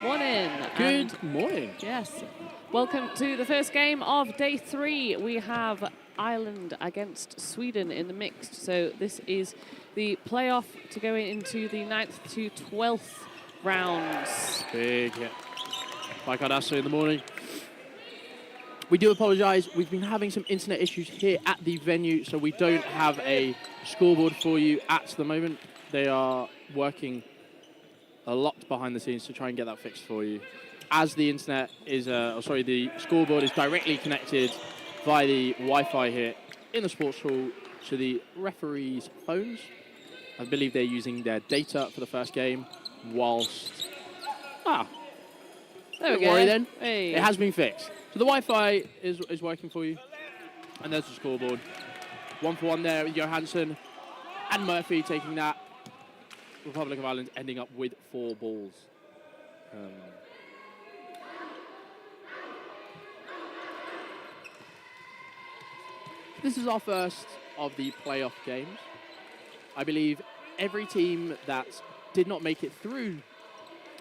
Morning. Good morning. Yes. Welcome to the first game of day 3. We have Ireland against Sweden in the mixed. So this is the playoff to go into the 9th to 12th rounds. Big hit by Cardasso in the morning. We do apologise. We've been having some internet issues here at the venue, so we don't have a scoreboard for you at the moment. They are working a lot behind the scenes to try and get that fixed for you. As the internet is, the scoreboard is directly connected via the Wi-Fi here in the sports hall to the referees' phones. I believe they're using their data for the first game, whilst... There we don't go. worry then. Hey. It has been fixed. So the Wi-Fi is working for you. And there's the scoreboard. 1-for-1 there with Johansson and Murphy taking that. Republic of Ireland ending up with 4 balls. This is our first of the playoff games. I believe every team that did not make it through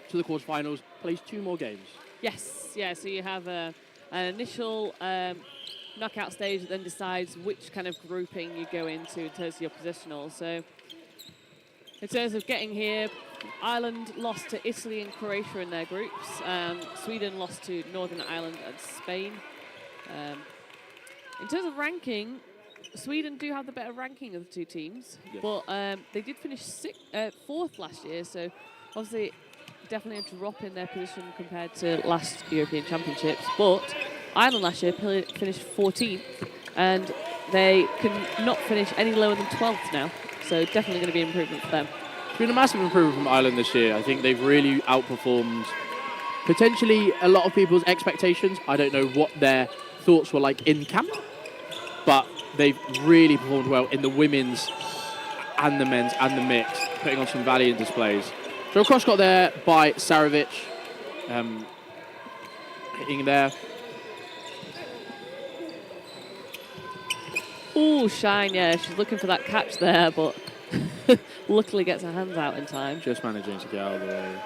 to the quarterfinals plays 2 more games. Yes. Yeah, so you have an initial knockout stage that then decides which kind of grouping you go into in terms of your positional. So in terms of getting here, Ireland lost to Italy and Croatia in their groups. Sweden lost to Northern Ireland and Spain. In terms of ranking, Sweden do have the better ranking of the 2 teams, yes. But they did finish 4th last year, so obviously definitely a drop in their position compared to last European Championships. But Ireland last year finished 14th, and they can not finish any lower than 12th now. So definitely going to be an improvement for them. It's been a massive improvement from Ireland this year. I think they've really outperformed potentially a lot of people's expectations. I don't know what their thoughts were like in camp, but they've really performed well in the women's and the men's and the mix, putting on some valiant displays. So a cross got there by Sarovic, hitting there. Ooh, Shine, yeah, she's looking for that catch there, but luckily gets her hands out in time. Just managing to get out of the way.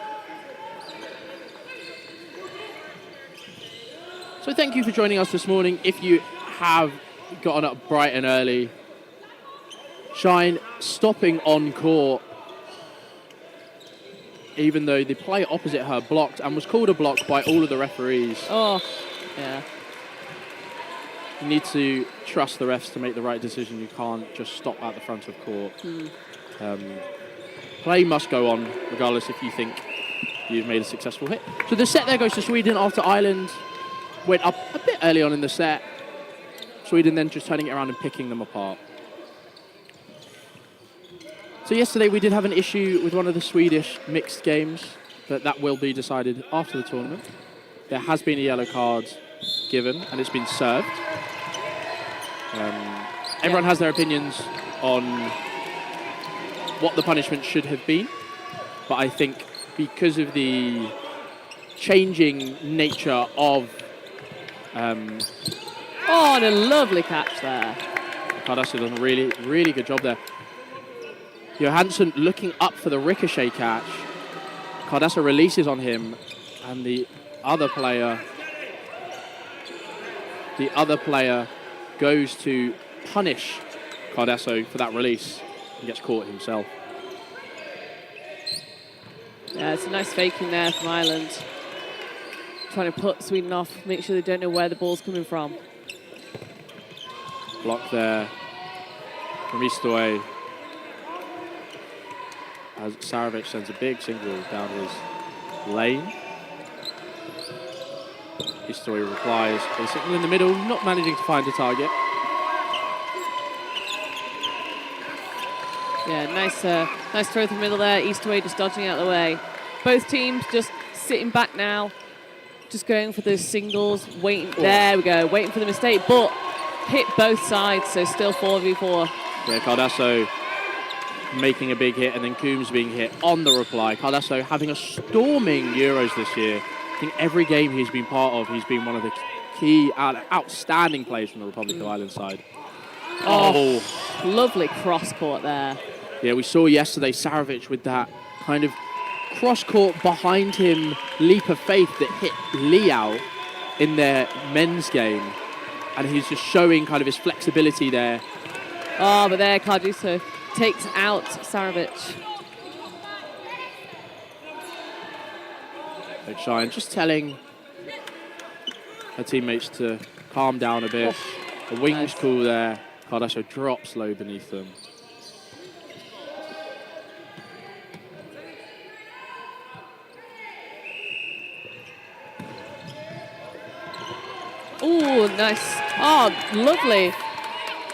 So thank you for joining us this morning. If you have gotten up bright and early, Shine stopping on court, even though the player opposite her blocked and was called a block by all of the referees. Oh, yeah. You need to trust the refs to make the right decision. You can't just stop at the front of court. Play must go on, regardless if you think you've made a successful hit. So the set there goes to Sweden after Ireland went up a bit early on in the set. Sweden then just turning it around and picking them apart. So yesterday we did have an issue with one of the Swedish mixed games, but that will be decided after the tournament. There has been a yellow card given, and it's been served. Everyone has their opinions on what the punishment should have been, but I think because of the changing nature of... Oh, and a lovely catch there. Cardasso does a really, really good job there. Johansson looking up for the ricochet catch. Cardasso releases on him, and the other player goes to punish Cardasso for that release and gets caught himself. Yeah, it's a nice faking there from Ireland. Trying to put Sweden off, make sure they don't know where the ball's coming from. Block there from Istoy as Sarovic sends a big single down his lane. Istoy replies a signal in the middle, not managing to find a target. Yeah, nice throw through the middle there. Eastway just dodging out of the way. Both teams just sitting back now, just going for those singles, waiting. Oh. There we go, waiting for the mistake, but hit both sides, so still 4v4. Yeah, Cardasso making a big hit, and then Coombs being hit on the reply. Cardasso having a storming Euros this year. I think every game he's been part of, he's been one of the key, outstanding players from the Republic of Ireland side. Oh, lovely cross court there. Yeah, we saw yesterday Sarovic with that kind of cross-court behind him leap of faith that hit Liao in their men's game. And he's just showing kind of his flexibility there. Oh, but there Carduso takes out Saravic. Like Shine just telling her teammates to calm down a bit. The wing's cool there. Carduso drops low beneath them. Oh, nice. Oh, lovely.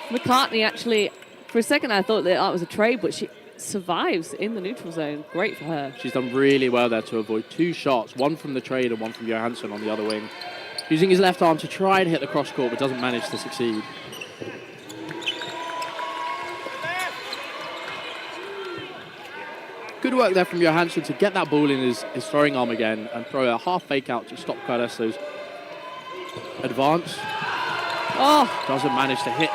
McCartney actually, for a second I thought that was a trade, but she survives in the neutral zone. Great for her. She's done really well there to avoid 2 shots, one from the trade and one from Johansson on the other wing. Using his left arm to try and hit the cross court, but doesn't manage to succeed. Good work there from Johansson to get that ball in his throwing arm again and throw a half fake out to stop Carduso's advance. Oh, Doesn't manage to hit.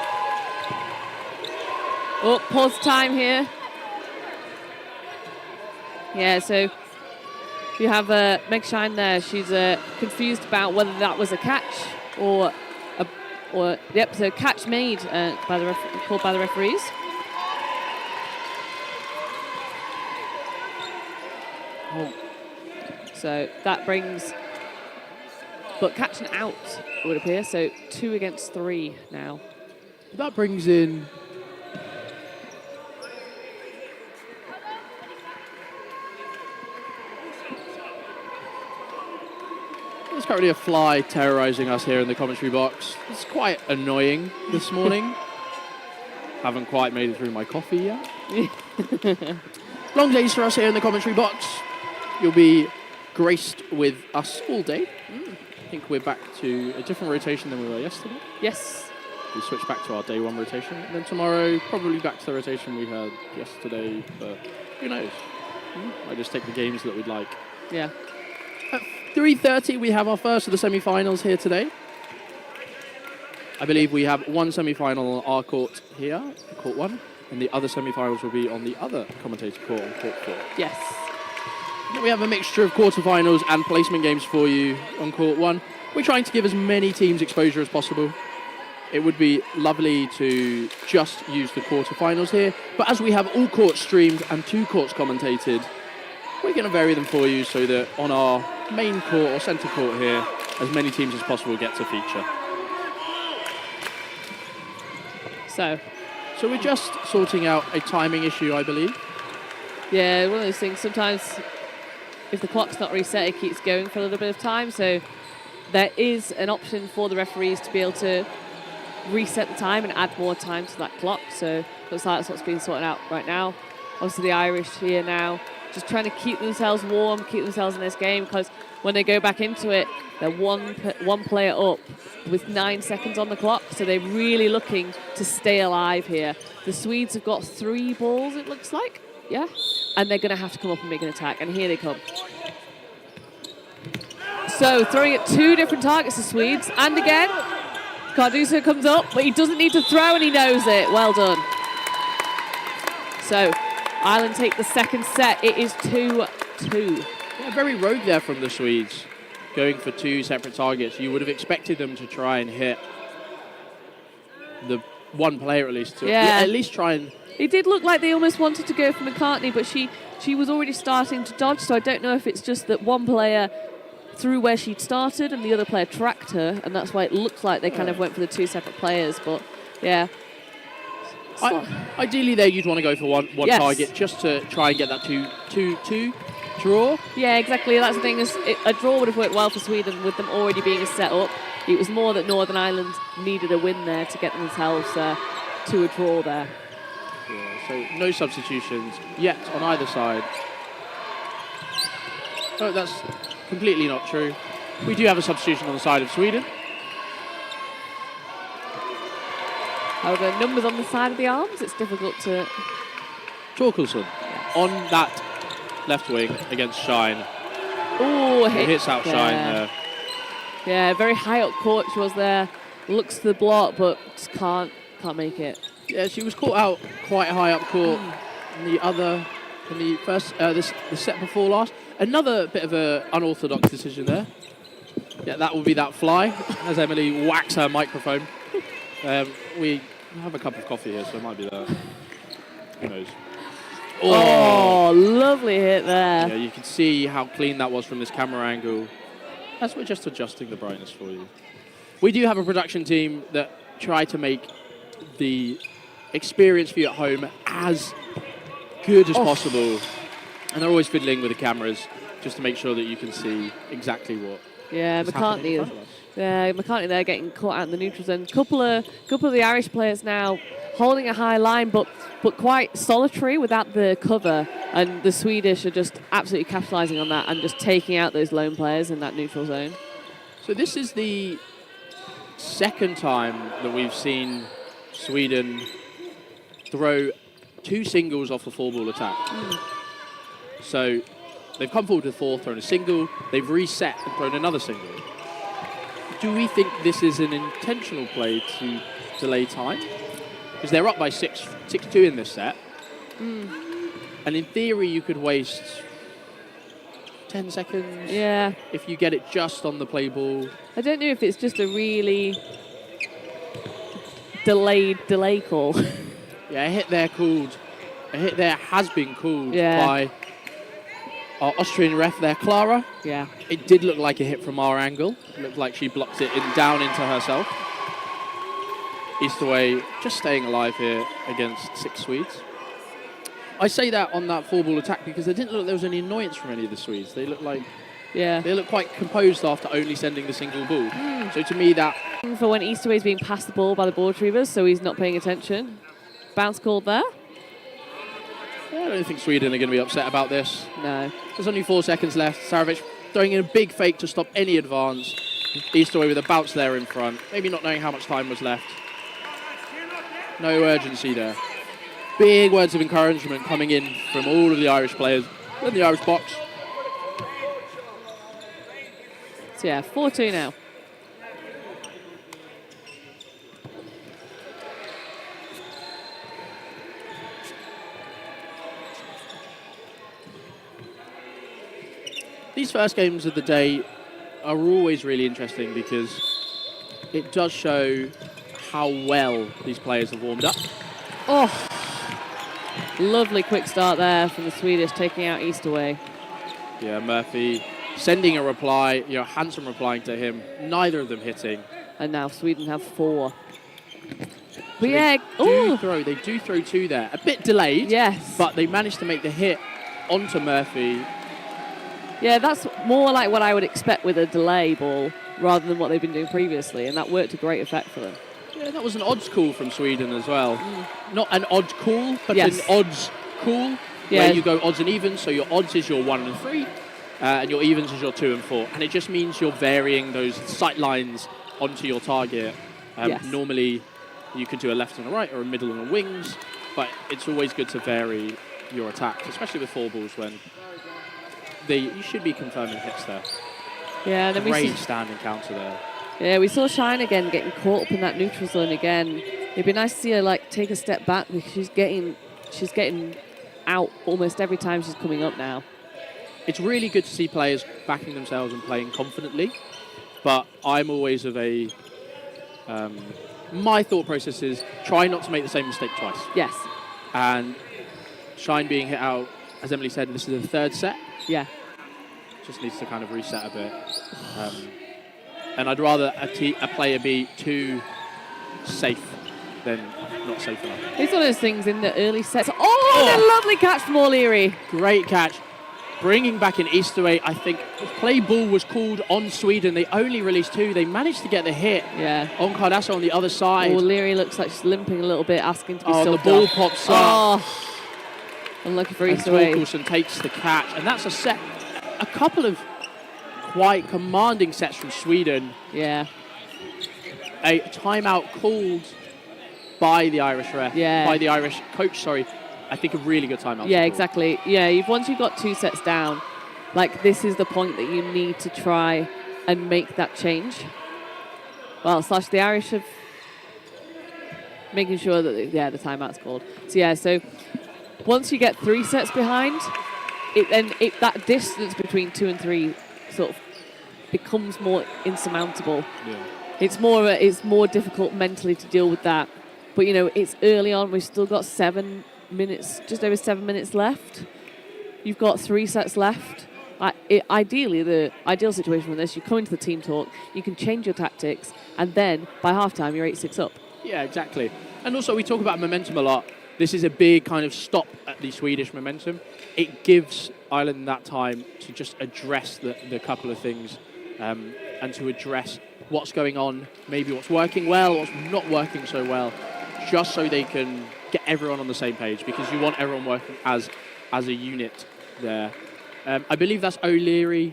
oh, pause time here. Yeah, so you have Meg Shine there. She's confused about whether that was a catch or yep. So catch made by the called by the referees. Oh. So that brings, but catch and out it would appear. So 2 against 3 now. That brings in there's currently a fly terrorizing us here in the commentary box. It's quite annoying this morning. Haven't quite made it through my coffee yet. Long days for us here in the commentary box. You'll be graced with us all day. I think we're back to a different rotation than we were yesterday. Yes. We switch back to our day 1 rotation. And then tomorrow, probably back to the rotation we had yesterday, but who knows? I just take the games that we'd like. Yeah. At 3:30, we have our first of the semi-finals here today. I believe we have one semi-final on our court here, court 1, and the other semi-finals will be on the other commentator court on court 4. Yes. We have a mixture of quarterfinals and placement games for you on court 1. We're trying to give as many teams exposure as possible. It would be lovely to just use the quarterfinals here, but as we have all courts streamed and 2 courts commentated, we're going to vary them for you so that on our main court or centre court here, as many teams as possible get to feature. So we're just sorting out a timing issue, I believe. yeah, one of those things. Sometimes if the clock's not reset, it keeps going for a little bit of time. So there is an option for the referees to be able to reset the time and add more time to that clock. So looks like that's what's being sorted out right now. Obviously the Irish here now just trying to keep themselves warm, keep themselves in this game, because when they go back into it, they're one player up with 9 seconds on the clock. So they're really looking to stay alive here. The Swedes have got 3 balls, it looks like. Yeah. And they're going to have to come up and make an attack. And here they come. So throwing at 2 different targets, the Swedes. And again, Carduso comes up, but he doesn't need to throw and he knows it. Well done. So Ireland take the second set. It is 2-2. Yeah, very rogue there from the Swedes, going for 2 separate targets. You would have expected them to try and hit the one player at least. At least try and... It did look like they almost wanted to go for McCartney, but she was already starting to dodge, so I don't know if it's just that one player threw where she'd started and the other player tracked her, and that's why it looks like they kind of went for the 2 separate players, but yeah. Ideally there you'd want to go for one Yes. target just to try and get that 2-2 draw. Yeah, exactly. That's the thing. A draw would have worked well for Sweden with them already being a set up. It was more that Northern Ireland needed a win there to get themselves to a draw there. Yeah, so no substitutions yet on either side. Oh, that's completely not true. We do have a substitution on the side of Sweden. However, numbers on the side of the arms, it's difficult to... Torkelson on that left wing against Shine. Oh, hits out Shine there. Yeah, very high up court she was there. Looks to the block, but just can't make it. Yeah, she was caught out quite high up court. And the other in the first, the set before last. Another bit of an unorthodox decision there. Yeah, that will be that fly as Emily whacks her microphone. We have a cup of coffee here, so it might be that. Who knows? Oh, lovely hit there. Yeah, you can see how clean that was from this camera angle. As we're just adjusting the brightness for you. We do have a production team that try to make the experience for you at home as good as possible. And they're always fiddling with the cameras just to make sure that you can see exactly what is happening in front of us. Yeah, McCartney there getting caught out in the neutral zone. Couple of the Irish players now holding a high line, but quite solitary without the cover. And the Swedish are just absolutely capitalising on that and just taking out those lone players in that neutral zone. So this is the second time that we've seen Sweden throw 2 singles off a 4-ball attack. So they've come forward with 4, thrown a single, they've reset and thrown another single. Do we think this is an intentional play to delay time? Because they're up by 6-2 in this set. And in theory, you could waste 10 seconds if you get it just on the play ball. I don't know if it's just a really delay call. Yeah, a hit there has been called by our Austrian ref there, Clara. Yeah. It did look like a hit from our angle. It looked like she blocked it down into herself. Easterway just staying alive here against 6 Swedes. I say that on that 4-ball attack because it didn't look like there was any annoyance from any of the Swedes. They looked like they looked quite composed after only sending the single ball. So to me that... For when Easterway's being passed the ball by the ball retrievers, so he's not paying attention. Bounce called there. I don't think Sweden are going to be upset about this. No. There's only 4 seconds left. Sarovic throwing in a big fake to stop any advance. Easterway with a bounce there in front. Maybe not knowing how much time was left. No urgency there. Big words of encouragement coming in from all of the Irish players in the Irish box. So yeah, 4-2 now. These first games of the day are always really interesting because it does show how well these players have warmed up. Oh, lovely quick start there from the Swedish, taking out Easterway. Yeah, Murphy sending a reply, Hansen replying to him, neither of them hitting. And now Sweden have 4. So they do throw 2 there. A bit delayed, yes, but they managed to make the hit onto Murphy. Yeah, that's more like what I would expect with a delay ball rather than what they've been doing previously, and that worked to great effect for them. Yeah, that was an odds call from Sweden as well. Not an odd call, but an odds call, where you go odds and evens. So your odds is your 1 and 3, and your evens is your 2 and 4. And it just means you're varying those sight lines onto your target. Normally, you could do a left and a right or a middle and a wings, but it's always good to vary your attacks, especially with 4 balls when you should be confirming hits there. Yeah, then great standing counter there. Yeah, we saw Shine again getting caught up in that neutral zone again. It'd be nice to see her take a step back because she's getting out almost every time she's coming up now. It's really good to see players backing themselves and playing confidently, but I'm always of a my thought process is try not to make the same mistake twice. Yes. And Shine being hit out, as Emily said, this is the 3rd set. Yeah. Just needs to kind of reset a bit. And I'd rather a player be too safe than not safe enough. It's one of those things in the early sets. Oh, a lovely catch from O'Leary. Great catch. Bringing back in Easterway, I think play ball was called on Sweden. They only released 2. They managed to get the hit on Cardasso on the other side. O'Leary looks like she's limping a little bit, asking to be subbed the ball pops up. Oh. Unlucky for Easterway. Torkelson takes the catch, and that's a set. A couple of quite commanding sets from Sweden. Yeah. A timeout called by the Irish ref. Yeah. By the Irish coach, sorry. I think a really good timeout. Yeah, exactly. Yeah, once you've got 2 sets down, this is the point that you need to try and make that change. Well, / the Irish have making sure that the timeout's called. So once you get 3 sets behind, that distance between 2 and 3 sort of becomes more insurmountable. Yeah. It's more difficult mentally to deal with that. But you know, it's early on. We've still got 7 minutes, just over 7 minutes left. You've got 3 sets left. Ideally, the ideal situation for this, you come into the team talk, you can change your tactics, and then by halftime you're 8-6 up. Yeah, exactly. And also, we talk about momentum a lot. This is a big kind of stop at the Swedish momentum. It gives Ireland that time to just address the couple of things and to address what's going on, maybe what's working well, what's not working so well, just so they can get everyone on the same page, because you want everyone working as a unit there. I believe that's O'Leary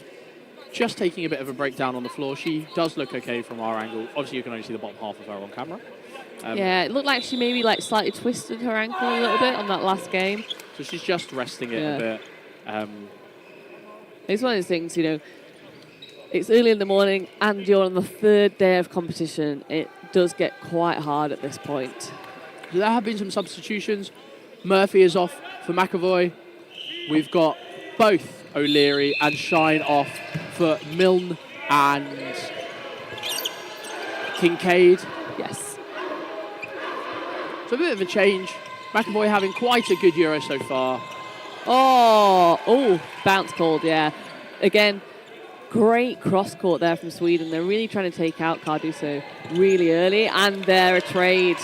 just taking a bit of a breakdown on the floor. She does look okay from our angle. Obviously, you can only see the bottom half of her on camera. Yeah, it looked like she maybe slightly twisted her ankle a little bit on that last game. So she's just resting it a bit. It's one of those things, you know, it's early in the morning and you're on the 3rd day of competition. It does get quite hard at this point. So there have been some substitutions. Murphy is off for McAvoy. We've got both O'Leary and Shine off for Milne and Kincaid. Yes. So a bit of a change. McAvoy having quite a good Euro so far. Oh, bounce called, yeah. Again, great cross court there from Sweden. They're really trying to take out Cardoso really early, and they're a trade.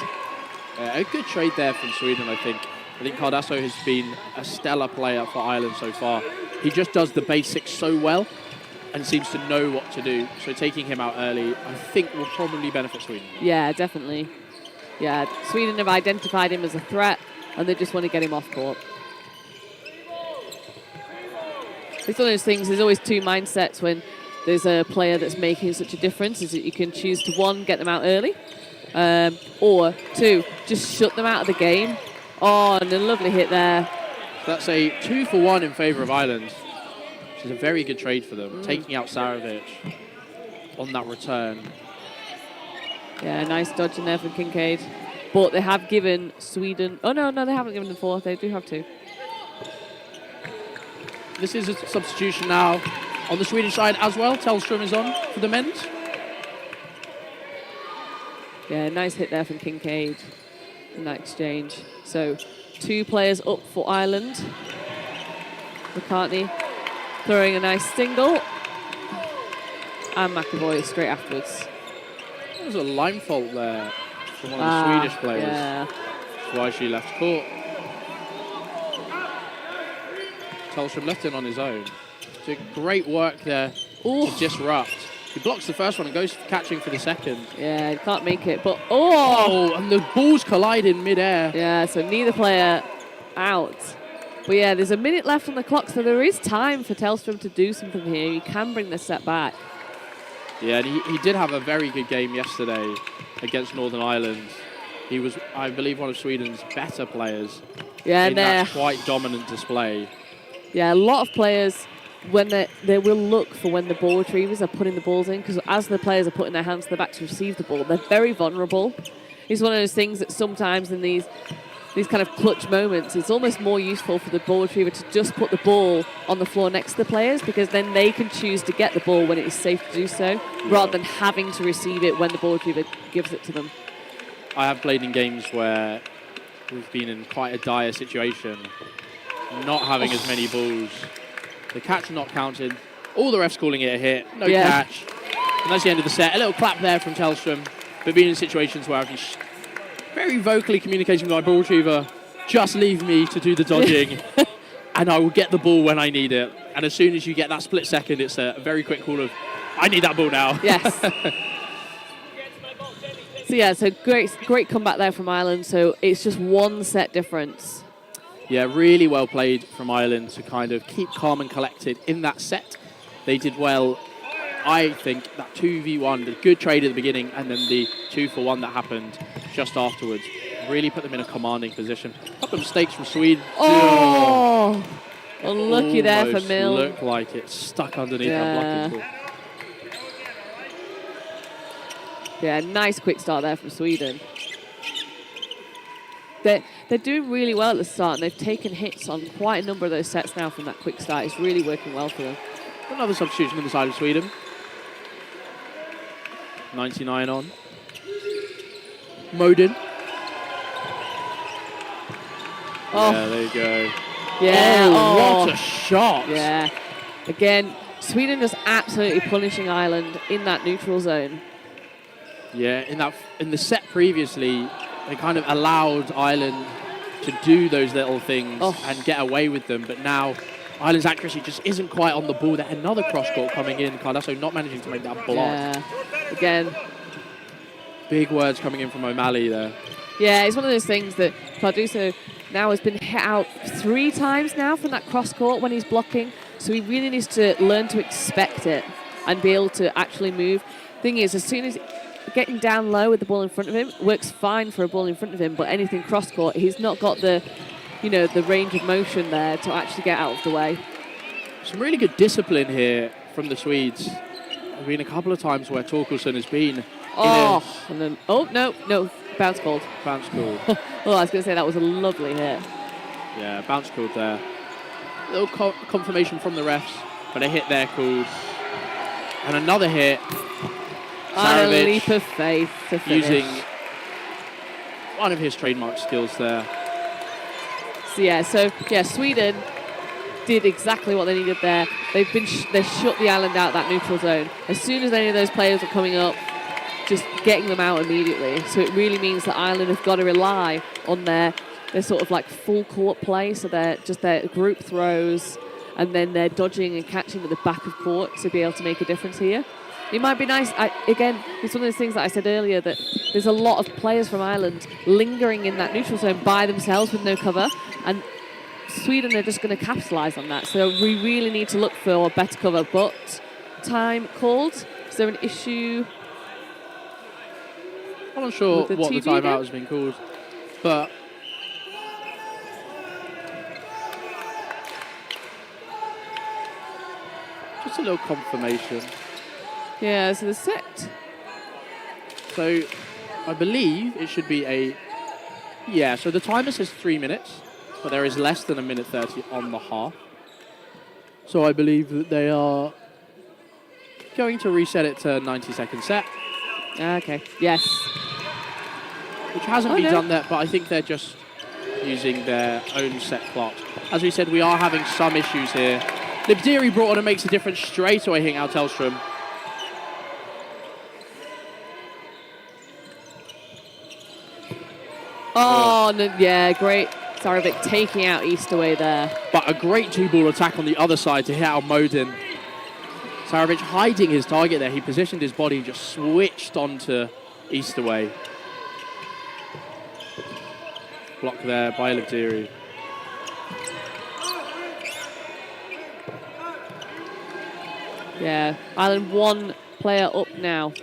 A good trade there from Sweden, I think. I think Cardoso has been a stellar player for Ireland so far. He just does the basics so well and seems to know what to do. So taking him out early, I think, will probably benefit Sweden. Yeah, definitely. Yeah, Sweden have identified him as a threat, and they just want to get him off court. It's one of those things, there's always 2 mindsets when there's a player that's making such a difference, is that you can choose to, 1, get them out early, or 2, just shut them out of the game. Oh, and a lovely hit there. That's a 2-for-1 in favour of Ireland, which is a very good trade for them, taking out Sarovic on that return. Yeah, nice dodge in there from Kincaid. But they have given Sweden... Oh, no, they haven't given them 4. They do have 2. This is a substitution now on the Swedish side as well. Tellström is on for the men's. Yeah, nice hit there from Kincaid in that exchange. So 2 players up for Ireland. McCartney throwing a nice single. And McAvoy straight afterwards. There was a line fault there from one of the Swedish players. Yeah. That's why she left court. Tellström left in on his own. Did great work there to disrupt. He blocks the first one and goes catching for the second. Yeah, he can't make it, but and the balls collide in midair. Yeah, so neither player out. But yeah, there's a minute left on the clock, so there is time for Tellström to do something here. He can bring the set back. Yeah, and he did have a very good game yesterday against Northern Ireland. He was, I believe, one of Sweden's better players in that quite dominant display. Yeah, a lot of players, when they will look for when the ball retrievers are putting the balls in, because as the players are putting their hands to the back to receive the ball, they're very vulnerable. It's one of those things that sometimes in these kind of clutch moments, it's almost more useful for the ball retriever to just put the ball on the floor next to the players, because then they can choose to get the ball when it is safe to do so, rather than having to receive it when the ball retriever gives it to them. I have played in games where we've been in quite a dire situation, not having as many balls. The catch not counted. All the refs calling it a hit. No catch. And that's the end of the set. A little clap there from Tellström. But being in situations where I've been very vocally communicating with my ball retriever, just leave me to do the dodging and I will get the ball when I need it. And as soon as you get that split second, it's a very quick call of, I need that ball now. Yes. So great comeback there from Ireland. So it's just 1 set difference. Yeah, really well played from Ireland to kind of keep calm and collected in that set. They did well. I think that 2v1, the good trade at the beginning, and then the 2-for-1 that happened just afterwards, really put them in a commanding position. A couple of mistakes from Sweden. Unlucky there for Mill. Looked like it stuck underneath that blocking ball. Yeah, nice quick start there from Sweden. they're doing really well at the start, and they've taken hits on quite a number of those sets now from that quick start. It's really working well for them. Another substitution on the side of Sweden. 99 on. Modin. Oh. Yeah, there you go. Yeah. Oh, what a shot. Yeah. Again, Sweden just absolutely punishing Ireland in that neutral zone. Yeah, in the set previously, they kind of allowed Ireland to do those little things and get away with them. But now, Ireland's accuracy just isn't quite on the ball. There's another cross-court coming in. Cardasso not managing to make that block. Yeah. Again. Big words coming in from O'Malley there. Yeah, it's one of those things that Carduso now has been hit out 3 times now from that cross-court when he's blocking. So he really needs to learn to expect it and be able to actually move. Thing is, as soon as getting down low with the ball in front of him works fine for a ball in front of him, but anything cross-court, he's not got the, the range of motion there to actually get out of the way. Some really good discipline here from the Swedes. There's been a couple of times where Torkelson has been and then, no, bounce called. Bounce called. I was going to say that was a lovely hit. Yeah, bounce called there. Little confirmation from the refs, but a hit there called. And another hit. And a leap of faith to finish. Using one of his trademark skills there. So Sweden did exactly what they needed there. They shut the island out, that neutral zone. As soon as any of those players are coming up, just getting them out immediately. So it really means that Ireland have got to rely on their sort of like full court play. So they're just their group throws, and then they're dodging and catching at the back of court to be able to make a difference here. It might be nice, again, it's one of those things that I said earlier, that there's a lot of players from Ireland lingering in that neutral zone by themselves with no cover, and Sweden are just going to capitalise on that. So we really need to look for better cover. But time called. Is there an issue? I'm not sure what the timeout again? has been called, but just a little confirmation. Yeah, so the set. So I believe it should be so the timer says 3 minutes, but there is less than 1:30 on the half. So I believe that they are going to reset it to 90-second set. Okay, yes. Which hasn't been done yet, but I think they're just using their own set clocks. As we said, we are having some issues here. Libdiri brought on and makes a difference straight away, hitting out Tellström. Great. Sarovic taking out Easterway there. But a great 2-ball attack on the other side to hit out Modin. Sarovic hiding his target there. He positioned his body and just switched onto Easterway. Block there by Libdiri. Yeah, Ireland 1 player up now.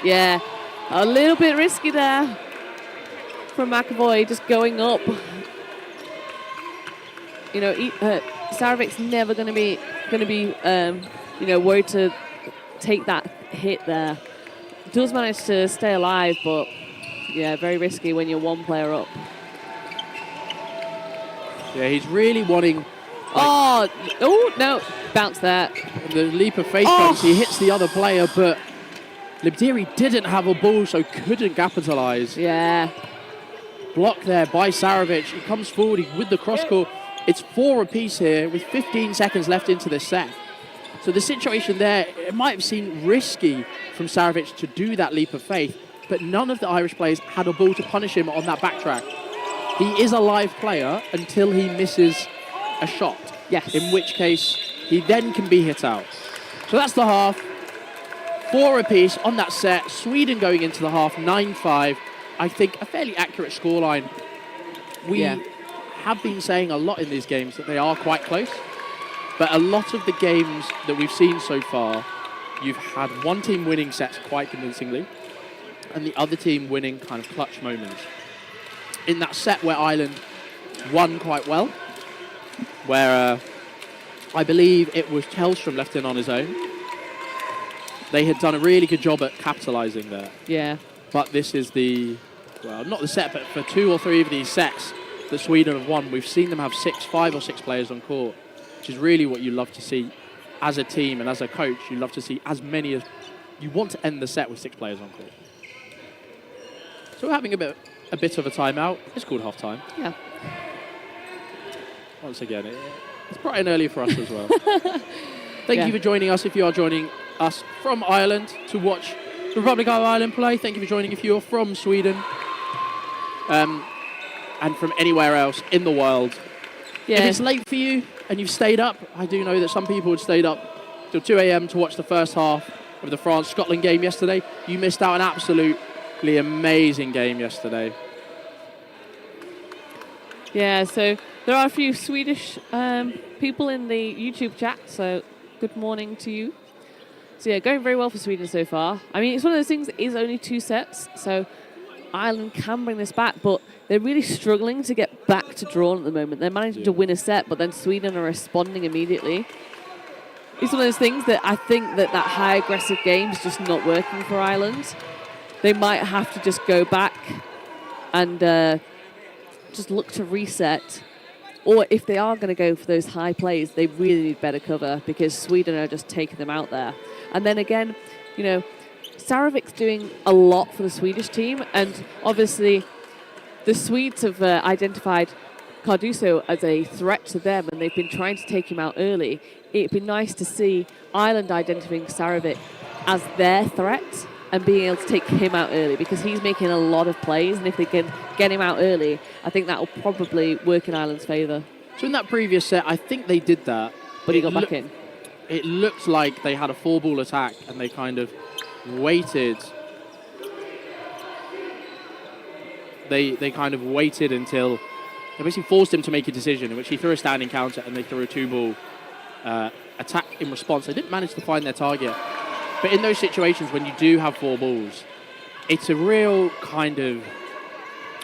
Yeah, a little bit risky there from McAvoy, just going up. Sarovic's never going to be worried to take that hit there. Does manage to stay alive, but yeah, very risky when you're 1 player up. Yeah, he's really wanting. No, bounce there. The leap of faith comes. He hits the other player, but Libdiri didn't have a ball, so couldn't capitalise. Yeah. Block there by Sarovic. He comes forward with the cross-court. It's 4 apiece here with 15 seconds left into the set. So the situation there, it might have seemed risky from Sarovic to do that leap of faith, but none of the Irish players had a ball to punish him on that backtrack. He is a live player until he misses a shot. Yes. In which case, he then can be hit out. So that's the half. 4 apiece on that set. Sweden going into the half, 9-5. I think a fairly accurate scoreline. We have been saying a lot in these games that they are quite close. But a lot of the games that we've seen so far, you've had one team winning sets quite convincingly, and the other team winning kind of clutch moments. In that set where Ireland won quite well, where I believe it was Tellström left in on his own, they had done a really good job at capitalising there. Yeah. But this is not the set, but for 2 or 3 of these sets that Sweden have won, we've seen them have 5 or 6 players on court, which is really what you love to see as a team and as a coach. You love to see as many as you want to end the set with 6 players on court. So we're having a bit of a timeout. It's called half time. Yeah. Once again, it's bright and early for us as well. Thank you for joining us if you are joining us from Ireland to watch the Republic of Ireland play. Thank you for joining if you're from Sweden and from anywhere else in the world. Yeah. If it's late for you and you've stayed up, I do know that some people had stayed up till 2 a.m. to watch the first half of the France-Scotland game yesterday. You missed out an absolutely amazing game yesterday. Yeah, so there are a few Swedish people in the YouTube chat, so good morning to you. So yeah, going very well for Sweden so far. I mean, it's one of those things, it is only 2 sets, so Ireland can bring this back, but they're really struggling to get back to drawn at the moment. They're managing to win a set, but then Sweden are responding immediately. It's one of those things that I think that high aggressive game is just not working for Ireland. They might have to just go back and just look to reset. Or if they are going to go for those high plays, they really need better cover because Sweden are just taking them out there. And then again, you know, Sarovic's doing a lot for the Swedish team. And obviously, the Swedes have identified Cardoso as a threat to them, and they've been trying to take him out early. It'd be nice to see Ireland identifying Sarovic as their threat and being able to take him out early because he's making a lot of plays, and if they can get him out early, I think that will probably work in Ireland's favour. So in that previous set, I think they did that. But he got back in. It looked like they had a 4-ball attack and they kind of waited. They kind of waited until they basically forced him to make a decision in which he threw a standing counter and they threw a 2-ball attack in response. They didn't manage to find their target. But in those situations, when you do have 4 balls, it's a real kind of...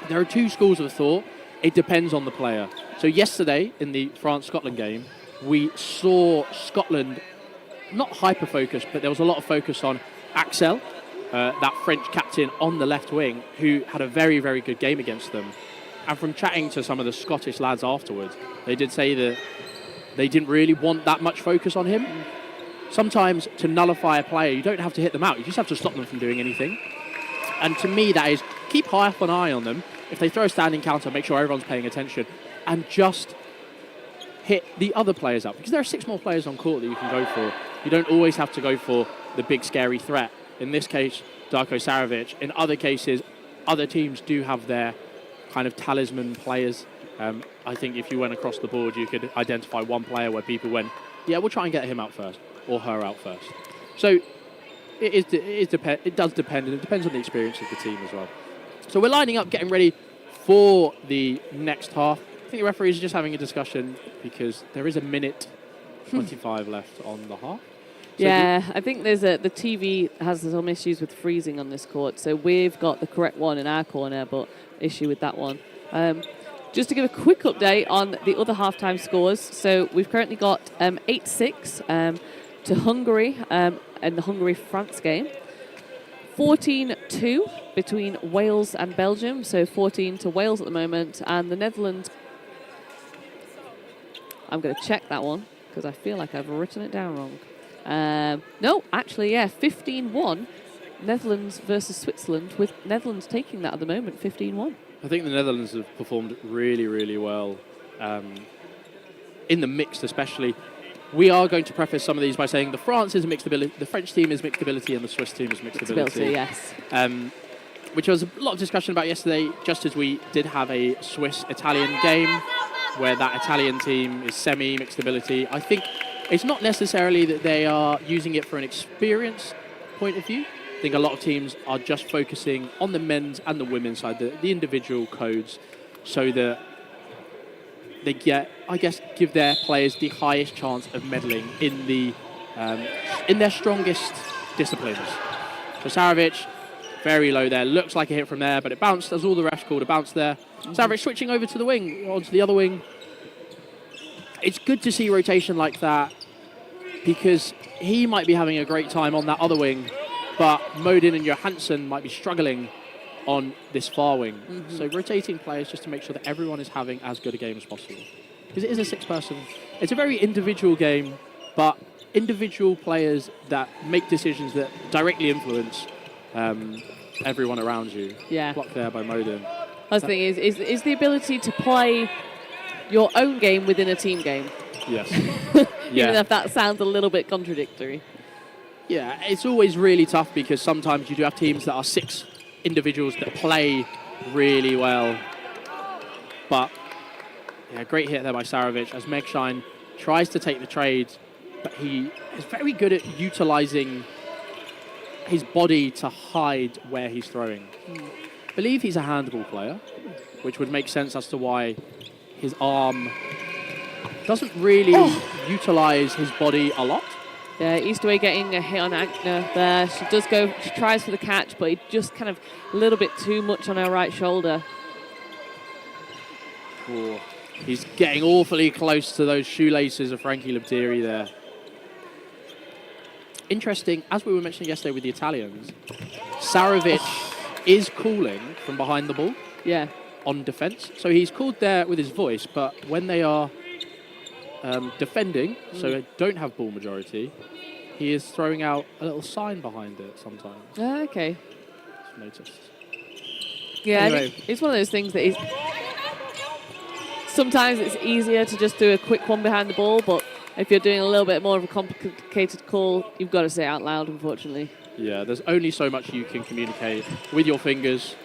There are 2 schools of thought. It depends on the player. So yesterday, in the France-Scotland game, we saw Scotland not hyper-focused, but there was a lot of focus on Axel, that French captain on the left wing, who had a very, very good game against them. And from chatting to some of the Scottish lads afterwards, they did say that they didn't really want that much focus on him. Sometimes to nullify a player, you don't have to hit them out. You just have to stop them from doing anything. And to me, that is keep half an eye on them. If they throw a standing counter, make sure everyone's paying attention and just hit the other players up. Because there are 6 more players on court that you can go for. You don't always have to go for the big, scary threat. In this case, Darko Saric. In other cases, other teams do have their kind of talisman players. I think if you went across the board, you could identify one player where people went, yeah, we'll try and get him out first. Or her out first. So it does depend, and it depends on the experience of the team as well. So we're lining up, getting ready for the next half. I think the referees are just having a discussion because there is a minute 25 left on the half. So yeah, I think there's the TV has some issues with freezing on this court, so we've got the correct one in our corner, but issue with that one. Just to give a quick update on the other halftime scores, so we've currently got 8-6 to Hungary in the Hungary-France game. 14-2 between Wales and Belgium, so 14 to Wales at the moment, and the Netherlands. I'm going to check that one because I feel like I've written it down wrong. No, actually, yeah, 15-1 Netherlands versus Switzerland, with Netherlands taking that at the moment, 15-1. I think the Netherlands have performed really, really well in the mixed, especially. We are going to preface some of these by saying the France is mixed ability, the French team is mixed ability, and the Swiss team is mixed ability. Yes. Which was a lot of discussion about yesterday, just as we did have a Swiss-Italian game where that Italian team is semi-mixed ability. I think it's not necessarily that they are using it for an experience point of view. I think a lot of teams are just focusing on the men's and the women's side, the individual codes, so that they give their players the highest chance of medaling in their strongest disciplines. So Saric, very low there. Looks like a hit from there, but it bounced, as all the refs called a bounce there. Saric switching over to the wing, onto the other wing. It's good to see rotation like that because he might be having a great time on that other wing, but Modin and Johansson might be struggling on this far wing. So rotating players just to make sure that everyone is having as good a game as possible. Because it is a six-person. It's a very individual game, but individual players that make decisions that directly influence everyone around you. Yeah. Blocked there by Modin. That's the thing is the ability to play your own game within a team game. Yes. Even if that sounds a little bit contradictory. Yeah, it's always really tough because sometimes you do have teams that are 6 individuals that play really well. But, yeah, great hit there by Sarovic as Megshine tries to take the trade, but he is very good at utilising his body to hide where he's throwing. I believe he's a handball player, which would make sense as to why his arm doesn't really utilise his body a lot. Yeah, Eastaway getting a hit on Agner there. She tries for the catch, but it just kind of a little bit too much on her right shoulder. Oh, he's getting awfully close to those shoelaces of Frankie Libdiri there. Interesting, as we were mentioning yesterday with the Italians, Sarovic is calling from behind the ball on defence. So he's called there with his voice, but when they are defending, so they don't have ball majority, he is throwing out a little sign behind it sometimes. Okay. Just noticed. Yeah, Anyway. I think it's one of those things that is... Sometimes it's easier to just do a quick one behind the ball, but if you're doing a little bit more of a complicated call, you've got to say it out loud, unfortunately. Yeah, there's only so much you can communicate with your fingers.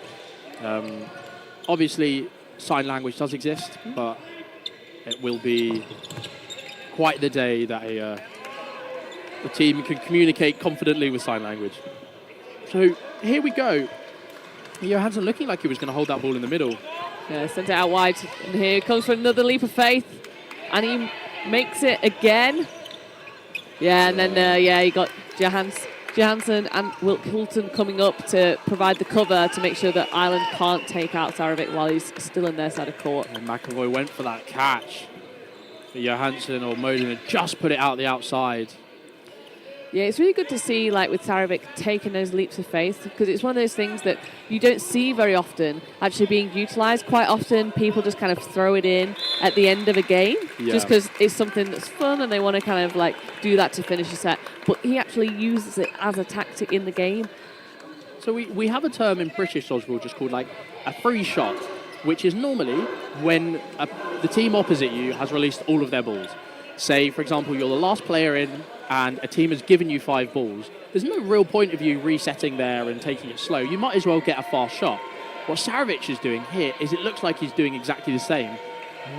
Obviously, sign language does exist, but it will be quite the day that a team can communicate confidently with sign language. So here we go. Johansson looking like he was going to hold that ball in the middle. Yeah, sent it out wide. And here comes for another leap of faith. And he makes it again. Yeah, and then, you got Johansson and Wilt Hilton coming up to provide the cover to make sure that Ireland can't take out Sarovic while he's still in their side of court. And McAvoy went for that catch. But Johansson or Modin had just put it out the outside. Yeah, it's really good to see, like, with Sarovic taking those leaps of faith, because it's one of those things that you don't see very often actually being utilised. Quite often, people just kind of throw it in at the end of a game, just because it's something that's fun and they want to kind of, like, do that to finish a set. But he actually uses it as a tactic in the game. So we have a term in British dodgeball just called, like, a free shot, which is normally when the team opposite you has released all of their balls. Say, for example, you're the last player in and a team has given you 5 balls. There's no real point of you resetting there and taking it slow. You might as well get a fast shot. What Sarovic is doing here is it looks like he's doing exactly the same.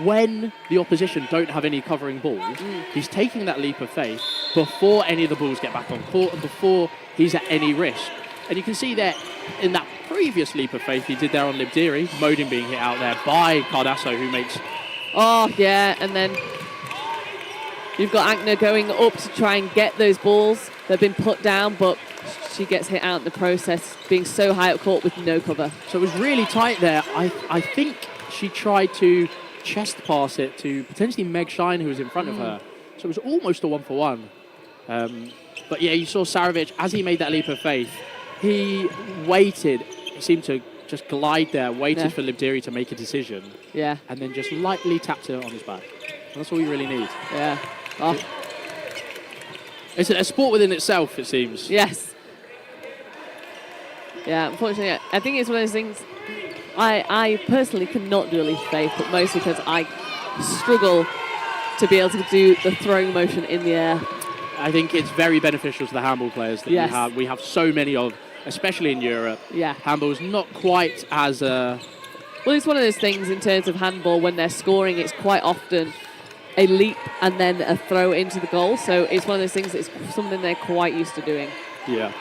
When the opposition don't have any covering balls, he's taking that leap of faith before any of the balls get back on court and before he's at any risk. And you can see there in that previous leap of faith he did there on Libdiri, Modin being hit out there by Cardasso, who makes... Oh, yeah, and then you've got Agner going up to try and get those balls. They've been put down, but she gets hit out in the process, being so high up court with no cover. So it was really tight there. I think she tried to chest pass it to potentially Meg Shine, who was in front of her. So it was almost a 1-for-1. But yeah, you saw Sarovic, as he made that leap of faith, he waited. He seemed to just glide there, waited for Libdiri to make a decision. Yeah. And then just lightly tapped her on his back. And that's all you really need. Yeah. Oh. It's a sport within itself, it seems. Yes. Yeah, unfortunately, I think it's one of those things. I personally cannot do a leap of faith, but mostly because I struggle to be able to do the throwing motion in the air. I think it's very beneficial to the handball players that we have so many of, especially in Europe. Yeah. Handball is not quite as... Well, it's one of those things in terms of handball, when they're scoring, it's quite often a leap and then a throw into the goal. So it's one of those things that's something they're quite used to doing. Yeah.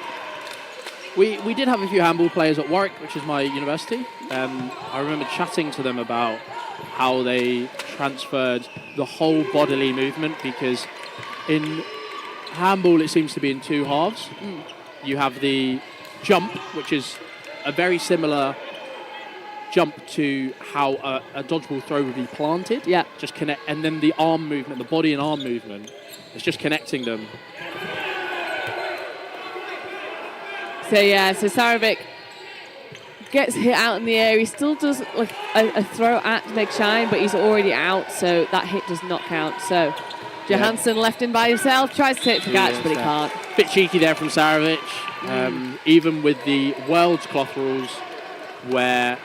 We did have a few handball players at Warwick, which is my university. I remember chatting to them about how they transferred the whole bodily movement, because in handball it seems to be in 2 halves. You have the jump, which is a very similar jump to how a dodgeball throw would be planted. Yeah. Just connect, and then the arm movement, the body and arm movement, is just connecting them. So yeah, so Sarovic gets hit out in the air. He still does like a throw at Meg Shine, but he's already out, so that hit does not count. So Johansson left in by himself, tries to take the catch, but he can't. Bit cheeky there from Sarovic, even with the world's cloth rules, where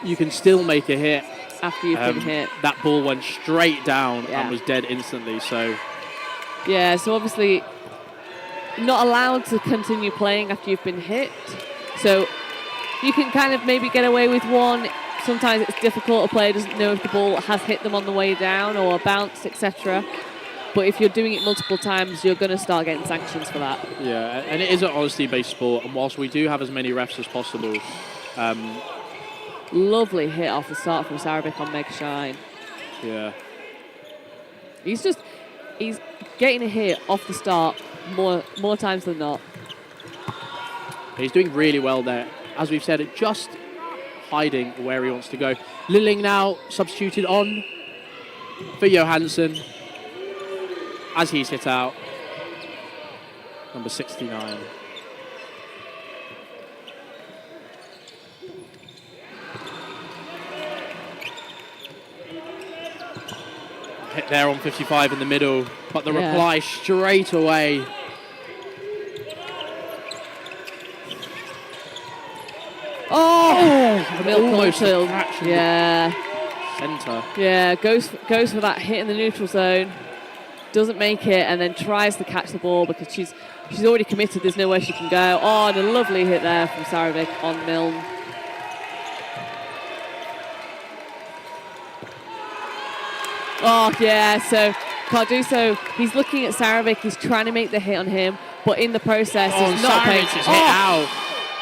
you can still make a hit. After you've been hit. That ball went straight down and was dead instantly, so... Yeah, so obviously not allowed to continue playing after you've been hit. So you can kind of maybe get away with one. Sometimes it's difficult. A player doesn't know if the ball has hit them on the way down or bounced, etc. But if you're doing it multiple times, you're going to start getting sanctions for that. Yeah, and it is an honesty-based sport. And whilst we do have as many refs as possible... lovely hit off the start from Sarovic on Meg Shine. Yeah. He's getting a hit off the start more times than not. He's doing really well there. As we've said, just hiding where he wants to go. Lilling now substituted on for Johansson as he's hit out. Number 69. Hit there on 55 in the middle, but the reply straight away. Almost yeah. Centre. Yeah, goes for that hit in the neutral zone. Doesn't make it, and then tries to catch the ball because she's already committed. There's nowhere she can go. Oh, and a lovely hit there from Sarovic on Milne. Oh, yeah, so Cardoso, he's looking at Sarovic, he's trying to make the hit on him, but in the process, he's not paying. Hit out.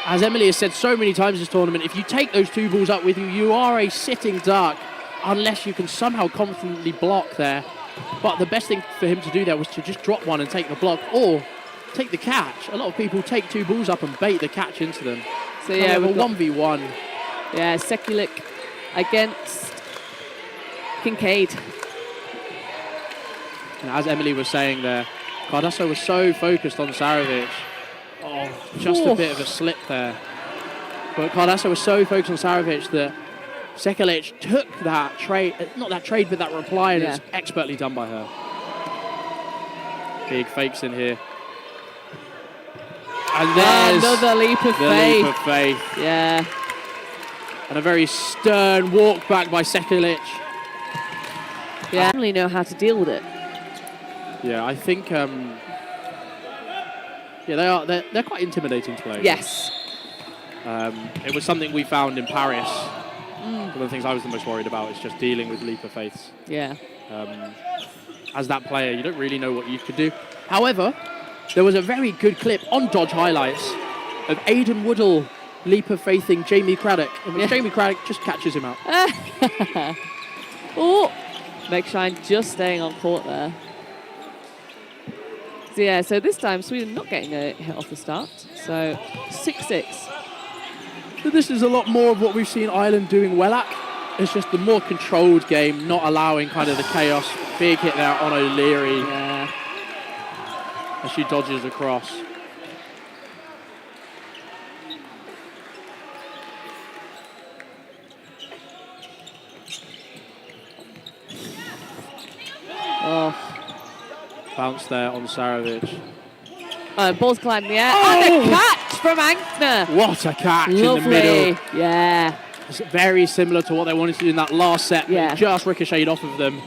As Emily has said so many times this tournament, if you take those two balls up with you, you are a sitting duck, unless you can somehow confidently block there. But the best thing for him to do there was to just drop one and take the block, or take the catch. A lot of people take two balls up and bait the catch into them. So yeah, we've got 1v1. Yeah, Sekulic against Kincaid. And as Emily was saying there, Cardoso was so focused on Sarovic. Oh, just a bit of a slip there. But Cardoso was so focused on Sarovic that Sekulic took that trade, not that trade, but that reply, and it's expertly done by her. Big fakes in here. And there's another leap of faith. Leap of faith. Yeah. And a very stern walk back by Sekulic. Yeah, I really know how to deal with it. Yeah, I think they're quite intimidating to play. Yes. It was something we found in Paris. One of the things I was the most worried about is just dealing with leap of faiths. Yeah. As that player, you don't really know what you could do. However, there was a very good clip on Dodge Highlights of Aidan Woodall leap of faithing Jamie Craddock, in which Jamie Craddock just catches him out. Oh, Meg Shine just staying on court there. So yeah, so this time Sweden not getting a hit off the start. So 6-6. So this is a lot more of what we've seen Ireland doing well at. It's just the more controlled game, not allowing kind of the chaos. Big hit there on O'Leary. Yeah. As she dodges across. Oh. Bounce there on Sarovic. Ball's climbing in the air. And a catch from Ankner. What a catch Lovely. In the middle. Yeah. It's very similar to what they wanted to do in that last set. Yeah. But just ricocheted off of them.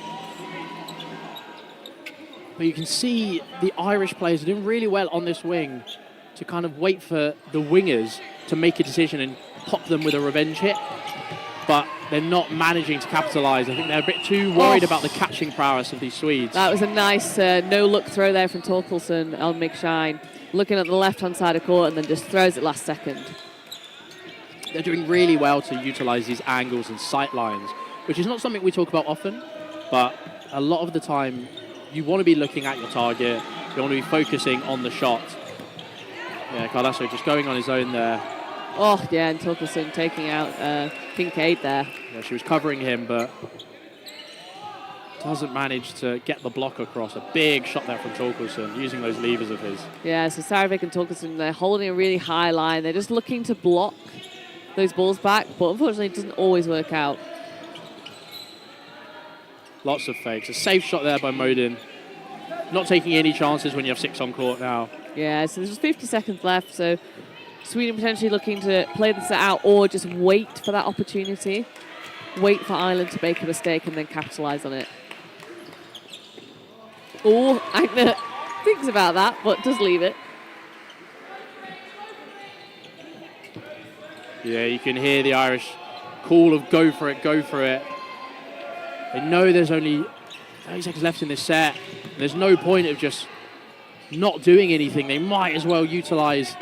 But you can see the Irish players are doing really well on this wing to kind of wait for the wingers to make a decision and pop them with a revenge hit. But they're not managing to capitalise. I think they're a bit too worried about the catching prowess of these Swedes. That was a nice no-look throw there from Torkelson on Meg Shine. Looking at the left-hand side of court and then just throws it last second. They're doing really well to utilise these angles and sight lines, which is not something we talk about often, but a lot of the time you want to be looking at your target, you want to be focusing on the shot. Yeah, Cardoso just going on his own there. Oh, yeah, and Torkelson taking out Kincaid there. Yeah, she was covering him, but doesn't manage to get the block across. A big shot there from Torkelson, using those levers of his. Yeah, so Sarovic and Torkelson, they're holding a really high line. They're just looking to block those balls back, but unfortunately it doesn't always work out. Lots of fakes. A safe shot there by Modin. Not taking any chances when you have 6 on court now. Yeah, so there's just 50 seconds left, so Sweden potentially looking to play the set out or just wait for that opportunity. Wait for Ireland to make a mistake and then capitalise on it. Oh, Agner thinks about that, but does leave it. Yeah, you can hear the Irish call of go for it, go for it. They know there's only 30 seconds left in this set. There's no point of just not doing anything. They might as well utilise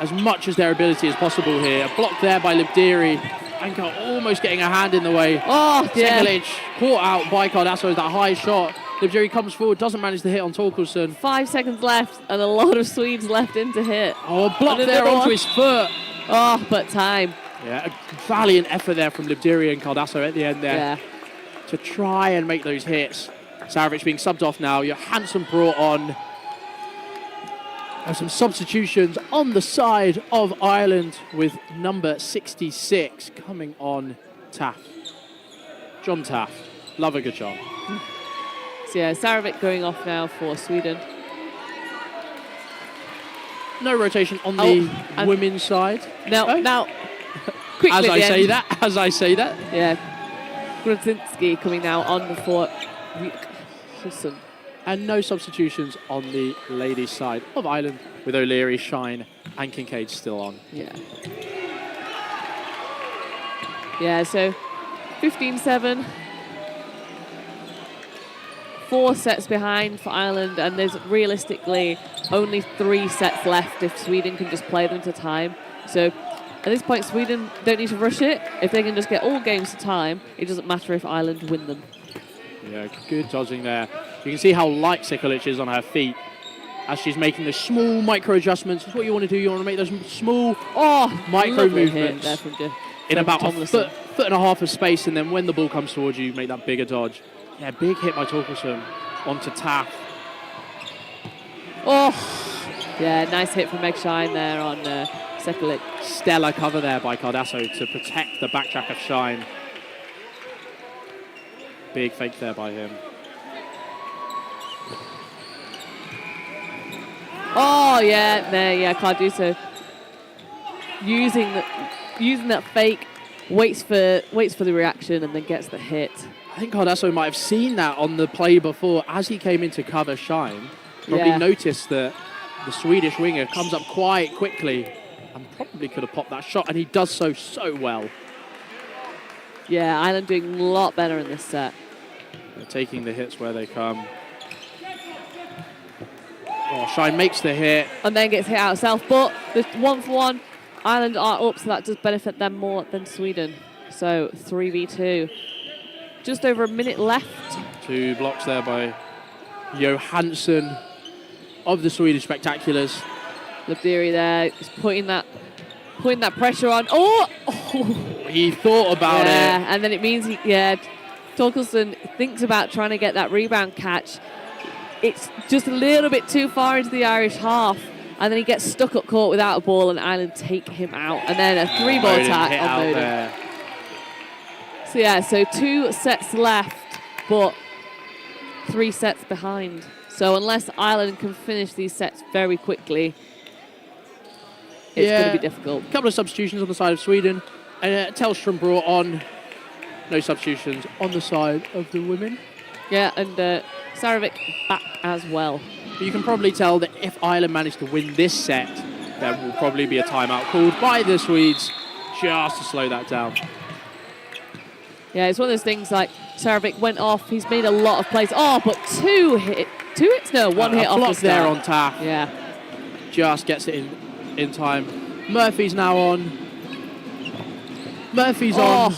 as much as their ability as possible here. A block there by Libdiri. Anka almost getting a hand in the way. Oh, yeah. Sekelic caught out by Cardasso, that high shot. Libdiri comes forward, doesn't manage to hit on Torkelson. 5 seconds left and a lot of Swedes left in to hit. Oh, a block there onto his foot. Oh, but time. Yeah, a valiant effort there from Libdiri and Cardasso at the end there. Yeah. To try and make those hits. Sarovic being subbed off now. Johansson brought on. Some substitutions on the side of Ireland with number 66 coming on Taff. John Taff. Love a good job. So yeah, Sarovic going off now for Sweden. No rotation on the women's side. Now, quickly as I say that. Yeah. Grudzinski coming now on for Wilson. And no substitutions on the ladies' side of Ireland with O'Leary, Shine and Kincaid still on. Yeah. Yeah, so 15-7. 4 sets behind for Ireland, and there's realistically only 3 sets left if Sweden can just play them to time. So at this point, Sweden don't need to rush it. If they can just get all games to time, it doesn't matter if Ireland win them. Yeah, good dodging there. You can see how light Sekelic is on her feet as she's making the small micro adjustments. That's what you want to do. You want to make those small micro movements in about a foot and a half of space, and then when the ball comes towards you, make that bigger dodge. Yeah, big hit by Torkelson onto Taff. Oh, yeah, nice hit from Meg Shine there on Sekelic. Stellar cover there by Cardasso to protect the backtrack of Shine. Big fake there by him. Oh yeah, there, yeah, Carduso using that fake, waits for the reaction and then gets the hit. I think Cardasso might have seen that on the play before as he came in to cover Shine. Probably noticed that the Swedish winger comes up quite quickly and probably could have popped that shot, and he does so well. Yeah, Ireland doing a lot better in this set. They're taking the hits where they come. Oh, Shine makes the hit. And then gets hit out herself, but the 1-for-1, Ireland are up, so that does benefit them more than Sweden. So 3v2. Just over a minute left. 2 blocks there by Johansson of the Swedish Spectaculars. Libdiri there is putting that pressure on. Oh! He thought about it. And then it means Torkelson thinks about trying to get that rebound catch. It's just a little bit too far into the Irish half, and then he gets stuck up court without a ball, and Ireland take him out. And then a 3-ball attack on Modin. So yeah, so 2 sets left, but 3 sets behind. So unless Ireland can finish these sets very quickly, it's going to be difficult. A couple of substitutions on the side of Sweden. And Tellstrom brought on. No substitutions on the side of the women. Yeah, and Sarovic back as well. But you can probably tell that if Ireland managed to win this set, there will probably be a timeout called by the Swedes just to slow that down. Yeah, it's one of those things like Sarovic went off. He's made a lot of plays. Oh, but 2 hits? No, 1 hit off the start. There on Taff. Yeah. Just gets it in time. Murphy's now on. Murphy's on.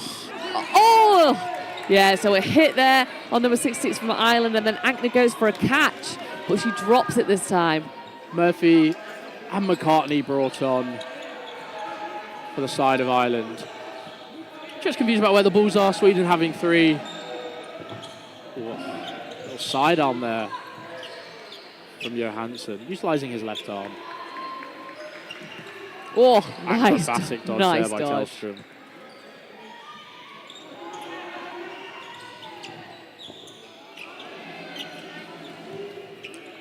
Oh! Yeah, so a hit there on number 66 from Ireland, and then Ankner goes for a catch, but she drops it this time. Murphy and McCartney brought on for the side of Ireland. Just confused about where the balls are. Sweden having 3. Little sidearm there from Johansson, utilising his left arm. Oh, nice. Acrobatic dodge nice there by dodge. Tellstrom.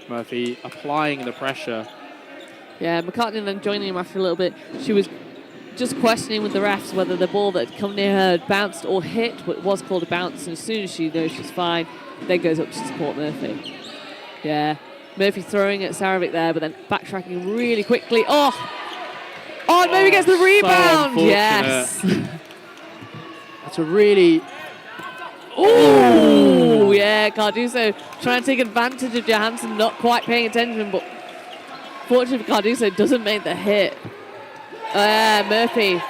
Murphy applying the pressure. Yeah, McCartney then joining him after a little bit. She was just questioning with the refs whether the ball that had come near her had bounced or hit, but it was called a bounce. And as soon as she knows she's fine, then goes up to support Murphy. Yeah, Murphy throwing at Sarovic there, but then backtracking really quickly. Oh, and Murphy gets the rebound. So yes. That's a really... Oh, yeah, Cardoso trying to take advantage of Johansson not quite paying attention, but fortunately for Cardoso doesn't make the hit. Murphy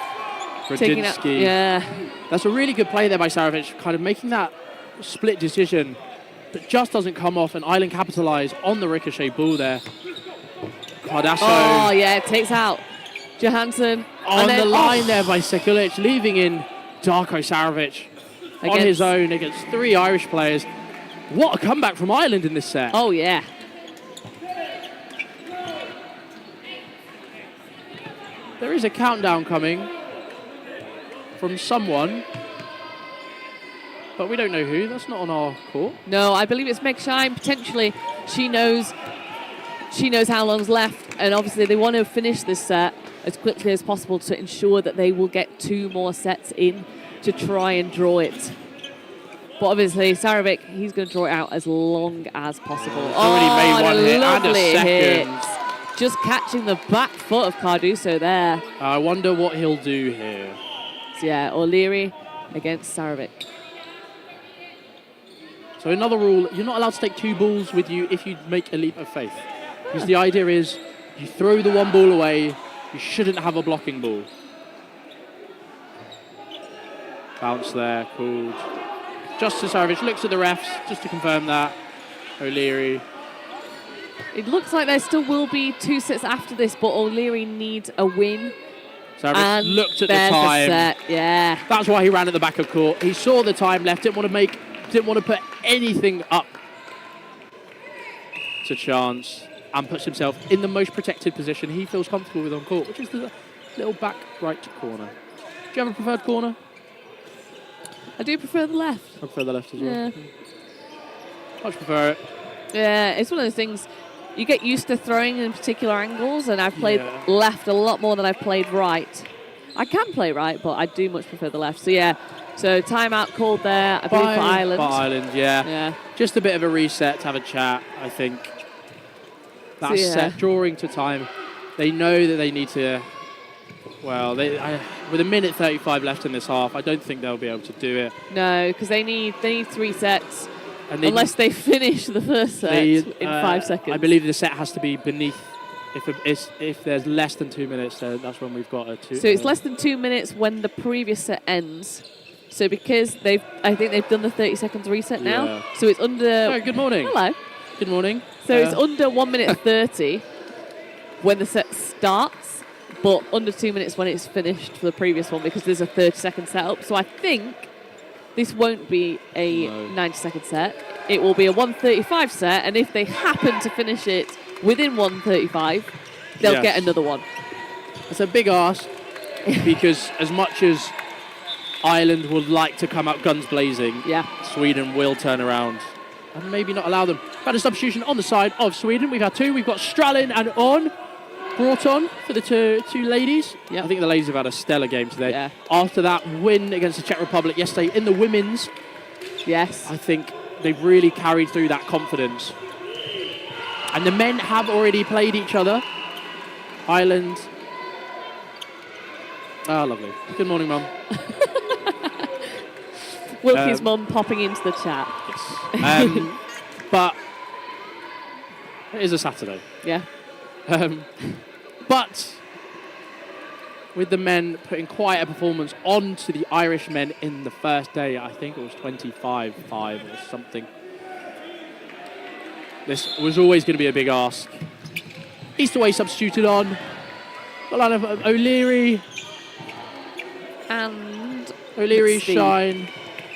taking out, yeah. That's a really good play there by Sarovic, kind of making that split decision that just doesn't come off, and Ireland capitalise on the ricochet ball there. Cardoso. Oh, yeah, takes out Johansson. On the line there by Sekulic, leaving in Darko Sarovic on his own against 3 Irish players. What a comeback from Ireland in this set. Oh, yeah. There is a countdown coming from someone, but we don't know who. That's not on our court. No, I believe it's Meg Shine. Potentially, she knows how long's left, and obviously they want to finish this set as quickly as possible to ensure that they will get 2 more sets in to try and draw it. But obviously, Sarovic, he's going to draw it out as long as possible. He's already made one hit and a second. Hit. Just catching the back foot of Cardoso there. I wonder what he'll do here. So yeah, O'Leary against Sarovic. So another rule, you're not allowed to take 2 balls with you if you make a leap of faith. Because the idea is, you throw the 1 ball away, you shouldn't have a blocking ball. Bounce there, called. Justice Sarovic looks at the refs, just to confirm that. O'Leary. It looks like there still will be 2 sets after this, but O'Leary needs a win. Sarovic looked at the time. Set. Yeah. That's why he ran at the back of court. He saw the time left, didn't want to put anything up to chance, and puts himself in the most protected position he feels comfortable with on court, which is the little back right corner. Do you have a preferred corner? I do prefer the left. I prefer the left as well. Yeah. Much prefer it. Yeah, it's one of those things, you get used to throwing in particular angles, and I've played left a lot more than I've played right. I can play right, but I do much prefer the left. So yeah, so timeout called there, I believe for Ireland. For Ireland, yeah. Just a bit of a reset to have a chat, I think. That set, drawing to time. They know that they need to... Well, with 1:35 left in this half, I don't think they'll be able to do it. No, because they need 3 sets, and unless they finish the first set in 5 seconds. I believe the set has to be beneath. If there's less than 2 minutes, that's when we've got a 2. So it's less than 2 minutes when the previous set ends. So because I think they've done the 30 seconds reset now. So it's under... Sorry, good morning. Hello. Good morning. So it's under 1:30 when the set starts, but under 2 minutes when it's finished for the previous one, because there's a 30-second setup. So I think this won't be a 90-second set. It will be a 1:35 set, and if they happen to finish it within 1:35, they'll get another one. It's a big ask, because as much as Ireland would like to come out guns blazing, Sweden will turn around and maybe not allow them. Had a substitution on the side of Sweden. We've had 2. We've got Stralin and On brought on for the two ladies. I think the ladies have had a stellar game today. After that win against the Czech Republic yesterday in the women's, I think they've really carried through that confidence. And the men have already played each other. Ireland. Ah, lovely. Good morning, Mum. Wilkie's mum popping into the chat. Yes. But it is a Saturday. Yeah. But with the men putting quite a performance onto the Irish men in the first day, I think it was 25-5 or something. This was always going to be a big ask. Easterway substituted on. The line of O'Leary. And O'Leary, Shine.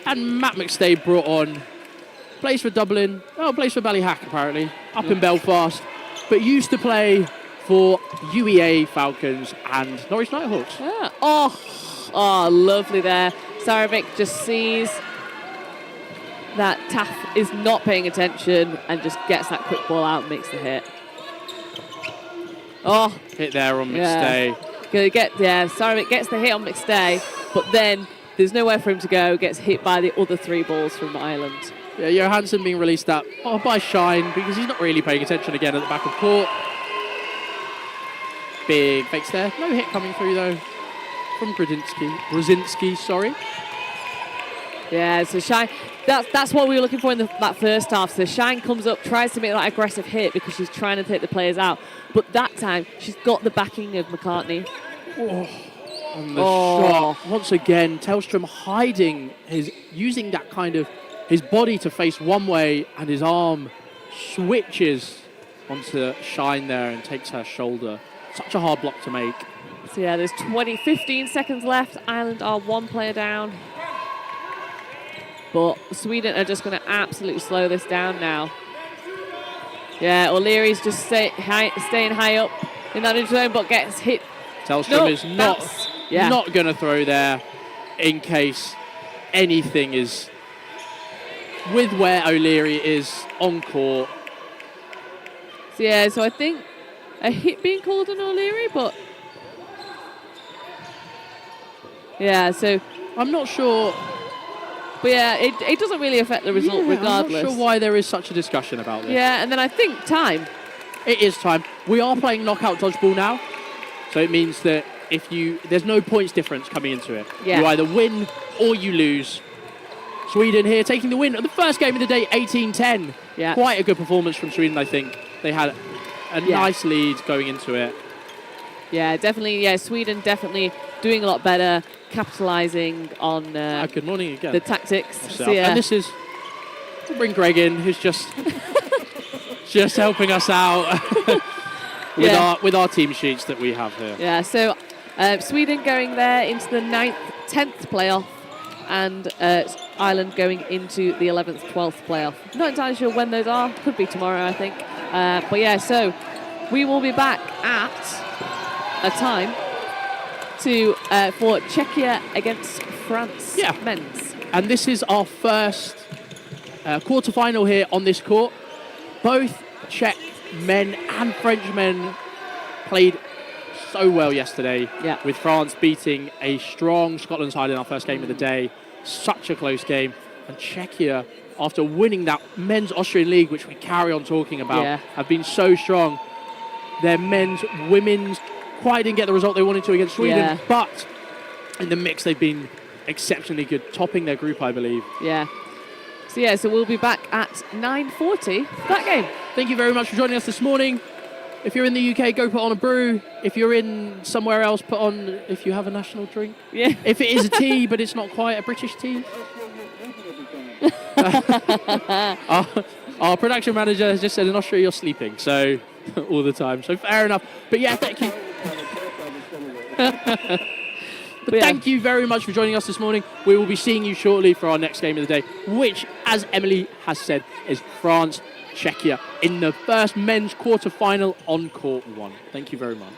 And Matt McStay brought on plays for Dublin, plays for Ballyhack apparently, up in Belfast, but used to play for UEA Falcons and Norwich Nighthawks. Yeah. Oh, lovely there. Sarovic just sees that Taff is not paying attention and just gets that quick ball out and makes the hit. Oh, hit there on McStay. Sarovic gets the hit on McStay, but then there's nowhere for him to go, gets hit by the other 3 balls from Ireland. Yeah, Johansson being released up by Shine because he's not really paying attention again at the back of court. Big fakes there. No hit coming through though from Brzezinski, sorry. Yeah, so Shine, that's what we were looking for in that first half. So Shine comes up, tries to make that aggressive hit because she's trying to take the players out. But that time, she's got the backing of McCartney. On the shot. Once again, Tellstrom using that kind of his body to face one way and his arm switches onto Shine there and takes her shoulder. Such a hard block to make. So yeah, there's 15 seconds left. Ireland are 1 player down. But Sweden are just going to absolutely slow this down now. Yeah, O'Leary's just staying high up in that zone, but gets hit. Tellstrom is not going to throw there in case anything is with where O'Leary is on court. So yeah, so I think a hit being called on O'Leary, but yeah, so I'm not sure. But yeah, it doesn't really affect the result regardless. I'm not sure why there is such a discussion about this. Yeah, and then I think time. It is time. We are playing knockout dodgeball now, so it means that there's no points difference coming into it. Yeah. You either win or you lose. Sweden here taking the win at the first game of the day, 18-10. Yeah. Quite a good performance from Sweden, I think. They had a nice lead going into it. Yeah, definitely. Yeah, Sweden definitely doing a lot better, capitalising on good morning again. the tactics. So, and this is, we'll bring Greg in, who's just helping us out with our team sheets that we have here. Yeah, so Sweden going there into the 10th playoff, and Ireland going into the 11th, 12th playoff. Not entirely sure when those are. Could be tomorrow, I think. But yeah, so we will be back at a time for Czechia against France men's. And this is our first quarter-final here on this court. Both Czech men and French men played so well yesterday, with France beating a strong Scotland side in our first game of the day. Such a close game. And Czechia, after winning that men's Austrian league, which we carry on talking about, have been so strong. Their men's, women's, quite didn't get the result they wanted to against Sweden, but in the mix they've been exceptionally good, topping their group, I believe. Yeah. So we'll be back at 9:40 for that game. Thank you very much for joining us this morning. If you're in the UK, go put on a brew. If you're in somewhere else, put on, if you have a national drink. Yeah. If it is a tea, but it's not quite a British tea. Our production manager has just said in Austria you're sleeping, so all the time. So fair enough. But yeah, thank you. But thank you very much for joining us this morning. We will be seeing you shortly for our next game of the day, which, as Emily has said, is France, Czechia in the first men's quarter-final on court 1. Thank you very much.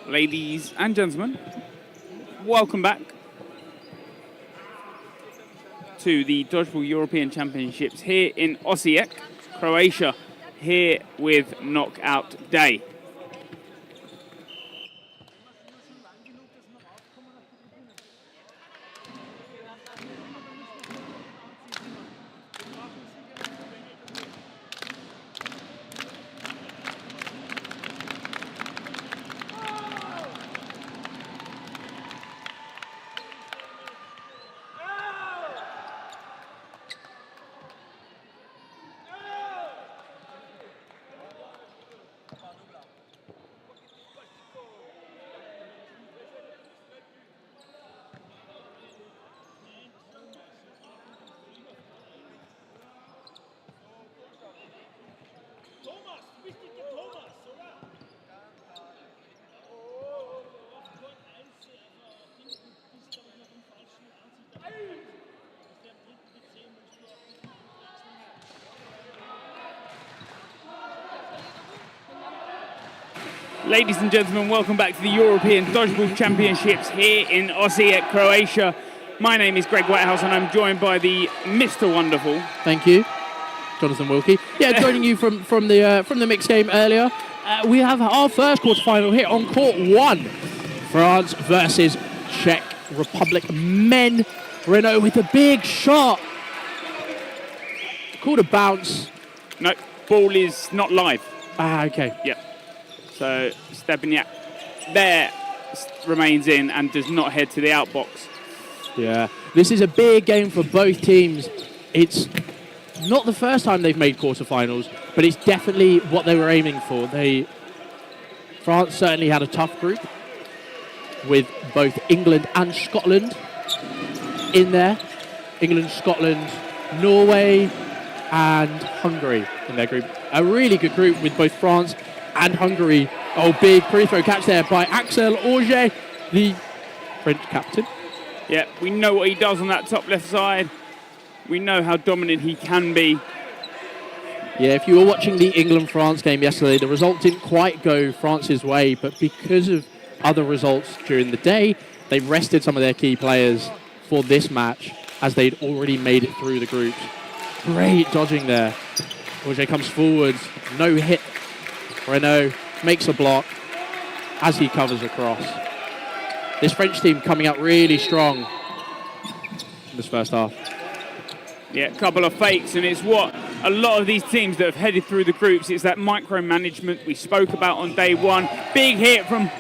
Ladies and gentlemen, welcome back to the Dodgeball European Championships here in Osijek, Croatia, here with Knockout Day. Ladies and gentlemen, welcome back to the European Dodgeball Championships here in Osijek, Croatia. My name is Greg Whitehouse and I'm joined by the Mr. Wonderful. Thank you, Jonathan Wilkie. Yeah, joining you from the mixed game earlier. We have our first quarterfinal here on court 1. France versus Czech Republic men. Renault with a big shot. Called a bounce. No, ball is not live. Ah, okay. Yep. So Stepaniak there remains in and does not head to the outbox. Yeah, this is a big game for both teams. It's not the first time they've made quarterfinals, but it's definitely what they were aiming for. France certainly had a tough group with both England and Scotland in there. England, Scotland, Norway, and Hungary in their group. A really good group with both France and Hungary. Oh, big free throw catch there by Axel Auger, the French captain. Yeah, we know what he does on that top left side. We know how dominant he can be. Yeah, if you were watching the England-France game yesterday, the result didn't quite go France's way, but because of other results during the day, they rested some of their key players for this match as they'd already made it through the groups. Great dodging there. Auger comes forwards, no hit. Renault makes a block as he covers across. This French team coming out really strong in this first half. Yeah, a couple of fakes, and it's what a lot of these teams that have headed through the groups, it's that micromanagement we spoke about on day one. Big hit from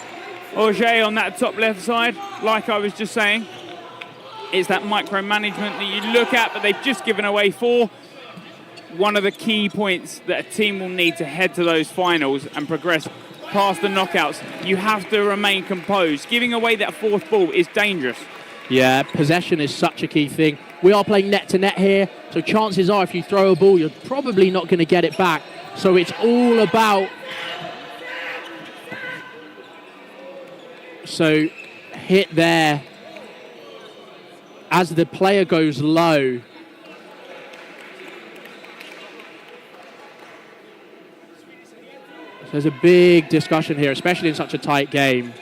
Auger on that top left side, like I was just saying. It's that micromanagement that you look at, but they've just given away 4. One of the key points that a team will need to head to those finals and progress past the knockouts, you have to remain composed. Giving away that 4th ball is dangerous. Yeah, possession is such a key thing. We are playing net to net here, so chances are if you throw a ball, you're probably not going to get it back. So it's all about... So hit there as the player goes low. There's a big discussion here, especially in such a tight game.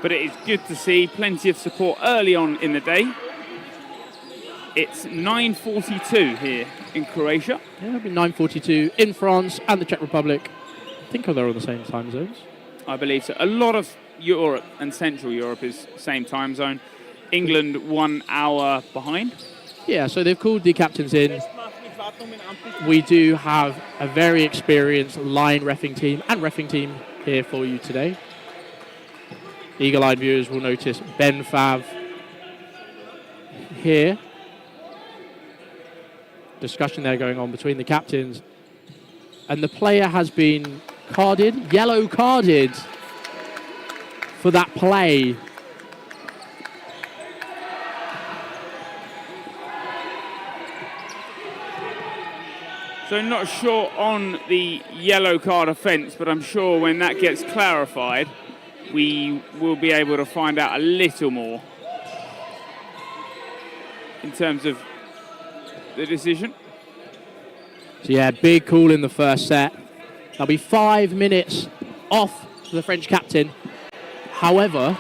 But it is good to see plenty of support early on in the day. It's 9:42 here in Croatia. Yeah, it'll be 9:42 in France and the Czech Republic. I think they're on the same time zones. I believe so. A lot of Europe and Central Europe is same time zone. England 1 hour behind. Yeah, so they've called the captains in. We do have a very experienced line reffing team here for you today. Eagle-eyed viewers will notice Ben Fav here. Discussion there going on between the captains. And the player has been carded, yellow carded for that play. So not sure on the yellow card offence, but I'm sure when that gets clarified, we will be able to find out a little more in terms of the decision. So yeah, big call in the first set. There'll be 5 minutes off for the French captain. However,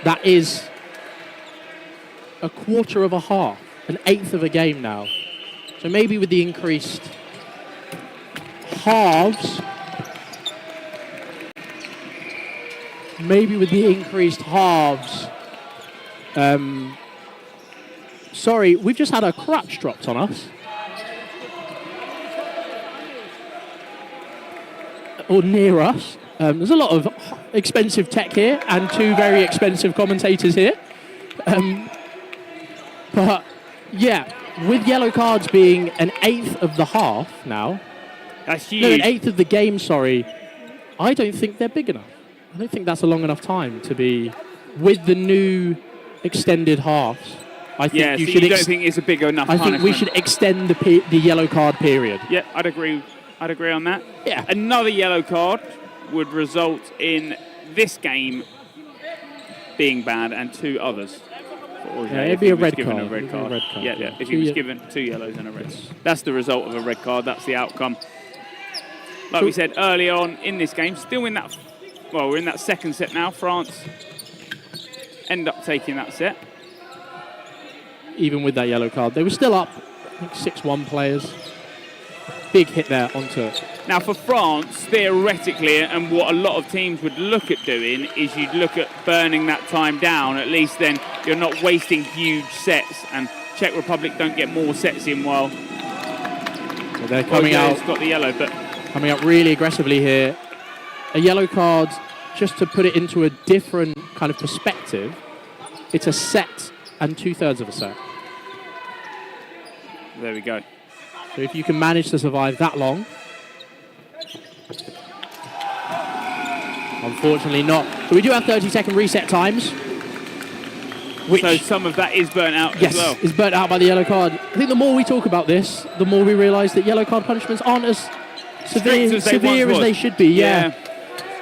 that is a quarter of a half, an eighth of a game now. So maybe with the increased halves, sorry, we've just had a crutch dropped on us. Or near us. There's a lot of expensive tech here and 2 very expensive commentators here. But yeah, with yellow cards being an eighth of the half now. That's huge. No, an eighth of the game, sorry. I don't think they're big enough. I don't think that's a long enough time to be with the new extended halves. I think you don't think it's a big enough I punishment? think we should extend the yellow card period. Yeah, I'd agree on that. Yeah. Another yellow card would result in this game being banned and 2 others. Yeah, it'd be a red card. Yeah, if he was given 2 yellows and a red. That's the result of a red card. That's the outcome. Like we said early on in this game, still in that, well, we're in that second set now. France end up taking that set. Even with that yellow card, they were still up, I think 6-1 players. Big hit there onto it. Now for France, theoretically, and what a lot of teams would look at doing is you'd look at burning that time down. At least then you're not wasting huge sets, and Czech Republic don't get more sets in while So they're coming out. Got the yellow, but coming out really aggressively here. A yellow card, just to put it into a different kind of perspective, it's a set and 2/3 of a set. there we go. So if you can manage to survive that long. Unfortunately not. So we do have 30-second reset times. Which, so some of that is burnt out yes, as well. is burnt out by the yellow card. I think the more we talk about this, the more we realise that yellow card punishments aren't as severe as they should be. Yeah.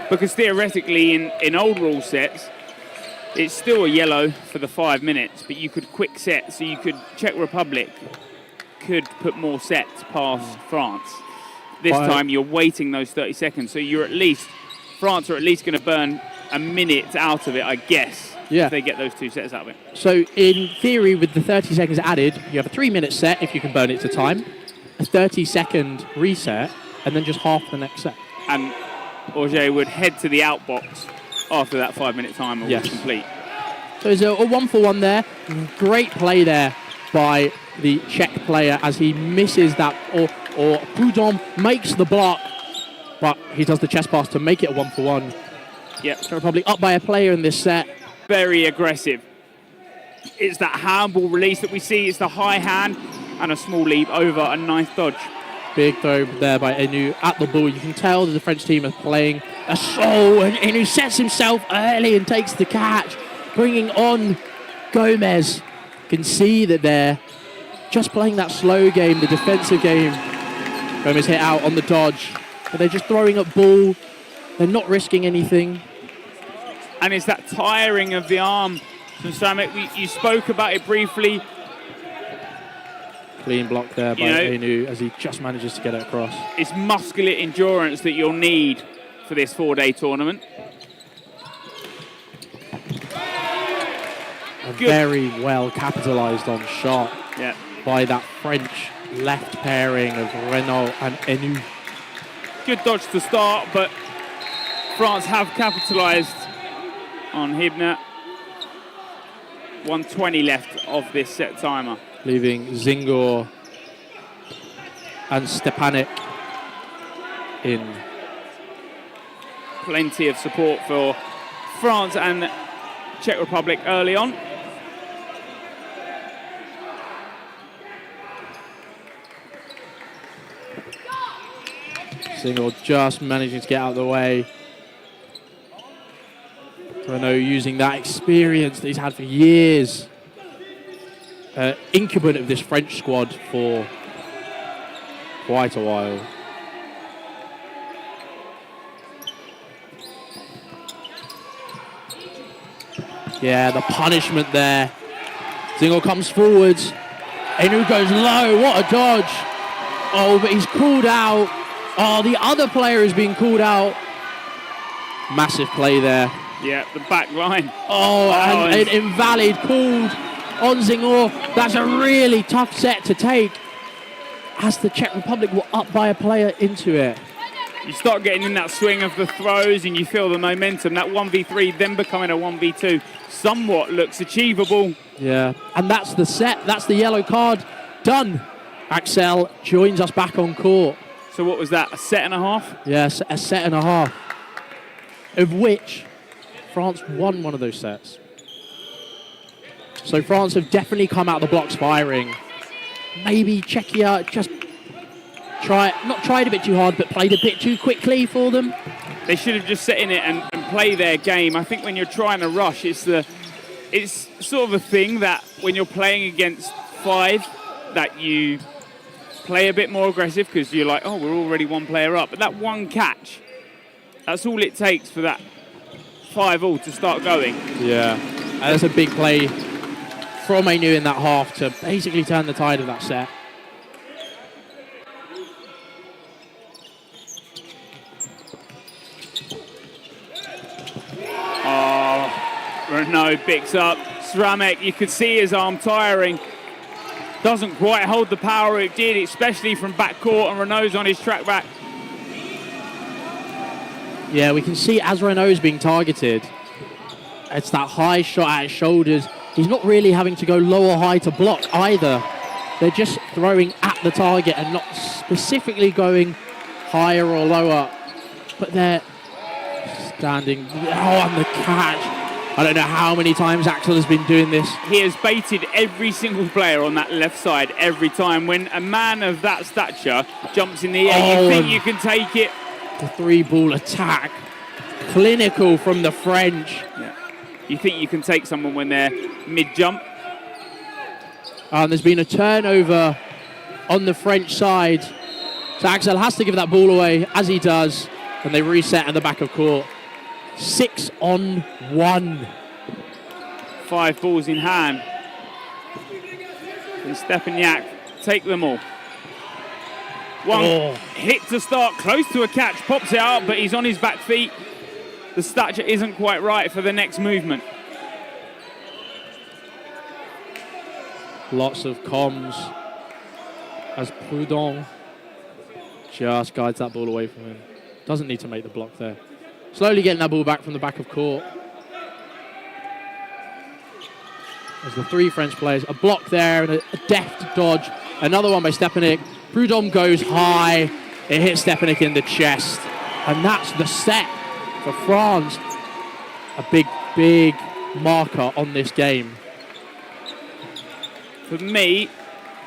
Because theoretically in old rule sets, it's still a yellow for the 5 minutes, but you could quick set, so you could, Czech Republic could put more sets past France. This time you're waiting those 30 seconds, so you're France are at least going to burn a minute out of it, I guess, if they get those 2 sets out of it. So in theory, with the 30 seconds added, you have a 3-minute set if you can burn it to time, a 30-second reset, and then just half the next set. And Auger would head to the outbox after that 5-minute timer was complete. So there's a 1-for-1 there. Great play there by the Czech player as he misses that, or Prudhomme makes the block, but he does the chest pass to make it a 1-for-1. Yep. Czech Republic up by a player in this set. Very aggressive. It's that handball release that we see. It's the high hand and a small leap over, a nice dodge. Big throw there by Enu at the ball. You can tell that the French team are playing a soul, and Enu sets himself early and takes the catch, bringing on Gomez. You can see that they're just playing that slow game, the defensive game. Gomez hit out on the dodge, but they're just throwing up ball. They're not risking anything. And it's that tiring of the arm from Samek. You spoke about it briefly. Clean block there by Enu as he just manages to get it across. It's muscular endurance that you'll need for this 4-day tournament. Very well capitalised on shot by that French left pairing of Renault and Enu. Good dodge to start, but France have capitalised on Hibner. 1:20 left of this set timer. Leaving Zingor and Stepanek in. Plenty of support for France and Czech Republic early on. Zingor just managing to get out of the way. Renault using that experience that he's had for years. Incumbent of this French squad for quite a while. Yeah, the punishment there. Zingor comes forwards. Enu goes low. What a dodge. Oh, but he's called out. Oh, the other player is being called out. Massive play there. Yeah, the back line. Oh, and an invalid called on Zingor. That's a really tough set to take, as the Czech Republic were up by a player into it. You start getting in that swing of the throws and you feel the momentum. That 1v3 then becoming a 1v2 somewhat looks achievable. Yeah, and that's the set. That's the yellow card. Done. Axel joins us back on court. So what was that, a set and a half? Yes, a set and a half, of which France won one of those sets. So France have definitely come out of the blocks firing. Maybe Czechia just not tried a bit too hard, but played a bit too quickly for them. They should have just set in it and play their game. I think when you're trying to rush, it's sort of a thing that when you're playing against 5, that you play a bit more aggressive because you're like, oh, we're already 1 player up. But that 1 catch, that's all it takes for that 5-all to start going. Yeah, and that's a big play from Anu in that half to basically turn the tide of that set. Renaud picks up. Sramek, you could see his arm tiring. Doesn't quite hold the power it did, especially from backcourt, and Renaud's on his track back. Yeah, we can see as Renaud's being targeted, it's that high shot at his shoulders. He's not really having to go low or high to block either. They're just throwing at the target and not specifically going higher or lower. But they're standing. Oh, and the catch. I don't know how many times Axel has been doing this. He has baited every single player on that left side every time. When a man of that stature jumps in the air, you think you can take it. The 3-ball attack. Clinical from the French. Yeah. You think you can take someone when they're mid-jump. And there's been a turnover on the French side. So Axel has to give that ball away, as he does. And they reset at the back of court. 6-on-1. 5 balls in hand. And Stepaniak take them all. One hit to start, close to a catch, pops it out, but he's on his back feet. The stature isn't quite right for the next movement. Lots of comms as Prudhomme just guides that ball away from him. Doesn't need to make the block there. Slowly getting that ball back from the back of court. As the 3 French players, a block there and a deft dodge. Another one by Stepanik. Prudhomme goes high. It hits Stepanik in the chest. And that's the set for France. A big, big marker on this game. For me,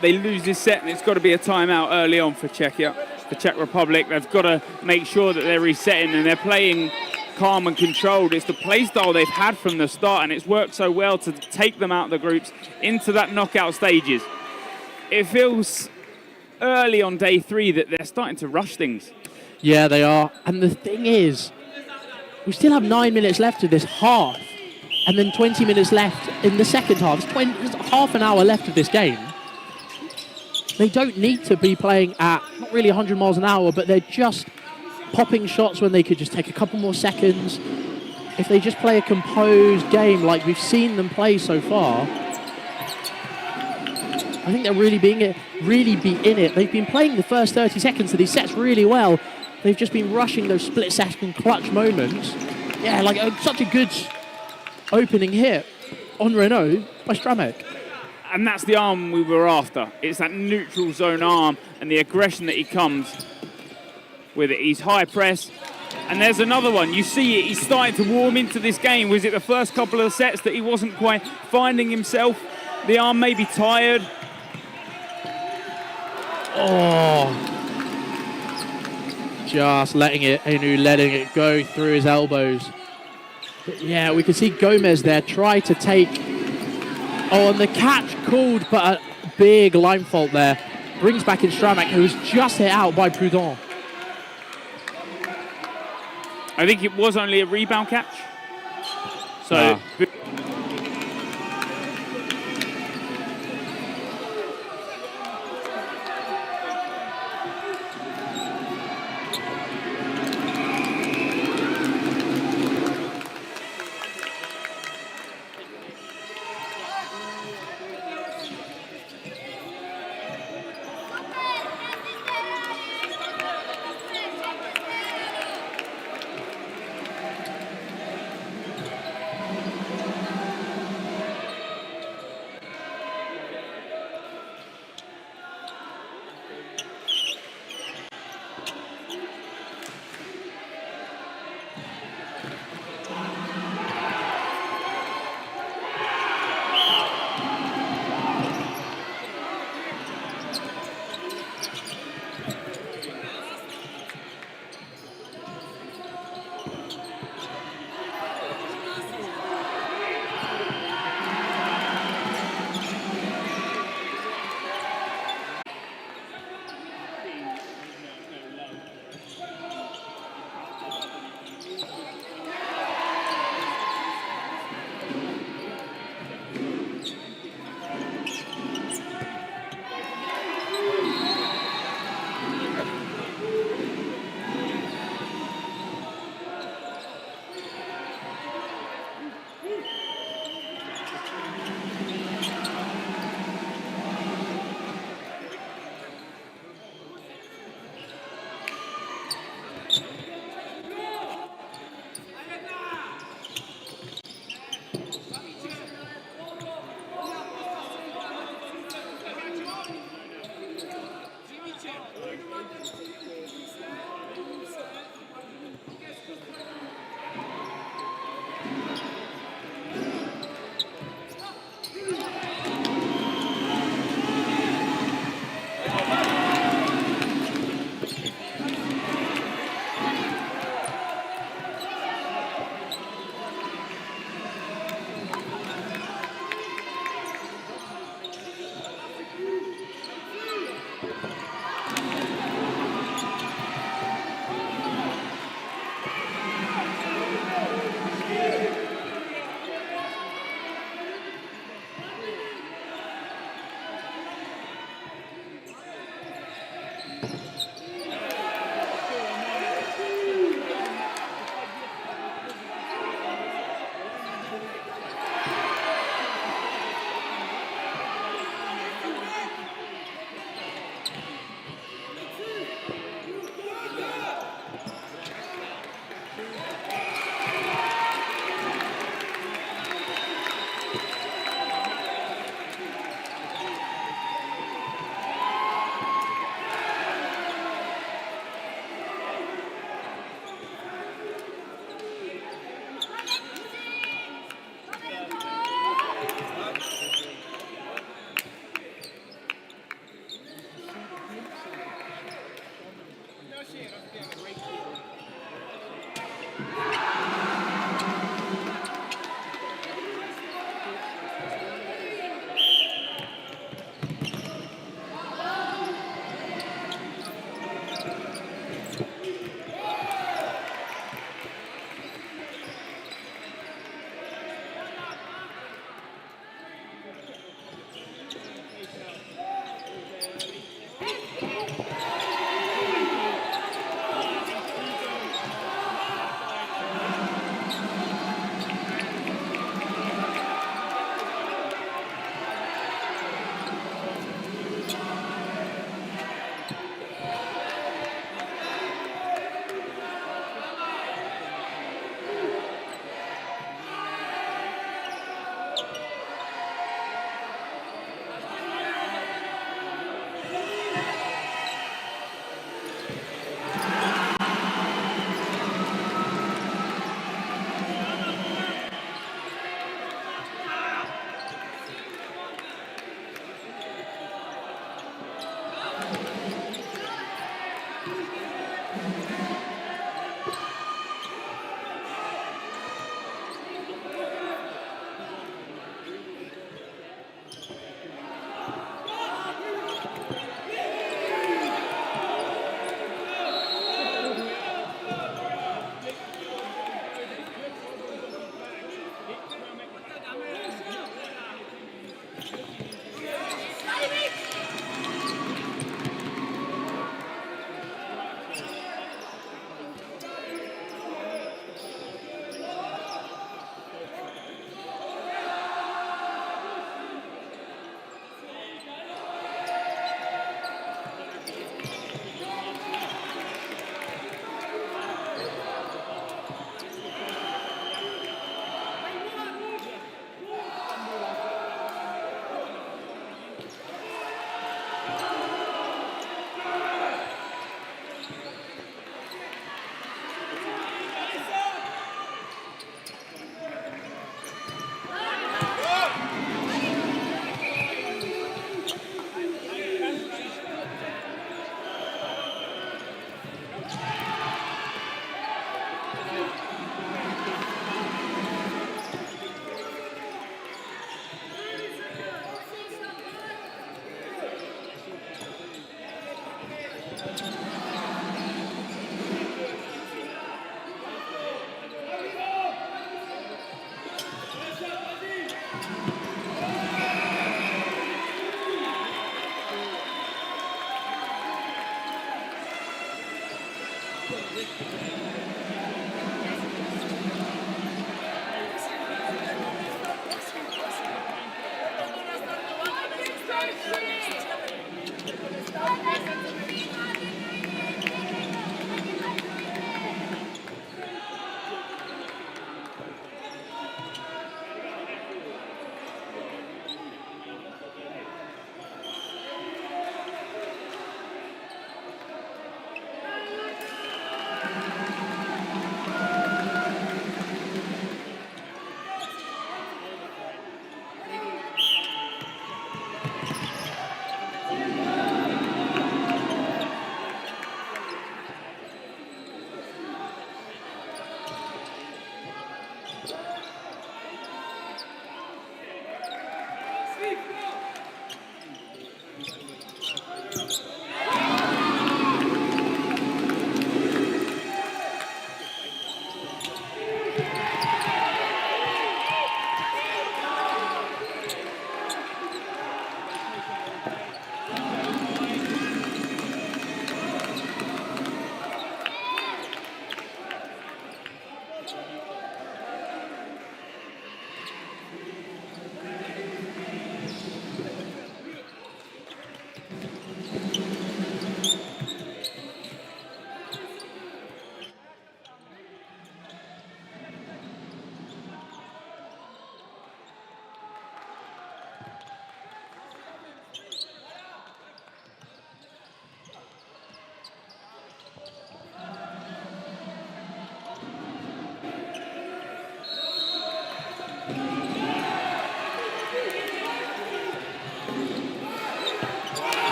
they lose this set and it's got to be a timeout early on for Czechia. The Czech Republic, they've got to make sure that they're resetting and they're playing calm and controlled. It's the play style they've had from the start and it's worked so well to take them out of the groups into that knockout stages. It feels early on day 3 that they're starting to rush things. Yeah, they are. And the thing is, we still have 9 minutes left of this half and then 20 minutes left in the second half. It's half an hour left of this game. They don't need to be playing at, not really 100 miles an hour, but they're just popping shots when they could just take a couple more seconds. If they just play a composed game like we've seen them play so far, I think they'll really be in it. They've been playing the first 30 seconds of these sets really well. They've just been rushing those split-second clutch moments. Yeah, like such a good opening hit on Renaud by Stramek. And that's the arm we were after. It's that neutral zone arm and the aggression that he comes with it. He's high press. And there's another one. You see it. He's starting to warm into this game. Was it the first couple of sets that he wasn't quite finding himself? The arm may be tired. Oh. Just letting it go through his elbows. But yeah, we can see Gomez there try to take... Oh, and the catch called, but a big line fault there. Brings back in Stramek, who was just hit out by Prudhomme. I think it was only a rebound catch. So...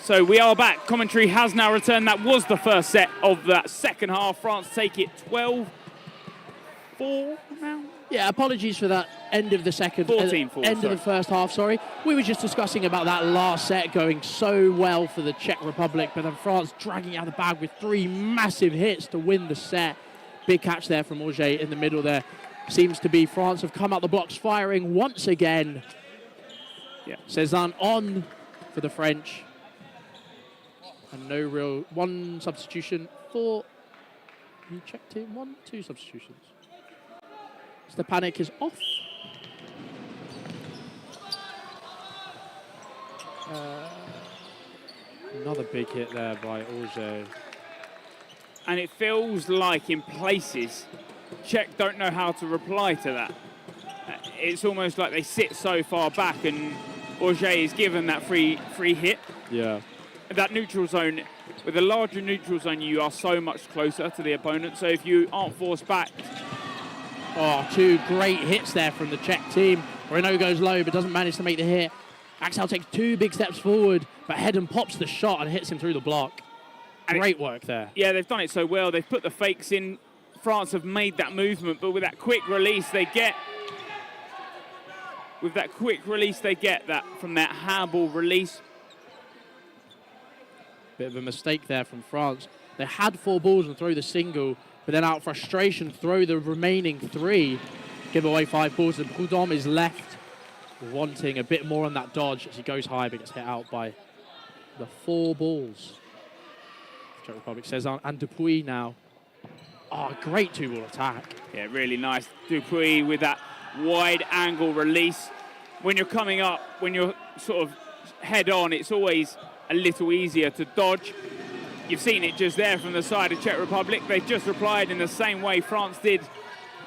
So we are back. Commentary has now returned. That was the first set of that second half. France take it 12-4 now. Yeah, apologies for that end of the second, 14-4, end of the first half, sorry. We were just discussing about that last set going so well for the Czech Republic, but then France dragging out the bag with 3 massive hits to win the set. Big catch there from Auger in the middle there. Seems to be France have come out the blocks firing once again. Yeah. Cezanne on for the French. And no real, one substitution for, you checked in, 1, 2 substitutions. Stepanek is off. Another big hit there by Auger. And it feels like in places, Czech don't know how to reply to that. It's almost like they sit so far back and Auger is given that free hit. Yeah. That neutral zone with a larger neutral zone, you are so much closer to the opponent. So if you aren't forced back, Oh, two great hits there from the Czech team. Renault goes low, but doesn't manage to make the hit. Axel takes 2 big steps forward, but Hedden pops the shot and hits him through the block. Great work there. yeah, they've done it so well. They've put the fakes in. France have made that movement, but with that quick release, they get that from that handball release. Bit of a mistake there from France. They had 4 balls and throw the single, but then out of frustration, throw the remaining 3, give away 5 balls, and Prudhomme is left wanting a bit more on that dodge as he goes high, but gets hit out by the 4 balls. Czech Republic Cezanne and Dupuis now. Oh, great 2-ball attack. Yeah, really nice. Dupuis with that wide angle release. When you're coming up, when you're sort of head on, it's always a little easier to dodge. You've seen it just there from the side of Czech Republic. They've just replied in the same way France did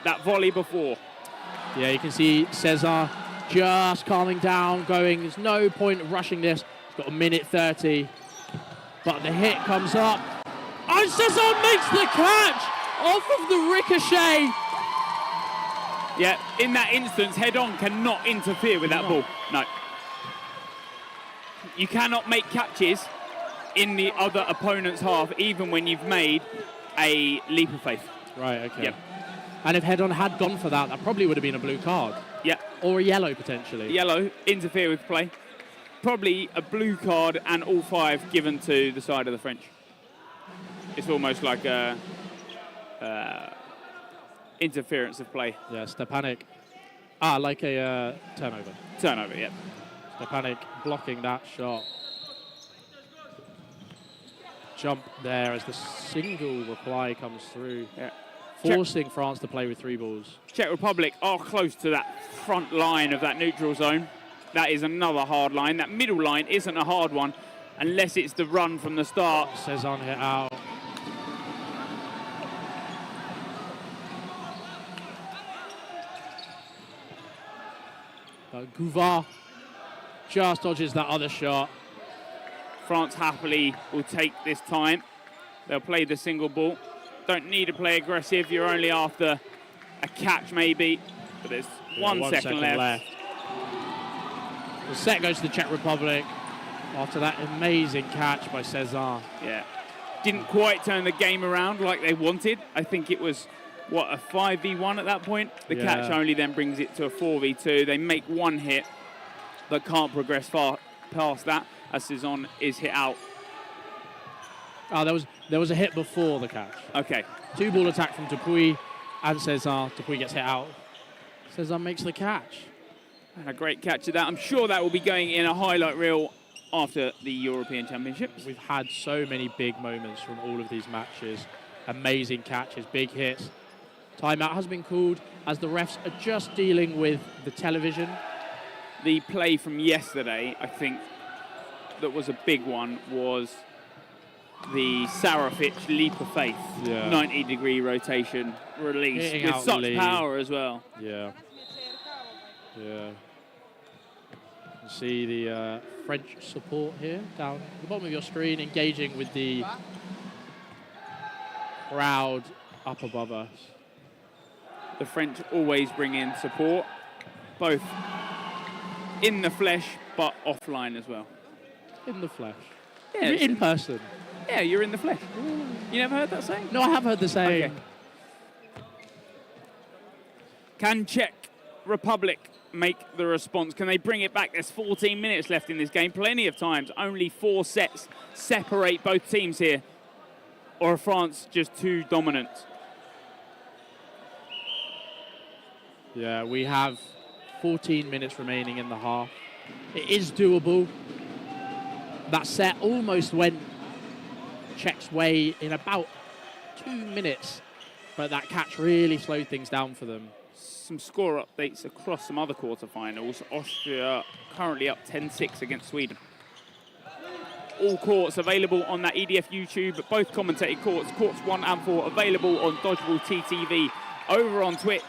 that volley before. Yeah, you can see Cezanne just calming down, going, there's no point of rushing this. He's got 1:30, but the hit comes up. And Cezanne makes the catch off of the ricochet. Yeah, in that instance, head-on cannot interfere with that ball. No. You cannot make catches in the other opponent's half, even when you've made a leap of faith. Right, okay. Yep. And if head-on had gone for that, that probably would have been a blue card. Yeah. Or a yellow, potentially. Yellow, interfere with play. Probably a blue card and all 5 given to the side of the French. It's almost like a interference of play. Yeah, Stepanek. Like a turnover. Turnover, yeah. Stepanek blocking that shot. Jump there as the single reply comes through. Yeah. Forcing France to play with 3 balls. Czech Republic are close to that front line of that neutral zone. That is another hard line. That middle line isn't a hard one unless it's the run from the start. Cezanne hit out. Gouvard just dodges that other shot. France happily will take this time. They'll play the single ball. Don't need to play aggressive. You're only after a catch maybe, but there's 1 second left. The set goes to the Czech Republic after that amazing catch by Cezanne. Yeah. Didn't quite turn the game around like they wanted. I think it was, a 5v1 at that point? The catch only then brings it to a 4v2. They make 1 hit, but can't progress far past that as Cezanne is hit out. Oh, there was a hit before the catch. Okay. 2-ball attack from Dupuis and Cezanne. Dupuis gets hit out. Cezanne makes the catch. And a great catch of that. I'm sure that will be going in a highlight reel after the European Championships. We've had so many big moments from all of these matches. Amazing catches, big hits. Timeout has been called as the refs are just dealing with the television. The play from yesterday, I think, that was a big one was the Sarafic leap of faith. 90-degree rotation release Hitting with out such Lee. power as well. Yeah. Yeah. You see the French support here down at the bottom of your screen, engaging with the crowd up above us. The French always bring in support, both in the flesh but offline as well. In the flesh. Yeah, In person. Yeah, you're in the flesh. You never heard that saying? No, I have heard the saying. Okay. Can Czech Republic make the response? Can they bring it back? There's 14 minutes left in this game. Plenty of times. Only 4 sets separate both teams here. Or are France just too dominant? Yeah, we have 14 minutes remaining in the half. It is doable. That set almost went Czech's way in about 2 minutes, but that catch really slowed things down for them. Some score updates across some other quarterfinals. Austria currently up 10-6 against Sweden. All courts available on that EDF YouTube, both commentated courts, courts 1 and 4 available on Dodgeball TTV over on Twitch.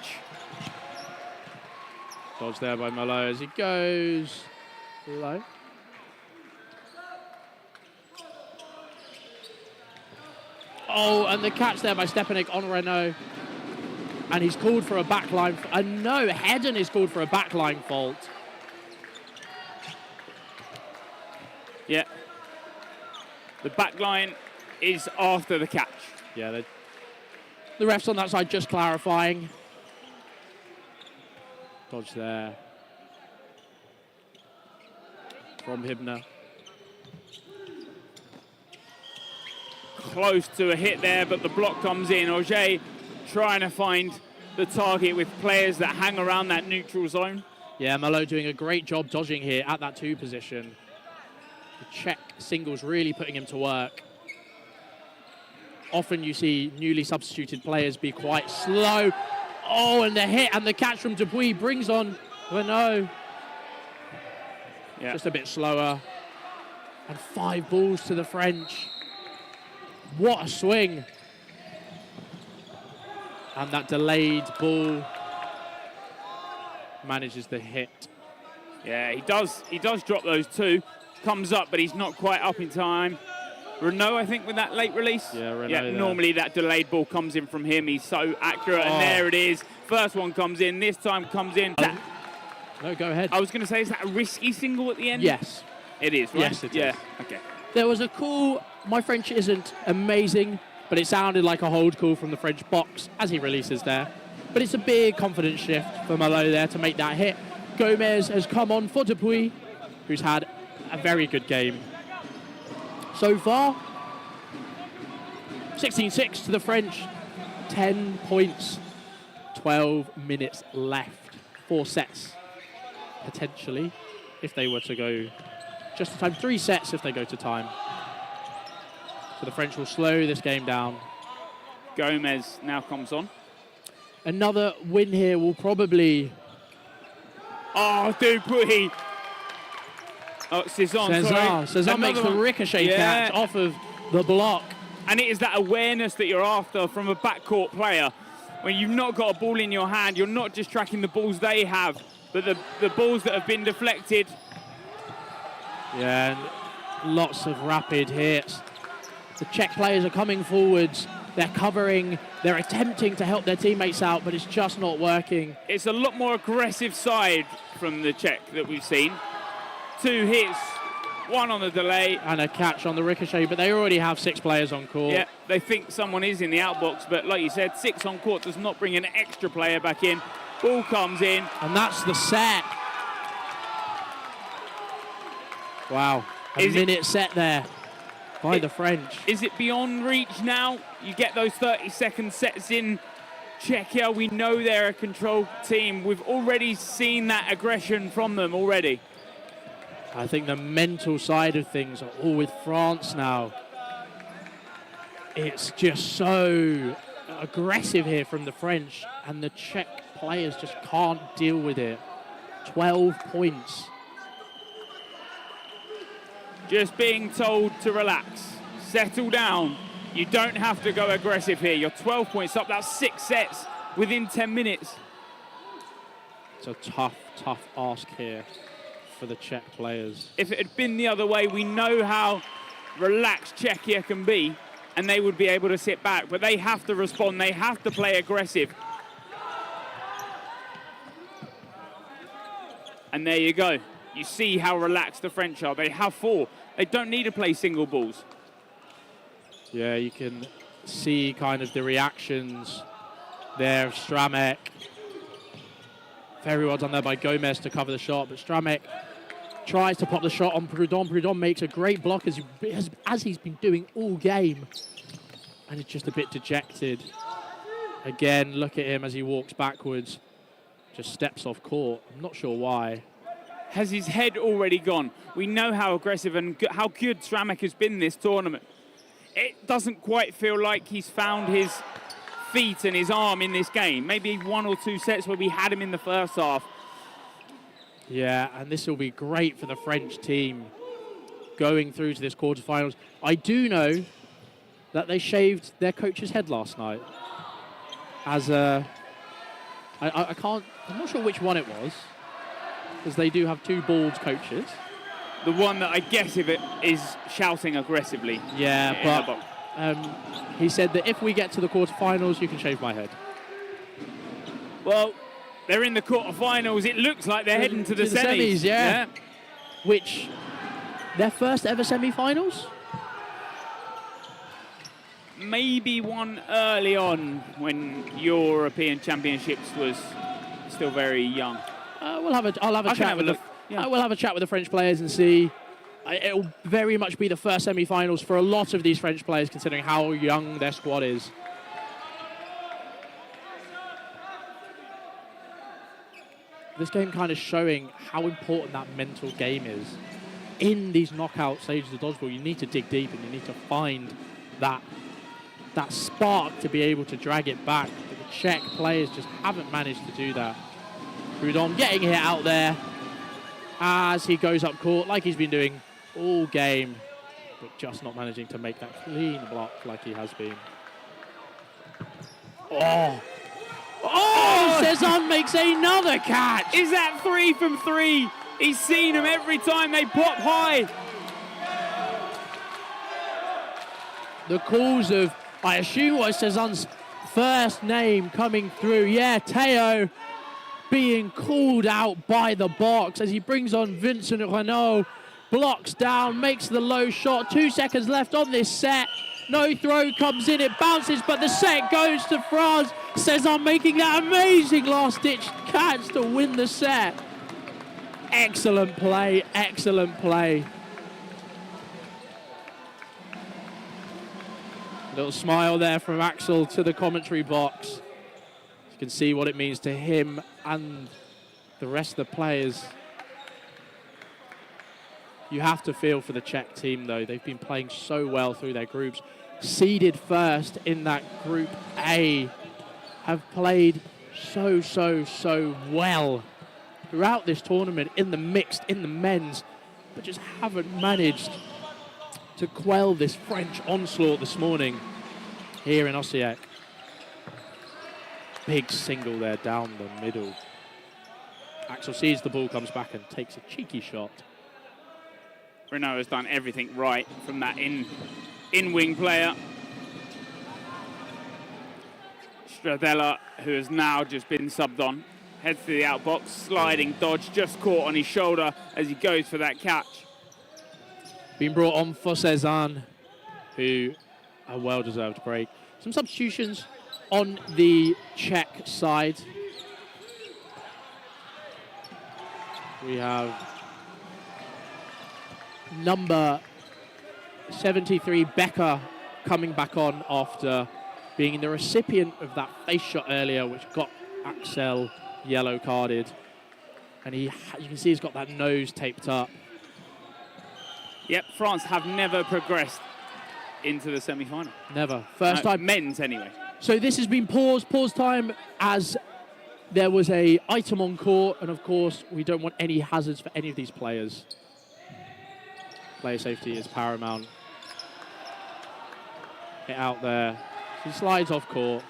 Dodge there by Malo as he goes low. Oh, and the catch there by Stepanek on Renault. And he's called for a backline. No, Hedden is called for a backline fault. Yeah. The backline is after the catch. Yeah, the refs on that side just clarifying. Dodge there from Hibner. Close to a hit there, but the block comes in. Auger trying to find the target with players that hang around that neutral zone. Yeah, Malo doing a great job dodging here at that 2 position. The Czech singles really putting him to work. Often you see newly substituted players be quite slow. Oh, and the hit and the catch from Dupuis brings on Renault. Yeah. Just a bit slower. And 5 balls to the French. What a swing. And that delayed ball manages the hit. Yeah, he does drop those 2. Comes up, but he's not quite up in time. Renault, I think, with that late release. Yeah, Renault. Yeah, normally that delayed ball comes in from him. He's so accurate, and there it is. First one comes in. This time comes in. No, go ahead. I was going to say, is that a risky single at the end? Yes. It is, right? Yes, it is. Yeah, okay. There was a call. My French isn't amazing, but it sounded like a hold call from the French box as he releases there. But it's a big confidence shift for Malo there to make that hit. Gomez has come on for Dupuis, who's had a very good game so far. 16-6 to the French. 10 points. 12 minutes left. 4 sets, potentially, if they were to go just to time. 3 sets if they go to time. So the French will slow this game down. Gomez now comes on. Another win here will probably... Oh, Dupuis. Oh, Cezanne makes the ricochet catch off of the block. And it is that awareness that you're after from a backcourt player. When you've not got a ball in your hand, you're not just tracking the balls they have, but the balls that have been deflected. Yeah, and lots of rapid hits. The Czech players are coming forwards. They're covering. They're attempting to help their teammates out, but it's just not working. It's a lot more aggressive side from the Czech that we've seen. 2 hits, 1 on the delay. And a catch on the ricochet, but they already have 6 players on court. Yeah, they think someone is in the outbox, but like you said, 6 on court does not bring an extra player back in. Ball comes in. And that's the set. Wow, a minute set there by the French. Is it beyond reach now? You get those 30-second sets in Czechia. We know they're a controlled team. We've already seen that aggression from them already. I think the mental side of things are all with France now. It's just so aggressive here from the French, and the Czech players just can't deal with it. 12 points. Just being told to relax, settle down. You don't have to go aggressive here. You're 12 points up. That's 6 sets within 10 minutes. It's a tough, tough ask here for the Czech players. If it had been the other way, we know how relaxed Czechia can be, and they would be able to sit back, but they have to respond. They have to play aggressive. And there you go. You see how relaxed the French are. They have 4. They don't need to play single balls. Yeah, you can see kind of the reactions there of Stramek. Very well done there by Gomez to cover the shot, but Stramek tries to pop the shot on Prudhomme. Prudhomme makes a great block as he's been doing all game. And he's just a bit dejected. Again, look at him as he walks backwards. Just steps off court. I'm not sure why. Has his head already gone? We know how aggressive and how good Stramek has been this tournament. It doesn't quite feel like he's found his feet and his arm in this game. Maybe 1 or 2 sets where we had him in the first half. Yeah, and this will be great for the French team going through to this quarterfinals. I do know that they shaved their coach's head last night. As I'm not sure which one it was, because they do have 2 bald coaches. The one that I guess if it is shouting aggressively. Yeah, but He said that if we get to the quarterfinals, you can shave my head. Well, they're in the quarterfinals. It looks like they're heading to the semis. Yeah. Which, their first ever semi-finals? Maybe one early on when European Championships was still very young. I'll have a chat with we'll have a chat with the French players and see. It'll very much be the first semi-finals for a lot of these French players, considering how young their squad is. This game kind of showing how important that mental game is. In these knockout stages of dodgeball, you need to dig deep and you need to find that spark to be able to drag it back. But the Czech players just haven't managed to do that. Prudhomme getting hit out there as he goes up court like he's been doing all game, but just not managing to make that clean block like he has been. Oh, Cezanne makes another catch. Is that 3 from 3? He's seen them every time they pop high. The calls of, I assume, was Cezanne's first name coming through. Yeah, Théo being called out by the box as he brings on Vincent Renaud. Blocks down, makes the low shot. 2 seconds left on this set. No throw comes in, it bounces, but the set goes to France. Cezanne making that amazing last-ditch catch to win the set. Excellent play, excellent play. Little smile there from Axel to the commentary box. You can see what it means to him and the rest of the players. You have to feel for the Czech team, though. They've been playing so well through their groups. Seeded first in that Group A, have played so well throughout this tournament, in the mixed, in the men's, but just haven't managed to quell this French onslaught this morning here in Osijek. Big single there down the middle. Axel sees the ball, comes back and takes a cheeky shot. Renaud has done everything right from that in-wing player. Stradella, who has now just been subbed on, heads to the outbox, sliding dodge, just caught on his shoulder as he goes for that catch. Been brought on for Cezanne, who a well-deserved break. Some substitutions on the Czech side. We have number 73, Becker, coming back on after being the recipient of that face shot earlier, which got Axel yellow carded. And you can see he's got that nose taped up. Yep, France have never progressed into the semi-final. Never. First time. Men's, anyway. So this has been pause time, as there was a item on court, and of course we don't want any hazards for any of these players. Player safety is paramount. Get out there. He slides off court.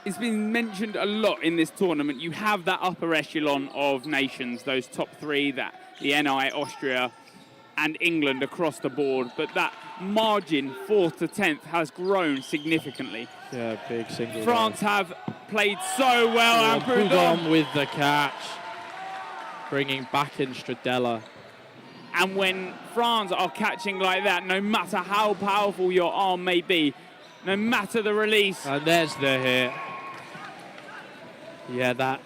It's been mentioned a lot in this tournament. You have that upper echelon of nations, those top 3, the NI, Austria, and England across the board, but that margin, 4th to 10th, has grown significantly. Yeah, big single. France have played so well, and Prudhomme with the catch, bringing back in Stradella. And when France are catching like that, no matter how powerful your arm may be, no matter the release. And there's the hit. Yeah, that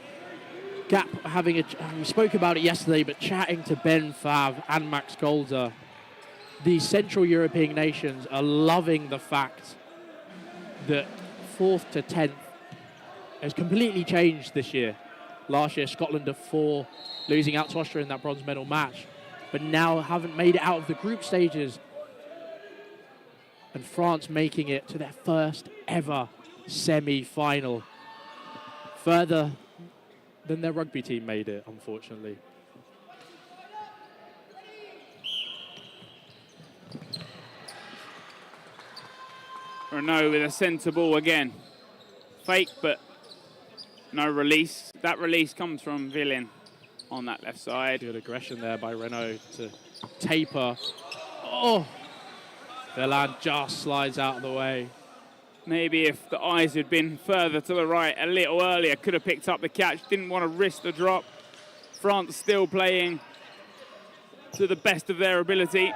gap having we spoke about it yesterday, but chatting to Ben Fav and Max Golder, the Central European nations are loving the fact that 4th to 10th has completely changed this year. Last year, Scotland of 4, losing out to Austria in that bronze medal match, but now haven't made it out of the group stages. And France making it to their first ever semi-final. Further than their rugby team made it, unfortunately. Renaud with a centre ball again. Fake, but no release. That release comes from Villain on that left side. Good aggression there by Renaud to taper. Oh! Velan just slides out of the way. Maybe if the eyes had been further to the right a little earlier, could have picked up the catch. Didn't want to risk the drop. France still playing to the best of their ability.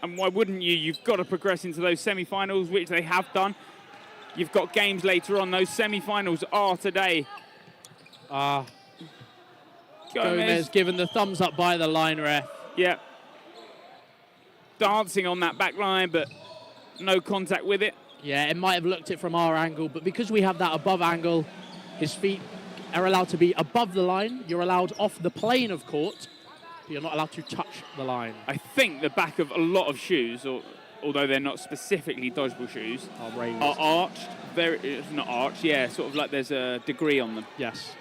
And why wouldn't you? You've got to progress into those semi-finals, which they have done. You've got games later on. Those semi-finals are today. Gomez given the thumbs up by the line ref. Yeah. Dancing on that back line, but no contact with it. Yeah, it might have looked it from our angle, but because we have that above angle, his feet are allowed to be above the line. You're allowed off the plane of court, but you're not allowed to touch the line. I think the back of a lot of shoes, although they're not specifically dodgeball shoes, are arched. It's not arched, yeah, sort of like there's a degree on them. Yes.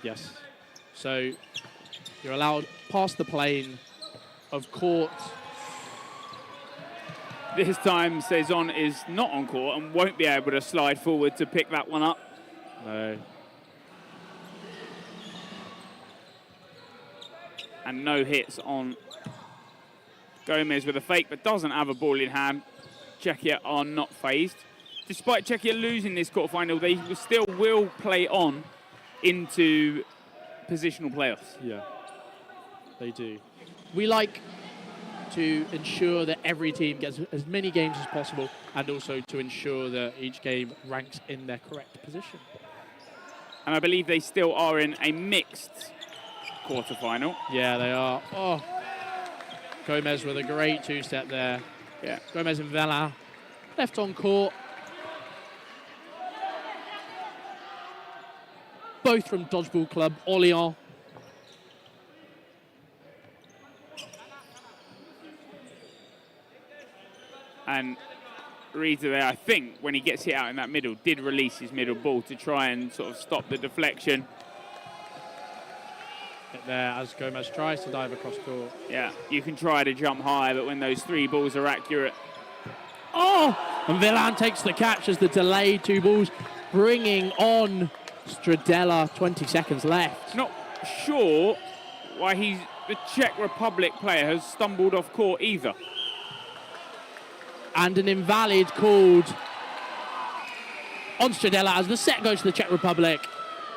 Yes. So you're allowed past the plane of court. This time, Cezanne is not on court and won't be able to slide forward to pick that one up. No. And no hits on Gomez with a fake, but doesn't have a ball in hand. Czechia are not phased. Despite Czechia losing this quarterfinal, they still will play on into positional playoffs. Yeah, they do. We like to ensure that every team gets as many games as possible, and also to ensure that each game ranks in their correct position. And I believe they still are in a mixed quarterfinal. Yeah, they are. Oh, Gomez with a great two-step there. Yeah, Gomez and Velan left on court. Both from Dodgeball Club Orléans. And Rita there, I think, when he gets hit out in that middle, did release his middle ball to try and sort of stop the deflection. There as Gomez tries to dive across court. Yeah, you can try to jump high, but when those three balls are accurate. Oh! And Velan takes the catch as the delayed two balls, bringing on Stradella. 20 seconds left. Not sure why the Czech Republic player has stumbled off court either. And an invalid called on Stradella as the set goes to the Czech Republic.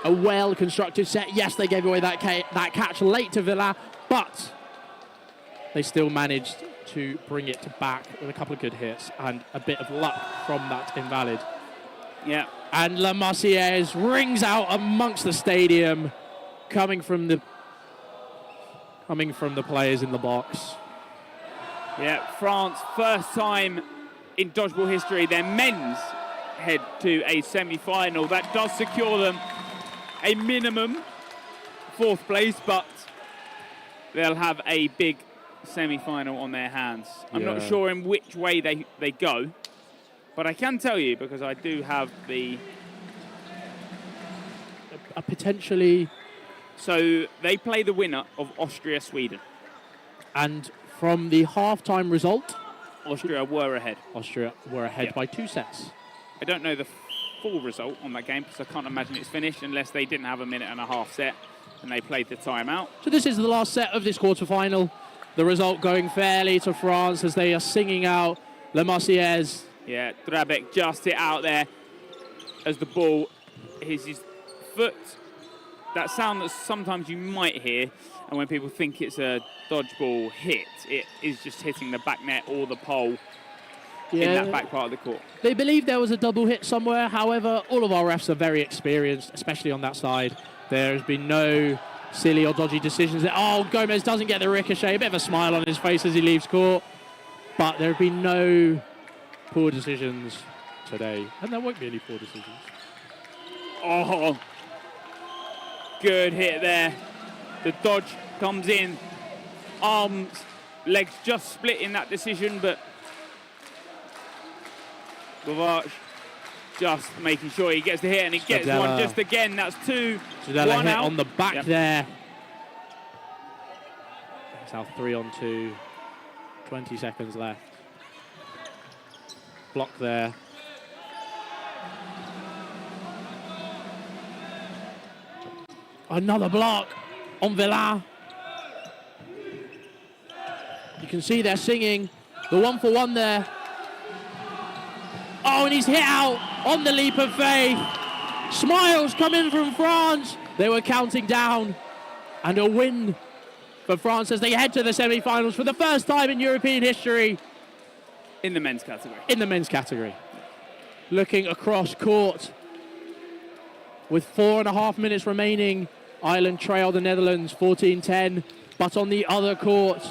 A well-constructed set. Yes, they gave away that catch late to Velan, but they still managed to bring it back with a couple of good hits and a bit of luck from that invalid. Yeah. And La Marseillaise rings out amongst the stadium, coming from the players in the box. Yeah, France, first time in dodgeball history, their men's head to a semi-final. That does secure them a minimum fourth place, but they'll have a big semi-final on their hands. I'm not sure in which way they go, but I can tell you, because I do have a potentially... So they play the winner of Austria-Sweden. And from the half-time result, Austria were ahead. By 2 sets. I don't know the full result on that game, because I can't imagine it's finished unless they didn't have a minute and a half set and they played the timeout. So this is the last set of this quarterfinal. The result going fairly to France as they are singing out La Marseillaise. Yeah, Drabek just hit out there as the ball hits his foot. That sound that sometimes you might hear, and when people think it's a dodgeball hit, it is just hitting the back net or the pole in that back part of the court. They believe there was a double hit somewhere. However, all of our refs are very experienced, especially on that side. There has been no silly or dodgy decisions. Oh, Gomez doesn't get the ricochet. A bit of a smile on his face as he leaves court. But there have been no poor decisions today. And there won't be any poor decisions. Oh, good hit there. The dodge comes in. Arms, legs just split in that decision, but Govac just making sure he gets the hit, and he gets one just again. That's 2. One hit on the back there. It's now 3-on-2. 20 seconds left. Block there. Another block on Velan. You can see they're singing The 1-for-1 there. Oh, and he's hit out on the leap of faith. Smiles come in from France. They were counting down. And a win for France as they head to the semi-finals for the first time in European history. In the men's category. In the men's category. Looking across court. With 4.5 minutes remaining, Ireland trail the Netherlands 14-10. But on the other court,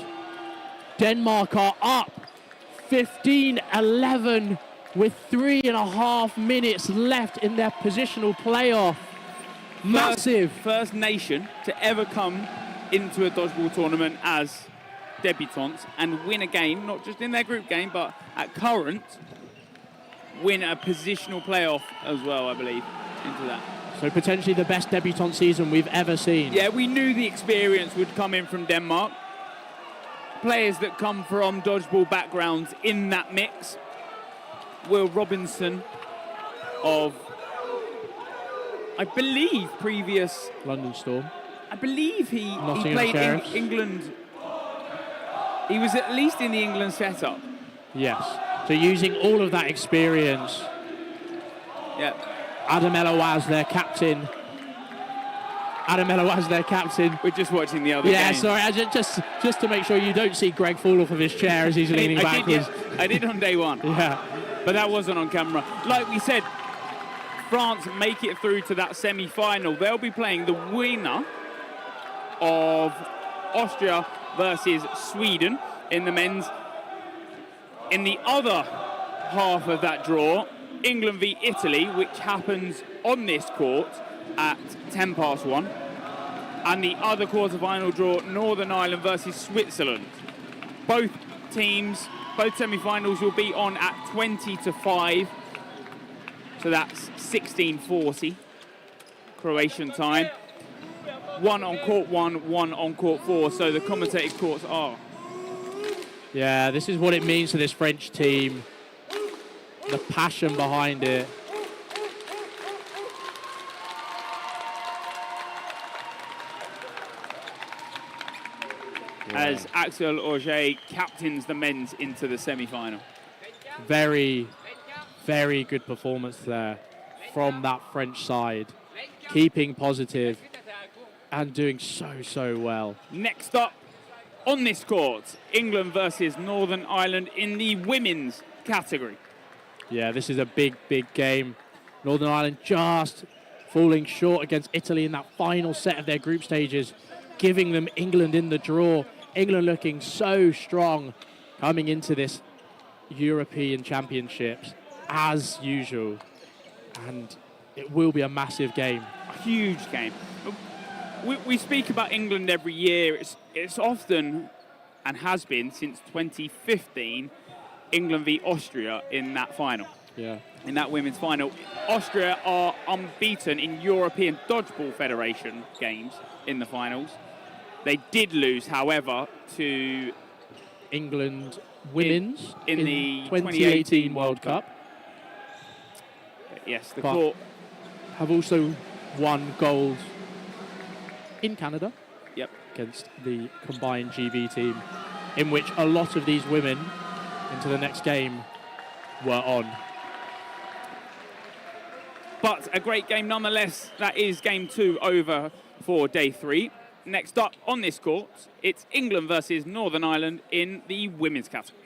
Denmark are up 15-11 with 3.5 minutes left in their positional playoff. Massive. First nation to ever come into a dodgeball tournament as debutants and win a game, not just in their group game, but at current, win a positional playoff as well, I believe, into that. So potentially the best debutant season we've ever seen. Yeah, we knew the experience would come in from Denmark. Players that come from dodgeball backgrounds in that mix. Will Robinson of, I believe, previous London Storm. I believe he Nottingham played in Sheriffs. England. He was at least in the England setup. Yes. So using all of that experience. Yeah. Adam Eloaz, their captain. We're just watching the other game. Yeah, sorry. Just to make sure you don't see Greg fall off of his chair as he's leaning backwards. I did on day one. Yeah. But that wasn't on camera. Like we said, France make it through to that semi-final. They'll be playing the winner of Austria versus Sweden in the men's. In the other half of that draw, England v Italy, which happens on this court at 1:10 and the other quarter-final draw, Northern Ireland versus Switzerland. Both teams, both semi-finals will be on at 20-5, so that's 16:40 Croatian time. One on court 1, one on court 4, so the commentated courts are. Yeah, this is what it means to this French team. The passion behind it. As Axel Auger captains the men's into the semi-final. Very, very good performance there from that French side. Keeping positive and doing so well. Next up on this court, England versus Northern Ireland in the women's category. Yeah, this is a big game. Northern Ireland just falling short against Italy in that final set of their group stages, giving them England in the draw. England looking so strong coming into this European Championships, as usual. And it will be a massive game. A huge game. We speak about England every year. It's often, and has been since 2015, England v Austria in that final. Yeah. In that women's final. Austria are unbeaten in European Dodgeball Federation games in the finals. They did lose, however, to England women's in the 2018 World Cup. Yes, the But court have also won gold in Canada. Yep. Against the combined GB team, in which a lot of these women into the next game were on. But a great game nonetheless. That is game 2 over for day 3. Next up on this court, it's England versus Northern Ireland in the women's category.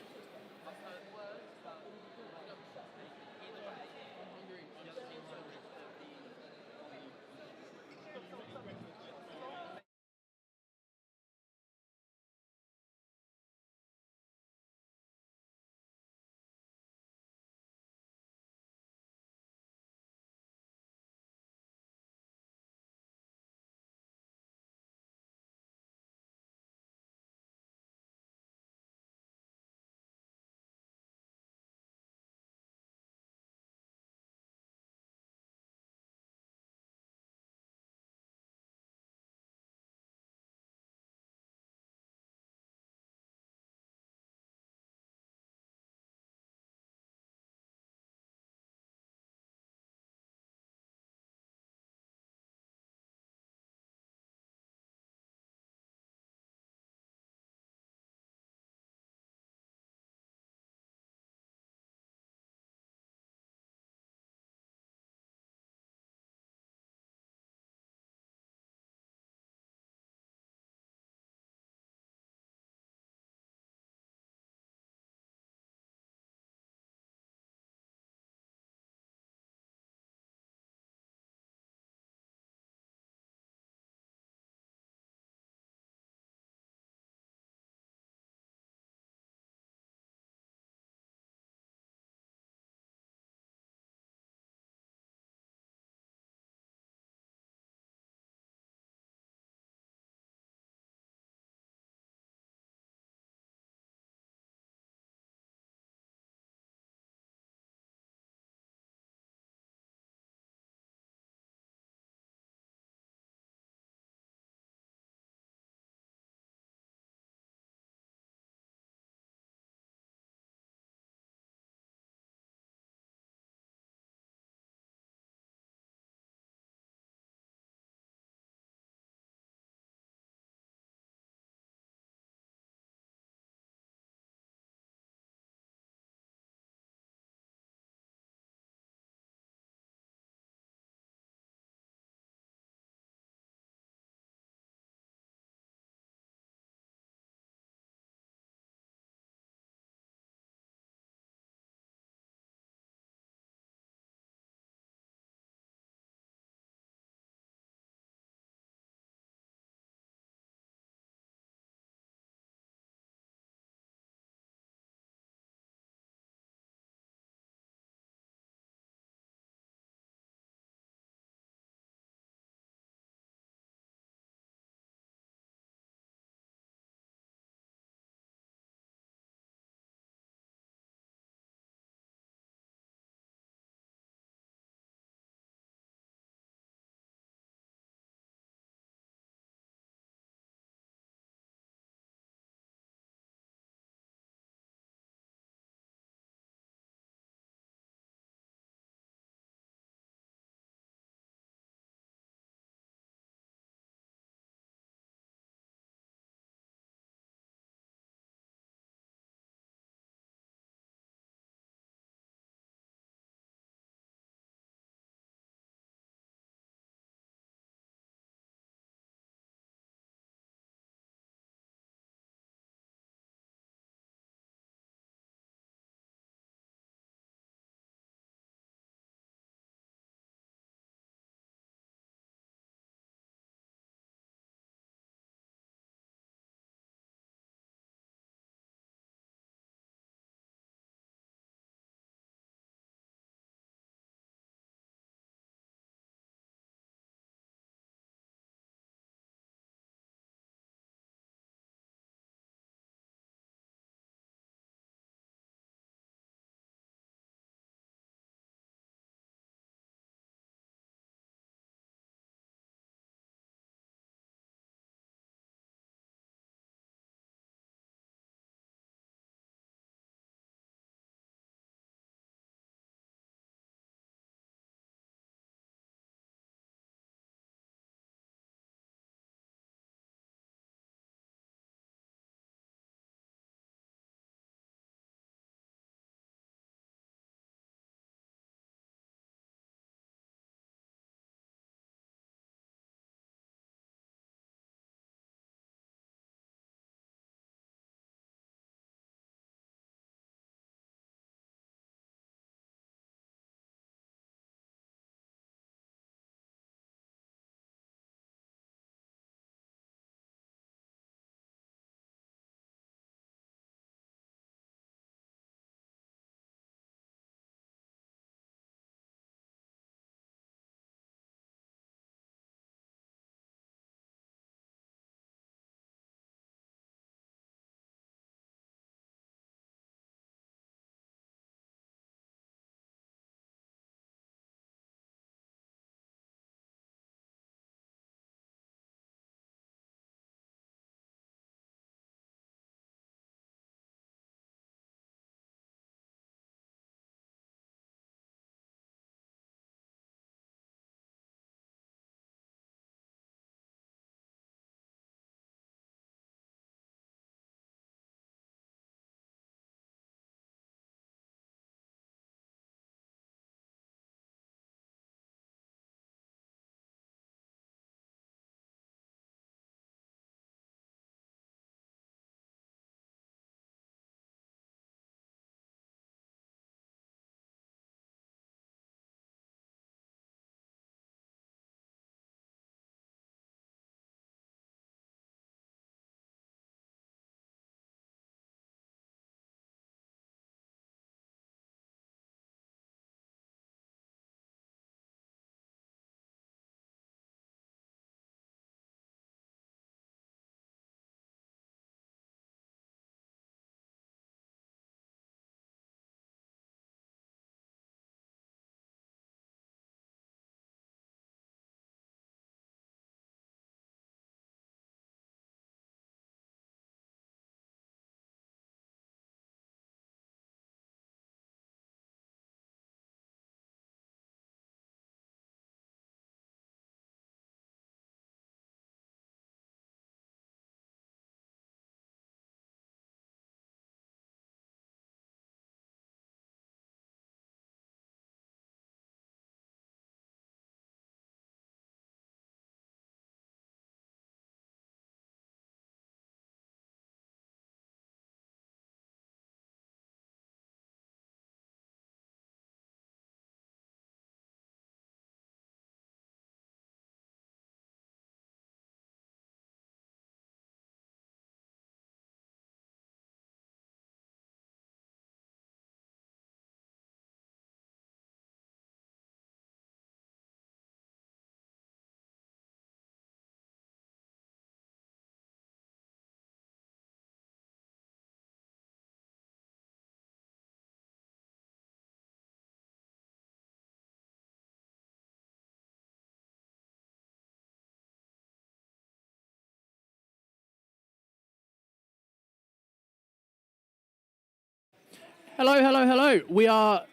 Hello, hello, hello. We are,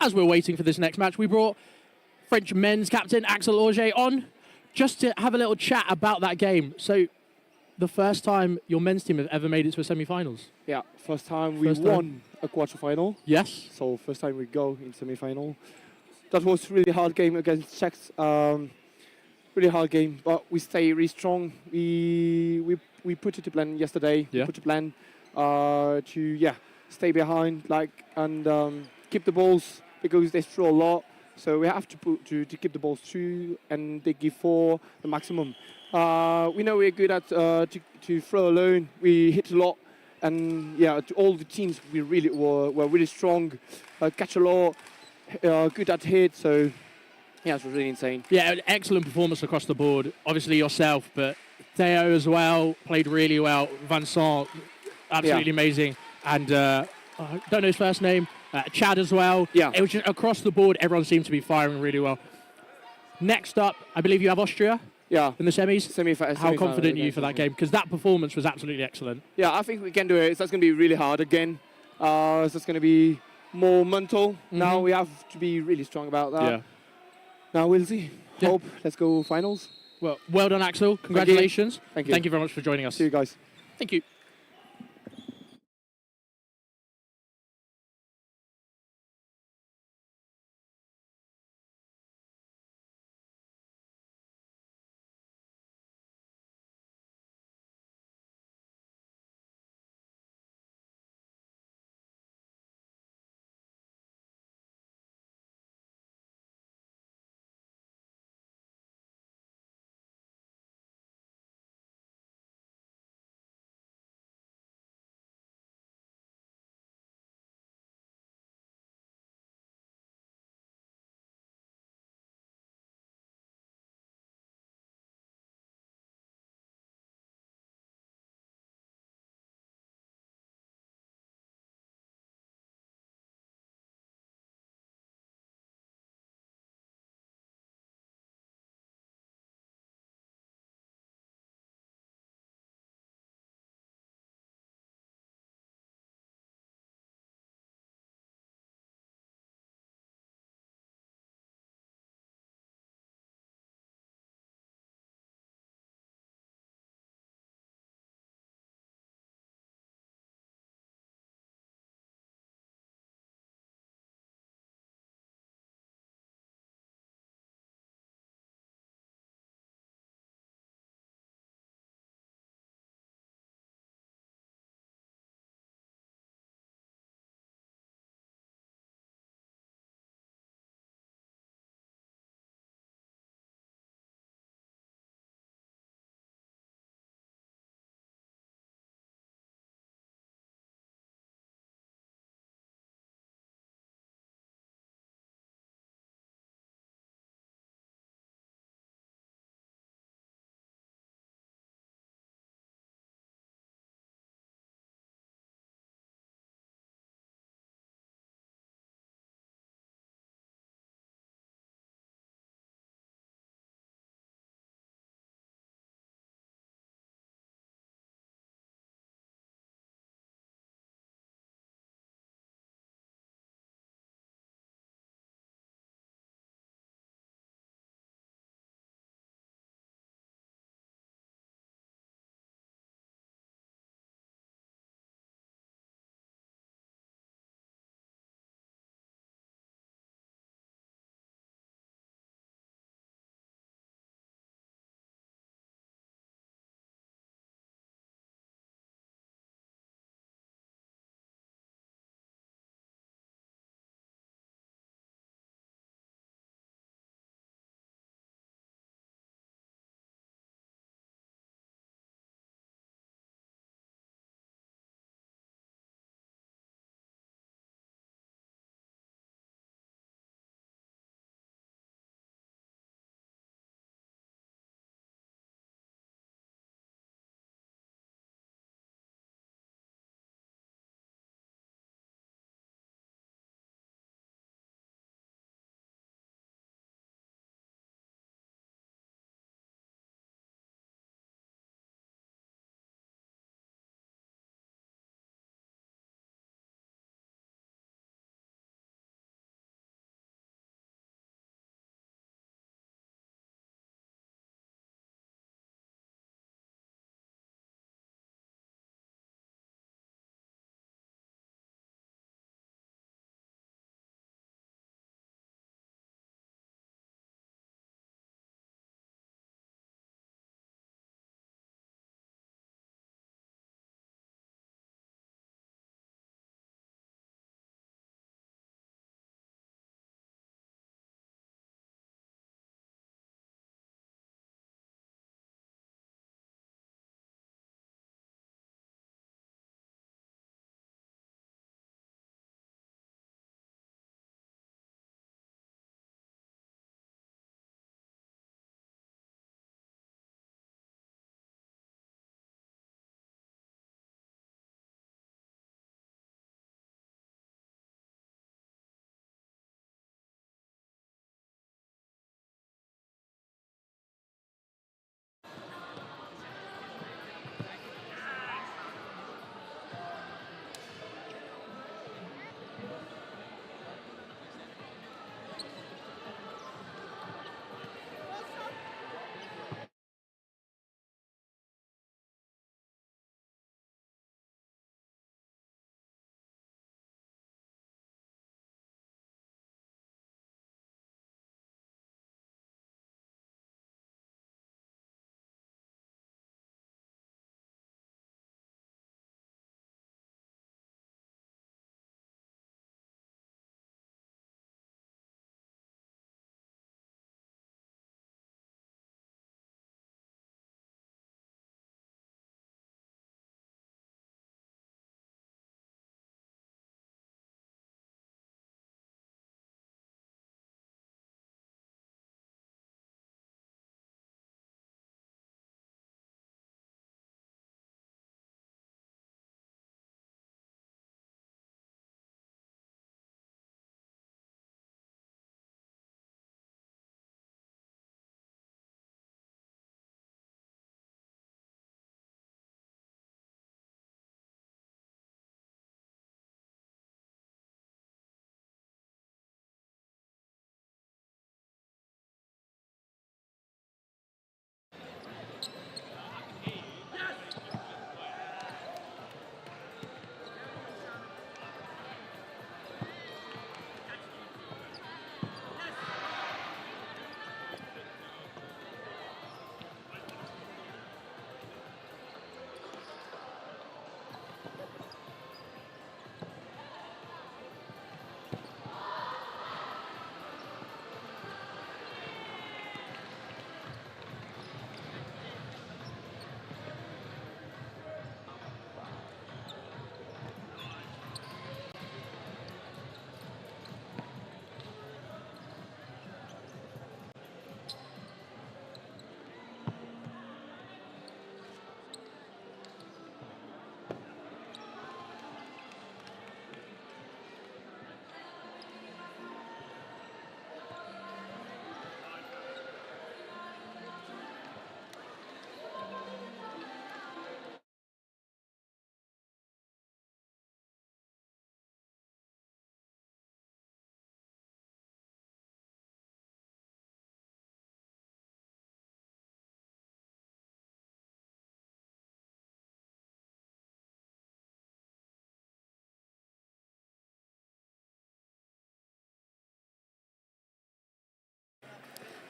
as we're waiting for this next match, we brought French men's captain Axel Auger on just to have a little chat about that game. So, the first time your men's team have ever made it to a semi-finals? Yeah, first time we won a quarter-final. Yes. So first time we go in semi-final. That was really hard game against Czechs. Really hard game, but we stay really strong. We put it to plan yesterday. Yeah. We put a plan to stay behind and keep the balls because they throw a lot. So we have to keep the balls through, and they give 4 the maximum. We know we're good at to throw alone. We hit a lot, and to all the teams we really were really strong. Catch a lot, good at hit. So yeah, it was really insane. Yeah, an excellent performance across the board. Obviously yourself, but Theo as well played really well. Vincent, absolutely amazing, and I don't know his first name. Chad as well. Yeah. It was just across the board. Everyone seemed to be firing really well. Next up, I believe you have Austria. Yeah. In the semis? How confident are you for that game? Because that performance was absolutely excellent. Yeah, I think we can do it. That's going to be really hard again. So it's going to be more mental. Now we have to be really strong about that. Yeah. Now we'll see. Yeah. Hope. Let's go finals. Well done, Axel. Congratulations. Thank you. Thank you very much for joining us. See you guys. Thank you.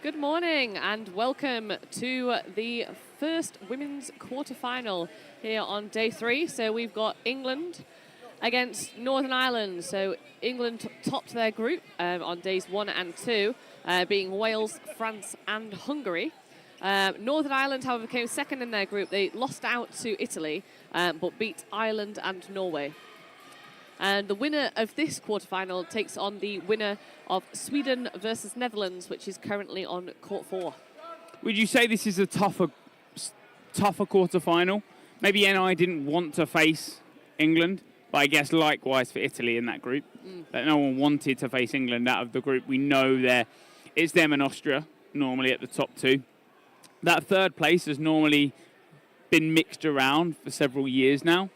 Good morning and welcome to the first women's quarter-final here on day 3. So we've got England against Northern Ireland. So England topped their group on days 1 and 2, being Wales, France and Hungary. Northern Ireland, however, came second in their group. They lost out to Italy, but beat Ireland and Norway. And the winner of this quarterfinal takes on the winner of Sweden versus Netherlands, which is currently on court 4. Would you say this is a tougher quarterfinal? Maybe NI didn't want to face England, but I guess likewise for Italy in that group. That no one wanted to face England out of the group. We know it's them and Austria normally at the top 2. That third place has normally been mixed around for several years now.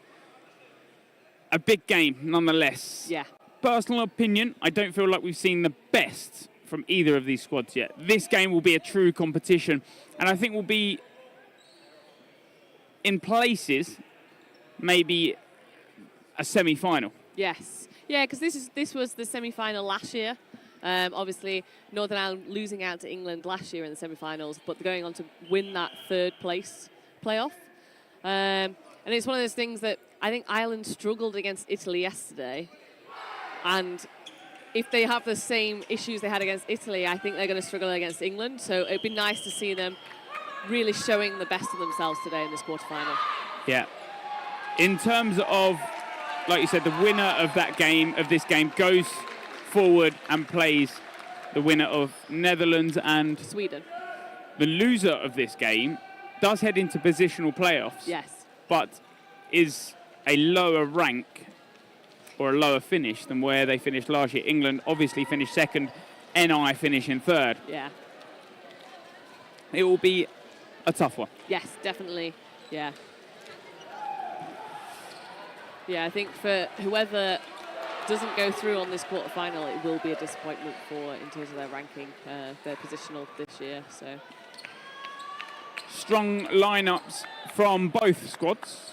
A big game, nonetheless. Yeah. Personal opinion, I don't feel like we've seen the best from either of these squads yet. This game will be a true competition, and I think will be, in places, maybe a semi-final. Yes. Yeah, because this was the semi-final last year. Obviously, Northern Ireland losing out to England last year in the semi-finals, but going on to win that third place playoff. And it's one of those things that I think Ireland struggled against Italy yesterday. And if they have the same issues they had against Italy, I think they're going to struggle against England. So it'd be nice to see them really showing the best of themselves today in this quarterfinal. Yeah. In terms of, like you said, the winner of this game goes forward and plays the winner of Netherlands and Sweden. The loser of this game does head into positional playoffs. Yes. But is a lower rank or a lower finish than where they finished last year. England obviously finished second, NI finishing third. Yeah. It will be a tough one. Yes, definitely. Yeah. Yeah, I think for whoever doesn't go through on this quarterfinal, it will be a disappointment in terms of their ranking, their positional this year. So strong lineups from both squads.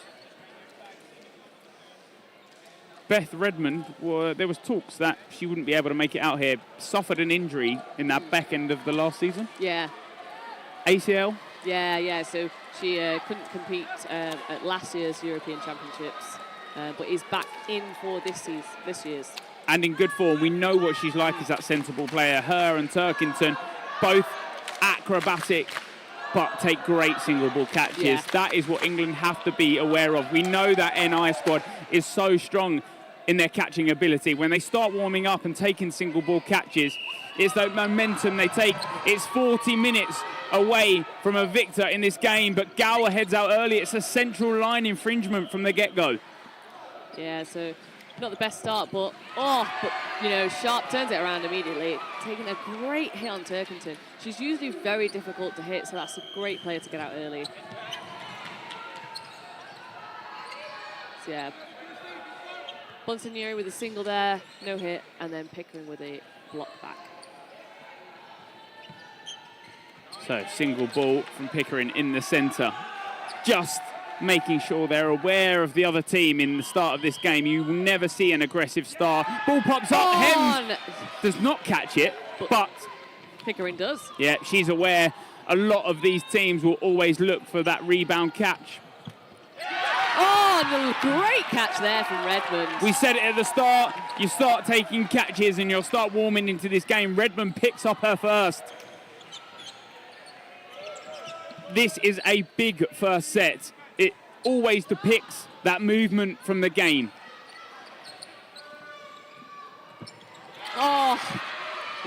Beth Redmond, there was talks that she wouldn't be able to make it out here. Suffered an injury in that back end of the last season. Yeah. ACL? Yeah. So she couldn't compete at last year's European Championships, but is back in for this year's. And in good form. We know what she's like as that sensible player. Her and Turkington, both acrobatic, but take great single ball catches. Yeah. That is what England have to be aware of. We know that NI squad is so strong in their catching ability. When they start warming up and taking single ball catches, it's the momentum they take. It's 40 minutes away from a victor in this game, but Gower heads out early. It's a central line infringement from the get-go. Yeah, so not the best start, but Sharp turns it around immediately, taking a great hit on Turkington. She's usually very difficult to hit, so that's a great player to get out early. So yeah, Bonsignori with a single there, no hit, and then Pickering with a block back. So single ball from Pickering in the centre. Just making sure they're aware of the other team in the start of this game. You will never see an aggressive start. Ball pops up, Hems does not catch it, but Pickering does. Yeah, she's aware. A lot of these teams will always look for that rebound catch. Oh, great catch there from Redmond. We said it at the start, you start taking catches and you'll start warming into this game. Redmond picks up her first. This is a big first set. It always depicts that movement from the game. Oh,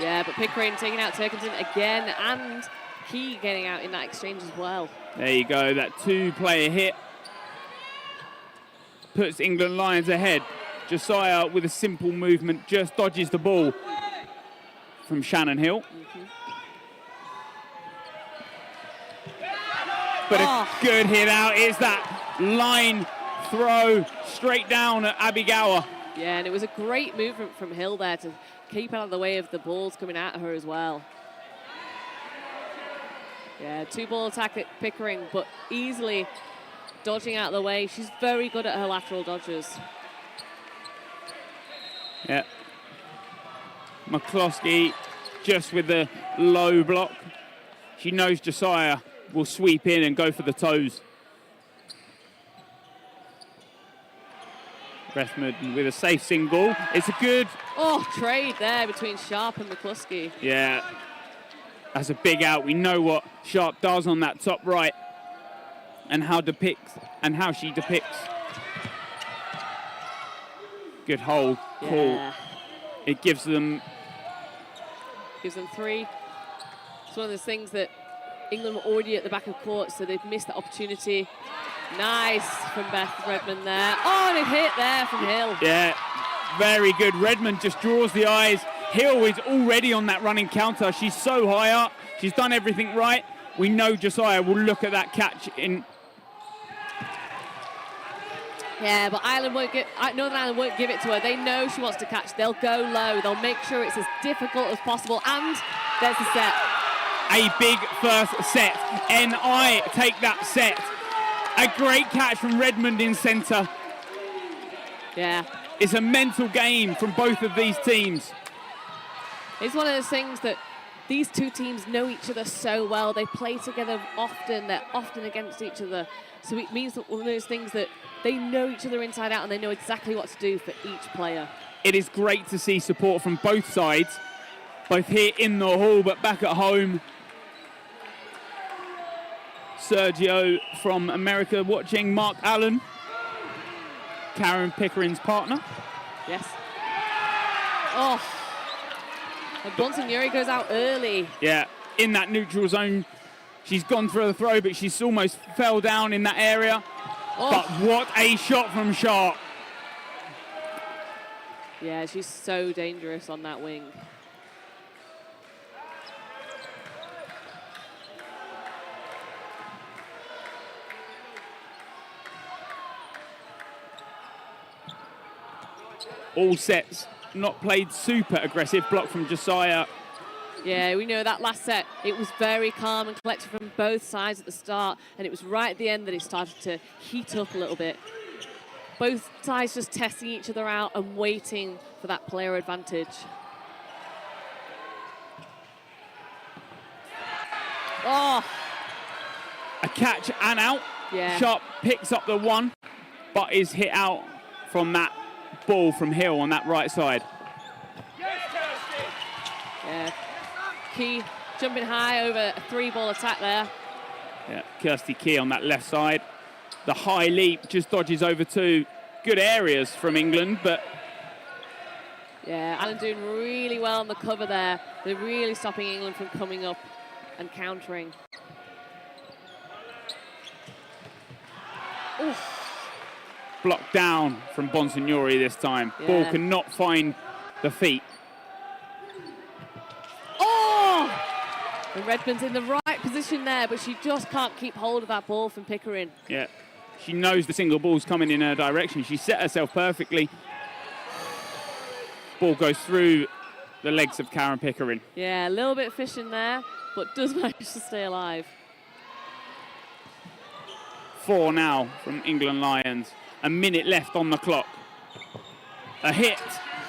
yeah, but Pickering taking out Turkington again, and Key getting out in that exchange as well. There you go, that two-player hit puts England Lions ahead. Josiah with a simple movement just dodges the ball from Shannon Hill. But a good hit out is that line throw straight down at Abby Gower. Yeah, and it was a great movement from Hill there to keep out of the way of the balls coming at her as well. Yeah, two-ball attack at Pickering, but easily dodging out of the way. She's very good at her lateral dodges. Yeah. McCloskey just with the low block. She knows Josiah will sweep in and go for the toes. Redmond with a safe single. It's a good... Oh, trade there between Sharp and McCluskey. Yeah, that's a big out. We know what Sharp does on that top right and how she depicts. Good hold, cool. Yeah. It gives them... Gives them 3. It's one of those things that England were already at the back of court, so they've missed the opportunity. Nice from Beth Redmond there. Oh, and a hit there from Hill. Yeah, very good. Redmond just draws the eyes. Hill is already on that running counter. She's so high up. She's done everything right. We know Josiah will look at that catch in. Yeah, but Northern Ireland won't give it to her. They know she wants to catch. They'll go low. They'll make sure it's as difficult as possible. And there's the set. A big first set. NI take that set. A great catch from Redmond in centre. Yeah. It's a mental game from both of these teams. It's one of those things that these two teams know each other so well. They play together often. They're often against each other. So it means that one of those things that they know each other inside out and they know exactly what to do for each player. It is great to see support from both sides, both here in the hall but back at home. Sergio from America watching, Mark Allen, Karen Pickering's partner. Yes. Oh. And Bonsignori goes out early. Yeah, in that neutral zone. She's gone for the throw, but she's almost fell down in that area. Oh. But what a shot from Sharp. Yeah, she's so dangerous on that wing. All sets not played super aggressive. Block from Josiah. Yeah, we know that last set, it was very calm and collected from both sides at the start, and it was right at the end that it started to heat up a little bit. Both sides just testing each other out and waiting for that player advantage. Oh! A catch and out. Yeah. Sharp picks up the one, but is hit out from that ball from Hill on that right side. Yeah. Key jumping high over a 3-ball attack there. Yeah, Kirsty Key on that left side. The high leap just dodges over 2 good areas from England, but... Yeah, Allen doing really well on the cover there. They're really stopping England from coming up and countering. Oof. Blocked down from Bonsignori this time. Yeah. Ball cannot find the feet. Oh! And Redmond's in the right position there, but she just can't keep hold of that ball from Pickering. Yeah, she knows the single ball's coming in her direction. She set herself perfectly. Ball goes through the legs of Karen Pickering. Yeah, a little bit of fishing there, but does manage to stay alive. 4 now from England Lions. A minute left on the clock. A hit,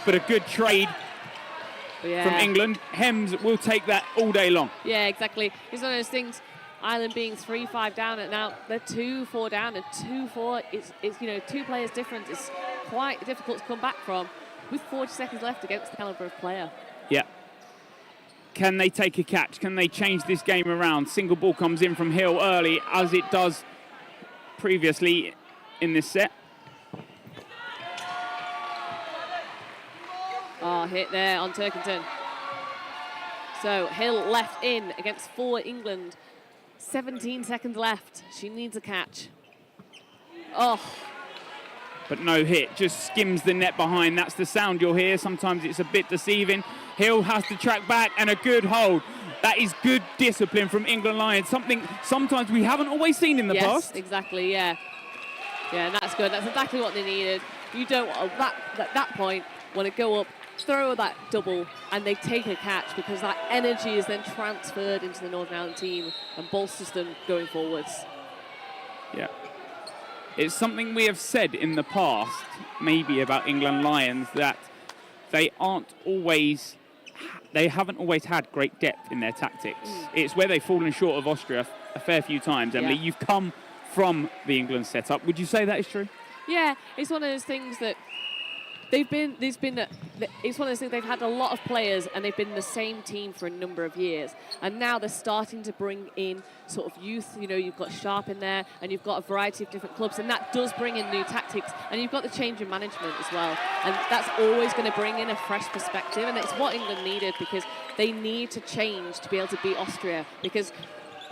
but a good trade from England. Hems will take that all day long. Yeah, exactly. It's one of those things, Ireland being 3-5 down, and now they're 2-4 down, and 2-4, it's 2 players difference. It's quite difficult to come back from with 40 seconds left against the caliber of player. Yeah. Can they take a catch? Can they change this game around? Single ball comes in from Hill early, as it does previously in this set. Oh, hit there on Turkington. So Hill left in against 4 England. 17 seconds left. She needs a catch. Oh. But no hit, just skims the net behind. That's the sound you'll hear. Sometimes it's a bit deceiving. Hill has to track back, and a good hold. That is good discipline from England Lions. Something sometimes we haven't always seen in the past. Yes, exactly, yeah. Yeah, and that's good. That's exactly what they needed. You don't, at that point, want to go up, throw that double, and they take a catch, because that energy is then transferred into the Northern Ireland team and bolsters them going forwards. Yeah. It's something we have said in the past, maybe about England Lions, that they aren't always they haven't always had great depth in their tactics. It's where they've fallen short of Austria a fair few times. Emily, you've come from the England setup. Would you say that is true? Yeah, it's one of those things that it's one of those things they've had a lot of players and they've been the same team for a number of years. And now they're starting to bring in sort of youth. You know, you've got Sharp in there and you've got a variety of different clubs, and that does bring in new tactics. And you've got the change in management as well. And that's always going to bring in a fresh perspective. And it's what England needed, because they need to change to be able to beat Austria. Because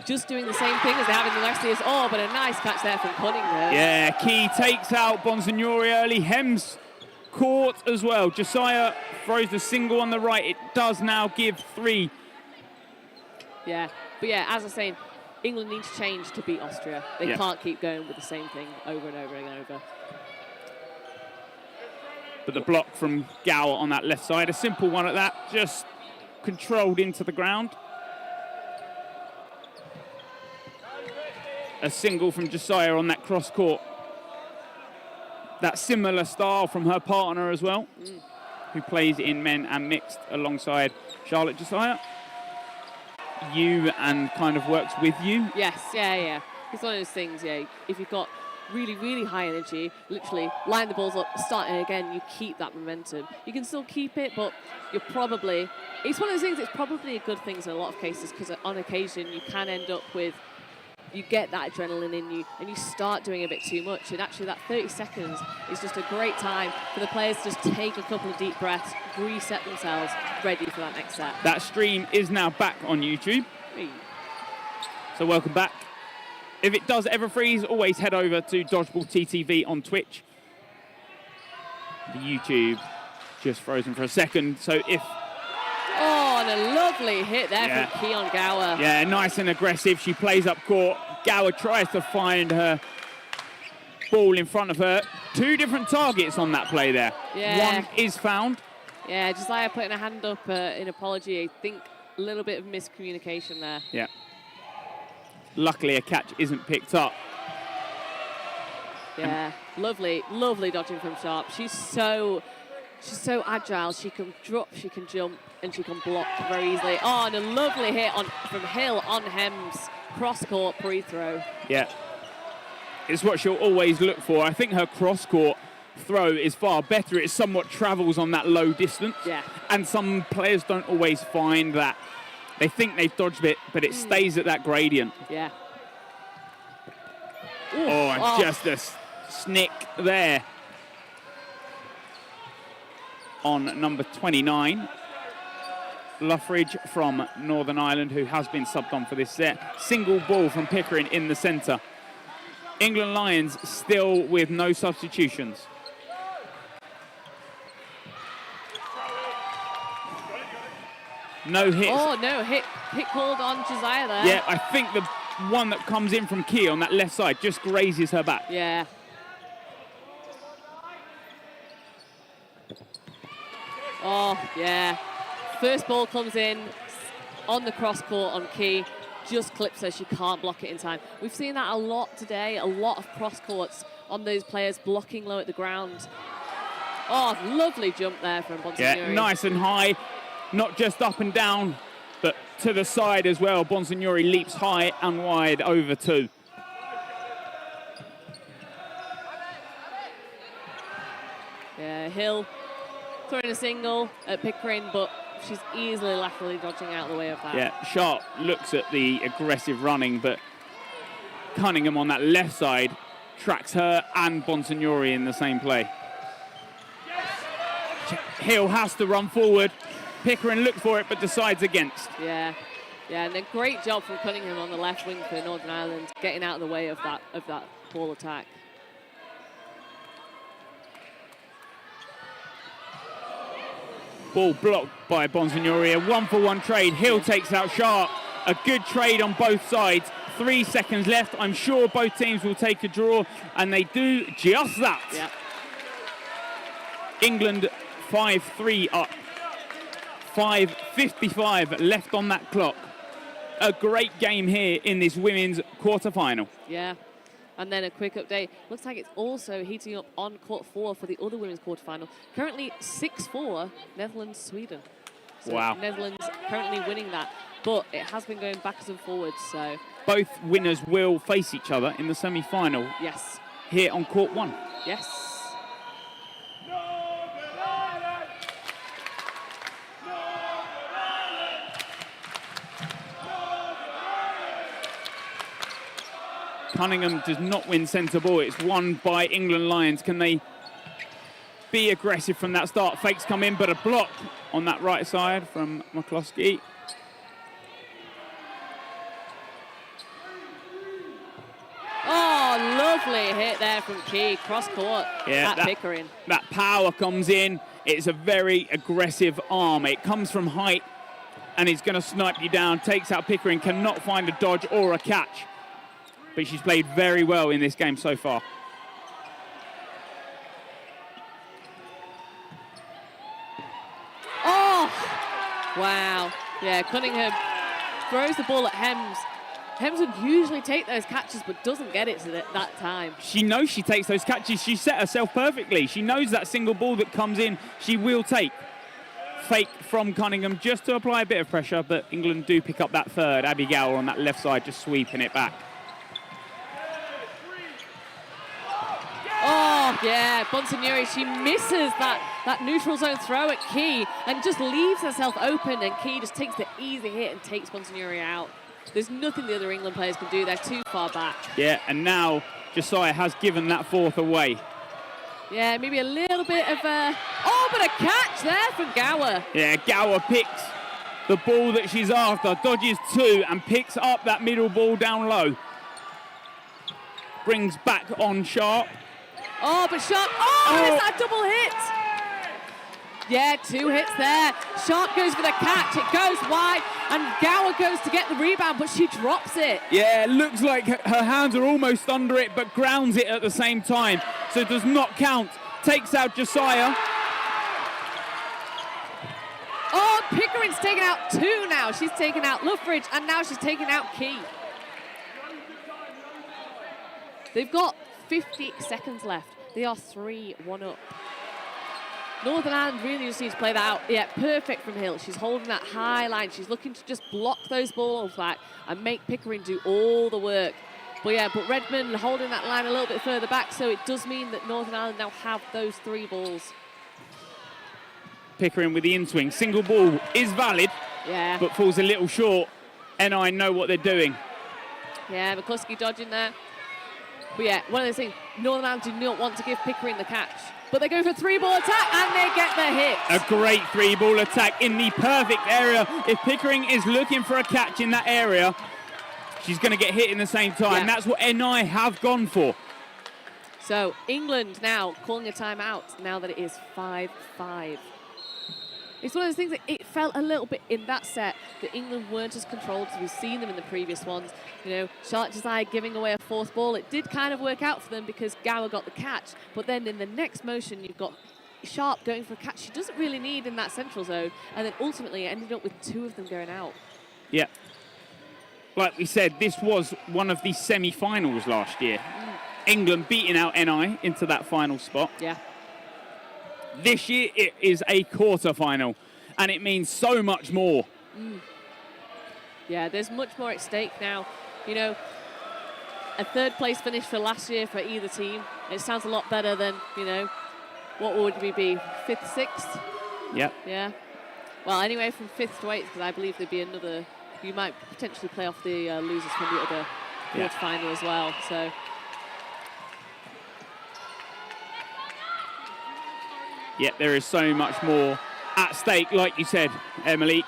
just doing the same thing as they have in the last years. Oh, but a nice catch there from Cunningham. Yeah, Key takes out Bonsignori early. Hems caught as well. Josiah throws the single on the right. It does now give 3. Yeah, but yeah, as I was saying, England needs to change to beat Austria. They can't keep going with the same thing over and over and over. But the block from Gower on that left side, a simple one at that, just controlled into the ground. A single from Josiah on that cross court. That similar style from her partner as well, who plays in men and mixed alongside Charlotte Josiah. You and kind of works with you. Yes, yeah. It's one of those things, if you've got really, really high energy, literally line the balls up, starting again, you keep that momentum. You can still keep it, but it's one of those things, it's probably a good thing in a lot of cases, because on occasion you can end up with, you get that adrenaline in you and you start doing a bit too much, and actually that 30 seconds is just a great time for the players to just take a couple of deep breaths, reset themselves, ready for that next set. That stream is now back on YouTube. So welcome back. If it does ever freeze, always head over to Dodgeball TTV on Twitch. The YouTube just frozen for a second, so if... Oh, and a lovely hit there from Keon Gower. Yeah, nice and aggressive. She plays up court. Gower tries to find her ball in front of her. 2 different targets on that play there. Yeah. One is found. Yeah, Josiah putting a hand up in apology. I think a little bit of miscommunication there. Yeah. Luckily, a catch isn't picked up. Yeah, lovely dodging from Sharp. She's so agile. She can drop, she can jump, and she can block very easily. Oh, and a lovely hit from Hill on Hems. Cross-court pre-throw. Yeah. It's what she'll always look for. I think her cross-court throw is far better. It somewhat travels on that low distance. Yeah. And some players don't always find that. They think they've dodged it, but it stays at that gradient. Yeah. Ooh, and just a snick there on number 29. Luffridge from Northern Ireland, who has been subbed on for this set. Single ball from Pickering in the centre. England Lions still with no substitutions. No hits. Oh, no, hit called on Josiah there. Yeah, I think the one that comes in from Key on that left side just grazes her back. Yeah. Oh, yeah. First ball comes in on the cross court on Key. Just clips her. She can't block it in time. We've seen that a lot today. A lot of cross courts on those players blocking low at the ground. Oh, lovely jump there from Bonsignori. Yeah, nice and high. Not just up and down, but to the side as well. Bonsignori leaps high and wide over 2. Yeah, Hill throwing a single at Pickering, but she's easily laterally dodging out of the way of that. Yeah, Sharp looks at the aggressive running, but Cunningham on that left side tracks her and Bonsignori in the same play. Hill has to run forward. Pickering looked for it, but decides against. Yeah, and a great job from Cunningham on the left wing for Northern Ireland, getting out of the way of that ball attack. Ball blocked by Bonsignori. A 1-for-1 trade. Hill takes out Sharp. A good trade on both sides. 3 seconds left. I'm sure both teams will take a draw, and they do just that. Yeah. England 5-3 up. 5:55 left on that clock. A great game here in this women's quarter-final. Yeah. And then a quick update. Looks like it's also heating up on court 4 for the other women's quarterfinal. Currently 6-4, Netherlands, Sweden. So Wow. Netherlands currently winning that, but it has been going backwards and forwards. So Both winners will face each other in the semi-final yes, here on court 1. yes. Cunningham does not win centre ball. It's won by England Lions. Can they be aggressive from that start? Fakes come in, but a block on that right side from McCloskey. Oh, lovely hit there from Key, cross court at Pickering. That power comes in. It's a very aggressive arm. It comes from height, and he's going to snipe you down. Takes out Pickering, cannot find a dodge or a catch. But she's played very well in this game so far. Oh, wow. Yeah, Cunningham throws the ball at Hems. Hems would usually take those catches, but doesn't get it to that time. She knows she takes those catches. She set herself perfectly. She knows that single ball that comes in, she will take. Fake from Cunningham just to apply a bit of pressure, but England do pick up that third. Abby Gower on that left side just sweeping it back. Oh, yeah, Bonsignori, she misses that neutral zone throw at Key and just leaves herself open, and Key just takes the easy hit and takes Bonsignori out. There's nothing the other England players can do. They're too far back. Yeah, and now Josiah has given that fourth away. Yeah, maybe a little bit of a... Oh, but a catch there from Gower. Yeah, Gower picks the ball that she's after, dodges two, and picks up that middle ball down low. Brings back on Sharp. Oh, but Sharp... Oh, it's that double hit. Yeah, 2 hits there. Sharp goes for the catch. It goes wide, and Gower goes to get the rebound, but she drops it. Yeah, it looks like her hands are almost under it, but grounds it at the same time. So it does not count. Takes out Josiah. Oh, Pickering's taken out 2 now. She's taken out Luffridge, and now she's taken out Key. They've got 50 seconds left. They are 3-1 up. Northern Ireland really just needs to play that out. Yeah, perfect from Hill. She's holding that high line. She's looking to just block those balls back and make Pickering do all the work. But yeah, but Redmond holding that line a little bit further back, so it does mean that Northern Ireland now have those 3 balls. Pickering with the in-swing. Single ball is valid, yeah, but falls a little short. NI know what they're doing. Yeah, McCluskey dodging there. But yeah, one of those things, Northern Ireland do not want to give Pickering the catch. But they go for a 3-ball attack, and they get the hit. A great 3-ball attack in the perfect area. If Pickering is looking for a catch in that area, she's going to get hit in the same time. Yeah. That's what NI have gone for. So England now calling a timeout now that it is 5-5. It's one of those things that it felt a little bit in that set that England weren't as controlled as we've seen them in the previous ones. You know, Charlotte Josiah giving away a 4th ball. It did kind of work out for them because Gower got the catch. But then in the next motion, you've got Sharp going for a catch she doesn't really need in that central zone. And then ultimately it ended up with 2 of them going out. Yeah. Like we said, this was one of the semi-finals last year. England beating out NI into that final spot. Yeah. This year it is a quarter-final, and it means so much more. Yeah, there's much more at stake now. You know, a 3rd place finish for last year for either team. It sounds a lot better than, you know, what would we be, 5th, 6th? Yep. Yeah. Well, anyway, from 5th to 8th, because I believe there'd be another, you might potentially play off the losers from the other quarter-final as well, so... Yeah, there is so much more at stake, like you said, Emily.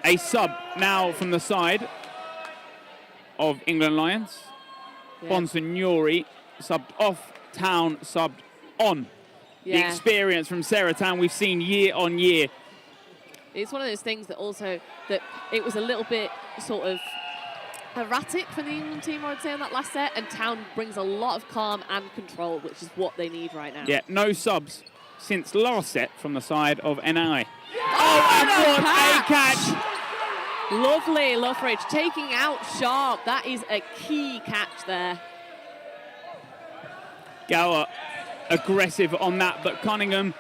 A sub now from the side of England Lions. Yeah. Bonsignori subbed off, Town subbed on. The Yeah. experience from Sarah Town we've seen year on year. It's one of those things that also, that it was a little bit sort of erratic for the England team, I would say, on that last set, and Town brings a lot of calm and control, which is what they need right now. Yeah, no subs since last set from the side of NI. Oh, and what a catch! Lovely, Luffridge taking out Sharp. That is a key catch there. Gower aggressive on that, but Cunningham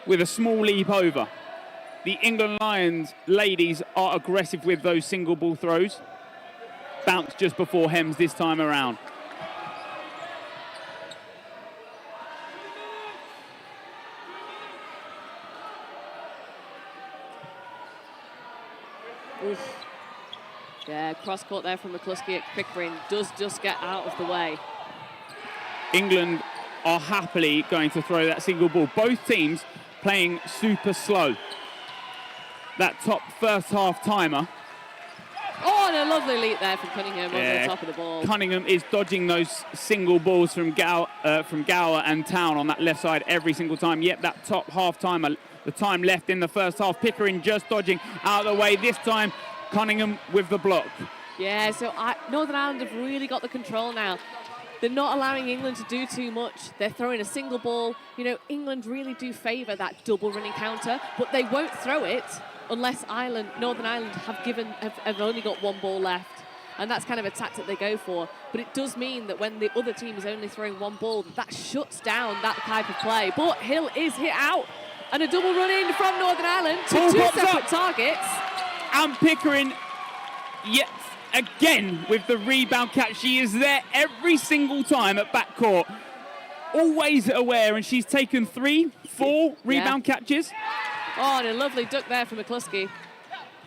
with a small leap over. the England Lions ladies are aggressive with those single ball throws. Bounce just before Hems this time around. Oof. Yeah, cross court there from McCluskey at Pickering does just get out of the way. England are happily going to throw that single ball. Both teams playing super slow. That top first half timer. Oh, and a lovely leap there from Cunningham over the top of the ball. Cunningham is dodging those single balls from Gower and Town on that left side every single time. Yep, that top half timer, the time left in the first half. Pickering just dodging out of the way. This time, Cunningham with the block. Yeah, so Northern Ireland have really got the control now. They're not allowing England to do too much. They're throwing a single ball. You know, England really do favour that double running counter, but they won't throw it unless Northern Ireland have only got one ball left. And that's kind of a tactic they go for. But it does mean that when the other team is only throwing one ball, that shuts down that type of play. But Hill is hit out. And a double run in from Northern Ireland to Ball two pops separate up. targets. And Pickering, yet again with the rebound catch. She is there every single time at backcourt. Always aware, and she's taken 3-4 rebound catches. Oh, and a lovely duck there from McCluskey.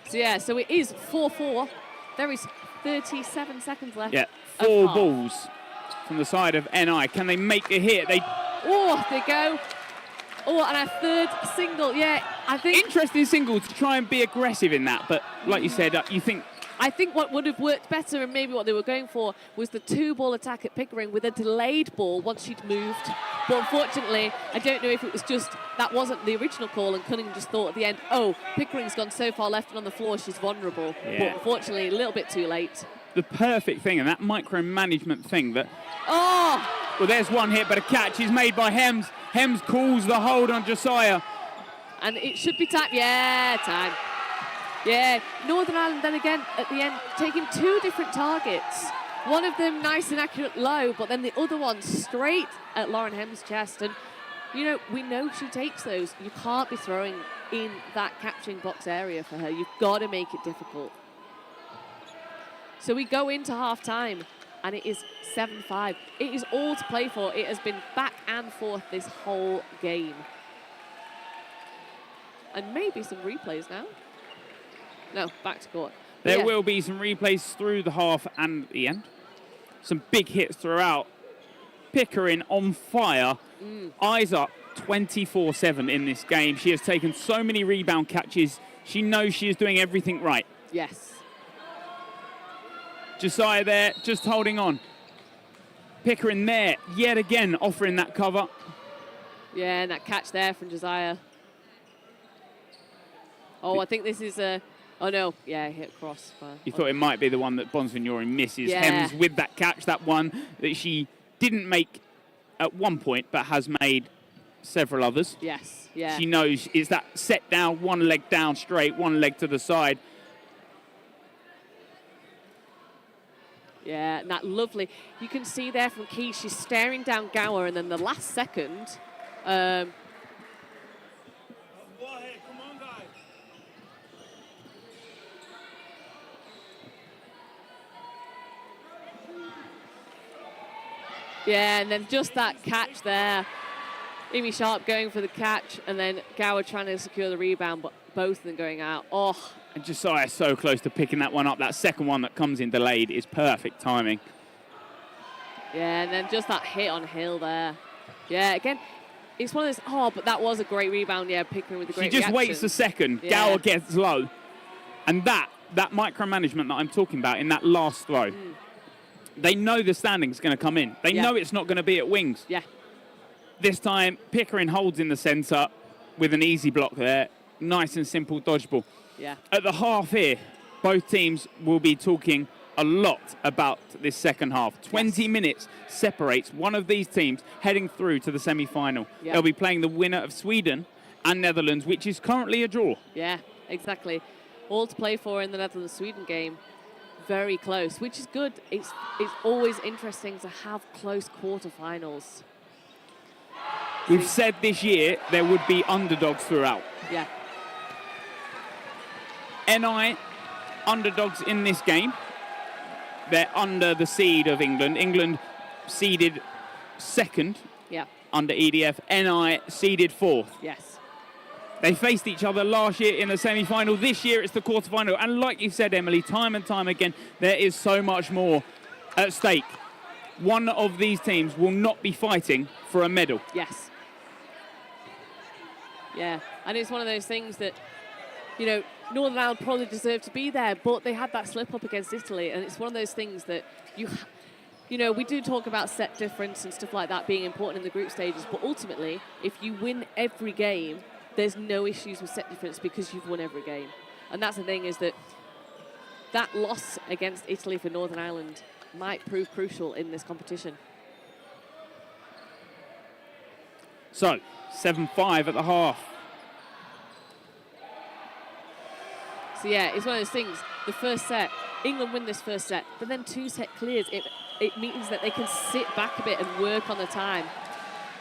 So yeah, so it is 4-4. There is 37 seconds left. Yeah, 4 balls from the side of NI. Can they make a hit? Oh, they go. Oh, and a third single. Yeah, I think... Interesting single to try and be aggressive in that. But like you said, you think... I think what would have worked better, and maybe what they were going for, was the 2-ball attack at Pickering with a delayed ball once she'd moved. But unfortunately, I don't know if it was just that wasn't the original call, and Cunningham just thought at the end, oh, Pickering's gone so far left and on the floor, she's vulnerable. Yeah. But unfortunately, a little bit too late. The perfect thing, and that micromanagement thing that... Oh! Well, there's one hit, but a catch is made by Hems. Hems calls the hold on Josiah. And it should be time. Yeah, time. Yeah, Northern Ireland then again at the end taking 2 different targets. One of them nice and accurate low, but then the other one straight at Lauren Hem's chest. And, you know, we know she takes those. You can't be throwing in that catching box area for her. You've got to make it difficult. So we go into half-time, and it is 7-5. It is all to play for. It has been back and forth this whole game. And maybe some replays now. No, back to court. There will be some replays through the half and the end. Some big hits throughout. Pickering on fire. Eyes up 24/7 in this game. She has taken so many rebound catches. She knows she is doing everything right. Yes. Josiah there, just holding on. Pickering there, yet again offering that cover. Yeah, and that catch there from Josiah. Oh, I think this is a... Oh, no. Yeah, hit cross. You thought it might be the one that Bonsignorin misses. Yeah. Hems with that catch, that one that she didn't make at one point, but has made several others. Yes, yeah. She knows it's that set down, one leg down straight, one leg to the side. Yeah, and that lovely... You can see there from Key, she's staring down Gower, and then the last second... Yeah, and then just that catch there. Amy Sharp going for the catch, and then Gower trying to secure the rebound, but both of them going out. Oh. And Josiah so close to picking that one up. That second one that comes in delayed is perfect timing. Yeah, and then just that hit on Hill there. Yeah, again, it's one of those, oh, but that was a great rebound. Yeah, Pickering with the great She just reaction. waits a second. Yeah. Gower gets low. And that micromanagement that I'm talking about in that last throw, they know the standing's going to come in. They know it's not going to be at wings. Yeah. This time, Pickering holds in the centre with an easy block there. Nice and simple dodgeball. Yeah. At the half here, both teams will be talking a lot about this second half. 20 minutes separates one of these teams heading through to the semi-final. Yeah. They'll be playing the winner of Sweden and Netherlands, which is currently a draw. Yeah, exactly. All to play for in the Netherlands-Sweden game. Very close, which is good. It's always interesting to have close quarterfinals. We've said this year there would be underdogs throughout. Yeah. NI underdogs in this game. They're under the seed of England. England seeded second under EDF. NI seeded fourth. Yes. They faced each other last year in the semi-final. This year it's the quarter-final. And like you said, Emily, time and time again, there is so much more at stake. One of these teams will not be fighting for a medal. Yes. Yeah, and it's one of those things that, you know, Northern Ireland probably deserved to be there, but they had that slip-up against Italy, and it's one of those things that you know, we do talk about set difference and stuff like that being important in the group stages, but ultimately, if you win every game, there's no issues with set difference because you've won every game. And that's the thing, is that that loss against Italy for Northern Ireland might prove crucial in this competition. So, 7-5 at the half. So yeah, it's one of those things. The first set, England win this first set, but then 2 set clears. It means that they can sit back a bit and work on the time.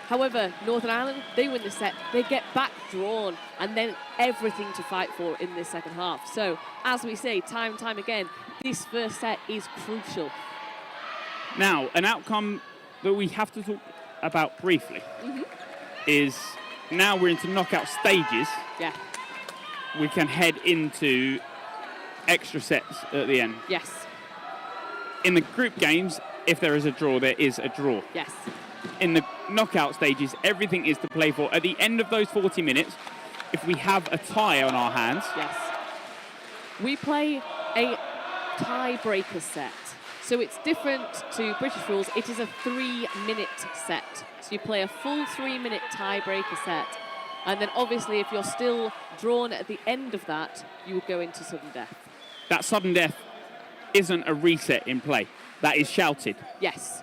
However, Northern Ireland, they win the set, they get back drawn, and then everything to fight for in this second half. So, as we say, time and time again, this first set is crucial. Now, an outcome that we have to talk about briefly is now we're into knockout stages. Yeah. We can head into extra sets at the end. Yes. In the group games, if there is a draw, there is a draw. Yes. In the knockout stages, everything is to play for. At the end of those 40 minutes, if we have a tie on our hands... Yes. We play a tiebreaker set. So it's different to British rules. It is a 3-minute set. So you play a full 3-minute tiebreaker set. And then obviously if you're still drawn at the end of that, you would go into sudden death. That sudden death isn't a reset in play. That is shouted. Yes.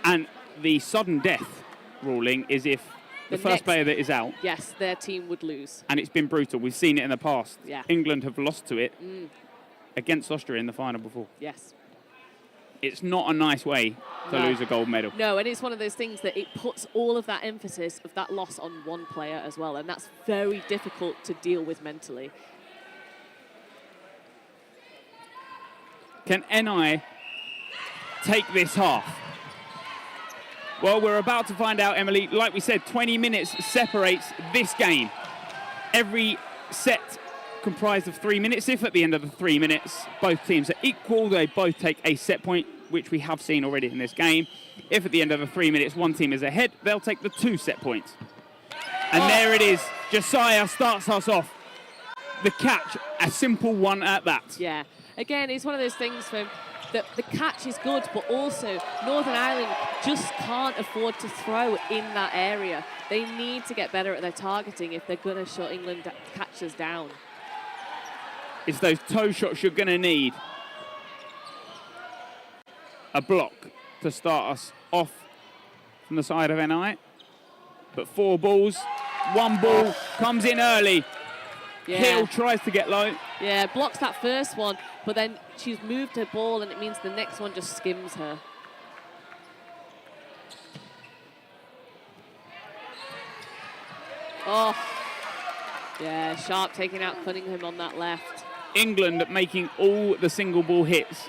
And the sudden death ruling is if the first player that is out... Yes, their team would lose. And it's been brutal. We've seen it in the past. Yeah. England have lost to it against Austria in the final before. Yes. It's not a nice way to lose a gold medal. No, and it's one of those things that it puts all of that emphasis of that loss on one player as well, and that's very difficult to deal with mentally. Can NI take this half? Well, we're about to find out, Emily. Like we said, 20 minutes separates this game. Every set comprised of 3 minutes. If at the end of the 3 minutes both teams are equal, they both take a set point, which we have seen already in this game. If at the end of the 3 minutes one team is ahead, they'll take the 2 set points. And there it is. Josiah starts us off. The catch, a simple one at that. Yeah. Again, it's one of those things for that the catch is good, but also Northern Ireland just can't afford to throw in that area. They need to get better at their targeting if they're going to shut England catches down. It's those toe shots you're going to need. A block to start us off from the side of NI. But 4 balls, 1 ball comes in early. Yeah. Hill tries to get low. Yeah, blocks that first one, but then she's moved her ball and it means the next one just skims her. Oh. Yeah, Sharp taking out Cunningham on that left. England making all the single ball hits.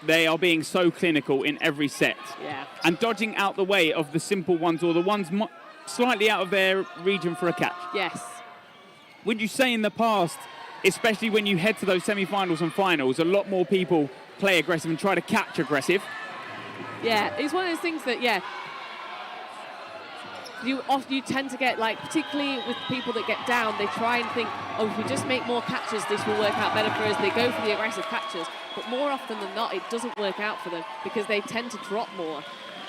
They are being so clinical in every set. Yeah. And dodging out the way of the simple ones or the ones slightly out of their region for a catch. Yes. Would you say in the past, especially when you head to those semi-finals and finals, a lot more people play aggressive and try to catch aggressive? Yeah, it's one of those things that, yeah, you tend to get, like, particularly with people that get down, they try and think, oh, if we just make more catches, this will work out better for us. They go for the aggressive catches, but more often than not, it doesn't work out for them because they tend to drop more.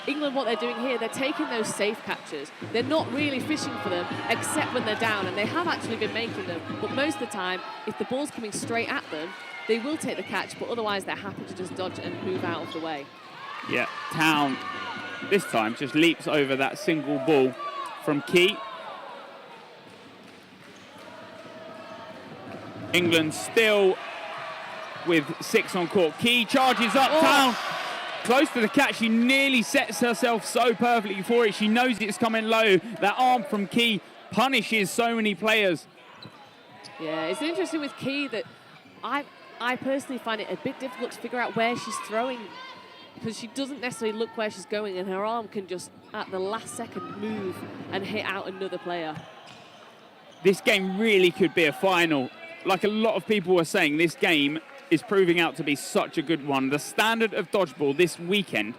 England, what they're doing here, they're taking those safe catches. They're not really fishing for them, except when they're down, and they have actually been making them. But most of the time, if the ball's coming straight at them, they will take the catch, but otherwise they're happy to just dodge and move out of the way. Yeah, Town this time just leaps over that single ball from Key. England still with 6 on court. Key charges up, Town close to the catch. She nearly sets herself so perfectly for it. She knows it's coming low. That arm from Key punishes so many players. Yeah, it's interesting with Key that I personally find it a bit difficult to figure out where she's throwing, because she doesn't necessarily look where she's going, and her arm can just, at the last second, move and hit out another player. This game really could be a final. Like a lot of people were saying, this game is proving out to be such a good one. The standard of dodgeball this weekend,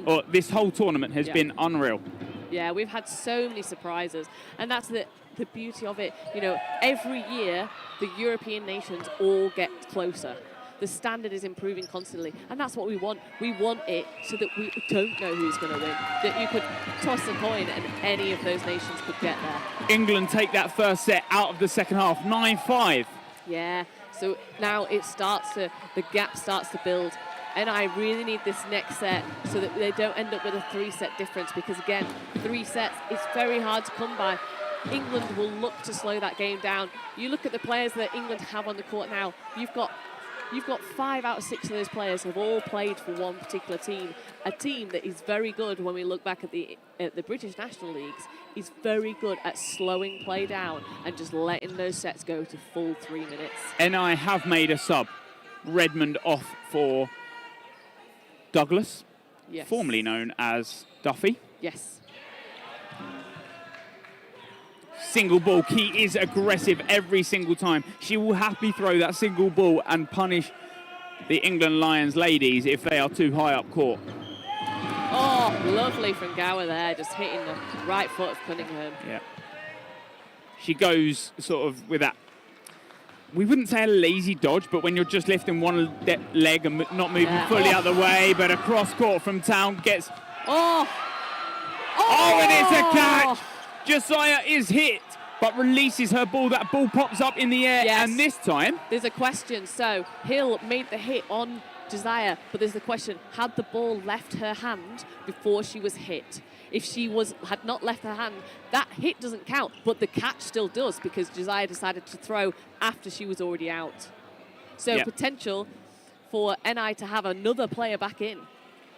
or this whole tournament, has been unreal. Yeah, we've had so many surprises, and that's the beauty of it. You know, every year the European nations all get closer. The standard is improving constantly, and that's what we want. We want it so that we don't know who's going to win, that you could toss a coin and any of those nations could get there. England take that first set out of the second half, 9-5. Yeah, so now it starts to, the gap starts to build, and I really need this next set so that they don't end up with a 3-set difference, because again, 3 sets, it's very hard to come by. England will look to slow that game down. You look at the players that England have on the court now, you've got 5 out of 6 of those players have all played for one particular team. A team that is very good, when we look back at the British National Leagues, is very good at slowing play down and just letting those sets go to full 3 minutes. And I have made a sub. Redmond off for Douglas, Yes. formerly known as Duffy. Yes. Single ball. Key is aggressive every single time. She will happily throw that single ball and punish the England Lions ladies if they are too high up court. Oh, lovely from Gower there, just hitting the right foot of Cunningham. Yeah. She goes sort of with that, we wouldn't say a lazy dodge, but when you're just lifting one leg and not moving fully out the way, but a cross court from Town gets... Oh, and it's a catch! Josiah is hit, but releases her ball. That ball pops up in the air, Yes. and this time... There's a question. So Hill made the hit on Josiah, but there's the question, had the ball left her hand before she was hit? If she had not left her hand, that hit doesn't count, but the catch still does, because Josiah decided to throw after she was already out. So potential for NI to have another player back in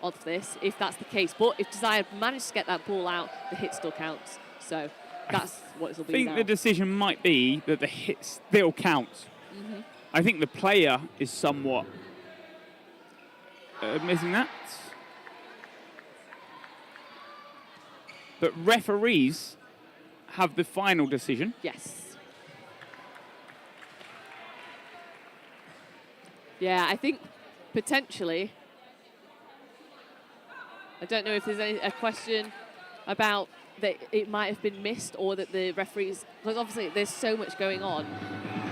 of this, if that's the case. But if Josiah managed to get that ball out, the hit still counts. So that's what it'll be I think now. the decision might be that the hit still counts. I think the player is somewhat missing that. But referees have the final decision. Yes. Yeah, I think potentially, I don't know if there's a question about that it might have been missed, or that the referees, because obviously there's so much going on,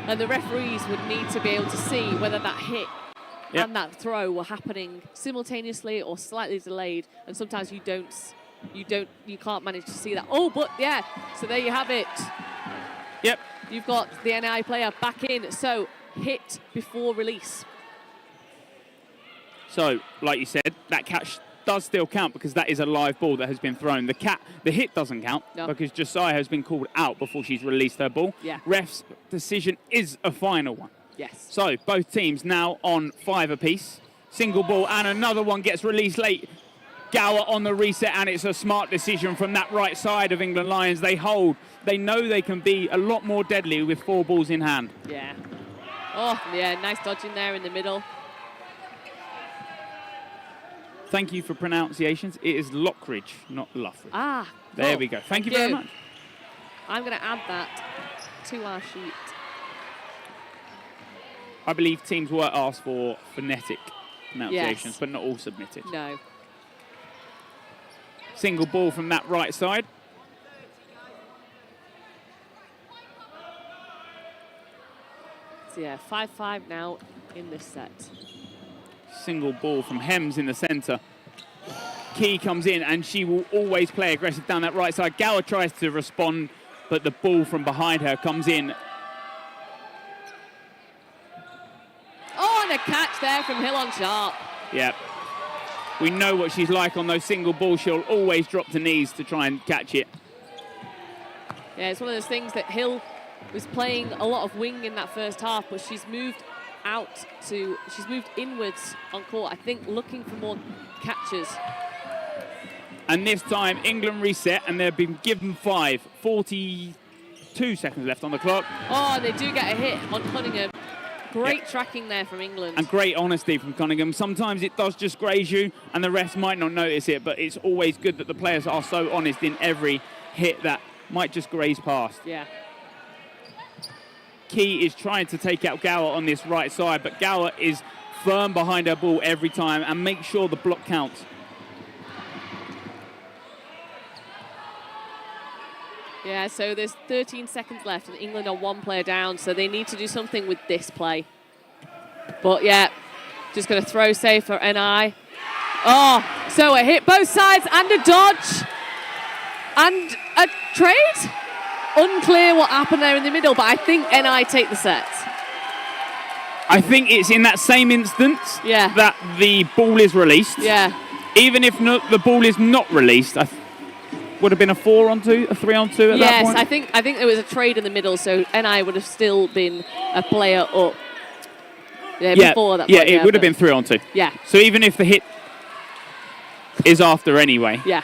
and the referees would need to be able to see whether that hit and that throw were happening simultaneously or slightly delayed, and sometimes you can't manage to see that. Oh, but yeah, so there you have it. Yep. You've got the NI player back in, so hit before release. So, like you said, that catch does still count, because that is a live ball that has been thrown. The hit doesn't count, because Josiah has been called out before she's released her ball. Yeah. Ref's decision is a final one. Yes. So both teams now on 5 apiece. Single ball, and another one gets released late. Gower on the reset, and it's a smart decision from that right side of England Lions. They hold. They know they can be a lot more deadly with 4 balls in hand. Yeah. Oh, yeah, nice dodging there in the middle. Thank you for pronunciations. It is Lockridge, not Luffridge. Ah. There cool. we go. Thank you very much. I'm going to add that to our sheet. I believe teams were asked for phonetic pronunciations, Yes. but not all submitted. No. Single ball from that right side. So yeah, 5-5 now in this set. Single ball from Hems in the centre. Key comes in, and she will always play aggressive down that right side. Gower tries to respond, but the ball from behind her comes in. Oh, and a catch there from Hill on sharp. Yeah. We know what she's like on those single balls. She'll always drop to knees to try and catch it. Yeah, it's one of those things that Hill was playing a lot of wing in that first half, but she's moved inwards on court, I think, looking for more catches. And this time, England reset, and they've been given 5. 40, 2 seconds left on the clock. Oh, they do get a hit on Cunningham. Great tracking there from England. And great honesty from Cunningham. Sometimes it does just graze you and the rest might not notice it, but it's always good that the players are so honest in every hit that might just graze past. Yeah. Key is trying to take out Gower on this right side, but Gower is firm behind her ball every time and make sure the block counts. Yeah, so there's 13 seconds left and England are 1 player down, so they need to do something with this play. But yeah, just going to throw safe for NI. Oh, so a hit both sides and a dodge and a trade. Unclear what happened there in the middle, but I think NI take the set. I think it's in that same instance that the ball is released. Yeah. Even if the ball is not released, would have been a 4-on-2, a 3-on-2 at that point? Yes, I think there was a trade in the middle, so NI would have still been a player up. Yeah, before that. Yeah, it would have been 3-on-2. Yeah. So even if the hit is after anyway. Yeah.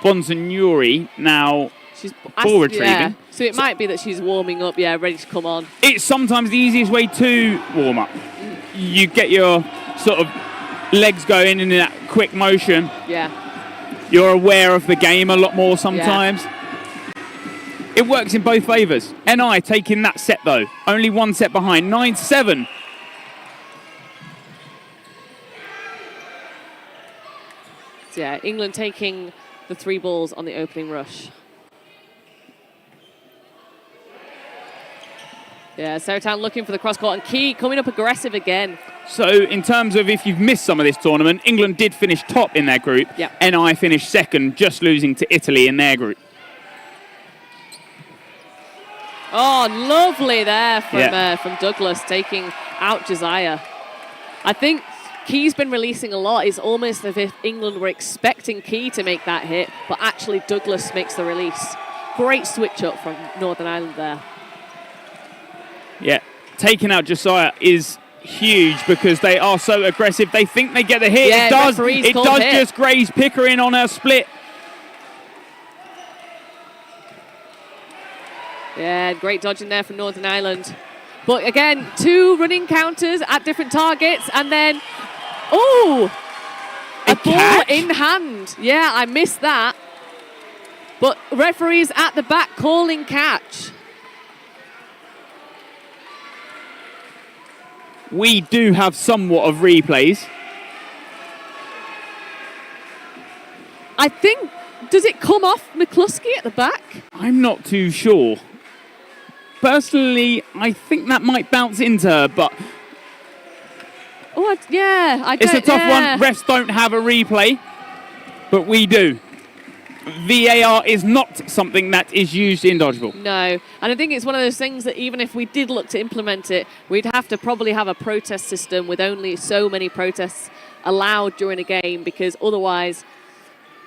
Bonsignori now she's ball retrieving. Yeah. So it might be that she's warming up, ready to come on. It's sometimes the easiest way to warm up. You get your sort of legs going in that quick motion. Yeah. You're aware of the game a lot more sometimes. Yeah. It works in both favours. NI taking that set though. Only 1 set behind, 9-7. So yeah, England taking the 3 balls on the opening rush. Yeah, Saratown looking for the cross-court, and Key coming up aggressive again. So in terms of if you've missed some of this tournament, England did finish top in their group. Yep. NI finished second, just losing to Italy in their group. Oh, lovely there from Douglas, taking out Josiah. I think Key's been releasing a lot. It's almost as if England were expecting Key to make that hit, but actually Douglas makes the release. Great switch up from Northern Ireland there. Yeah, taking out Josiah is huge because they are so aggressive. They think they get the hit. Yeah, it does hit. Just graze Pickering on her split. Yeah, great dodging there from Northern Ireland. But again, 2 running counters at different targets, and then, a ball catch? in hand. Yeah, I missed that. But referees at the back calling catch. We do have somewhat of replays. I think, does it come off McCluskey at the back? I'm not too sure. Personally, I think that might bounce into her, but it's a tough one. Refs don't have a replay, but we do. VAR is not something that is used in dodgeball. No, and I think it's one of those things that even if we did look to implement it, we'd have to probably have a protest system with only so many protests allowed during a game, because otherwise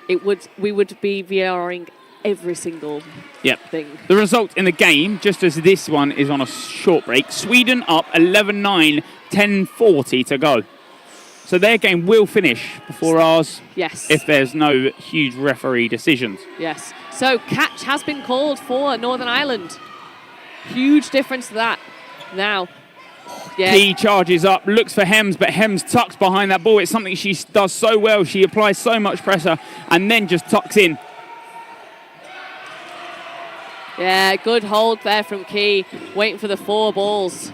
we would be VARing every single thing. The result in the game, just as this one is on a short break, Sweden up 11-9, 10:40 to go. So their game will finish before ours. Yes. If there's no huge referee decisions. Yes. So catch has been called for Northern Ireland. Huge difference to that. Now, Key charges up, looks for Hems, but Hems tucks behind that ball. It's something she does so well. She applies so much pressure and then just tucks in. Yeah, good hold there from Key, waiting for the 4 balls.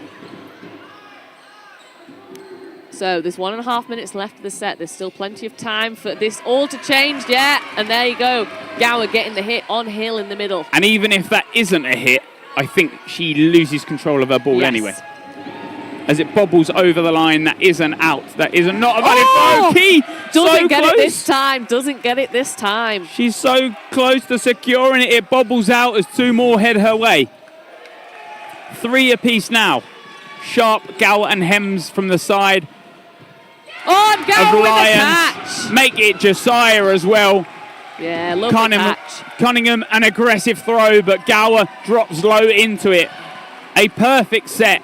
So there's 1.5 minutes left of the set. There's still plenty of time for this all to change. Yeah, and there you go. Gower getting the hit on Hill in the middle. And even if that isn't a hit, I think she loses control of her ball anyway. As it bobbles over the line, that is an out. That is not a valid throw. Key doesn't get it this time. Doesn't get it this time. She's so close to securing it. It bobbles out as 2 more head her way. 3 apiece now. Sharp, Gower and Hems from the side. Oh, and Gower with the catch. Make it Josiah as well. Yeah, lovely catch. Cunningham, an aggressive throw, but Gower drops low into it. A perfect set.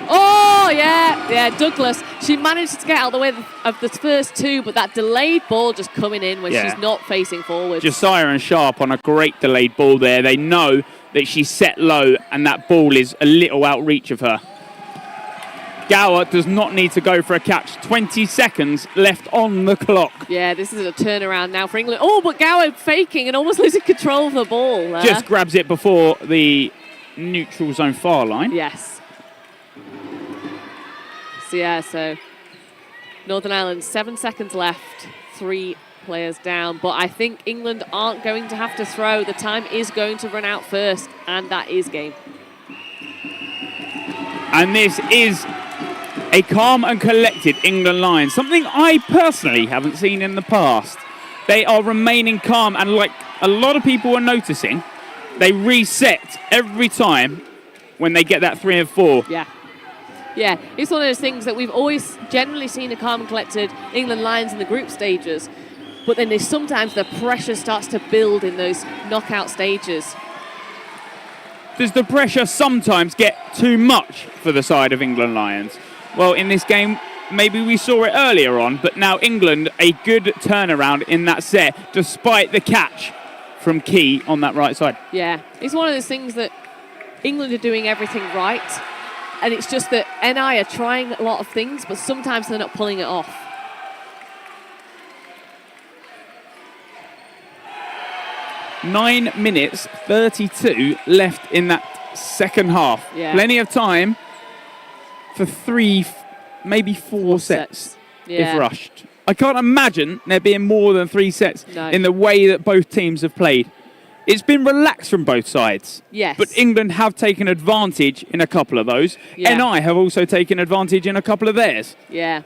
Oh, Oh, yeah, Douglas. She managed to get out of the way of the first two, but that delayed ball just coming in when she's not facing forward. Josiah and Sharp on a great delayed ball there. They know that she's set low and that ball is a little outreach of her. Gower does not need to go for a catch. 20 seconds left on the clock. Yeah, this is a turnaround now for England. Oh, but Gower faking and almost losing control of the ball there. Just grabs it before the neutral zone far line. Yes. So Northern Ireland, 7 seconds left, 3 players down. But I think England aren't going to have to throw. The time is going to run out first, and that is game. And this is a calm and collected England line, something I personally haven't seen in the past. They are remaining calm, and like a lot of people are noticing, they reset every time when they get that 3 and 4. Yeah, it's one of those things that we've always generally seen a calm and collected England lines in the group stages, but then sometimes the pressure starts to build in those knockout stages. Does the pressure sometimes get too much for the side of England Lions? Well, in this game, maybe we saw it earlier on, but now England, a good turnaround in that set, despite the catch from Key on that right side. Yeah, it's one of those things that England are doing everything right, and it's just that NI are trying a lot of things, but sometimes they're not pulling it off. Nine minutes, 32 left in that second half. Yeah. Plenty of time for 3, maybe 4 sets if rushed. I can't imagine there being more than 3 sets in the way that both teams have played. It's been relaxed from both sides. Yes. But England have taken advantage in a couple of those. Yeah. NI have also taken advantage in a couple of theirs. Yeah.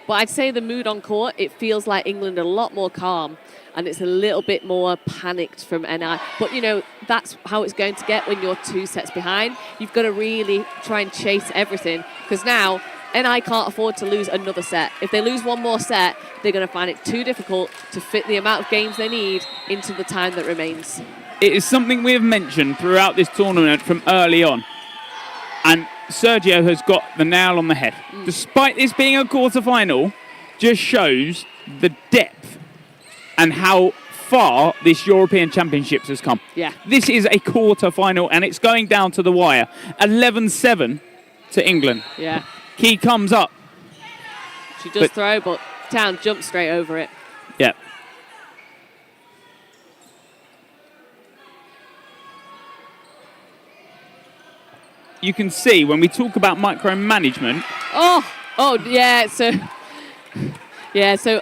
But I'd say the mood on court, it feels like England are a lot more calm, and it's a little bit more panicked from NI. But, you know, that's how it's going to get when you're 2 sets behind. You've got to really try and chase everything, because now NI can't afford to lose another set. If they lose one more set, they're going to find it too difficult to fit the amount of games they need into the time that remains. It is something we have mentioned throughout this tournament from early on. And Sergio has got the nail on the head. Despite this being a quarter-final, just shows the depth and how far this European Championships has come. Yeah. This is a quarter-final, and it's going down to the wire. 11-7 to England. Yeah. Key comes up. She does throw, but Town jumps straight over it. Yeah. You can see when we talk about micromanagement. Oh, yeah. So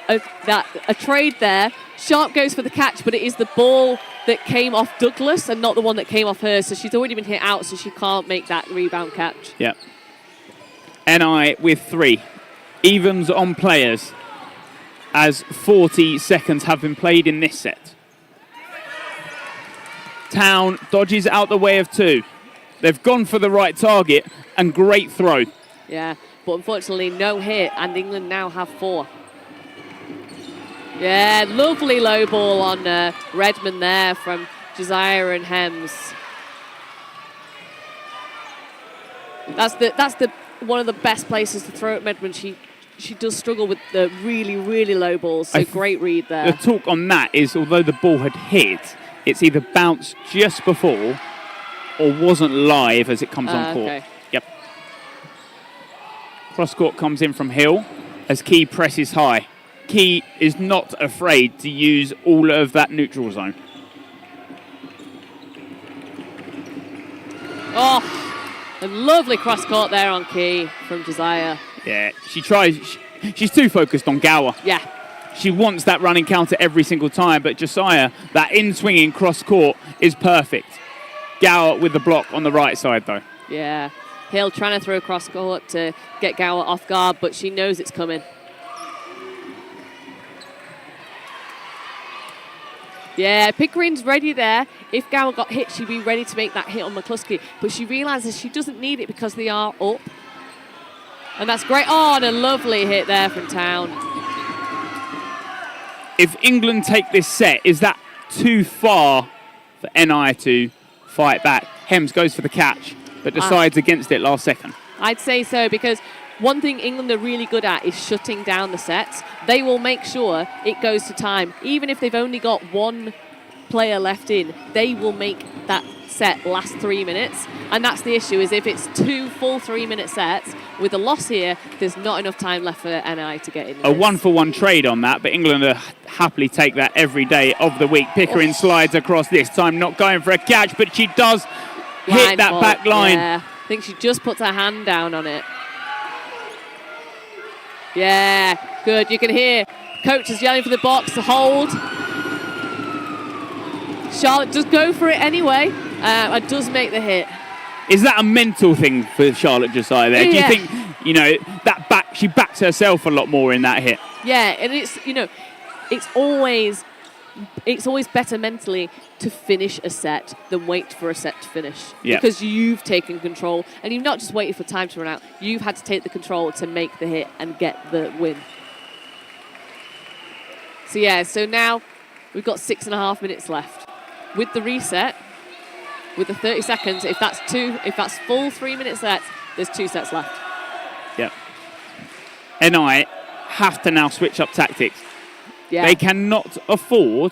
a trade there. Sharp goes for the catch, but it is the ball that came off Douglas and not the one that came off her. So she's already been hit out, so she can't make that rebound catch. Yeah. NI with 3. Evens on players as 40 seconds have been played in this set. Town dodges out the way of 2. They've gone for the right target and great throw. Yeah, but unfortunately no hit, and England now have 4. Yeah, lovely low ball on Redmond there from Josiah and Hems. That's the one of the best places to throw at Redmond. She does struggle with the really, really low balls, so great read there. The talk on that is, although the ball had hit, it's either bounced just before or wasn't live as it comes on court. Okay. Yep. Cross court comes in from Hill as Key presses high. Key is not afraid to use all of that neutral zone. Oh, a lovely cross court there on Key from Josiah. Yeah, she tries. She's too focused on Gower. Yeah. She wants that running counter every single time, but Josiah, that in-swinging cross court is perfect. Gower with the block on the right side, though. Yeah. Hill trying to throw cross court to get Gower off guard, but she knows it's coming. Yeah, Pickering's ready there. If Gower got hit, she'd be ready to make that hit on McCluskey. But she realises she doesn't need it because they are up. And that's great. Oh, and a lovely hit there from Town. If England take this set, is that too far for NI to fight back? Hems goes for the catch, but decides against it last second. I'd say so, because one thing England are really good at is shutting down the sets. They will make sure it goes to time. Even if they've only got one player left in, they will make that set last 3 minutes. And that's the issue, is if it's 2 full 3-minute sets, with a loss here, there's not enough time left for NI to get in. A 1-for-1 trade on that, but England will happily take that every day of the week. Pickering slides across, this time not going for a catch, but she does hit that back line. Yeah, I think she just puts her hand down on it. Yeah, good. You can hear coaches yelling for the box to hold. Charlotte does go for it anyway, and does make the hit. Is that a mental thing for Charlotte Josiah there? Yeah. Do you think, you know, she backs herself a lot more in that hit? Yeah, and it's, you know, it's always better mentally to finish a set than wait for a set to finish. Yeah. Because you've taken control, and you've not just waited for time to run out, you've had to take the control to make the hit and get the win. So yeah, so now we've got 6.5 minutes left. With the reset, with the 30 seconds, if that's full 3-minute sets, there's 2 sets left. Yep. NI have to now switch up tactics. Yeah. They cannot afford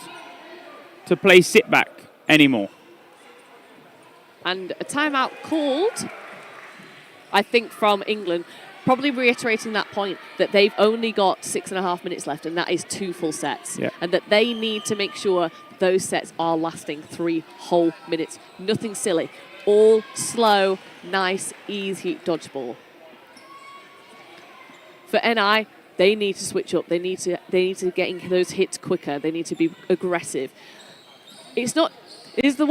to play sit back anymore. And a timeout called, I think, from England, probably reiterating that point that they've only got 6.5 minutes left, and that is 2 full sets. Yeah. And that they need to make sure those sets are lasting 3 whole minutes. Nothing silly. All slow, nice, easy dodgeball. For NI, they need to switch up. They need to get those hits quicker. They need to be aggressive. It's one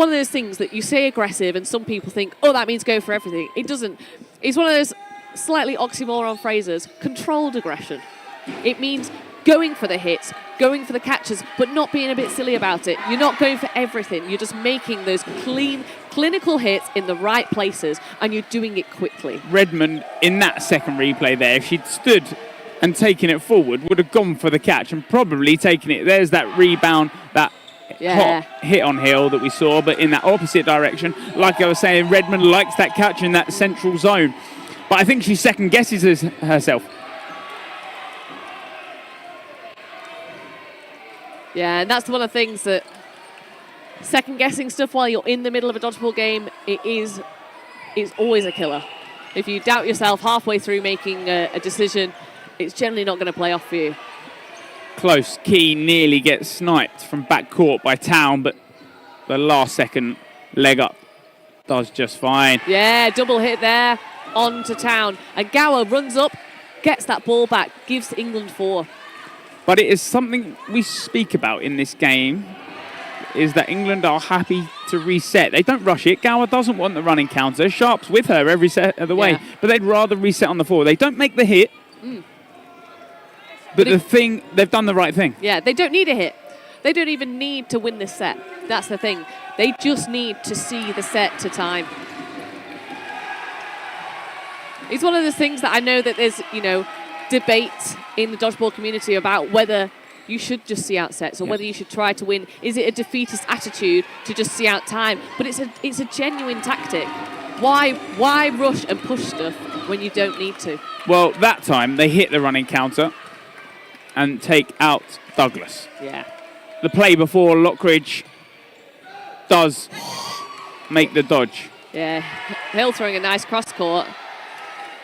of those things that you say aggressive and some people think, oh, that means go for everything. It doesn't. It's one of those slightly oxymoron phrases. Controlled aggression. It means going for the hits, going for the catches, but not being a bit silly about it. You're not going for everything. You're just making those clean, clinical hits in the right places, and you're doing it quickly. Redmond, in that second replay there, if she'd stood and taken it forward, would have gone for the catch and probably taken it. There's that rebound, that hot hit on Hill that we saw, but in that opposite direction. Like I was saying, Redmond likes that catch in that central zone. But I think she second guesses herself. Yeah, and that's one of the things that second-guessing stuff while you're in the middle of a dodgeball game, it's always a killer. If you doubt yourself halfway through making a decision, it's generally not going to play off for you. Close. Key nearly gets sniped from back court by Town, but the last second leg up does just fine. Yeah, double hit there on to Town. And Gower runs up, gets that ball back, gives England 4. But it is something we speak about in this game, is that England are happy to reset. They don't rush it. Gower doesn't want the running counter. Sharp's with her every set of the way, but they'd rather reset on the floor. They don't make the hit, but they've done the right thing. Yeah, they don't need a hit. They don't even need to win this set. That's the thing. They just need to see the set to time. It's one of those things that I know that there's, debate in the dodgeball community about whether you should just see out sets or whether you should try to win. Is it a defeatist attitude to just see out time? But it's a genuine tactic. Why rush and push stuff when you don't need to? Well, that time they hit the running counter and take out Douglas. Yeah. The play before, Lockridge does make the dodge. Yeah, Hill throwing a nice cross court.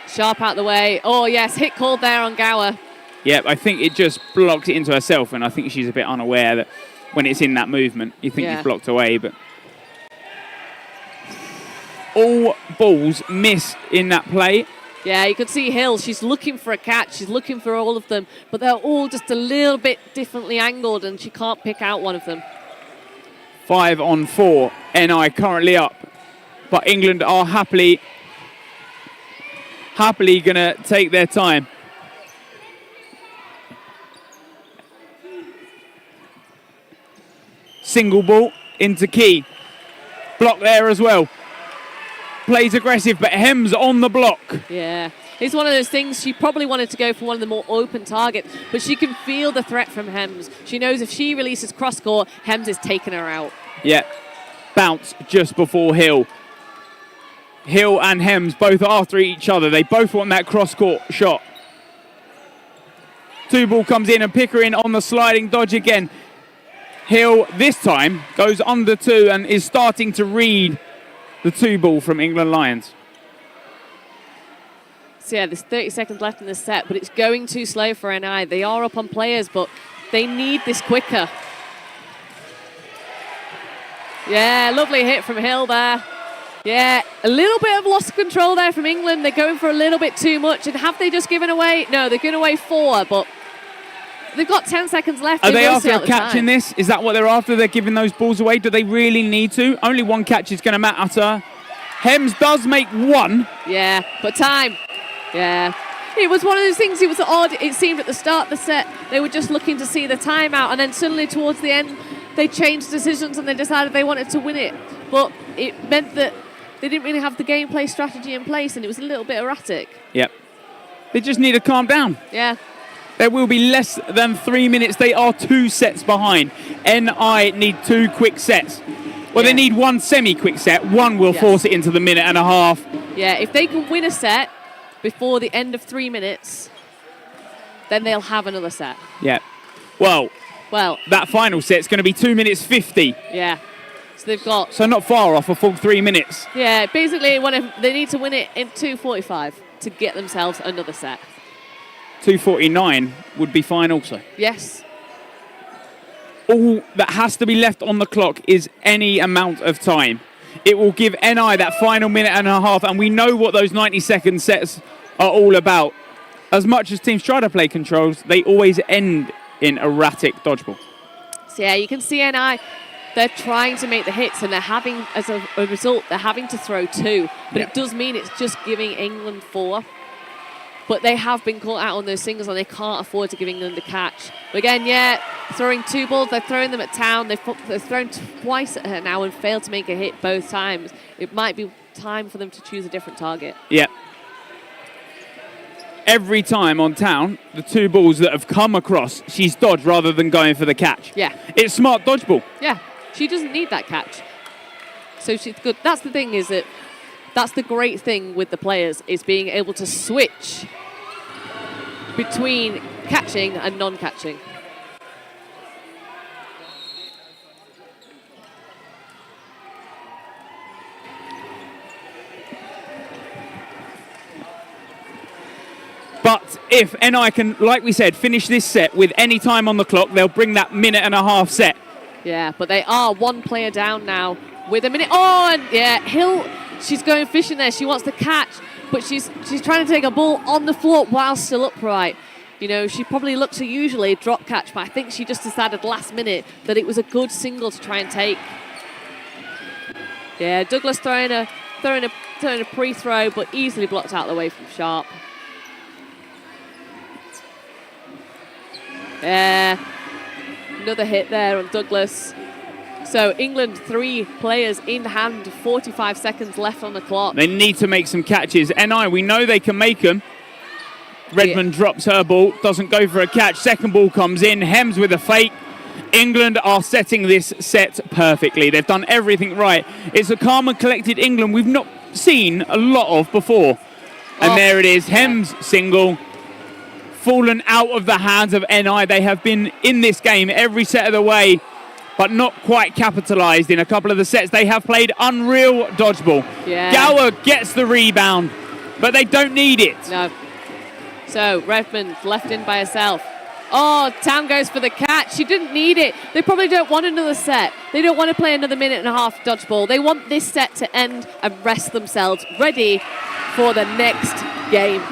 Sharp out the way. Oh, yes, hit called there on Gower. Yep, I think it just blocked it into herself, and I think she's a bit unaware that when it's in that movement, you think you've blocked away, but all balls miss in that play. Yeah, you could see Hill. She's looking for a catch. She's looking for all of them, but they're all just a little bit differently angled, and she can't pick out one of them. 5 on 4. NI currently up, but England are happily going to take their time. Single ball into Key. Block there as well. Plays aggressive, but Hems on the block. Yeah, it's one of those things. She probably wanted to go for one of the more open targets, but she can feel the threat from Hems. She knows if she releases cross court, Hems is taking her out. Yeah, bounce just before Hill. Hill and Hems both after each other. They both want that cross-court shot. Two ball comes in and Pickering on the sliding dodge again. Hill this time goes under two and is starting to read the two ball from England Lions. So yeah, there's 30 seconds left in the set, but it's going too slow for NI. They are up on players, but they need this quicker. Yeah, lovely hit from Hill there. Yeah, a little bit of loss of control there from England. They're going for a little bit too much. And have they just given away? No, they've given away 4, but they've got 10 seconds left. Are they after a catch in this? Is that what they're after? They're giving those balls away? Do they really need to? Only one catch is going to matter. Hems does make 1. Yeah, but time. Yeah. It was one of those things, it was odd. It seemed at the start of the set, they were just looking to see the timeout, and then suddenly towards the end, they changed decisions and they decided they wanted to win it. But it meant that they didn't really have the gameplay strategy in place, and it was a little bit erratic. Yep. They just need to calm down. Yeah. There will be less than 3 minutes. They are 2 sets behind. NI need 2 quick sets. Well, they need 1 semi-quick set. 1 will force it into the minute and a half. Yeah, if they can win a set before the end of 3 minutes, then they'll have another set. Yeah. Well, that final set's going to be 2 minutes 50. Yeah. So they've got... So not far off a full 3 minutes. Yeah, basically they need to win it in 2:45 to get themselves another set. 2:49 would be fine also. Yes. All that has to be left on the clock is any amount of time. It will give NI that final minute and a half, and we know what those 90-second sets are all about. As much as teams try to play controls, they always end in erratic dodgeball. So yeah, you can see NI, they're trying to make the hits, and they're having, as a result, they're having to throw 2. But it does mean it's just giving England 4. But they have been caught out on those singles, and they can't afford to give England a catch. But again, yeah, throwing 2 balls, they're throwing them at Town. They've thrown twice at her now and failed to make a hit both times. It might be time for them to choose a different target. Yeah. Every time on Town, the 2 balls that have come across, she's dodged rather than going for the catch. Yeah. It's smart dodgeball. Yeah, she doesn't need that catch. So she's good. That's the thing, is that that's the great thing with the players, is being able to switch between catching and non-catching. But if NI can, like we said, finish this set with any time on the clock, they'll bring that minute and a half set. Yeah, but they are 1 player down now with a minute. Oh, and yeah, Hill, she's going fishing there. She wants to catch, but she's trying to take a ball on the floor while still upright. You know, she probably looks to usually drop catch, but I think she just decided last minute that it was a good single to try and take. Yeah, Douglas throwing a pre-throw, but easily blocked out of the way from Sharp. Yeah, another hit there on Douglas. So England 3 players in hand, 45 seconds left on the clock. They need to make some catches. NI, we know they can make them. Redmond drops her ball, doesn't go for a catch. Second ball comes in, Hems with a fake. England are setting this set perfectly. They've done everything right. It's a calm and collected England we've not seen a lot of before. And there it is, Hems single. Fallen out of the hands of NI. They have been in this game every set of the way, but not quite capitalised in a couple of the sets. They have played unreal dodgeball. Yeah. Gower gets the rebound, but they don't need it. No. So Redmond left in by herself. Oh, Town goes for the catch. She didn't need it. They probably don't want another set. They don't want to play another minute and a half dodgeball. They want this set to end and rest themselves, ready for the next game.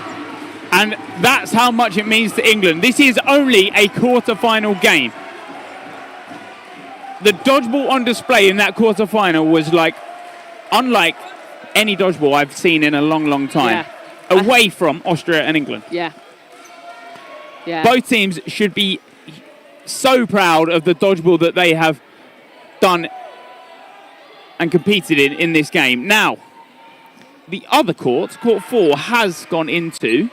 And that's how much it means to England. This is only a quarter-final game. The dodgeball on display in that quarter-final was unlike any dodgeball I've seen in a long, long time. Yeah. Away from Austria and England. Yeah. Yeah. Both teams should be so proud of the dodgeball that they have done and competed in this game. Now, the other court 4, has gone into...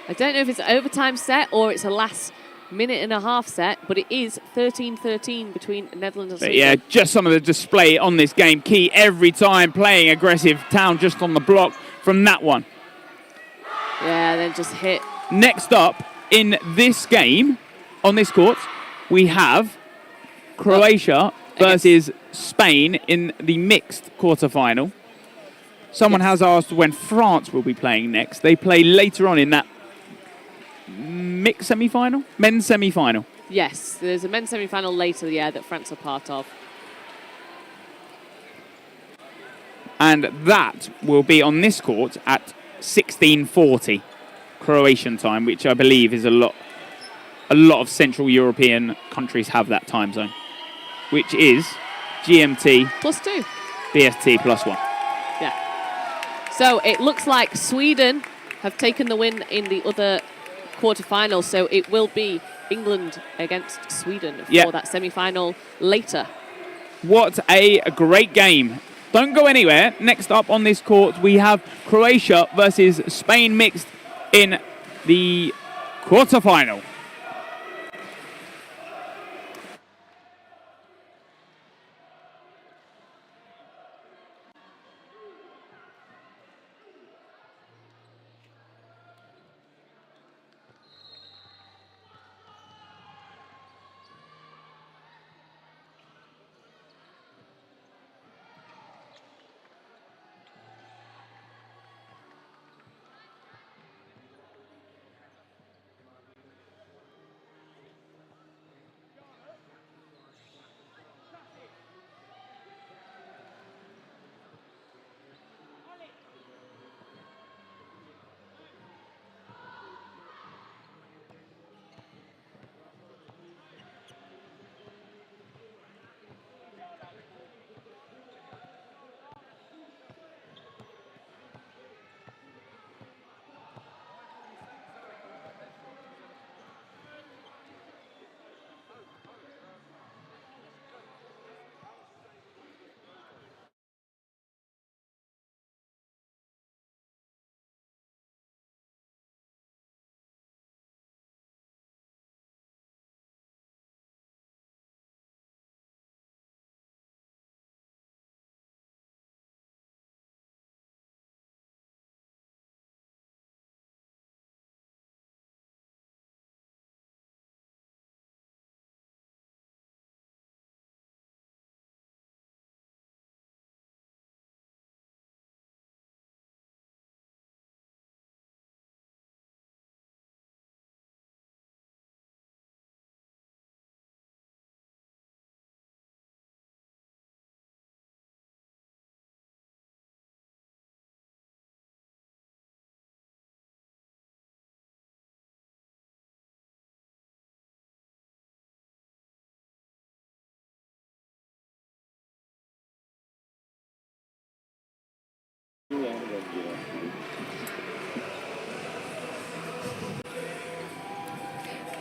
I don't know if it's an overtime set or it's a last minute and a half set, but it is 13-13 between Netherlands and But Sweden. yeah, just some of the display on this game. Key every time, playing aggressive. Town just on the block from that one. Yeah, then just hit. Next up in this game, on this court, we have Croatia versus Spain in the mixed quarterfinal. Someone has asked when France will be playing next. They play later on in that mixed semi-final? Men's semi-final. Yes, there's a men's semi-final later, that France are part of. And that will be on this court at 16:40 Croatian time, which I believe is a lot of Central European countries have that time zone, which is GMT +2. BST +1. Yeah. So it looks like Sweden have taken the win in the other quarterfinal, so it will be England against Sweden for that semi-final later. What a great game. Don't go anywhere. Next up on this court, we have Croatia versus Spain mixed in the quarterfinal.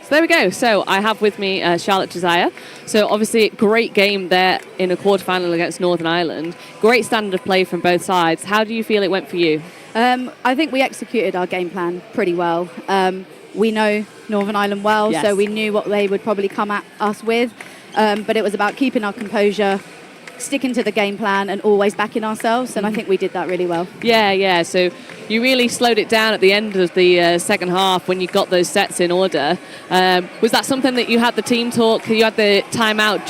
So there we go. So I have with me Charlotte Josiah. So obviously, great game there in a quarterfinal against Northern Ireland. Great standard of play from both sides. How do you feel it went for you? I think we executed our game plan pretty well. We know Northern Ireland well, so we knew what they would probably come at us with. But it was about keeping our composure, sticking to the game plan and always backing ourselves, and I think we did that really well. Yeah. So you really slowed it down at the end of the second half when you got those sets in order. Was that something that you had the team talk? You had the timeout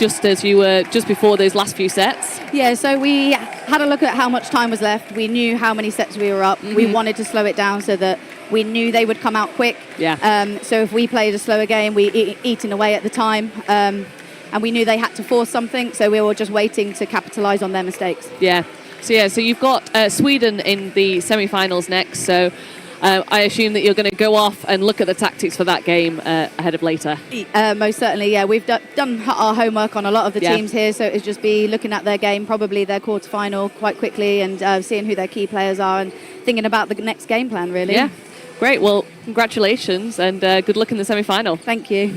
just before those last few sets? Yeah, so we had a look at how much time was left. We knew how many sets we were up. Mm-hmm. We wanted to slow it down so that we knew they would come out quick. Yeah. So if we played a slower game, we eating away at the time. And we knew they had to force something, so we were just waiting to capitalise on their mistakes. Yeah. So you've got Sweden in the semi-finals next. So I assume that you're going to go off and look at the tactics for that game ahead of later. Most certainly, yeah. We've done our homework on a lot of the teams here, so it's just be looking at their game, probably their quarter-final quite quickly, and seeing who their key players are and thinking about the next game plan, really. Yeah. Great. Well, congratulations and good luck in the semi-final. Thank you.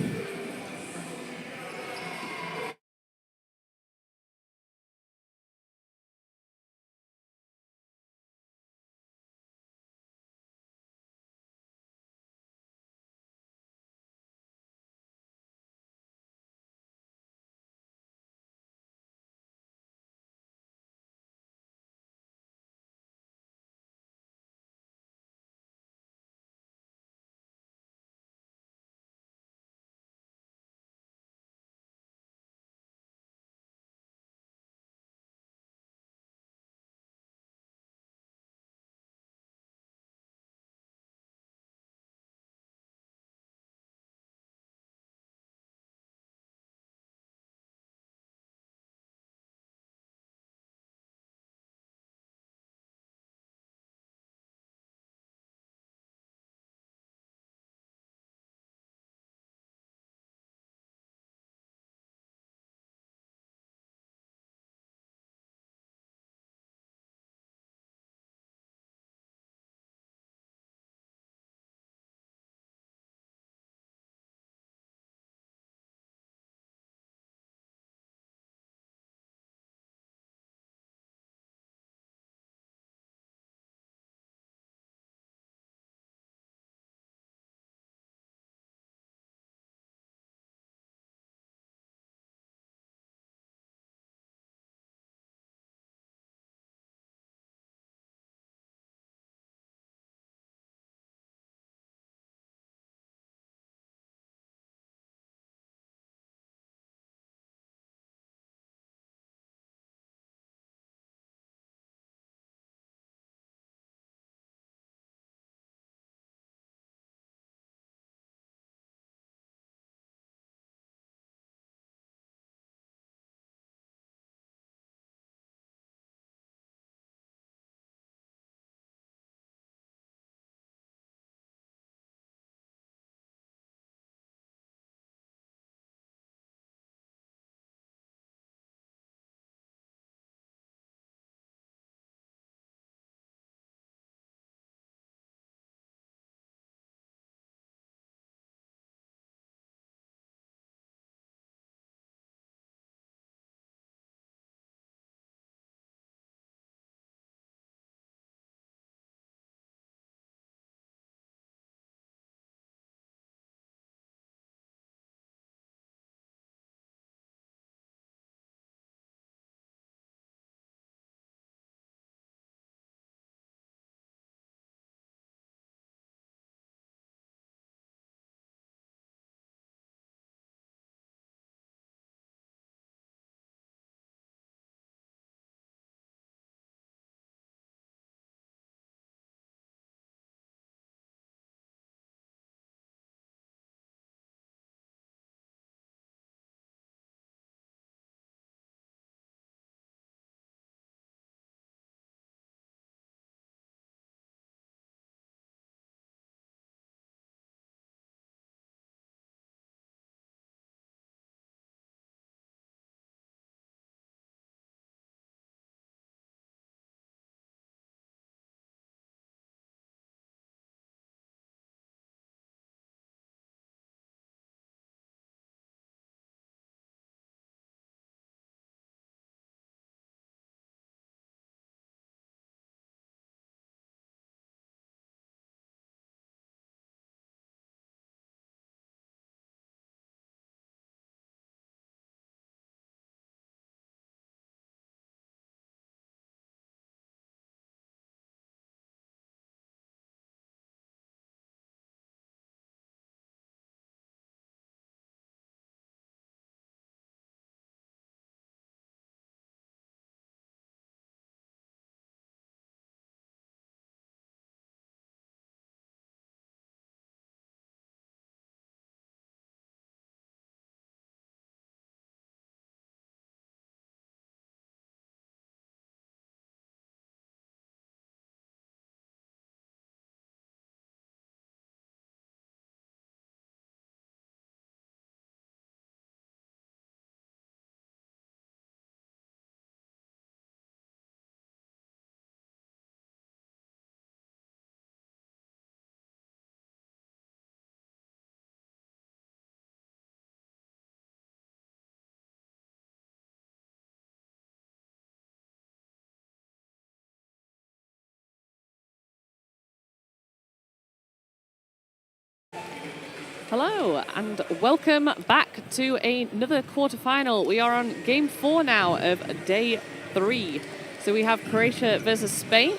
Hello and welcome back to another quarter-final. We are on game 4 now of day 3. So we have Croatia versus Spain.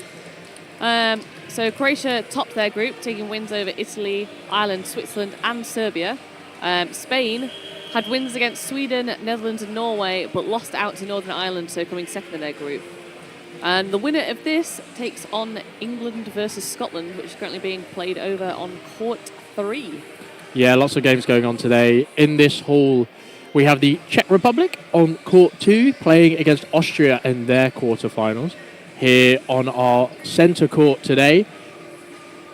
So Croatia topped their group, taking wins over Italy, Ireland, Switzerland and Serbia. Spain had wins against Sweden, Netherlands and Norway, but lost out to Northern Ireland, so coming second in their group. And the winner of this takes on England versus Scotland, which is currently being played over on court 3. Yeah, lots of games going on today. In this hall, we have the Czech Republic on court 2 playing against Austria in their quarterfinals. Here on our centre court today,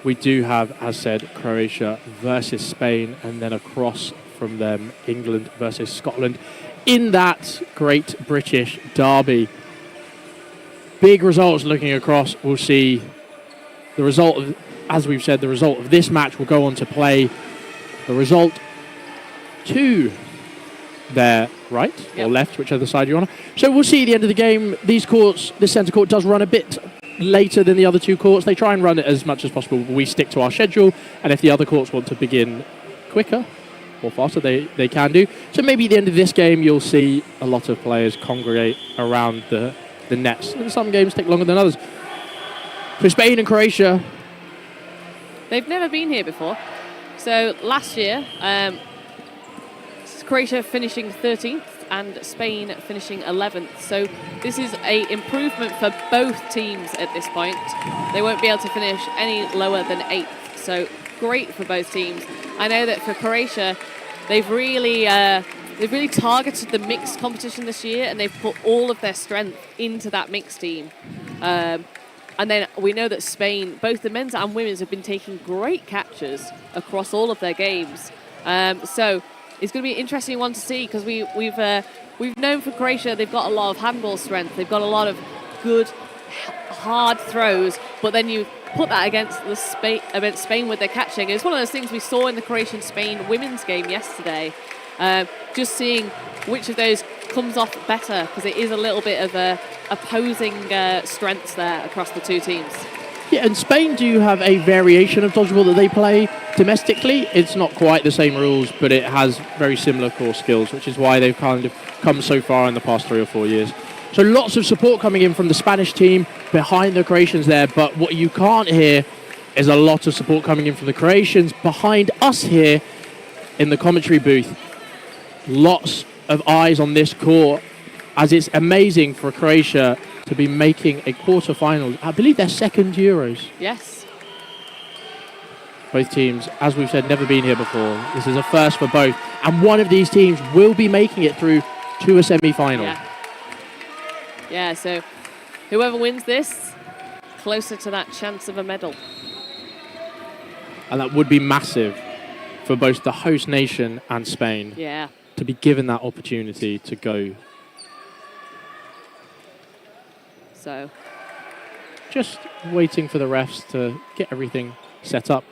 we do have, as said, Croatia versus Spain, and then across from them, England versus Scotland in that great British derby. Big results looking across. We'll see the result of, as we've said, the result of this match will go on to play the result to their right or left, whichever side you're on. So we'll see at the end of the game. These courts, this centre court does run a bit later than the other two courts. They try and run it as much as possible. We stick to our schedule, and if the other courts want to begin quicker or faster, they can do. So maybe at the end of this game, you'll see a lot of players congregate around the nets. And some games take longer than others. For Spain and Croatia, they've never been here before. So last year, Croatia finishing 13th and Spain finishing 11th. So this is an improvement for both teams at this point. They won't be able to finish any lower than 8th. So great for both teams. I know that for Croatia, they've really targeted the mixed competition this year, and they've put all of their strength into that mixed team. And then we know that Spain, both the men's and women's, have been taking great catches across all of their games. So it's going to be an interesting one to see, because we've known for Croatia they've got a lot of handball strength. They've got a lot of good, hard throws, but then you put that against Spain with their catching. It's one of those things we saw in the Croatian-Spain women's game yesterday. Just seeing which of those comes off better, because it is a little bit of opposing strengths there across the two teams. Yeah, and Spain do have a variation of dodgeball that they play domestically. It's not quite the same rules, but it has very similar core skills, which is why they've kind of come so far in the past 3 or 4 years. So lots of support coming in from the Spanish team behind the Croatians there, but what you can't hear is a lot of support coming in from the Croatians behind us here in the commentary booth. Lots of eyes on this court, as it's amazing for Croatia to be making a quarter-final. I believe their second Euros. Yes. Both teams, as we've said, never been here before. This is a first for both. And one of these teams will be making it through to a semi-final. Yeah, so whoever wins this, closer to that chance of a medal. And that would be massive for both the host nation and Spain. Yeah. To be given that opportunity to go. So just waiting for the refs to get everything set up.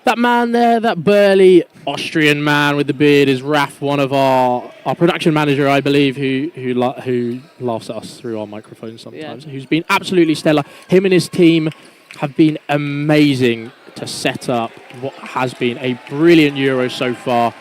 That man there, that burly Austrian man with the beard, is Raf, one of our production manager, I believe, who laughs at us through our microphones sometimes, who's been absolutely stellar. Him and his team have been amazing to set up what has been a brilliant Euro so far.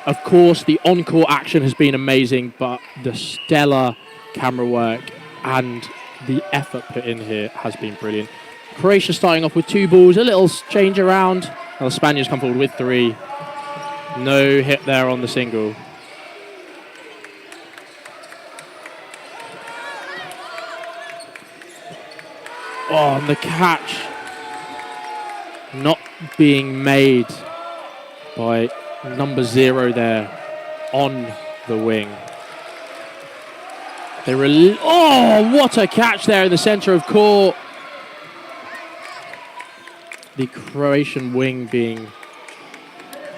Of course, the on-court action has been amazing, but the stellar camera work and the effort put in here has been brilliant. Croatia starting off with 2 balls, a little change around. Now the Spaniards come forward with 3. No hit there on the single. Oh, and the catch not being made by number 0 there on the wing. Oh, what a catch there in the centre of court. The Croatian wing being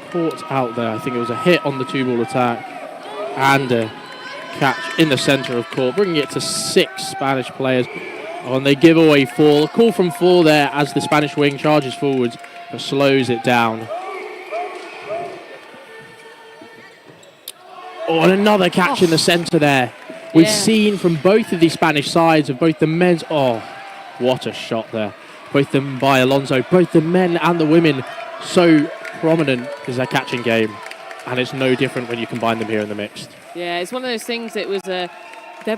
caught out there. I think it was a hit on the 2-ball attack and a catch in the centre of court, bringing it to 6 Spanish players. Oh, and they give away 4. A call from 4 there as the Spanish wing charges forwards but slows it down. Oh, and another catch in the centre there. We've seen from both of these Spanish sides, of both the men's... Oh, what a shot there. Both them by Alonso, both the men and the women so prominent is their catching game, and it's no different when you combine them here in the mixed. Yeah, it's one of those things. They're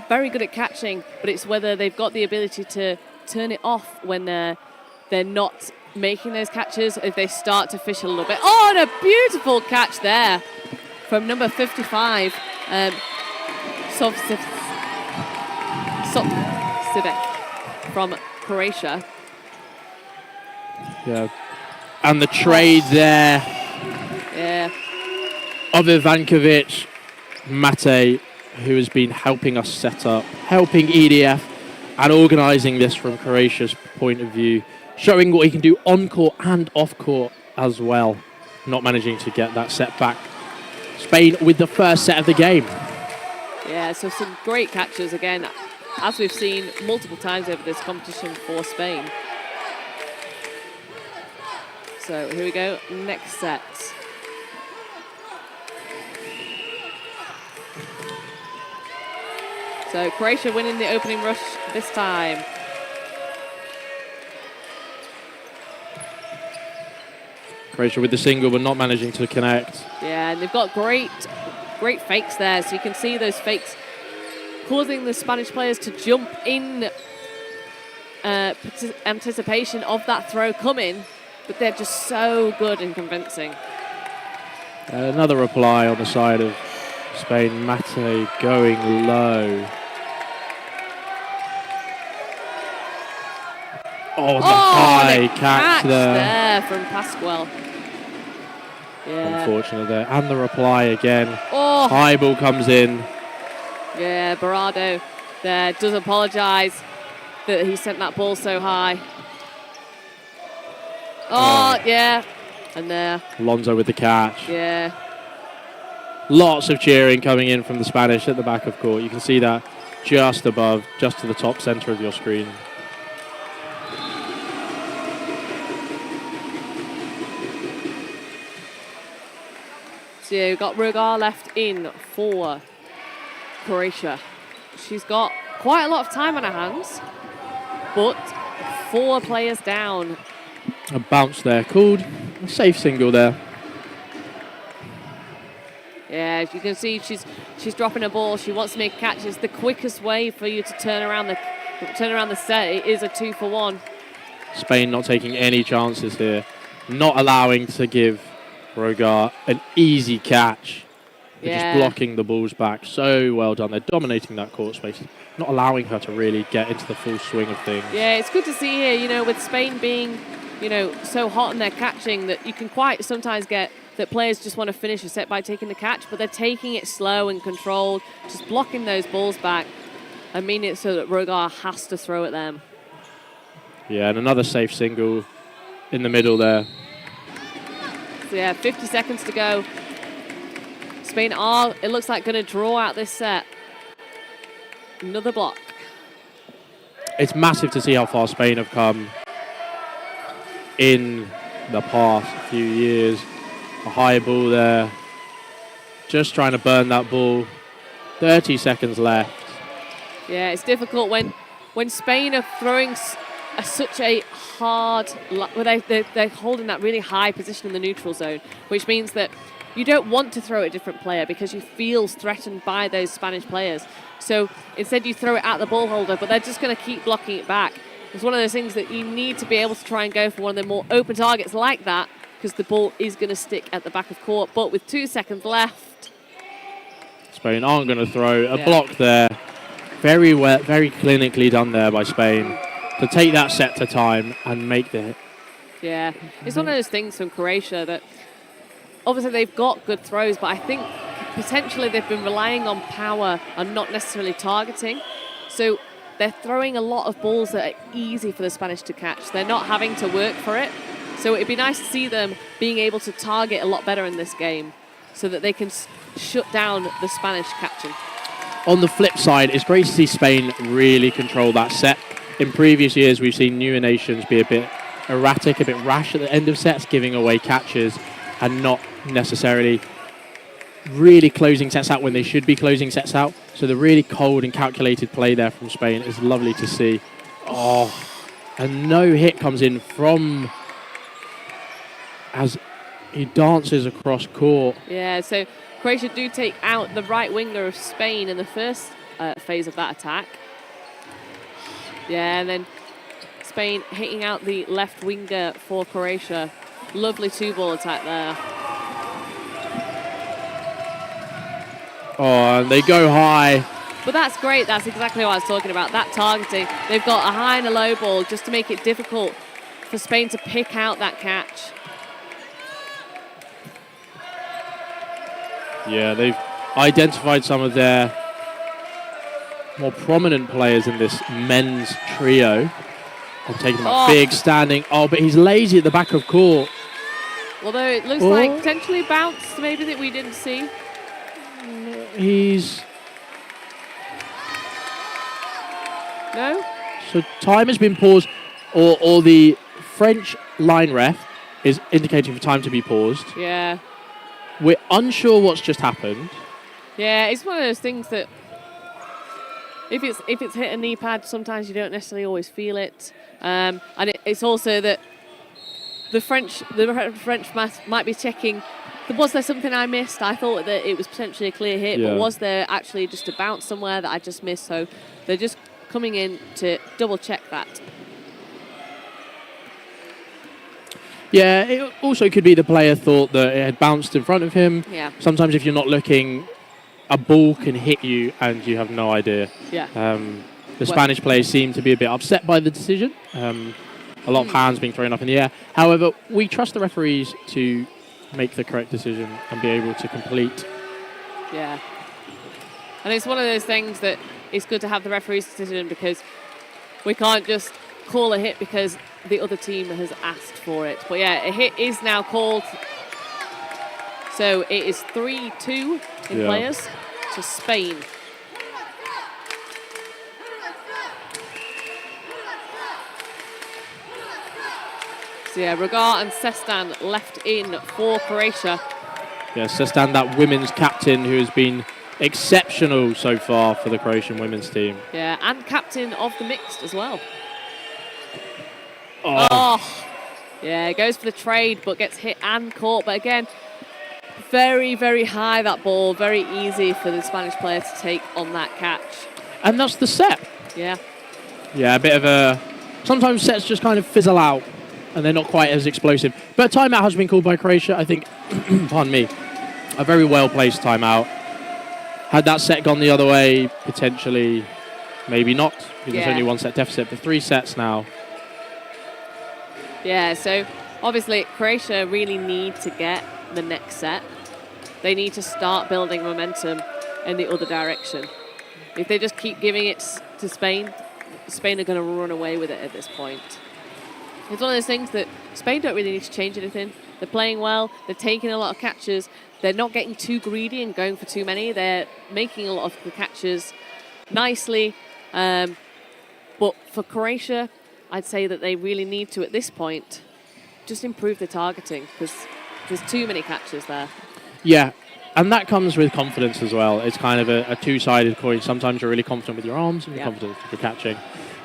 very good at catching, but it's whether they've got the ability to turn it off when they're not making those catches, if they start to fish a little bit. Oh, and a beautiful catch there from number 55, Sovcic from Croatia. Yeah. And the trade there of Ivankovic, Mate, who has been helping us set up, helping EDF and organising this from Croatia's point of view, showing what he can do on court and off court as well. Not managing to get that set back. Spain with the first set of the game. Yeah, so some great catches again, as we've seen multiple times over this competition for Spain. So here we go, next set. So Croatia winning the opening rush this time. Croatia with the single, but not managing to connect. Yeah, and they've got great fakes there. So you can see those fakes causing the Spanish players to jump in anticipation of that throw coming, but they're just so good and convincing. Another reply on the side of Spain. Mate going low. Oh, the high catch there from Pascual. Yeah. Unfortunate there. And the reply again. Oh. High ball comes in. Yeah, Barado there does apologise that he sent that ball so high. Oh, yeah. And there. Alonso with the catch. Yeah. Lots of cheering coming in from the Spanish at the back of court. You can see that just above, just to the top centre of your screen. So yeah, we've got Rogar left in for Croatia. She's got quite a lot of time on her hands, but 4 players down. A bounce there, called a safe single there. Yeah, as you can see, she's dropping a ball. She wants to make catches. The quickest way for you to turn around the set is a 2-for-1. Spain not taking any chances here, not allowing to give Rogar an easy catch. They're just blocking the balls back. So well done. They're dominating that court space, not allowing her to really get into the full swing of things. Yeah, it's good to see here, you know, with Spain being, you know, so hot in their catching, that you can quite sometimes get that players just want to finish a set by taking the catch, but they're taking it slow and controlled, just blocking those balls back. I mean it so that Rogar has to throw at them. Yeah, and another safe single in the middle there. So yeah, 50 seconds to go. Spain are, it looks like, going to draw out this set. Another block. It's massive to see how far Spain have come in the past few years. A high ball there. Just trying to burn that ball. 30 seconds left. Yeah, it's difficult when Spain are throwing such a hard, where they're holding that really high position in the neutral zone, which means that you don't want to throw at a different player because you feel threatened by those Spanish players. So instead you throw it at the ball holder, but they're just going to keep blocking it back. It's one of those things that you need to be able to try and go for one of the more open targets like that, because the ball is going to stick at the back of court. But with 2 seconds left, Spain aren't going to throw. A block there. Very well, very clinically done there by Spain to take that set to time and make the hit. Yeah, it's one of those things from Croatia that obviously they've got good throws, but I think potentially they've been relying on power and not necessarily targeting. So they're throwing a lot of balls that are easy for the Spanish to catch. They're not having to work for it. So it'd be nice to see them being able to target a lot better in this game so that they can shut down the Spanish catching. On the flip side, it's great to see Spain really control that set. In previous years, we've seen newer nations be a bit erratic, a bit rash at the end of sets, giving away catches and not necessarily really closing sets out when they should be closing sets out. So the really cold and calculated play there from Spain is lovely to see. Oh, and no hit comes in from as He dances across court. Yeah, so Croatia do take out the right winger of Spain in the first phase of that attack. Yeah, and then Spain hitting out the left winger for Croatia. Lovely 2-ball attack there. Oh, and they go high. But that's great. That's exactly what I was talking about. That targeting. They've got a high and a low ball just to make it difficult for Spain to pick out that catch. Yeah, they've identified some of their more prominent players in this men's trio and taken them a big standing. Oh, but he's lazy at the back of court. Although it looks like potentially bounced, maybe that we didn't see. He's... No? So time has been paused, or the French line ref is indicating for time to be paused. Yeah. We're unsure what's just happened. Yeah, it's one of those things that if it's hit a knee pad, sometimes you don't necessarily always feel it. And it's also that the French might be checking, was there something I missed? I thought that it was potentially a clear hit, but was there actually just a bounce somewhere that I just missed? So they're just coming in to double check that. Yeah, it also could be the player thought that it had bounced in front of him. Yeah. Sometimes if you're not looking, a ball can hit you and you have no idea. Yeah. The Spanish players seem to be a bit upset by the decision. A lot of hands being thrown up in the air. However, we trust the referees to make the correct decision and be able to complete. Yeah. And it's one of those things that it's good to have the referee's decision, because we can't just call a hit because the other team has asked for it. But yeah, a hit is now called. So it is 3-2 in players to Spain. So yeah, Rogar and Sestan left in for Croatia. Yeah, Sestan, that women's captain who has been exceptional so far for the Croatian women's team. Yeah, and captain of the mixed as well. Oh. Yeah, goes for the trade, but gets hit and caught. But again, very, very high, that ball. Very easy for the Spanish player to take on that catch. And that's the set. Yeah. Yeah, a bit of a... Sometimes sets just kind of fizzle out and they're not quite as explosive. But timeout has been called by Croatia. I think, pardon me, a very well-placed timeout. Had that set gone the other way, potentially, maybe not. Because there's only one set deficit, but 3 sets now. Yeah, so obviously Croatia really need to get the next set. They need to start building momentum in the other direction. If they just keep giving it to Spain, Spain are going to run away with it at this point. It's one of those things that Spain don't really need to change anything. They're playing well, they're taking a lot of catches, they're not getting too greedy and going for too many. They're making a lot of the catches nicely. But for Croatia, I'd say that they really need to, at this point, just improve the targeting, because there's too many catches there. Yeah, and that comes with confidence as well. It's kind of a two-sided coin. Sometimes you're really confident with your arms and you're confident with your catching.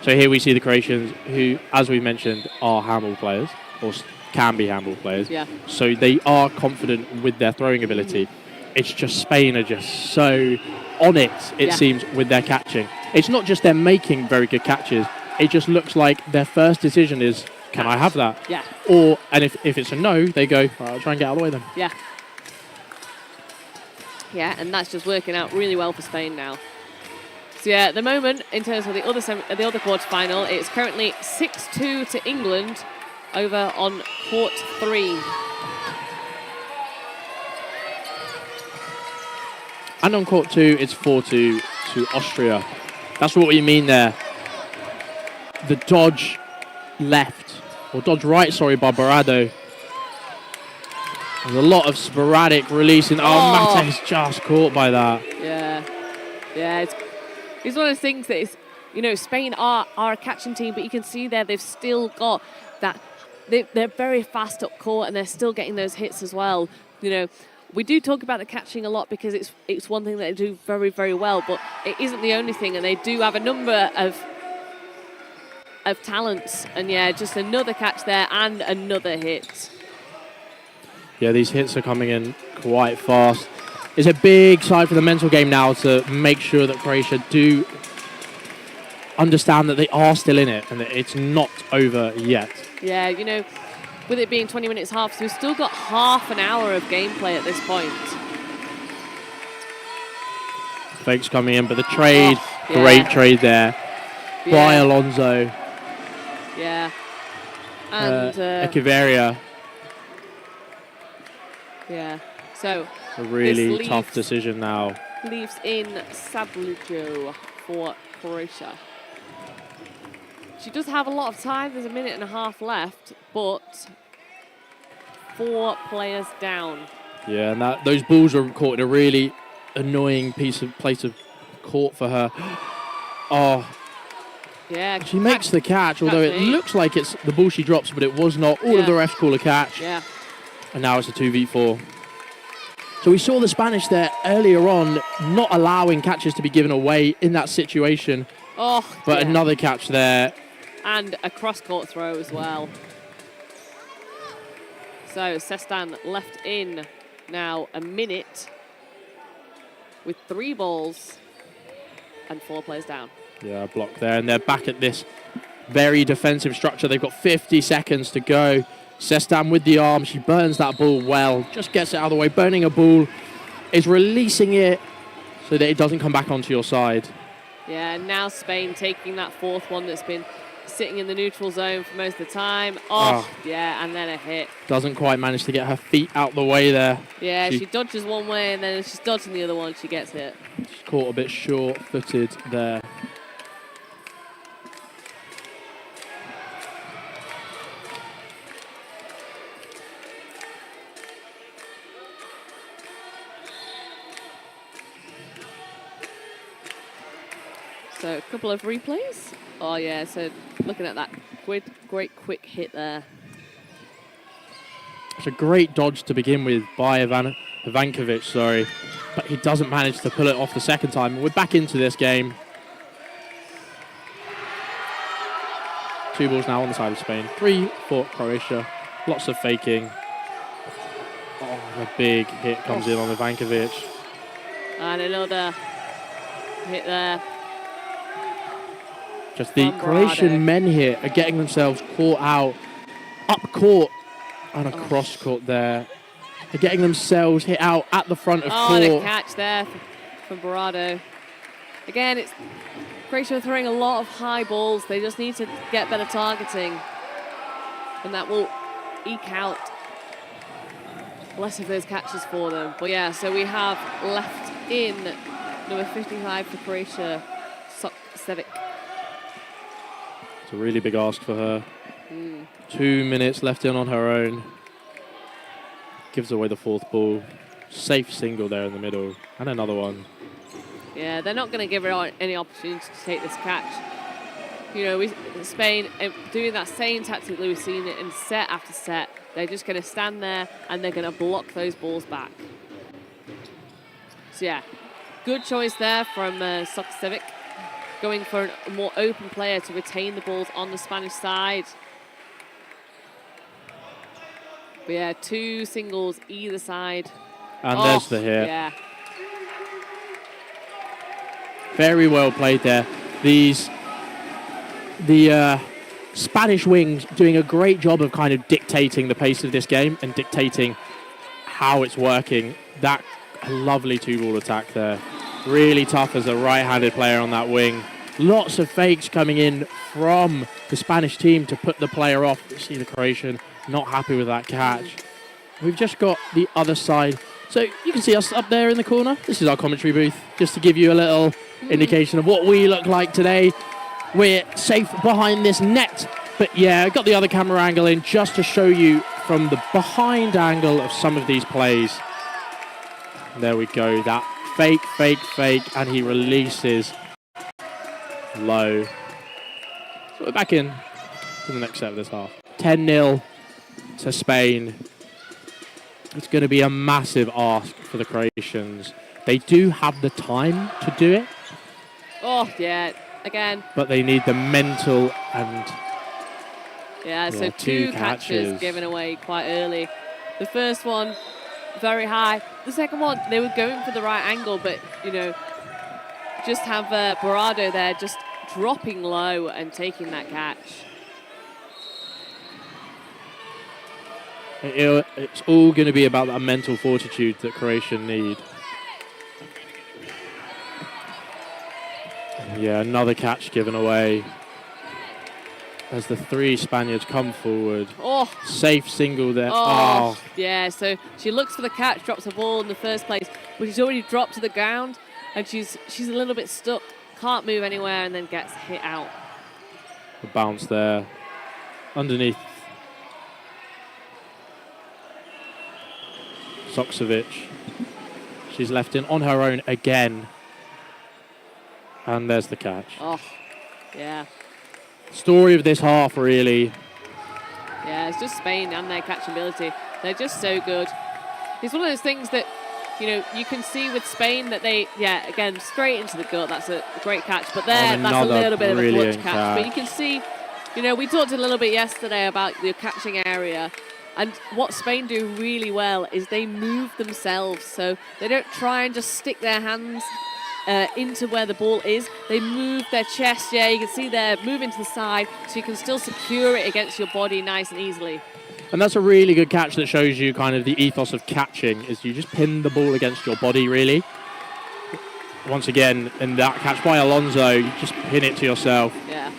So here we see the Croatians who, as we mentioned, are handball players, or can be handball players. Yeah. So they are confident with their throwing ability. It's just Spain are just so on it, it seems, with their catching. It's not just them making very good catches. It just looks like their first decision is, can I have that? Yeah. Or, and if it's a no, they go, I'll try and get out of the way then. Yeah. Yeah, and that's just working out really well for Spain now. So yeah, at the moment, in terms of the other quarter-final, it's currently 6-2 to England over on court 3. And on court 2, it's 4-2 to Austria. That's what we mean there. The dodge left, or dodge right, sorry, by Barado. There's a lot of sporadic releasing. Oh, Mate is just caught by that. Yeah. Yeah, it's one of those things that is, you know, Spain are a catching team, but you can see there they've still got that, they're very fast up court and they're still getting those hits as well. You know, we do talk about the catching a lot because it's one thing that they do very, very well, but it isn't the only thing, and they do have a number of talents. And yeah, just another catch there and another hit. Yeah, these hits are coming in quite fast. It's a big side for the mental game now to make sure that Croatia do understand that they are still in it and that it's not over yet. Yeah, you know, with it being 20 minutes half, so we've still got half an hour of gameplay at this point. Fakes coming in, but the trade, yeah. great trade there by Alonso. Yeah. And Echeverria. Yeah. So a really tough decision now. Leaves in Sablujo for Croatia. She does have a lot of time. There's a minute and a half left, but 4 players down. Yeah, and those balls are caught in a really annoying place of court for her. Oh. Yeah. She makes the catch, although it looks like it's the ball she drops, but it was not. All of the refs call a catch. Yeah. And now it's a 2v4. So we saw the Spanish there earlier on not allowing catches to be given away in that situation. Oh, but another catch there. And a cross-court throw as well. So Sestan left in now a minute with 3 balls and 4 players down. Yeah, block there. And they're back at this very defensive structure. They've got 50 seconds to go. Sestan with the arm. She burns that ball well. Just gets it out of the way. Burning a ball is releasing it so that it doesn't come back onto your side. Yeah, and now Spain taking that 4th one that's been sitting in the neutral zone for most of the time. Oh, yeah, and then a hit. Doesn't quite manage to get her feet out the way there. Yeah, she dodges one way, and then as she's dodging the other one, she gets hit. She's caught a bit short-footed there. So a couple of replays. Oh yeah, so looking at that great quick hit there. It's a great dodge to begin with by Ivankovic, sorry. But he doesn't manage to pull it off the second time. We're back into this game. 2 balls now on the side of Spain. 3 for Croatia. Lots of faking. Oh, a big hit comes in on Ivankovic. And another hit there. Just the Croatian men here are getting themselves caught out up court and a cross court there. They're getting themselves hit out at the front of court. And a catch there from Barado. Again, it's Croatia are throwing a lot of high balls. They just need to get better targeting. And that will eke out less of those catches for them. But yeah, so we have left in number 55 for Croatia, Sokcevic. It's a really big ask for her. 2 minutes left in on her own. Gives away the 4th ball. Safe single there in the middle. And another one. Yeah, they're not going to give her any opportunity to take this catch. You know, Spain doing that same tactic that we've seen it in set after set. They're just going to stand there and they're going to block those balls back. So yeah, good choice there from Sokcevic. Going for a more open player to retain the balls on the Spanish side. But yeah, 2 singles either side. And there's the hit. Yeah. Very well played there. The Spanish wings doing a great job of kind of dictating the pace of this game and dictating how it's working. That lovely 2-ball attack there. Really tough as a right-handed player on that wing. Lots of fakes coming in from the Spanish team to put the player off. You see the Croatian not happy with that catch. We've just got the other side. So you can see us up there in the corner. This is our commentary booth, just to give you a little indication of what we look like today. We're safe behind this net. But yeah, I got the other camera angle in just to show you from the behind angle of some of these plays. There we go. That fake, and he releases low. So we're back in to the next set of this half. 10-0 to Spain. It's going to be a massive ask for the Croatians. They do have the time to do it. Oh, yeah, again. But they need the mental and... Yeah, so 2 catches given away quite early. The first one, very high. The second one, they were going for the right angle, but, you know, just have Barado there just dropping low and taking that catch. It's all going to be about that mental fortitude that Croatia need. Yeah, another catch given away as the 3 Spaniards come forward. Oh. Safe single there. Oh. Yeah, so she looks for the catch, drops the ball in the first place, but she's already dropped to the ground, and she's a little bit stuck, can't move anywhere, and then gets hit out. The bounce there. Underneath. Soksovic. She's left in on her own again. And there's the catch. Oh, yeah. Story of this half, really. Yeah, it's just Spain and their catching ability. They're just so good. It's one of those things that, you know, you can see with Spain that they, yeah, again, straight into the gut. That's a great catch. But there, that's a little bit of a clutch catch. But you can see, you know, we talked a little bit yesterday about the catching area. And what Spain do really well is they move themselves. So they don't try and just stick their hands into where the ball is. They move their chest. Yeah, you can see they're moving to the side, so you can still secure it against your body nice and easily. And that's a really good catch that shows you kind of the ethos of catching, is you just pin the ball against your body, really. Once again, in that catch by Alonso, you just pin it to yourself. Yeah.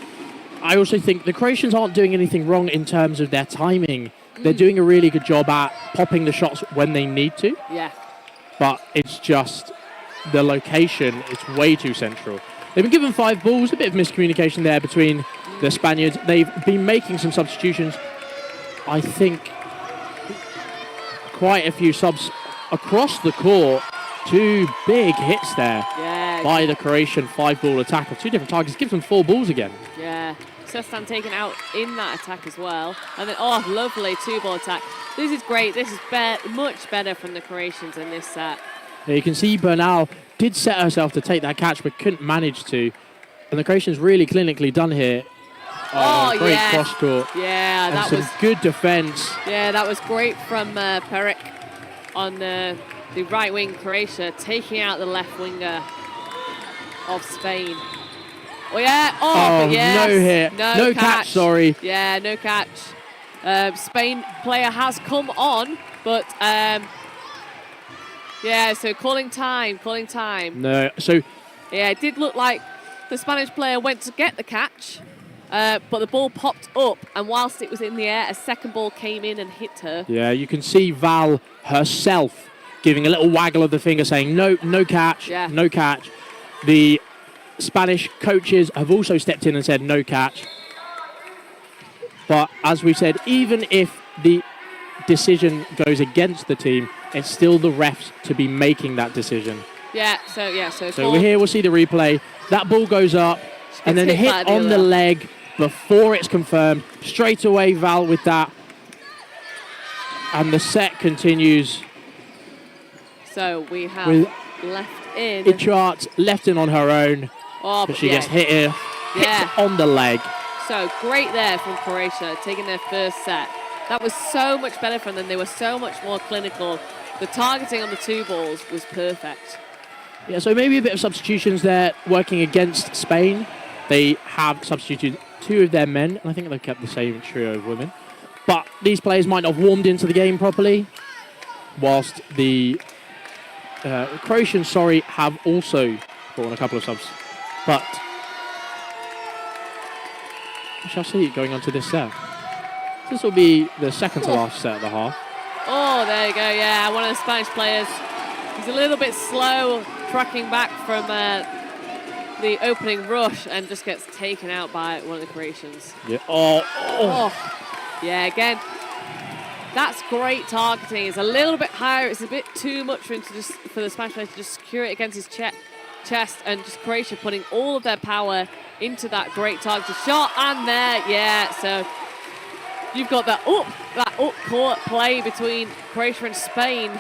I also think the Croatians aren't doing anything wrong in terms of their timing. They're doing a really good job at popping the shots when they need to. Yeah. But it's just the location is way too central. They've been given 5 balls, a bit of miscommunication there between the Spaniards. They've been making some substitutions. I think quite a few subs across the court. 2 big hits there by the Croatian 5-ball attack of 2 different targets. Gives them 4 balls again. Yeah. Sestan taken out in that attack as well. And then, oh, lovely 2-ball attack. This is great. This is much better from the Croatians in this set. Yeah, you can see Bernal did set herself to take that catch, but couldn't manage to. And the Croatians really clinically done here. Great cross court. Yeah, that was good defense. Yeah, that was great from Peric on the right wing Croatia, taking out the left winger of Spain. Oh yeah! Oh, but yes, no hit, no catch. Sorry. Yeah, no catch. Spain player has come on, but yeah. So calling time. No, so yeah, it did look like the Spanish player went to get the catch, but the ball popped up, and whilst it was in the air, a second ball came in and hit her. Yeah, you can see Val herself giving a little waggle of the finger, saying no catch, no catch. The Spanish coaches have also stepped in and said no catch. But as we said, even if the decision goes against the team, it's still the refs to be making that decision. So we're here, we'll see the replay. That ball goes up and then a hit on the leg before it's confirmed. Straight away, Val with that. And the set continues. So we have left in. Ichardt left in on her own. Oh, but she gets hit on the leg. So great there from Croatia, taking their first set. That was so much better from them. They were so much more clinical. The targeting on the 2 balls was perfect. Yeah, so maybe a bit of substitutions there working against Spain. They have substituted 2 of their men, and I think they've kept the same trio of women. But these players might not have warmed into the game properly, whilst the Croatians, have also brought on a couple of subs. But we shall see going on to this set. This will be the second to last set of the half. Oh, there you go, yeah. One of the Spanish players, he's a little bit slow tracking back from the opening rush and just gets taken out by one of the Croatians. Yeah. Yeah, again, that's great targeting. It's a little bit higher. It's a bit too much for him to for the Spanish player to just secure it against his chest, and just Croatia putting all of their power into that great targeted shot. And there, so you've got that up court play between Croatia and Spain.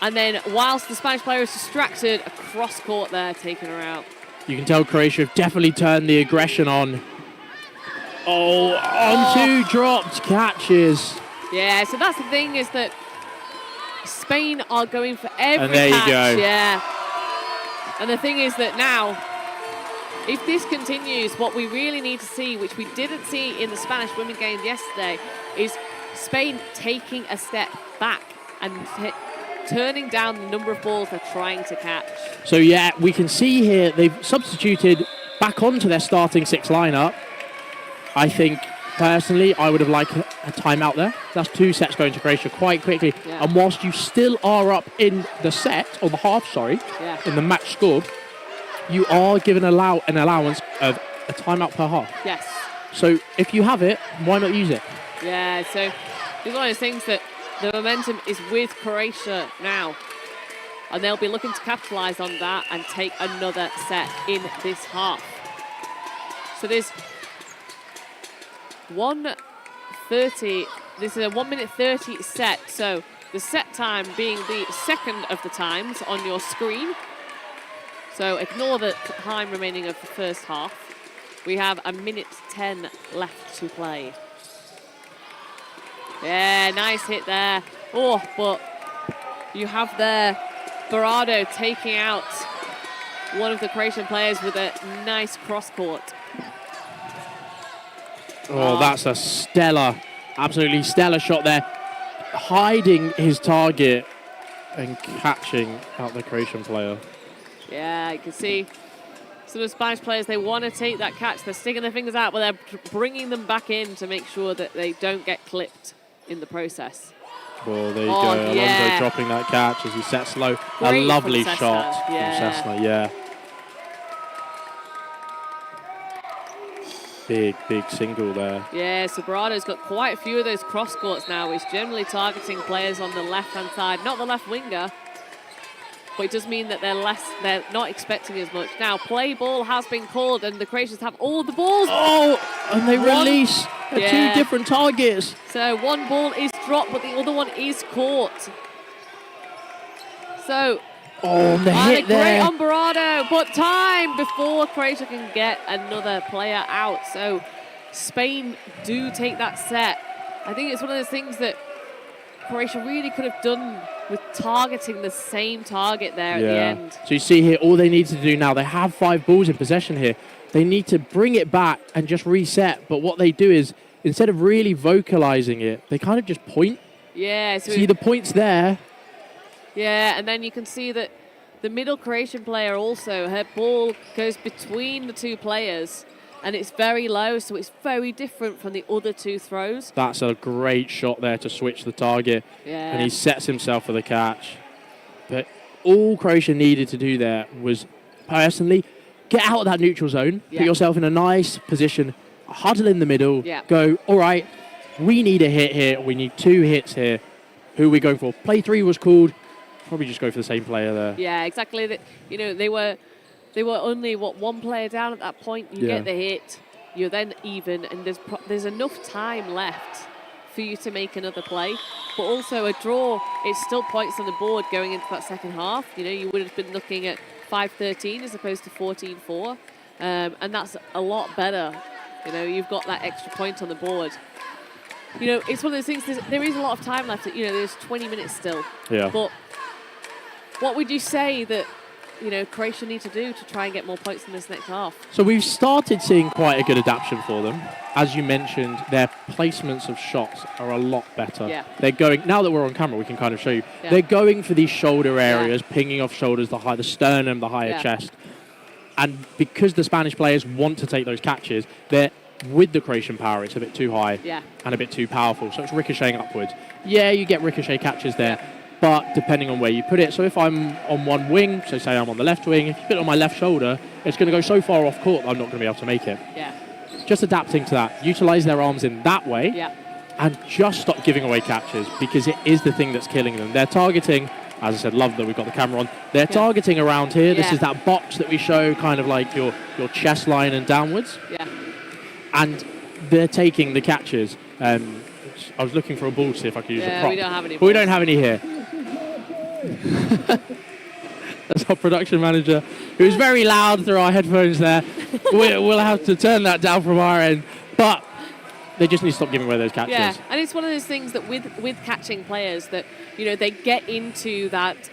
And then whilst the Spanish player is distracted, a cross court there, taking her out. You can tell Croatia have definitely turned the aggression on. On 2 dropped catches. Yeah, so that's the thing, is that Spain are going for every And there you catch. go. Yeah. And the thing is that now, if this continues, what we really need to see, which we didn't see in the Spanish women game yesterday, is Spain taking a step back and turning down the number of balls they're trying to catch. So yeah, we can see here they've substituted back onto their starting 6 lineup. I think personally I would have liked a timeout there. That's 2 sets going to Croatia quite quickly. Yeah. And whilst you still are up in the set, or the half, sorry, Yeah. in the match score, you are given an allowance of a timeout per half. Yes. So if you have it, why not use it? Yeah, so it's one of those things that the momentum is with Croatia now. And they'll be looking to capitalise on that and take another set in this half. So there's 1:30. This is a 1 minute 30 set. So the set time being the second of the times on your screen. So ignore the time remaining of the first half. We have 1:10 left to play. Yeah, nice hit there. Oh, but you have there Barado taking out one of the Croatian players with a nice cross court. Oh, that's a stellar, absolutely stellar shot there. Hiding his target and catching out the Croatian player. Yeah, you can see some of the Spanish players, they want to take that catch. They're sticking their fingers out, but they're bringing them back in to make sure that they don't get clipped in the process. Well, there you Oh, go. yeah. Alonso dropping that catch as he sets low. Great A lovely from shot Cessna. from Yeah. Cessna, yeah. Big single there. Yeah, so Barado's got quite a few of those cross courts now. He's generally targeting players on the left-hand side, not the left winger, but it does mean that they're not expecting as much. Now, play ball has been called, and the Croatians have all the balls. Oh, and they One- release Yeah. 2 different targets. So one ball is dropped, but the other one is caught. So, Oh, the and a hit great there. on Barado, but time before Croatia can get another player out. So Spain do take that set. I think it's one of those things that Croatia really could have done with targeting the same target there at the end. So you see here, all they need to do now, they have 5 balls in possession here. They need to bring it back and just reset. But what they do is, instead of really vocalizing it, they kind of just point. Yeah, so See the points there. yeah, and then you can see that the middle Croatian player also, her ball goes between the 2 players, and it's very low, so it's very different from the other 2 throws. That's a great shot there to switch the target. Yeah. And he sets himself for the catch. But all Croatia needed to do there was, personally, get out of that neutral zone, Yeah. put yourself in a nice position, huddle in the middle, Yeah. go, all right, we need a hit here, we need 2 hits here. Who are we going for? Play 3 was called. Probably just go for the same player there. Yeah, exactly. You know, they were only, 1 player down at that point. You Yeah. get the hit, you're then even, and there's enough time left for you to make another play. But also a draw, it's still points on the board going into that second half. You know, you would have been looking at 5-13 as opposed to 14-4. And that's a lot better. You know, you've got that extra point on the board. You know, it's one of those things, there is a lot of time left. You know, there's 20 minutes still. Yeah. But what would you say that, you know, Croatia need to do to try and get more points in this next half? So we've started seeing quite a good adaptation for them. As you mentioned, their placements of shots are a lot better. Yeah. They're going, now that we're on camera, we can kind of show you. Yeah. They're going for these shoulder areas, pinging off shoulders, the sternum, the higher Yeah. chest. And because the Spanish players want to take those catches, they're with the Croatian power, it's a bit too high and a bit too powerful. So it's ricocheting upwards. Yeah, you get ricochet catches there. But depending on where you put it, so if I'm on one wing, so say I'm on the left wing, if you put it on my left shoulder, it's going to go so far off court that I'm not going to be able to make it. Yeah. Just adapting to that, utilize their arms in that way, Yeah. and just stop giving away catches, because it is the thing that's killing them. They're targeting, as I said, love that we've got the camera on, they're targeting around here. This Yeah. is that box that we show, kind of like your chest line and downwards, Yeah. and they're taking the catches. I was looking for a ball to see if I could use a prop. we don't have any But we balls. don't have any here. That's our production manager, who's very loud through our headphones there. We'll have to turn that down from our end. But they just need to stop giving away those catches. Yeah, and it's one of those things that with catching players that, you know, they get into that,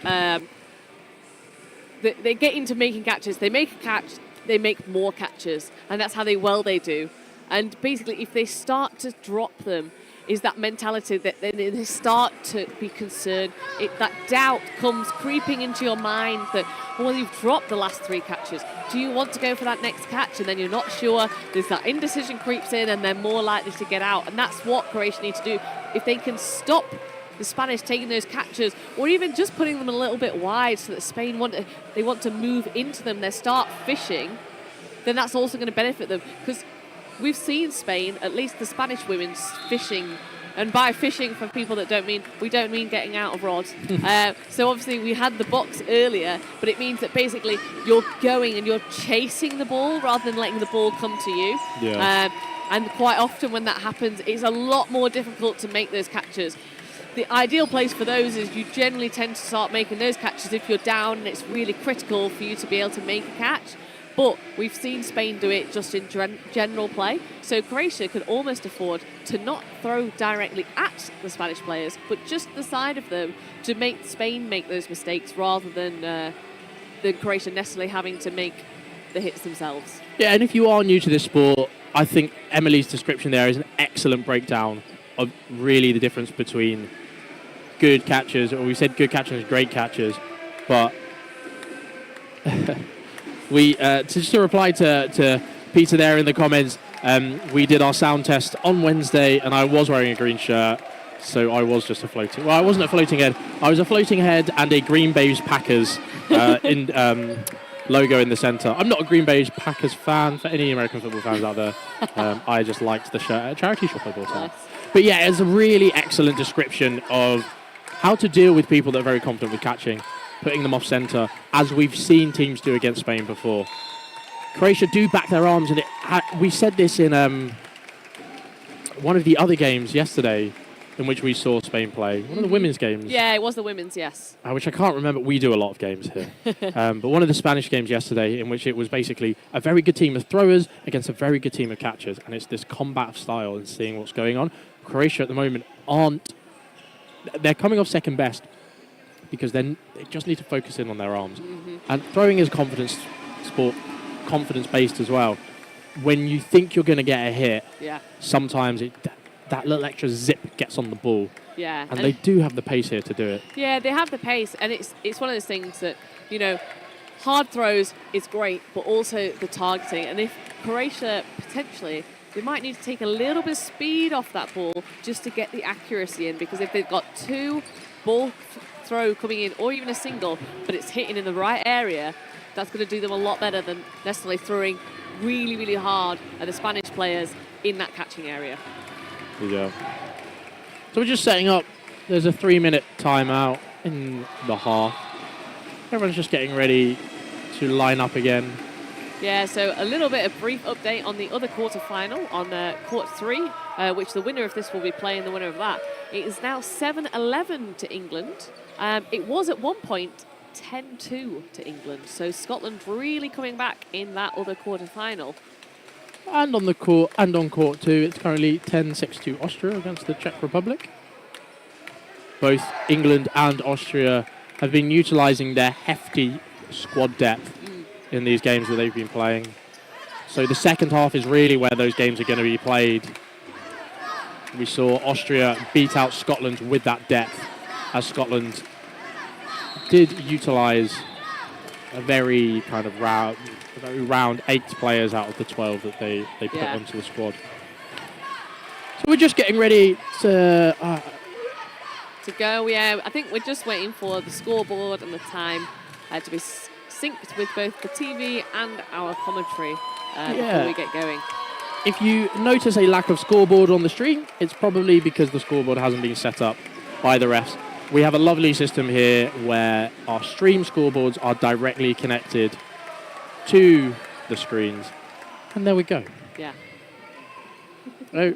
they get into making catches. They make a catch, they make more catches, and that's how they do. And basically, if they start to drop them, is that mentality that they start to be concerned. That doubt comes creeping into your mind that, well, you've dropped the last 3 catches. Do you want to go for that next catch? And then you're not sure. There's that indecision creeps in, and they're more likely to get out. And that's what Croatia need to do. If they can stop the Spanish taking those catches, or even just putting them a little bit wide so that Spain want to move into them, they start fishing, then that's also going to benefit them. Because we've seen Spain, at least the Spanish women's fishing, and by fishing, for people that we don't mean getting out of rod. So obviously we had the box earlier, but it means that basically you're going and you're chasing the ball rather than letting the ball come to you. Yeah. And quite often when that happens, it's a lot more difficult to make those catches. The ideal place for those is you generally tend to start making those catches if you're down and it's really critical for you to be able to make a catch. But we've seen Spain do it just in general play. So Croatia could almost afford to not throw directly at the Spanish players, but just the side of them to make Spain make those mistakes rather than Croatia necessarily having to make the hits themselves. Yeah, and if you are new to this sport, I think Emily's description there is an excellent breakdown of really the difference between good catchers, or we said good catchers, great catchers, but just to reply to Peter there in the comments, we did our sound test on Wednesday, and I was wearing a green shirt, so I was just a floating. Well, I wasn't a floating head. I was a floating head and a Green Bay's Packers logo in the centre. I'm not a Green Bay's Packers fan. For any American football fans out there, I just liked the shirt at a charity shop I bought it. Nice. But yeah, it's a really excellent description of how to deal with people that are very confident with catching, putting them off centre, as we've seen teams do against Spain before. Croatia do back their arms, and we said this in one of the other games yesterday in which we saw Spain play. One of the women's games. Yeah, it was the women's, yes. Which I can't remember. We do a lot of games here. But one of the Spanish games yesterday in which it was basically a very good team of throwers against a very good team of catchers, and it's this combat style and seeing what's going on. Croatia at the moment they're coming off second best, because then they just need to focus in on their arms. Mm-hmm. And throwing is a confidence sport, confidence-based as well. When you think you're going to get a hit, sometimes that little extra zip gets on the ball. Yeah. And they do have the pace here to do it. Yeah, they have the pace, and it's one of those things that, you know, hard throws is great, but also the targeting. And if Croatia potentially, they might need to take a little bit of speed off that ball just to get the accuracy in, because if they've got 2 ball throw coming in, or even a single, but it's hitting in the right area, that's going to do them a lot better than necessarily throwing really, really hard at the Spanish players in that catching area. Yeah. So we're just setting up. There's a 3-minute timeout in the half. Everyone's just getting ready to line up again. Yeah, so a little bit of brief update on the other quarter-final, on court 3, which the winner of this will be playing the winner of that. It is now 7-11 to England. It was at one point 10-2 to England. So Scotland really coming back in that other quarter-final. And on court 2, it's currently 10-6 to Austria against the Czech Republic. Both England and Austria have been utilising their hefty squad depth in these games that they've been playing. So the second half is really where those games are going to be played. We saw Austria beat out Scotland with that depth, as Scotland did utilise a very kind of round 8 players out of the 12 that they put onto the squad. So we're just getting ready to go. Yeah, I think we're just waiting for the scoreboard and the time to be synced with both the TV and our commentary before we get going. If you notice a lack of scoreboard on the stream, it's probably because the scoreboard hasn't been set up by the refs. We have a lovely system here where our stream scoreboards are directly connected to the screens. And there we go. Yeah. Oh.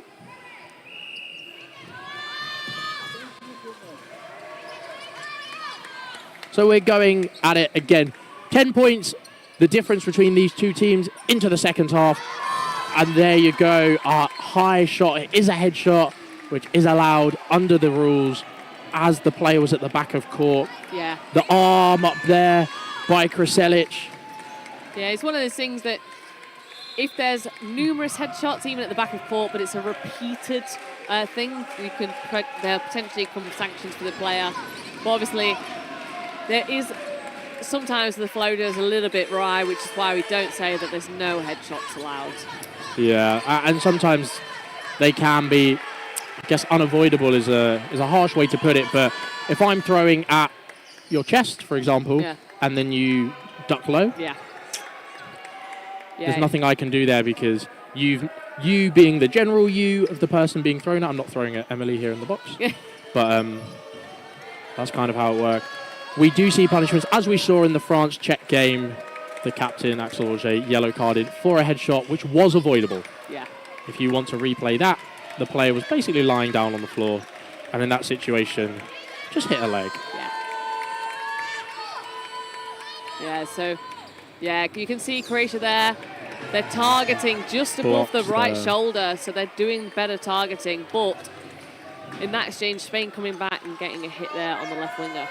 So we're going at it again. 10 points, the difference between these two teams into the second half. And there you go, a high shot. It is a headshot, which is allowed under the rules as the player was at the back of court. Yeah. The arm up there by Kraselic. Yeah, it's one of those things that if there's numerous headshots, even at the back of court, but it's a repeated thing, there'll potentially come sanctions for the player. But obviously, there is sometimes the flow does a little bit wry, which is why we don't say that there's no headshots allowed. Yeah, and sometimes they can be, I guess unavoidable is a harsh way to put it, but if I'm throwing at your chest, for example, and then you duck low, there's nothing I can do there because you being the general you of the person being thrown at. I'm not throwing at Emily here in the box, but that's kind of how it worked. We do see punishments, as we saw in the France-Czech game. The captain, Axel Auger, yellow carded for a headshot, which was avoidable. Yeah. If you want to replay that, the player was basically lying down on the floor, and in that situation, just hit a leg. Yeah. Yeah, so, yeah, you can see Croatia there. They're targeting just above the right shoulder, so they're doing better targeting. But in that exchange, Spain coming back and getting a hit there on the left winger.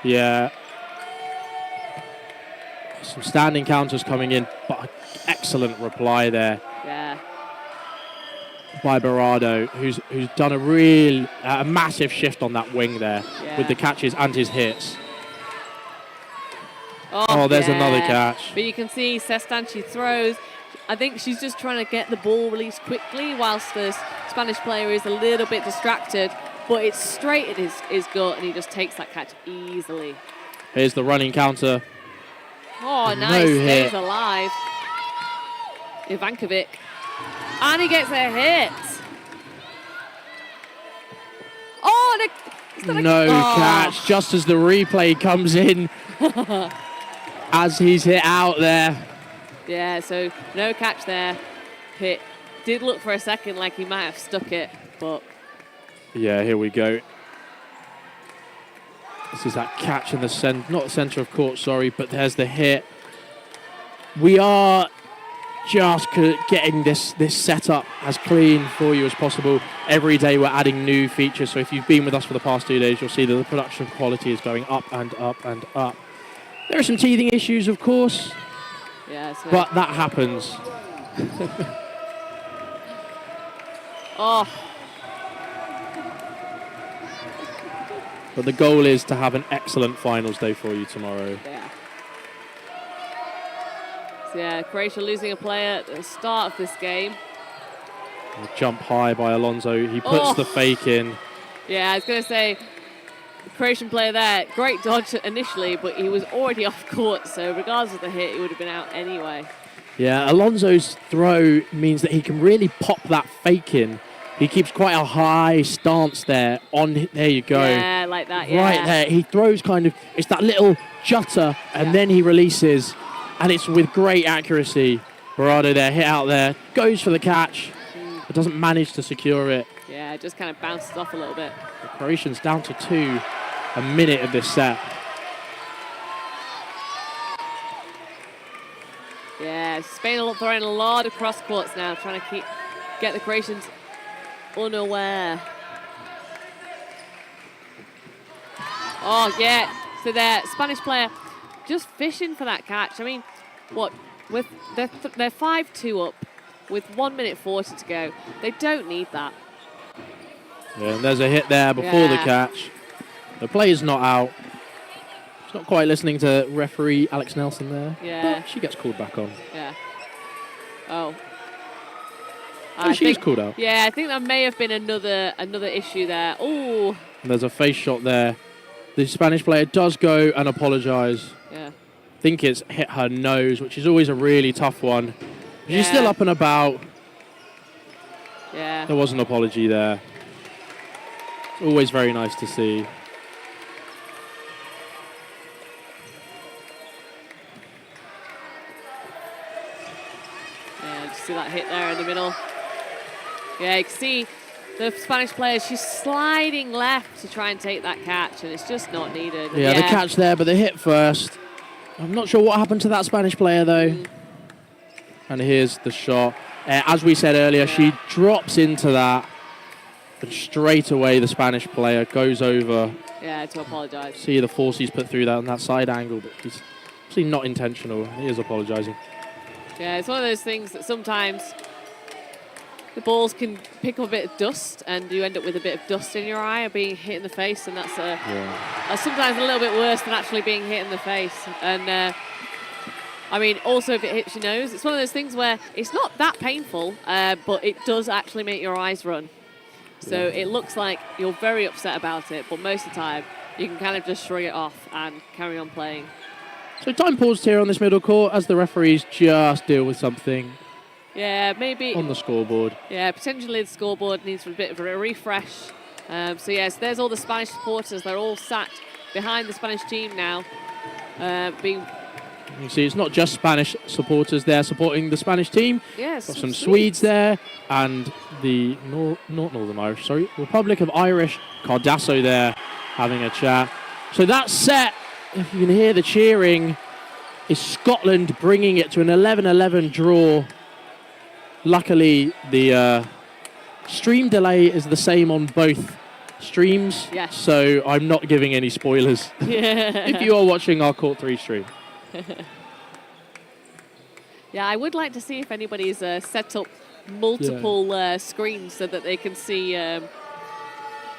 Yeah. Some standing counters coming in, but excellent reply there. Yeah. By Berardo, who's done a massive shift on that wing there with the catches and his hits. Oh, there's another catch. But you can see Sestan, she throws. I think she's just trying to get the ball released quickly whilst the Spanish player is a little bit distracted. But it's straight at his gut, and he just takes that catch easily. Here's the running counter. Oh, nice. Stays alive. Ivankovic. And he gets a hit. Oh, no catch. Just as the replay comes in. As he's hit out there. Yeah, so no catch there. Hit. Did look for a second like he might have stuck it, but... Yeah, here we go. This is that catch in the center, not the center of court, sorry, but there's the hit. We are just getting this setup as clean for you as possible. Every day we're adding new features, so if you've been with us for the past 2 days, you'll see that the production quality is going up and up and up. There are some teething issues, of course, but that happens. But the goal is to have an excellent finals day for you tomorrow. Yeah. So yeah, Croatia losing a player at the start of this game. A jump high by Alonso. He puts the fake in. Yeah, I was going to say, the Croatian player there, great dodge initially, but he was already off court, so regardless of the hit, he would have been out anyway. Yeah, Alonso's throw means that he can really pop that fake in. He keeps quite a high stance there. There you go. Yeah, like that, yeah. Right there. He throws kind of, it's that little jutter, and then he releases, and it's with great accuracy. Berardo there, hit out there, goes for the catch, but doesn't manage to secure it. Yeah, it just kind of bounces off a little bit. The Croatians down to 2, a minute of this set. Yeah, Spain are throwing a lot of cross courts now, trying to get the Croatians unaware. Oh, yeah. So their Spanish player just fishing for that catch. I mean, what? With they're 5-2 up with 1 minute 40 to go. They don't need that. Yeah, and there's a hit there before the catch. The player's not out. She's not quite listening to referee Alex Nelson there. Yeah. But she gets called back on. Yeah. Oh. She's called out. Yeah, I think that may have been another issue there. Oh. There's a face shot there. The Spanish player does go and apologise. Yeah. I think it's hit her nose, which is always a really tough one. She's still up and about. Yeah. There was an apology there. It's always very nice to see. Yeah, just see that hit there in the middle. Yeah, you can see the Spanish player, she's sliding left to try and take that catch, and it's just not needed. Yeah, the catch there, but the hit first. I'm not sure what happened to that Spanish player, though. And here's the shot. As we said earlier, she drops into that, and straight away the Spanish player goes over. Yeah, to apologise. See the force he's put through that on that side angle, but he's actually not intentional. He is apologising. Yeah, it's one of those things that sometimes the balls can pick up a bit of dust, and you end up with a bit of dust in your eye or being hit in the face, and that's sometimes a little bit worse than actually being hit in the face. And I mean, also if it hits your nose, it's one of those things where it's not that painful, but it does actually make your eyes run. So it looks like you're very upset about it, but most of the time you can kind of just shrug it off and carry on playing. So time paused here on this middle court as the referees just deal with something. Yeah, maybe on the scoreboard. Yeah, potentially the scoreboard needs a bit of a refresh. So yes, there's all the Spanish supporters. They're all sat behind the Spanish team now. You can see it's not just Spanish supporters there supporting the Spanish team. Yes, got some Swedes there, and the not Northern Irish, sorry, Republic of Irish, Cardasso there having a chat. So that set, if you can hear the cheering, is Scotland bringing it to an 11-11 draw. Luckily, the stream delay is the same on both streams, yes. So I'm not giving any spoilers if you are watching our Court 3 stream. Yeah, I would like to see if anybody's set up multiple screens so that they can see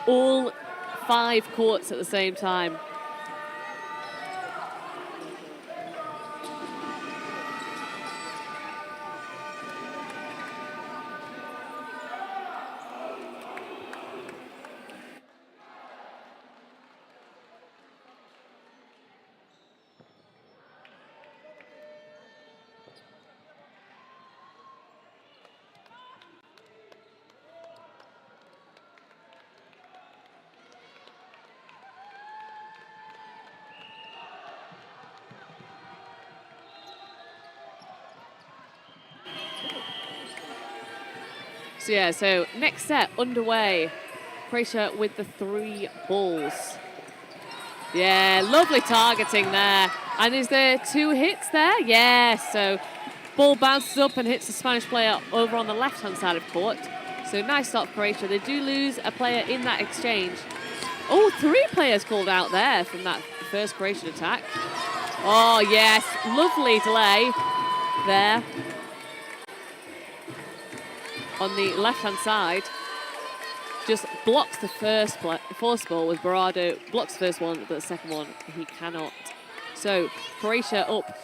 all 5 courts at the same time. So yeah, so next set underway. Croatia with the 3 balls. Yeah, lovely targeting there. And is there 2 hits there? Yes, so ball bounces up and hits the Spanish player over on the left-hand side of court. So nice start for Croatia. They do lose a player in that exchange. Oh, 3 players called out there from that first Croatian attack. Oh, yes, lovely delay there. On the left-hand side, just blocks the first ball with Barado, blocks the first one, but the second one he cannot. So Croatia up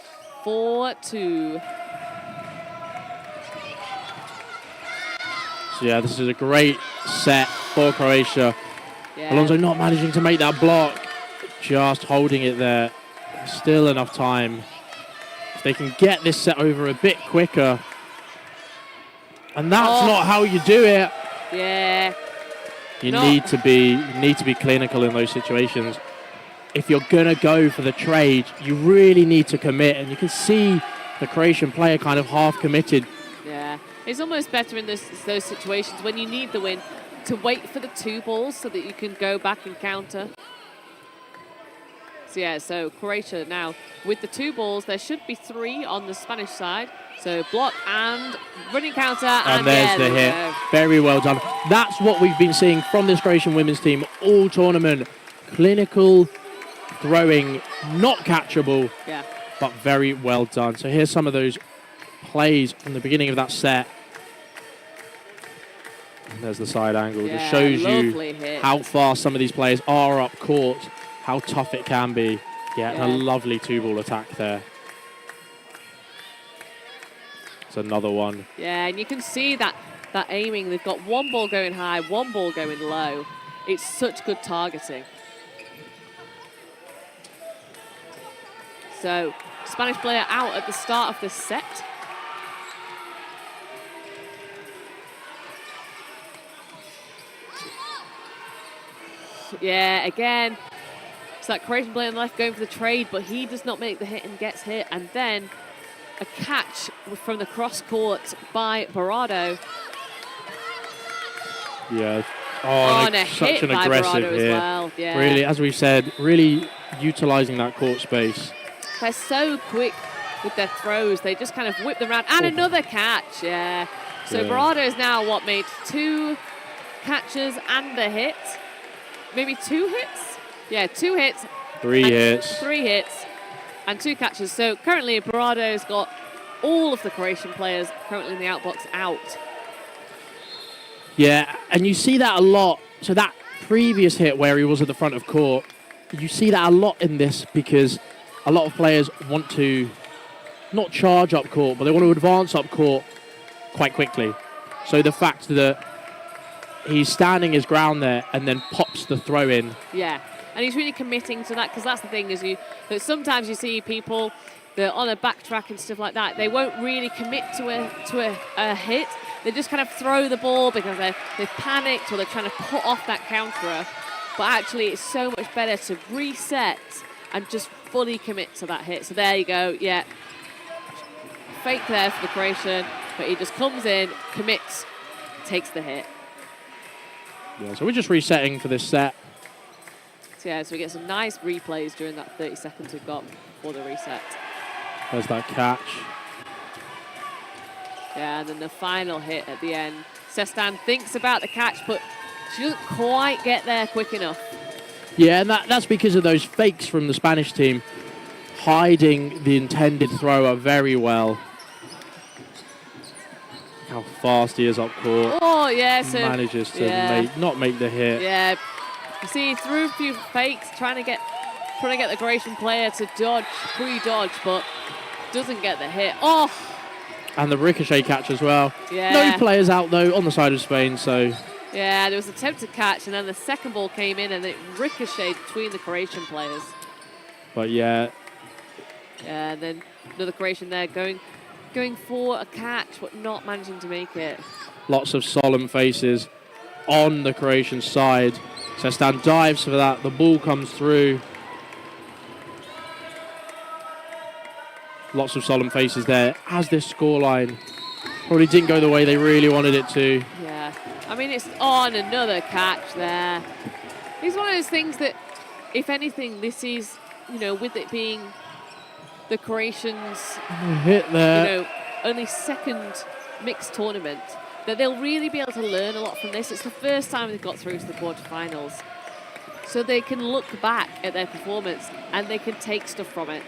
4-2. So yeah, this is a great set for Croatia. Yeah. Alonso not managing to make that block, just holding it there. Still enough time. If they can get this set over a bit quicker. And that's not how you do it. Yeah. You need to be clinical in those situations. If you're gonna go for the trade, you really need to commit, and you can see the Croatian player kind of half committed. Yeah, it's almost better in those situations when you need the win to wait for the 2 balls so that you can go back and counter. So yeah, so Croatia now with the 2 balls. There should be 3 on the Spanish side. So block and running counter. And there's the hit. Very well done. That's what we've been seeing from this Croatian women's team all tournament. Clinical throwing, not catchable, but very well done. So here's some of those plays from the beginning of that set. And there's the side angle. Just shows you how fast some of these players are up court, how tough it can be. Yeah, a lovely 2-ball attack there. Another one. Yeah, and you can see that aiming. They've got 1 ball going high, 1 ball going low. It's such good targeting. So Spanish player out at the start of this set. Yeah, again, it's that Croatian player on the left going for the trade, but he does not make the hit and gets hit. And then a catch from the cross court by Barado. Yeah. Oh, and such an by aggressive Barado hit. as well. Yeah. Really, as we've said, really utilising that court space. They're so quick with their throws. They just kind of whip them around. And another catch, yeah. So Barado's now, what, made 2 catches and a hit? Maybe 2 hits? Yeah, 2 hits. 3 hits. 3 hits and 2 catches. So currently Barado's got all of the Croatian players currently in the outbox out. Yeah, and you see that a lot. So that previous hit where he was at the front of court, you see that a lot in this because a lot of players want to not charge up court, but they want to advance up court quite quickly. So the fact that he's standing his ground there and then pops the throw in. Yeah, and he's really committing to that, because that's the thing, is that sometimes you see people that on a backtrack and stuff like that, they won't really commit to a hit. They just kind of throw the ball because they've panicked or they're trying to put off that counterer. But actually, it's so much better to reset and just fully commit to that hit. So there you go, yeah. Fake there for the Croatian, but he just comes in, commits, takes the hit. Yeah, so we're just resetting for this set. So yeah, so we get some nice replays during that 30 seconds we've got for the reset. There's that catch. Yeah, and then the final hit at the end. Sestan thinks about the catch, but she doesn't quite get there quick enough. Yeah, and that's because of those fakes from the Spanish team, hiding the intended thrower very well. How fast he is up court. Oh, yeah, so... Manages to not make the hit. Yeah, you see, he threw a few fakes, trying to get the Croatian player to dodge, pre-dodge, but doesn't get the hit. Oh! And the ricochet catch as well. Yeah. No players out, though, on the side of Spain, so... Yeah, there was an attempted catch, and then the second ball came in, and it ricocheted between the Croatian players. But, yeah. Yeah, and then another Croatian there going for a catch, but not managing to make it. Lots of solemn faces on the Croatian side. Sestan dives for that. The ball comes through. Lots of solemn faces there as this scoreline probably didn't go the way they really wanted it to. Yeah, I mean, it's on another catch there. It's one of those things that, if anything, this is, with it being the Croatians' hit there. Only second mixed tournament, that they'll really be able to learn a lot from this. It's the first time they've got through to the quarterfinals. So they can look back at their performance and they can take stuff from it.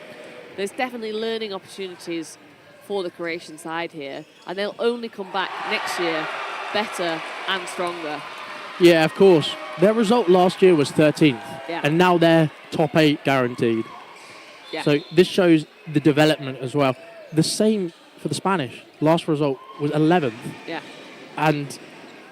There's definitely learning opportunities for the Croatian side here, and they'll only come back next year better and stronger. Yeah, of course. Their result last year was 13th, yeah. And now they're top 8 guaranteed. Yeah. So this shows the development as well. The same for the Spanish. Last result was 11th. Yeah. And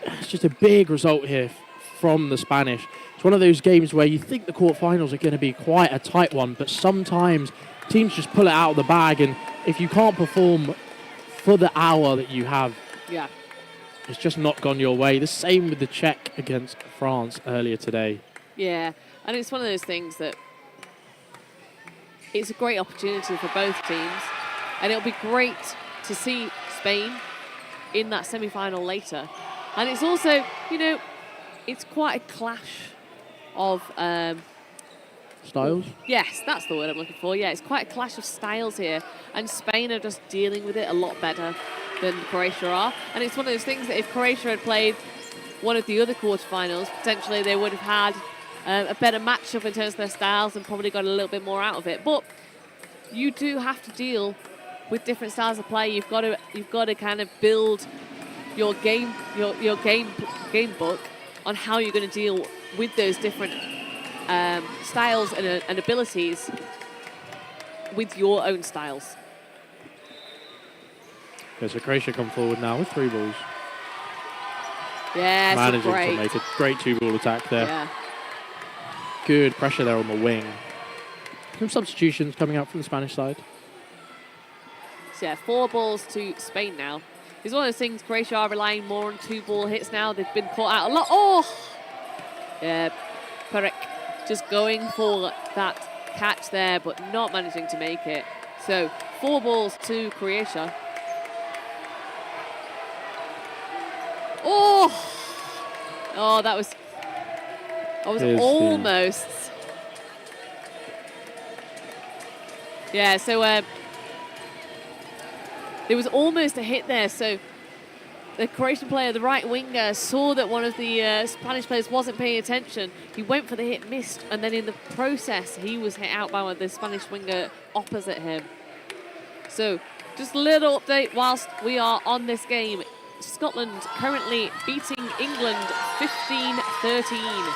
it's just a big result here from the Spanish. It's one of those games where you think the quarterfinals are going to be quite a tight one, but sometimes teams just pull it out of the bag, and if you can't perform for the hour that you have, yeah, it's just not gone your way. The same with the Czech against France earlier today. Yeah, and it's one of those things that it's a great opportunity for both teams, and it'll be great to see Spain in that semi-final later. And it's also, it's quite a clash of... styles? Yes, that's the word I'm looking for. Yeah, it's quite a clash of styles here, and Spain are just dealing with it a lot better than Croatia are. And it's one of those things that if Croatia had played one of the other quarterfinals, potentially they would have had a better matchup in terms of their styles and probably got a little bit more out of it. But you do have to deal with different styles of play. You've got to kind of build your game book on how you're going to deal with those different styles and abilities with your own styles. Okay, so Croatia come forward now with 3 balls. Yeah, managing great. to make a great 2-ball attack there. Yeah. Good pressure there on the wing. Some substitutions coming out from the Spanish side. So yeah, 4 balls to Spain now. It's one of those things, Croatia are relying more on 2-ball hits now. They've been caught out a lot. Oh! Yeah, Perek just going for that catch there, but not managing to make it. So 4 balls to Croatia. Oh! Oh, that was almost. Yeah, so there was almost a hit there. So the Croatian player, the right winger, saw that one of the Spanish players wasn't paying attention. He went for the hit, missed, and then in the process, he was hit out by one of the Spanish winger opposite him. So, just a little update whilst we are on this game. Scotland currently beating England 15-13.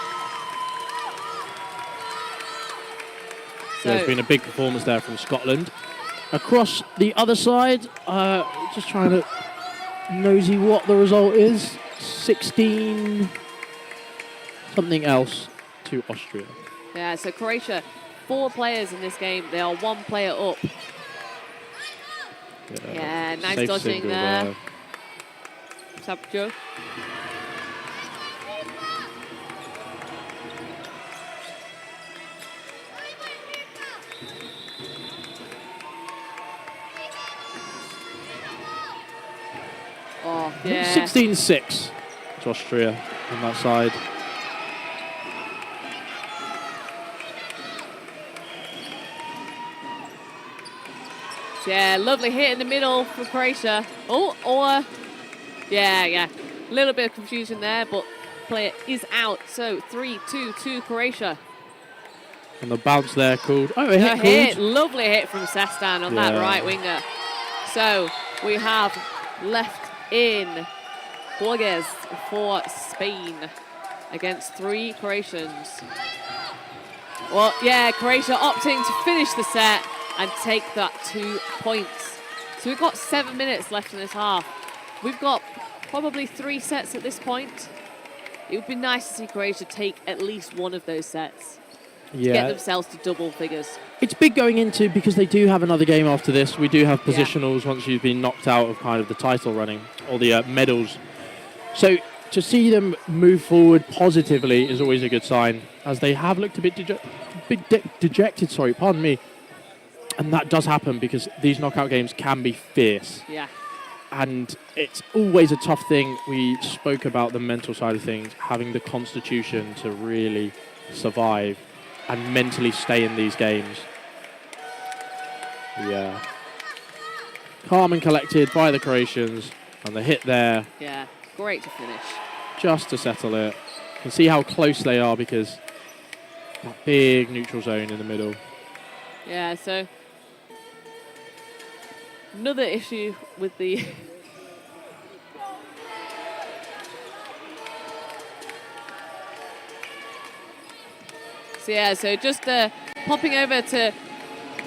So there's been a big performance there from Scotland. Across the other side, just trying to nosy what the result is. 16 something else to Austria. Yeah, so Croatia, 4 players in this game. They are 1 player up. Yeah, nice safe dodging single there. What's up, Joe? Oh, yeah. 16-6 to Austria on that side. Yeah, lovely hit in the middle for Croatia. Yeah. A little bit of confusion there, but player is out. So 3-2 to Croatia. And the bounce there called. Oh, a hit called. Lovely hit from Sestan on that right winger. So we have left in Borges for Spain against 3 Croatians. Well, yeah, Croatia opting to finish the set and take that 2 points. So we've got 7 minutes left in this half. We've got probably 3 sets at this point. It would be nice to see Croatia take at least one of those sets to get themselves to double figures. It's big going into, because they do have another game after this. We do have positionals once you've been knocked out of kind of the title running, or the medals. So to see them move forward positively is always a good sign, as they have looked a bit dejected, pardon me. And that does happen because these knockout games can be fierce. Yeah. And it's always a tough thing. We spoke about the mental side of things, having the constitution to really survive and mentally stay in these games. Yeah. Calm and collected by the Croatians. And the hit there. Yeah, great to finish. Just to settle it. You can see how close they are because that big neutral zone in the middle. Yeah, so another issue with the so just popping over to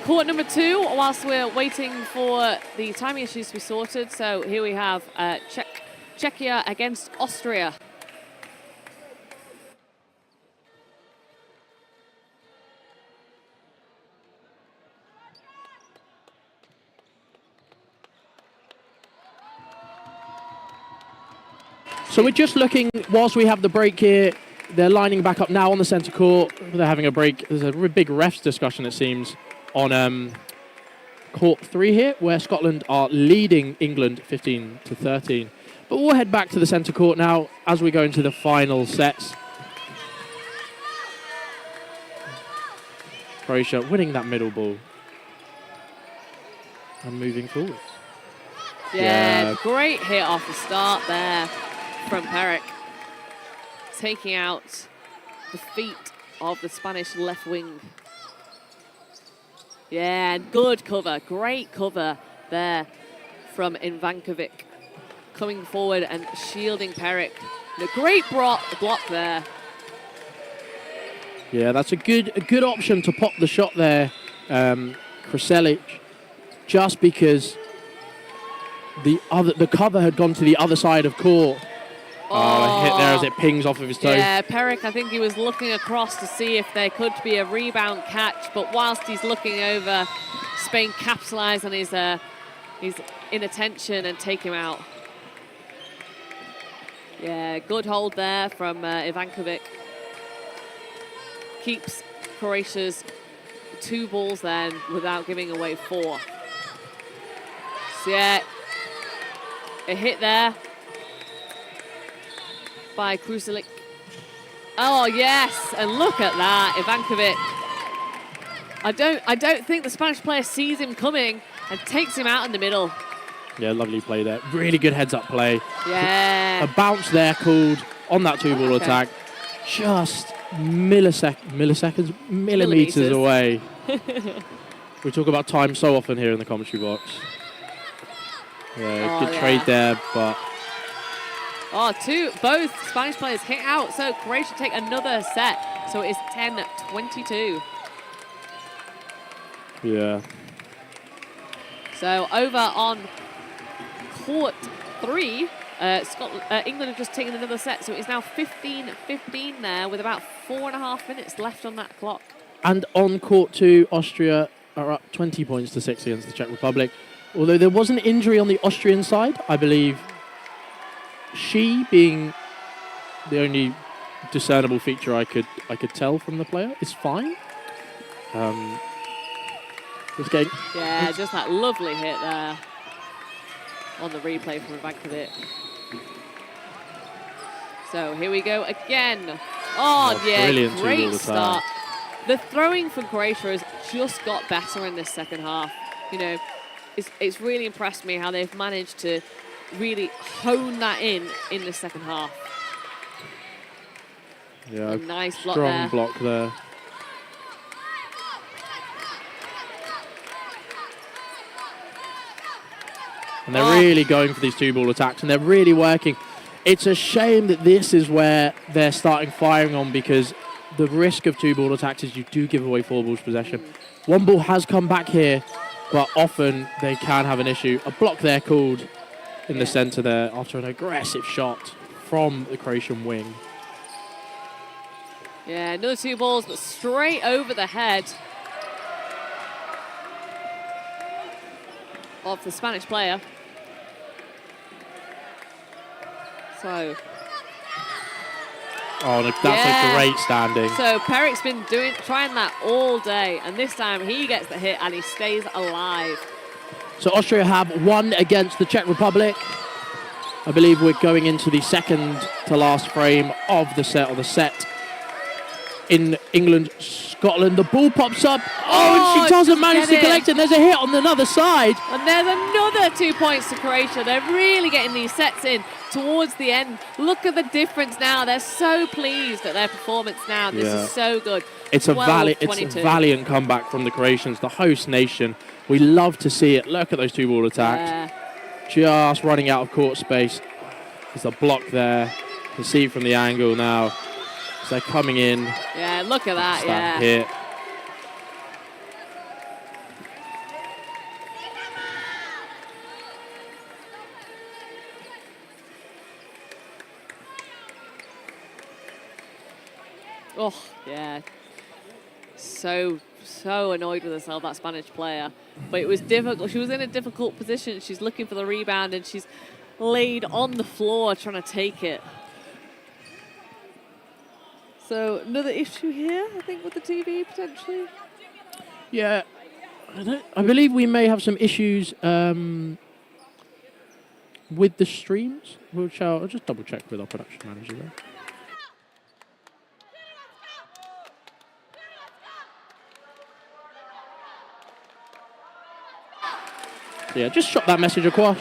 court number 2 whilst we're waiting for the timing issues to be sorted. So here we have Czechia against Austria. So we're just looking, whilst we have the break here, they're lining back up now on the centre court. They're having a break. There's a big refs discussion, it seems, on court 3 here, where Scotland are leading England 15-13. But we'll head back to the centre court now as we go into the final sets. Croatia winning that middle ball and moving forward. Yeah, great hit off the start there from Perek, taking out the feet of the Spanish left wing. Yeah, good cover, great cover there from Ivankovic, coming forward and shielding Perek. A great block there. Yeah, that's a good option to pop the shot there, Kraselic, just because the cover had gone to the other side of court. A hit there as it pings off of his toe. Yeah, Perek, I think he was looking across to see if there could be a rebound catch, but whilst he's looking over, Spain capitalised on his inattention and take him out. Yeah, good hold there from Ivankovic. Keeps Croatia's 2 balls then without giving away 4. So yeah, a hit there by Kruselic. Oh yes, and look at that, Ivankovic. I don't think the Spanish player sees him coming and takes him out in the middle. Yeah, lovely play there. Really good heads-up play. Yeah. A bounce there called on that two-ball attack. Just millimeters away. We talk about time so often here in the commentary box. Yeah, good trade there, but... Both Spanish players hit out, so Croatia take another set. So it's 10-22. Yeah. So over on court 3, England have just taken another set, so it's now 15-15 there with about 4.5 minutes left on that clock. And on court 2, Austria are up 20 points to 6 against the Czech Republic. Although there was an injury on the Austrian side, I believe she being the only discernible feature I could tell from the player is fine. This game. Yeah, just that lovely hit there on the replay from Ivankovic. So here we go again. Oh yeah, great start. The throwing for Croatia has just got better in this second half. You know, it's really impressed me how they've managed to really hone that in the second half. Yeah, a nice block strong there. block there. And they're really going for these two-ball attacks, and they're really working. It's a shame that this is where they're starting firing on, because the risk of two-ball attacks is you do give away 4 balls possession. One ball has come back here, but often they can have an issue. A block there called in the centre there after an aggressive shot from the Croatian wing. Yeah, another 2 balls, but straight over the head of the Spanish player. So. Oh, that's a great standing. So Peric's been trying that all day, and this time he gets the hit and he stays alive. So Austria have won against the Czech Republic. I believe we're going into the second to last frame of the set, or the set in England, Scotland. The ball pops up. Oh, and she doesn't manage to collect it. There's a hit on another side. And there's another 2 points to Croatia. They're really getting these sets in towards the end. Look at the difference now. They're so pleased at their performance now. This is so good. It's a valiant comeback from the Croatians, the host nation. We love to see it. Look at those 2 ball attacks. Just running out of court space. There's a block there. You can see from the angle now. So they're coming in. Yeah, look at that. Yeah. Hit. Oh, yeah. So annoyed with herself, that Spanish player. But it was difficult. She was in a difficult position. She's looking for the rebound, and she's laid on the floor trying to take it. So another issue here, I think, with the TV, potentially. Yeah. I believe we may have some issues with the streams, which I'll just double check with our production manager there. Yeah, just shot that message across,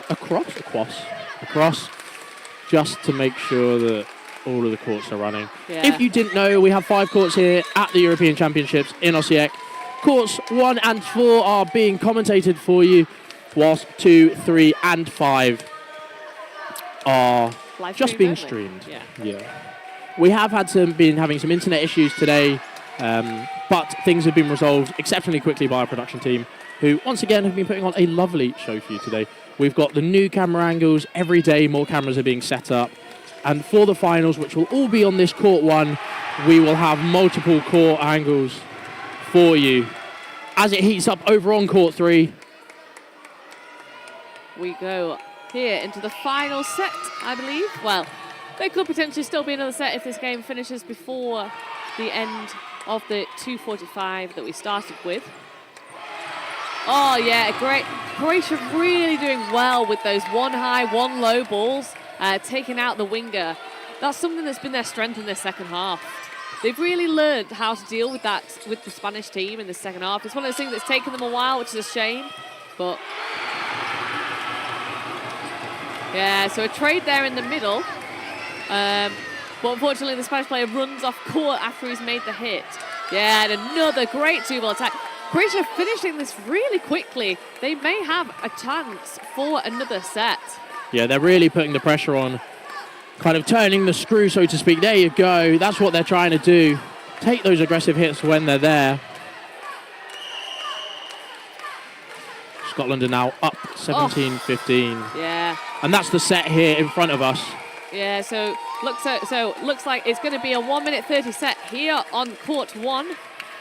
just to make sure that all of the courts are running. Yeah. If you didn't know, we have 5 courts here at the European Championships in Osijek. Courts 1 and 4 are being commentated for you, whilst 2, 3, and 5 are just being streamed. Yeah. We have been having some internet issues today, but things have been resolved exceptionally quickly by our production team, who once again have been putting on a lovely show for you today. We've got the new camera angles. Every day more cameras are being set up. And for the finals, which will all be on this court 1, we will have multiple court angles for you. As it heats up over on court 3. We go here into the final set, I believe. Well, there could potentially still be another set if this game finishes before the end of the 2:45 that we started with. Oh, yeah, great. Croatia really doing well with those 1 high, 1 low balls, taking out the winger. That's something that's been their strength in this second half. They've really learned how to deal with that with the Spanish team in the second half. It's one of those things that's taken them a while, which is a shame. But Yeah, so a trade there in the middle. But unfortunately, the Spanish player runs off court after he's made the hit. Yeah, and another great 2-ball attack. Croatia finishing this really quickly. They may have a chance for another set. Yeah, they're really putting the pressure on, kind of turning the screw, so to speak. There you go. That's what they're trying to do. Take those aggressive hits when they're there. Scotland are now up 17-15. Yeah. And that's the set here in front of us. Yeah, so looks like it's going to be a 1-minute 30 set here on court 1,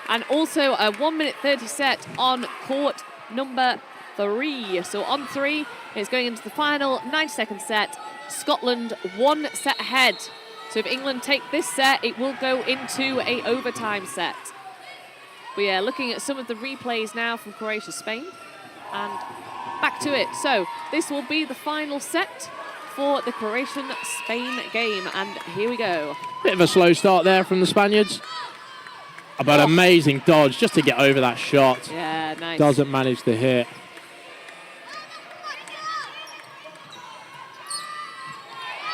and also a 1-minute 30 set on court number 3. So on 3, it's going into the final 90-second set. Scotland 1 set ahead. So if England take this set, it will go into a overtime set. We are looking at some of the replays now from Croatia-Spain, and back to it. So this will be the final set for the Croatian-Spain game, and here we go. Bit of a slow start there from the Spaniards. But amazing dodge just to get over that shot. Yeah, nice. Doesn't manage the hit.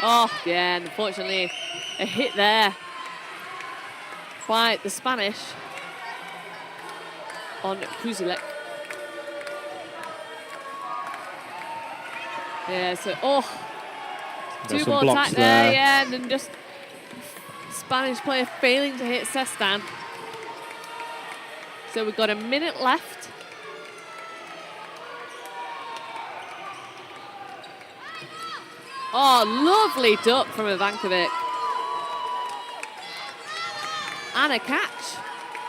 Oh, yeah, and unfortunately, a hit there by the Spanish on Kuzilek. Yeah, so, two-ball attack there, yeah, and then just Spanish player failing to hit Sestan. So we've got a minute left. Oh, lovely duck from Ivankovic. And a catch,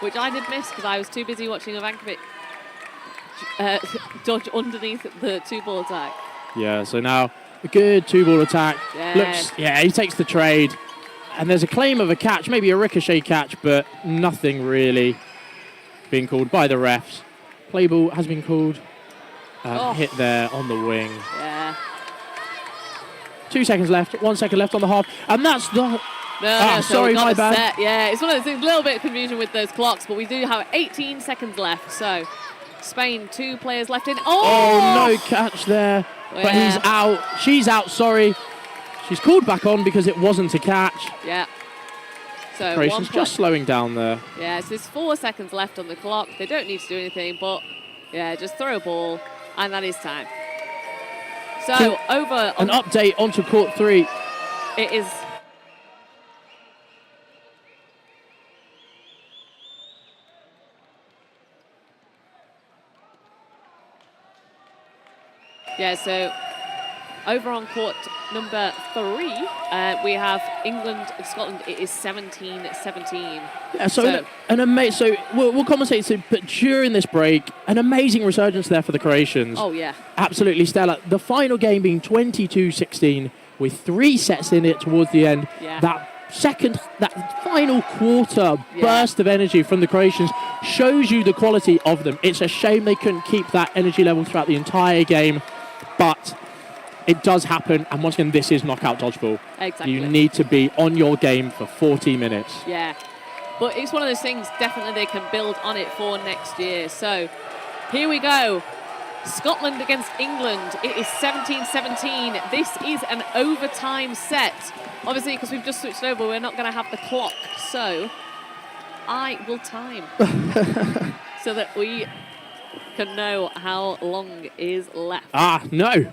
which I did miss because I was too busy watching Ivankovic dodge underneath the 2-ball attack. Yeah, so now a good 2-ball attack. Yeah. He takes the trade. And there's a claim of a catch, maybe a ricochet catch, but nothing really being called by the refs. Play ball has been called. Hit there on the wing. Yeah. 2 seconds left, 1 second left on the half. And that's the... No, sorry, my bad. Set. Yeah, it's one of those things, a little bit of confusion with those clocks, but we do have 18 seconds left. So Spain, 2 players left in. Oh, no catch there. Yeah. But he's out. She's out, sorry. She's called back on because it wasn't a catch. Yeah. So Croatia's just slowing down there. Yeah, so there's 4 seconds left on the clock. They don't need to do anything, but yeah, just throw a ball, and that is time. So over an update onto court 3. It is. Yeah, so over on court number 3, we have England and Scotland. It is 17-17. Yeah, so we'll compensate. But during this break, an amazing resurgence there for the Croatians. Oh, yeah. Absolutely stellar. The final game being 22-16 with 3 sets in it towards the end. Yeah. That final quarter burst of energy from the Croatians shows you the quality of them. It's a shame they couldn't keep that energy level throughout the entire game, but it does happen, and once again, this is knockout dodgeball. Exactly. You need to be on your game for 40 minutes. Yeah, but it's one of those things, definitely they can build on it for next year. So here we go. Scotland against England. It is 17-17. This is an overtime set. Obviously, because we've just switched over, we're not going to have the clock. So I will time so that we can know how long is left. No.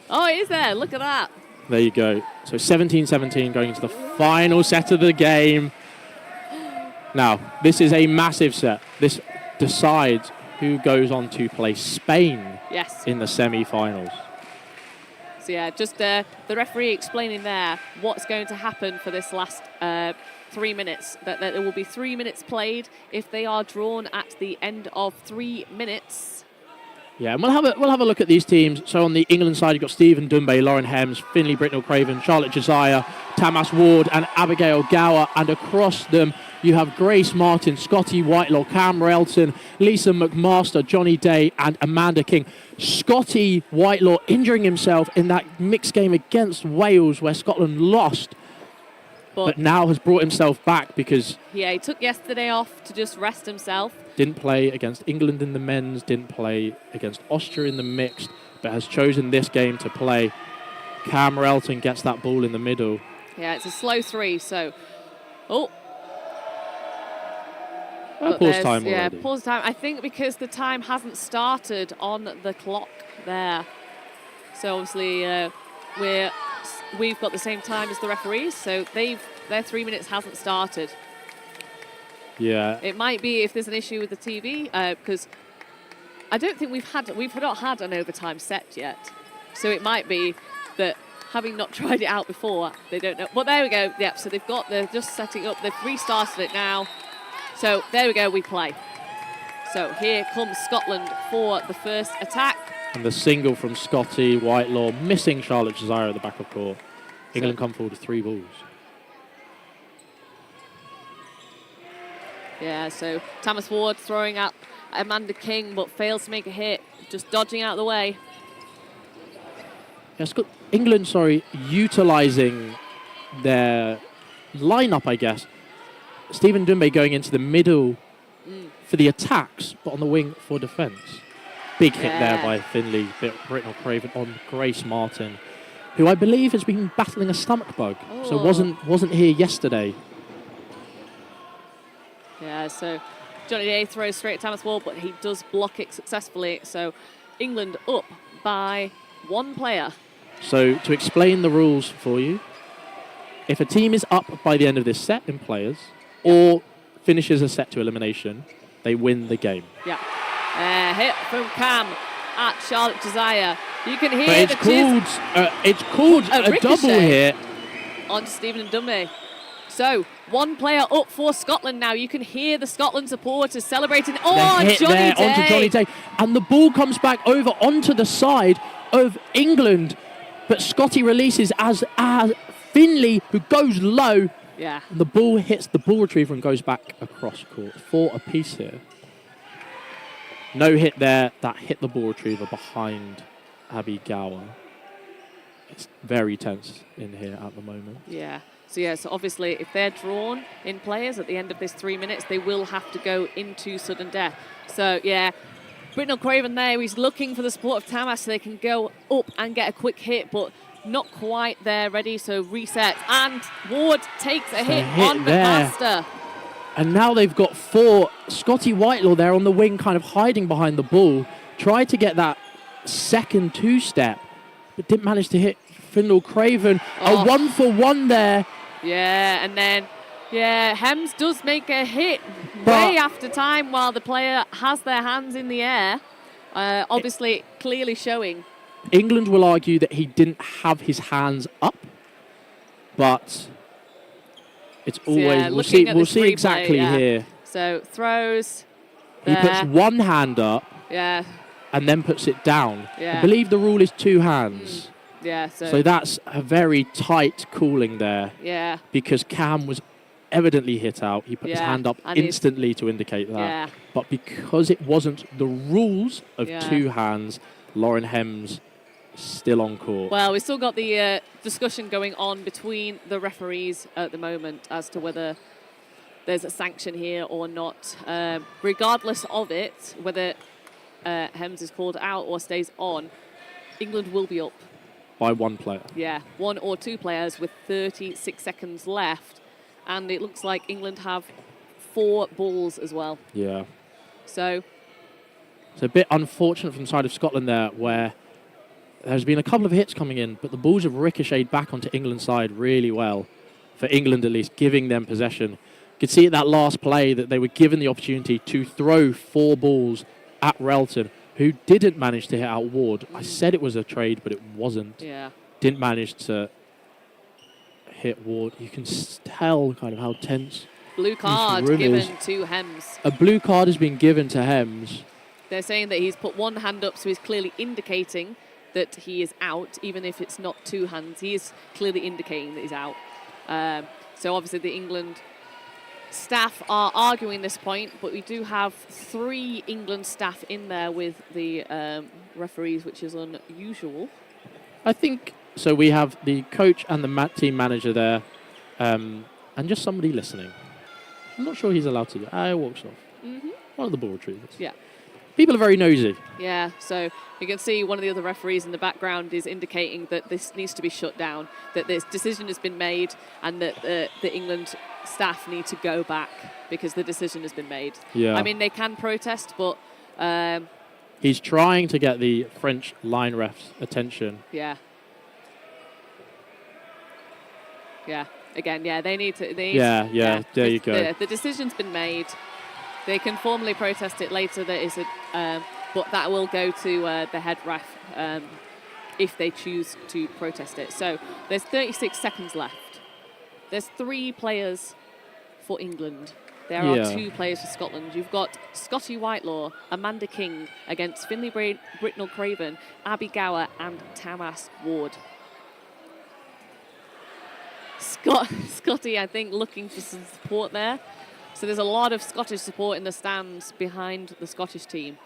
Oh, it is there. Look at that. There you go. So 17-17 going into the final set of the game. Now, this is a massive set. This decides who goes on to play Spain in the semi-finals. So yeah, just the referee explaining there what's going to happen for this last 3 minutes. That there will be 3 minutes played. If they are drawn at the end of 3 minutes. Yeah, and we'll have a look at these teams. So on the England side, you've got Stephen Dunbe, Lauren Hems, Finley Britnell-Craven, Charlotte Josiah, Tamas Ward, and Abigail Gower. And across them, you have Grace Martin, Scotty Whitelaw, Cam Railton, Lisa McMaster, Johnny Day, and Amanda King. Scotty Whitelaw injuring himself in that mixed game against Wales, where Scotland lost. But now has brought himself back because... Yeah, he took yesterday off to just rest himself. Didn't play against England in the men's, didn't play against Austria in the mixed, but has chosen this game to play. Cam Relton gets that ball in the middle. Yeah, it's a slow 3, so... Oh. Pause time already. Yeah, pause time. I think because the time hasn't started on the clock there. So obviously we've got the same time as the referees, so their 3 minutes hasn't started. Yeah. It might be if there's an issue with the TV, because I don't think we've not had an overtime set yet. So it might be that having not tried it out before, they don't know. But there we go. Yep. So they're just setting up. They've restarted it now. So there we go. We play. So here comes Scotland for the first attack. And the single from Scotty Whitelaw, missing Charlotte Josiah at the back of court. England come forward with 3 balls. Yeah, so Thomas Ward throwing at Amanda King, but fails to make a hit, just dodging out of the way. Yeah, England, utilising their lineup, I guess. Stephen Dumbe going into the middle for the attacks, but on the wing for defence. Big hit there by Finley, Britnell Craven on Grace Martin, who I believe has been battling a stomach bug, so wasn't here yesterday. Yeah, so Johnny Day throws straight at Thomas Ward, but he does block it successfully. So England up by 1 player. So to explain the rules for you, if a team is up by the end of this set in players or finishes a set to elimination, they win the game. Yeah. Hit from Cam at Charlotte Josiah. You can hear it's called a double hit on Stephen Dumbe. So 1 player up for Scotland now. You can hear the Scotland supporters celebrating. Oh, Johnny Day. Onto Johnny Day. And the ball comes back over onto the side of England. But Scotty releases as Finley, who goes low. Yeah. And the ball hits the ball retriever and goes back across court. 4 apiece here. No hit there. That hit the ball retriever behind Abby Gower. It's very tense in here at the moment. Yeah. So obviously, if they're drawn in players at the end of this 3 minutes, they will have to go into sudden death. So, yeah, Britnell Craven there, he's looking for the support of Tamas so they can go up and get a quick hit, but not quite there ready, so reset. And Ward takes a hit on the master. And now they've got 4. Scotty Whitelaw there on the wing, kind of hiding behind the ball. Tried to get that second 2-step, but didn't manage to hit Findle Craven. A 1-for-1 there. Yeah, and then, Hems does make a hit way after time while the player has their hands in the air. Obviously, clearly showing. England will argue that he didn't have his hands up, but it's always, we'll see exactly here. So throws. He puts one hand up. Yeah. And then puts it down. Yeah. I believe the rule is 2 hands. Yeah. So that's a very tight calling there. Yeah. Because Cam was evidently hit out. He put his hand up instantly to indicate that. Yeah. But because it wasn't the rules of 2 hands, Lauren Hems still on court. Well, we've still got the discussion going on between the referees at the moment as to whether there's a sanction here or not. Regardless of it, whether Hems is called out or stays on, England will be up. By 1 player. Yeah, 1 or 2 players with 36 seconds left. And it looks like England have 4 balls as well. Yeah. So it's a bit unfortunate from the side of Scotland there, where there's been a couple of hits coming in, but the balls have ricocheted back onto England's side really well, for England at least, giving them possession. You could see at that last play that they were given the opportunity to throw 4 balls at Relton, who didn't manage to hit out Ward. I said it was a trade, but it wasn't. Yeah. Didn't manage to hit Ward. You can tell kind of how tense. Blue card given to Hems. A blue card has been given to Hems. They're saying that he's put 1 hand up, so he's clearly indicating that he is out, even if it's not 2 hands. He is clearly indicating that he's out. So obviously the England staff are arguing this point, but we do have 3 England staff in there with the referees, which is unusual. I think so. We have the coach and the team manager there, and just somebody listening. I'm not sure he's allowed to do. He walks off. One of the ball retrievers. Yeah. people are very nosy. Yeah, so you can see one of the other referees in the background is indicating that this needs to be shut down, that this decision has been made, and that the England staff need to go back because the decision has been made. Yeah. I mean, they can protest, but... he's trying to get the French line ref's attention. Yeah. Yeah. Again, yeah, they need to... There you go. The decision's been made. They can formally protest it later. There is but that will go to the head ref if they choose to protest it. So there's 36 seconds left. There's 3 players for England. There are 2 players for Scotland. You've got Scotty Whitelaw, Amanda King against Finlay Britnell Craven, Abby Gower and Tamas Ward. Scotty, I think, looking for some support there. So there's a lot of Scottish support in the stands behind the Scottish team.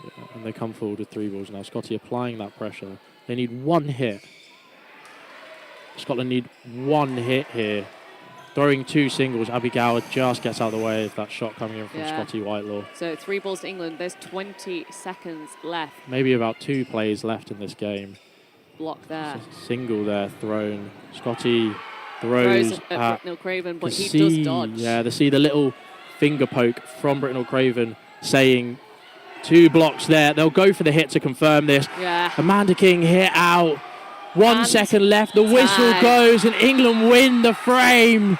Yeah, and they come forward with 3 balls now. Scotty applying that pressure. They need 1 hit. Scotland need 1 hit here. Throwing 2 singles. Abby Gower just gets out of the way of that shot coming in from Scotty Whitelaw. So 3 balls to England. There's 20 seconds left. Maybe about 2 plays left in this game. Block there. Single there thrown. Scotty throws at Britnell Craven, but he does dodge. Yeah, they see the little finger poke from Britnell Craven saying 2 blocks there. They'll go for the hit to confirm this. Yeah. Amanda King hit out. 1 second left. The whistle goes and England win the frame.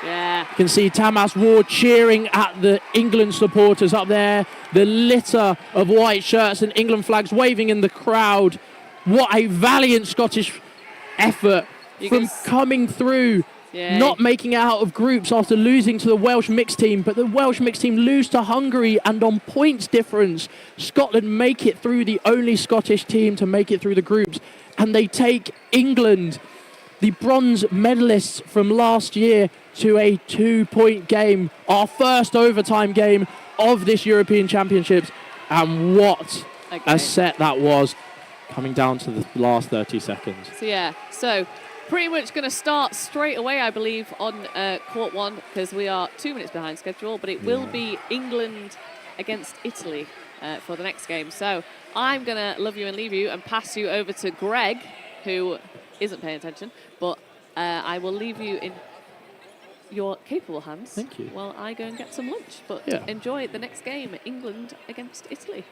Yeah. You can see Tamas Ward cheering at the England supporters up there. The litter of white shirts and England flags waving in the crowd. What a valiant Scottish effort from coming through, not making it out of groups after losing to the Welsh mixed team. But the Welsh mixed team lose to Hungary, and on points difference, Scotland make it through, the only Scottish team to make it through the groups. And they take England, the bronze medalists from last year, to a 2-point game, our first overtime game of this European Championships. And what a set that was, coming down to the last 30 seconds. So pretty much going to start straight away, I believe, on court 1, because we are 2 minutes behind schedule, but it will be England against Italy for the next game. So I'm going to love you and leave you and pass you over to Greg, who isn't paying attention, but I will leave you in your capable hands. Thank you. While I go and get some lunch. But enjoy the next game, England against Italy.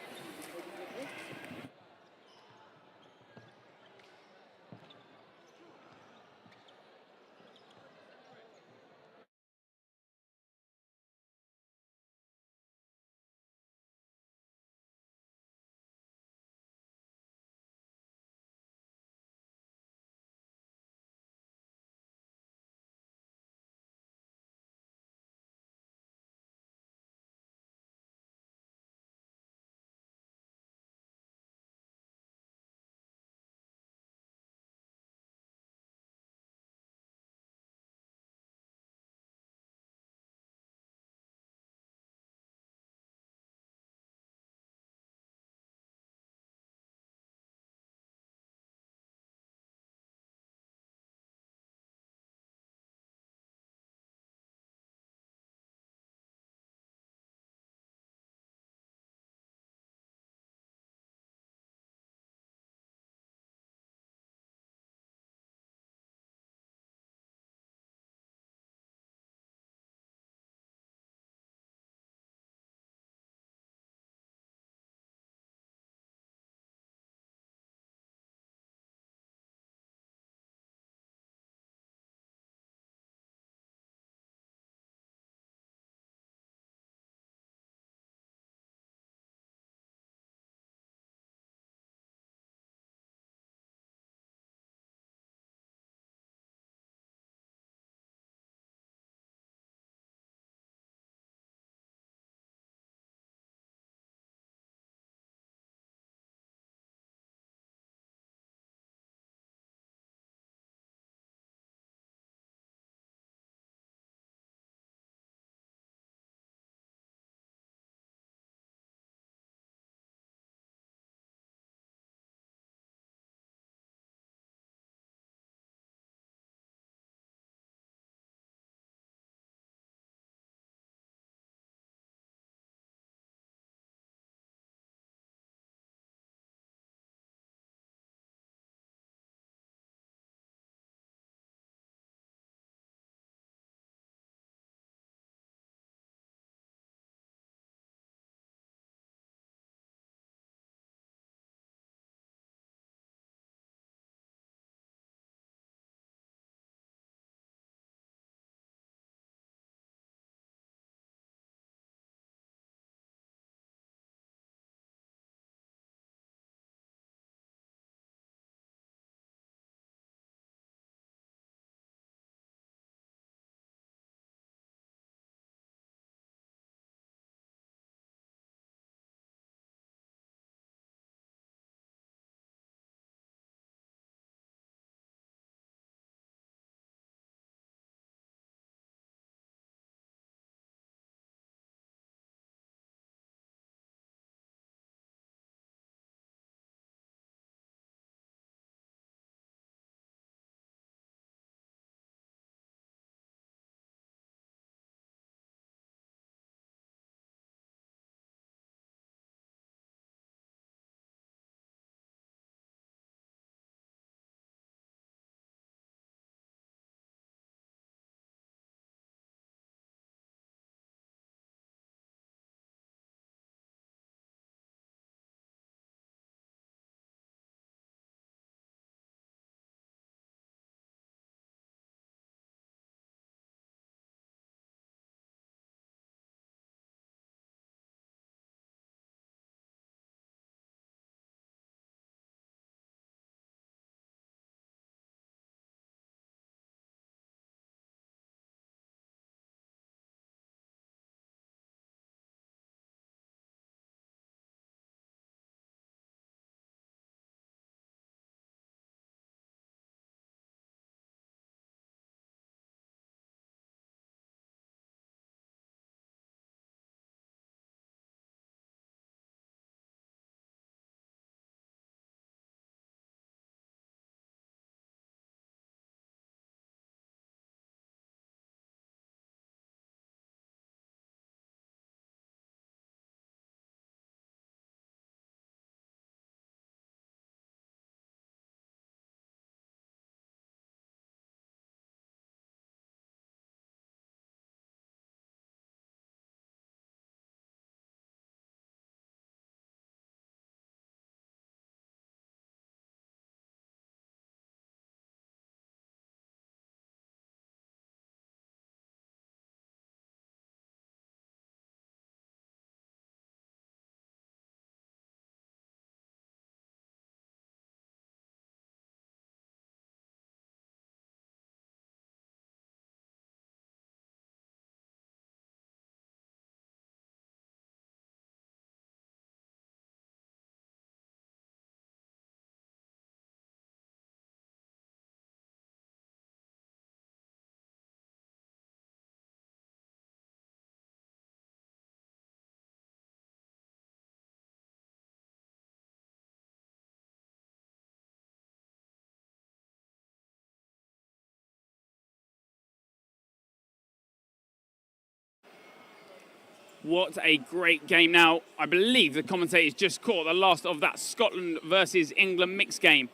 What a great game. Now, I believe the commentators just caught the last of that Scotland versus England mixed game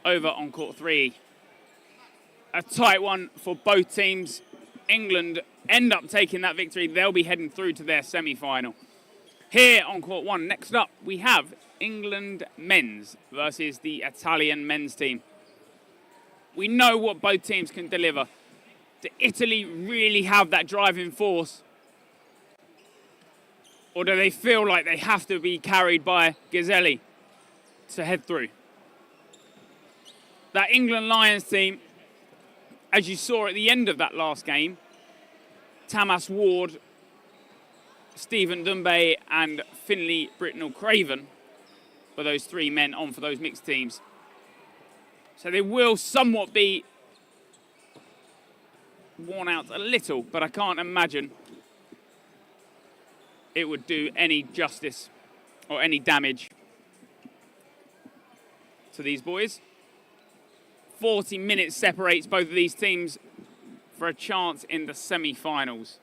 over on court 3. A tight one for both teams. England end up taking that victory. They'll be heading through to their semi-final. Here on court 1, next up, we have England men's versus the Italian men's team. We know what both teams can deliver. Do Italy really have that driving force? Or do they feel like they have to be carried by Gazzelli to head through? That England Lions team, as you saw at the end of that last game, Tamas Ward, Stephen Dunbe and Finlay Britnell-Craven were those 3 men on for those mixed teams. So they will somewhat be worn out a little, but I can't imagine it would do any justice or any damage to these boys. 40 minutes separates both of these teams for a chance in the semi-finals.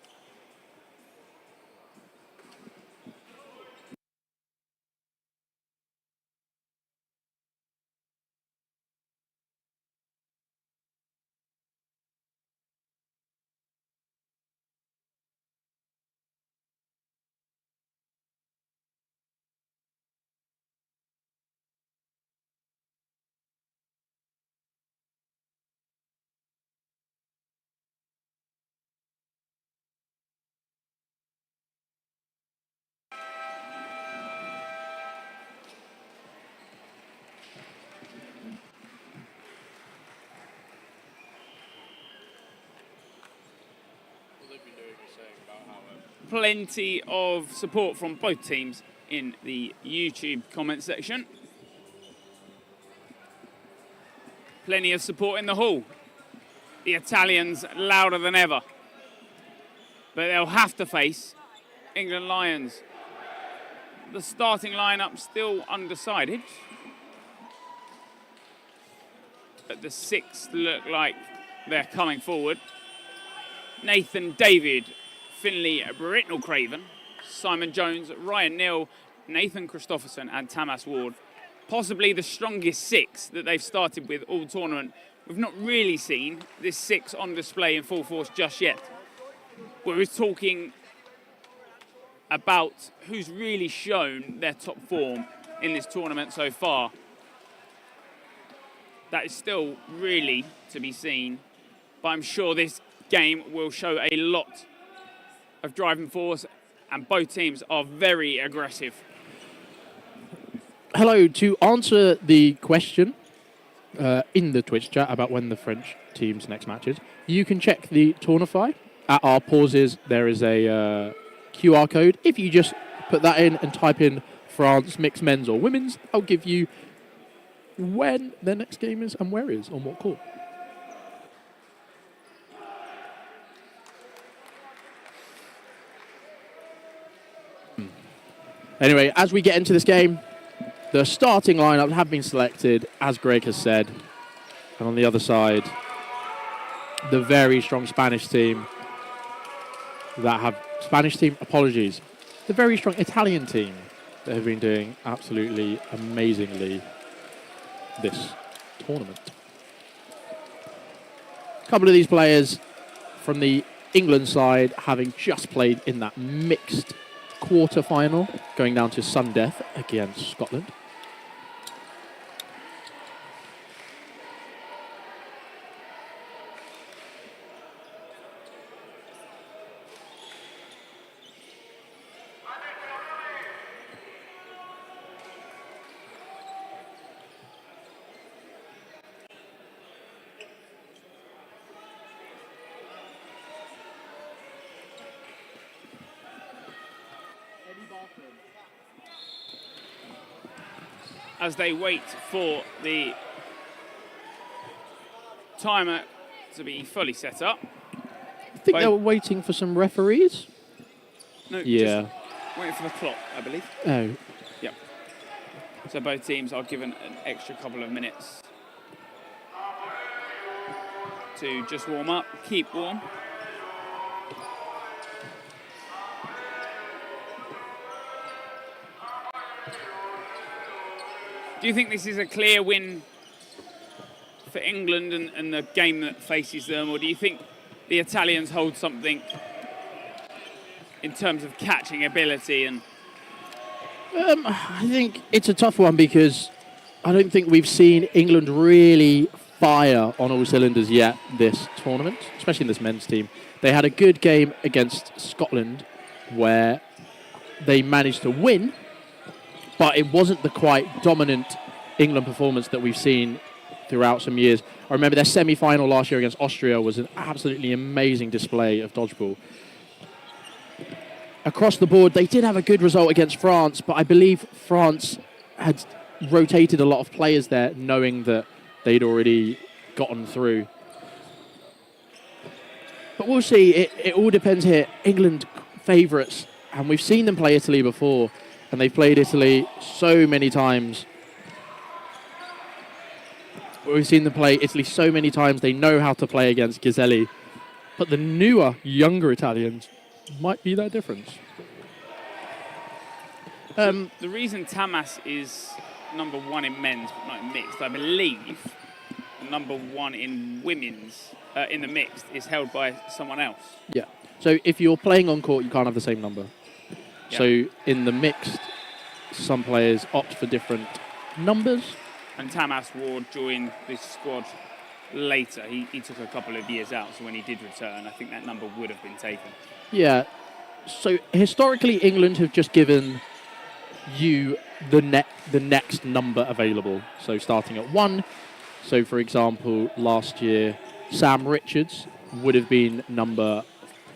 Plenty of support from both teams in the YouTube comment section. Plenty of support in the hall. The Italians louder than ever. But they'll have to face England Lions. The starting lineup still undecided. But the 6 look like they're coming forward. Nathan David, Finlay Britnell-Craven, Simon Jones, Ryan Neal, Nathan Christopherson and Tamas Ward. Possibly the strongest 6 that they've started with all tournament. We've not really seen this 6 on display in full force just yet. We're talking about who's really shown their top form in this tournament so far. That is still really to be seen, but I'm sure this game will show a lot of driving force, and both teams are very aggressive. Hello, to answer the question in the Twitch chat about when the French team's next match is, you can check the Tournify. At our pauses, there is a QR code. If you just put that in and type in France, mixed men's or women's, I'll give you when their next game is and where it is, on what court. Anyway, as we get into this game, the starting lineups have been selected, as Greg has said. And on the other side, the very strong Spanish team that have... apologies. The very strong Italian team that have been doing absolutely amazingly this tournament. A couple of these players from the England side having just played in that mixed quarter-final, going down to sudden death against Scotland. As they wait for the timer to be fully set up. I think they were waiting for some referees. No, yeah. Just waiting for the clock, I believe. Oh. Yep. So both teams are given an extra couple of minutes to just warm up, keep warm. Do you think this is a clear win for England and the game that faces them, or do you think the Italians hold something in terms of catching ability? And I think it's a tough one because I don't think we've seen England really fire on all cylinders yet this tournament, especially in this men's team. They had a good game against Scotland where they managed to win, but it wasn't the quite dominant England performance that we've seen throughout some years. I remember their semi-final last year against Austria was an absolutely amazing display of dodgeball. Across the board, they did have a good result against France, but I believe France had rotated a lot of players there, knowing that they'd already gotten through. But we'll see. It all depends here. England favourites, and we've seen them play Italy before, and they've played Italy so many times. We've seen them play Italy so many times, they know how to play against Ghiselli. But the newer, younger Italians might be that difference. The reason Tamas is number 1 in men's, but not in mixed, I believe number 1 in women's, in the mixed, is held by someone else. Yeah. So if you're playing on court, you can't have the same number. Yep. So in the mixed, some players opt for different numbers. And Tamas Ward joined this squad later. He took a couple of years out, so when he did return, I think that number would have been taken. Yeah. So historically, England have just given you the next number available. So starting at 1. So for example, last year, Sam Richards would have been number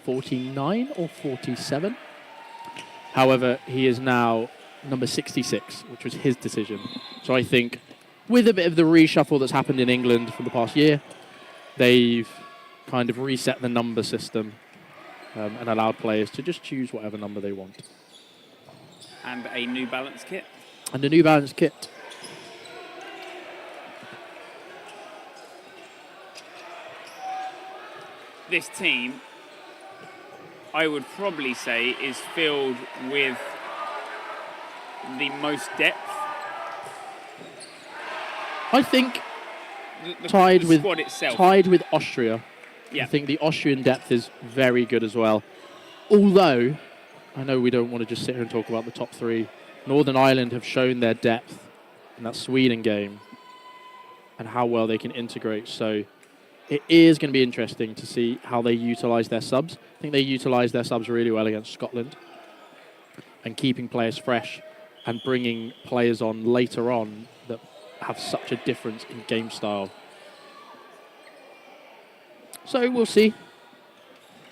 49 or 47. However, he is now number 66, which was his decision. So I think with a bit of the reshuffle that's happened in England for the past year, they've kind of reset the number system and allowed players to just choose whatever number they want. And a New Balance kit. And a New Balance kit. This team, I would probably say, is filled with the most depth. I think The tied squad itself. with Austria. Yeah. I think the Austrian depth is very good as well. Although, I know we don't want to just sit here and talk about the top 3. Northern Ireland have shown their depth in that Sweden game and how well they can integrate. So it is going to be interesting to see how they utilise their subs. I think they utilised their subs really well against Scotland and keeping players fresh and bringing players on later on that have such a difference in game style. So we'll see.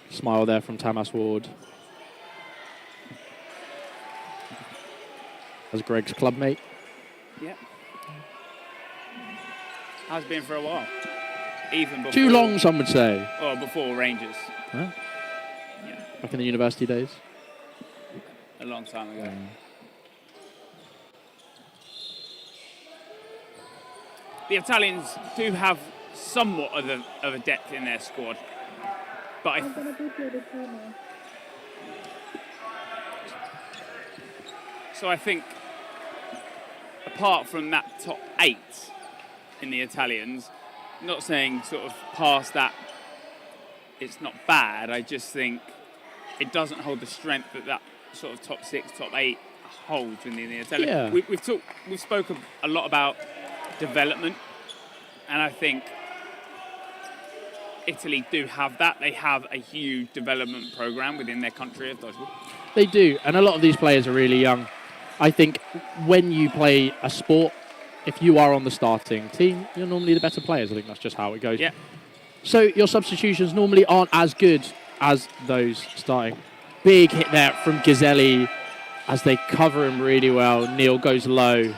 Smile there from Tamas Ward. As Greg's clubmate. Yeah. Has been for a while. Even before. Too long, some would say. Or before Rangers. Huh? Yeah. Back in the university days. A long time ago. The Italians do have somewhat of a depth in their squad. But so I think, apart from that top 8 in the Italians, not saying sort of past that it's not bad, I just think it doesn't hold the strength that sort of top 6, top 8 holds in the Italians. Yeah. We've spoken a lot about development, and I think Italy do have that. They have a huge development program within their country of dodgeball. They do, and a lot of these players are really young. I think when you play a sport, if you are on the starting team, you're normally the better players. I think that's just how it goes. Yeah. So your substitutions normally aren't as good as those starting. Big hit there from Ghiselli as they cover him really well. Neil goes low,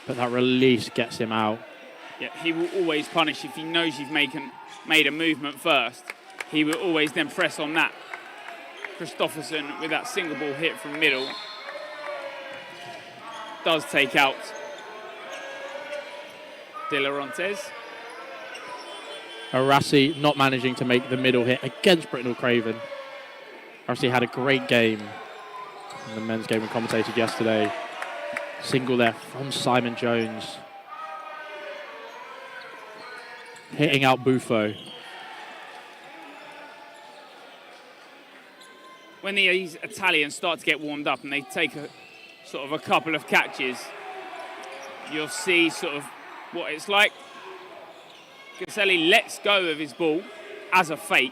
but that release gets him out. Yeah, he will always punish if he knows you've made a movement first. He will always then press on that. Christofferson with that single ball hit from middle does take out De Laurentiis. Arasi not managing to make the middle hit against Britnell Craven. Arasi had a great game in the men's game we commentated yesterday. Single there from Simon Jones. Hitting out Buffo. When these Italians start to get warmed up and they take a sort of a couple of catches, you'll see sort of what it's like. Caselli lets go of his ball as a fake.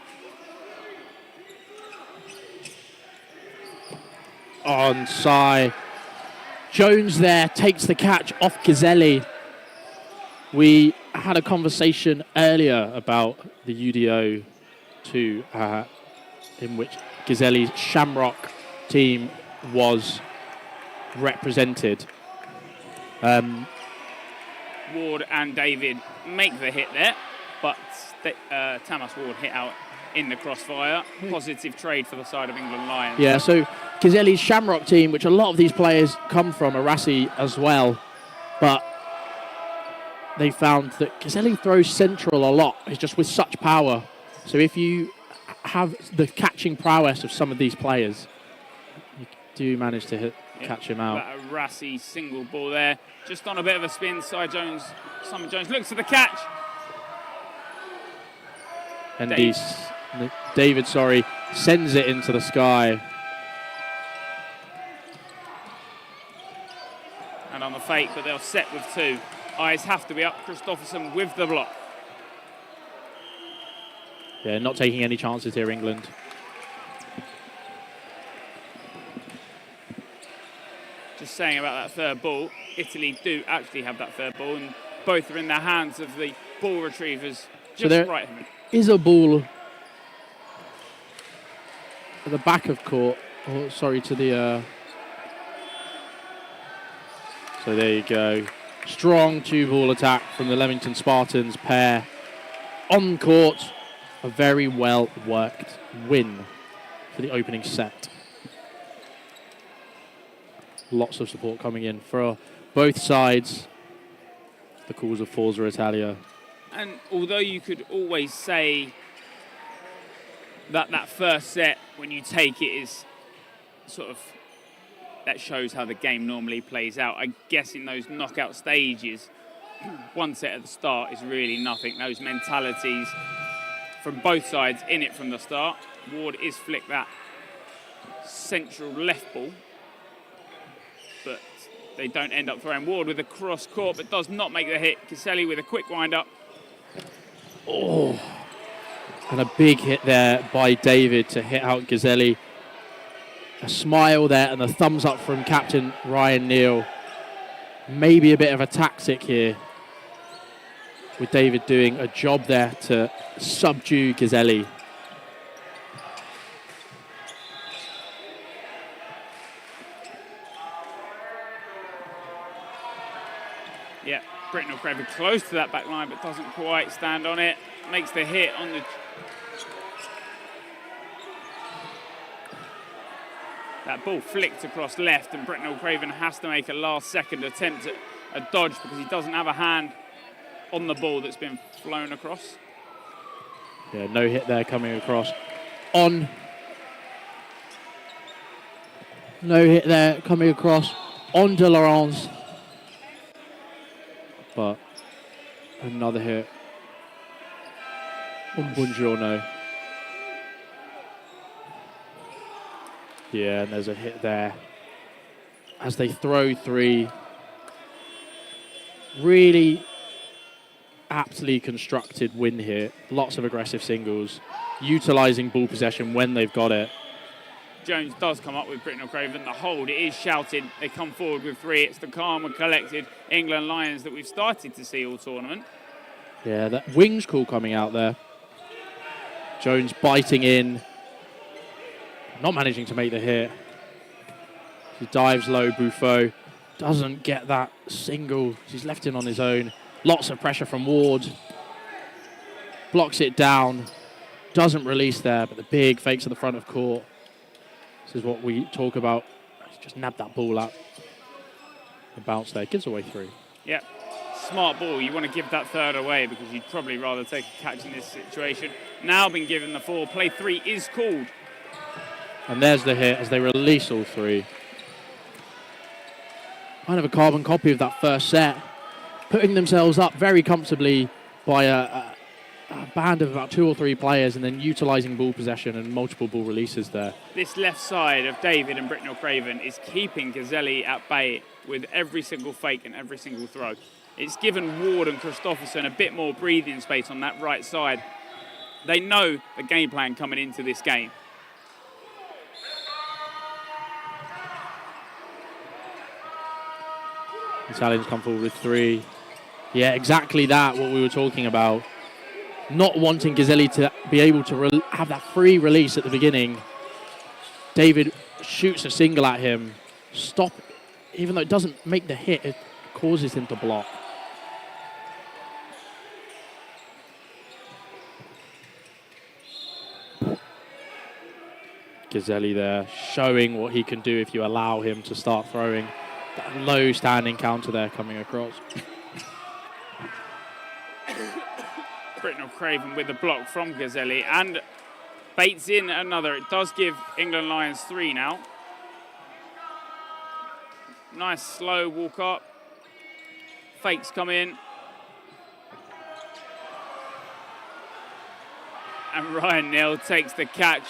Onside. Jones there takes the catch off Caselli. We had a conversation earlier about the UDO 2 in which Caselli's Shamrock team was represented. Ward and David make the hit there, but Tamas Ward hit out in the crossfire. Positive trade for the side of England Lions. Yeah, so Caselli's Shamrock team, which a lot of these players come from, Arasi as well, but they found that Caselli throws central a lot. It's just with such power. So if you have the catching prowess of some of these players, you do manage to catch him out. That Arasi single ball there, just on a bit of a spin. Simon Jones looks at the catch. And David sends it into the sky. And on the fake, but they'll set with two. Eyes have to be up. Christopherson with the block. Yeah, not taking any chances here, England. Just saying about that third ball, Italy do actually have that third ball, and both are in the hands of the ball retrievers. Just so right here. Is a ball at the back of court, to the... So there you go. Strong two-ball attack from the Leamington Spartans pair. On court, a very well-worked win for the opening set. Lots of support coming in for both sides. The calls of Forza Italia. And although you could always say that that first set, when you take it, is sort of, that shows how the game normally plays out. I guess in those knockout stages, one set at the start is really nothing. Those mentalities from both sides in it from the start. Ward is flicked that central left ball, but they don't end up throwing. Ward with a cross court, but does not make the hit. Caselli with a quick wind up. Oh, and a big hit there by David to hit out Caselli. A smile there and a thumbs up from captain Ryan Neal. Maybe a bit of a tactic here, with David doing a job there to subdue Caselli. Yeah, Britnell Craven close to that back line, but doesn't quite stand on it. Makes the hit on the... That ball flicked across left, and Britnell Craven has to make a last-second attempt at a dodge because he doesn't have a hand on the ball that's been flown across. Yeah, no hit there coming across. No hit there coming across on De Laurence. But another hit on Buongiorno. Yeah, and there's a hit there as they throw three. Really aptly constructed win here. Lots of aggressive singles, utilising ball possession when they've got it. Jones does come up with Britnell Craven. The hold, it is shouted. They come forward with three. It's the calm and collected England Lions that we've started to see all tournament. Yeah, that wings call coming out there. Jones biting in. Not managing to make the hit. He dives low, Buffo. Doesn't get that single. He's left in on his own. Lots of pressure from Ward. Blocks it down. Doesn't release there, but the big fakes at the front of court. This is what we talk about. He's just nabbed that ball up. The bounce there. Gives away three. Yeah. Smart ball. You want to give that third away because you'd probably rather take a catch in this situation. Now been given the four. Play three is called. And there's the hit as they release all three. kind of a carbon copy of that first set, putting themselves up very comfortably by a band of about 2 or 3 players and then utilising ball possession and multiple ball releases there. This left side of David and Britnell Craven is keeping Gazzelli at bay with every single fake and every single throw. It's given Ward and Christopherson a bit more breathing space on that right side. They know the game plan coming into this game. Italians come forward with 3. Yeah, exactly that, what we were talking about. Not wanting Gazzelli to be able to have that free release at the beginning. David shoots a single at him. Stop, even though it doesn't make the hit, it causes him to block. Gazzelli there, showing what he can do if you allow him to start throwing. That low standing counter there coming across. Britnell Craven with the block from Gazzelli and baits in another. It does give England Lions 3 now. Nice slow walk up. Fakes come in. And Ryan Neal takes the catch.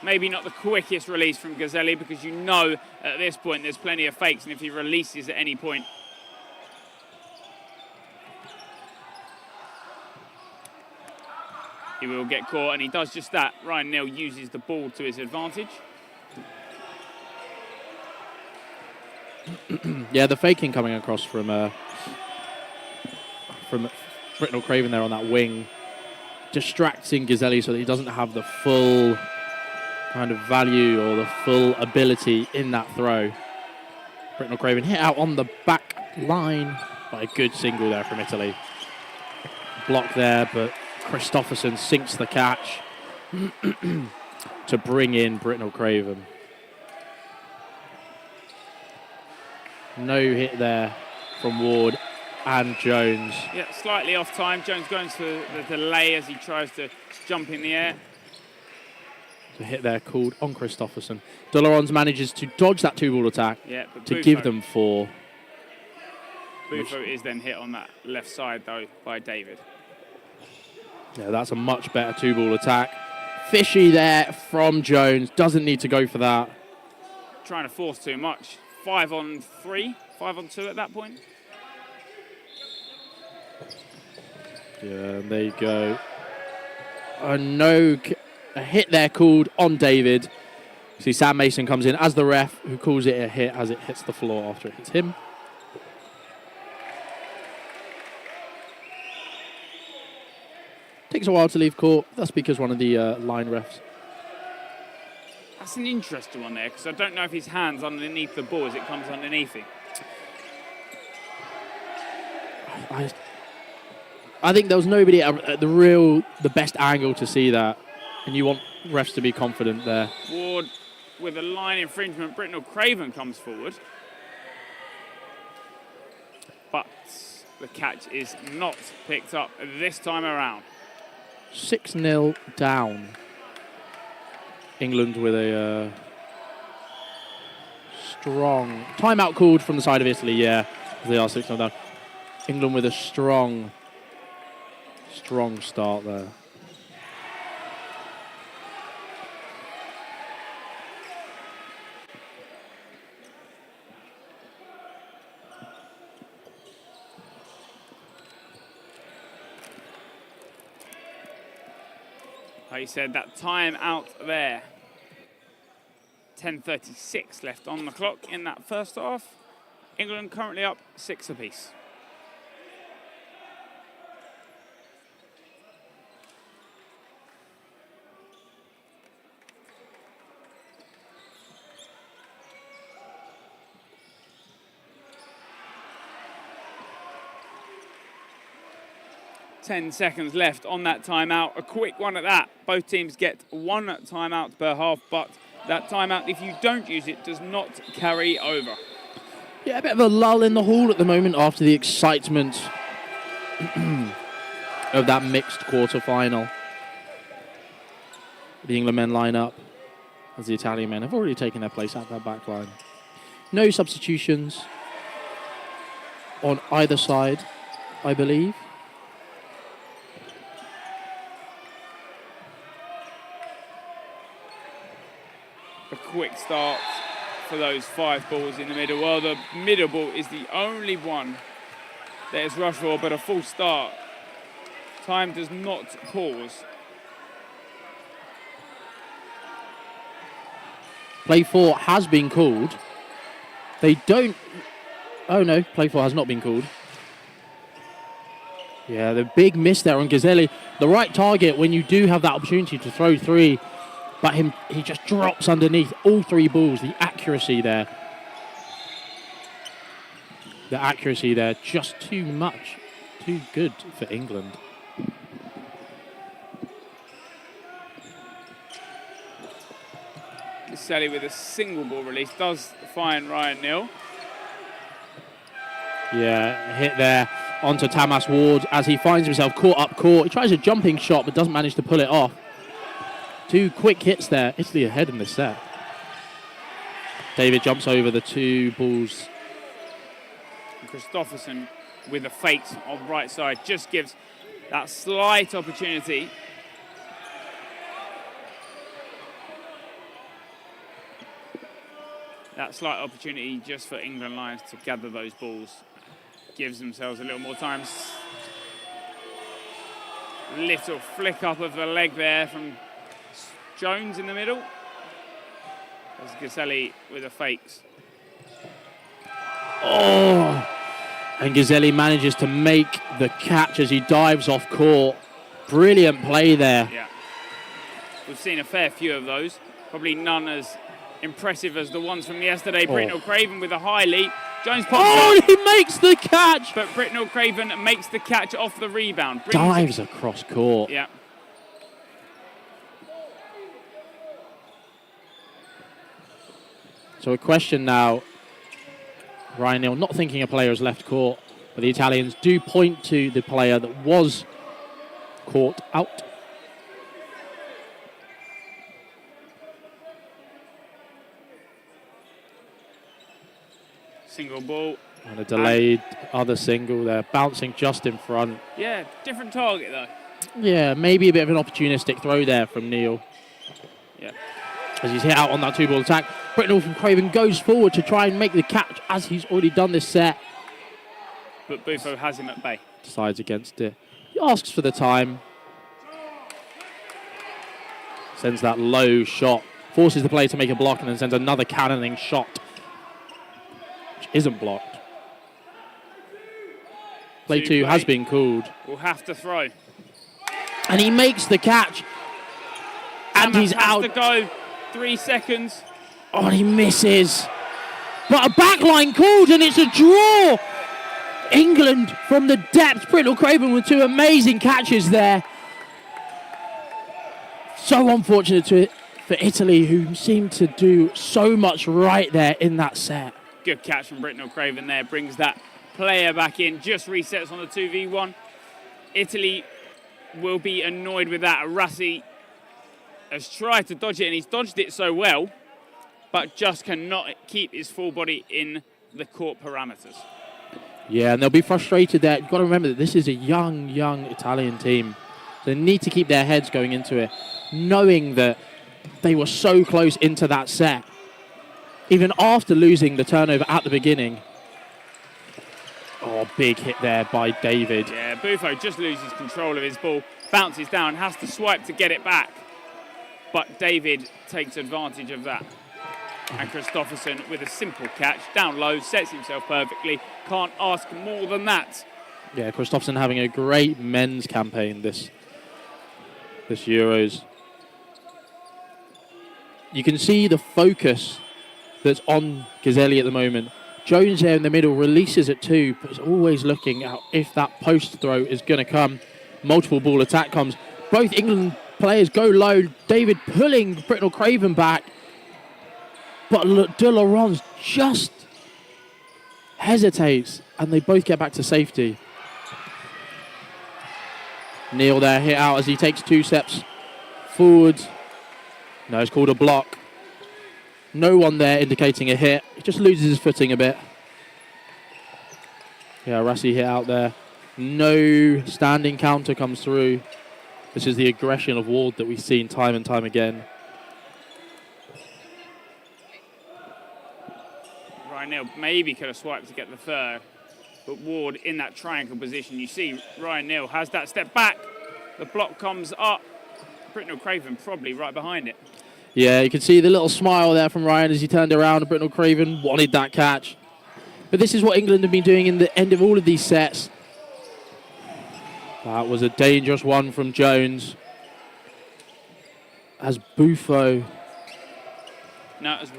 Maybe not the quickest release from Gazzelli because you know at this point there's plenty of fakes, and if he releases at any point, he will get caught, and he does just that. Ryan Neal uses the ball to his advantage. Yeah, the faking coming across from Britnell Craven there on that wing, distracting Gazzelli so that he doesn't have the full kind of value or the full ability in that throw. Britnell Craven hit out on the back line by a good single there from Italy. Block there, but Christopherson sinks the catch to bring in Britnell Craven. No hit there from Ward and Jones. Yeah, slightly off time. Jones going for the delay as he tries to jump in the air. A hit there called on Christopherson. Delarons manages to dodge that 2-ball attack to give them 4. Bufo is then hit on that left side, though, by David. Yeah, that's a much better 2-ball attack. Fishy there from Jones. Doesn't need to go for that. Trying to force too much. 5 on 3, 5 on 2 at that point. Yeah, and there you go. A hit there called on David. See, Sam Mason comes in as the ref, who calls it a hit as it hits the floor after it hits him. Takes a while to leave court. That's because one of the line refs. That's an interesting one there, because I don't know if his hand's underneath the ball as it comes underneath him. I think there was nobody at the best angle to see that. And you want refs to be confident there. Ward with a line infringement. Britnell Craven comes forward. But the catch is not picked up this time around. 6-0 down. England with a strong timeout called from the side of Italy, yeah. They are 6-0 down. England with a strong start there. Like you said, that time out there. 10:36 left on the clock in that first half. England currently up 6 apiece. Ten seconds left on that timeout. A quick one at that. Both teams get 1 timeout per half, but that timeout, if you don't use it, does not carry over. Yeah, a bit of a lull in the hall at the moment after the excitement of that mixed quarter-final. The England men line up as the Italian men have already taken their place at that back line. No substitutions. on either side, I believe. A quick start for those 5 balls in the middle. Well, the middle ball is the only one that is rushed for, but a full start. Time does not pause. Play 4 has been called. They don't... Oh no, play 4 has not been called. Yeah, the big miss there on Gazzelli. The right target when you do have that opportunity to throw 3, but he just drops underneath all 3 balls. The accuracy there. The accuracy there, just too much. Too good for England. Sally with a single ball release does find Ryan Neal. Yeah, hit there onto Tamas Ward as he finds himself caught up court. He tries a jumping shot but doesn't manage to pull it off. 2 quick hits there. Italy ahead in the set. David jumps over the 2 balls. Christopherson with the fakes on the right side just gives that slight opportunity. That slight opportunity just for England Lions to gather those balls. Gives themselves a little more time. Little flick up of the leg there from Jones in the middle. As Gazzelli with the fakes. Oh! And Gazzelli manages to make the catch as he dives off court. Brilliant play there. Yeah. We've seen a fair few of those. Probably none as impressive as the ones from yesterday. Britnell Craven with a high leap. Jones pops up, he makes the catch! but Britnell Craven makes the catch off the rebound. Dives across court. Yeah. So a question now. Ryan Neal not thinking a player has left court, but the Italians do point to the player that was caught out. Single ball. And a delayed other single there, bouncing just in front. Yeah, different target though. Yeah, maybe a bit of an opportunistic throw there from Neal. Yeah. As he's hit out on that 2-ball attack. Britnell from Craven goes forward to try and make the catch as he's already done this set. But Bufo has him at bay. Decides against it. He asks for the time. Sends that low shot. Forces the player to make a block and then sends another cannoning shot. Which isn't blocked. Play 2 has been called. Will have to throw. And he makes the catch. And he's out. To go. 3 seconds. Oh, and he misses. But a backline called and it's a draw. England from the depth. Britnell Craven with 2 amazing catches there. So unfortunate for Italy, who seemed to do so much right there in that set. Good catch from Britnell Craven there. Brings that player back in. Just resets on the 2v1. Italy will be annoyed with that. Rassi has tried to dodge it, and he's dodged it so well, but just cannot keep his full body in the court parameters. Yeah, and they'll be frustrated there. You've got to remember that this is a young Italian team. They need to keep their heads going into it, knowing that they were so close into that set. Even after losing the turnover at the beginning. Oh, big hit there by David. Yeah, Bufo just loses control of his ball, bounces down, has to swipe to get it back. But David takes advantage of that. And Christopherson with a simple catch, down low, sets himself perfectly. Can't ask more than that. Yeah, Christopherson having a great men's campaign this Euros. You can see the focus that's on Gazzelli at the moment. Jones there in the middle releases at 2, but is always looking at if that post throw is going to come. Multiple ball attack comes. Both England players go low. David pulling Britnell Craven back. But De Laurence just hesitates, and they both get back to safety. Neal there hit out as he takes 2 steps forward. No, it's called a block. No one there indicating a hit. He just loses his footing a bit. Yeah, Rassi hit out there. No standing counter comes through. This is the aggression of Ward that we've seen time and time again. Ryan Neal maybe could have swiped to get the third, but Ward in that triangle position. You see Ryan Neal has that step back. The block comes up. Britnell Craven probably right behind it. Yeah, you can see the little smile there from Ryan as he turned around. Britnell Craven wanted that catch. But this is what England have been doing in the end of all of these sets. That was a dangerous one from Jones. As Buffo. No, it was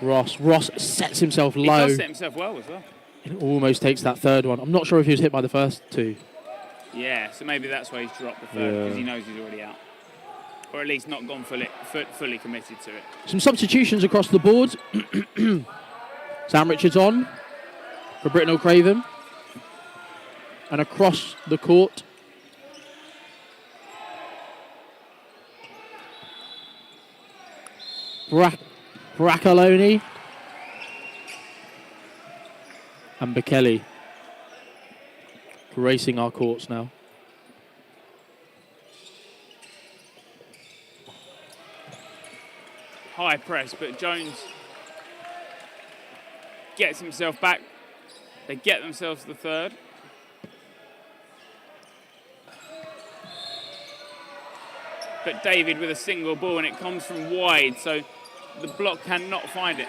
Ross. Ross sets himself low. He does set himself well as well. And almost takes that third one. I'm not sure if he was hit by the first two. Yeah, so maybe that's why he's dropped the third, because he knows he's already out. Or at least not gone fully committed to it. Some substitutions across the board. Sam Richards on for Britnell Craven. And across the court, Bracaloni and Bekele racing our courts now. High press, but Jones gets himself back. They get themselves the third. But David with a single ball, and it comes from wide, so the block cannot find it.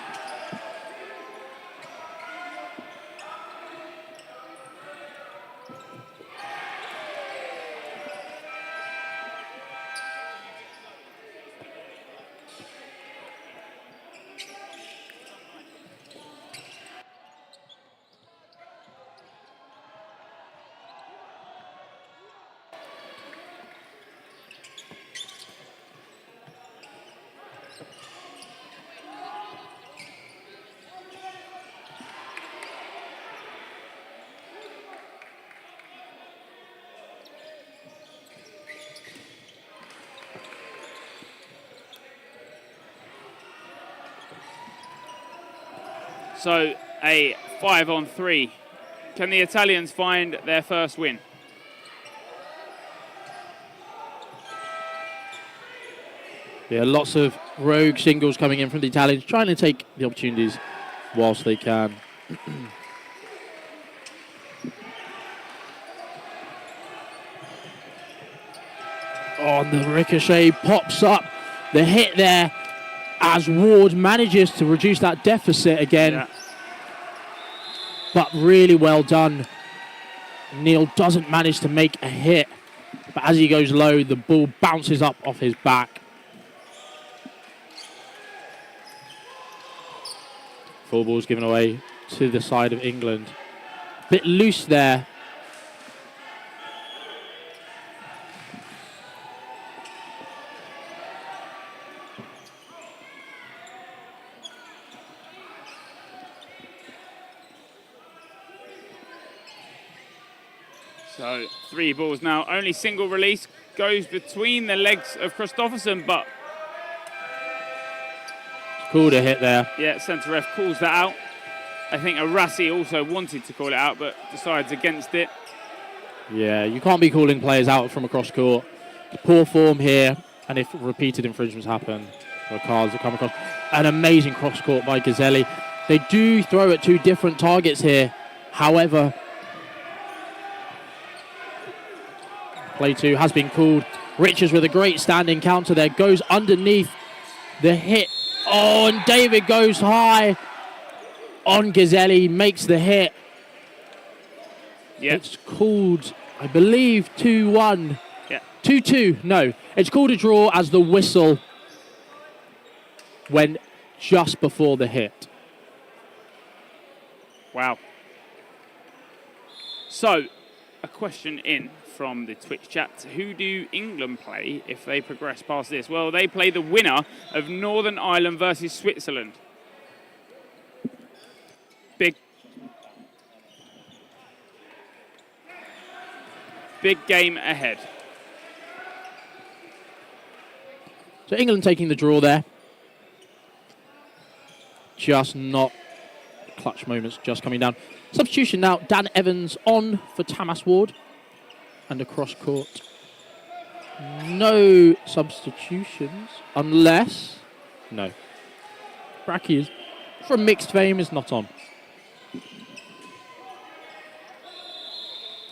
So a 5-on-3. Can the Italians find their first win? Yeah, lots of rogue singles coming in from the Italians, trying to take the opportunities whilst they can. On the ricochet, pops up the hit there as Ward manages to reduce that deficit again. Yeah. But really well done. Neal doesn't manage to make a hit, but as he goes low, the ball bounces up off his back. Four balls given away to the side of England. Bit loose there. So 3 balls now. Only single release goes between the legs of Christopherson, but Called a hit there. yeah, centre ref calls that out. I think Arasi also wanted to call it out, but decides against it. Yeah, you can't be calling players out from across court. Poor form here, and if repeated infringements happen, the cards that come across. An amazing cross court by Gazzelli. They do throw at 2 different targets here. However, play 2 has been called. Richards with a great standing counter there. Goes underneath the hit. Oh, and David goes high on Gazzelli. Makes the hit. Yeah. It's called, I believe, 2-1. Yeah. 2-2. No, it's called a draw as the whistle went just before the hit. Wow. So, a question in from the Twitch chat. Who do England play if they progress past this? Well, they play the winner of Northern Ireland versus Switzerland. Big game ahead. So England taking the draw there. Just not clutch moments just coming down. Substitution now, Dan Evans on for Tamas Ward. And across court. No substitutions, unless... No. Bracky is, from mixed fame, is not on.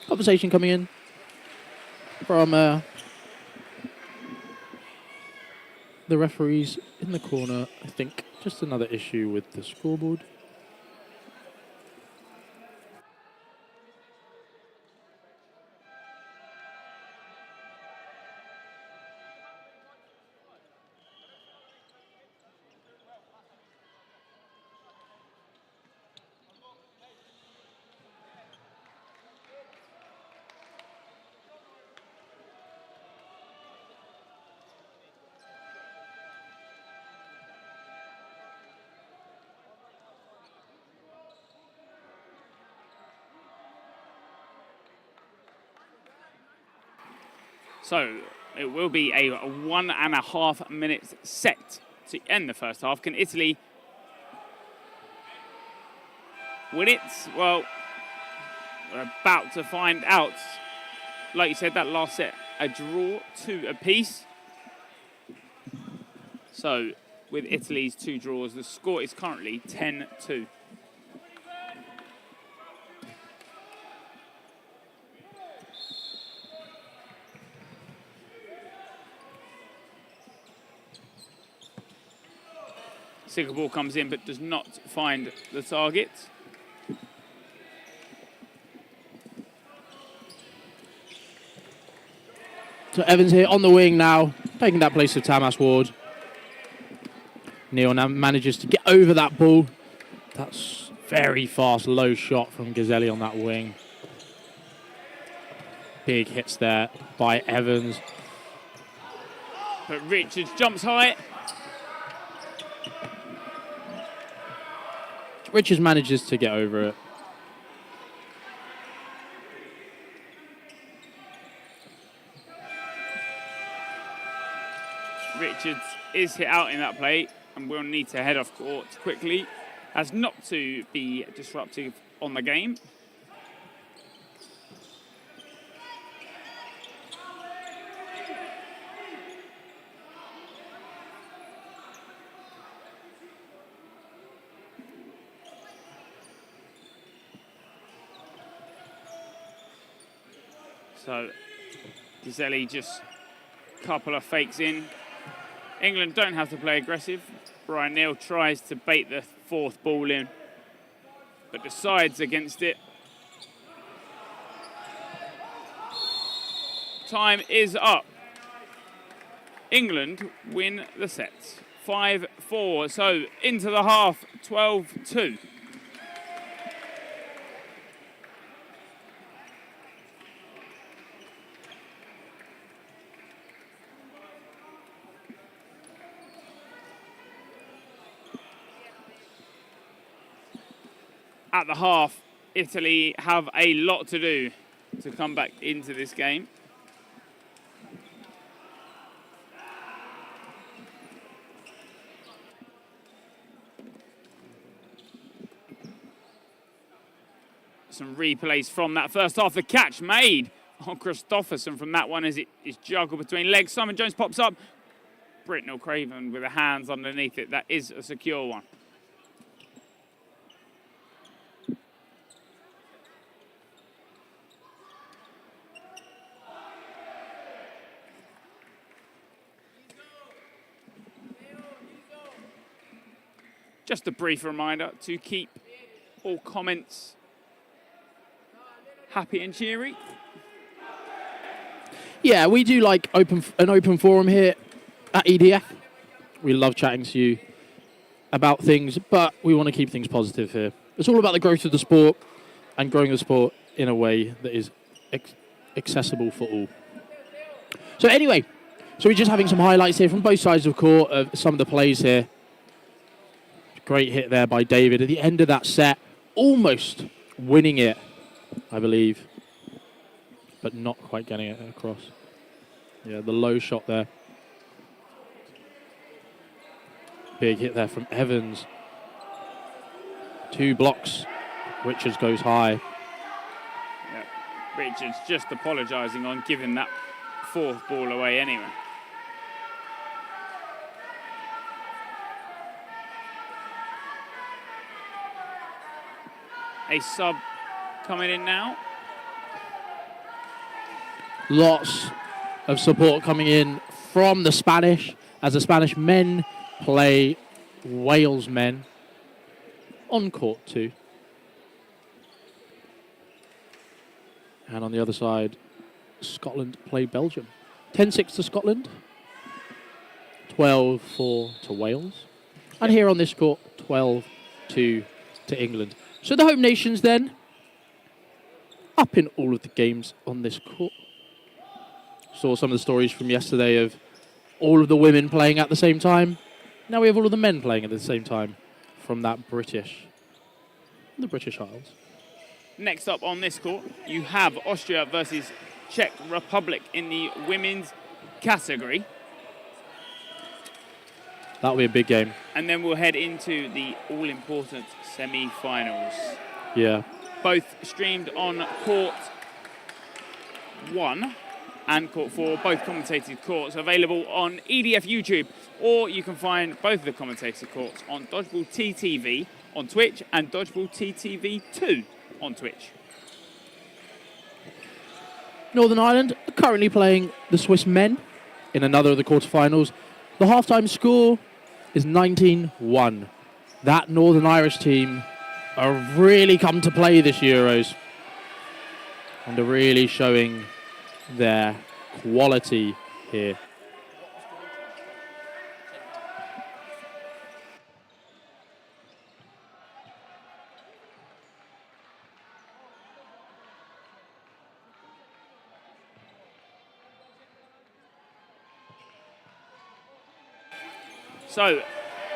Conversation coming in from the referees in the corner. I think just another issue with the scoreboard. So it will be a 1.5 minute set to end the first half. Can Italy win it? Well, we're about to find out. Like you said, that last set, a draw, 2 apiece. So with Italy's 2 draws, the score is currently 10-2. Single ball comes in but does not find the target. So Evans here on the wing now, taking that place to Tamas Ward. Neil now manages to get over that ball. That's very fast, low shot from Gazzelli on that wing. Big hits there by Evans. But Richards jumps high. Richards manages to get over it. Richards is hit out in that play and will need to head off court quickly as not to be disruptive on the game. So Gazzelli just a couple of fakes in. England don't have to play aggressive. Brian Neal tries to bait the 4th ball in, but decides against it. Time is up. England win the set. 5-4, so into the half, 12-2. At the half, Italy have a lot to do to come back into this game. Some replays from that first half. The catch made on Christopherson from that one as it is juggled between legs. Simon Jones pops up. Britnell Craven with the hands underneath it. That is a secure one. Just a brief reminder to keep all comments happy and cheery. Yeah, we do like an open forum here at EDF. We love chatting to you about things, but we want to keep things positive here. It's all about the growth of the sport and growing the sport in a way that is accessible for all. So anyway, we're just having some highlights here from both sides of court of some of the plays here. Great hit there by David at the end of that set. Almost winning it, I believe, but not quite getting it across. Yeah, the low shot there. Big hit there from Evans. 2 blocks. Richards goes high. Yeah. Richards just apologising on giving that 4th ball away anyway. A sub coming in now. Lots of support coming in from the Spanish as the Spanish men play Wales men on court 2. And on the other side, Scotland play Belgium. 10-6 to Scotland, 12-4 to Wales. And here on this court, 12-2 to England. So the home nations then, up in all of the games on this court. Saw some of the stories from yesterday of all of the women playing at the same time. Now we have all of the men playing at the same time from the British Isles. Next up on this court, you have Austria versus Czech Republic in the women's category. That'll be a big game. And then we'll head into the all-important semi-finals. Yeah. Both streamed on court 1 and court 4, both commentated courts available on EDF YouTube, or you can find both of the commentated courts on Dodgeball TTV on Twitch and Dodgeball TTV 2 on Twitch. Northern Ireland are currently playing the Swiss men in another of the quarterfinals. The halftime score is 19-1. That Northern Irish team are really come to play this Euros and are really showing their quality here. So,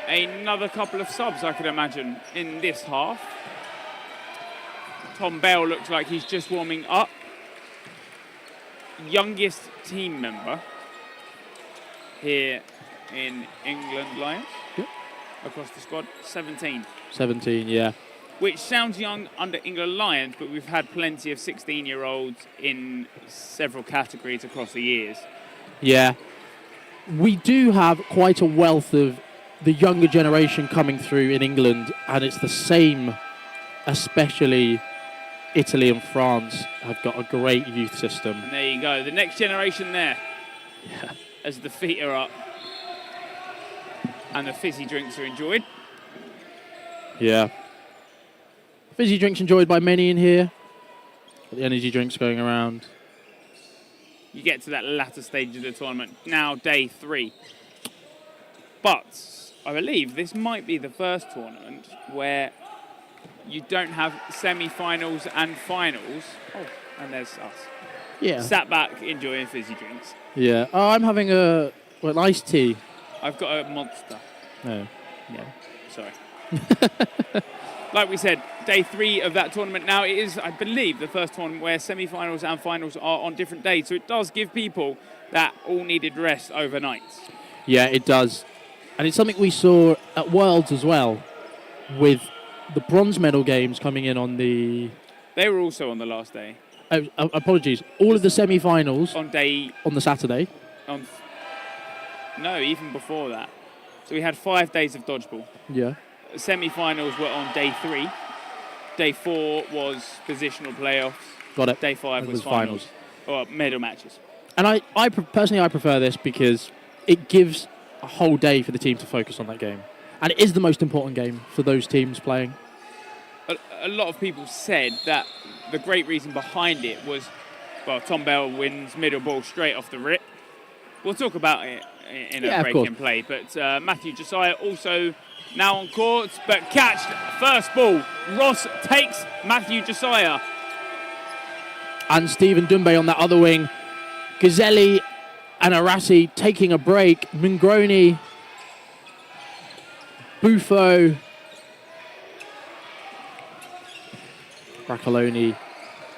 another couple of subs, I could imagine, in this half. Tom Bell looks like he's just warming up. Youngest team member here in England Lions. Yep. Across the squad, 17. 17, yeah. Which sounds young under England Lions, but we've had plenty of 16-year-olds in several categories across the years. Yeah. We do have quite a wealth of the younger generation coming through in England, and it's the same, especially Italy and France have got a great youth system. And there you go, the next generation there. Yeah. As the feet are up and the fizzy drinks are enjoyed. Yeah. Fizzy drinks enjoyed by many in here. Got the energy drinks going around. You get to that latter stage of the tournament, now day 3. But I believe this might be the first tournament where you don't have semi-finals and finals. Oh, and there's us. Yeah. Sat back enjoying fizzy drinks. Yeah. Oh, I'm having an iced tea. I've got a monster. No. Yeah, sorry. Like we said, day 3 of that tournament. Now it is, I believe, the first tournament where semi-finals and finals are on different days. So it does give people that all-needed rest overnight. Yeah, it does. And it's something we saw at Worlds as well, with the bronze medal games coming in on the... They were also on the last day. Oh, apologies. All of the semi-finals... On day... On the Saturday. No, even before that. So we had 5 days of dodgeball. Yeah. Semi-finals were on day 3. Day 4 was positional playoffs. Got it. Day 5 was finals. Or medal matches. And I personally prefer this because it gives a whole day for the team to focus on that game. And it is the most important game for those teams playing. A lot of people said that the great reason behind it was, well, Tom Bell wins middle ball straight off the rip. We'll talk about it in a break in play. But Matthew Josiah also now on court, but catched first ball. Ross takes Matthew Josiah. And Stephen Dumbe on that other wing. Gazzelli and Arasi taking a break. Mingroni, Buffo, Braccoloni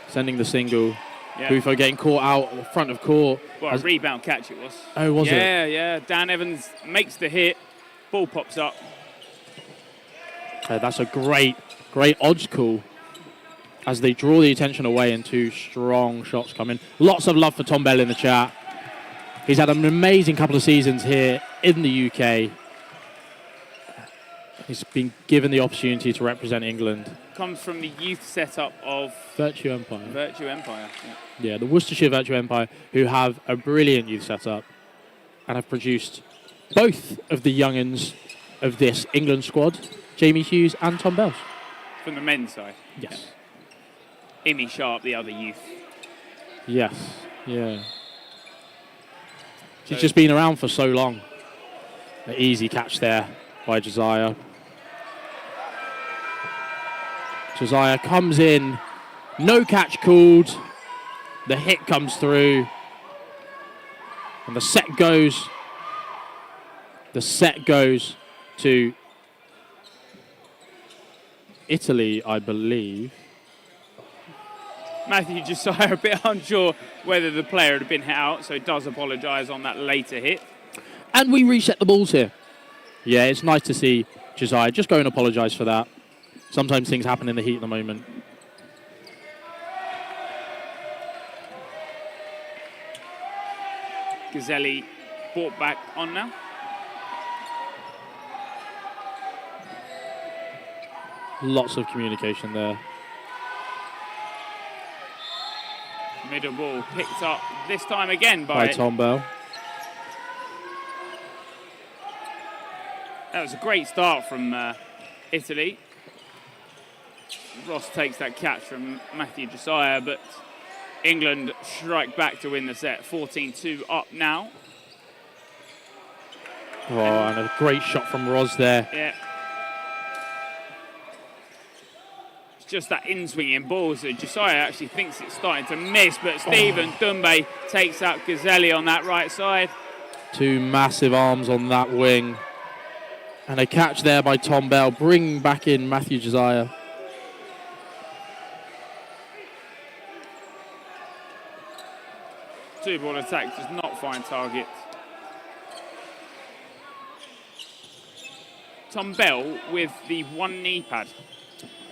sending the single. Yeah. Buffo getting caught out at the front of court. Well, a rebound catch it was. Oh, was it? Yeah. Dan Evans makes the hit. Ball pops up. That's a great Great odds call as they draw the attention away and 2 strong shots coming. Lots of love for Tom Bell in the chat. He's had an amazing couple of seasons here in the UK. He's been given the opportunity to represent England. Comes from the youth setup of Virtue Empire. Virtue Empire. Yeah, the Worcestershire Virtue Empire, who have a brilliant youth setup and have produced both of the young'uns of this England squad, Jamie Hughes and Tom Bell. From the men's side. Yes. Imi Sharp, the other youth. Yes, yeah. She's just been around for so long. An easy catch there by Josiah. Josiah comes in, no catch called. The hit comes through. And the set goes to Italy, I believe. Matthew Josiah a bit unsure whether the player had been hit out, so does apologise on that later hit. And we reset the balls here. Yeah, it's nice to see Josiah just go and apologise for that. Sometimes things happen in the heat of the moment. Gazzelli brought back on now. Lots of communication there. Middle ball picked up this time again By Tom Bell. That was a great start from Italy. Ross takes that catch from Matthew Josiah, but England strike back to win the set. 14-2 up now. Oh, and a great shot from Roz there. Yeah. It's just that in-swinging ball, so Josiah actually thinks it's starting to miss, but Stephen Dumbe takes out Gazzelli on that right side. 2 massive arms on that wing. And a catch there by Tom Bell, bringing back in Matthew Josiah. Two-ball attack does not find target. Tom Bell with the 1 knee pad.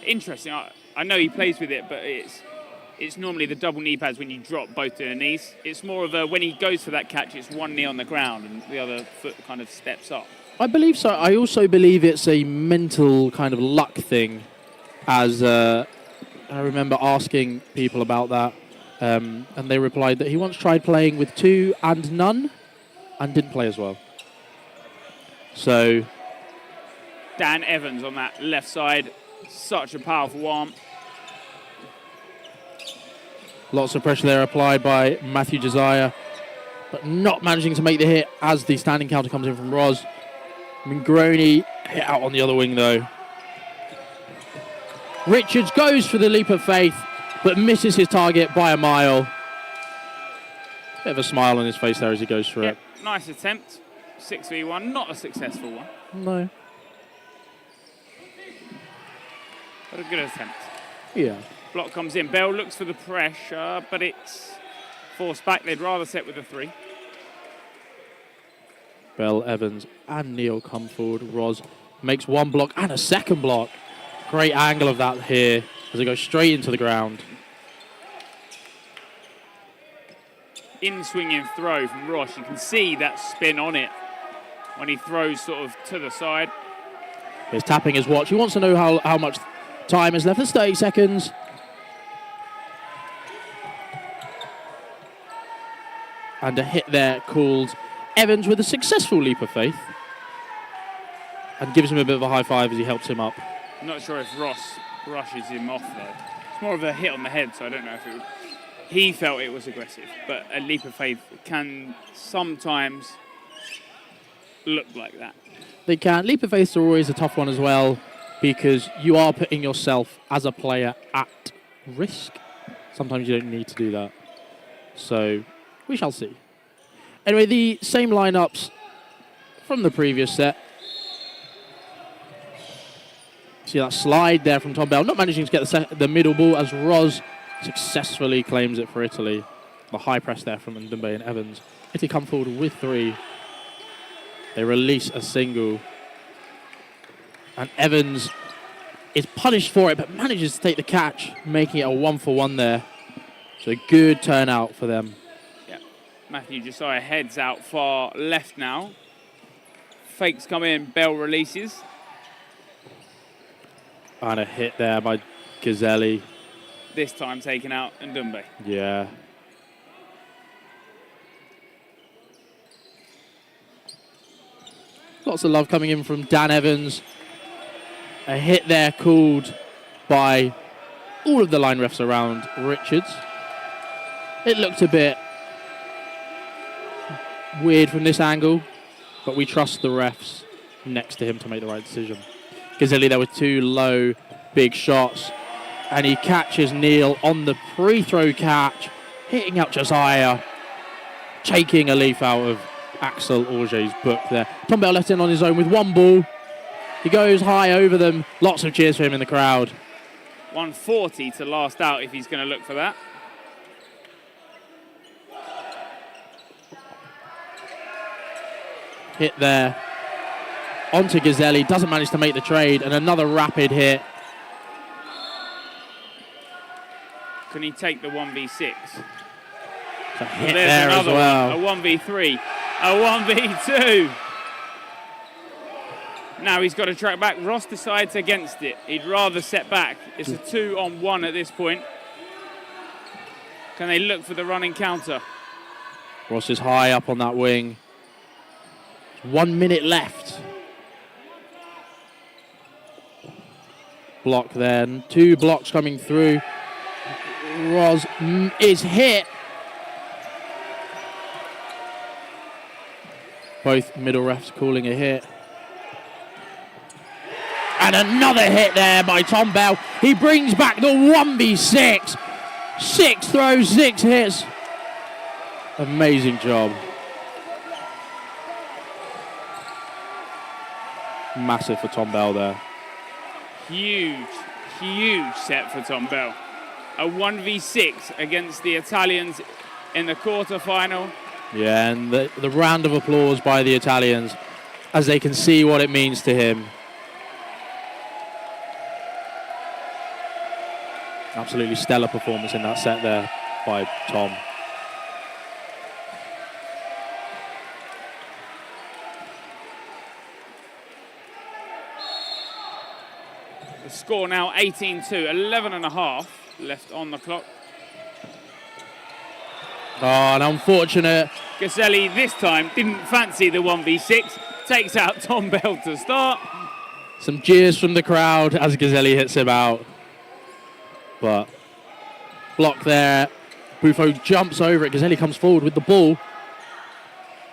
Interesting. I know he plays with it, but it's normally the double knee pads when you drop both to the knees. It's more of a, when he goes for that catch, it's 1 knee on the ground and the other foot kind of steps up. I believe so. I also believe it's a mental kind of luck thing, as I remember asking people about that, and they replied that he once tried playing with 2 and none and didn't play as well. So Dan Evans on that left side, such a powerful arm. lots of pressure there applied by Matthew Josiah, but not managing to make the hit as the standing counter comes in from Roz. Mingroni hit out on the other wing though. Richards goes for the leap of faith, but misses his target by a mile. Bit of a smile on his face there as he goes for it. Nice attempt. 6v1, not a successful one. No. But a good attempt. Yeah. Block comes in. Bell looks for the pressure, but it's forced back. They'd rather set with a 3. Bell, Evans, and Neil come forward. Roz makes 1 block and a 2nd block. Great angle of that here as it goes straight into the ground. In-swinging throw from Ross. You can see that spin on it when he throws sort of to the side. He's tapping his watch. He wants to know how much time is left. There's 30 seconds. And a hit there called Evans with a successful leap of faith. And gives him a bit of a high five as he helps him up. I'm not sure if Ross brushes him off though. It's more of a hit on the head, so I don't know if it would. He felt it was aggressive, but a leap of faith can sometimes look like that. They can. Leap of faith are always a tough one as well, because you are putting yourself as a player at risk. Sometimes you don't need to do that. So we shall see. Anyway, the same lineups from the previous set. See that slide there from Tom Bell, not managing to get the middle ball as Roz successfully claims it for Italy. The high press there from Ndumbe and Evans. Italy come forward with 3. They release a single. And Evans is punished for it, but manages to take the catch, making it a 1-for-1 there. So good turnout for them. Yeah. Matthew Josiah heads out far left now. Fakes come in, Bell releases. And a hit there by Gazzelli. This time taken out Ndumbe. Yeah. Lots of love coming in from Dan Evans. A hit there called by all of the line refs around Richards. It looked a bit weird from this angle, but we trust the refs next to him to make the right decision. Gazzelli there with 2 low, big shots, and he catches Neil on the pre-throw catch, hitting out Josiah, taking a leaf out of Axel Auger's book there. Tom Bell left in on his own with 1 ball. He goes high over them. Lots of cheers for him in the crowd. 140 to last out if he's going to look for that. Hit there. Onto Gazzelli. Doesn't manage to make the trade. And another rapid hit. Can he take the 1v6? A hit There's there as another well. one. A 1v3. A 1v2. Now he's got to track back. Ross decides against it. He'd rather set back. It's a 2-on-1 at this point. Can they look for the running counter? Ross is high up on that wing. 1 minute left. Block there. 2 blocks coming through. Ross is hit. Both middle refs calling a hit. And another hit there by Tom Bell. He brings back the 1v6. 6 throws, 6 hits. Amazing job. Massive for Tom Bell there. Huge, huge set for Tom Bell. A 1v6 against the Italians in the quarterfinal. Yeah, and the round of applause by the Italians as they can see what it means to him. Absolutely stellar performance in that set there by Tom. The score now 18-2, 11 and a half left on the clock. Oh, an unfortunate. Gazzelli this time didn't fancy the 1v6, takes out Tom Bell to start. Some jeers from the crowd as Gazzelli hits him out. But block there. Buffo jumps over it. Gazzelli comes forward with the ball.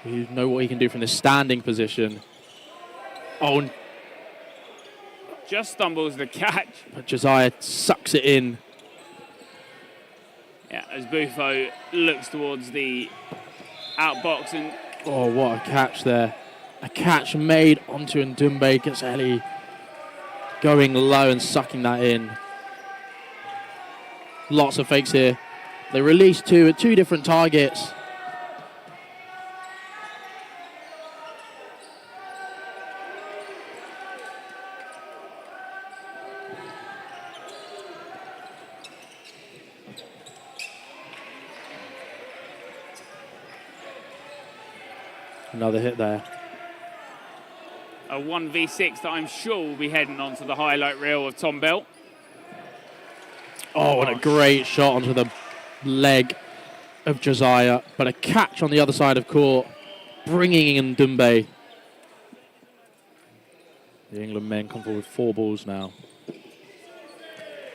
You know what he can do from this standing position. Oh, Just stumbles the catch. but Josiah sucks it in. Yeah, as Buffo looks towards the outbox and Oh, what a catch there. A catch made onto Ndumbe. Gazzelli going low and sucking that in. Lots of fakes here. They released 2 at 2 different targets. Another hit there. a 1v6 that I'm sure will be heading onto the highlight reel of Tom Bell. Oh, and a great shot onto the leg of Josiah, but a catch on the other side of court, bringing in Ndumbe. The England men come forward with 4 balls now.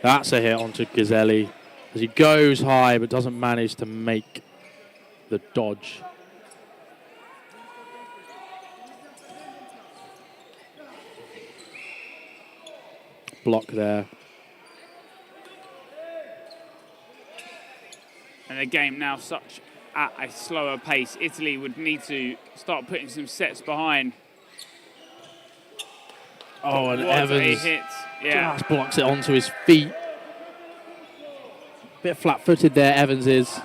That's a hit onto Gazzelli as he goes high but doesn't manage to make the dodge. Block there. And the game now such at a slower pace. Italy would need to start putting some sets behind. Oh, and What Evans a hit. Yeah. just blocks it onto his feet. Bit flat-footed there, Evans is.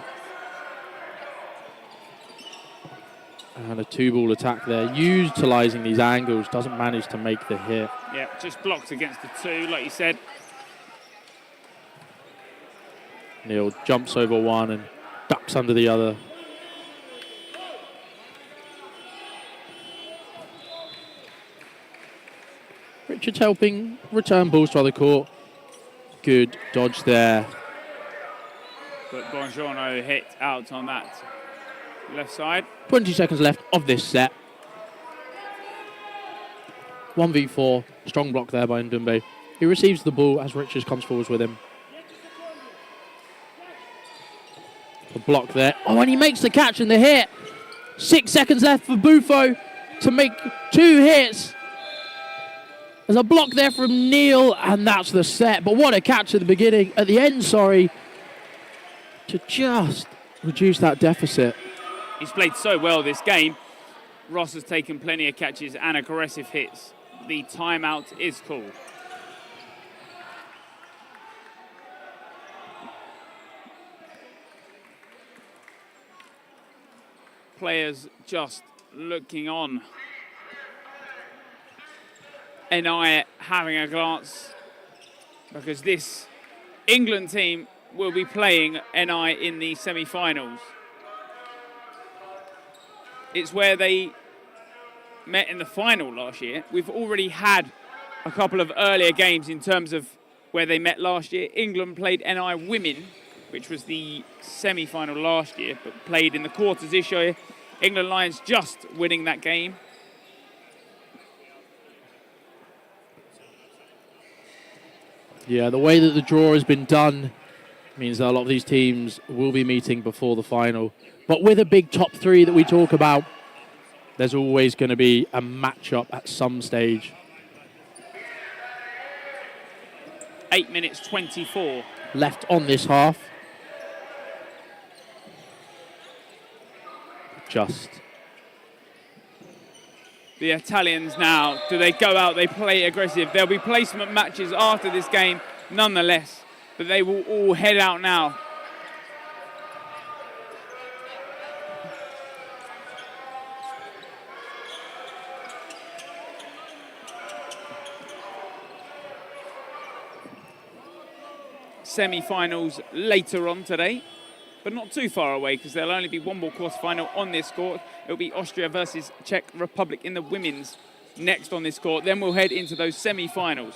And a 2-ball attack there, utilising these angles, doesn't manage to make the hit. Yeah, just blocks against the 2, like you said. Neil jumps over one and ducks under the other. Richards helping return balls to other court. Good dodge there. But Bongiorno hit out on that left side. 20 seconds left of this set. 1v4, strong block there by Ndumbe. He receives the ball as Richards comes forwards with him. The block there. Oh, and he makes the catch and the hit. 6 seconds left for Buffo to make 2 hits. There's a block there from Neil, and that's the set. But what a catch at the end, to just reduce that deficit. He's played so well this game. Ross has taken plenty of catches and aggressive hits. The timeout is called. Players just looking on. NI having a glance because this England team will be playing NI in the semi-finals. It's where they met in the final last year. We've already had a couple of earlier games in terms of where they met last year. England played NI Women, which was the semi-final last year, but played in the quarters this year. England Lions just winning that game. Yeah, the way that the draw has been done means that a lot of these teams will be meeting before the final. But with a big top 3 that we talk about, there's always going to be a matchup at some stage. 8 minutes 24. Left on this half. Just. The Italians now, do they go out, they play aggressive? There'll be placement matches after this game, nonetheless, but they will all head out now. Semi-finals later on today, but not too far away because there'll only be one more quarter-final on this court. It'll be Austria versus Czech Republic in the women's next on this court. Then we'll head into those semi-finals.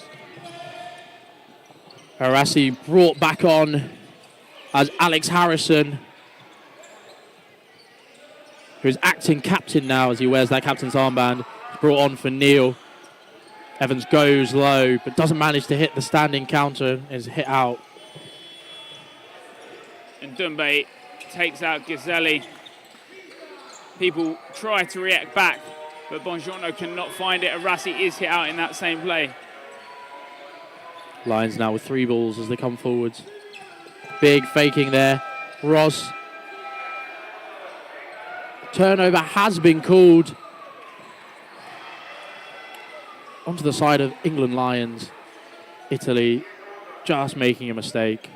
Arasi brought back on as Alex Harrison, who's acting captain now as he wears that captain's armband. Brought on for Neil. Evans goes low, but doesn't manage to hit the standing counter. Is hit out. And Dumbe takes out Ghiselli. People try to react back, but Bongiorno cannot find it. Arasi is hit out in that same play. Lions now with 3 balls as they come forwards. Big faking there. Ross. Turnover has been called. Onto the side of England Lions. Italy just making a mistake.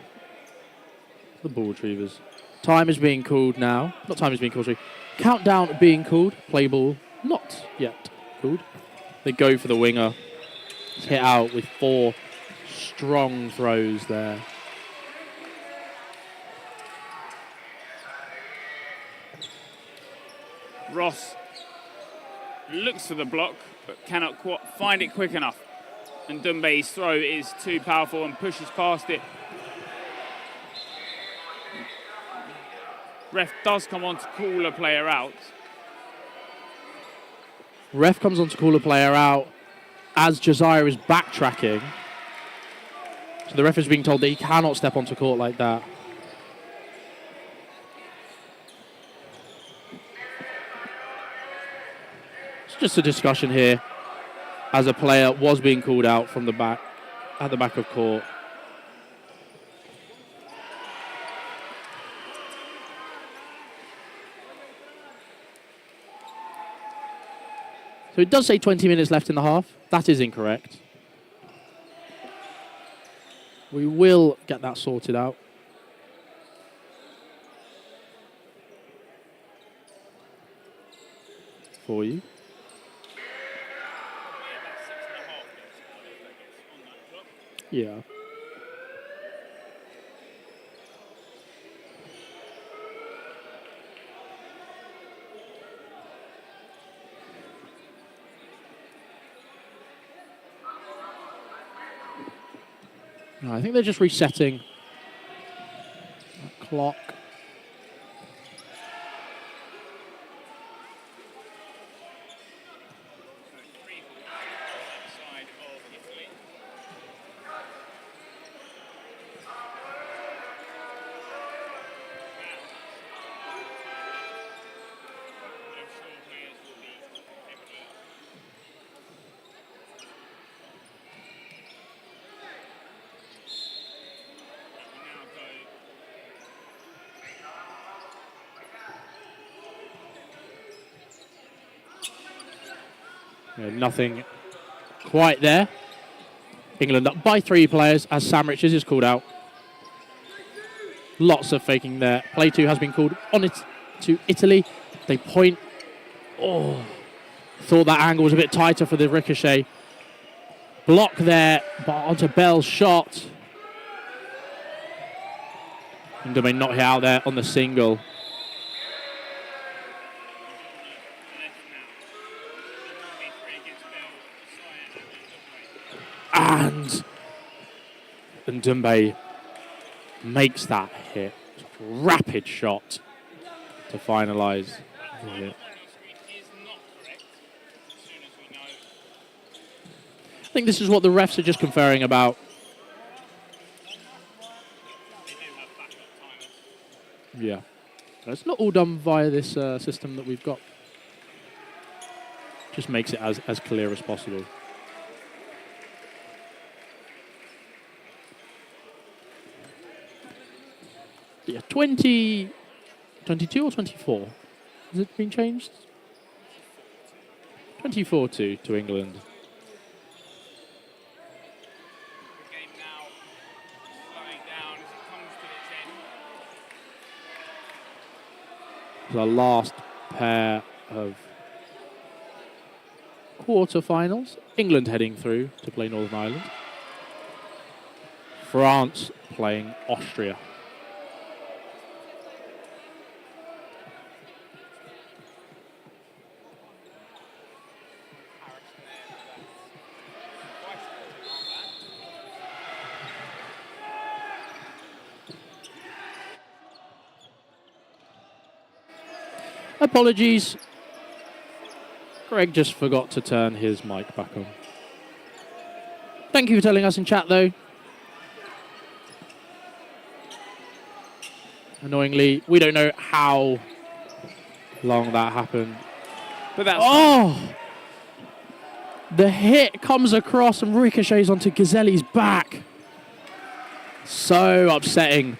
The ball retrievers. Time is being called now. Not time is being called, sorry. Countdown being called. Play ball not yet called. They go for the winger. It's hit out with 4 strong throws there. Ross looks for the block, but cannot find it quick enough. And Dumbe's throw is too powerful and pushes past it. Ref does come on to call a player out. Ref comes on to call a player out as Josiah is backtracking. So the ref is being told that he cannot step onto court like that. It's just a discussion here as a player was being called out from the back, at the back of court. So it does say 20 minutes left in the half. That is incorrect. We will get that sorted out. for you. Yeah. No, I think they're just resetting that clock. Nothing quite there. England up by 3 players as Sam Richards is called out. Lots of faking there. Play 2 has been called on it to Italy. They point. Oh, thought that angle was a bit tighter for the ricochet. Block there, but onto Bell's shot. And Dumay not hit out there on the single. And Dumay makes that hit. Rapid shot to finalise the hit. I think this is what the refs are just conferring about. Yeah. It's not all done via this system that we've got. Just makes it as clear as possible. Yeah, 22 or 24? Has it been changed? 24 to England. The game now slowing down as it comes to its end. The last pair of quarterfinals. England heading through to play Northern Ireland. France playing Austria. Apologies. Greg just forgot to turn his mic back on. Thank you for telling us in chat, though. Annoyingly, we don't know how long that happened. But that's the hit comes across and ricochets onto Gazelli's back. So upsetting.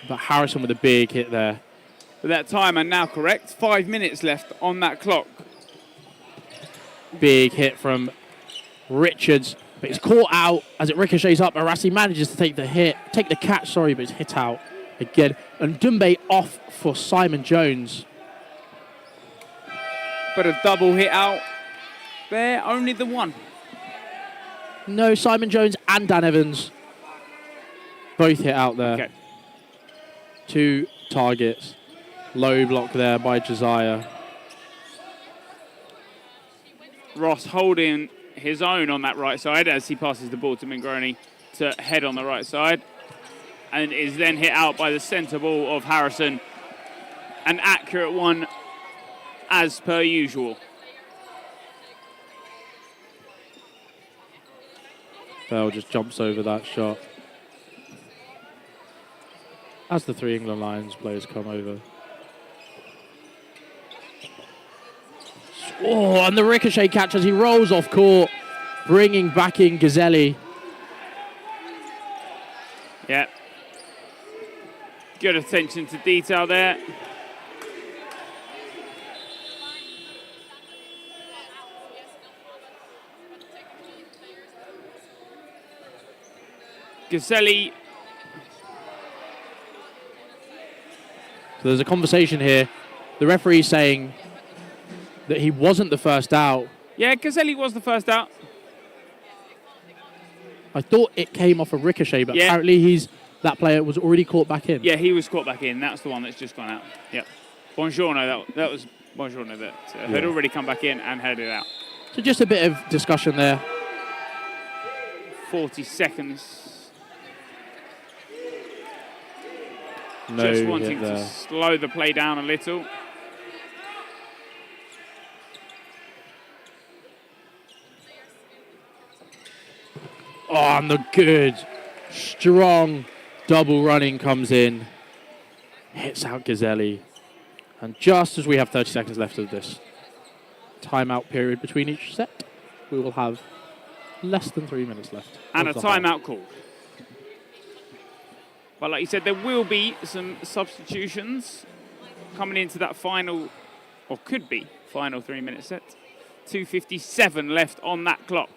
But Harrison with a big hit there. But that timer now correct. 5 minutes left on that clock. Big hit from Richards, but it's caught out as it ricochets up. Arasi manages to take the catch, but it's hit out again. And Dumbe off for Simon Jones. But a double hit out there, only the one. No, Simon Jones and Dan Evans both hit out there. Okay. 2 targets. Low block there by Josiah. Ross holding his own on that right side as he passes the ball to Mingroni to head on the right side. And is then hit out by the centre ball of Harrison. An accurate one as per usual. Bell just jumps over that shot. As the 3 England Lions players come over. Oh, and the ricochet catch as he rolls off court, bringing back in Gazelli. Yeah. Good attention to detail there. Gazelli. So there's a conversation here. The referee saying that he wasn't the first out. Yeah, Gazelli was the first out. I thought it came off a ricochet, but apparently that player was already caught back in. Yeah, he was caught back in. That's the one that's just gone out. Yep. Buongiorno, that was Buongiorno that had already come back in and headed out. So just a bit of discussion there. 40 seconds. No just wanting to slow the play down a little. Oh, and the good, strong double running comes in. Hits out Gazelli. And just as we have 30 seconds left of this timeout period between each set, we will have less than 3 minutes left. And a timeout call. But like you said, there will be some substitutions coming into that final, or could be, final 3-minute set. 2:57 left on that clock.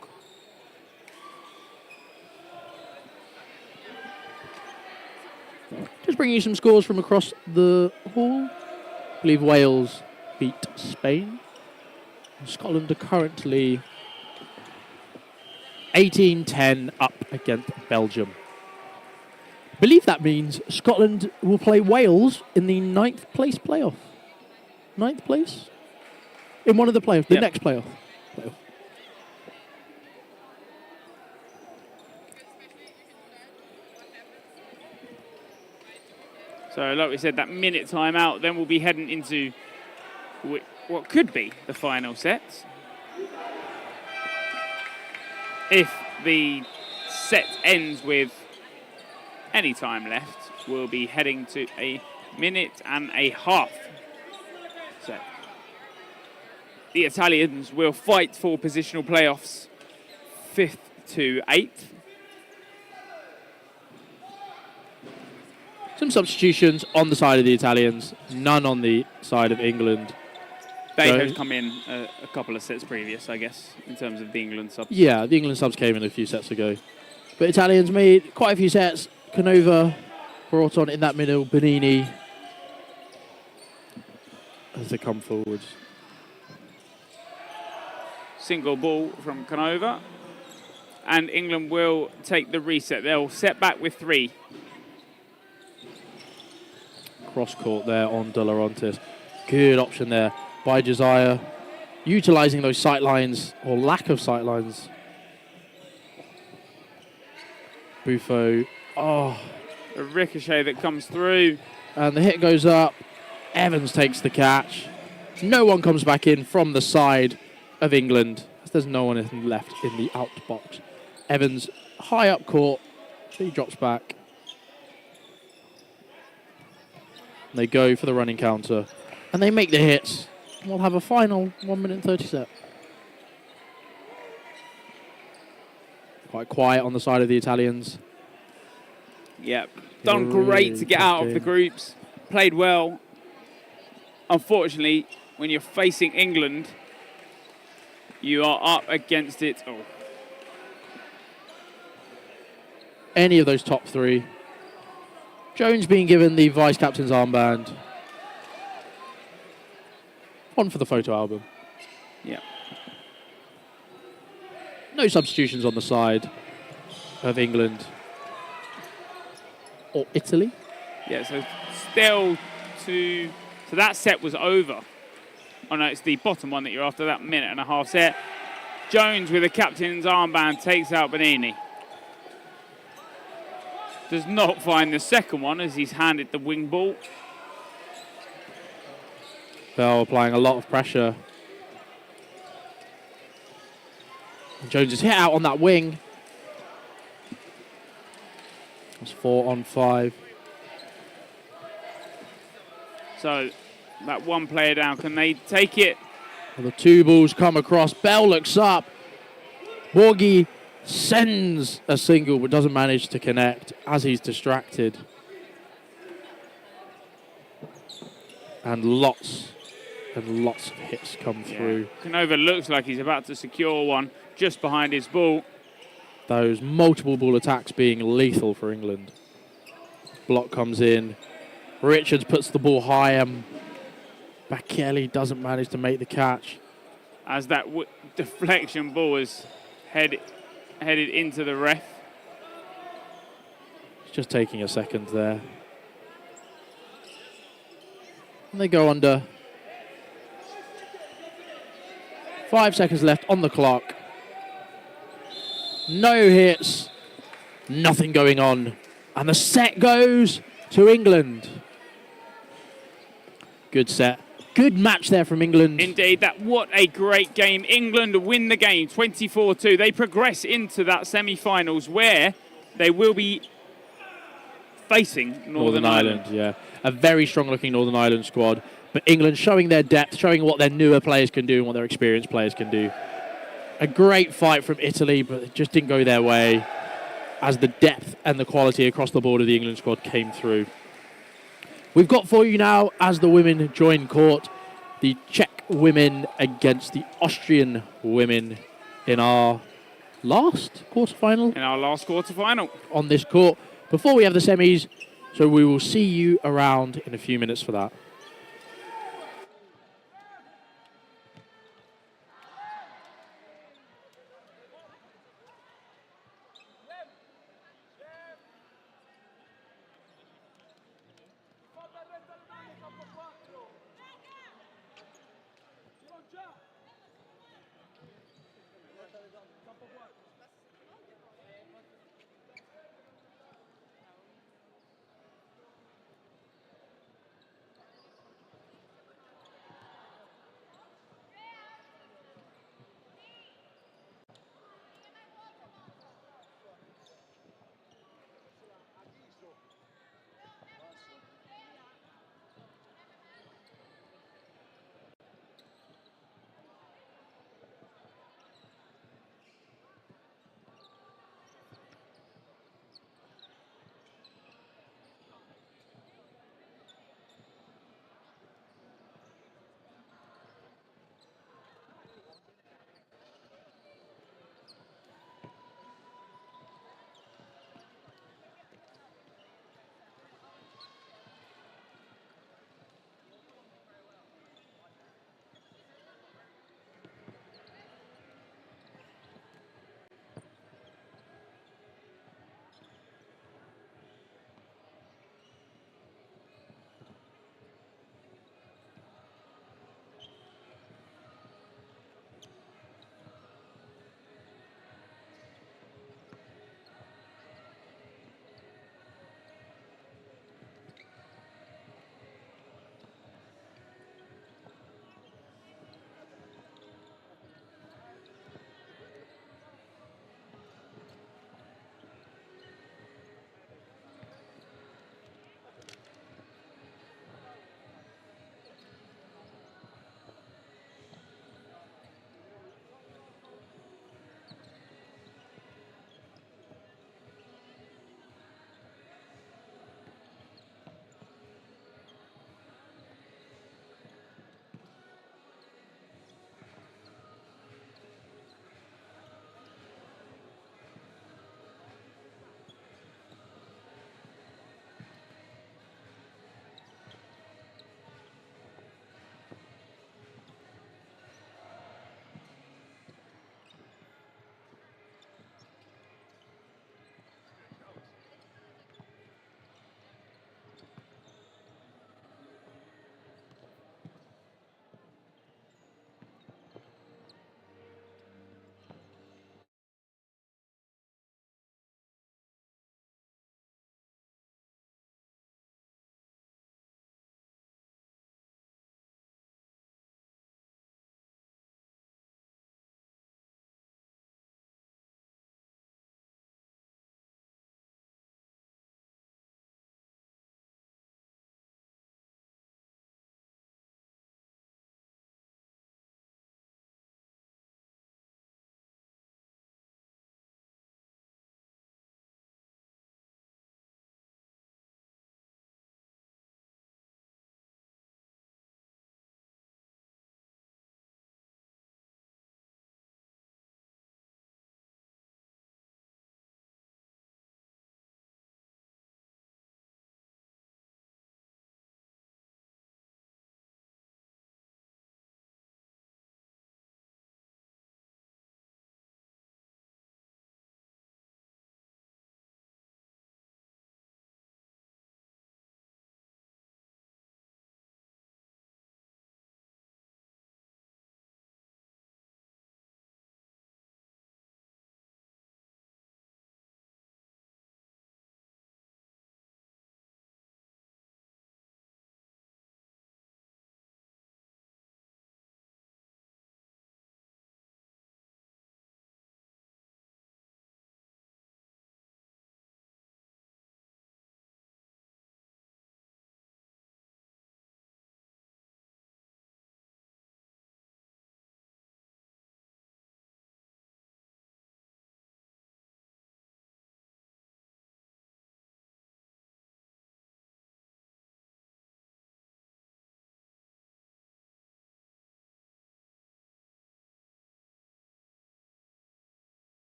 Just bringing you some scores from across the hall. I believe Wales beat Spain. Scotland are currently 18-10 up against Belgium. I believe that means Scotland will play Wales in the 9th place playoff. 9th place? In one of the playoffs, the next playoff. So like we said, that minute timeout, then we'll be heading into what could be the final set. If the set ends with any time left, we'll be heading to a 1.5-minute set. The Italians will fight for positional playoffs 5th to 8th. Some substitutions on the side of the Italians, none on the side of England. They had come in a couple of sets previous, I guess, in terms of the England subs. Yeah, the England subs came in a few sets ago. But Italians made quite a few sets. Canova brought on in that middle, Bonini, as they come forwards. Single ball from Canova. And England will take the reset. They'll set back with 3. Cross court there on De Laurentiis. Good option there by Josiah, utilising those sight lines, or lack of sight lines. Buffo, a ricochet that comes through. And the hit goes up. Evans takes the catch. No one comes back in from the side of England, as there's no one left in the out box. Evans, high up court, he drops back. They go for the running counter, and they make the hits. We'll have a final 1:30 set. Quite quiet on the side of the Italians. Yep, done great to get out of the groups. Played well. Unfortunately, when you're facing England, you are up against it. Any of those top 3. Jones being given the vice-captain's armband. One for the photo album. Yeah. No substitutions on the side of England or Italy. Yeah, so still to... So that set was over. Oh no, it's the bottom one that you're after, that 1.5-minute set. Jones with the captain's armband takes out Bonini. Does not find the second one as he's handed the wing ball. Bell applying a lot of pressure. And Jones is hit out on that wing. It's 4-on-5. So that one player down, can they take it? Well, the 2 balls come across. Bell looks up. Borghi sends a single but doesn't manage to connect as he's distracted. And lots of hits come through. Canova looks like he's about to secure one just behind his ball. Those multiple ball attacks being lethal for England. Block comes in. Richards puts the ball high. Bacchelli doesn't manage to make the catch. as that deflection ball was headed into the ref. It's just taking a second there. And they go under. 5 seconds left on the clock. No hits, nothing going on. And the set goes to England. Good set. Good match there from England. Indeed, what a great game. England win the game 24-2. They progress into that semi-finals where they will be facing Northern Ireland. Yeah. A very strong looking Northern Ireland squad. But England showing their depth, showing what their newer players can do and what their experienced players can do. A great fight from Italy, but it just didn't go their way as the depth and the quality across the board of the England squad came through. We've got for you now, as the women join court, the Czech women against the Austrian women in our last quarterfinal. In our last quarterfinal. On this court, before we have the semis, so we will see you around in a few minutes for that.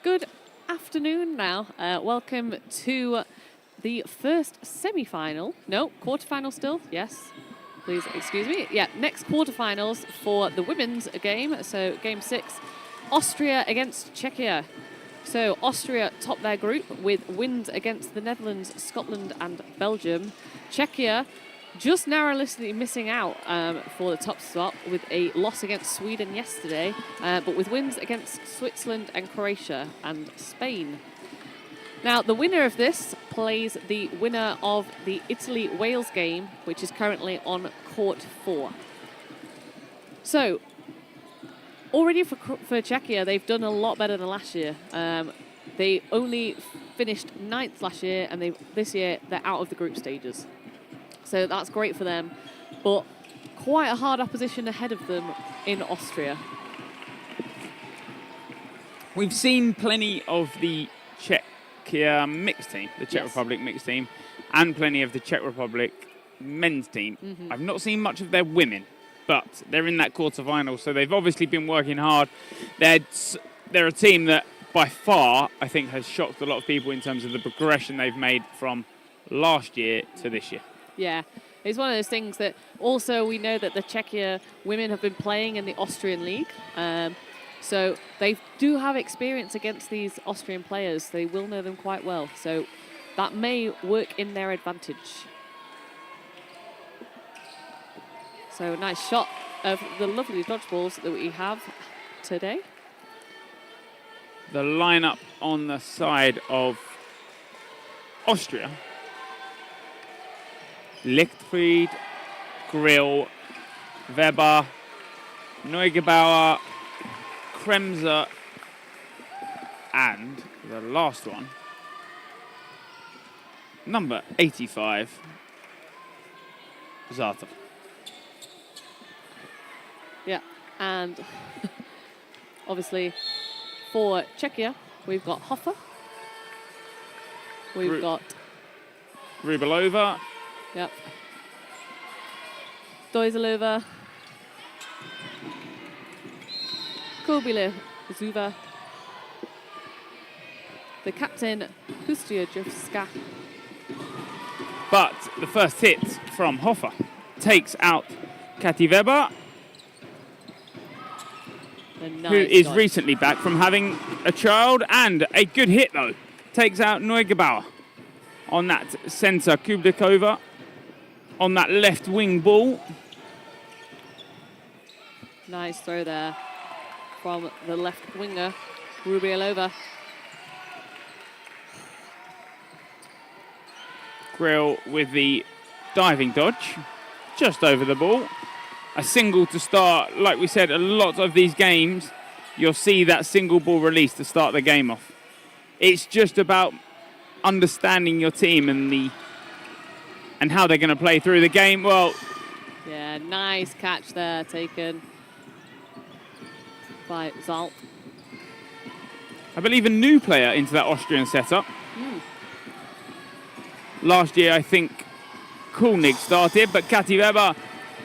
Good afternoon now. Welcome to the first semi-final. No, quarter-final still. Yes. Please excuse me. Yeah, next quarter-finals for the women's game. So game 6, Austria against Czechia. So Austria top their group with wins against the Netherlands, Scotland and Belgium. Czechia just narrowly missing out for the top spot with a loss against Sweden yesterday, but with wins against Switzerland and Croatia and Spain. Now, the winner of this plays the winner of the Italy-Wales game, which is currently on court 4. So, already for Czechia, they've done a lot better than last year. They only finished 9th last year, and this year they're out of the group stages. So that's great for them, but quite a hard opposition ahead of them in Austria. We've seen plenty of the Czechia mixed team, the Czech Republic mixed team, and plenty of the Czech Republic men's team. I've not seen much of their women, but they're in that quarter-final, so they've obviously been working hard. They're a team that, by far, I think has shocked a lot of people in terms of the progression they've made from last year to this year. Yeah, it's one of those things that also we know that the Czechia women have been playing in the Austrian league. So they do have experience against these Austrian players. They will know them quite well. So that may work in their advantage. So a nice shot of the lovely dodgeballs that we have today. The lineup on the side of Austria. Lichtfried, Grill, Weber, Neugebauer, Kremser, and the last one, number 85, Zartov. Yeah, and obviously for Czechia, we've got Hofer, we've got Rubalova. Yep. Dojzelova. Kobile Zuva. The captain, Kustyajewska. But the first hit from Hofer takes out Kati Weber, who is recently back from having a child, and a good hit though. Takes out Neugebauer on that centre, Kublikova. On that left wing ball. Nice throw there from the left winger, Rubialova. Grill with the diving dodge, just over the ball. A single to start. Like we said, a lot of these games, you'll see that single ball release to start the game off. It's just about understanding your team and how they're going to play through the game. Well, yeah, nice catch there taken by Zalt. I believe a new player into that Austrian setup. Last year, I think Kulnig started, but Kati Weber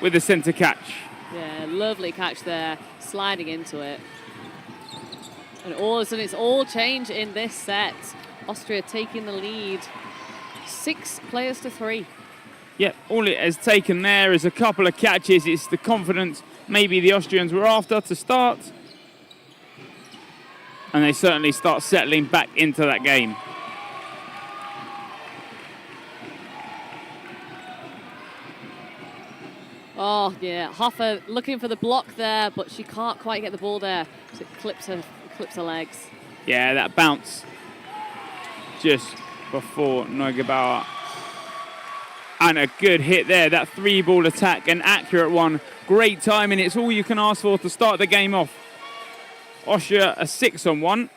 with the centre catch. Yeah, lovely catch there, sliding into it. And all of a sudden, it's all change in this set. Austria taking the lead, 6 players to 3. Yeah, all it has taken there is a couple of catches. It's the confidence maybe the Austrians were after to start. And they certainly start settling back into that game. Oh, yeah, Hofer looking for the block there, but she can't quite get the ball there. So it clips her legs. Yeah, that bounce just before Neugebauer. And a good hit there, that 3-ball attack, an accurate one. Great timing, it's all you can ask for to start the game off. Austria a 6-on-1.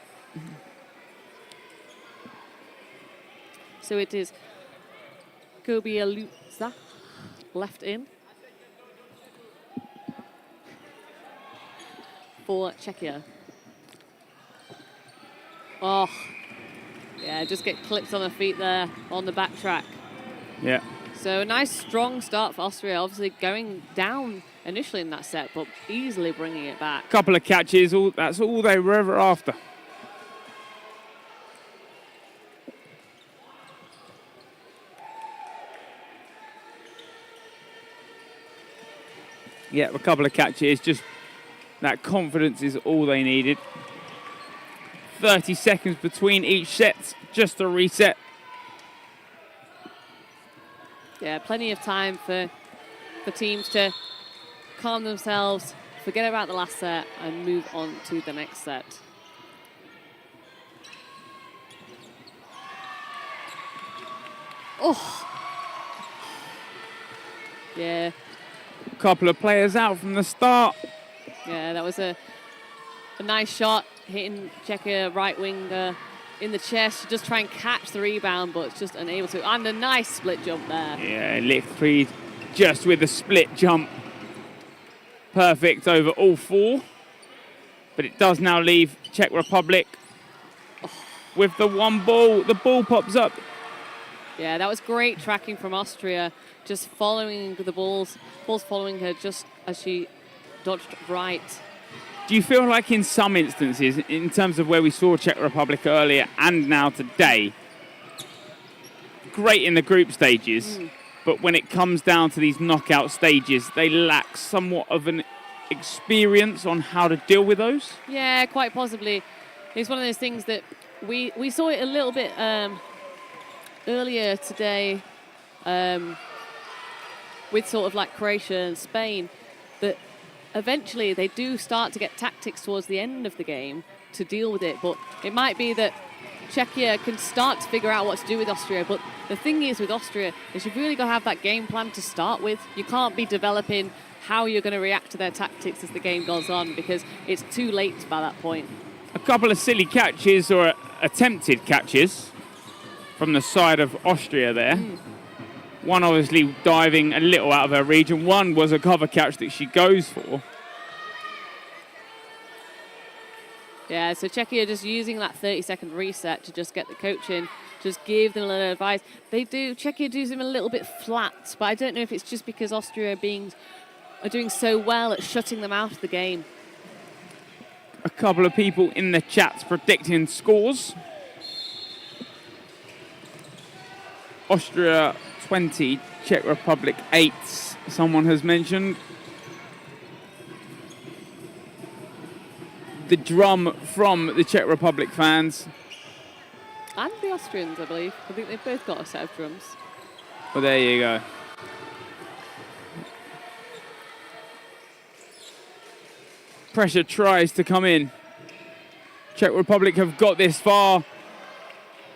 So it is Kobielutza left in for Czechia. Oh, yeah, just get clipped on the feet there on the back track. Yeah. So a nice strong start for Austria, obviously going down initially in that set, but easily bringing it back. Couple of catches, that's all they were ever after. Yeah, a couple of catches. Just that confidence is all they needed. 30 seconds between each set, just a reset. Yeah, plenty of time for the teams to calm themselves, forget about the last set, and move on to the next set. Oh. Yeah. A couple of players out from the start. Yeah, that was a nice shot, hitting Czechia right wing in the chest. Just try and catch the rebound, but it's just unable to. And a nice split jump there. Yeah, Lichtfried just with the split jump. Perfect over all four. But it does now leave Czech Republic with the one ball. The ball pops up. Yeah, that was great tracking from Austria, just following the balls following her just as she dodged right. Do you feel like in some instances, in terms of where we saw Czech Republic earlier and now today, great in the group stages, but when it comes down to these knockout stages, they lack somewhat of an experience on how to deal with those? Yeah, quite possibly. It's one of those things that we saw it a little bit earlier today with sort of like Croatia and Spain, that eventually they do start to get tactics towards the end of the game to deal with it. But it might be that Czechia can start to figure out what to do with Austria. But the thing is with Austria is you've really got to have that game plan to start with. You can't be developing how you're going to react to their tactics as the game goes on, because it's too late by that point. A couple of silly catches, or attempted catches, from the side of Austria there. One obviously diving a little out of her region. One was a cover catch that she goes for. Yeah, so Czechia just using that 30-second reset to just get the coach in, just give them a little advice. Czechia does them a little bit flat, but I don't know if it's just because Austria are doing so well at shutting them out of the game. A couple of people in the chats predicting scores. Austria 20, Czech Republic 8, someone has mentioned. The drum from the Czech Republic fans. And the Austrians, I believe. I think they've both got a set of drums. Well, there you go. Pressure tries to come in. Czech Republic have got this far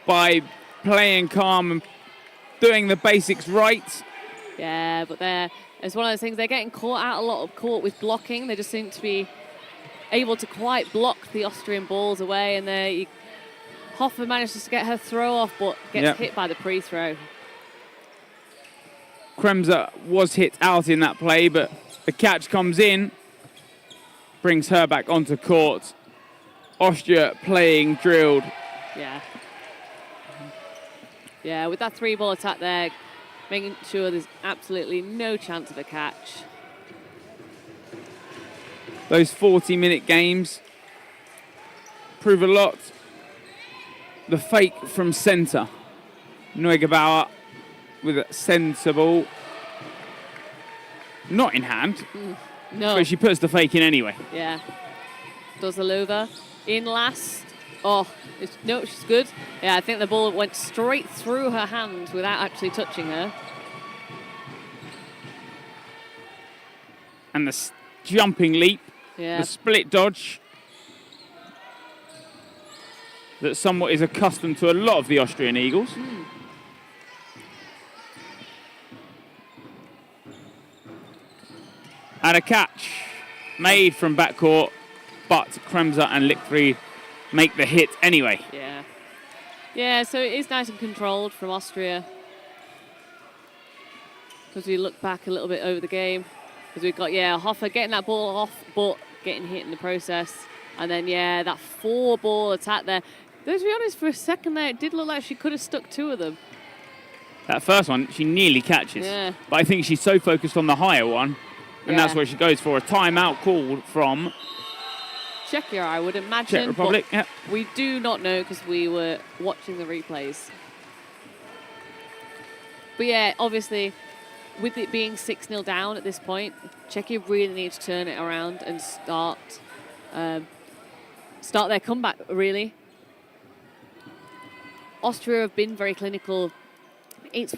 by playing calm and doing the basics right. Yeah, but it's one of those things, they're getting caught with blocking. They just seem to be able to quite block the Austrian balls away, and Hoffa manages to get her throw off, but gets hit by the pre-throw. Kremser was hit out in that play, but the catch comes in, brings her back onto court. Austria playing drilled. Yeah. Yeah, with that three-ball attack there, making sure there's absolutely no chance of a catch. Those 40-minute games prove a lot. The fake from centre. Neugebauer with a sensible, not in hand, No. but she puts the fake in anyway. Yeah. Dozalova in last. Oh, no, she's good. Yeah, I think the ball went straight through her hand without actually touching her. And the jumping leap, Yeah. the split dodge that somewhat is accustomed to a lot of the Austrian Eagles. And a catch made from backcourt, but Kremser and Lichtfried make the hit anyway. Yeah. Yeah, so it is nice and controlled from Austria. Because we look back a little bit over the game. Because we've got, Hoffa getting that ball off, but getting hit in the process. And then, that four-ball attack there. Though, to be honest, for a second there, it did look like she could have stuck two of them. That first one, she nearly catches. Yeah. But I think she's so focused on the higher one, and that's where she goes for a timeout called from Czechia, I would imagine. Czech Republic. But we do not know because we were watching the replays. But obviously, with it being 6-0 down at this point, Czechia really need to turn it around and start their comeback, really. Austria have been very clinical. It's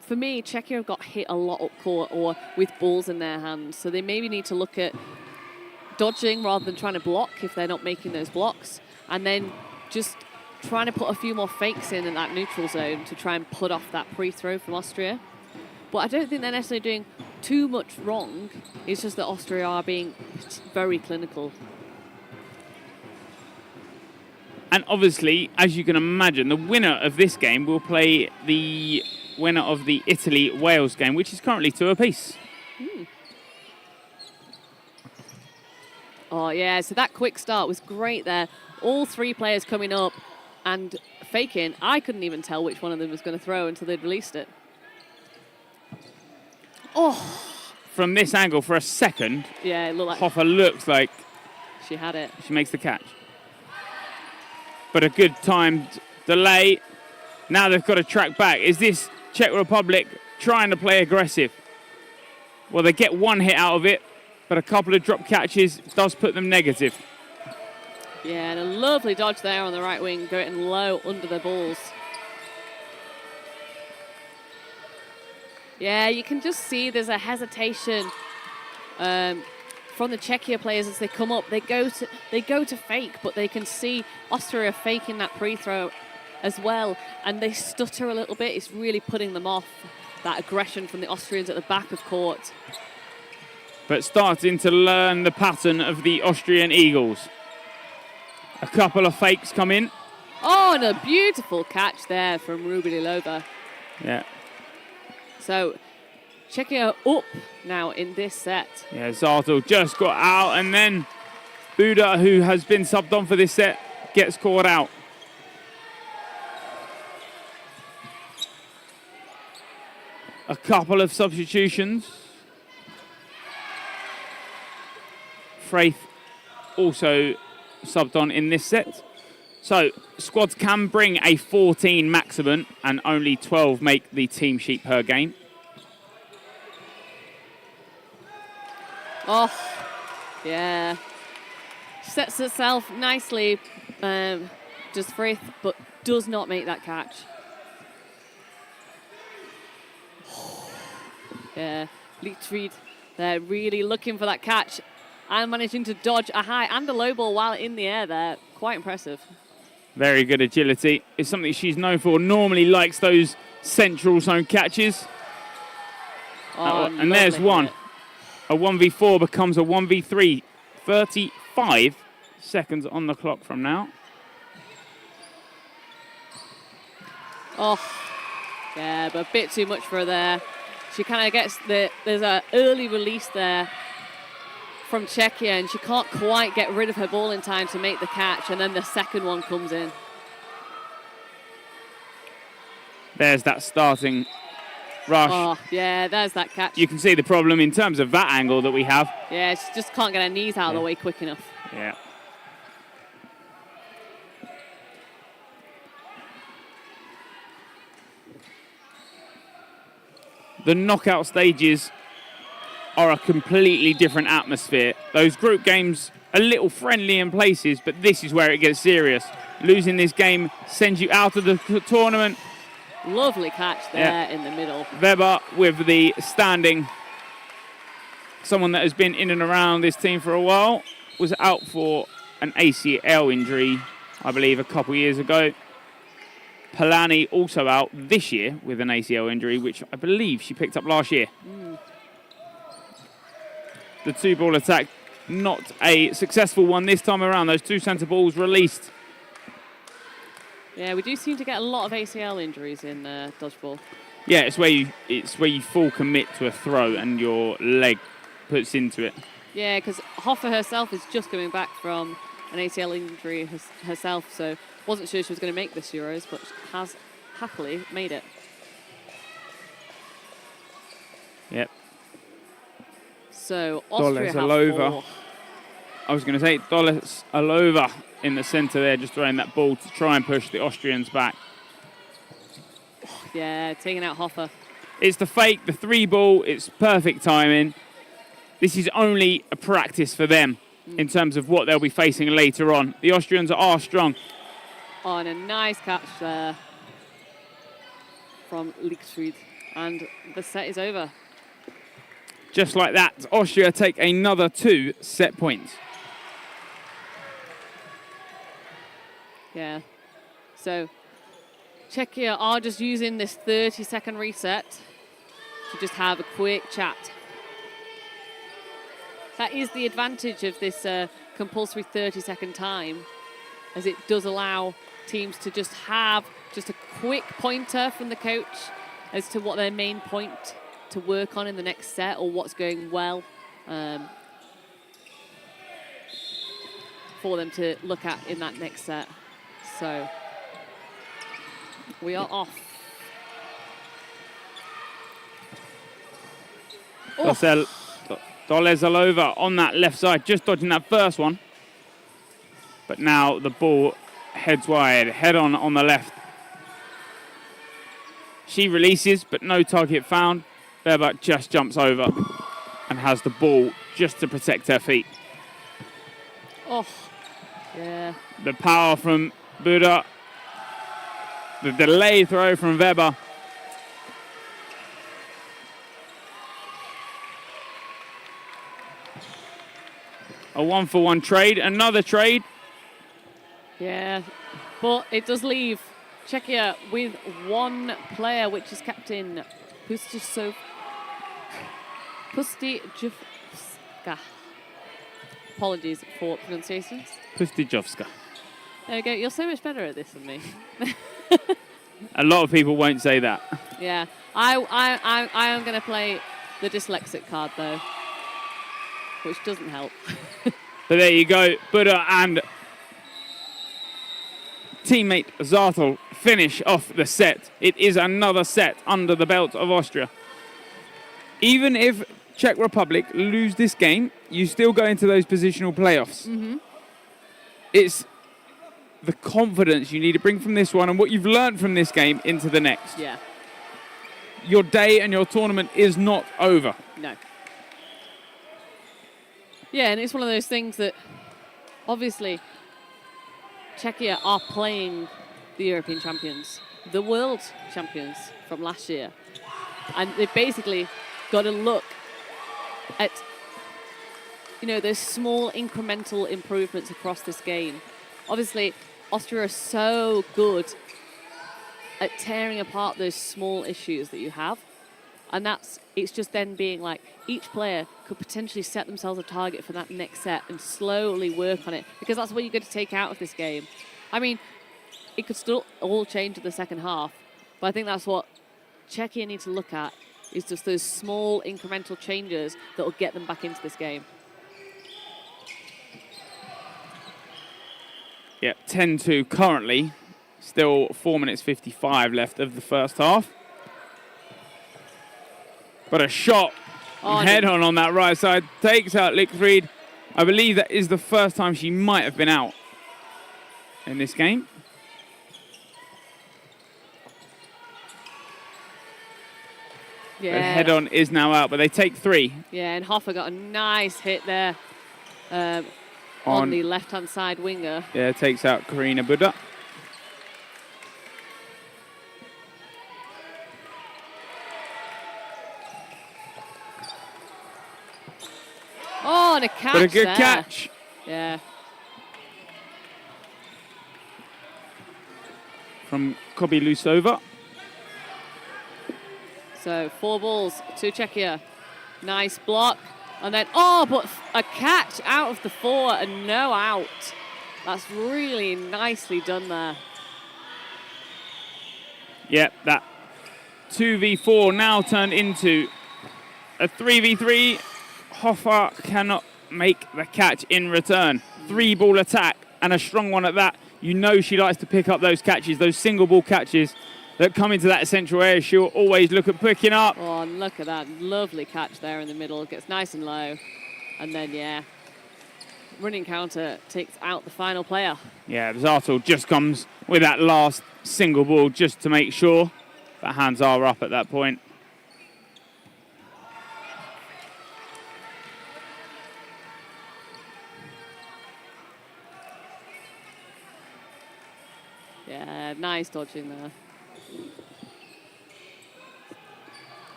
for me, Czechia have got hit a lot up court or with balls in their hands, so they maybe need to look at dodging rather than trying to block if they're not making those blocks, and then just trying to put a few more fakes in that neutral zone to try and put off that pre-throw from Austria. But I don't think they're necessarily doing too much wrong. It's just that Austria are being very clinical. And obviously, as you can imagine, the winner of this game will play the winner of the Italy-Wales game, which is currently 2 apiece. Oh, yeah, so that quick start was great there. All 3 players coming up and faking. I couldn't even tell which one of them was going to throw until they'd released it. Oh! From this angle, for a second, yeah, it looked like Hoffa looks like she had it. She makes the catch. But a good timed delay. Now they've got to track back. Is this Czech Republic trying to play aggressive? Well, they get 1 hit out of it, but a couple of drop catches does put them negative. Yeah, and a lovely dodge there on the right wing, going low under the balls. Yeah, you can just see there's a hesitation from the Czechia players as they come up. They go to fake, but they can see Austria faking that pre-throw as well, and they stutter a little bit. It's really putting them off, that aggression from the Austrians at the back of court. But starting to learn the pattern of the Austrian Eagles. A couple of fakes come in. Oh, and a beautiful catch there from Rubililova. Yeah. So, Czechia up now in this set. Yeah, Zartel just got out, and then Buda, who has been subbed on for this set, gets caught out. A couple of substitutions. Fraith also subbed on in this set. So squads can bring a 14 maximum and only 12 make the team sheet per game. Oh, yeah. Sets itself nicely, just Fraith, but does not make that catch. Yeah, Lichtfried, they're really looking for that catch and managing to dodge a high and a low ball while in the air there. Quite impressive. Very good agility. It's something she's known for. Normally likes those central zone catches. Oh, and there's one. Hit. A 1v4 becomes a 1v3. 35 seconds on the clock from now. Oh, yeah, but a bit too much for her there. She kind of gets there's an early release there from Czechia, and she can't quite get rid of her ball in time to make the catch, and then the second one comes in. There's that starting rush. Oh, yeah, there's that catch. You can see the problem in terms of that angle that we have. Yeah, she just can't get her knees out of the way quick enough. Yeah. The knockout stages are a completely different atmosphere. Those group games a little friendly in places, but this is where it gets serious. Losing this game sends you out of the tournament. Lovely catch there in the middle. Weber with the standing. Someone that has been in and around this team for a while. Was out for an ACL injury, I believe, a couple years ago. Palani also out this year with an ACL injury, which I believe she picked up last year. The 2-ball attack, not a successful one this time around. Those 2 centre balls released. Yeah, we do seem to get a lot of ACL injuries in dodgeball. Yeah, it's where you full commit to a throw and your leg puts into it. Yeah, because Hoffa herself is just coming back from an ACL injury herself, so wasn't sure she was going to make this Euros, but has happily made it. Yep. So Austria have 4. I was going to say Doles Alova in the centre there, just throwing that ball to try and push the Austrians back. Yeah, taking out Hoffa. It's the fake, the 3-ball. It's perfect timing. This is only a practice for them in terms of what they'll be facing later on. The Austrians are strong. Oh, and a nice catch there from Lichfried. And the set is over. Just like that, Austria take another 2 set points. Yeah. So Czechia are just using this 30-second reset to just have a quick chat. That is the advantage of this compulsory 30-second time, as it does allow teams to just have just a quick pointer from the coach as to what their main point to work on in the next set or what's going well for them to look at in that next set. So we are off. Dolezalova on that left side, just dodging that first one. But now the ball heads wide, head on the left. She releases, but no target found. Weber just jumps over and has the ball just to protect her feet. Oh, yeah. The power from Buda. The delay throw from Weber. A 1-for-1 trade, another trade. Yeah, but it does leave Czechia with one player, which is captain Pustijovska. Apologies for pronunciations. Pustijovska. There you go. You're so much better at this than me. A lot of people won't say that. Yeah, I am going to play the dyslexic card though, which doesn't help. But there you go. Buda and teammate Zartel finish off the set. It is another set under the belt of Austria. Even if Czech Republic lose this game, you still go into those positional playoffs. Mm-hmm. It's the confidence you need to bring from this one and what you've learned from this game into the next. Yeah. Your day and your tournament is not over. No. Yeah, and it's one of those things that obviously Czechia are playing the European champions, the world champions from last year. And they've basically got to look at, you know, those small incremental improvements across this game. Obviously, Austria are so good at tearing apart those small issues that you have. And it's just then being like, each player could potentially set themselves a target for that next set and slowly work on it, because that's what you're going to take out of this game. I mean, it could still all change in the second half, but I think that's what Czechia need to look at, is just those small incremental changes that will get them back into this game. Yeah, 10-2 currently. Still 4 minutes 55 left of the first half. But a shot head on that right side takes out Lichfried. I believe that is the first time she might have been out in this game. Yeah. The head on is now out, but they take 3. Yeah, and Hoffa got a nice hit there on the left-hand side winger. Yeah, takes out Karina Buda. Oh, and a catch. But a good there. catch. Yeah. From Kobylusova. So 4 balls to Czechia. Nice block. And then, but a catch out of the 4 and no out. That's really nicely done there. Yep, that 2v4 now turned into a 3v3. Hoffa cannot make the catch in return. 3-ball attack, and a strong one at that. You know she likes to pick up those catches, those single ball catches that come into that central area. She'll always look at picking up. Oh, and look at that. Lovely catch there in the middle. Gets nice and low. And then, yeah, running counter takes out the final player. Yeah, Zartel just comes with that last single ball just to make sure. But hands are up at that point. Yeah, nice dodging there.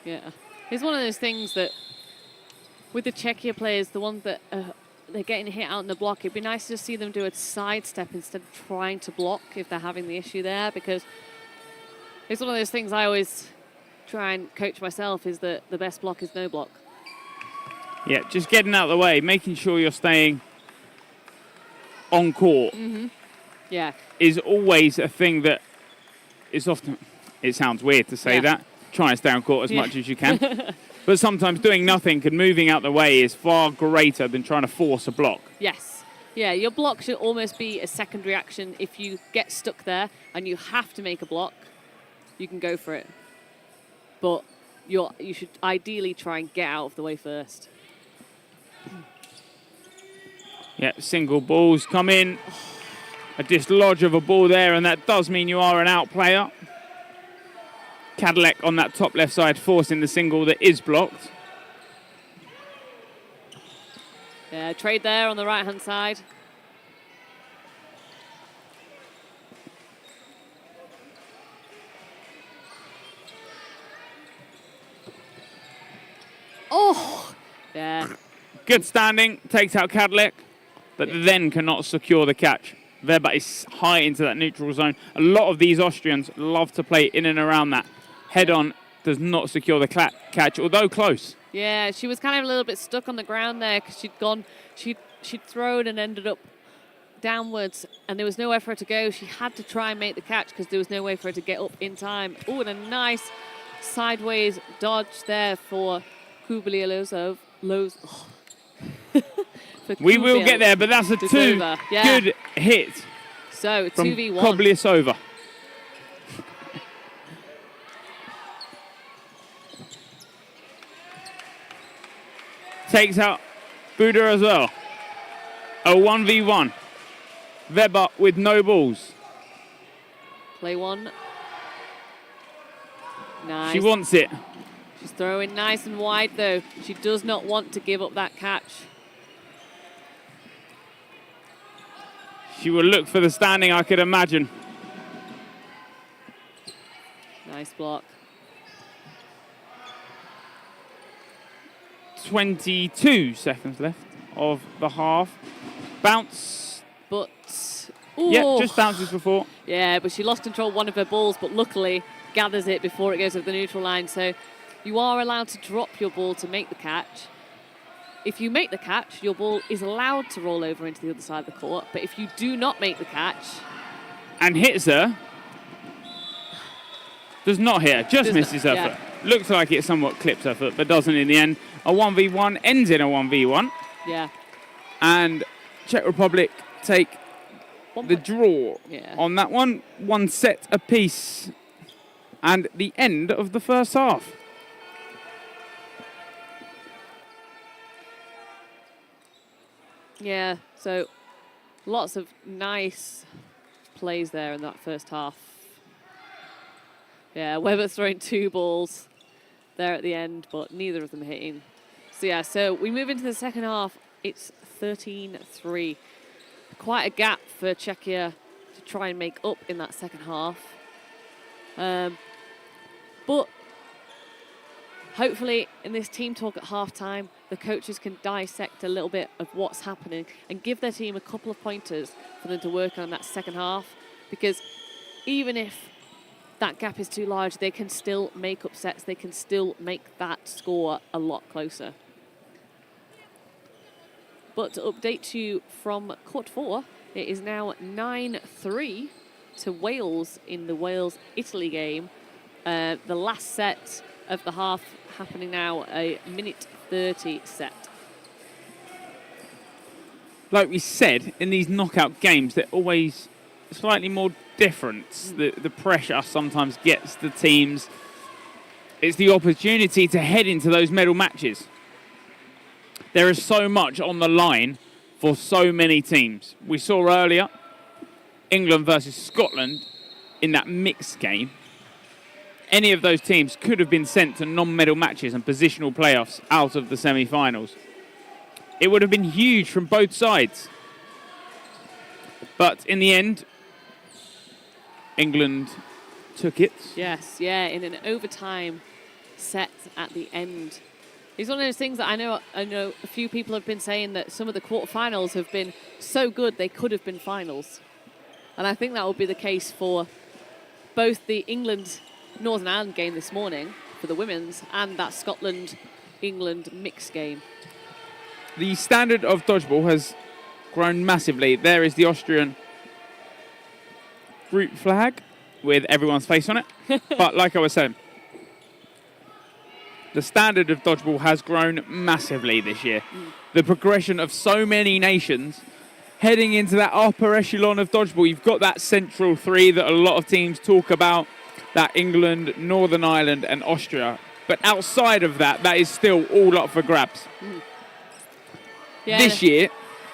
Yeah, it's one of those things that with the Czechia players, the ones that they're getting hit out in the block, it'd be nice to see them do a sidestep instead of trying to block if they're having the issue there, because it's one of those things I always try and coach myself, is that the best block is no block. Yeah, just getting out of the way, making sure you're staying on court Yeah. is always a thing that is often, it sounds weird to say that, try and stay on court as much as you can. But sometimes doing nothing and moving out the way is far greater than trying to force a block. Yes. Yeah, your block should almost be a secondary action. If you get stuck there and you have to make a block, you can go for it. But you should ideally try and get out of the way first. Yeah, single balls come in. A dislodge of a ball there, and that does mean you are an out player. Cadillac on that top left side forcing the single that is blocked. Yeah, trade there on the right-hand side. Oh! Yeah. Good standing, takes out Cadillac, but then cannot secure the catch. Weber is high into that neutral zone. A lot of these Austrians love to play in and around that. Head-on does not secure the catch, although close. Yeah, she was kind of a little bit stuck on the ground there because she'd thrown and ended up downwards, and there was nowhere for her to go. She had to try and make the catch because there was no way for her to get up in time. Oh, and a nice sideways dodge there for Kubilielozov. We will get there, but that's a good hit. So, from 2v1. Kobliasova. Takes out Buda as well. A 1v1. Weber with no balls. Play one. Nice. She wants it. She's throwing nice and wide, though. She does not want to give up that catch. She will look for the standing, I could imagine. Nice block. 22 seconds left of the half. Bounce. But, ooh. Yeah, just bounces before. Yeah, but she lost control of one of her balls, but luckily gathers it before it goes over the neutral line. So you are allowed to drop your ball to make the catch. If you make the catch, your ball is allowed to roll over into the other side of the court. But if you do not make the catch... And hits her. Does not hit her, just misses her foot. Looks like it somewhat clips her foot, but doesn't in the end. A 1v1 ends in a 1v1. Yeah. And Czech Republic take the draw on that one. One set apiece. And the end of the first half. Yeah, so lots of nice plays there in that first half. Yeah, Weber throwing 2 balls there at the end, but neither of them hitting. So yeah, so we move into the second half. It's 13-3. Quite a gap for Czechia to try and make up in that second half. But hopefully in this team talk at halftime, the coaches can dissect a little bit of what's happening and give their team a couple of pointers for them to work on that second half. Because even if that gap is too large, they can still make upsets. They can still make that score a lot closer. But to update you from Court 4, it is now 9-3 to Wales in the Wales-Italy game. The last set of the half happening now, a minute 30 set. Like we said, in these knockout games, they're always slightly more different. The pressure sometimes gets the teams. It's the opportunity to head into those medal matches. There is so much on the line for so many teams. We saw earlier England versus Scotland in that mixed game. any of those teams could have been sent to non-medal matches and positional playoffs out of the semi-finals. It would have been huge from both sides. But in the end, England took it. Yes, yeah, in an overtime set at the end. It's one of those things that I know a few people have been saying that some of the quarterfinals have been so good they could have been finals. And I think that will be the case for both the England-Northern Ireland game this morning for the women's and that Scotland-England mixed game. The standard of dodgeball has grown massively. There is the Austrian group flag with everyone's face on it. But like I was saying, the standard of dodgeball has grown massively this year. The progression of so many nations heading into that upper echelon of dodgeball. You've got that central three that a lot of teams talk about, that England, Northern Ireland and Austria. But outside of that, that is still all up for grabs. Yeah, this year.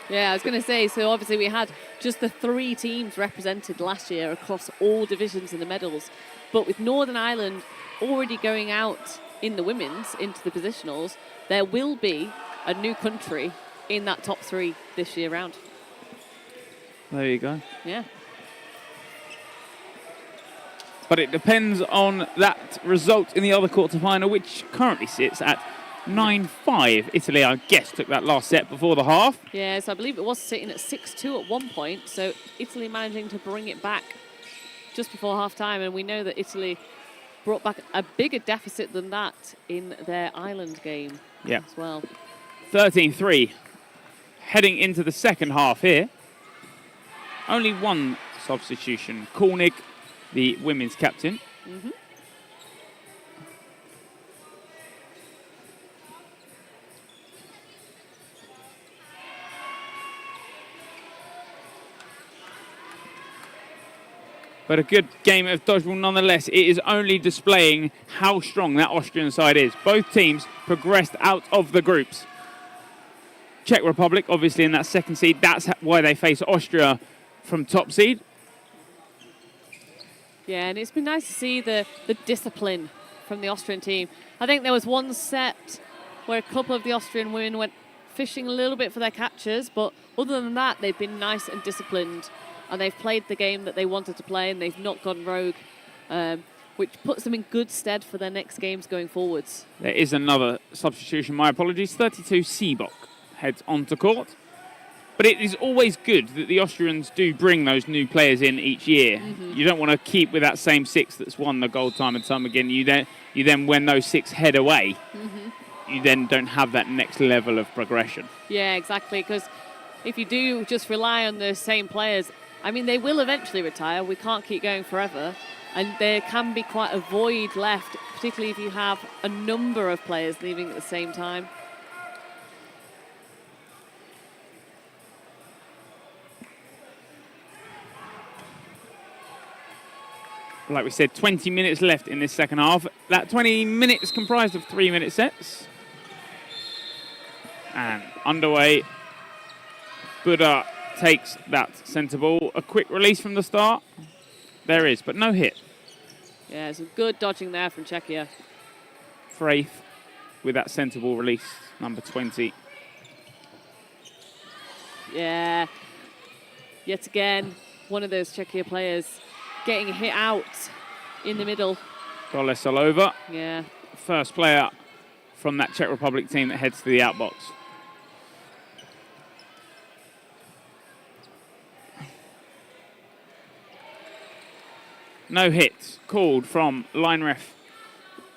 Yeah, I was going to say, so obviously we had just the 3 teams represented last year across all divisions in the medals. But with Northern Ireland already going out in the women's into the positionals, there will be a new country in that top 3 this year round. There you go. Yeah. But it depends on that result in the other quarter-final, which currently sits at 9-5. Italy, I guess, took that last set before the half. Yes, I believe it was sitting at 6-2 at one point, so Italy managing to bring it back just before half-time, and we know that Italy brought back a bigger deficit than that in their Ireland game as well. 13-3. Heading into the second half here. Only one substitution. Koenig, the women's captain. But a good game of dodgeball nonetheless. It is only displaying how strong that Austrian side is. Both teams progressed out of the groups. Czech Republic, obviously, in that second seed. That's why they face Austria from top seed. Yeah, and it's been nice to see the discipline from the Austrian team. I think there was one set where a couple of the Austrian women went fishing a little bit for their catches, but other than that, they've been nice and disciplined. And they've played the game that they wanted to play, and they've not gone rogue, which puts them in good stead for their next games going forwards. There is another substitution, my apologies. 32 Seebok heads onto court. But it is always good that the Austrians do bring those new players in each year. You don't want to keep with that same 6 that's won the gold time and time again. You then when those 6 head away, you then don't have that next level of progression. Yeah, exactly, because if you do just rely on the same players, I mean, they will eventually retire. We can't keep going forever. And there can be quite a void left, particularly if you have a number of players leaving at the same time. Like we said, 20 minutes left in this second half. That 20 minutes comprised of 3-minute sets. And underway, Buddha takes that centre ball. A quick release from the start. There is, but no hit. Yeah, some good dodging there from Czechia. Fraith with that centre ball release, number 20. Yeah. Yet again, one of those Czechia players getting hit out in the middle. Golesalova. Yeah. First player from that Czech Republic team that heads to the outbox. No hits called from line ref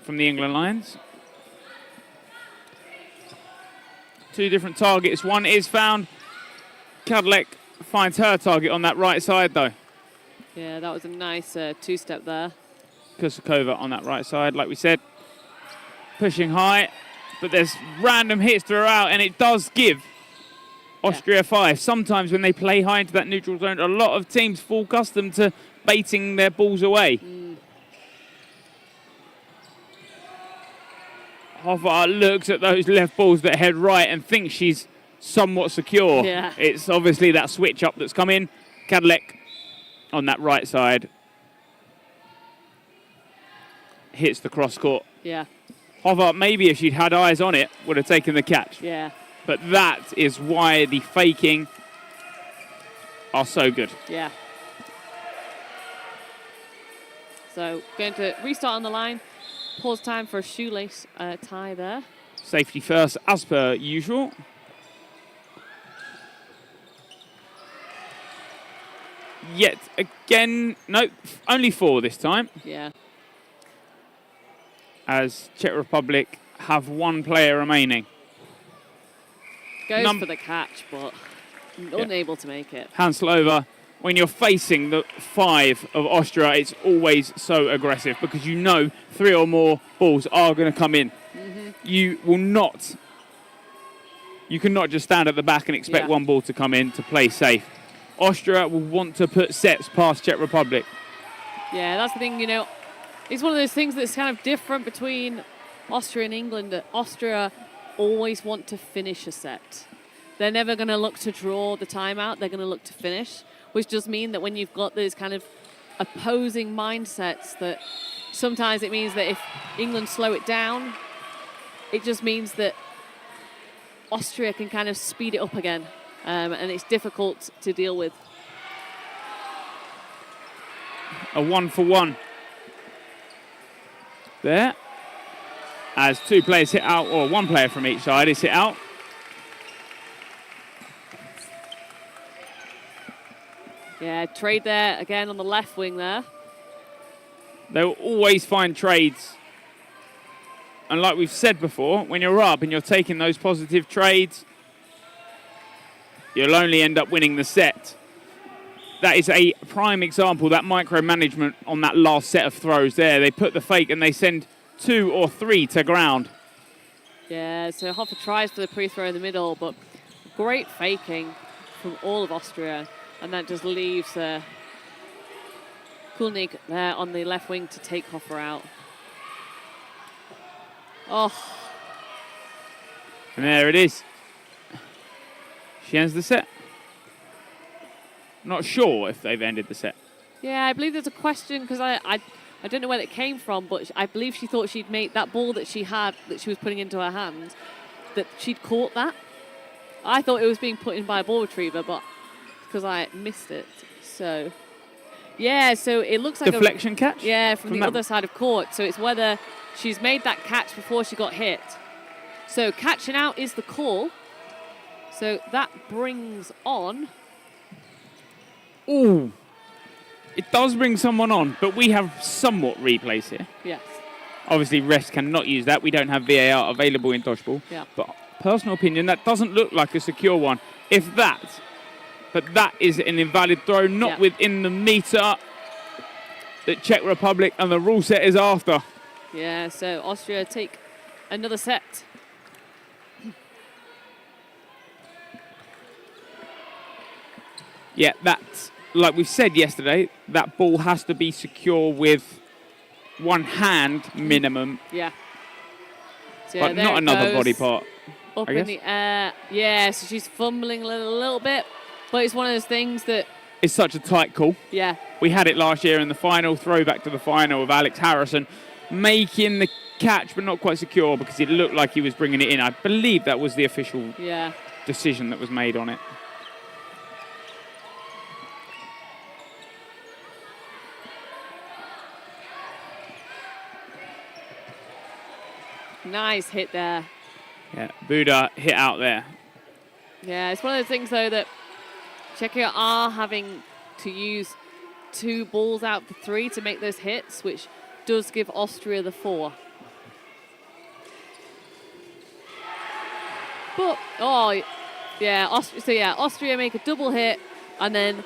from the England Lions. 2 different targets. One is found. Kadlec finds her target on that right side, though. Yeah, that was a nice 2-step there. Kusakova on that right side, like we said. Pushing high, but there's random hits throughout, and it does give Austria 5. Sometimes when they play high into that neutral zone, a lot of teams fall accustomed to baiting their balls away. Hoffa looks at those left balls that head right and thinks she's somewhat secure. Yeah. It's obviously that switch up that's come in. Kadlec on that right side. hits the cross court. Yeah. Hover, maybe if she'd had eyes on it, would have taken the catch. Yeah. But that is why the faking are so good. Yeah. So going to restart on the line. Pause time for a shoelace tie there. Safety first, as per usual. Yet again, no, only 4 this time. Yeah. As Czech Republic have 1 player remaining. Goes for the catch, but unable to make it. Hanslova, when you're facing the 5 of Austria, it's always so aggressive because you know 3 or more balls are going to come in. You will not, you cannot just stand at the back and expect 1 ball to come in to play safe. Austria will want to put sets past Czech Republic. Yeah, that's the thing, you know. It's one of those things that's kind of different between Austria and England, that Austria always want to finish a set. They're never going to look to draw the timeout. They're going to look to finish, which does mean that when you've got those kind of opposing mindsets, that sometimes it means that if England slow it down, it just means that Austria can kind of speed it up again. And it's difficult to deal with. A 1-for-1 there. As 2 players hit out, or 1 player from each side is hit out. Yeah, trade there again on the left wing there. They'll always find trades. And like we've said before, when you're up and you're taking those positive trades, you'll only end up winning the set. That is a prime example, that micromanagement on that last set of throws there. They put the fake and they send 2 or 3 to ground. Yeah, so Hoffer tries for the pre-throw in the middle, but great faking from all of Austria. And that just leaves Kulnik there on the left wing to take Hoffer out. Oh. And there it is. She ends the set. Not sure if they've ended the set. Yeah, I believe there's a question, because I don't know where it came from, but I believe she thought she'd made that ball that she had, that she was putting into her hand, that she'd caught that. I thought it was being put in by a ball retriever, but because I missed it. So, yeah, so it looks like deflection catch? Yeah, from the other side of court. So it's whether she's made that catch before she got hit. So catching out is the call. So that brings on... Ooh. It does bring someone on, but we have somewhat replays here. Yes. Obviously, refs cannot use that. We don't have VAR available in Dodgeball. Yeah. But personal opinion, that doesn't look like a secure one. If that, but that is an invalid throw, not within the meter that Czech Republic and the rule set is after. Yeah, so Austria take another set. Yeah, that's, like we said yesterday, that ball has to be secure with 1 hand minimum. Yeah. So but not another body part. Up in the air. Yeah, so she's fumbling a little bit. But it's one of those things that... It's such a tight call. Yeah. We had it last year in the final, throwback to the final of Alex Harrison, making the catch but not quite secure because it looked like he was bringing it in. I believe that was the official decision that was made on it. Nice hit there. Yeah, Buda hit out there. Yeah, it's one of those things, though, that Czechia are having to use 2 balls out for 3 to make those hits, which does give Austria the 4. But, Austria make a double hit, and then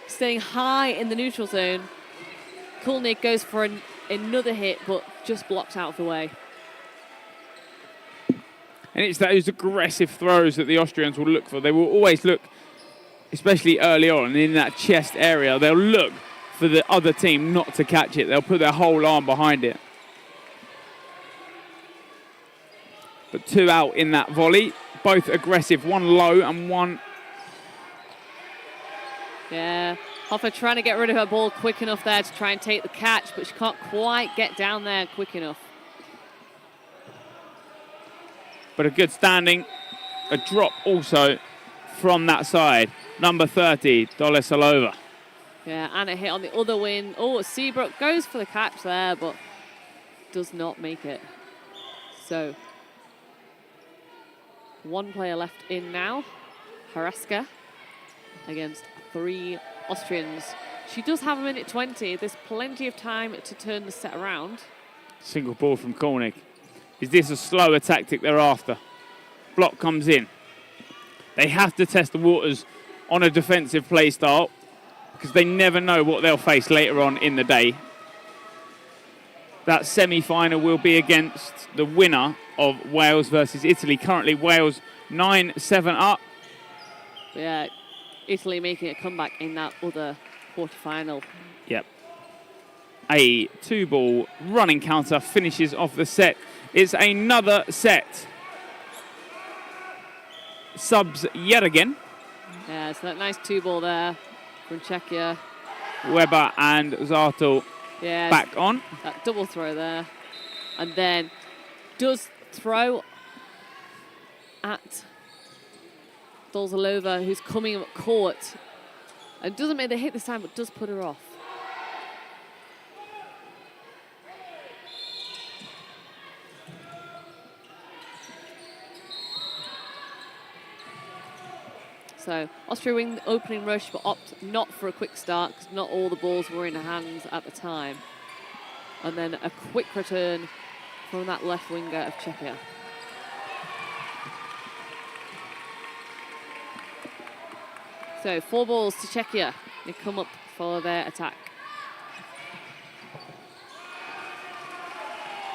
staying high in the neutral zone, Kulnik goes for another hit, but just blocked out of the way. And it's those aggressive throws that the Austrians will look for. They will always look, especially early on, in that chest area, they'll look for the other team not to catch it. They'll put their whole arm behind it. But 2 out in that volley, both aggressive, 1 low and 1 Yeah, Hoffa trying to get rid of her ball quick enough there to try and take the catch, but she can't quite get down there quick enough. But a good standing, a drop also from that side. Number 30, Dolesalova. Yeah, and a hit on the other wing. Oh, Seabrook goes for the catch there, but does not make it. So, one player left in now. Haraska against 3 Austrians. She does have a minute 20. There's plenty of time to turn the set around. Single ball from Kornick. Is this a slower tactic they're after? Block comes in. They have to test the waters on a defensive play style because they never know what they'll face later on in the day. That semi-final will be against the winner of Wales versus Italy. Currently, Wales 9-7 up. Yeah, Italy making a comeback in that other quarter-final. Yep. A 2-ball running counter finishes off the set. It's another set. Subs yet again. Yeah, so that nice 2-ball there from Czechia. Weber and Zartel back on. That double throw there. And then does throw at Dolzalova, who's coming up court. And doesn't make the hit this time, but does put her off. So Austria win the opening rush, but opt not for a quick start because not all the balls were in her hands at the time. And then a quick return from that left winger of Czechia. So 4 balls to Czechia. They come up for their attack.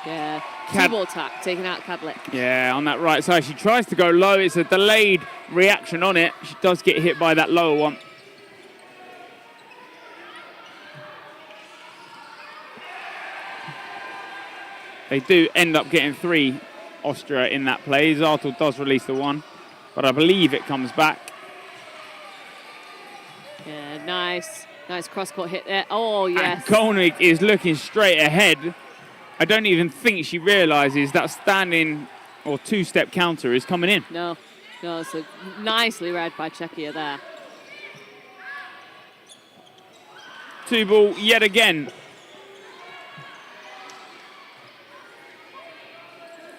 Yeah, 2-ball attack, taking out Kadlec. Yeah, on that right side. She tries to go low. It's a delayed reaction on it. She does get hit by that lower one. They do end up getting 3, Austria, in that play. Zartel does release the 1, but I believe it comes back. Yeah, nice cross-court hit there. Oh, yes. And Koenig is looking straight ahead. I don't even think she realises that standing or 2-step counter is coming in. No, so nicely read by Czechia there. 2-ball yet again.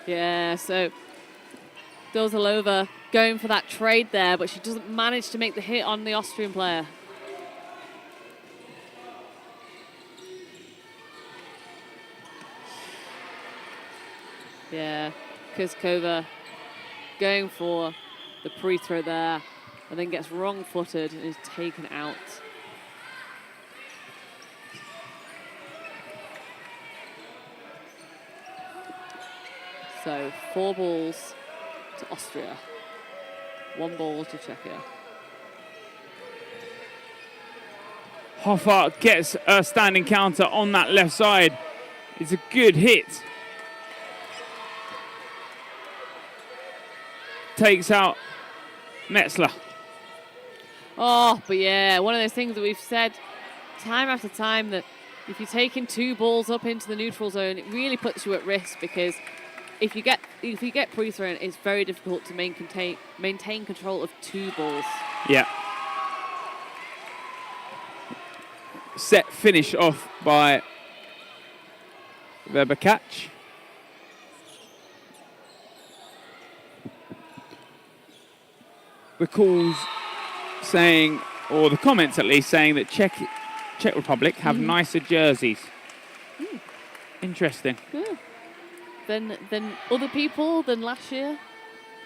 Yeah, so Dolzalova going for that trade there, but she doesn't manage to make the hit on the Austrian player. Yeah, Kuskova going for the pre-throw there and then gets wrong-footed and is taken out. So 4 balls to Austria, 1 ball to Czechia. Hoffa gets a standing counter on that left side. It's a good hit. Takes out Metzler. Oh, but yeah, one of those things that we've said time after time, that if you're taking 2 balls up into the neutral zone, it really puts you at risk, because if you get pre-thrown, it's very difficult to maintain control of 2 balls. Yeah. Set finish off by Weber catch. The calls saying, or the comments at least, saying that Czech Republic have nicer jerseys. Interesting. Yeah. Than other people, than last year?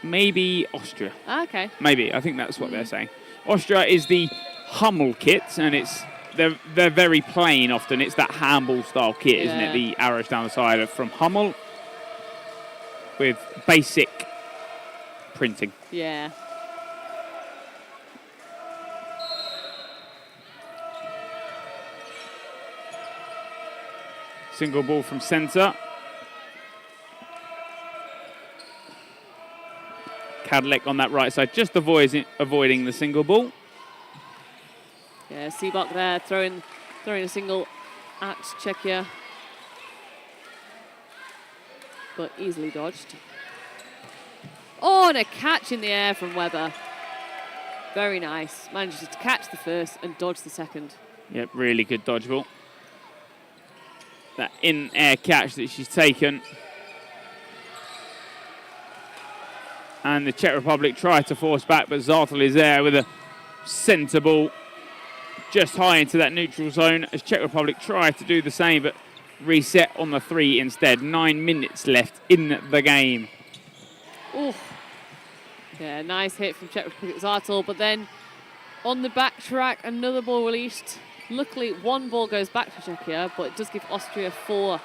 Maybe Austria. Okay. Maybe. I think that's what they're saying. Austria is the Hummel kit, and they're very plain often. It's that handball style kit, isn't it? The arrows down the side are from Hummel with basic printing. Yeah. Single ball from centre. Kadlec on that right side, just avoiding the single ball. Yeah, Seabok there throwing a single at Czechia, but easily dodged. Oh, and a catch in the air from Weber. Very nice. Manages to catch the first and dodge the second. Yep, really good dodgeball. That in-air catch that she's taken. And the Czech Republic tried to force back, but Zartel is there with a centre ball just high into that neutral zone as Czech Republic tried to do the same, but reset on the 3 instead. 9 minutes left in the game. Ooh. Yeah, nice hit from Czech Republic Zartel, but then on the backtrack, another ball released. Luckily, 1 ball goes back to Czechia, but it does give Austria 4.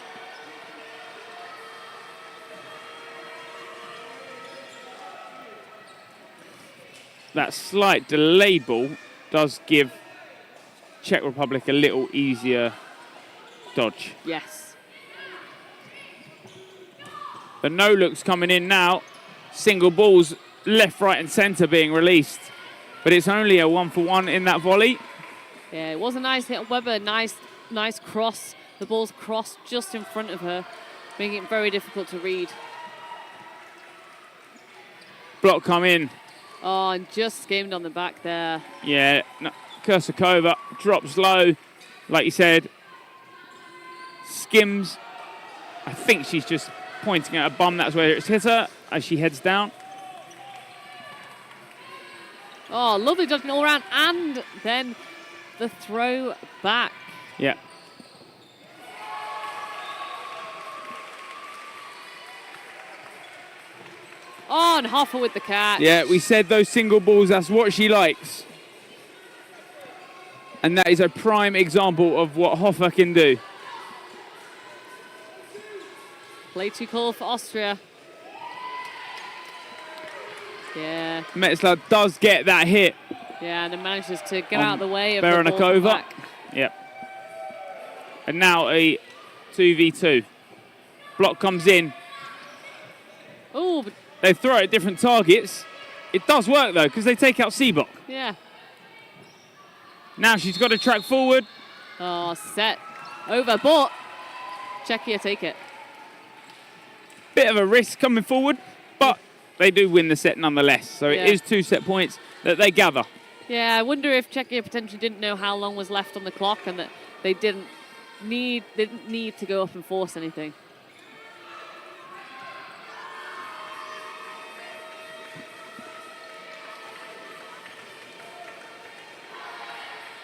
That slight delayed ball does give Czech Republic a little easier dodge. Yes. The no-looks coming in now. Single balls left, right and centre being released. But it's only a 1-for-1 in that volley. Yeah, it was a nice hit on Weber. Nice cross. The ball's crossed just in front of her, making it very difficult to read. Block come in. Oh, and just skimmed on the back there. Yeah, no, Kursakova drops low, like you said. Skims. I think she's just pointing at her bum. That's where it's hit her as she heads down. Oh, lovely dodging all around. And then the throw back. Yeah. Oh, and Hoffer with the catch. Yeah, we said those single balls, that's what she likes. And that is a prime example of what Hoffer can do. Play to call for Austria. Yeah. Metzler does get that hit. Yeah, and then manages to get out of the way of the ball Berenikova. back. Yep. And now a 2v2. Block comes in. Oh, but They throw it at different targets. It does work, though, because they take out Seabok. yeah. Now she's got to track forward. Oh, set over, but Czechia take it. Bit of a risk coming forward, but they do win the set nonetheless. So Yeah. it is 2 set points that they gather. Yeah, I wonder if Czechia potentially didn't know how long was left on the clock and that they didn't need to go up and force anything.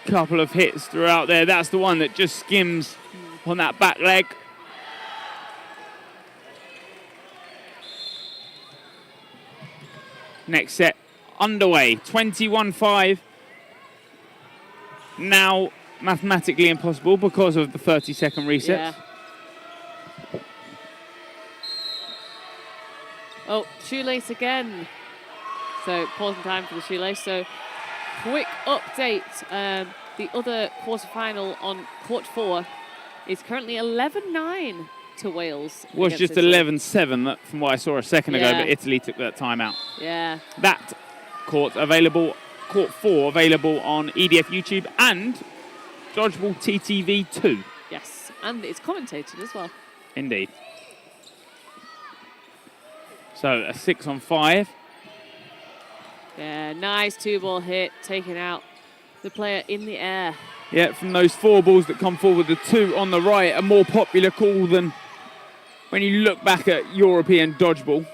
Couple of hits throughout there. That's the one that just skims on that back leg. Next set underway. 21-5. Now mathematically impossible because of the 30-second reset. Yeah. Oh, shoelace again. So pausing time for the shoelace. So quick update. The other quarterfinal on court 4 is currently 11-9 to Wales. Was against just Italy. 11-7 from what I saw a second ago, Yeah. but Italy took that time out. Yeah. That court 4 available on EDF YouTube and Dodgeball TTV 2. Yes. And it's commentated as well. Indeed. So a 6-on-5. Yeah, nice 2-ball hit, taking out the player in the air. Yeah, from those 4 balls that come forward, the 2 on the right, a more popular call than when you look back at European dodgeball,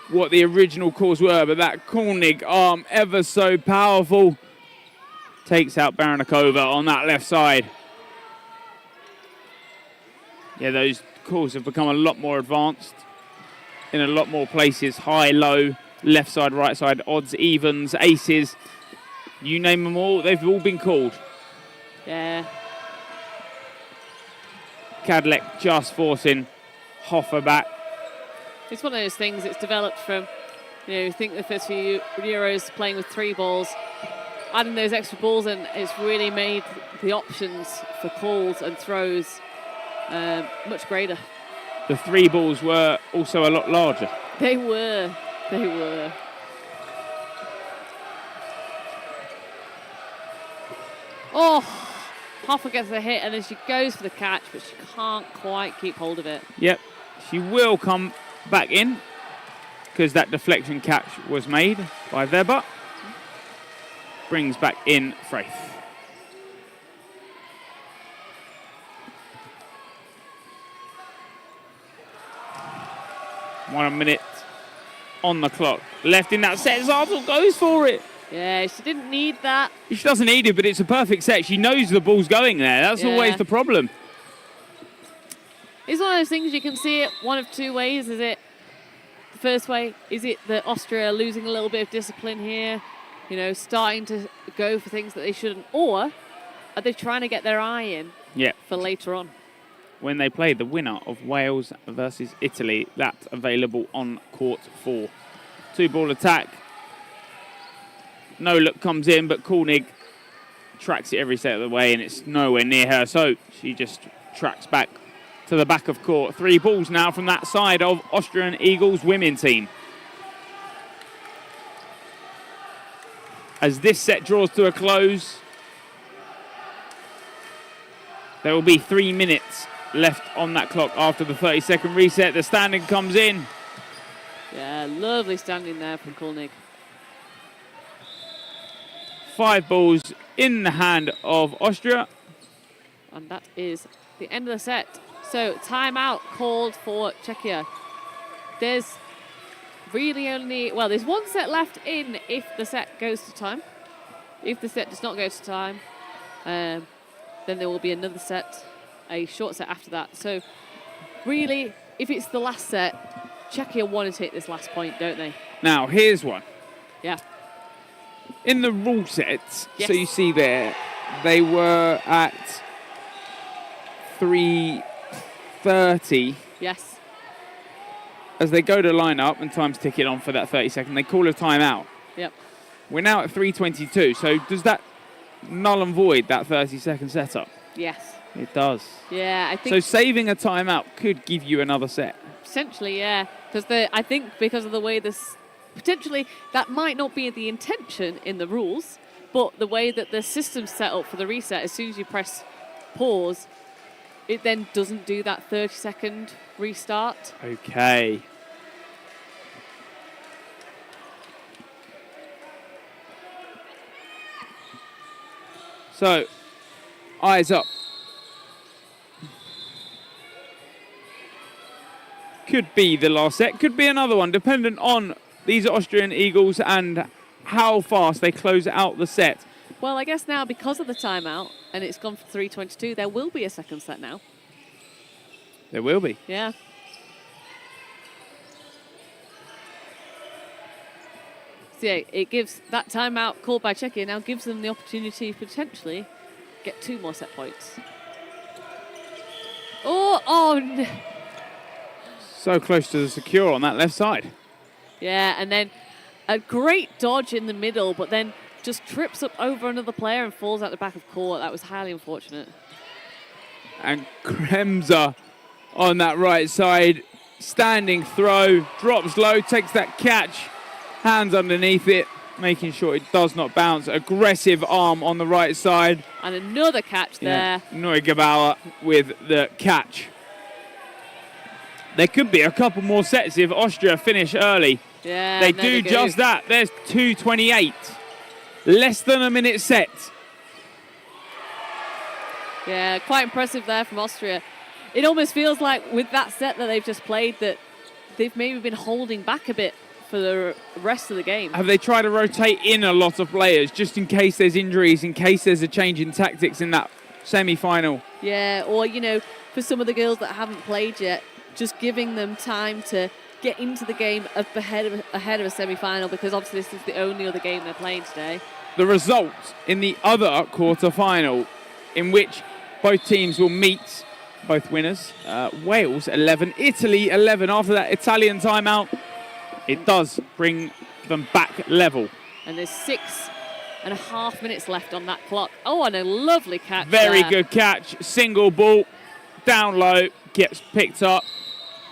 what the original calls were. But that Koenig arm, ever so powerful, takes out Berenikova on that left side. Yeah, those calls have become a lot more advanced in a lot more places. High, low, left side, right side, odds, evens, aces. You name them all, they've all been called. Yeah. Kadlec just forcing Hoffer back. It's one of those things that's developed from, you think the first few Euros playing with 3 balls, adding those extra balls, and it's really made the options for calls and throws much greater. The 3 balls were also a lot larger. They were. They were. Oh, Hoffa gets the hit and then she goes for the catch, but she can't quite keep hold of it. Yep, she will come back in because that deflection catch was made by Weber. Brings back in Fraith. One minute on the clock. Left in that set. Zartel goes for it. Yeah, she didn't need that. She doesn't need it, but it's a perfect set. She knows the ball's going there. That's always the problem. It's one of those things you can see it one of two ways. Is it the first way? Is it that Austria are losing a little bit of discipline here? You know, starting to go for things that they shouldn't? Or are they trying to get their eye in for later on? When they play the winner of Wales versus Italy, that's available on court 4. 2-ball attack. No look comes in, but Koenig tracks it every step of the way, and it's nowhere near her. So she just tracks back to the back of court. 3 balls now from that side of Austrian Eagles women team. As this set draws to a close, there will be 3 minutes left on that clock after the 30-second reset. The standing comes in. Yeah, lovely standing there from Koenig. 5 balls in the hand of Austria. And that is the end of the set. So timeout called for Czechia. There's really only, well, there's 1 set left in if the set goes to time. If the set does not go to time, then there will be another set, a short set after that. So really, if it's the last set, Czechia want to take this last point, don't they? Now, here's one. Yeah. In the rule sets, so you see there, they were at 3:30. Yes. As they go to line up and time's ticking on for that 30-second, they call a timeout. Yep. We're now at 3:22, so does that null and void that 30-second setup? Yes. It does. Yeah, I think so. Saving a timeout could give you another set. Potentially, yeah. Because I think because of the way this, potentially that might not be the intention in the rules, but the way that the system's set up for the reset, as soon as you press pause, it then doesn't do that 30-second restart. Okay. So, eyes up. Could be the last set, could be another one, dependent on these Austrian Eagles and how fast they close out the set. Well, I guess now because of the timeout and it's gone for 3:22, there will be a second set now. There will be. Yeah. So yeah, it gives that timeout called by Czechia now gives them the opportunity to potentially get 2 more set points. Oh, so close to the secure on that left side. Yeah, and then a great dodge in the middle, but then just trips up over another player and falls out the back of court. That was highly unfortunate. And Kremser on that right side, standing throw, drops low, takes that catch, hands underneath it, making sure it does not bounce. Aggressive arm on the right side. And another catch there. Neugebauer with the catch. There could be a couple more sets if Austria finish early. Yeah, they do just that. There's 2:28. Less than a minute set. Yeah, quite impressive there from Austria. It almost feels like with that set that they've just played that they've maybe been holding back a bit for the rest of the game. Have they tried to rotate in a lot of players just in case there's injuries, in case there's a change in tactics in that semi-final? Yeah, or, you know, for some of the girls that haven't played yet, just giving them time to get into the game ahead of a semi-final, because obviously this is the only other game they're playing today. The result in the other quarter-final, in which both teams will meet, both winners, Wales 11, Italy 11. After that Italian timeout, it does bring them back level. And there's 6.5 minutes left on that clock. Oh, and a lovely catch. Very good catch. Single ball, down low, gets picked up.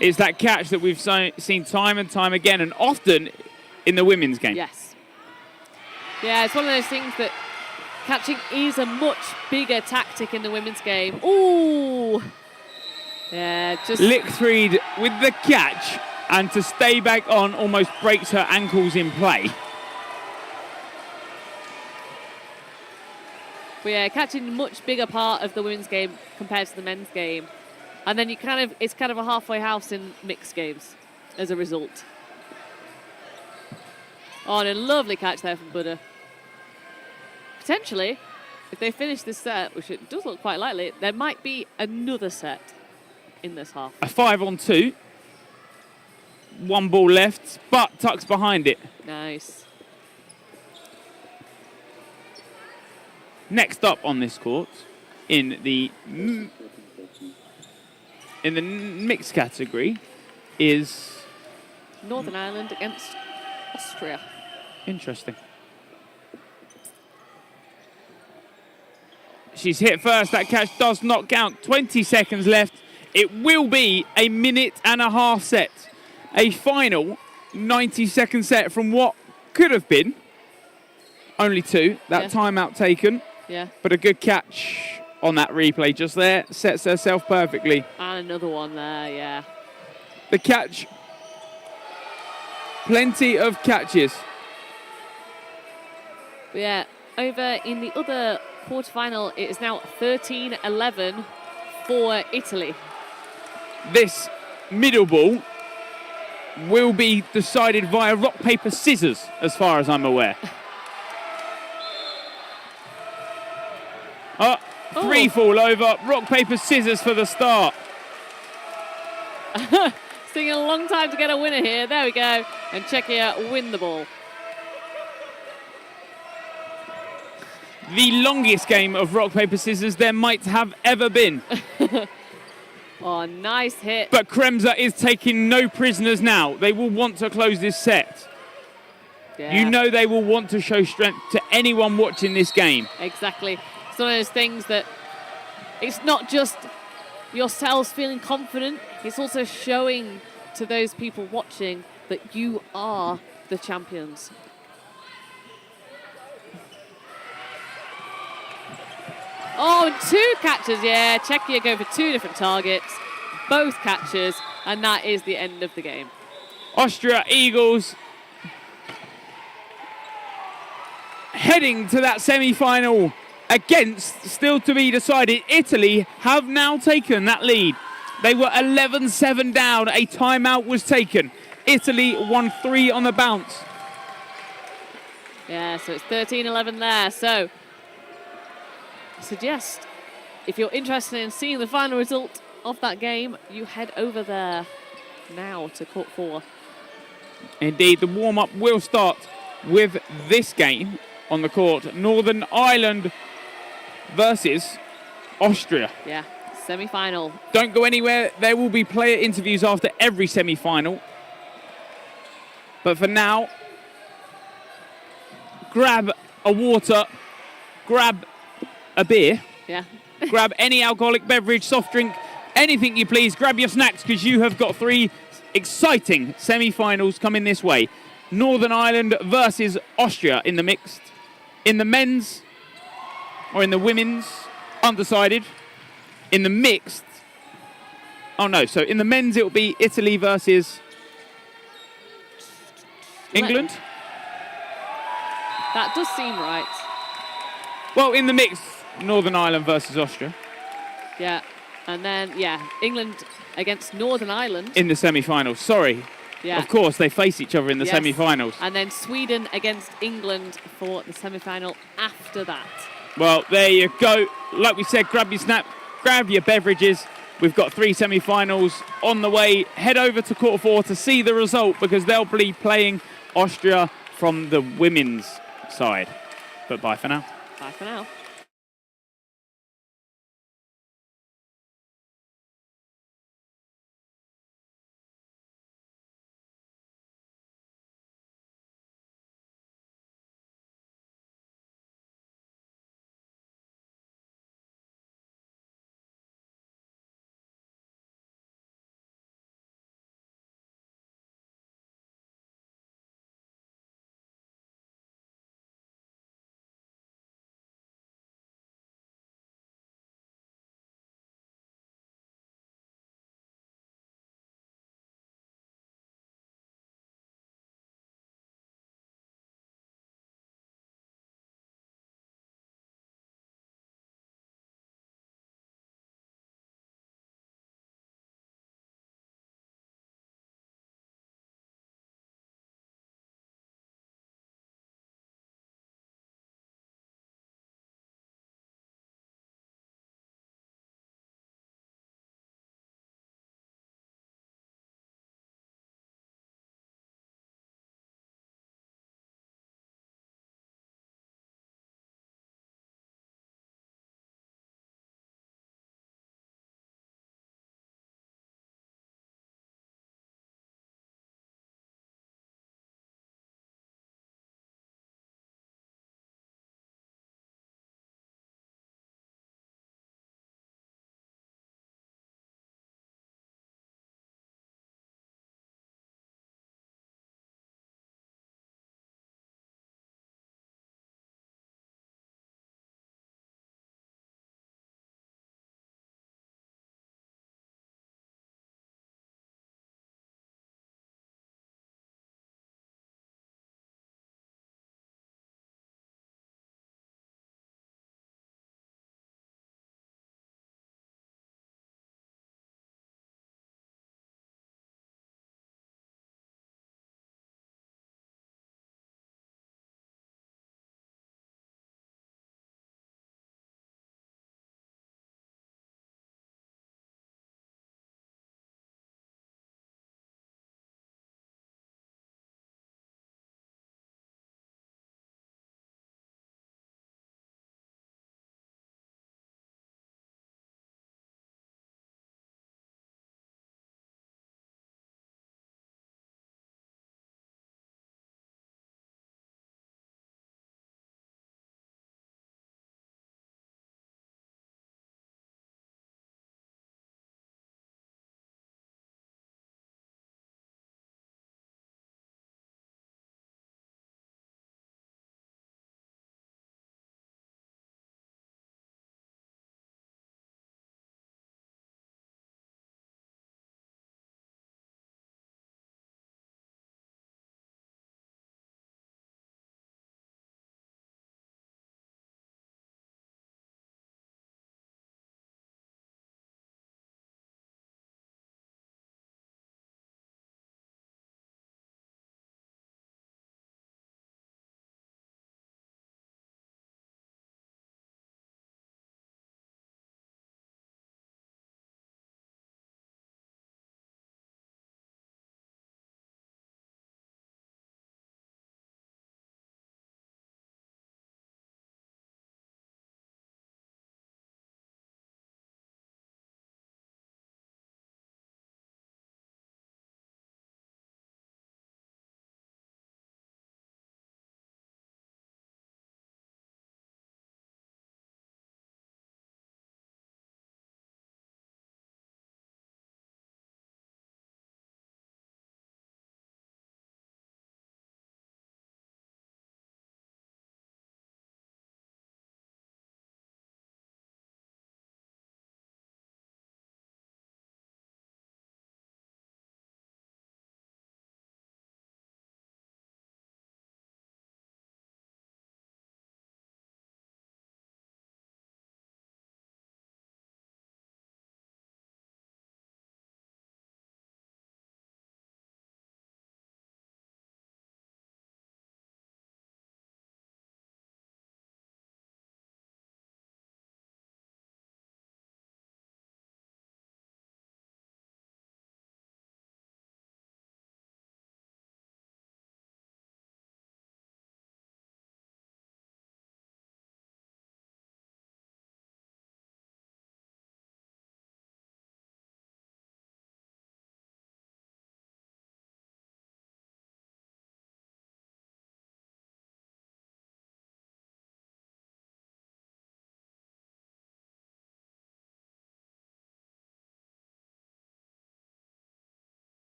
It's that catch that we've seen time and time again, and often in the women's game. Yes. Yeah, it's one of those things that Catching is a much bigger tactic in the women's game. Ooh. Yeah, just... Lichfried with the catch, and to stay back on almost breaks her ankles in play. But yeah, catching a much bigger part of the women's game compared to the men's game. And then it's kind of a halfway house in mixed games as a result. Oh, and a lovely catch there from Buddha. Potentially, if they finish this set, which it does look quite likely, there might be another set in this half. A 5-on-2. One ball left, but tucks behind it. Nice. Next up on this court, in the mixed category, is Northern Ireland against Austria. Interesting. She's hit first. That catch does not count. 20 seconds left. It will be a 1.5-minute set. A final 90-second set from what could have been only 2. That timeout taken. Yeah. But a good catch on that replay just there. Sets herself perfectly. And another one there, yeah. The catch. Plenty of catches. But yeah, over in the other quarterfinal, it is now 13-11 for Italy. This middle ball will be decided via rock, paper, scissors, as far as I'm aware. Free fall over. Rock, paper, scissors for the start. It's taking a long time to get a winner here. There we go. And Czechia win the ball. The longest game of rock, paper, scissors there might have ever been. Oh, nice hit. But Kremser is taking no prisoners now. They will want to close this set. Yeah. You know they will want to show strength to anyone watching this game. Exactly. It's one of those things that it's not just yourselves feeling confident, it's also showing to those people watching that you are the champions. Oh, and 2 catches, yeah. Czechia go for 2 different targets, both catches, and that is the end of the game. Austria Eagles heading to that semi-final against, still to be decided, Italy have now taken that lead. They were 11-7 down, a timeout was taken. Italy won 3 on the bounce. Yeah, so it's 13-11 there, so I suggest if you're interested in seeing the final result of that game, you head over there now to court 4. Indeed, the warm-up will start with this game on the court. Northern Ireland versus Austria. Yeah, semi-final. Don't go anywhere. There will be player interviews after every semi-final. But for now, grab a water, grab a beer, Yeah. grab any alcoholic beverage, soft drink, anything you please. Grab your snacks because you have got 3 exciting semi-finals coming this way. Northern Ireland versus Austria in the mixed. In the men's, or in the women's, undecided. In the mixed, oh no, so in the men's it will be Italy versus England. That does seem right. Well, in the mixed, Northern Ireland versus Austria. Yeah, and then, yeah, England against Northern Ireland. In the semi-finals, sorry. Yeah. Of course, they face each other in the Yes. semi-finals. And then Sweden against England for the semi-final after that. Well, there you go. Like we said, grab your snap, grab your beverages. We've got 3 semi-finals on the way. Head over to court 4 to see the result because they'll be playing Austria from the women's side. But bye for now. Bye for now.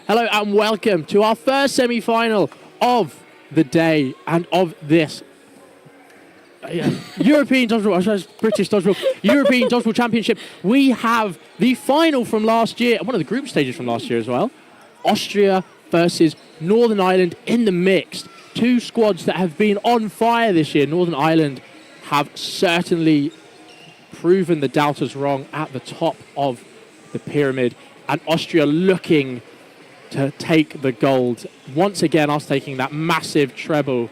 Hello and welcome to our first semi-final of the day and of this European Dodgeball, British Dodgeball, European Dodgeball Championship. We have the final from last year, one of the group stages from last year as well. Austria versus Northern Ireland in the mixed. Two squads that have been on fire this year. Northern Ireland have certainly proven the doubters wrong at the top of the pyramid, and Austria looking to take the gold once again after taking that massive treble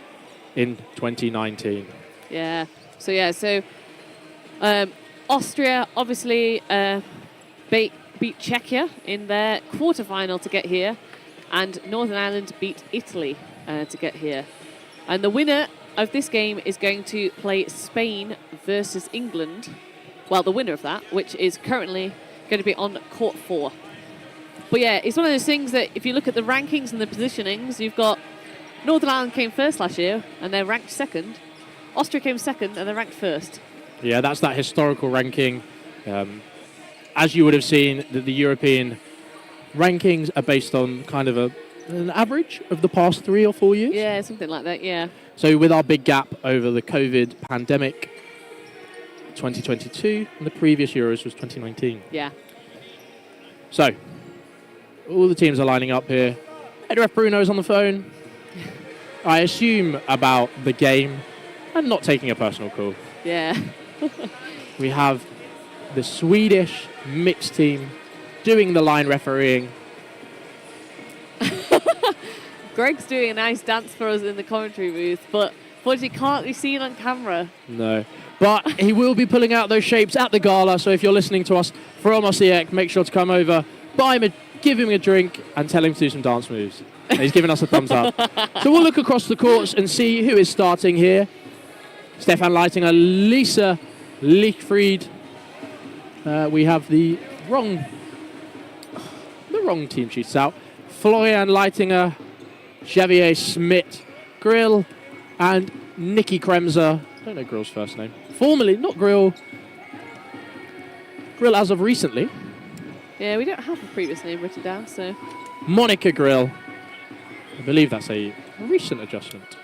in 2019. Yeah. So Austria obviously beat Czechia in their quarterfinal to get here, and Northern Ireland beat Italy to get here. And the winner of this game is going to play Spain versus England. Well, the winner of that, which is currently going to be on court 4. But yeah, it's one of those things that if you look at the rankings and the positionings, you've got Northern Ireland came first last year and they're ranked second. Austria came second and they're ranked first. Yeah, that's that historical ranking. As you would have seen, the European rankings are based on kind of an average of the past 3 or 4 years. Yeah, something like that, yeah. So with our big gap over the COVID pandemic, 2022, and the previous Euros was 2019. Yeah. So, all the teams are lining up here. Head ref Bruno's on the phone. I assume about the game and not taking a personal call. Yeah. We have the Swedish mixed team doing the line refereeing. Greg's doing a nice dance for us in the commentary booth, but unfortunately can't be seen on camera. No. But he will be pulling out those shapes at the gala, so if you're listening to us from Osijek, make sure to come over, buy him give him a drink, and tell him to do some dance moves. And he's giving us a thumbs up. So we'll look across the courts and see who is starting here. Stefan Leitinger, Lisa Lichfried. We have the wrong team sheets out. Florian Leitinger, Xavier Schmidt, Grill, and Nikki Kremser. I don't know Grill's first name. Formerly, not Grill. Grill as of recently. Yeah, we don't have a previous name written down, so. Monica Grill. I believe that's a recent adjustment.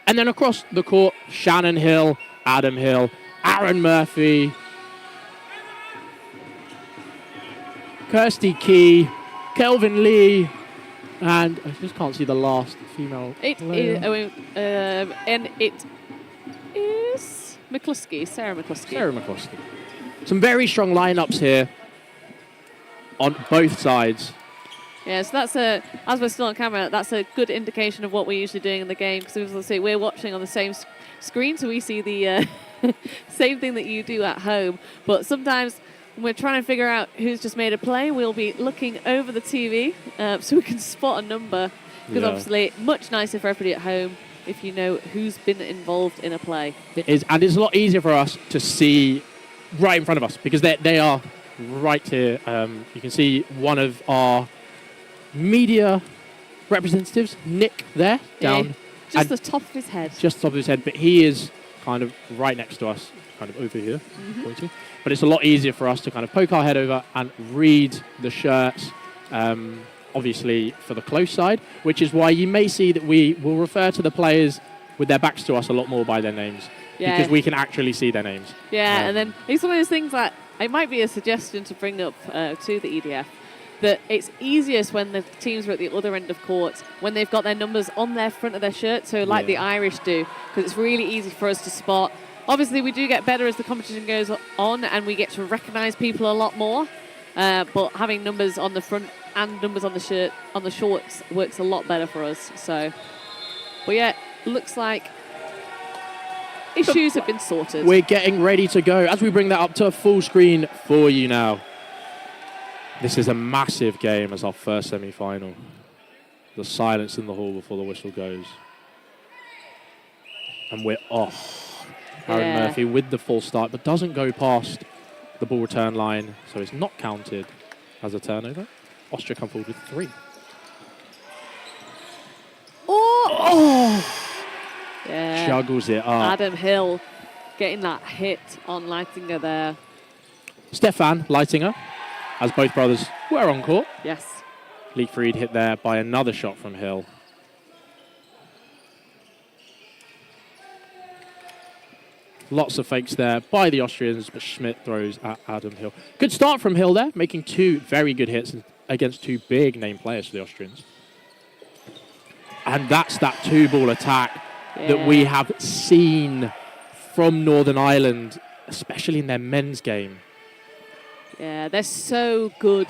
And then across the court, Shannon Hill, Adam Hill, Aaron Murphy, Kirsty Key, Kelvin Lee, and I just can't see the last female player. And it is McCluskey, Sarah McCluskey. Sarah McCluskey. Some very strong lineups here on both sides. Yeah, so that's as we're still on camera, that's a good indication of what we're usually doing in the game, because we're watching on the same screen, so we see the same thing that you do at home. But sometimes when we're trying to figure out who's just made a play, we'll be looking over the TV so we can spot a number, because obviously much nicer for everybody at home if you know who's been involved in a play. It is, and it's a lot easier for us to see right in front of us, because they are right here. You can see one of our media representatives, Nick, there, down. Just the top of his head. Just the top of his head, but he is kind of right next to us, kind of over here, pointing. But it's a lot easier for us to kind of poke our head over and read the shirts, obviously for the close side, which is why you may see that we will refer to the players with their backs to us a lot more by their names, because we can actually see their names. Yeah, and then it's one of those things that it might be a suggestion to bring up to the EDF, that it's easiest when the teams are at the other end of court, when they've got their numbers on their front of their shirt, so like the Irish do, because it's really easy for us to spot. Obviously, we do get better as the competition goes on, and we get to recognise people a lot more, but having numbers on the front and numbers on the shirt, on the shorts, works a lot better for us. So, but yeah, looks like issues have been sorted. We're getting ready to go as we bring that up to full screen for you now. This is a massive game as our first semi-final. The silence in the hall before the whistle goes. And we're off. Aaron Murphy with the full start, but doesn't go past the ball return line, so it's not counted as a turnover. Austria come forward with 3. Yeah. Juggles it up. Adam Hill getting that hit on Leitinger there. Stefan Leitinger, as both brothers were on court. Yes. Leekfried hit there by another shot from Hill. Lots of fakes there by the Austrians, but Schmidt throws at Adam Hill. Good start from Hill there, making 2 very good hits against 2 big name players for the Austrians. And that's that 2-ball attack that we have seen from Northern Ireland, especially in their men's game. Yeah, they're so good.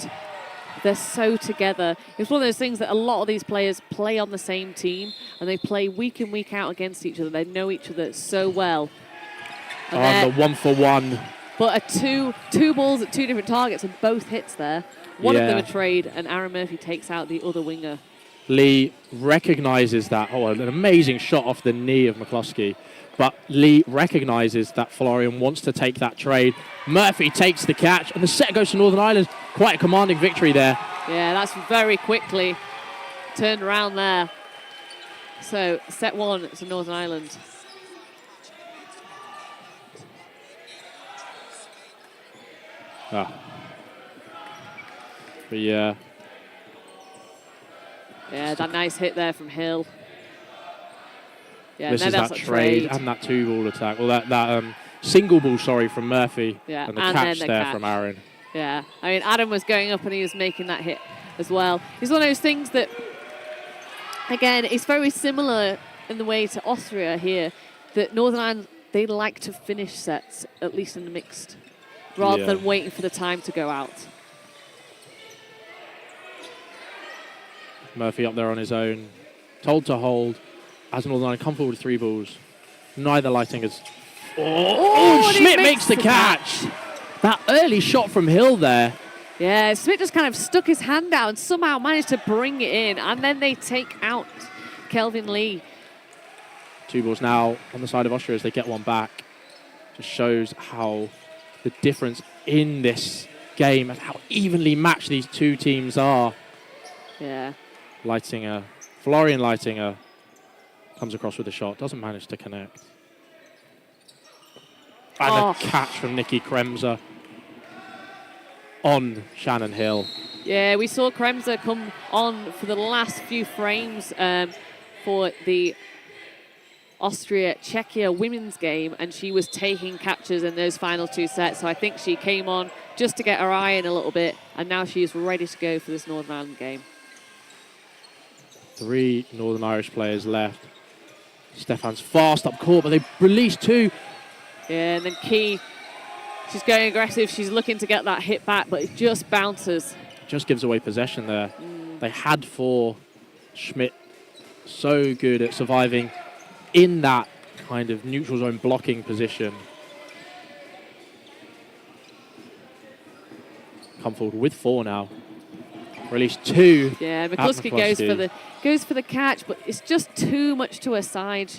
They're so together. It's one of those things that a lot of these players play on the same team, and they play week in, week out against each other. They know each other so well. And the 1-for-1. But two balls at 2 different targets and both hits there. One of them a trade, and Aaron Murphy takes out the other winger. Lee recognises that. Oh, an amazing shot off the knee of McCluskey. But Lee recognises that Florian wants to take that trade. Murphy takes the catch, and the set goes to Northern Ireland. Quite a commanding victory there. Yeah, that's very quickly turned around there. So, set 1 to Northern Ireland. But yeah. Yeah, that nice hit there from Hill. Yeah, this is that trade and that 2-ball attack. Well, that single ball, from Murphy. Yeah, and the catch there from Aaron. Yeah, I mean, Adam was going up and he was making that hit as well. It's one of those things that, again, it's very similar in the way to Austria here, that Northern Ireland, they like to finish sets, at least in the mixed, rather than waiting for the time to go out. Murphy up there on his own, told to hold, as Northern Ireland come forward with 3 balls. Neither lighting is... Schmidt makes the catch! That early shot from Hill there. Yeah, Schmidt just kind of stuck his hand out and somehow managed to bring it in, and then they take out Kelvin Lee. 2 balls now on the side of Austria as they get one back. Just shows how the difference in this game and how evenly matched these 2 teams are. Yeah. Florian Leitinger comes across with a shot, doesn't manage to connect. And a catch from Nikki Kremser on Shannon Hill. Yeah, we saw Kremser come on for the last few frames for the Austria-Czechia women's game, and she was taking catches in those final 2 sets. So I think she came on just to get her eye in a little bit, and now she is ready to go for this Northern Ireland game. 3 Northern Irish players left. Stefan's fast up court, but they release 2. Yeah, and then Key, she's going aggressive. She's looking to get that hit back, but it just bounces. Just gives away possession there. They had 4. Schmidt so good at surviving in that kind of neutral zone blocking position. Come forward with 4 now. Release 2. Yeah, McCluskey goes for the catch, but it's just too much to her side.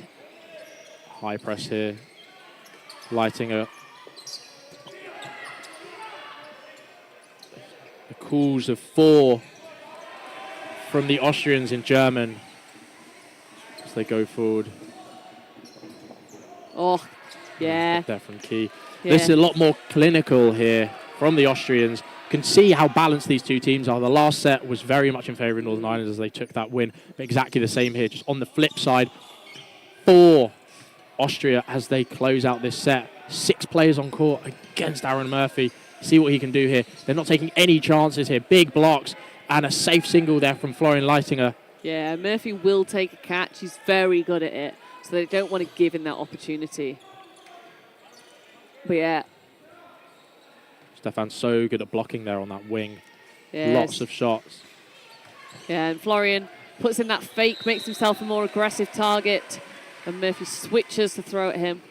High press here. Leitinger. The calls of 4 from the Austrians in German as they go forward. Oh, yeah. There from Key. Yeah. This is a lot more clinical here from the Austrians. You can see how balanced these 2 teams are. The last set was very much in favour of Northern Ireland as they took that win. But exactly the same here, just on the flip side. 4 Austria as they close out this set. 6 players on court against Aaron Murphy. See what he can do here. They're not taking any chances here. Big blocks and a safe single there from Florian Leitinger. Yeah, Murphy will take a catch. He's very good at it. So they don't want to give him that opportunity. But yeah. Stefan's so good at blocking there on that wing. Yes. Lots of shots. Yeah, and Florian puts in that fake, makes himself a more aggressive target, and Murphy switches to throw at him.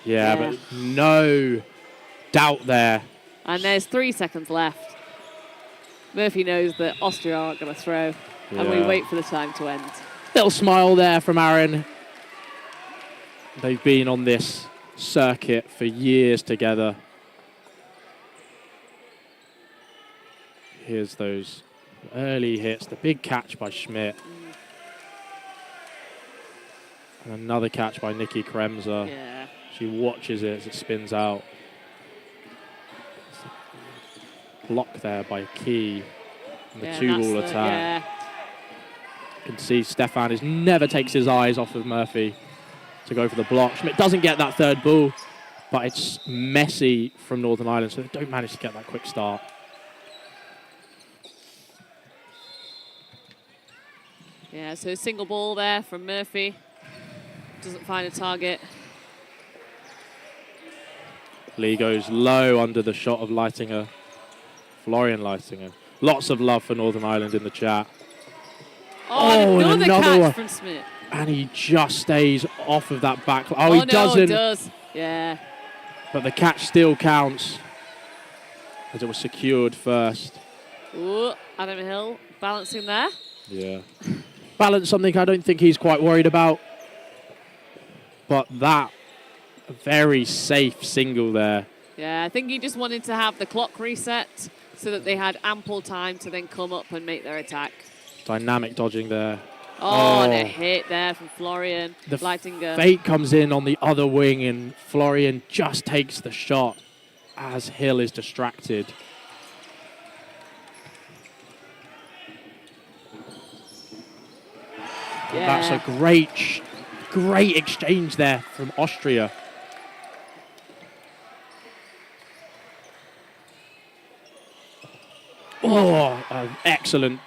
Yeah, but no doubt there. And there's 3 seconds left. Murphy knows that Austria aren't going to throw, and we wait for the time to end. Little smile there from Aaron. They've been on this circuit for years together. Here's those early hits, the big catch by Schmidt. And another catch by Nikki Kremser. Yeah. She watches it as it spins out. Block there by Key. And the Yeah, two-ball that's attack. Yeah. You can see Stefan never takes his eyes off of Murphy to go for the block. Schmidt doesn't get that third ball, but it's messy from Northern Ireland, so they don't manage to get that quick start. Yeah, so a single ball there from Murphy. Doesn't find a target. Lee goes low under the shot of Leitinger. Florian Leitinger. Lots of love for Northern Ireland in the chat. Oh, and another another catch one. from Smith. And he just stays off of that back. Oh, he no, doesn't. It does. Yeah. But the catch still counts, as it was secured first. Ooh, Adam Hill balancing there. Yeah. Balance, something I don't think he's quite worried about. But that very safe single there. Yeah, I think he just wanted to have the clock reset so that they had ample time to then come up and make their attack. Dynamic dodging there. Oh, and a hit there from Florian Leitinger. Fate comes in on the other wing, and Florian just takes the shot as Hill is distracted. Yeah. That's a great exchange there from Austria. Oh, an excellent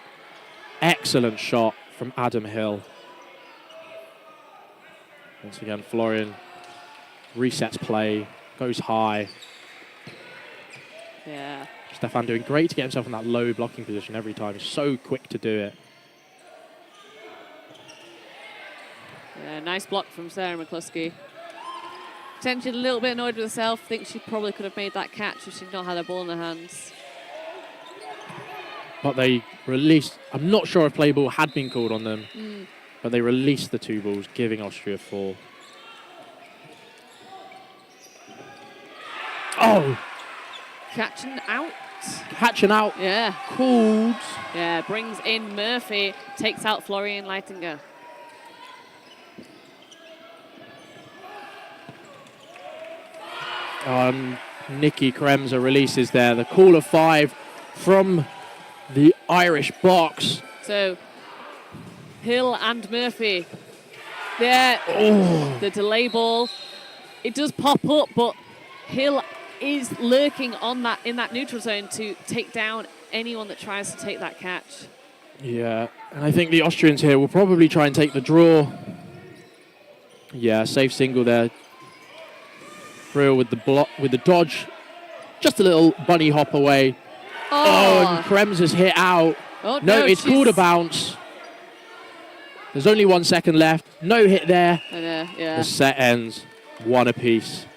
shot from Adam Hill. Once again, Florian resets play, goes high. Yeah. Stefan doing great to get himself in that low blocking position every time. He's so quick to do it. Yeah, nice block from Sarah McCluskey. Potentially a little bit annoyed with herself. Thinks she probably could have made that catch if she'd not had her ball in her hands. But they released, I'm not sure if play ball had been called on them, but they released the two balls, giving Austria 4. Oh! Catching out. Catching out. Yeah. Called. Yeah, brings in Murphy, takes out Florian Leitinger. Nikki Kremser releases there. The call of 5 from the Irish box. So, Hill and Murphy. There, the delay ball. It does pop up, but Hill is lurking on that in that neutral zone to take down anyone that tries to take that catch. Yeah, and I think the Austrians here will probably try and take the draw. Yeah, safe single there. Brill with the block, with the dodge. Just a little bunny hop away. Oh, and Kremser's hit out. Oh, no, it's called a bounce. There's only 1 second left. No hit there. Yeah. The set ends 1 apiece.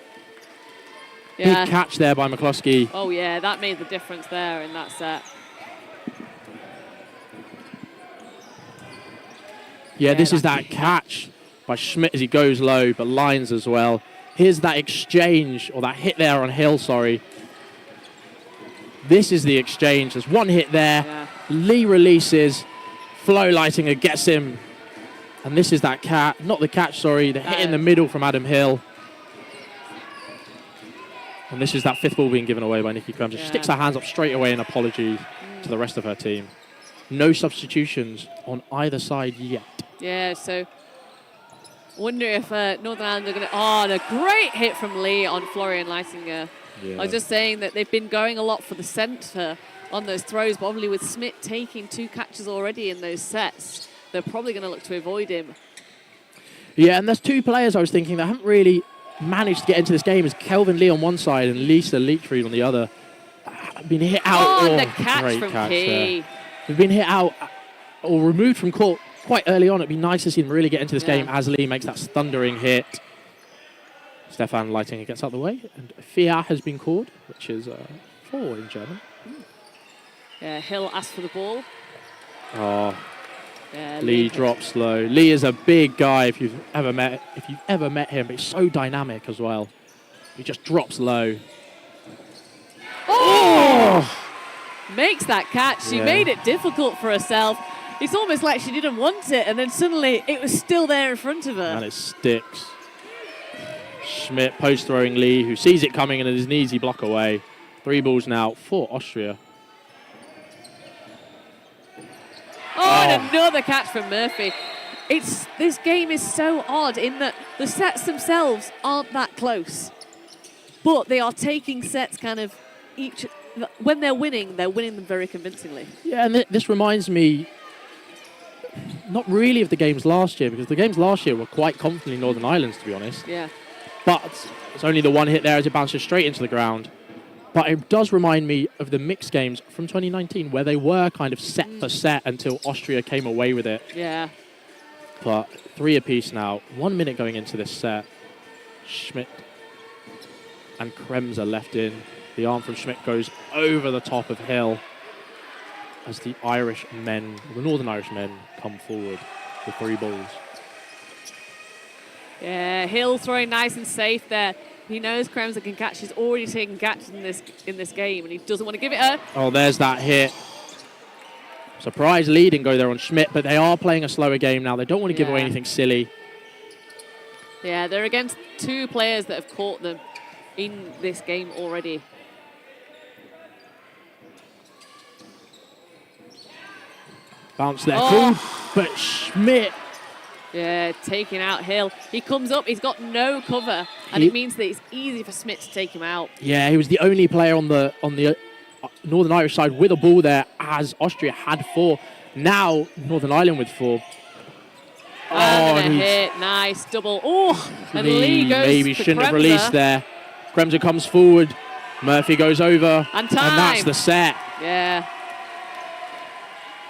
Yeah. Big catch there by McCluskey. Oh, yeah, that made the difference there in that set. Yeah, this is that catch by Schmidt as he goes low, but Lyons as well. Here's that exchange, or that hit there on Hill, sorry. This is the exchange. There's 1 hit there. Yeah. Lee releases. Flo Leitinger gets him. And this is that catch, not the catch, sorry, the hit in the middle from Adam Hill. And this is that 5th ball being given away by Nikki Kremser. She sticks her hands up straight away in apology to the rest of her team. No substitutions on either side yet. Yeah, so wonder if Northern Ireland are going to... Oh, and a great hit from Lee on Florian Leitinger. Yeah. I was just saying that they've been going a lot for the centre on those throws, probably with Smith taking 2 catches already in those sets. They're probably going to look to avoid him. Yeah, and there's 2 players I was thinking that haven't really managed to get into this game. Is Kelvin Lee on one side and Lisa Leachfried on the other. Been hit out. Oh, and the catch from Key. They've been hit out or removed from court quite early on. It'd be nice to see them really get into this game as Lee makes that thundering hit. Stefan Leitinger gets out of the way, and Fia has been called, which is 4 in German. Yeah, Hill asked for the ball. Oh, Yeah, Lee drops low. Lee is a big guy if you've ever met him, but he's so dynamic as well. He just drops low. Oh! Makes that catch. She Yeah. made it difficult for herself. It's almost like she didn't want it, and then suddenly it was still there in front of her. And it sticks. Schmidt post throwing Lee, who sees it coming and is an easy block away. 3 balls now for Austria. and another catch from Murphy. This game is so odd in that the sets themselves aren't that close, but they are taking sets kind of each. When they're winning them very convincingly. Yeah, and this reminds me not really of the games last year, because the games last year were quite confidently Northern Ireland's, to be honest. Yeah. But it's only the one hit there as it bounces straight into the ground. But it does remind me of the mixed games from 2019, where they were kind of set for set until Austria came away with it. Yeah. But 3 apiece now. 1 minute going into this set. Schmidt and Kremser left in. The arm from Schmidt goes over the top of Hill as the Northern Irish men come forward with 3 balls. Yeah, Hill throwing nice and safe there. He knows Kremser can catch. He's already taken catches in this game, and he doesn't want to give it her. Oh, there's that hit. Surprise lead and go there on Schmidt, but they are playing a slower game now. They don't want to give away anything silly. Yeah, they're against 2 players that have caught them in this game already. Bounce there, cool. But Schmidt. Yeah, taking out Hill. He comes up, he's got no cover, and it means that it's easy for Schmidt to take him out. Yeah, he was the only player on the Northern Irish side with a ball there, as Austria had 4. Now Northern Ireland with 4. And a hit, nice double. Oh, and Lee goes maybe for shouldn't have Kremser. released there. Kremser comes forward. Murphy goes over, and time. And that's the set. Yeah.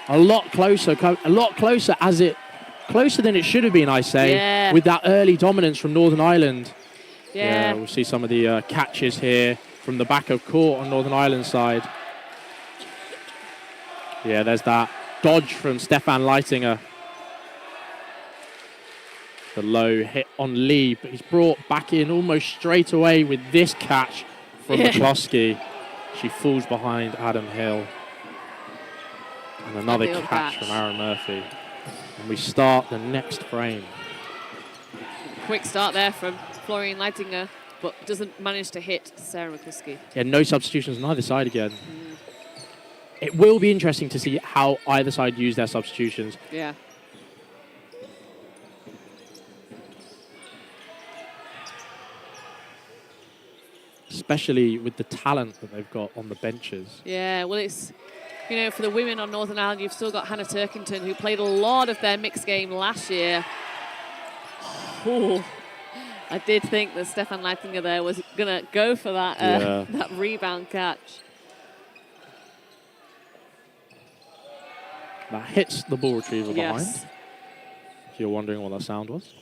A lot closer closer than it should have been, I say, with that early dominance from Northern Ireland. Yeah, we'll see some of the catches here from the back of court on Northern Ireland's side. Yeah, there's that dodge from Stefan Leitinger. The low hit on Lee, but he's brought back in almost straight away with this catch from McCloskey. She falls behind Adam Hill. And another catch from Aaron Murphy. And we start the next frame. Quick start there from Florian Leitinger, but doesn't manage to hit Sarah McCluskey. Yeah, no substitutions on either side again. It will be interesting to see how either side use their substitutions. Yeah. Especially with the talent that they've got on the benches. Yeah, well, it's, you know, for the women on Northern Ireland, you've still got Hannah Turkington, who played a lot of their mixed game last year. Oh, I did think that Stefan Leitinger there was going to go for that, that rebound catch. That hits the ball retriever behind. Yes. If you're wondering what that sound was.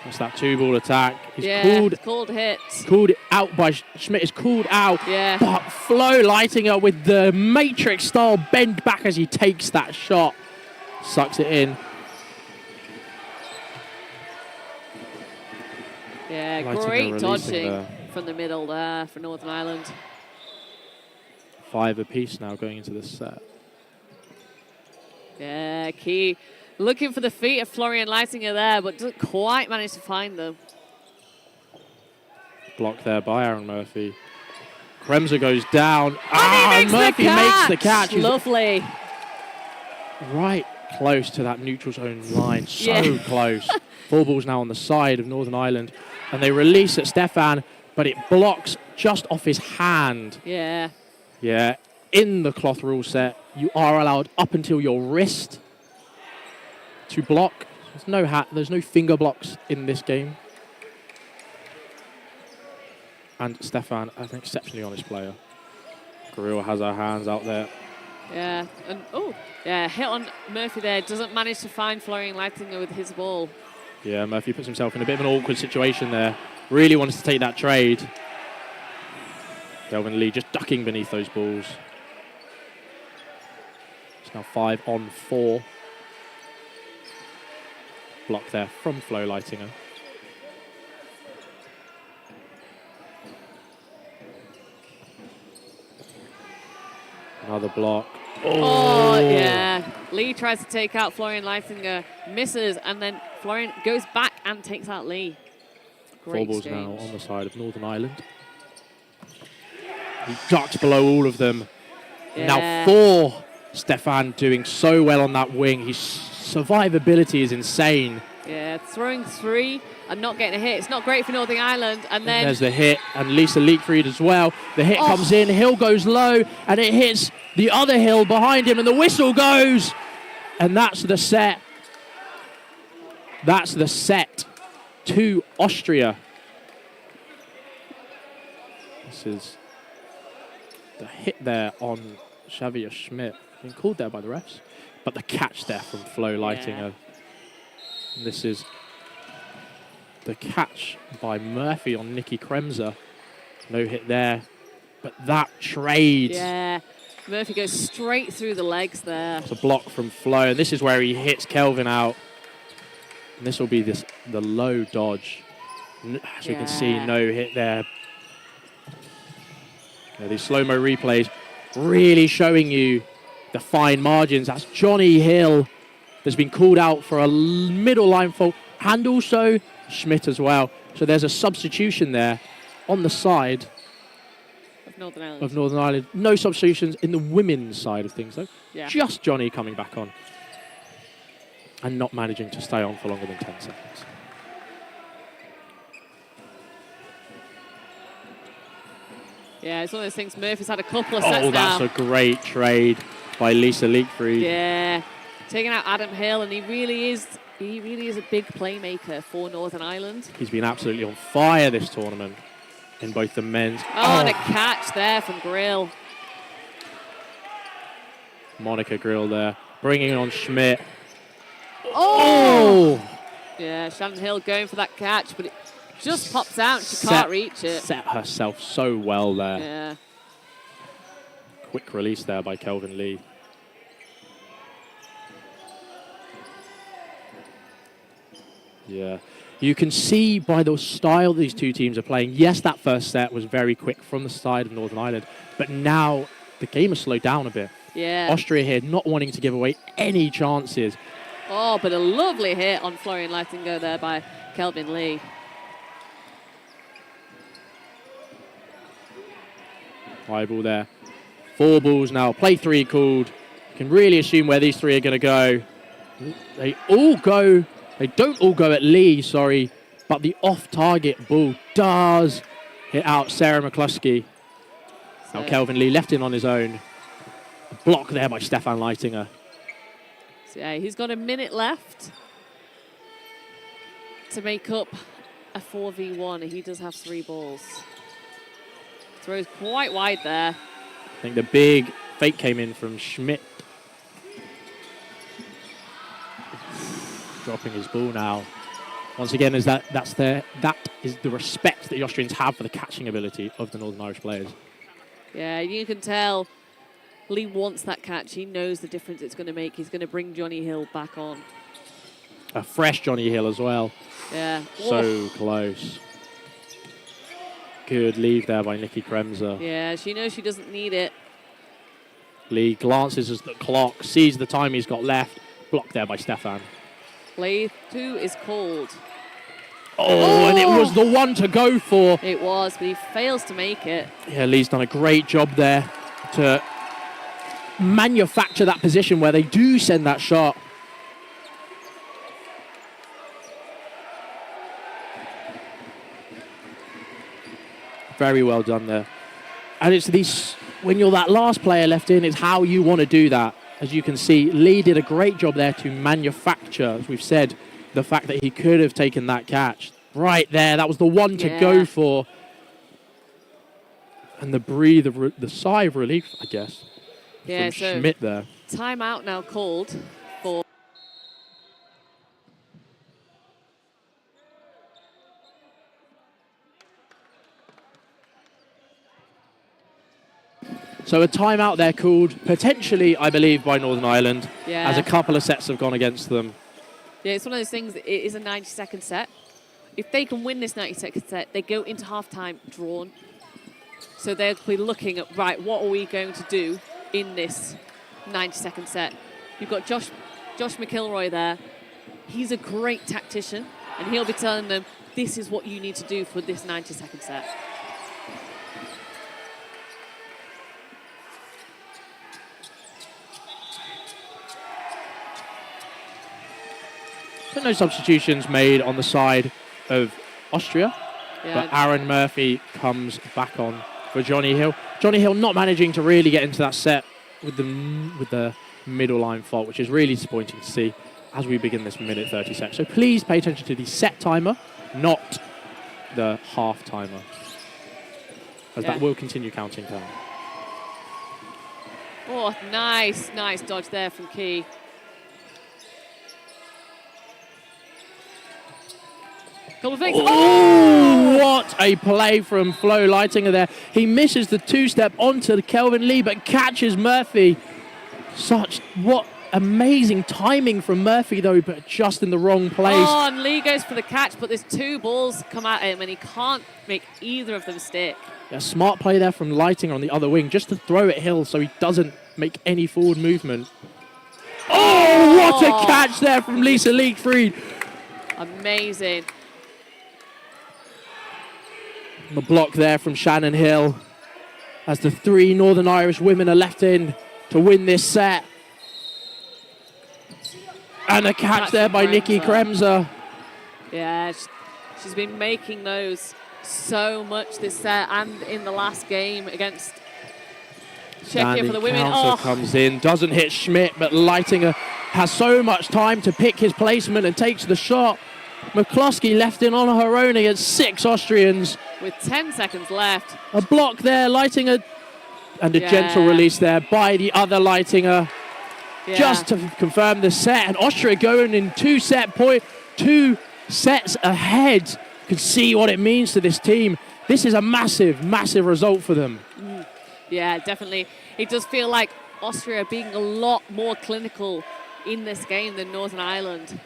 That's that 2-ball attack. He's called hit. Called it out by Schmidt. Is called out. Yeah. But Flo Leitinger with the Matrix style bend back as he takes that shot. Sucks it in. Yeah, Leitinger great dodging there from the middle there for Northern Ireland. 5 apiece now going into this set. Yeah, Key looking for the feet of Florian Leitinger there, but doesn't quite manage to find them. Blocked there by Aaron Murphy. Kremser goes down. Murphy makes the catch. Lovely. Right close to that neutral zone line. So close. 4 balls now on the side of Northern Ireland. And they release at Stefan, but it blocks just off his hand. Yeah. Yeah. In the cloth rule set, you are allowed up until your wrist to block. There's no finger blocks in this game. And Stefan, an exceptionally honest player. Kirill has her hands out there. Yeah, and hit on Murphy there. Doesn't manage to find Florian Leitinger with his ball. Yeah, Murphy puts himself in a bit of an awkward situation there. Really wants to take that trade. Delvin Lee just ducking beneath those balls. It's now 5 on 4. Block there from Flo Leitinger. Another block. Oh, yeah. Lee tries to take out Florian Leitinger, misses, and then Florian goes back and takes out Lee. Great 4 balls exchange. now on the side of Northern Ireland. He ducks below all of them. Yeah. Now 4, Stefan doing so well on that wing. His survivability is insane. Yeah, throwing 3 and not getting a hit. It's not great for Northern Ireland. And then there's the hit, and Lisa Leakfried as well. The hit comes in, Hill goes low, and it hits the other Hill behind him, and the whistle goes. And that's the set. That's the set to Austria. This is the hit there on Xavier Schmidt. Been called there by the refs. But the catch there from Flo Leitinger. And this is the catch by Murphy on Nikki Kremser. No hit there. But that trade. Yeah. Murphy goes straight through the legs there. It's a block from Flo. And this is where he hits Kelvin out. And this will be the low dodge. As you can see, no hit there. These slow-mo replays really showing you the fine margins. That's Johnny Hill that's been called out for a middle line fault, and also Schmidt as well. So there's a substitution there on the side of Northern Ireland. No substitutions in the women's side of things, though. Yeah. Just Johnny coming back on and not managing to stay on for longer than 10 seconds. Yeah, it's one of those things. Murphy's had a couple of sets now. Oh, that's a great trade by Lisa Leakfried. Yeah, taking out Adam Hill, and he really is a big playmaker for Northern Ireland. He's been absolutely on fire this tournament in both the men's. And a catch there from Grill. Monica Grill there, bringing on Schmidt. Oh! Yeah, Shannon Hill going for that catch, but it just pops out and she can't reach it. Set herself so well there. Yeah. Quick release there by Kelvin Lee. Yeah. You can see by the style these two teams are playing. Yes, that first set was very quick from the side of Northern Ireland, but now the game has slowed down a bit. Yeah. Austria here not wanting to give away any chances. Oh, but a lovely hit on Florian Leitinger there by Kelvin Lee. High ball there. 4 balls now. Play 3 called. You can really assume where these 3 are going to go. They all go. They don't all go at Lee, sorry. But the off-target ball does hit out Sarah McCluskey. Now Kelvin Lee left in on his own. A block there by Stefan Leitinger. So yeah, he's got a minute left to make up a 4v1. He does have 3 balls. Throws quite wide there. I think the big fake came in from Schmidt. Dropping his ball now. Once again, that is the respect that the Austrians have for the catching ability of the Northern Irish players. Yeah, you can tell Lee wants that catch. He knows the difference it's going to make. He's going to bring Johnny Hill back on. A fresh Johnny Hill as well. Yeah. So close. Good lead there by Nikki Kremser. Yeah, she knows she doesn't need it. Lee glances at the clock, sees the time he's got left. Blocked there by Stefan. Play 2 is called. Oh, and it was the one to go for. It was, but he fails to make it. Yeah, Lee's done a great job there to manufacture that position where they do send that shot. Very well done there. And it's these, when you're that last player left in, it's how you want to do that. As you can see, Lee did a great job there to manufacture, as we've said, the fact that he could have taken that catch. Right there, that was the one to go for. And the sigh of relief, I guess, from Schmidt there. Timeout now called for... So a timeout there called, potentially, I believe, by Northern Ireland, Yeah. as a couple of sets have gone against them. Yeah, it's one of those things, it is a 90-second set. If they can win this 90-second set, they go into half-time drawn. So they'll be looking at, right, what are we going to do in this 90-second set? You've got Josh McIlroy there. He's a great tactician, and he'll be telling them, this is what you need to do for this 90-second set. So no substitutions made on the side of Austria. Yeah. But Aaron Murphy comes back on for Johnny Hill. Johnny Hill not managing to really get into that set with the middle line fault, which is really disappointing to see as we begin this minute 30 set. So please pay attention to the set timer, not the half timer, as that will continue counting down. Oh, nice dodge there from Key. Couple of things. Oh, what a play from Flo Leitinger there. He misses the two-step onto Kelvin Lee, but catches Murphy. What amazing timing from Murphy, though, but just in the wrong place. Oh, and Lee goes for the catch, but there's two balls come at him, and he can't make either of them stick. A smart play there from Leitinger on the other wing, just to throw it Hill so he doesn't make any forward movement. Oh, what a catch there from Lisa Leachfried. Amazing. The block there from Shannon Hill as the three Northern Irish women are left in to win this set. And a catch there by Nikki Kremser. Yeah, she's been making those so much this set and in the last game against Czechia for the women. Oh, comes in, doesn't hit Schmidt, but Leitinger has so much time to pick his placement and takes the shot. McCloskey left in on her own against 6 Austrians. With 10 seconds left. A block there, Leitinger, and a gentle release there by the other Leitinger. Yeah. Just to confirm the set. And Austria going in 2 sets ahead. You can see what it means to this team. This is a massive, massive result for them. Yeah, definitely. It does feel like Austria being a lot more clinical in this game than Northern Ireland.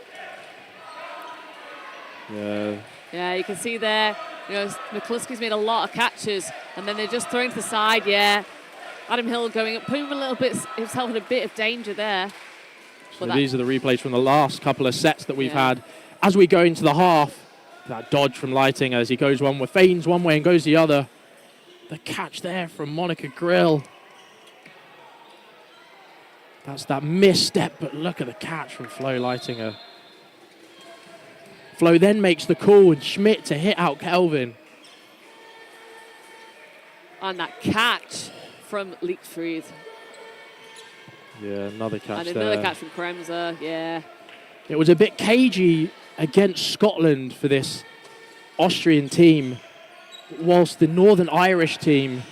Yeah, you can see there, McCluskey's made a lot of catches, and then they're just throwing to the side, Adam Hill going up, putting himself in a bit of danger there. So these are the replays from the last couple of sets that we've had. As we go into the half, that dodge from Leitinger as he goes feigns one way and goes the other. The catch there from Monica Grill. That's that misstep, but look at the catch from Flo Leitinger. Flo then makes the call and Schmidt to hit out Kelvin. And that catch from Leachfried. Yeah, another catch and another catch from Kremser, yeah. It was a bit cagey against Scotland for this Austrian team, whilst the Northern Irish team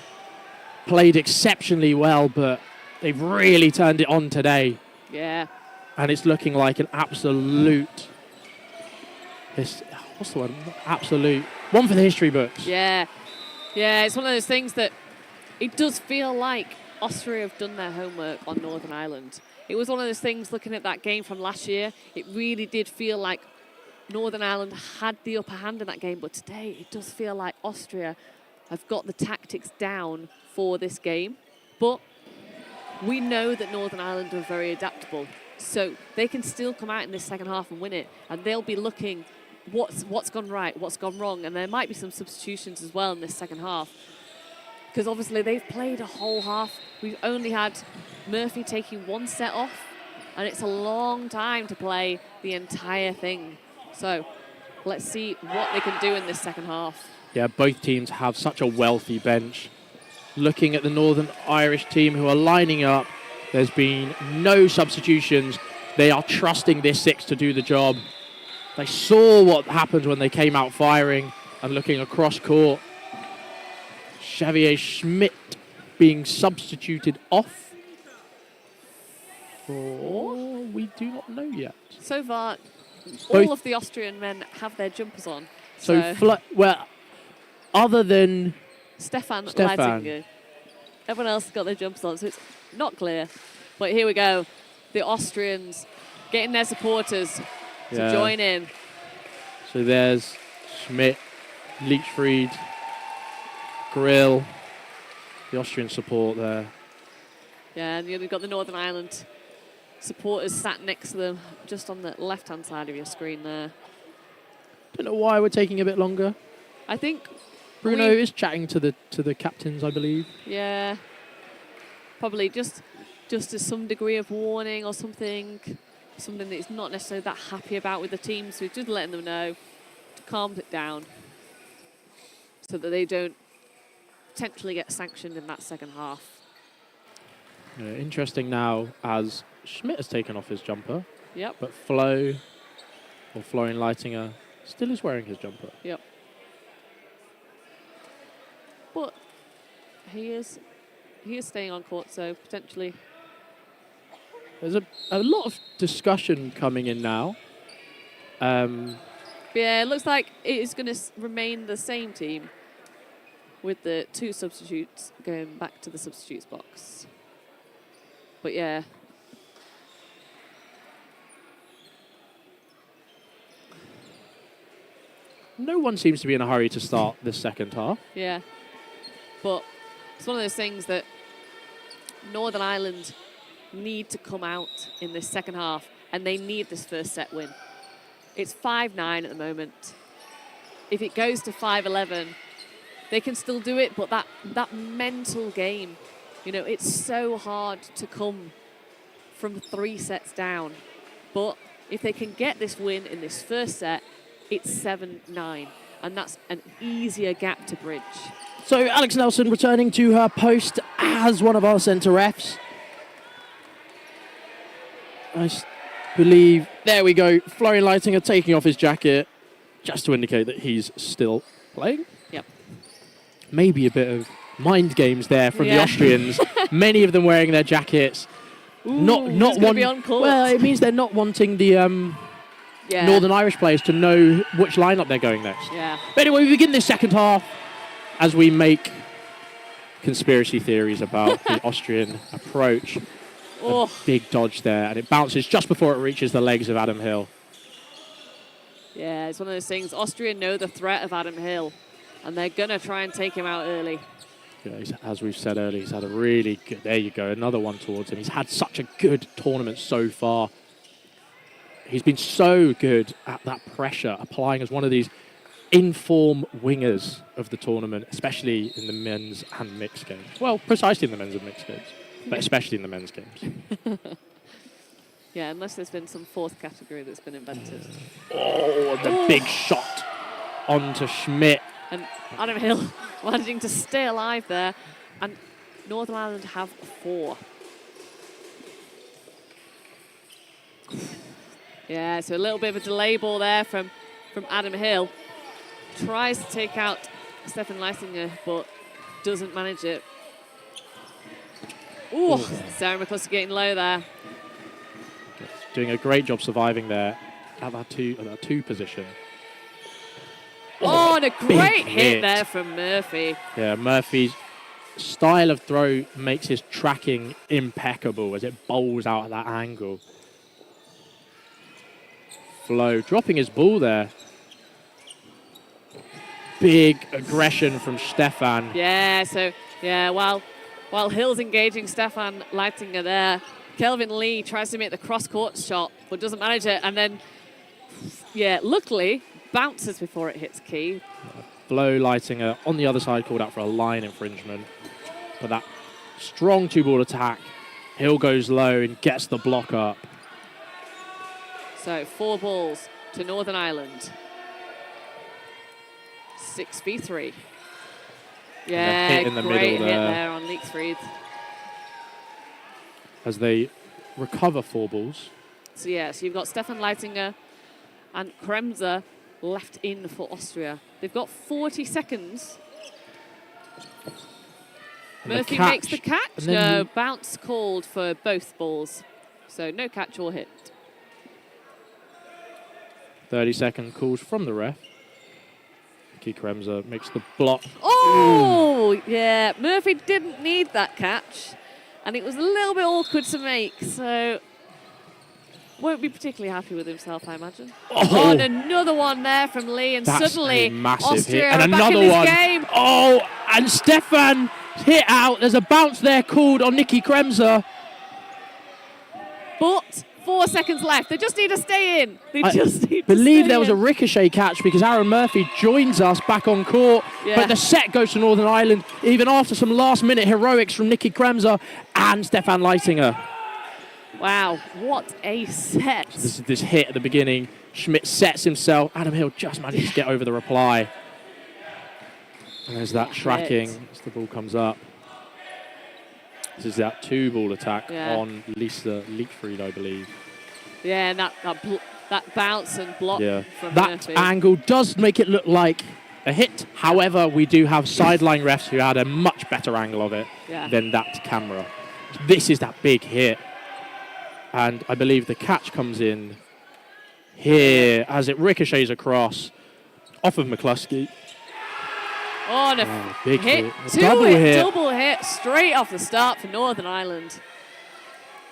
played exceptionally well, but they've really turned it on today. Yeah. And it's looking like an absolute... what's the word? Absolute. One for the history books. Yeah. Yeah, it's one of those things that it does feel like Austria have done their homework on Northern Ireland. It was one of those things, looking at that game from last year, it really did feel like Northern Ireland had the upper hand in that game, but today it does feel like Austria have got the tactics down for this game. But we know that Northern Ireland are very adaptable, so they can still come out in this second half and win it, and they'll be looking what's gone right, what's gone wrong, and there might be some substitutions as well in this second half. Because obviously they've played a whole half. We've only had Murphy taking 1 set off, and it's a long time to play the entire thing. So let's see what they can do in this second half. Yeah, both teams have such a wealthy bench. Looking at the Northern Irish team who are lining up, there's been no substitutions. They are trusting this 6 to do the job. They saw what happened when they came out firing and looking across court. Xavier Schmidt being substituted off. Or we do not know yet. So far, all of the Austrian men have their jumpers on. So other than Stefan Leitinger. Everyone else has got their jumpers on, so it's not clear. But here we go. The Austrians getting their supporters to join in. So there's Schmidt, Leachfried, Grill, the Austrian support there. Yeah, and you've got the Northern Ireland supporters sat next to them, just on the left-hand side of your screen there. Don't know why we're taking a bit longer. I think Bruno is chatting to the captains, I believe. Yeah, probably just as some degree of warning or something. something that he's not necessarily that happy about with the team. So he's just letting them know to calm it down so that they don't potentially get sanctioned in that second half. Interesting now as Schmidt has taken off his jumper. Yep. But Florian Leitinger still is wearing his jumper. Yep. But he is staying on court, so potentially. There's a lot of discussion coming in now. Yeah, it looks like it is going to remain the same team with the 2 substitutes going back to the substitutes box. But yeah. No one seems to be in a hurry to start this second half. Yeah. But it's one of those things that Northern Ireland need to come out in this second half, and they need this first set win. It's 5-9 at the moment. If it goes to 5-11, they can still do it, but that mental game, you know, it's so hard to come from 3 sets down. But if they can get this win in this first set, it's 7-9, and that's an easier gap to bridge. So Alex Nelson returning to her post as one of our centre refs. I believe, there we go, Florian Leitinger taking off his jacket just to indicate that he's still playing. Yep. Maybe a bit of mind games there from the Austrians. Many of them wearing their jackets. Ooh, not one. Be on court. Well, it means they're not wanting the Northern Irish players to know which lineup they're going next. Yeah. But anyway, we begin this second half as we make conspiracy theories about the Austrian approach. A big dodge there, and it bounces just before it reaches the legs of Adam Hill. Yeah, it's one of those things. Austria know the threat of Adam Hill, and they're going to try and take him out early. Yeah, as we've said earlier, he's had a really good... There you go, another one towards him. He's had such a good tournament so far. He's been so good at that pressure, applying as one of these in-form wingers of the tournament, especially in the men's and mixed games. Well, precisely in the men's and mixed games, but especially in the men's games. Yeah, unless there's been some 4th category that's been invented. Oh, the big shot onto Schmidt. And Adam Hill managing to stay alive there. And Northern Ireland have 4. Yeah, so a little bit of a delay ball there from Adam Hill. Tries to take out Stefan Leisinger, but doesn't manage it. Ooh, Sarah McCluskey getting low there. Doing a great job surviving there at that 2 position. Oh, and a great hit there from Murphy. Yeah, Murphy's style of throw makes his tracking impeccable as it bowls out at that angle. Flo dropping his ball there. Big aggression from Stefan. Yeah, so, yeah, while Hill's engaging Stefan Leitinger there, Kelvin Lee tries to make the cross-court shot, but doesn't manage it. And then, yeah, luckily, bounces before it hits key. Flo Leitinger on the other side called out for a line infringement. But that strong 2-ball attack, Hill goes low and gets the block up. So 4 balls to Northern Ireland. 6v3. Yeah, hit in the great middle hit there on Leaksfried. As they recover 4 balls. So yeah, so you've got Stefan Leitinger and Kremser left in for Austria. They've got 40 seconds. And Murphy makes the catch. No, bounce called for both balls. So no catch or hit. 30-second calls from the ref. Nicky Kremser makes the block. Oh, yeah. Murphy didn't need that catch. And it was a little bit awkward to make. So won't be particularly happy with himself, I imagine. Oh, and another one there from Lee. And that's suddenly a massive Austria hit. And are another back in this one. game. Oh, and Stefan hit out. There's a bounce there called on Nicky Kremser. But 4 seconds left. They just need to stay in. They just need to believe stay there was in. a ricochet catch because Aaron Murphy joins us back on court. Yeah. But the set goes to Northern Ireland, even after some last-minute heroics from Nicky Kremser and Stefan Leitinger. Wow, what a set. This hit at the beginning. Schmidt sets himself. Adam Hill just managed to get over the reply. And there's that tracking as the ball comes up. This is that 2-ball attack on Lisa Leitfried, I believe. Yeah, and that bounce and block from that Murphy. angle does make it look like a hit. However, we do have sideline refs who had a much better angle of it than that camera. This is that big hit. And I believe the catch comes in here as it ricochets across off of McCluskey. Oh, and a big hit. Double hit straight off the start for Northern Ireland.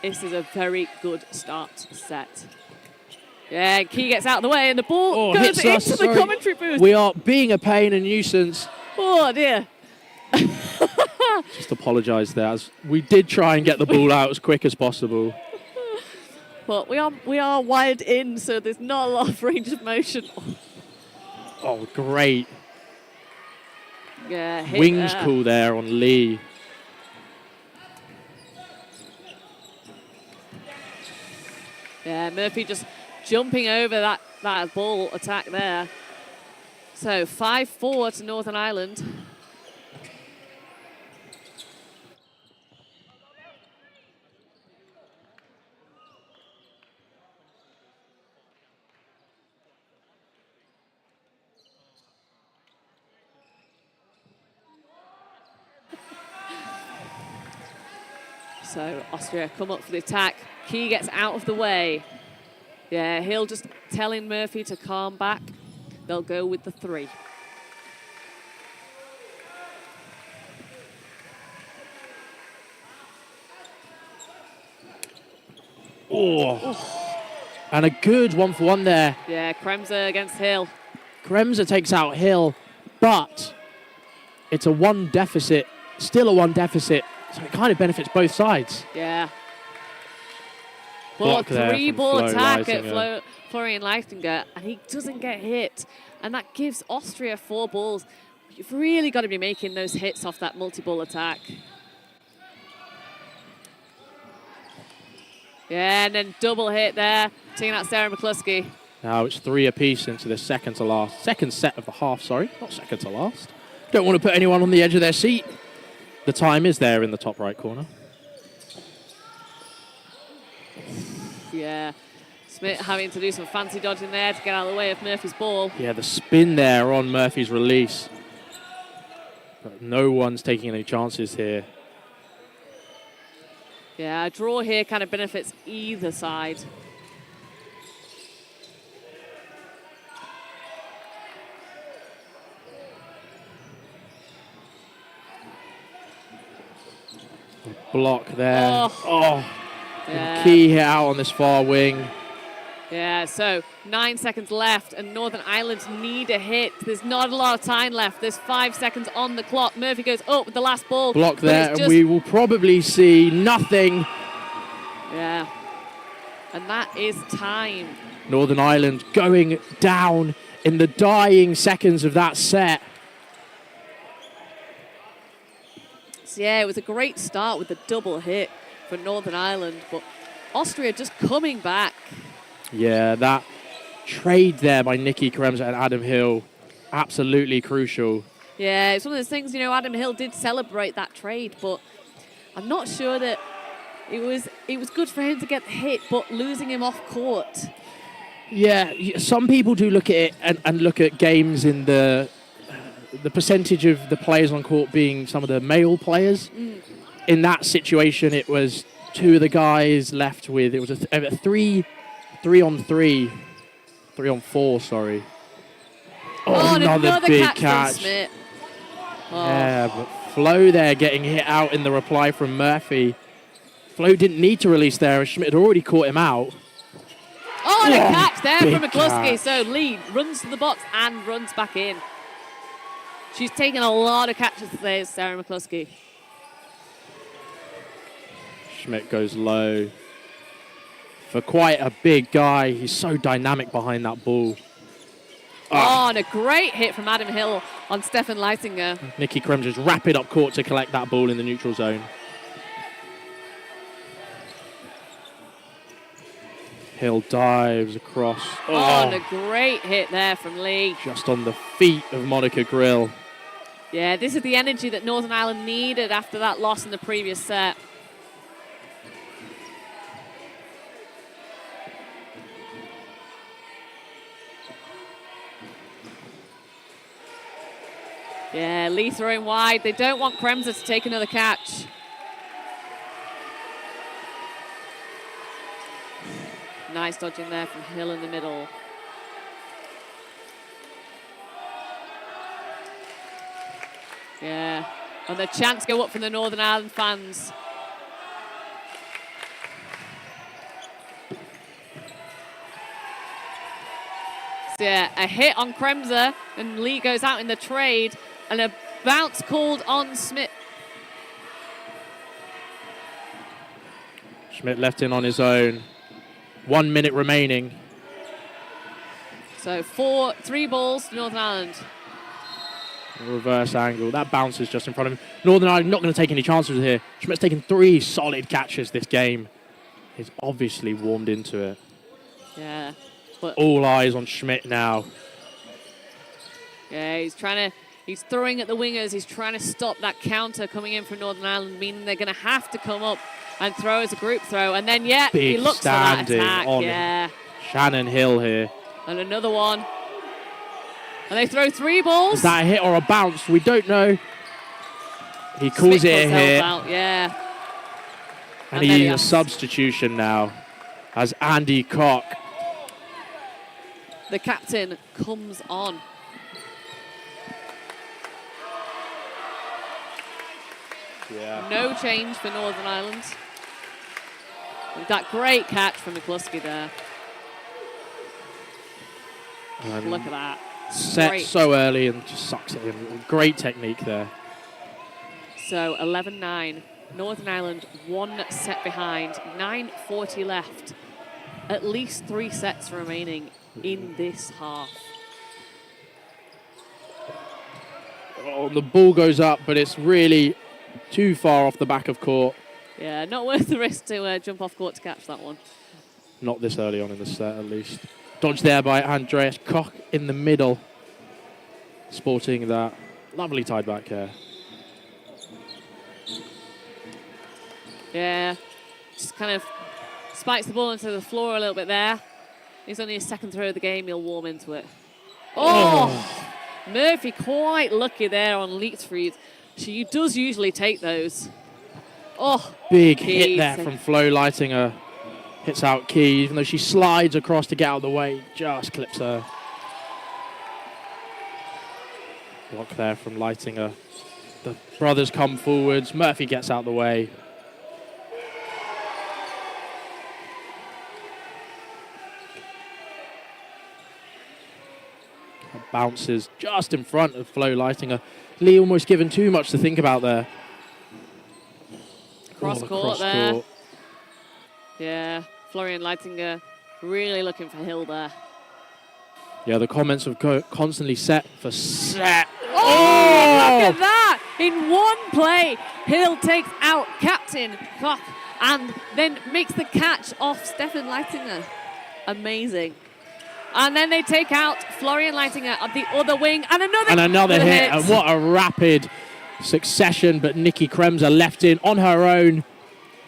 This is a very good start set. Yeah, Key gets out of the way and the ball goes into the commentary booth. We are being a pain and nuisance. Oh, dear. Just apologise there, as we did try and get the ball out as quick as possible. But we are wired in, so there's not a lot of range of motion. Oh, great. Yeah, wings call there on Lee. Yeah, Murphy just jumping over that ball attack there. So 5-4 to Northern Ireland. So Austria come up for the attack. Key gets out of the way. Yeah, Hill just telling Murphy to calm back. They'll go with the 3. Oh, and a good 1-for-1 there. Yeah, Kremser against Hill. Kremser takes out Hill, but it's a 1 deficit, still a 1 deficit. So it kind of benefits both sides. Yeah. But 3-ball attack at Florian Leitinger, and he doesn't get hit. And that gives Austria 4 balls. You've really got to be making those hits off that multi-ball attack. Yeah, and then double hit there, taking out Sarah McCluskey. Now it's 3 apiece into the second set of the half, sorry. Not second to last. Don't want to put anyone on the edge of their seat. The time is there in the top right corner. Yeah, Smith having to do some fancy dodging there to get out of the way of Murphy's ball. Yeah, the spin there on Murphy's release. But no one's taking any chances here. Yeah, a draw here kind of benefits either side. Block there. Yeah. Key hit out on this far wing. Yeah, so 9 seconds left, and Northern Ireland need a hit. There's not a lot of time left. There's 5 seconds on the clock. Murphy goes up with the last ball. Block there, and we will probably see nothing. Yeah, and that is time. Northern Ireland going down in the dying seconds of that set. So yeah, it was a great start with the double hit for Northern Ireland, but Austria just coming back. Yeah, that trade there by Nikki Kremser and Adam Hill, absolutely crucial. Yeah, it's one of those things, you know, Adam Hill did celebrate that trade, but I'm not sure that it was good for him to get hit, but losing him off court. Yeah, some people do look at it and look at games in the percentage of the players on court being some of the male players. In that situation, it was 2 of the guys left with, it was a 3-on-3, 3-on-4, sorry. Oh, another big catch. Smith. Yeah, but Flo there getting hit out in the reply from Murphy. Flo didn't need to release there, as Schmidt had already caught him out. Oh, and a catch there from McCluskey. So Lee runs to the box and runs back in. She's taken a lot of catches today, Sarah McCluskey. Schmidt goes low. For quite a big guy, he's so dynamic behind that ball. Oh, and a great hit from Adam Hill on Stefan Leitinger. Nikki Kremser's rapid up court to collect that ball in the neutral zone. Hill dives across. Oh, and a great hit there from Lee. Just on the feet of Monica Grill. Yeah, this is the energy that Northern Ireland needed after that loss in the previous set. Yeah, Lee throwing wide. They don't want Kremser to take another catch. Nice dodging there from Hill in the middle. Yeah, and the chants go up from the Northern Ireland fans. So yeah, a hit on Kremser, and Lee goes out in the trade, and a bounce called on Schmidt. Schmidt left in on his own. 1 minute remaining. So 3 balls to Northern Ireland. Reverse angle. That bounce is just in front of him. Northern Ireland not going to take any chances here. Schmidt's taken 3 solid catches this game. He's obviously warmed into it. Yeah. But all eyes on Schmidt now. Yeah, he's throwing at the wingers. He's trying to stop that counter coming in from Northern Ireland, meaning they're going to have to come up and throw as a group throw. And then, yeah, Big he looks for that standing attack. on Yeah. Shannon Hill here. And another one. And they throw 3 balls. Is that a hit or a bounce? We don't know. He calls Smith it a hit. out, yeah. And he's a substitution now as Andy Koch. The captain comes on. Yeah. No change for Northern Ireland. With that great catch from McCluskey there. Look at that. Set Great. so early and just sucks it in. Great technique there. So 11-9. Northern Ireland 1 set behind. 9:40 left. At least 3 sets remaining in this half. Oh, the ball goes up, but it's really too far off the back of court. Yeah, not worth the risk to jump off court to catch that one. Not this early on in the set, at least. Dodged there by Andreas Koch in the middle. Sporting that lovely tied back here. Yeah, just kind of spikes the ball into the floor a little bit there. He's only his 2nd throw of the game. He'll warm into it. Oh! Murphy quite lucky there on Leitsfried. She does usually take those. Oh! Big Key hit there from Flo Leitinger. Hits out Key, even though she slides across to get out of the way. Just clips her. Block there from Leitinger. The brothers come forwards. Murphy gets out of the way. Bounces just in front of Flo Leitinger. Lee almost given too much to think about there. Cross court there. Yeah, Florian Leitinger really looking for Hill there. Yeah, the comments have constantly set for set. Oh, look at that! In one play, Hill takes out Captain Koch and then makes the catch off Stefan Leitinger. Amazing. And then they take out Florian Leitinger at the other wing and another hit. And what a rapid succession, but Nikki Kremser left in on her own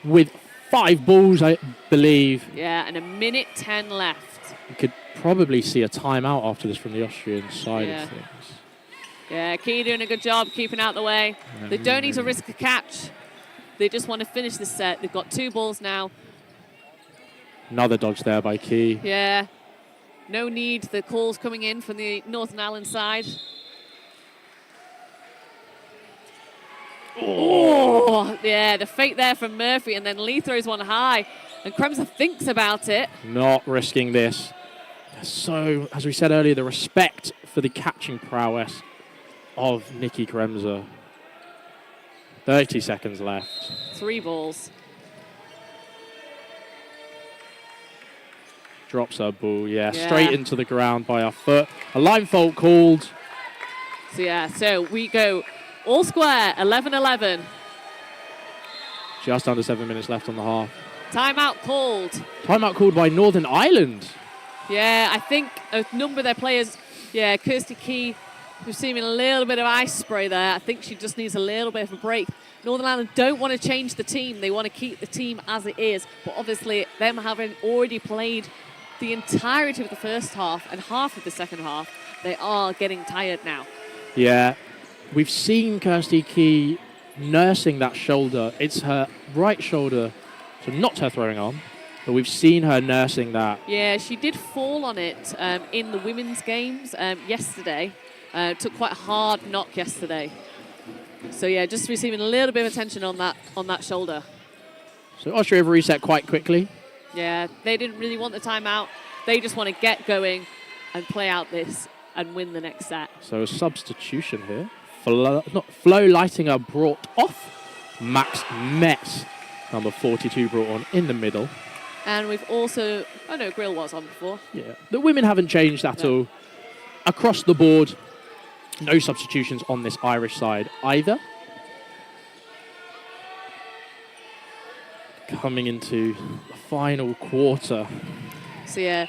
with 5 balls, I believe. Yeah, and 1:10 left. You could probably see a timeout after this from the Austrian side of things. Yeah, Key doing a good job keeping out the way. They don't need to risk a catch. They just want to finish this set. They've got 2 balls now. Another dodge there by Key. Yeah. No need. The calls coming in from the Northern Ireland side. Oh, yeah, the fake there from Murphy, and then Lee throws one high, and Kremser thinks about it. Not risking this. So, as we said earlier, the respect for the catching prowess of Nikki Kremser. 30 seconds left. 3 balls. Drops her ball, yeah, straight into the ground by her foot. A line fault called. So, yeah, so we go all square, 11-11. Just under 7 minutes left on the half. Timeout called. Timeout called by Northern Ireland. Yeah, I think a number of their players, Kirsty Key, receiving a little bit of ice spray there. I think she just needs a little bit of a break. Northern Ireland don't want to change the team. They want to keep the team as it is. But obviously, them having already played the entirety of the first half and half of the second half, they are getting tired now. Yeah, we've seen Kirsty Key nursing that shoulder. It's her right shoulder, so not her throwing arm, but we've seen her nursing that. Yeah, she did fall on it in the women's games yesterday. Took quite a hard knock yesterday. So yeah, just receiving a little bit of attention on that shoulder. So Austria have reset quite quickly. Yeah, they didn't really want the timeout. They just want to get going and play out this and win the next set. So a substitution here. Flo Leitinger brought off. Max Metz, number 42, brought on in the middle. And we've also, Grill was on before. Yeah, the women haven't changed at all. Across the board, no substitutions on this Irish side either. Coming into the final quarter. So yeah,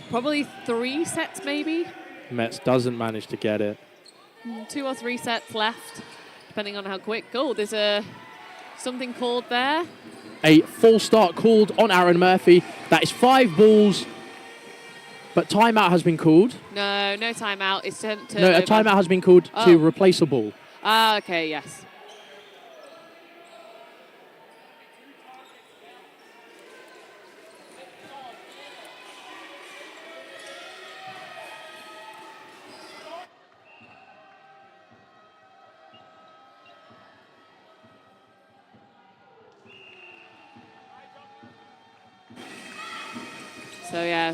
probably 3 sets maybe. Metz doesn't manage to get it. 2 or 3 sets left, depending on how quick. Oh, there's something called there. A full start called on Aaron Murphy. That is 5 balls, but timeout has been called. No timeout. It's sent to... No, a timeout has been called to replace a ball. Ah, okay, yes.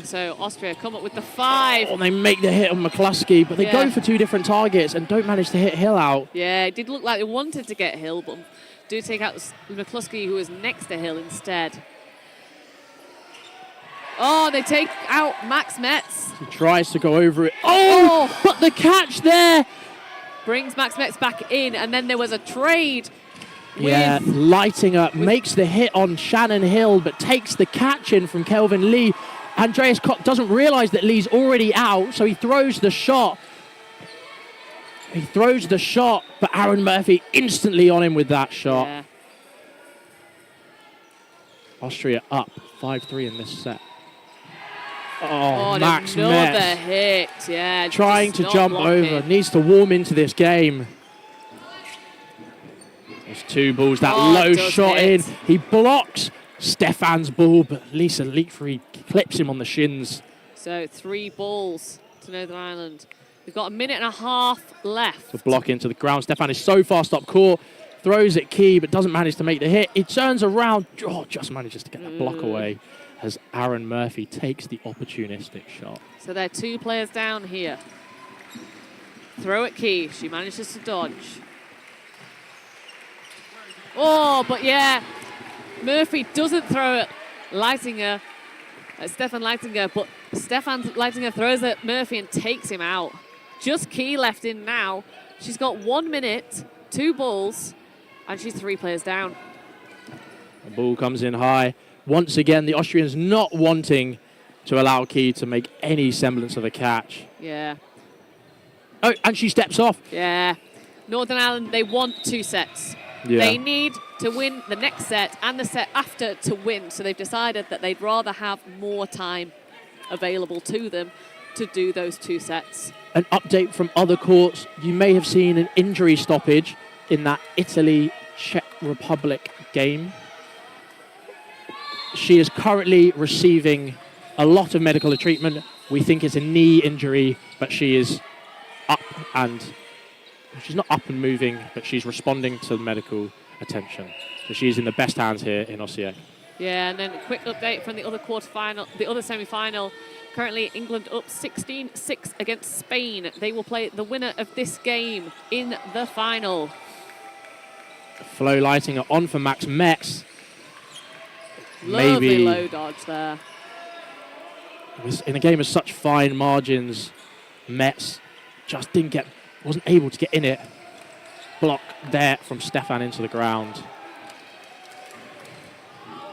So Austria come up with the 5. Oh, they make the hit on McCluskey, but they go for 2 different targets and don't manage to hit Hill out. Yeah, it did look like they wanted to get Hill, but do take out McCluskey, who was next to Hill instead. Oh, they take out Max Metz. He tries to go over it. Oh, but the catch there. Brings Max Metz back in, and then there was a trade. Yeah, Leitinger makes the hit on Shannon Hill, but takes the catch in from Kelvin Lee. Andreas Koch doesn't realise that Lee's already out, so he throws the shot. But Aaron Murphy instantly on him with that shot. Yeah. Austria up 5-3 in this set. Oh, Max another Metz hit. Yeah, trying to jump over. Needs to warm into this game. There's 2 balls. That low shot in. He blocks Stefan's ball, but Lisa Leakfree clips him on the shins. So 3 balls to Northern Ireland. We've got a minute and a half left. The block into the ground. Stefan is so fast up court. Throws it key, but doesn't manage to make the hit. He turns around. Oh, just manages to get that block away as Aaron Murphy takes the opportunistic shot. So they're 2 players down here. Throw it key. She manages to dodge. Oh, but yeah. Murphy doesn't throw it. Stefan Leitinger, but Stefan Leitinger throws at Murphy and takes him out. Just Key left in now. She's got 1 minute, 2 balls, and she's 3 players down. The ball comes in high. Once again, the Austrians not wanting to allow Key to make any semblance of a catch. Yeah. Oh, and she steps off. Yeah. Northern Ireland, they want 2 sets. Yeah. They need to win the next set and the set after to win. So they've decided that they'd rather have more time available to them to do those 2 sets. An update from other courts. You may have seen an injury stoppage in that Italy-Czech Republic game. She is currently receiving a lot of medical treatment. We think it's a knee injury, but she is up and... She's not up and moving, but she's responding to medical attention. So she's in the best hands here in Osijek. Yeah, and then a quick update from the other semi-final. Currently, England up 16-6 against Spain. They will play the winner of this game in the final. Flo Leitinger on for Max Metz. Lovely low dodge there. In a game of such fine margins, Metz just wasn't able to get in it. Block there from Stefan into the ground.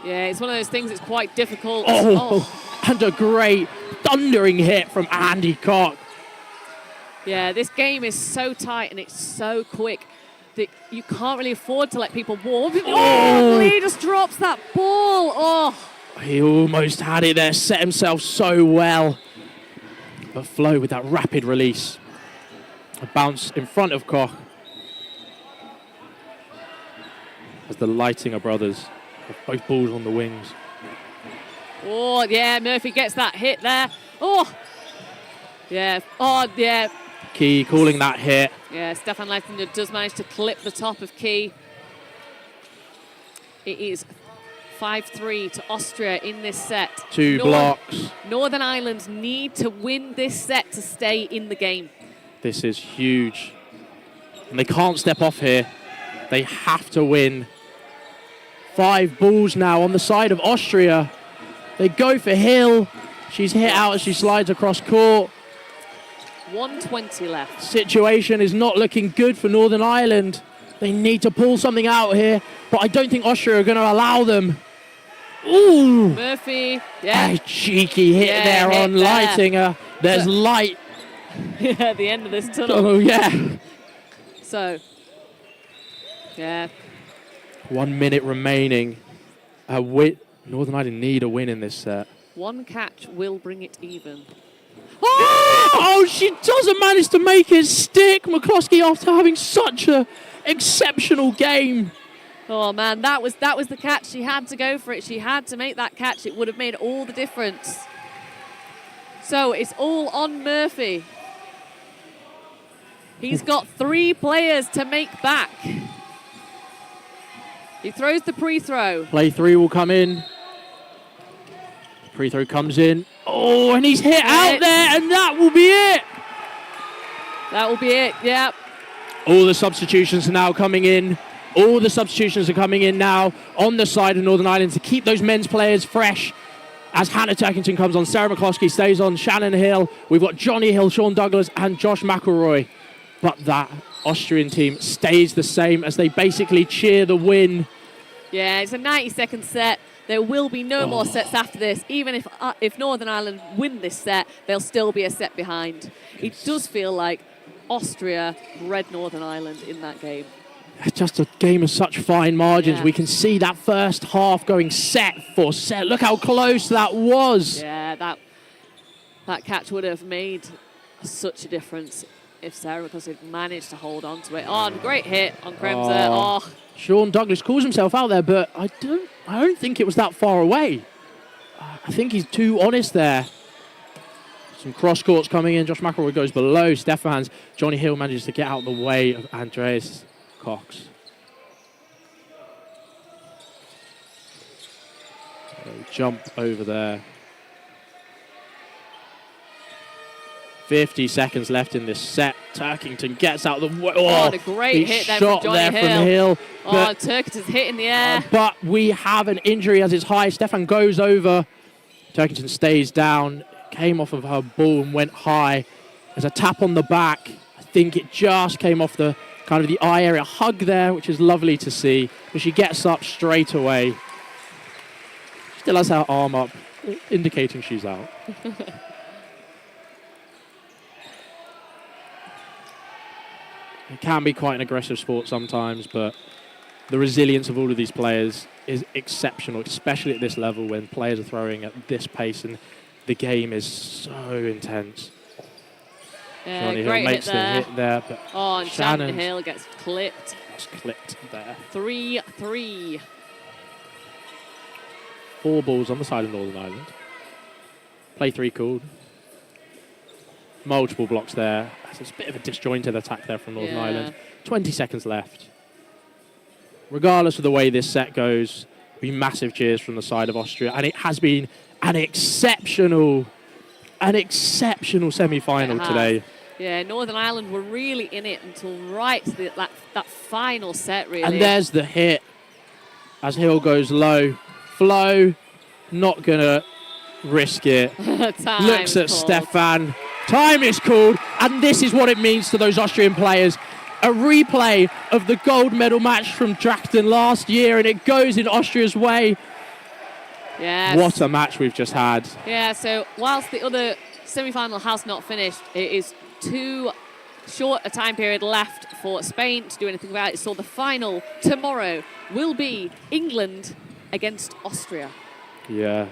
Yeah, it's one of those things that's quite difficult. And a great thundering hit from Andy Koch. Yeah, this game is so tight and it's so quick that you can't really afford to let people warm. Lee just drops that ball. Oh. He almost had it there, set himself so well. But Flo with that rapid release. A bounce in front of Koch. As the Leitinger brothers have both balls on the wings. Oh, yeah, Murphy gets that hit there. Oh, yeah. Oh, yeah. Key calling that hit. Yeah, Stefan Leitinger does manage to clip the top of Key. It is 5-3 to Austria in this set. Two blocks. Northern Ireland need to win this set to stay in the game. This is huge. And they can't step off here. They have to win. 5 balls now on the side of Austria. They go for Hill. She's hit out as she slides across court. 120 left. Situation is not looking good for Northern Ireland. They need to pull something out here, but I don't think Austria are going to allow them. Ooh! Murphy, yeah. A cheeky hit there on Leitinger. There's light. At the end of this tunnel. Oh, yeah. So, yeah. 1 minute remaining. Northern Ireland need a win in this set. One catch will bring it even. Oh, she doesn't manage to make it stick. McCloskey, after having such an exceptional game. Oh man, that was the catch. She had to go for it. She had to make that catch. It would have made all the difference. So it's all on Murphy. He's got 3 players to make back. He throws the pre-throw. Play 3 will come in. Pre-throw comes in. Oh, and he's hit out there, and that will be it. That will be it, yeah. All the substitutions are now coming in. All the substitutions are coming in now on the side of Northern Ireland to keep those men's players fresh. As Hannah Turkington comes on, Sarah McCloskey stays on, Shannon Hill. We've got Johnny Hill, Sean Douglas, and Josh McElroy. But that Austrian team stays the same as they basically cheer the win. Yeah, it's a 90-second set. There will be no more sets after this. Even if Northern Ireland win this set, they'll still be a set behind. It does feel like Austria bred Northern Ireland in that game. Just a game of such fine margins. Yeah. We can see that first half going set for set. Look how close that was. Yeah, that catch would have made such a difference if Sarah McCloskey managed to hold on to it. Oh, and great hit on Kremser. Oh. Sean Douglas calls himself out there, but I don't think it was that far away. I think he's too honest there. Some cross courts coming in. Josh McElroy goes below Stefan's. Johnny Hill manages to get out the way of Andreas Cox. Jump over there. 50 seconds left in this set. Turkington gets out the way. Oh, and a great hit there from Johnny Hill. Oh, Turkington's hit in the air. But we have an injury as it's high. Stefan goes over. Turkington stays down. Came off of her ball and went high. There's a tap on the back. I think it just came off the kind of the eye area. Hug there, which is lovely to see. But she gets up straight away. Still has her arm up, indicating she's out. It can be quite an aggressive sport sometimes, but the resilience of all of these players is exceptional, especially at this level when players are throwing at this pace and the game is so intense. Johnny Hill makes the hit there, but and Shannon Hill gets clipped. It's clipped there. 3-3. 4 balls on the side of Northern Ireland. Play 3 called. Multiple blocks there. It's a bit of a disjointed attack there from Northern Ireland. 20 seconds left. Regardless of the way this set goes, be massive cheers from the side of Austria, and it has been an exceptional semi-final today. Yeah, Northern Ireland were really in it until right to that final set, really. And there's the hit as Hill goes low. Flo, not going to risk it. Looks at Stefan. Time is called, and this is what it means to those Austrian players. A replay of the gold medal match from Drachten last year, and it goes in Austria's way. Yes. What a match we've just had. Yeah, so whilst the other semi-final has not finished, it is too short a time period left for Spain to do anything about it. So the final tomorrow will be England against Austria. Yeah.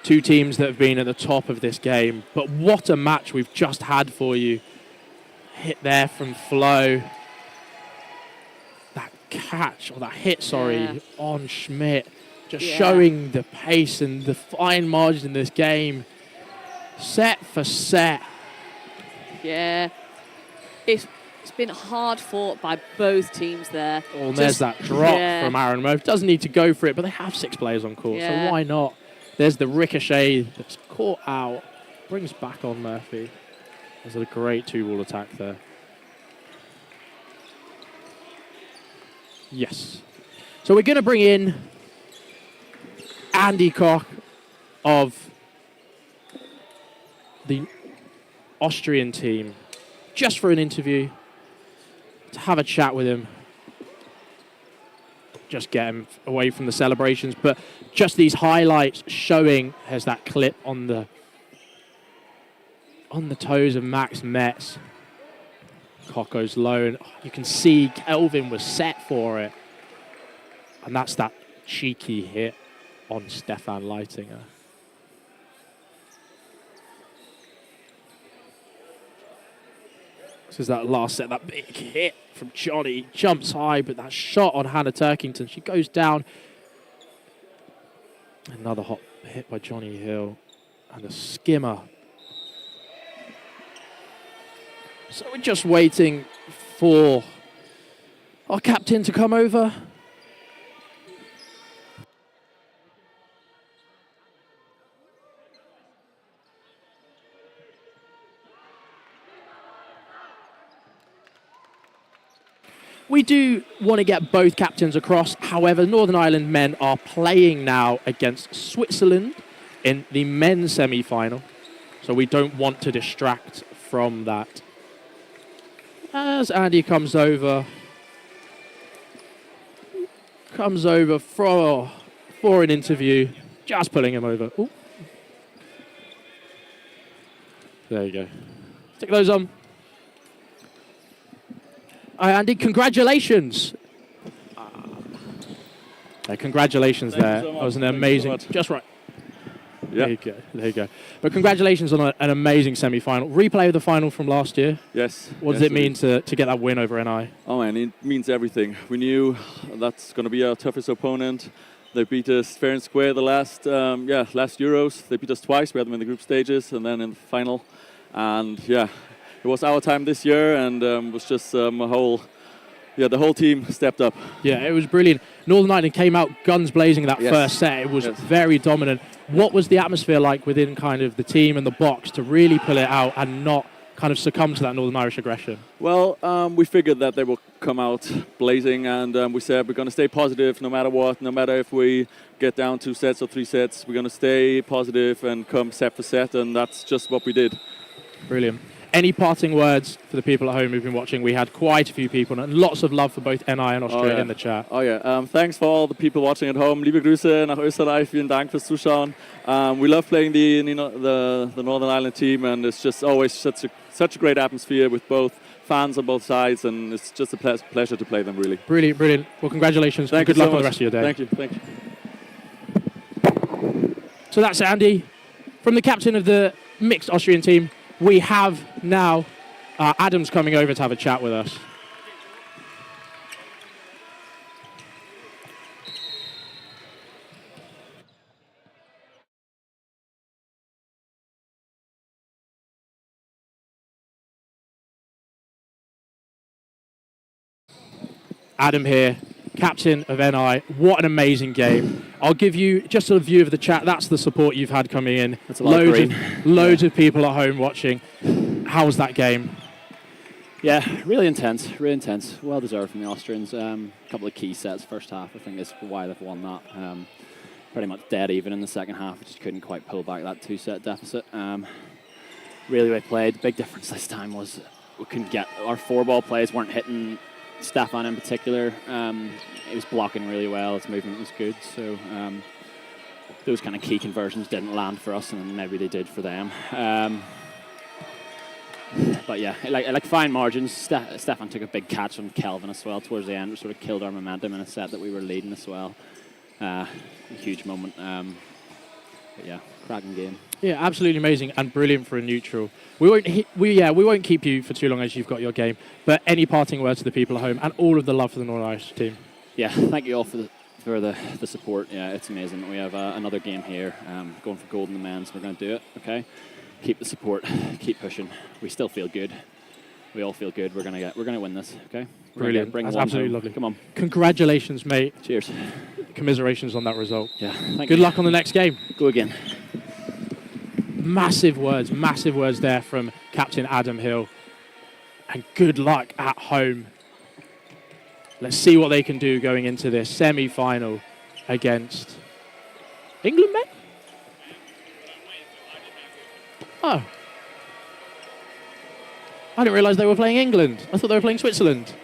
Two teams that have been at the top of this game. But what a match we've just had for you. Hit there from Flo. That catch, or that hit, sorry, on Schmidt. Just showing the pace and the fine margin in this game. Set for set. Yeah. It's been hard fought by both teams there. Oh, and there's that drop from Aaron Murphy. Doesn't need to go for it, but they have 6 players on court, so why not? There's the ricochet that's caught out. Brings back on Murphy. There's a great 2-ball attack there. Yes. So we're going to bring in Andy Koch of the Austrian team just for an interview, to have a chat with him, just get him away from the celebrations, but just these highlights showing as that clip on the toes of Max Metz. Koch goes low, and you can see Kelvin was set for it, and that's that cheeky hit on Stefan Leitinger. This is that last set, that big hit from Johnny. Jumps high, but that shot on Hannah Turkington, she goes down. Another hot hit by Johnny Hill. And a skimmer. So we're just waiting for our captain to come over. We do want to get both captains across. However, Northern Ireland men are playing now against Switzerland in the men's semi-final. So we don't want to distract from that. As Andy comes over for an interview, just pulling him over. Ooh. There you go. Stick those on. Andy, congratulations. Congratulations there. That was an amazing, just right. Yeah. There you go. But congratulations on an amazing semi-final. Replay of the final from last year. Yes. What does it mean to get that win over NI? Oh man, it means everything. We knew that's going to be our toughest opponent. They beat us fair and square the last Euros. They beat us twice. We had them in the group stages and then in the final. And yeah, it was our time this year, and it was just the whole team stepped up. Yeah, it was brilliant. Northern Ireland came out guns blazing that first set. It was very dominant. What was the atmosphere like within kind of the team and the box to really pull it out and not kind of succumb to that Northern Irish aggression? Well, we figured that they will come out blazing, and we said we're going to stay positive no matter what, no matter if we get down 2 sets or 3 sets. We're going to stay positive and come set for set, and that's just what we did. Brilliant. Any parting words for the people at home who've been watching? We had quite a few people and lots of love for both NI and Austria in the chat. Thanks for all the people watching at home. Liebe Grüße nach Österreich. Vielen Dank fürs Zuschauen. We love playing the Northern Ireland team, and it's just always such a great atmosphere with both fans on both sides, and it's just a pleasure to play them, really. Brilliant. Well, congratulations. Thank and good you luck so on the much. rest of your day. Thank you. So that's Andy. From the captain of the mixed Austrian team, we have now Adam's coming over to have a chat with us. Adam here, captain of NI. What an amazing game. I'll give you just a view of the chat. That's the support you've had coming in. That's a lot of green. Loads of people at home watching. How was that game? Yeah, really intense. Well deserved from the Austrians. A couple of key sets first half, I think, is why they've won that. Pretty much dead even in the second half. Just couldn't quite pull back that 2-set deficit. Really well played. The big difference this time was we couldn't get our 4-ball plays weren't hitting Stefan in particular. He was blocking really well. His movement was good. So those kind of key conversions didn't land for us, and maybe they did for them. But yeah, like fine margins. Stefan took a big catch on Kelvin as well towards the end, which sort of killed our momentum in a set that we were leading as well. A huge moment. But yeah, cracking game. Yeah, absolutely amazing and brilliant for a neutral. We won't keep you for too long as you've got your game. But any parting words to the people at home and all of the love for the Northern Irish team. Yeah, thank you all for the support. Yeah, it's amazing. We have another game here, going for gold in the men's. We're going to do it. Okay, keep the support, keep pushing. We still feel good. We all feel good. We're gonna win this. Okay, Brilliant. Bring That's one absolutely home. lovely. Come on. Congratulations, mate. Cheers. Commiserations on that result. Yeah. Good luck on the next game. Go again. Massive words there from Captain Adam Hill. And good luck at home. Let's see what they can do going into this semi-final against England men? Oh. I didn't realise they were playing England. I thought they were playing Switzerland.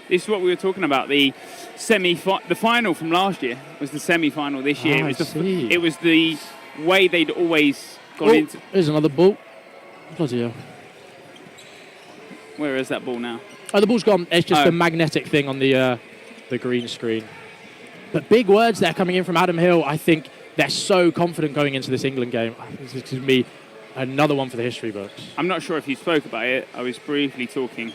This is what we were talking about. The final from last year was the semi-final this year. It was the way they'd always gone into. There's another ball. Bloody hell. Where is that ball now? Oh, the ball's gone. It's just a magnetic thing on the green screen. But big words there coming in from Adam Hill. I think they're so confident going into this England game. This is going to be another one for the history books. I'm not sure if you spoke about it. I was briefly talking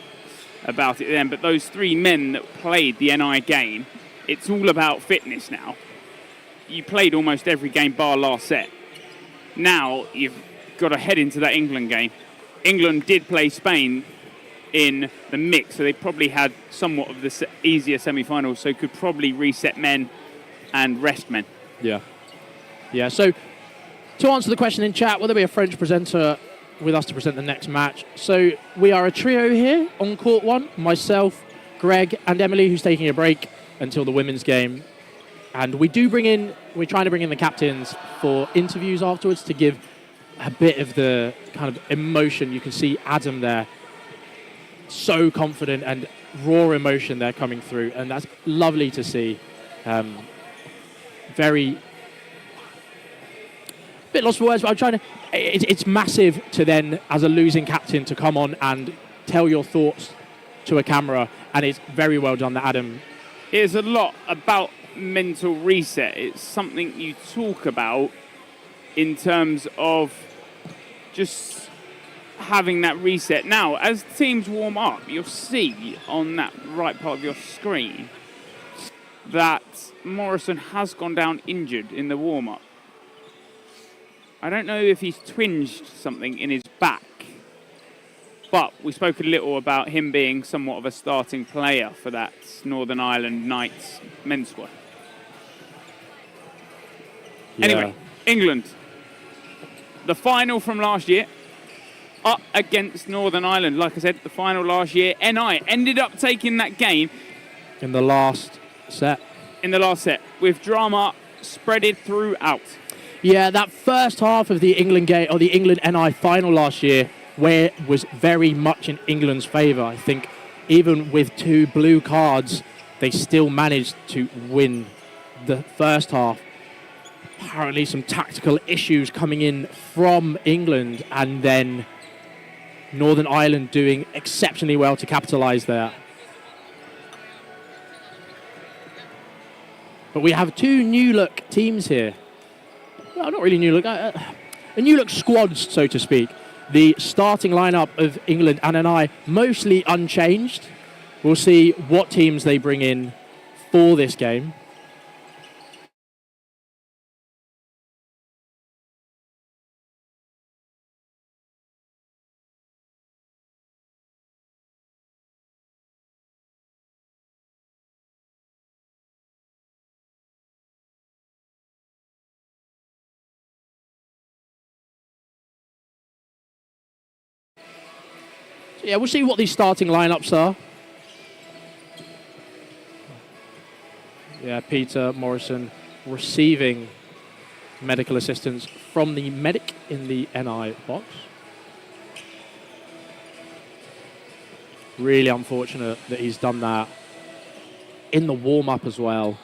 about it then. But those three men that played the NI game, it's all about fitness now. You played almost every game bar last set. Now you've got to head into that England game. England did play Spain in the mix, so they probably had somewhat of the easier semi-finals, so could probably reset men and rest men. Yeah. Yeah, so to answer the question in chat, will there be a French presenter with us to present the next match? So we are a trio here on court one, myself, Greg and Emily, who's taking a break until the women's game. And we're trying to bring in the captains for interviews afterwards to give a bit of the kind of emotion. You can see Adam there, so confident and raw emotion there coming through, and that's lovely to see. Very bit lost for words, but I'm trying to. It's massive to then, as a losing captain, to come on and tell your thoughts to a camera, and it's very well done that Adam. It's a lot about mental reset. It's something you talk about in terms of just having that reset. Now, as teams warm up, you'll see on that right part of your screen that Morrison has gone down injured in the warm-up. I don't know if he's twinged something in his back, but we spoke a little about him being somewhat of a starting player for that Northern Ireland Knights men's squad. Yeah. Anyway, England, the final from last year, up against Northern Ireland. Like I said, the final last year, NI ended up taking that game In the last set, with drama spreaded throughout. Yeah, that first half of the England game, or the England NI final last year, where it was very much in England's favour. I think even with 2 blue cards, they still managed to win the first half. Apparently some tactical issues coming in from England, and then Northern Ireland doing exceptionally well to capitalise there. But we have 2 new-look teams here. Well, not really new-look. A new-look squads, so to speak. The starting lineup of England and NI mostly unchanged. We'll see what teams they bring in for this game. Yeah, we'll see what these starting lineups are. Yeah, Peter Morrison receiving medical assistance from the medic in the NI box. Really unfortunate that he's done that in the warm-up as well.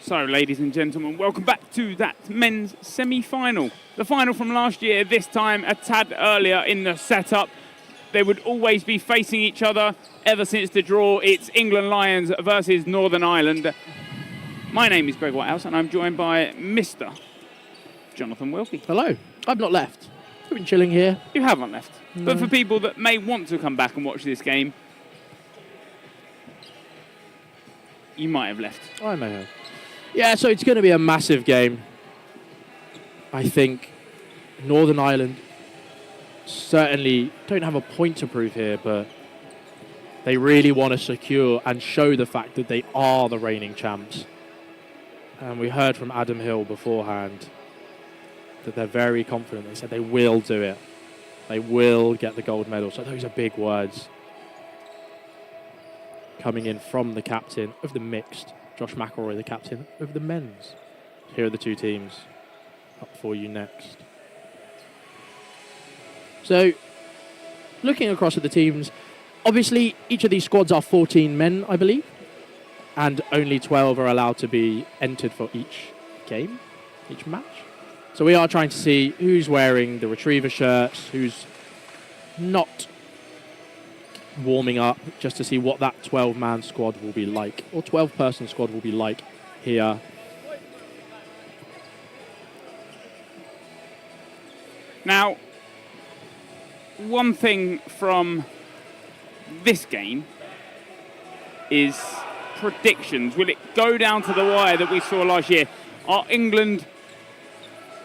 So, ladies and gentlemen, welcome back to that men's semi-final. The final from last year, this time a tad earlier in the setup. They would always be facing each other ever since the draw. It's England Lions versus Northern Ireland. My name is Greg Whitehouse, and I'm joined by Mr. Jonathan Wilkie. Hello. I've not left. I've been chilling here. You haven't left. No. But for people that may want to come back and watch this game, you might have left. I may have. Yeah, so it's going to be a massive game. I think Northern Ireland certainly don't have a point to prove here, but they really want to secure and show the fact that they are the reigning champs. And we heard from Adam Hill beforehand that they're very confident. They said they will do it. They will get the gold medal. So those are big words coming in from the captain of the mixed, Josh McElroy, the captain of the men's. Here are the two teams up for you next. So, looking across at the teams, obviously each of these squads are 14 men, I believe, and only 12 are allowed to be entered for each game, each match. So we are trying to see who's wearing the retriever shirts, who's not warming up, just to see what that 12-man squad will be like, or 12-person squad will be like here. Now, one thing from this game is predictions. Will it go down to the wire that we saw last year? Are England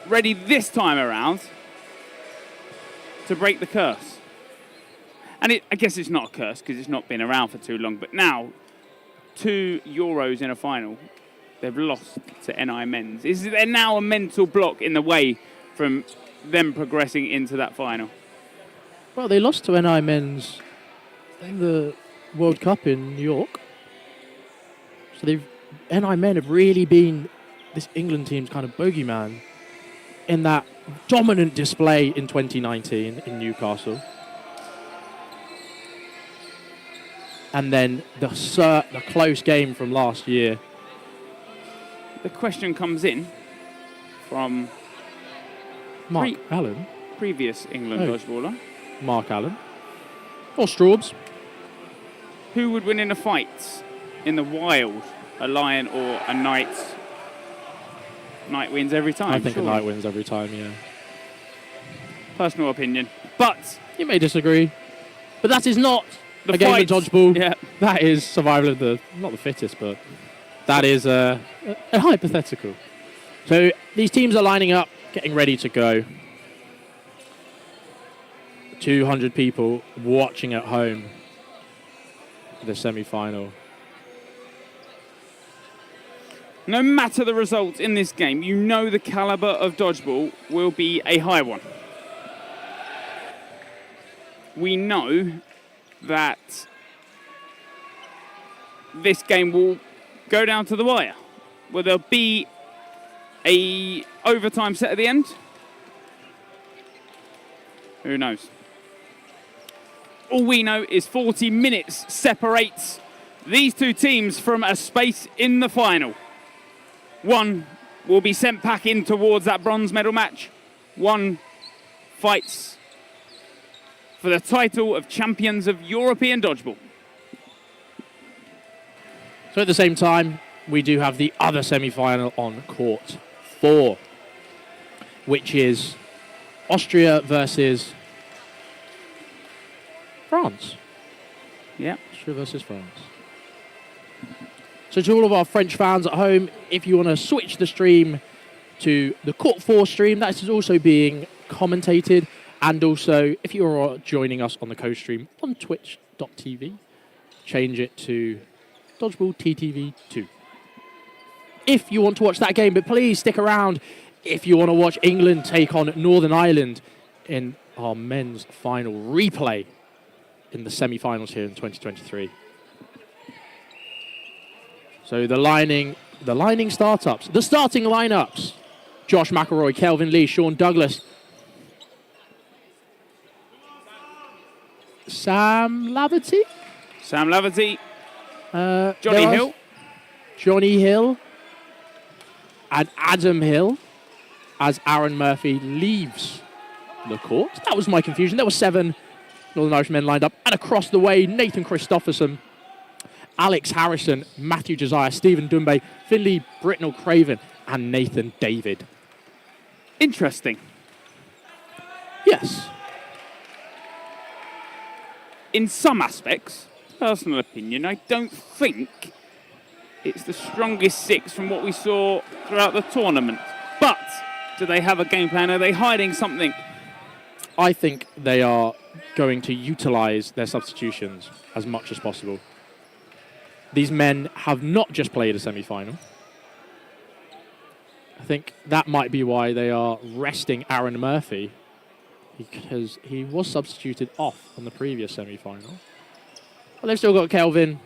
ready this time around to break the curse? And I guess it's not a curse because it's not been around for too long, but now 2 Euros in a final, they've lost to NI Men's. Is there now a mental block in the way from them progressing into that final? Well, they lost to NI Men's in the World Cup in New York. So NI Men have really been this England team's kind of bogeyman in that dominant display in 2019 in Newcastle. And then the close game from last year. The question comes in from Mark Allen. Previous England dodgeballer. Mark Allen. Or Straubs. Who would win in a fight in the wild? A lion or a knight? Knight wins every time. I think a knight wins every time, yeah. Personal opinion. But you may disagree. But that is not the a game of dodgeball. Yeah. That is survival of not the fittest, but that is a hypothetical. So these teams are lining up, getting ready to go. 200 people watching at home for the semi-final. No matter the results in this game, you know the caliber of dodgeball will be a high one. We know that this game will go down to the wire. Will there be a overtime set at the end? Who knows? All we know is 40 minutes separates these two teams from a space in the final. One will be sent back in towards that bronze medal match. One fights for the title of champions of European dodgeball. So at the same time, we do have the other semi-final on court 4, which is Austria versus France. Yeah. Austria versus France. So to all of our French fans at home, if you want to switch the stream to the Court 4 stream, that is also being commentated. And also, if you're joining us on the co-stream on twitch.tv, change it to Dodgeball TTV2. If you want to watch that game, but please stick around if you want to watch England take on Northern Ireland in our men's final replay in the semi-finals here in 2023. So the lining startups, the starting lineups. Josh McElroy, Kelvin Lee, Sean Douglas, Sam Laverty, Johnny Hill, and Adam Hill as Aaron Murphy leaves the court. That was my confusion. There were 7 Northern Irish men lined up. And across the way, Nathan Christopherson, Alex Harrison, Matthew Josiah, Stephen Dunbe, Finley Britnell Craven, and Nathan David. Interesting. Yes. In some aspects, personal opinion, I don't think it's the strongest 6 from what we saw throughout the tournament. But do they have a game plan? Are they hiding something? I think they are going to utilise their substitutions as much as possible. These men have not just played a semi-final. I think that might be why they are resting Aaron Murphy, because he was substituted off on the previous semi-final. But they've still got Kelvin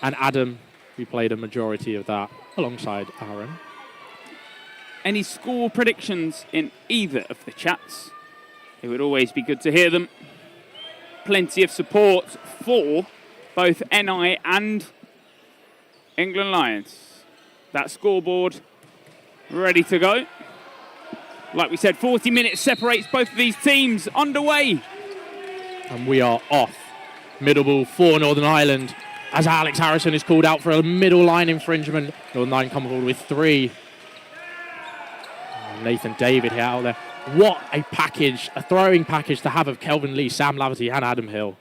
and Adam, who played a majority of that alongside Aaron. Any score predictions in either of the chats? It would always be good to hear them. Plenty of support for both NI and England Lions. That scoreboard ready to go. Like we said, 40 minutes separates both of these teams. Underway. And we are off. Middle ball for Northern Ireland as Alex Harrison is called out for a middle line infringement. Northern Ireland come forward with 3. Nathan David here out there. What a package, a throwing package to have of Kelvin Lee, Sam Laverty and Adam Hill.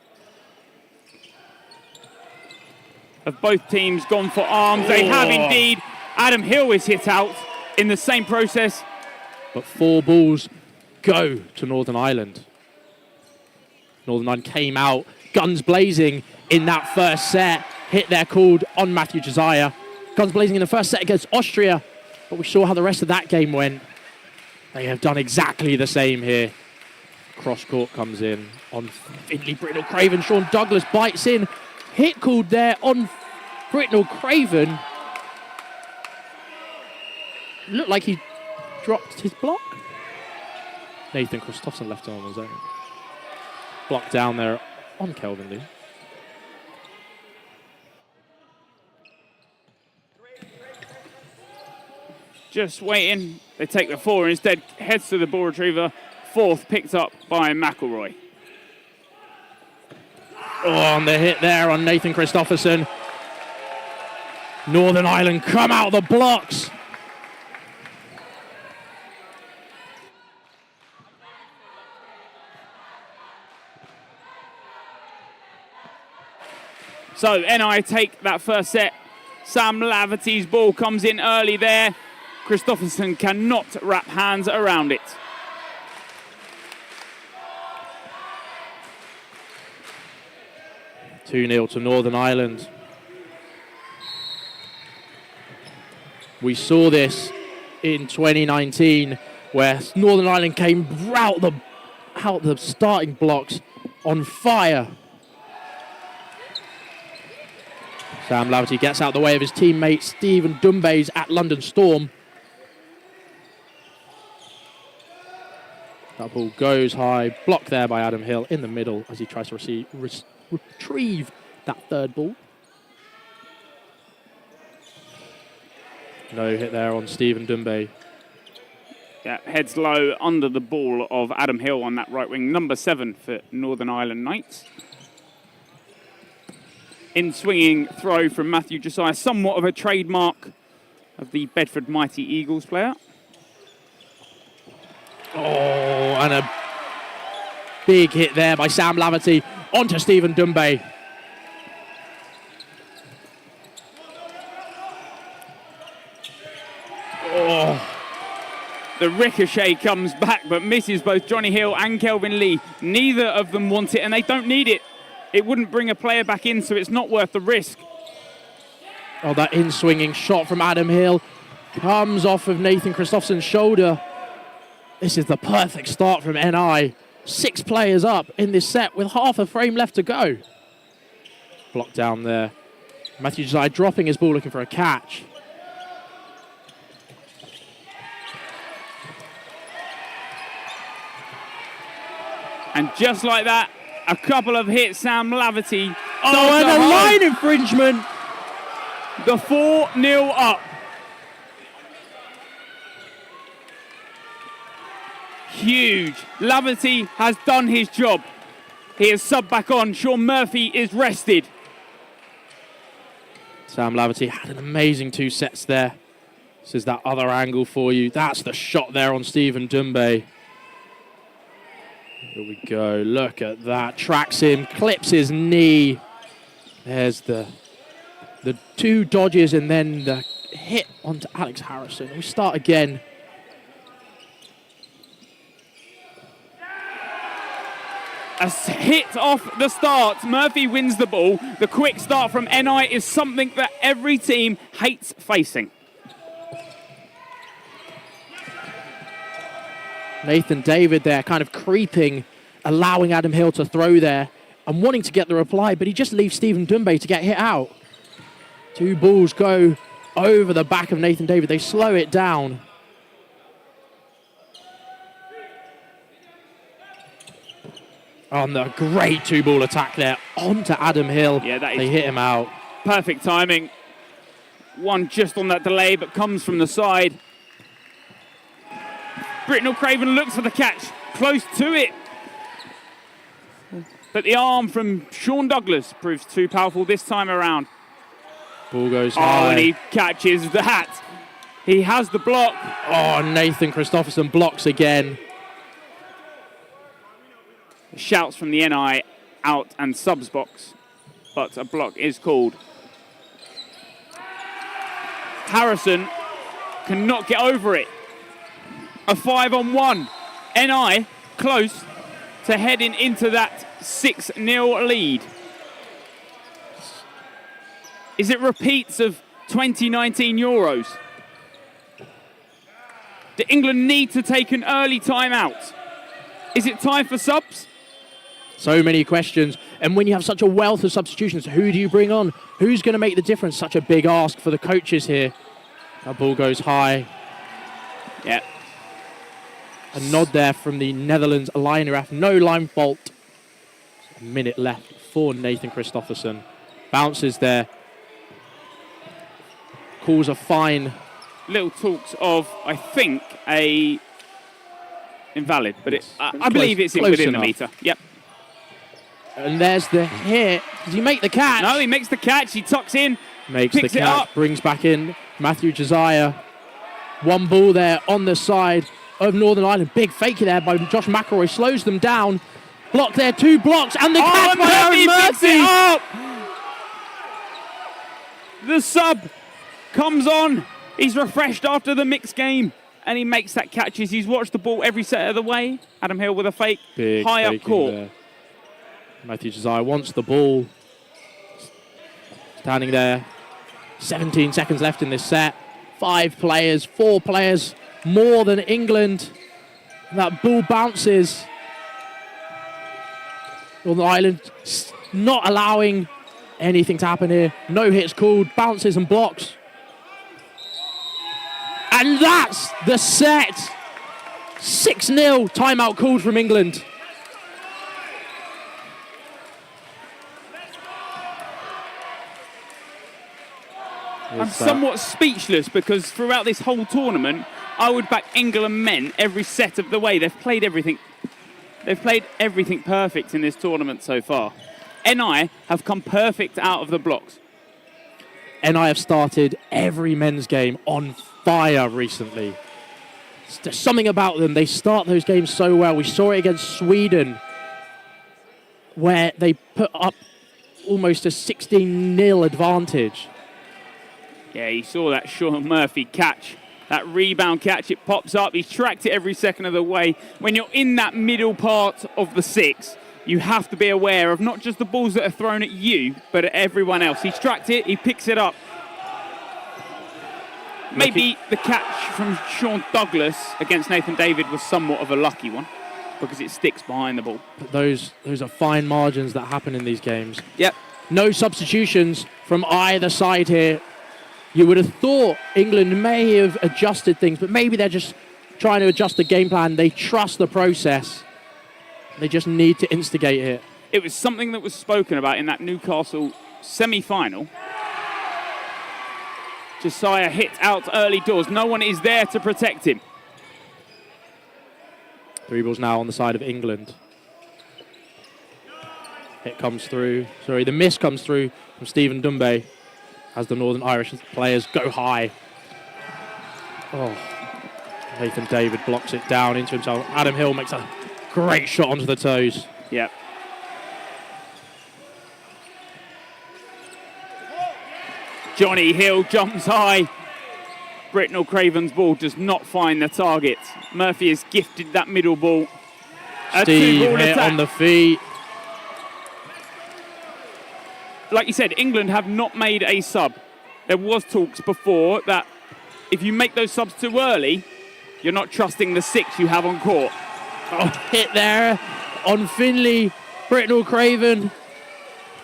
Have both teams gone for arms? They have indeed. Adam Hill is hit out in the same process. But 4 balls go to Northern Ireland. Northern Ireland came out guns blazing in that first set. Hit there called on Matthew Josiah. Guns blazing in the first set against Austria. But we saw how the rest of that game went. They have done exactly the same here. Cross court comes in on Finley Britnell Craven. Sean Douglas bites in. Hit called there on Britnell Craven. Looked like he dropped his block. Nathan Christopherson left it on his own. Block down there on Kelvin Lee. Just waiting. They take the 4 instead. Heads to the ball retriever. 4th picked up by McElroy. Oh, and the hit there on Nathan Christopherson. Northern Ireland come out the blocks. So NI take that first set. Sam Laverty's ball comes in early there. Christopherson cannot wrap hands around it. (2-0) to Northern Ireland. We saw this in 2019 where Northern Ireland came out the starting blocks on fire. Sam Laverty gets out the way of his teammate Stephen Dumbays at London Storm. That ball goes high, blocked there by Adam Hill in the middle as he tries to retrieve that 3rd ball. No hit there on Stephen Dumbay. Yeah, heads low under the ball of Adam Hill on that right wing, number 7 for Northern Ireland Knights. In swinging throw from Matthew Josiah, somewhat of a trademark of the Bedford Mighty Eagles player. Oh, and a big hit there by Sam Laverty onto Stephen Dumbay. Oh, the ricochet comes back but misses both Johnny Hill and Kelvin Lee. Neither of them want it and they don't need it. It wouldn't bring a player back in, so it's not worth the risk. Oh, that in-swinging shot from Adam Hill comes off of Nathan Christopherson's shoulder. This is the perfect start from NI. 6 players up in this set with half a frame left to go. Blocked down there. Matthew Josiah dropping his ball, looking for a catch. And just like that, a couple of hits, Sam Laverty. Oh, and a line infringement. The 4-0 up. huge. Laverty has done his job. He is subbed back on. Sean Murphy is rested. Sam Laverty had an amazing 2 sets there. This is that other angle for you. That's the shot there on Stephen Dumbe. Here we go. Look at that. Tracks him, clips his knee. There's the 2 dodges and then the hit onto Alex Harrison. We start again. A hit off the start. Murphy wins the ball. The quick start from NI is something that every team hates facing. Nathan David there kind of creeping, allowing Adam Hill to throw there and wanting to get the reply, but he just leaves Stephen Dumbe to get hit out. 2 balls go over the back of Nathan David. They slow it down. On the great 2-ball attack there onto Adam Hill. Yeah, that is they hit him out. Perfect timing. One just on that delay, but comes from the side. Britnell Craven looks for the catch, close to it. But the arm from Sean Douglas proves too powerful this time around. Ball goes Oh, high. and he catches that. He has the block. Oh, Nathan Christopherson blocks again. Shouts from the NI out and subs box, but a block is called. Harrison cannot get over it. A 5-on-1. NI close to heading into that 6-0 lead. Is it repeats of 2019 Euros? Do England need to take an early timeout? Is it time for subs? So many questions. And when you have such a wealth of substitutions, who do you bring on? Who's going to make the difference? Such a big ask for the coaches here. That ball goes high. Yeah. A nod there from the Netherlands line ref. No line fault. A minute left for Nathan Christopherson. Bounces there. Calls a fine. Little talks of, I think, a invalid, but I believe it's close within enough. the meter. Yep. And there's the hit. Does he make the catch? No, he makes the catch. He tucks in. Makes the picks it catch. up. Brings back in Matthew Josiah. 1 ball there on the side of Northern Ireland. Big fake there by Josh McElroy. Slows them down. Block there. 2 blocks. And the catch by Aaron picks it Murphy. up. The sub comes on. He's refreshed after the mixed game. And he makes that catch as he's watched the ball every set of the way. Adam Hill with a fake. Big high up faking court. there. Matthew Josiah wants the ball. Standing there. 17 seconds left in this set. 4 players more than England. And that ball bounces. Northern Ireland not allowing anything to happen here. No hits called, bounces and blocks. And that's the set. 6-0, timeout called from England. I'm somewhat speechless because throughout this whole tournament, I would back England men every set of the way. They've played everything. They've played everything perfect in this tournament so far. NI have come perfect out of the blocks. NI have started every men's game on fire recently. There's something about them. They start those games so well. We saw it against Sweden, where they put up almost a 16-0 advantage. Yeah, you saw that Sean Murphy catch, that rebound catch. It pops up. He's tracked it every second of the way. When you're in that middle part of the 6, you have to be aware of not just the balls that are thrown at you, but at everyone else. He's tracked it. He picks it up. Maybe the catch from Sean Douglas against Nathan David was somewhat of a lucky one because it sticks behind the ball. But those are fine margins that happen in these games. Yep. No substitutions from either side here. You would have thought England may have adjusted things, but maybe they're just trying to adjust the game plan. They trust the process. They just need to instigate it. It was something that was spoken about in that Newcastle semi-final. Josiah hit out early doors. No one is there to protect him. Three balls now on the side of England. Hit comes through. Sorry, the miss comes through from Stephen Dumbe as the Northern Irish players go high. Oh, Nathan David blocks it down into himself. Adam Hill makes a great shot onto the toes. Yep. Johnny Hill jumps high. Britnell Craven's ball does not find the target. Murphy has gifted that middle ball. Steve hit on the feet. Like you said, England have not made a sub. There was talks before that if you make those subs too early, you're not trusting the 6 you have on court. Oh, hit there on Finley, Britnell Craven.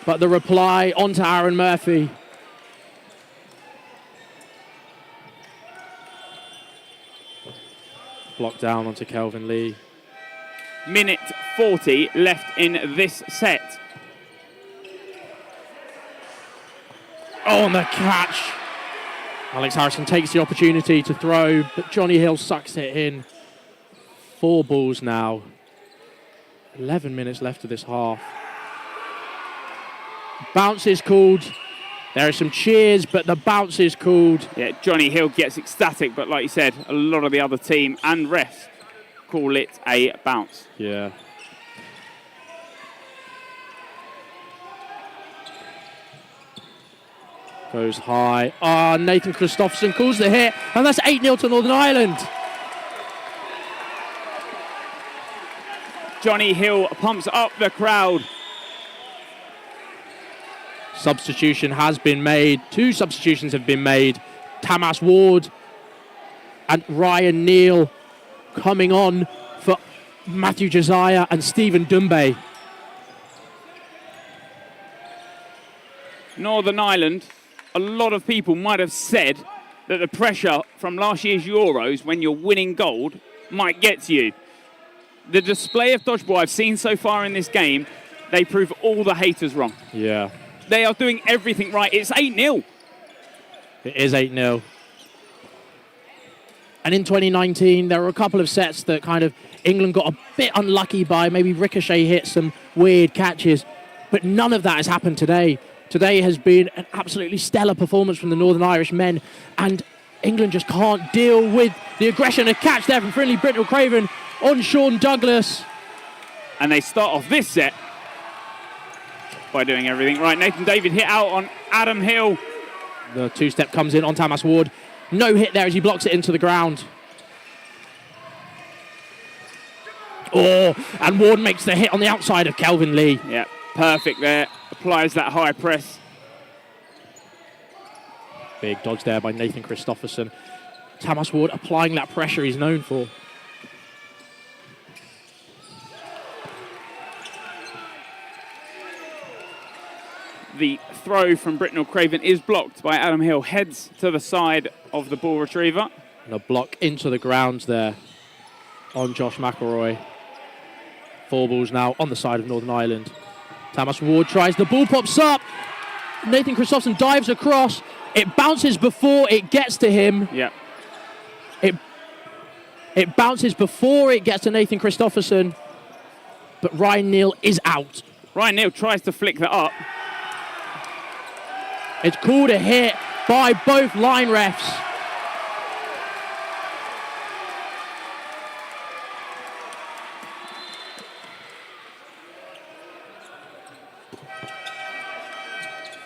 But the reply onto Aaron Murphy. Blocked down onto Kelvin Lee. Minute 40 left in this set. Oh, and the catch. Alex Harrison takes the opportunity to throw, but Johnny Hill sucks it in. 4 balls now. 11 minutes left of this half. Bounce is called. There are some cheers, but the bounce is called. Yeah, Johnny Hill gets ecstatic, but like you said, a lot of the other team and refs call it a bounce. Yeah. Goes high. Ah, Nathan Christopherson calls the hit, and that's 8-0 to Northern Ireland. Johnny Hill pumps up the crowd. Substitution has been made. 2 substitutions have been made. Tamas Ward and Ryan Neal coming on for Matthew Josiah and Stephen Dumbe. Northern Ireland, a lot of people might have said that the pressure from last year's Euros when you're winning gold might get to you. The display of dodgeball I've seen so far in this game, they prove all the haters wrong. Yeah. They are doing everything right. It's 8-0. It is 8-0. And in 2019, there were a couple of sets that kind of England got a bit unlucky by. Maybe Ricochet hit some weird catches. But none of that has happened today. Today has been an absolutely stellar performance from the Northern Irish men. And England just can't deal with the aggression. A catch there from friendly Britnell Craven on Sean Douglas. And they start off this set by doing everything right. Nathan David hit out on Adam Hill. The 2-step comes in on Tamas Ward. No hit there as he blocks it into the ground. Oh, and Ward makes the hit on the outside of Kelvin Lee. Yeah, perfect there. Applies that high press. Big dodge there by Nathan Christopherson. Tamas Ward applying that pressure he's known for. The throw from Britnell Craven is blocked by Adam Hill. Heads to the side of the ball retriever. And a block into the ground there on Josh McElroy. 4 balls now on the side of Northern Ireland. Tamas Ward tries, the ball pops up. Nathan Christopherson dives across. It bounces before it gets to him. Yeah. It bounces before it gets to Nathan Christopherson. But Ryan Neal is out. Ryan Neal tries to flick that up. It's called a hit by both line refs.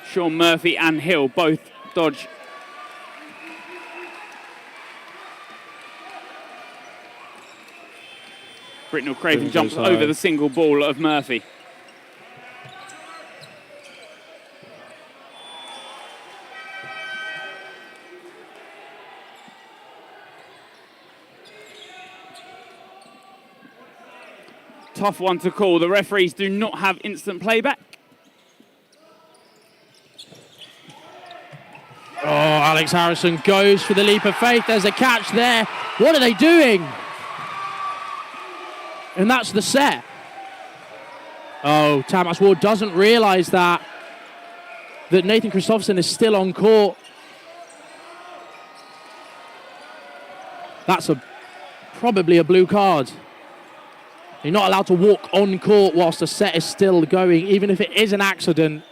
Sean Murphy and Hill both dodge. Britnell Craven jumps over the single ball of Murphy. Tough one to call. The referees do not have instant playback. Oh, Alex Harrison goes for the leap of faith. There's a catch there. What are they doing? And that's the set. Oh, Tamas Ward doesn't realise that Nathan Christopherson is still on court. That's probably a blue card. You're not allowed to walk on court whilst the set is still going, even if it is an accident.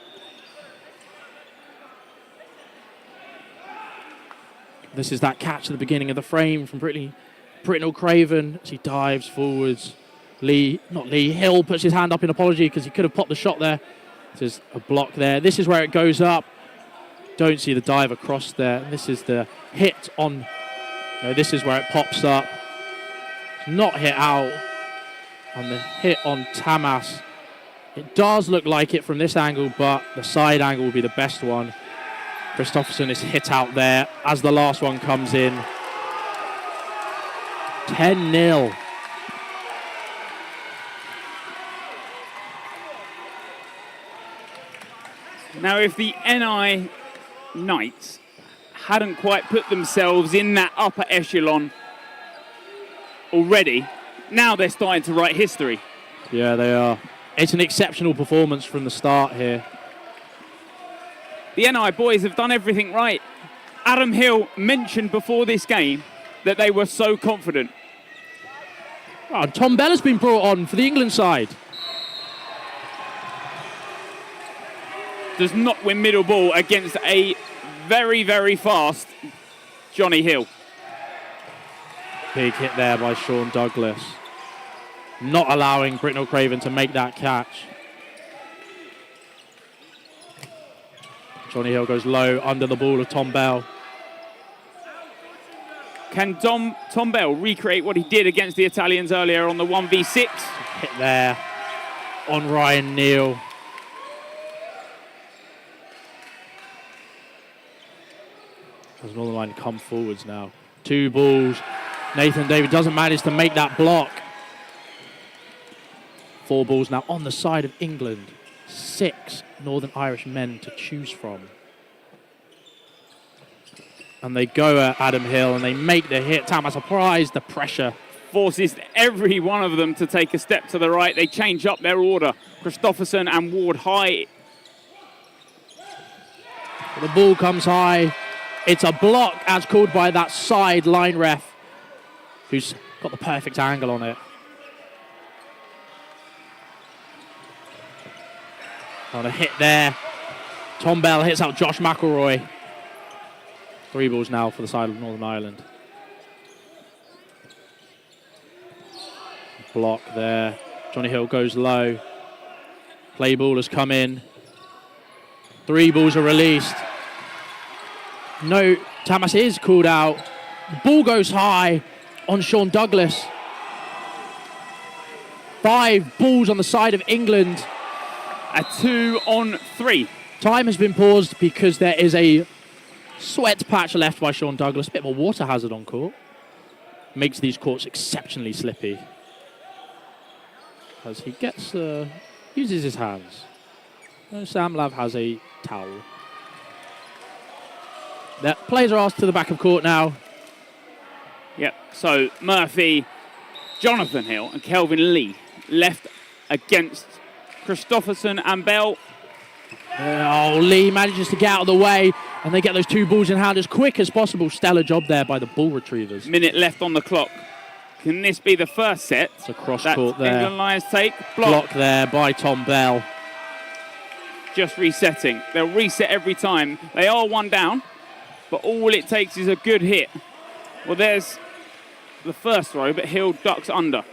This is that catch at the beginning of the frame from Britnell Craven as he dives forwards. Hill puts his hand up in apology because he could have popped the shot there. There's a block there. This is where it goes up. Don't see the dive across there. This is the hit on... No, this is where it pops up. It's not hit out on the hit on Tamas. It does look like it from this angle, but the side angle will be the best one. Kristoffersson is hit out there as the last one comes in. 10-0. Now, if the NI Knights hadn't quite put themselves in that upper echelon already, now they're starting to write history. Yeah, they are. It's an exceptional performance from the start here. The NI boys have done everything right. Adam Hill mentioned before this game that they were so confident. Oh, and Tom Bell has been brought on for the England side. Does not win middle ball against a very, very fast Johnny Hill. Big hit there by Sean Douglas. Not allowing Britnell Craven to make that catch. Johnny Hill goes low under the ball of Tom Bell. Can Tom Bell recreate what he did against the Italians earlier on the 1v6? Hit there on Ryan Neal. Does Northern Ireland come forwards now? 2 balls. Nathan David doesn't manage to make that block. 4 balls now on the side of England. 6 Northern Irish men to choose from. And they go at Adam Hill and they make the hit. Tamas applies the pressure. Forces every one of them to take a step to the right. They change up their order. Kristoffersson and Ward high. The ball comes high. It's a block as called by that side line ref who's got the perfect angle on it. On a hit there. Tom Bell hits out Josh McElroy. 3 balls now for the side of Northern Ireland. Block there. Johnny Hill goes low. Play ball has come in. 3 balls are released. No, Tamas is called out. The ball goes high on Sean Douglas. 5 balls on the side of England. A 2-on-3. Time has been paused because there is a sweat patch left by Sean Douglas. A bit of a water hazard on court. Makes these courts exceptionally slippy. As he gets, uses his hands. Sam Lav has a towel. The players are asked to the back of court now. Yep, so Murphy, Jonathan Hill and Kelvin Lee left against Kristoffersson and Bell. Oh, Lee manages to get out of the way and they get those 2 balls in hand as quick as possible. Stellar job there by the ball retrievers. Minute left on the clock. Can this be the first set? It's a cross court there. England Lions take. Block there by Tom Bell. Just resetting. They'll reset every time. They are 1 down, but all it takes is a good hit. Well, there's the first throw, but Hill ducks under.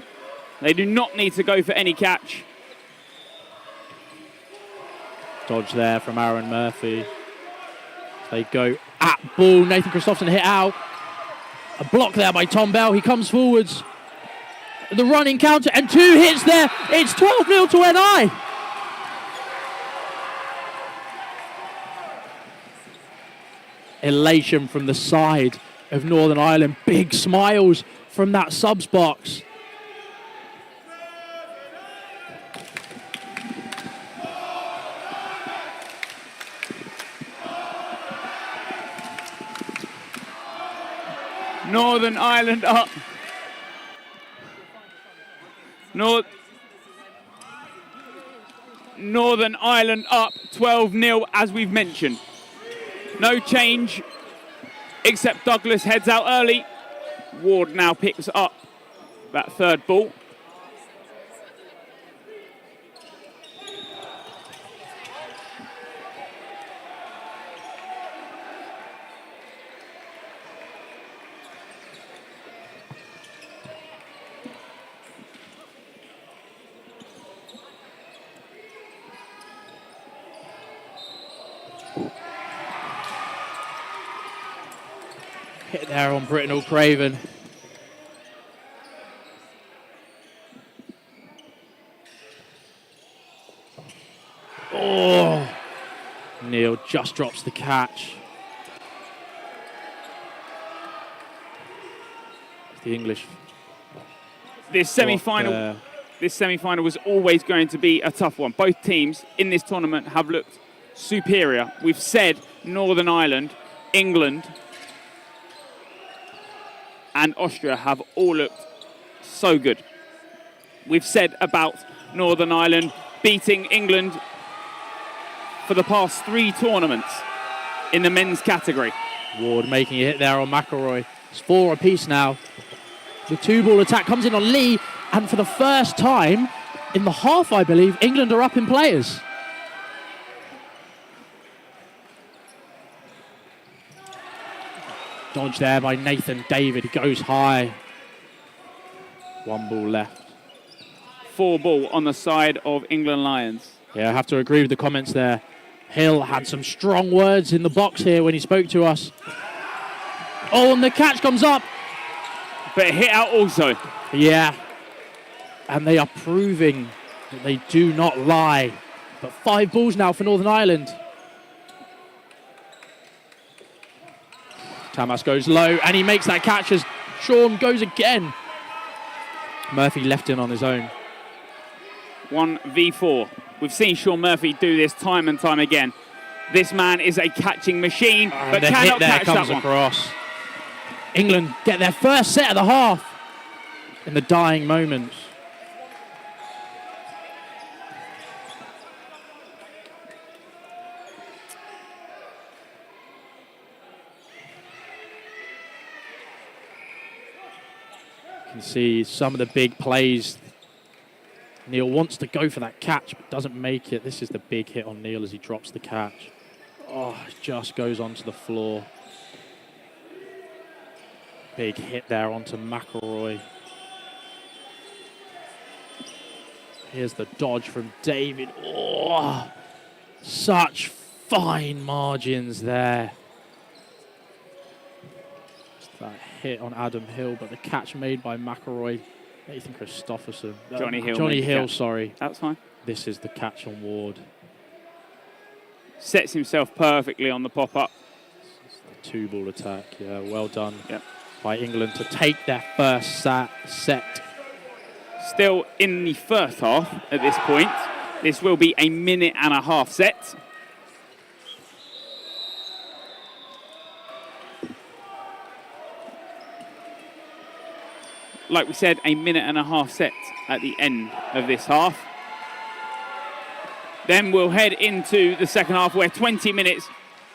They do not need to go for any catch. Dodge there from Aaron Murphy. They go at ball. Nathan Kristoffersson hit out. A block there by Tom Bell. He comes forwards. The running counter and 2 hits there. It's 12-0 to NI. Elation from the side of Northern Ireland. Big smiles from that subs box. Northern Ireland up. Northern Ireland up 12-0 as we've mentioned. No change except Douglas heads out early. Ward now picks up that 3rd ball. Hit there on Britnell Craven. Oh, Neil just drops the catch. The English. This semi-final was always going to be a tough one. Both teams in this tournament have looked superior. We've said Northern Ireland, England, and Austria have all looked so good. We've said about Northern Ireland beating England for the past 3 tournaments in the men's category. Ward making a hit there on McElroy. It's 4 apiece now. The 2-ball attack comes in on Lee, and for the first time in the half, I believe, England are up in players. Dodge there by Nathan David. He goes high. 1 ball left. 4 ball on the side of England Lions. Yeah, I have to agree with the comments there. Hill had some strong words in the box here when he spoke to us. Oh, and the catch comes up. But it hit out also. Yeah. And they are proving that they do not lie. But 5 balls now for Northern Ireland. Tamas goes low, and he makes that catch as Sean goes again. Murphy left in on his own. 1v4. We've seen Sean Murphy do this time and time again. This man is a catching machine, but the cannot hit there catch comes that one. across. England get their first set of the half in the dying moments. You can see some of the big plays. Neil wants to go for that catch, but doesn't make it. This is the big hit on Neil as he drops the catch. Oh, it just goes onto the floor. Big hit there onto McElroy. Here's the dodge from David. Oh, such fine margins there. Just that hit on Adam Hill, but the catch made by McElroy. Nathan Christopherson. Johnny Hill. Johnny Hill, sorry. That's fine. This is the catch on Ward. Sets himself perfectly on the pop-up. 2-ball attack, yeah, well done. Yep. By England to take their first set. Still in the first half at this point. This will be a 1.5-minute set. Like we said, a 1.5-minute set at the end of this half. Then we'll head into the second half where 20 minutes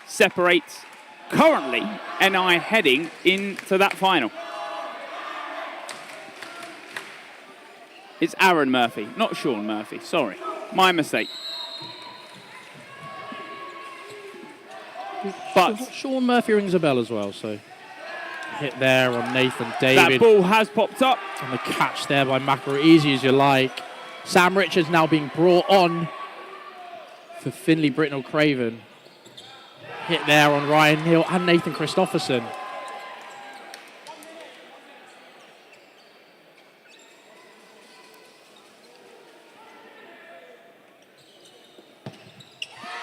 separates currently NI heading into that final. It's Aaron Murphy, not Sean Murphy. Sorry, my mistake. But Sean Murphy rings a bell as well, so hit there on Nathan David. that ball has popped up. And the catch there by McElroy, easy as you like. Sam Richards now being brought on for Finley Britnell Craven. Hit there on Ryan Hill and Nathan Christopherson.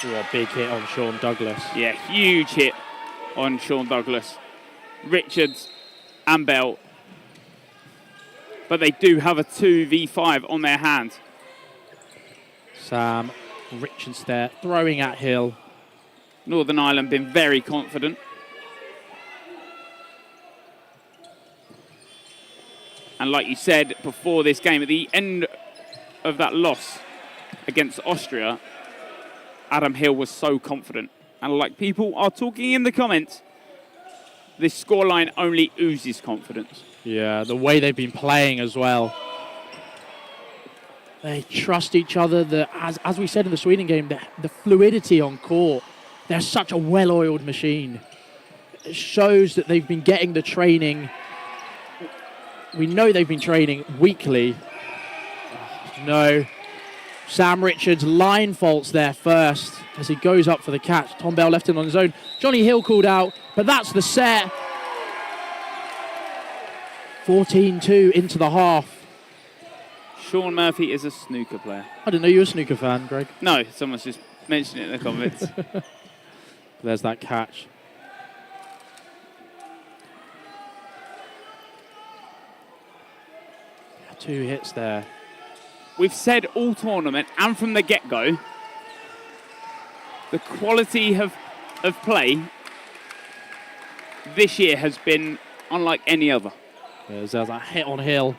Ooh, a big hit on Sean Douglas. Yeah, huge hit on Sean Douglas. Richards and Bell. But they do have a 2v5 on their hands. Sam Richards there, throwing at Hill. Northern Ireland been very confident. And like you said before this game, at the end of that loss against Austria, Adam Hill was so confident. And like people are talking in the comments, this scoreline only oozes confidence. Yeah, the way they've been playing as well. They trust each other. As we said in the Sweden game, the fluidity on court. They're such a well-oiled machine. It shows that they've been getting the training. We know they've been training weekly. No. Sam Richards line faults there first as he goes up for the catch. Tom Bell left in on his own. Johnny Hill called out, but that's the set. 14-2 into the half. Sean Murphy is a snooker player. I didn't know you were a snooker fan, Greg. No, someone's just mentioned it in the comments. There's that catch. Two hits there. We've said all tournament and from the get-go, the quality of play this year has been unlike any other. There's that hit on Hill.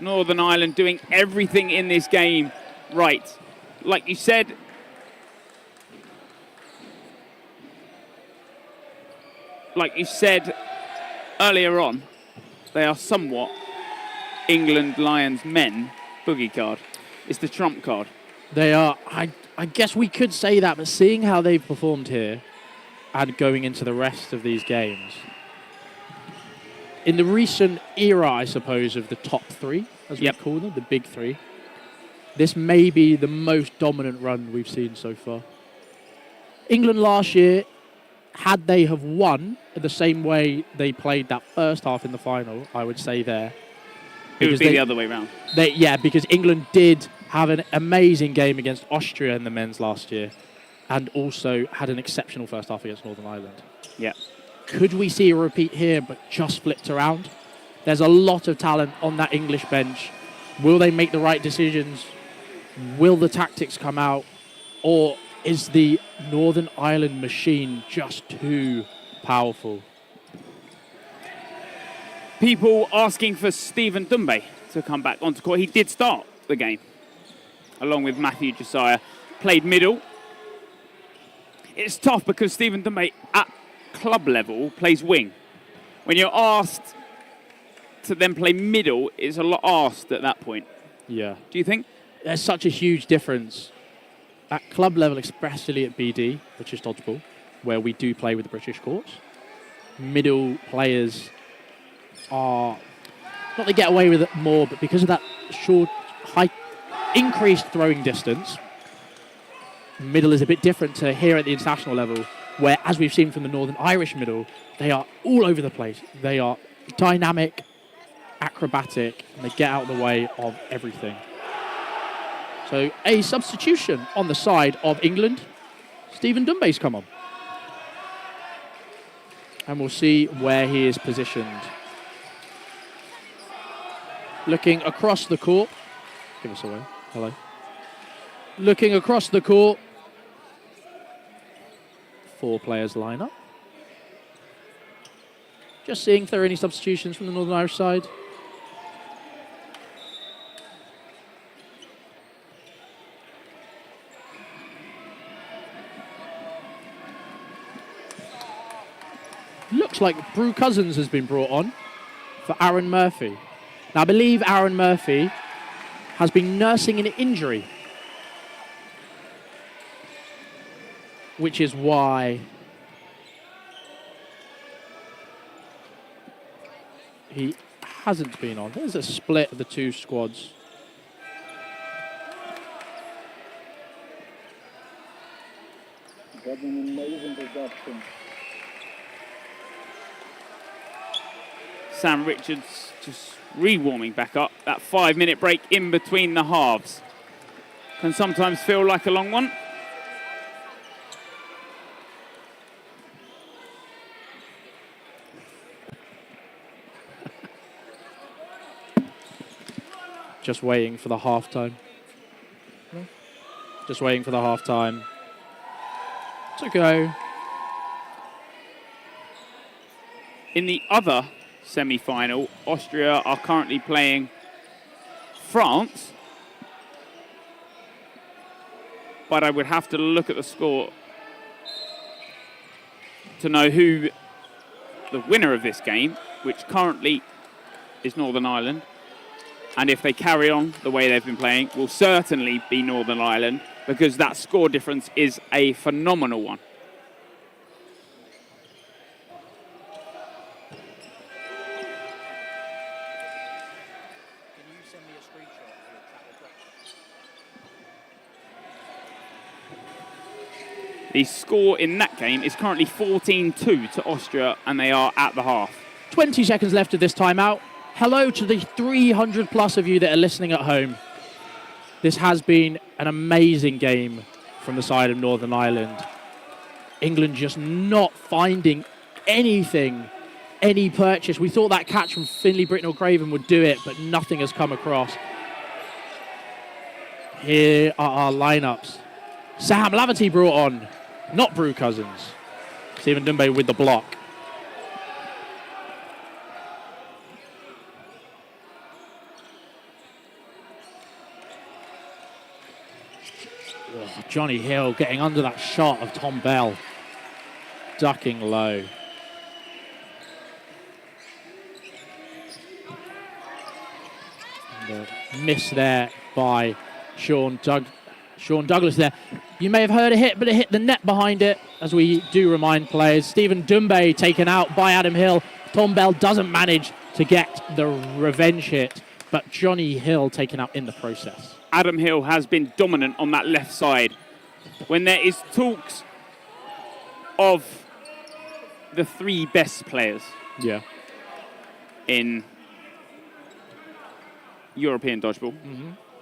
Northern Ireland doing everything in this game right. Like you said, earlier on, they are somewhat England Lions men boogie card. It's the trump card. They are, I guess we could say that, but seeing how they've performed here and going into the rest of these games, in the recent era, I suppose, of the top three, as we call them, the big three, this may be the most dominant run we've seen so far. England last year, had they have won the same way they played that first half in the final, I would say there. It would be the other way around. Because England did have an amazing game against Austria in the men's last year and also had an exceptional first half against Northern Ireland. Yeah. Could we see a repeat here, but just flipped around? There's a lot of talent on that English bench. Will they make the right decisions? Will the tactics come out? Or is the Northern Ireland machine just too powerful? People asking for Stephen Dunbe to come back onto court. He did start the game, along with Matthew Josiah. Played middle. It's tough because Stephen Dunbe at club level plays wing. When you're asked to then play middle, it's a lot asked at that point. Yeah. Do you think? There's such a huge difference. At club level, especially at BD, which is Dodgeball, where we do play with the British courts, middle players are, not they get away with it more, but because of that short, high, increased throwing distance, middle is a bit different to here at the international level, where, as we've seen from the Northern Irish middle, they are all over the place. They are dynamic, acrobatic, and they get out of the way of everything. So a substitution on the side of England. Stephen Dunbe's come on. And we'll see where he is positioned. Looking across the court. Give us away. Hello. Looking across the court. 4 players line up. Just seeing if there are any substitutions from the Northern Irish side. Looks like Brew Cousins has been brought on for Aaron Murphy. Now, I believe Aaron Murphy has been nursing an injury, which is why he hasn't been on. There's a split of the two squads. Got an amazing production. Sam Richards just re-warming back up. That 5-minute break in between the halves can sometimes feel like a long one. Just waiting for the half-time. Just waiting for the half-time to go. In the other semi-final, Austria are currently playing France, but I would have to look at the score to know who the winner of this game, which currently is Northern Ireland, and if they carry on the way they've been playing, will certainly be Northern Ireland, because that score difference is a phenomenal one. The score in that game is currently 14-2 to Austria, and they are at the half. 20 seconds left of this timeout. Hello to the 300 plus of you that are listening at home. This has been an amazing game from the side of Northern Ireland. England just not finding anything, any purchase. We thought that catch from Finlay Britnell-Craven would do it, but nothing has come across. Here are our lineups. Sam Laverty brought on, not Brew Cousins. Stephen Dumbe with the block. Oh, Johnny Hill getting under that shot of Tom Bell. Ducking low. And the miss there by Sean Douglas there. You may have heard a hit, but it hit the net behind it, as we do remind players. Stephen Dumbe taken out by Adam Hill. Tom Bell doesn't manage to get the revenge hit, but Johnny Hill taken out in the process. Adam Hill has been dominant on that left side. When there is talks of the 3 best players in European dodgeball,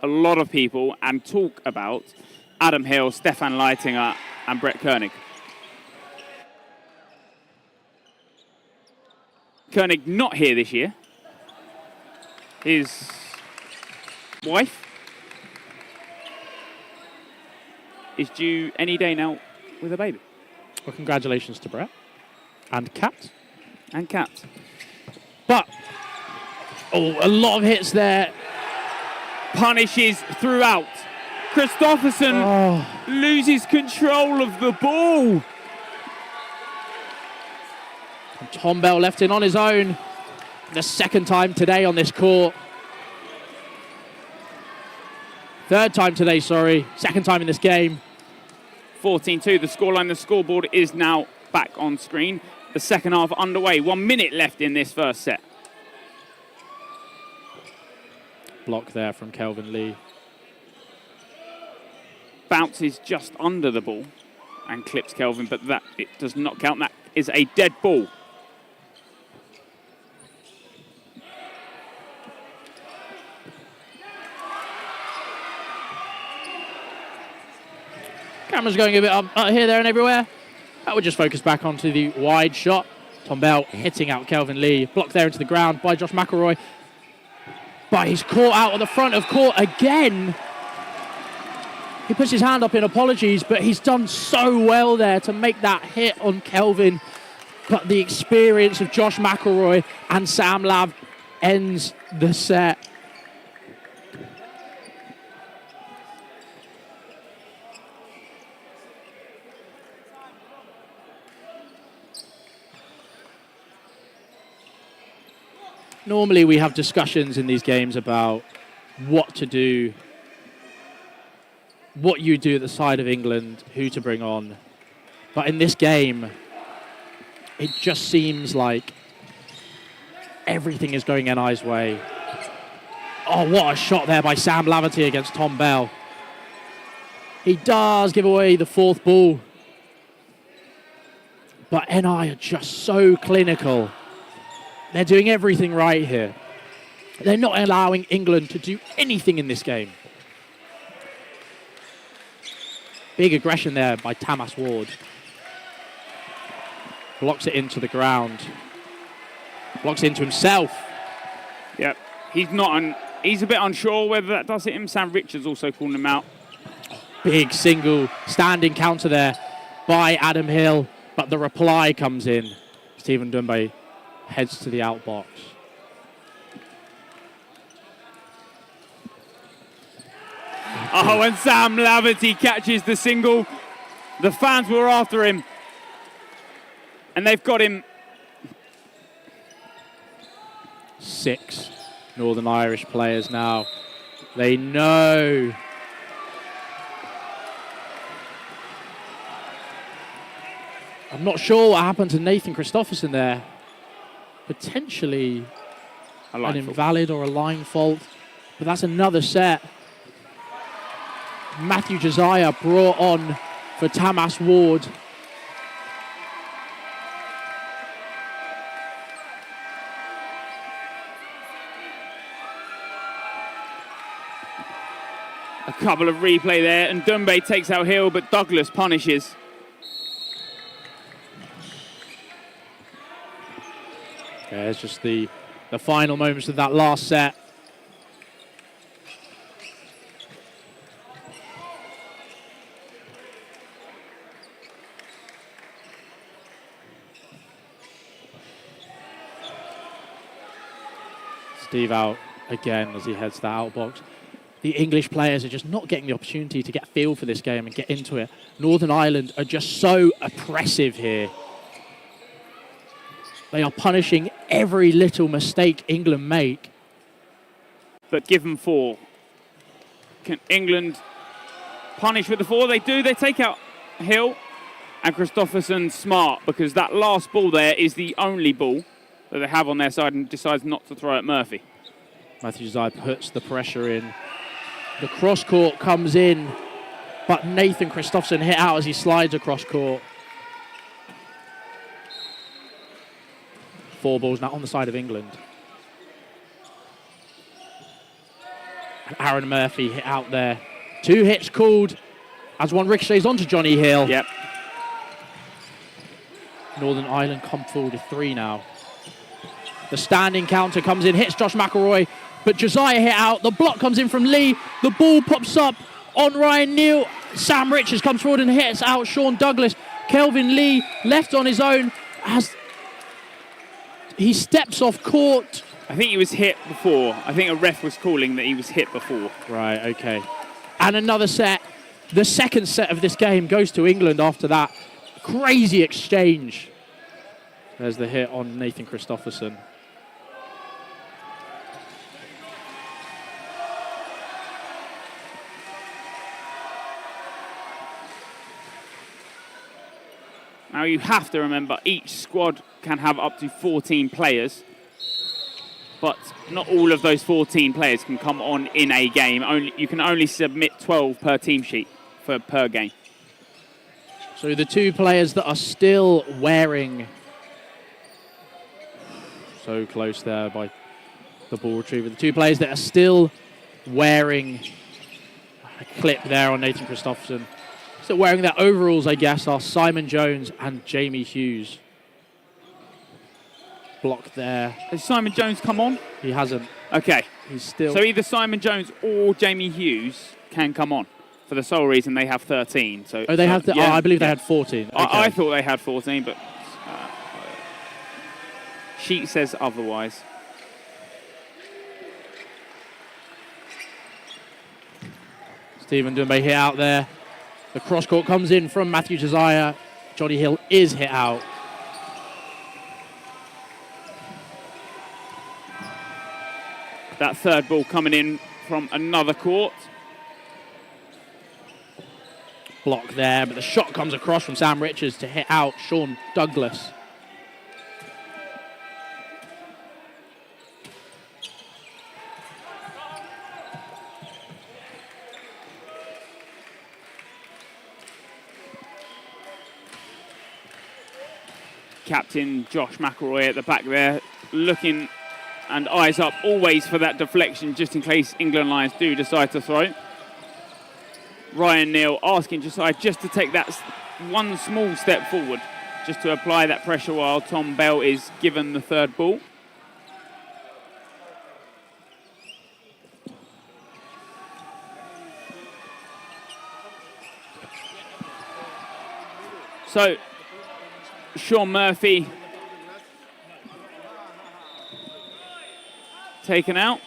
a lot of people and talk about Adam Hill, Stefan Leitinger, and Brett Koenig. Koenig not here this year. His wife is due any day now with a baby. Well, congratulations to Brett. And Kat. And Kat. But, a lot of hits there. Punishes throughout. Christofferson loses control of the ball. And Tom Bell left in on his own. The second time today on this court. Third time today, sorry. Second time in this game. 14-2, the scoreline, the scoreboard is now back on screen. The second half underway. 1 minute left in this first set. Block there from Kelvin Lee. Bounces just under the ball and clips Kelvin, but that it does not count. That is a dead ball. Camera's going a bit up here, there, and everywhere. That would just focus back onto the wide shot. Tom Bell hitting out Kelvin Lee. Blocked there into the ground by Josh McElroy. But he's caught out on the front of court again. He puts his hand up in apologies, but he's done so well there to make that hit on Kelvin. But the experience of Josh McElroy and Sam Lav ends the set. Normally we have discussions in these games about what to do, what you do at the side of England, who to bring on. But in this game, it just seems like everything is going NI's way. Oh, what a shot there by Sam Laverty against Tom Bell. He does give away the fourth ball. But NI are just so clinical. They're doing everything right here. They're not allowing England to do anything in this game. Big aggression there by Tamas Ward. Blocks it into the ground. Blocks into himself. Yep. He's a bit unsure whether that does hit him. Sam Richards also calling him out. Big single standing counter there by Adam Hill. But the reply comes in. Stephen Dumbe heads to the outbox. Oh, and Sam Laverty catches the single. The fans were after him. And they've got him. 6 Northern Irish players now. They know. I'm not sure what happened to Nathan Christofferson there. Potentially an invalid or a line fault. But that's another set. Matthew Josiah brought on for Tamas Ward. A couple of replay there, and Dumbe takes out Hill, but Douglas punishes. Okay, it's just the final moments of that last set. Steve out again as he heads to the outbox. The English players are just not getting the opportunity to get a feel for this game and get into it. Northern Ireland are just so oppressive here. They are punishing every little mistake England make. But give them 4. Can England punish with the 4? They do. They take out Hill and Christopherson smart, because that last ball there is the only ball that they have on their side, and decides not to throw at Murphy. Matthew Josiah puts the pressure in. The cross court comes in, but Nathan Christopherson hit out as he slides across court. 4 balls now on the side of England. And Aaron Murphy hit out there. 2 hits called as one ricochets onto Johnny Hill. Yep. Northern Ireland come forward with 3 now. The standing counter comes in, hits Josh McElroy, but Josiah hit out. The block comes in from Lee. The ball pops up on Ryan Neal. Sam Richards comes forward and hits out Sean Douglas. Kelvin Lee left on his own as he steps off court. I think he was hit before. I think a ref was calling that he was hit before. Right, okay. And another set. The second set of this game goes to England after that crazy exchange. There's the hit on Nathan Christopherson. Now you have to remember each squad can have up to 14 players, but not all of those 14 players can come on in a game. You can only submit 12 per team sheet per game. So the 2 players that are still wearing, so close there by the ball retriever, the 2 players that are still wearing a clip there on Nathan Christopherson, still wearing their overalls, I guess, are Simon Jones and Jamie Hughes. Block there. Has Simon Jones come on? He hasn't. Okay. He's still... So either Simon Jones or Jamie Hughes can come on, for the sole reason they have 13. So, oh, they have... yeah, I believe they had 14. Okay. I thought they had 14, but sheet says otherwise. Stephen Dumbe hit out there. The cross court comes in from Matthew Josiah. Johnny Hill is hit out. That third ball coming in from another court. Block there, but the shot comes across from Sam Richards to hit out Sean Douglas. Captain Josh McElroy at the back there, looking and eyes up always for that deflection, just in case England Lions do decide to throw. Ryan Neal asking Josiah just to take that one small step forward, just to apply that pressure while Tom Bell is given the third ball. So, Sean Murphy taken out.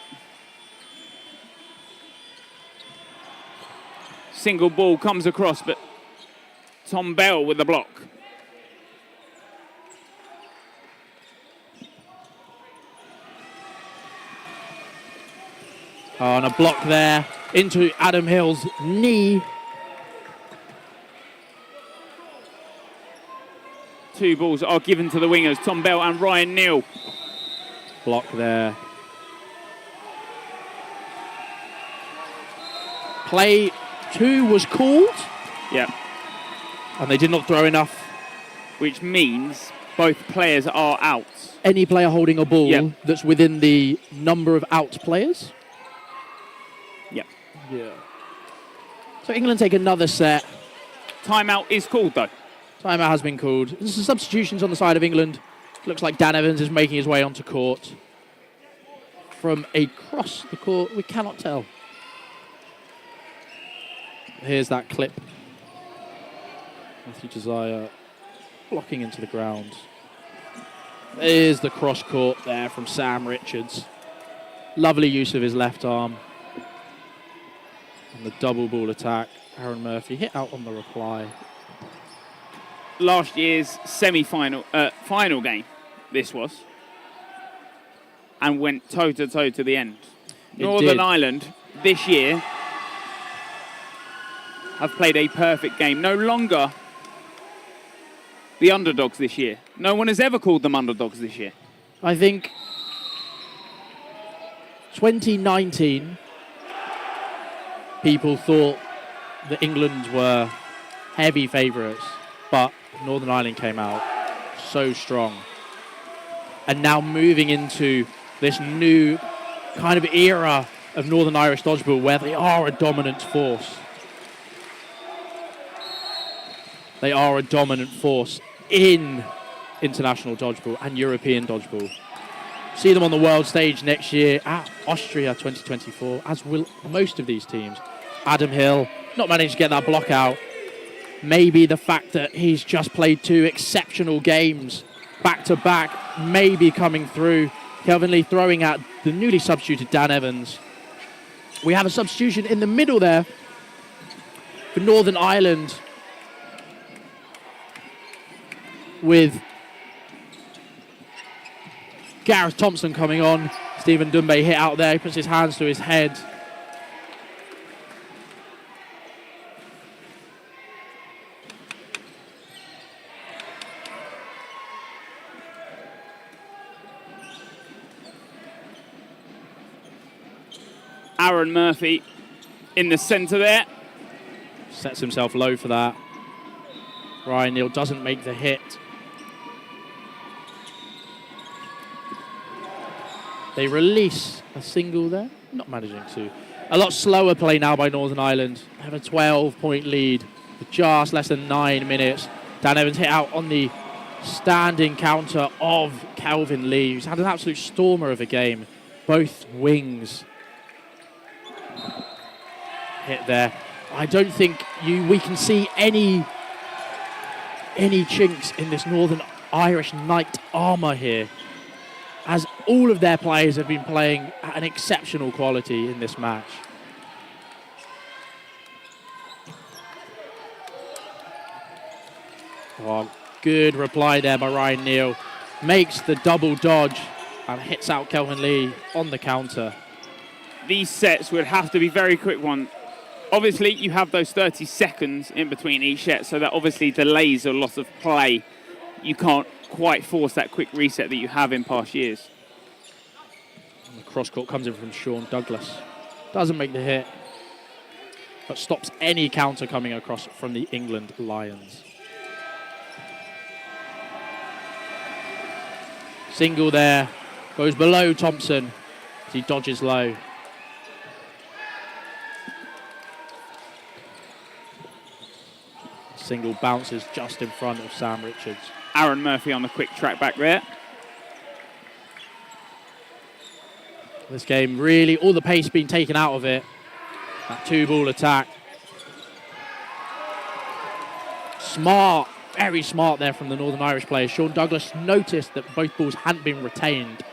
Single ball comes across, but Tom Bell with the block. Oh, and a block there into Adam Hill's knee. 2 balls are given to the wingers, Tom Bell and Ryan Neal. Block there. Play 2 was called. Yeah. And they did not throw enough. Which means both players are out. Any player holding a ball that's within the number of out players. Yep. Yeah. So England take another set. Timeout is called, though. Timeout has been called. There's some substitutions on the side of England. Looks like Dan Evans is making his way onto court. From across the court, we cannot tell. Here's that clip. Matthew Josiah blocking into the ground. There's the cross court there from Sam Richards. Lovely use of his left arm. And the double ball attack. Aaron Murphy hit out on the reply. Last year's semi-final, final game, this was. And went toe-to-toe to the end. Northern Ireland this year have played a perfect game. No longer the underdogs this year. No one has ever called them underdogs this year. I think 2019, people thought that England were heavy favourites, but Northern Ireland came out so strong. And now moving into this new kind of era of Northern Irish dodgeball where they are a dominant force. They are a dominant force in international dodgeball and European dodgeball. See them on the world stage next year at Austria 2024, as will most of these teams. Adam Hill not managed to get that block out. Maybe the fact that he's just played 2 exceptional games back-to-back, maybe coming through. Kelvin Lee throwing at the newly substituted Dan Evans. We have a substitution in the middle there for Northern Ireland with Gareth Thompson coming on. Stephen Dunbe hit out there. He puts his hands to his head. Aaron Murphy in the centre there. Sets himself low for that. Ryan Neal doesn't make the hit. They release a single there. Not managing to. A lot slower play now by Northern Ireland. They have a 12-point lead with just less than 9 minutes. Dan Evans hit out on the standing counter of Kelvin Lee, who's had an absolute stormer of a game. Both wings hit there. I don't think we can see any chinks in this Northern Irish knight armour here, as all of their players have been playing at an exceptional quality in this match. Oh, good reply there by Ryan Neal. Makes the double dodge and hits out Kelvin Lee on the counter. These sets would have to be very quick ones. Obviously, you have those 30 seconds in between each set, so that obviously delays a lot of play. You can't quite force that quick reset that you have in past years. And the cross-court comes in from Sean Douglas. Doesn't make the hit, but stops any counter coming across from the England Lions. Single there, goes below Thompson as he dodges low. Single bounces just in front of Sam Richards. Aaron Murphy on the quick track back there. This game really, all the pace being taken out of it. That 2-ball attack. Smart, very smart there from the Northern Irish players. Sean Douglas noticed that both balls hadn't been retained,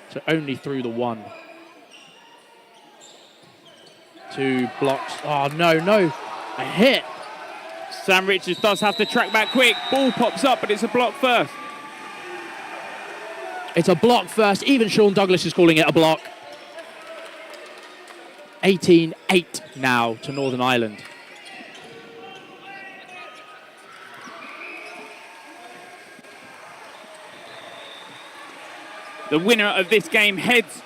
so only threw the one. 2 blocks. Oh, no, a hit. Sam Richards does have to track back quick. Ball pops up, but it's a block first. It's a block first. Even Sean Douglas is calling it a block. 18-8 now to Northern Ireland. The winner of this game heads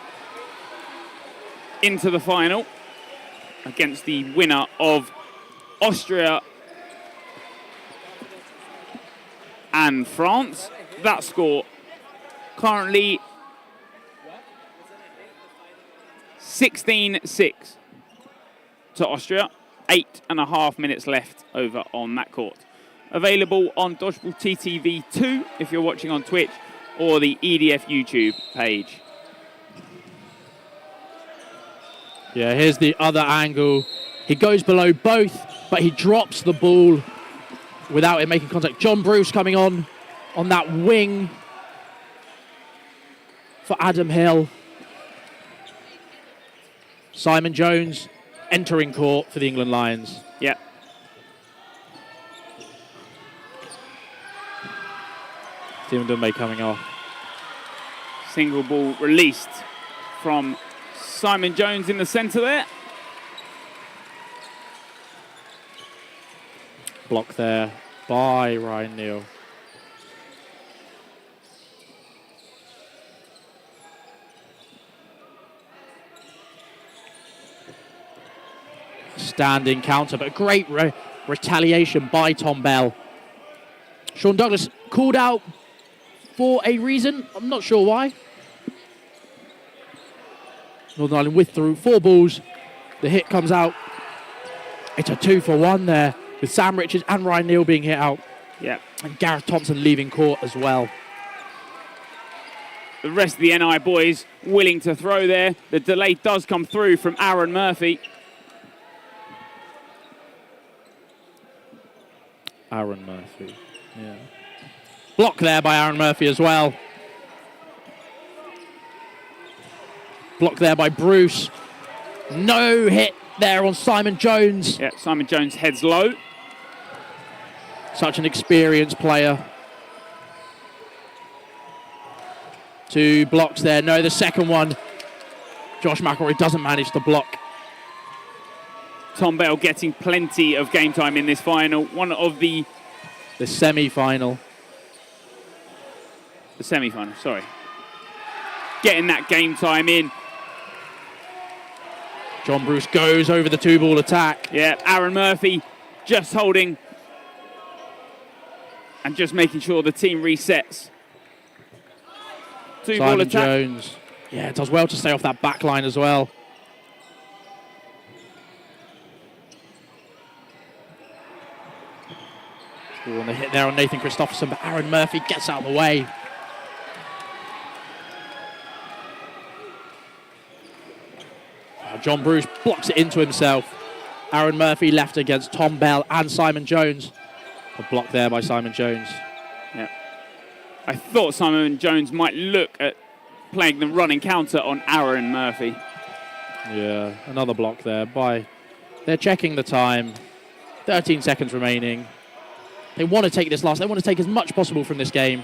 into the final against the winner of Austria and France. That score currently 16-6 to Austria. 8.5 minutes left over on that court. Available on Dodgeball TTV2 if you're watching on Twitch, or the EDF YouTube page. Yeah, here's the other angle. He goes below both, but he drops the ball without it making contact. John Bruce coming on that wing for Adam Hill. Simon Jones entering court for the England Lions. Yep. Stephen Dunbay coming off. Single ball released from Simon Jones in the centre there. Block there by Ryan Neal. Standing counter, but a great retaliation by Tom Bell. Sean Douglas called out for a reason. I'm not sure why. Northern Ireland withdrew 4 balls. The hit comes out. It's a 2-for-1 there, with Sam Richards and Ryan Neal being hit out. Yeah. And Gareth Thompson leaving court as well. The rest of the NI boys willing to throw there. The delay does come through from Aaron Murphy. Aaron Murphy, yeah. Block there by Aaron Murphy as well. Block there by Bruce. No hit there on Simon Jones. Yeah, Simon Jones heads low. Such an experienced player. 2 blocks there. No, the second one. Josh McElroy doesn't manage to block. Tom Bell getting plenty of game time in this final. One of the semi-final. The semi-final, sorry. Getting that game time in. John Bruce goes over the 2-ball attack. Yeah, Aaron Murphy just holding and just making sure the team resets. 2-ball Simon attack. Jones. Yeah, does well to stay off that back line as well. Ooh, and the hit there on Nathan Christopherson, but Aaron Murphy gets out of the way. John Bruce blocks it into himself. Aaron Murphy left against Tom Bell and Simon Jones. A block there by Simon Jones. Yeah. I thought Simon Jones might look at playing the running counter on Aaron Murphy. Yeah, another block there by... They're checking the time. 13 seconds remaining. They want to take this last. They want to take as much possible from this game.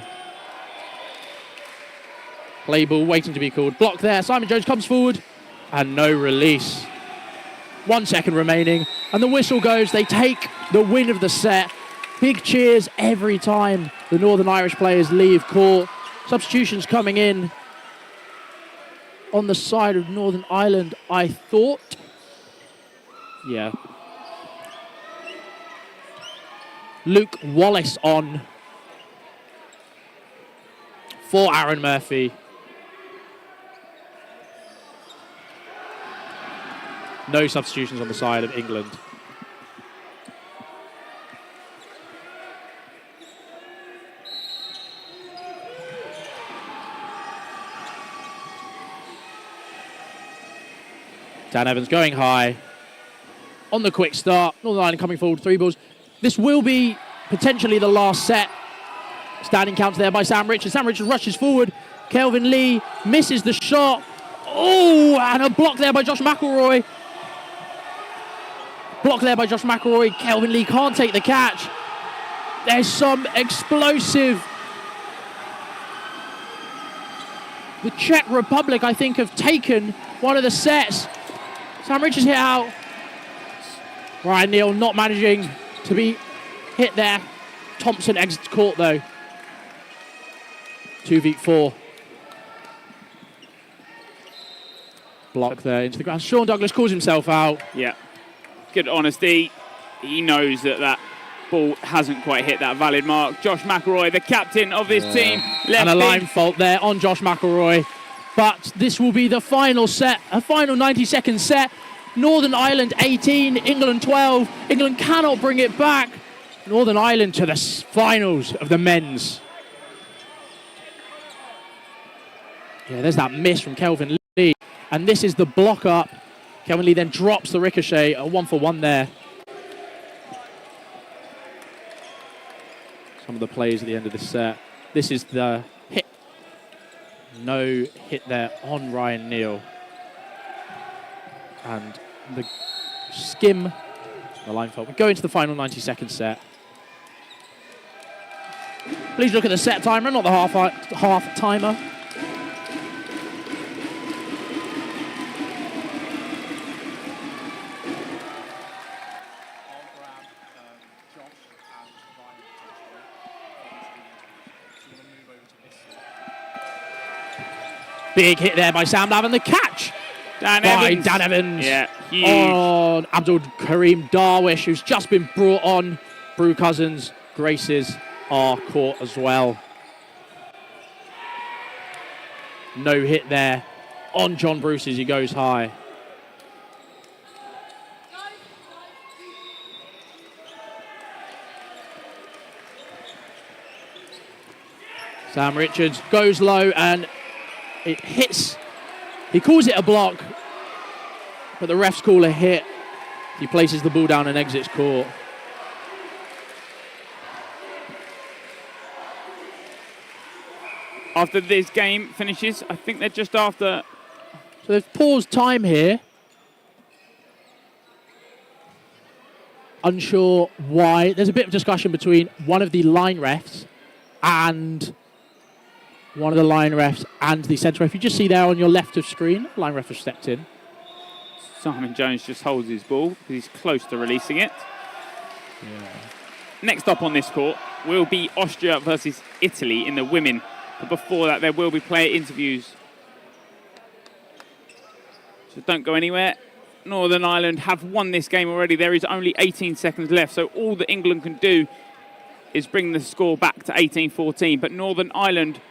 Play ball waiting to be called. Block there. Simon Jones comes forward. And no release. 1 second remaining. And the whistle goes. They take the win of the set. Big cheers every time the Northern Irish players leave court. Substitutions coming in on the side of Northern Ireland, I thought. Yeah. Luke Wallace on for Aaron Murphy. No substitutions on the side of England. Dan Evans going high. On the quick start. Northern Ireland coming forward, 3 balls. This will be potentially the last set. Standing counter there by Sam Richards. Sam Richards rushes forward. Kelvin Lee misses the shot. Oh, and a block there by Josh McElroy. Block there by Josh McElroy. Kelvin Lee can't take the catch. There's some explosive. The Czech Republic, I think, have taken one of the sets. Sam Richards hit out. Ryan Neal not managing to be hit there. Thompson exits court though. 2v4. Block there into the ground. Sean Douglas calls himself out. Yeah. Good honesty. He knows that ball hasn't quite hit that valid mark. Josh McElroy, the captain of this team, left and a line fault there on Josh McElroy. But this will be the final set, a final 90-second set. Northern Ireland 18, England 12. England cannot bring it back. Northern Ireland to the finals of the men's. Yeah, there's that miss from Kelvin Lee. And this is the block up. Kelvin Lee then drops the ricochet, a 1-for-1 there. Some of the plays at the end of the set. This is the hit. No hit there on Ryan Neal. And the skim, the line fault. We go into the final 90-second set. Please look at the set timer, not the half timer. Big hit there by Sam Lavin. The catch Dan by Dan Evans. Yeah, huge. On Abdul Karim Darwish, who's just been brought on. Brew Cousins graces our court as well. No hit there on John Bruce as he goes high. Sam Richards goes low and it hits. He calls it a block, but the refs call a hit. He places the ball down and exits court. After this game finishes, I think they're just after. So they've paused time here. Unsure why. There's a bit of discussion between one of the line refs and the centre ref. You just see there on your left of screen, line ref has stepped in. Simon Jones just holds his ball because he's close to releasing it. Yeah. Next up on this court will be Austria versus Italy in the women. But before that, there will be player interviews. So don't go anywhere. Northern Ireland have won this game already. There is only 18 seconds left, so all that England can do is bring the score back to 18-14. But Northern Ireland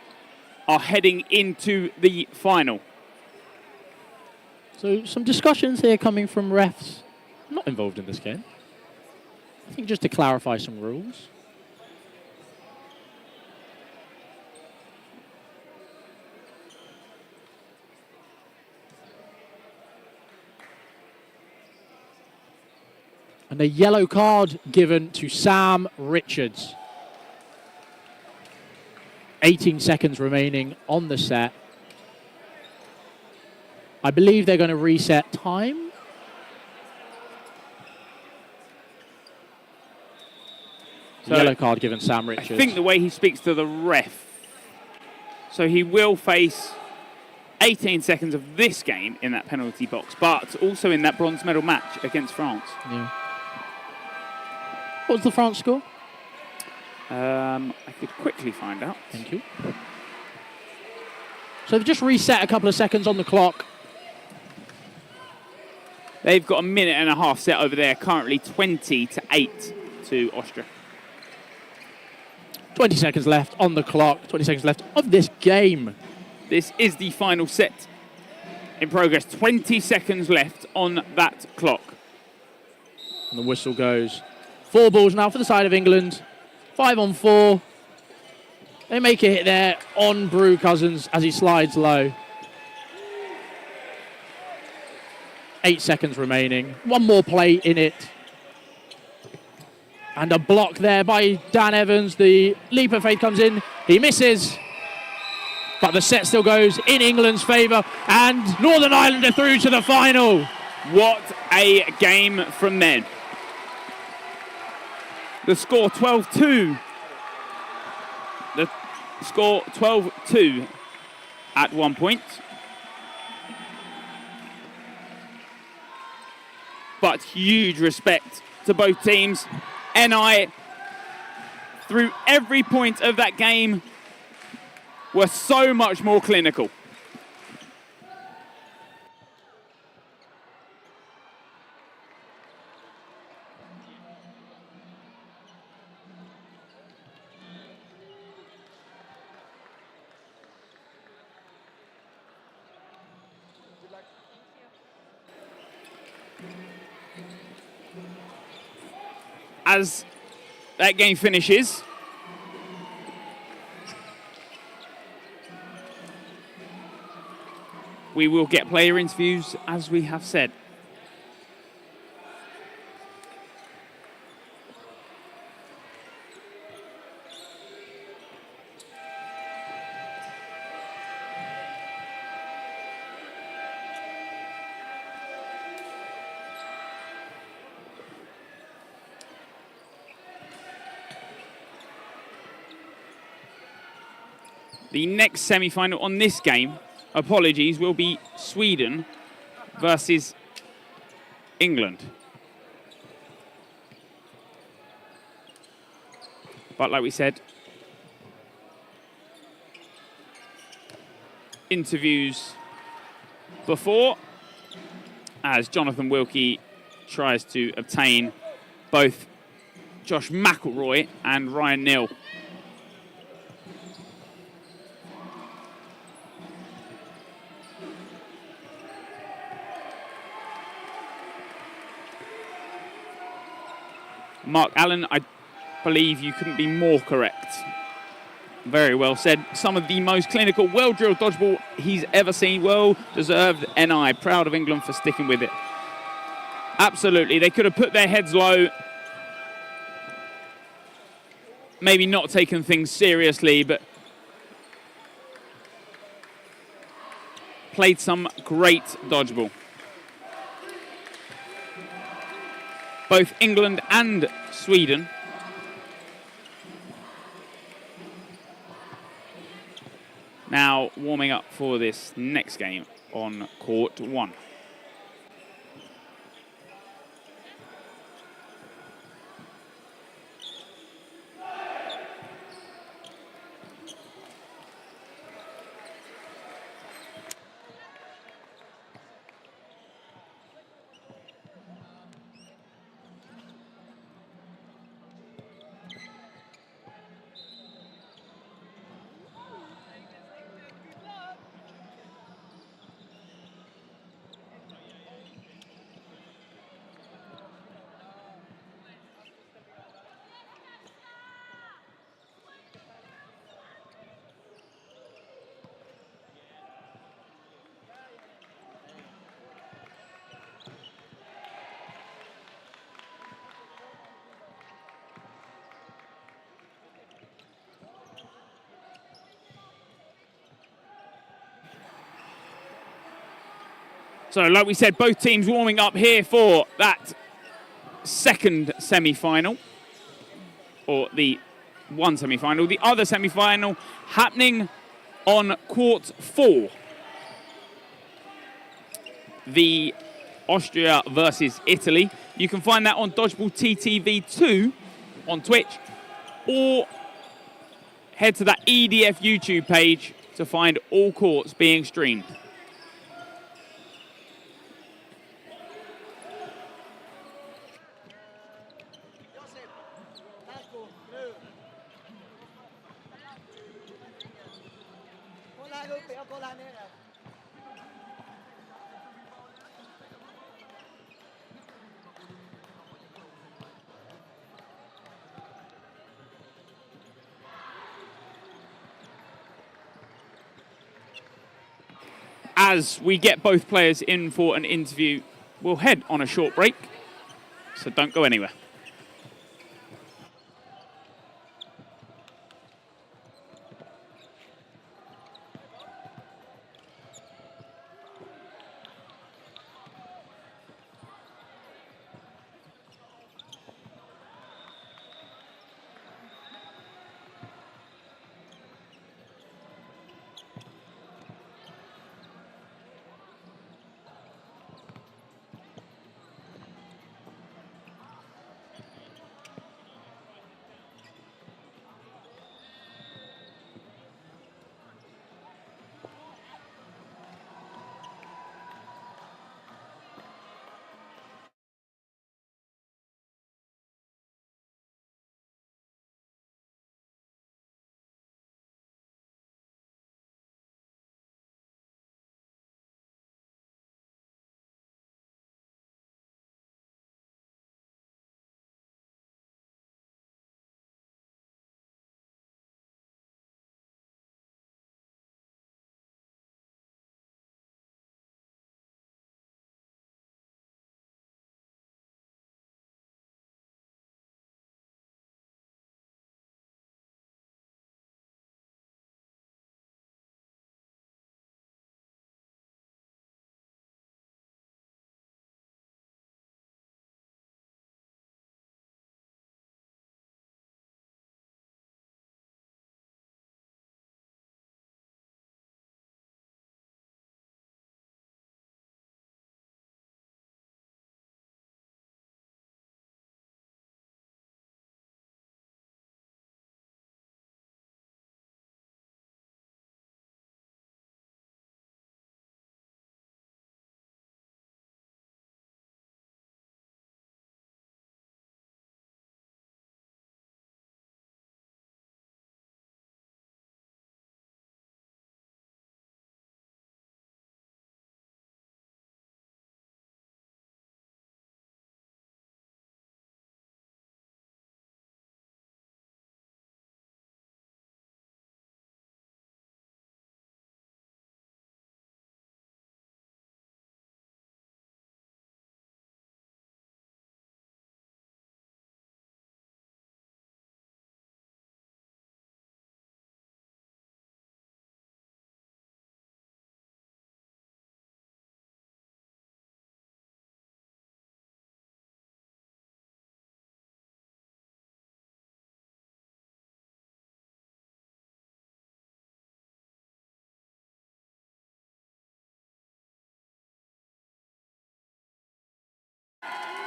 are heading into the final. So some discussions here coming from refs not involved in this game. I think just to clarify some rules. And a yellow card given to Sam Richards. 18 seconds remaining on the set. I believe they're going to reset time. So yellow card given Sam Richards. I think the way he speaks to the ref. So he will face 18 seconds of this game in that penalty box, but also in that bronze medal match against France. Yeah. What's the France score? I could quickly find out. Thank you. So they've just reset a couple of seconds on the clock. They've got a minute and a half set over there, currently 20-8 to Austria. 20 seconds left on the clock, 20 seconds left of this game. This is the final set in progress. 20 seconds left on that clock. And the whistle goes. 4 balls now for the side of England. 5-on-4. They make a hit there on Brew Cousins as he slides low. 8 seconds remaining. One more play in it. And a block there by Dan Evans. The leap of faith comes in. He misses. But the set still goes in England's favour. And Northern Ireland are through to the final. What a game from them. The score 12-2. The score 12-2 at one point. But huge respect to both teams. NI, through every point of that game, were so much more clinical. as that game finishes. We will get player interviews, as we have said. The next semi-final on this game, apologies, will be Sweden versus England. But like we said, interviews before, as Jonathan Wilkie tries to obtain both Josh McElroy and Ryan Neal. Mark Allen, I believe you couldn't be more correct. Very well said. Some of the most clinical, well-drilled dodgeball he's ever seen. Well-deserved NI. Proud of England for sticking with it. Absolutely. They could have put their heads low. Maybe not taken things seriously, but played some great dodgeball. Both England and Sweden now warming up for this next game on court 1. So, like we said, both teams warming up here for that second semi-final, or the one semi-final. The other semi-final happening on court 4. The Austria versus Italy. You can find that on Dodgeball TTV2 on Twitch, or head to that EDF YouTube page to find all courts being streamed. As we get both players in for an interview, we'll head on a short break, so don't go anywhere.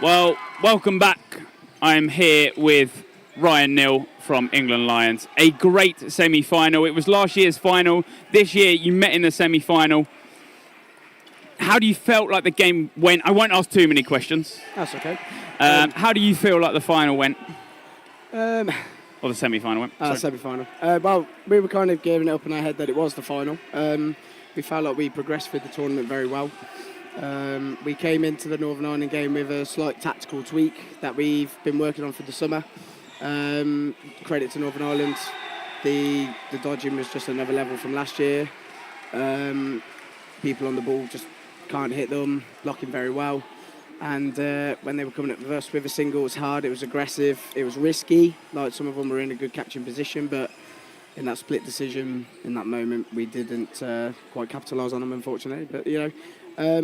Well, welcome back. I'm here with Ryan Neal from England Lions. A great semi-final. It was last year's final. This year, you met in the semi-final. How do you felt like the game went? I won't ask too many questions. That's okay. How do you feel like the final went? Or the semi-final went? Sorry. Semi-final. Well, we were kind of giving it up in our head that it was the final. We felt like we progressed through the tournament very well. We came into the Northern Ireland game with a slight tactical tweak that we've been working on for the summer. Credit to Northern Ireland. The dodging was just another level from last year. People on the ball just can't hit them, blocking very well. And when they were coming up with us with a single, it was hard, it was aggressive, it was risky. Like some of them were in a good catching position, but in that split decision, in that moment, we didn't quite capitalise on them, unfortunately. But, you know,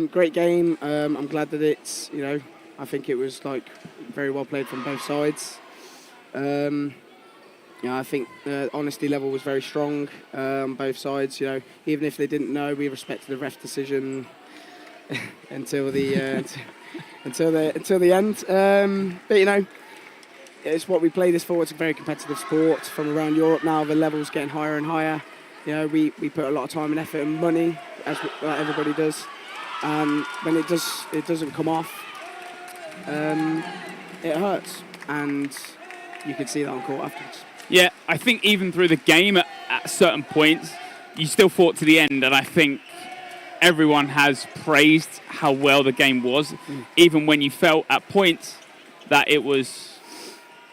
great game. I'm glad that it's, you know, I think it was, like, very well played from both sides. Yeah, I think the honesty level was very strong on both sides. You know, even if they didn't know, we respected the ref decision until the end. But you know, it's what we play this for. It's a very competitive sport from around Europe now. The level's getting higher and higher. You know, we put a lot of time and effort and money, like everybody does. When it doesn't come off, it hurts, and you could see that on court afterwards. Yeah, I think even through the game, at certain points, you still fought to the end, and I think everyone has praised how well the game was, even when you felt at points that it was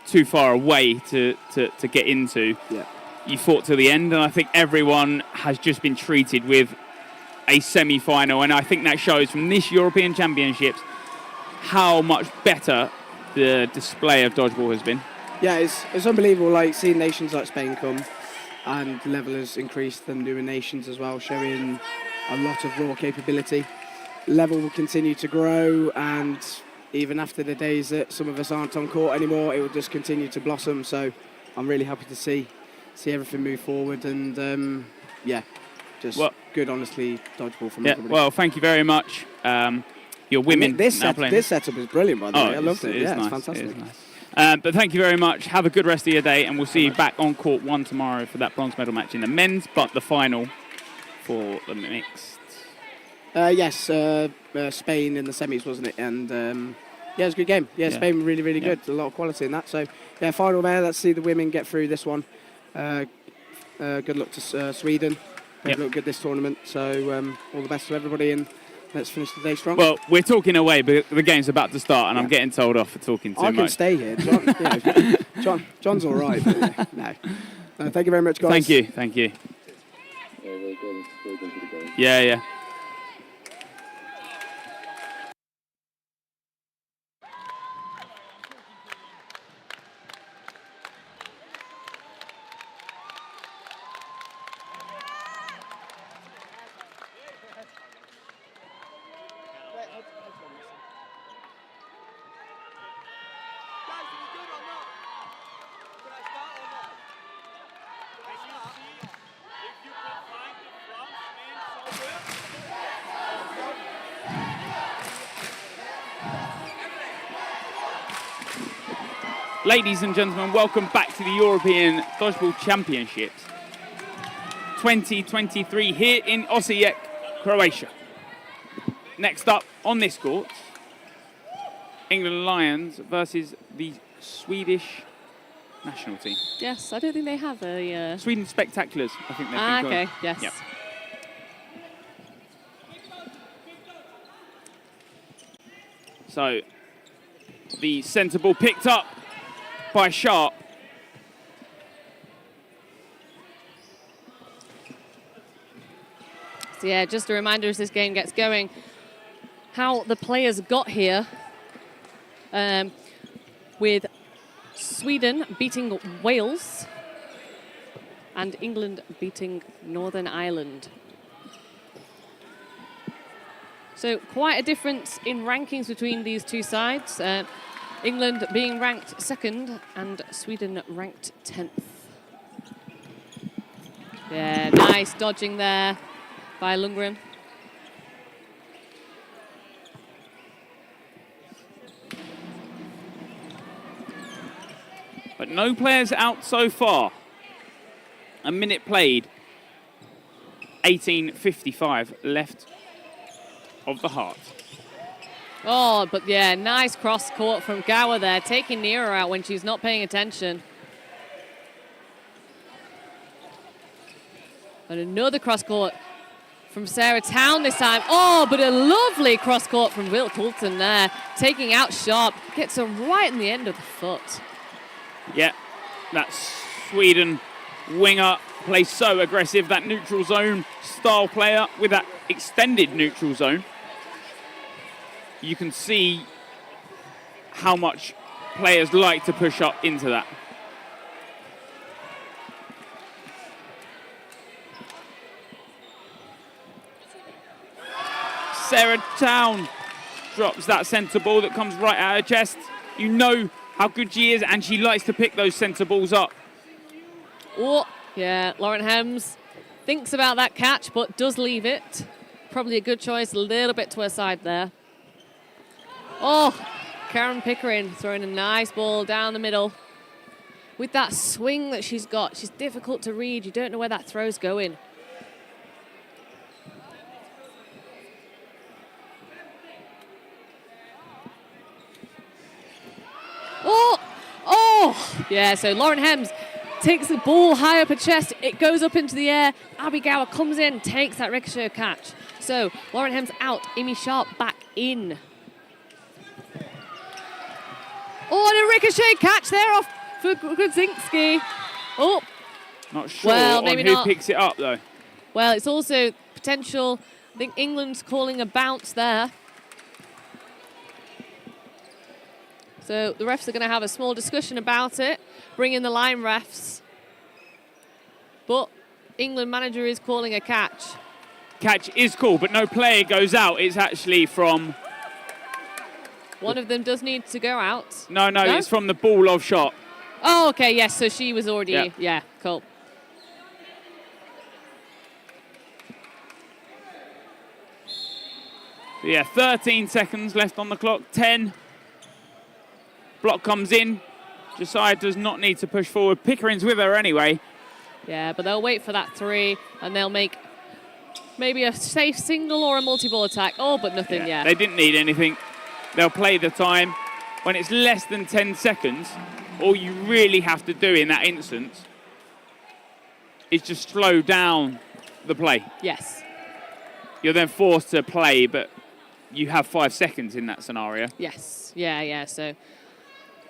too far away to get into. Yeah. You fought to the end, and I think everyone has just been treated with a semi-final, and I think that shows from this European Championships how much better the display of dodgeball has been. Yeah, it's unbelievable, like, seeing nations like Spain come, and the level has increased, and newer nations as well, showing a lot of raw capability. Level will continue to grow, and even after the days that some of us aren't on court anymore, it will just continue to blossom. So I'm really happy to see everything move forward, and yeah, just good, honestly, dodgeball from everybody. Well, thank you very much. Your women this playing. This setup is brilliant, by the way. I loved it. Yeah, nice. It's fantastic. It is nice. But thank you very much. Have a good rest of your day, and we'll see you back on court 1 tomorrow for that bronze medal match in the men's, but the final for the mixed. Yes, Spain in the semis, wasn't it? And yeah, it was a good game. Yeah, Spain were really, really good. A lot of quality in that. So yeah, final there. Let's see the women get through this one. Good luck to Sweden. They've looked good this tournament. So all the best to everybody, and let's finish the day strong. Well, we're talking away, but the game's about to start, and I'm getting told off for talking too much. I can stay here. John's all right. But, no, thank you very much, guys. Thank you. Thank you. Yeah. Ladies and gentlemen, welcome back to the European Dodgeball Championships 2023 here in Osijek, Croatia. Next up on this court, England Lions versus the Swedish national team. Yes, I don't think they have a... Sweden Spectaculars, I think they've been called. Okay, yes. Yep. So, the centre ball picked up by Sharp. So yeah, just a reminder as this game gets going, how the players got here, with Sweden beating Wales and England beating Northern Ireland. So quite a difference in rankings between these two sides. England being ranked second and Sweden ranked 10th. Yeah, nice dodging there by Lundgren. But no players out so far. A minute played. 18:55 left of the heart. Oh, but yeah, nice cross court from Gower there, taking Nero out when she's not paying attention. And another cross court from Sarah Town this time. Oh, but a lovely cross court from Will Coulton there, taking out Sharp. Gets her right in the end of the foot. Yeah, that Sweden winger plays so aggressive, that neutral zone style player with that extended neutral zone. You can see how much players like to push up into that. Sarah Town drops that centre ball that comes right out of her chest. You know how good she is, and she likes to pick those centre balls up. Oh, yeah, Lauren Hems thinks about that catch, but does leave it. Probably a good choice, a little bit to her side there. Oh, Karen Pickering throwing a nice ball down the middle. With that swing that she's got, she's difficult to read. You don't know where that throw's going. Oh, yeah, so Lauren Hems takes the ball high up her chest. It goes up into the air. Abby Gower comes in, takes that ricochet catch. So Lauren Hems out, Amy Sharp back in. Oh, and a ricochet catch there off for Grudzinski. Oh. Not sure well, on maybe who not. picks it up, though. Well, it's also potential. I think England's calling a bounce there. So the refs are going to have a small discussion about it, bring in the line refs. But England manager is calling a catch. Catch is cool, but no player goes out. It's actually from... One of them does need to go out. No, it's from the ball of shot. Oh, okay, yes, so she was already... Yep. Yeah, cool. So yeah, 13 seconds left on the clock, 10. Block comes in. Josiah does not need to push forward. Pickering's with her anyway. Yeah, but they'll wait for that three, and they'll make maybe a safe single or a multi-ball attack. Oh, but nothing, yeah. They didn't need anything. They'll play the time. When it's less than 10 seconds, all you really have to do in that instance is just slow down the play. Yes. You're then forced to play, but you have 5 seconds in that scenario. Yes, yeah, so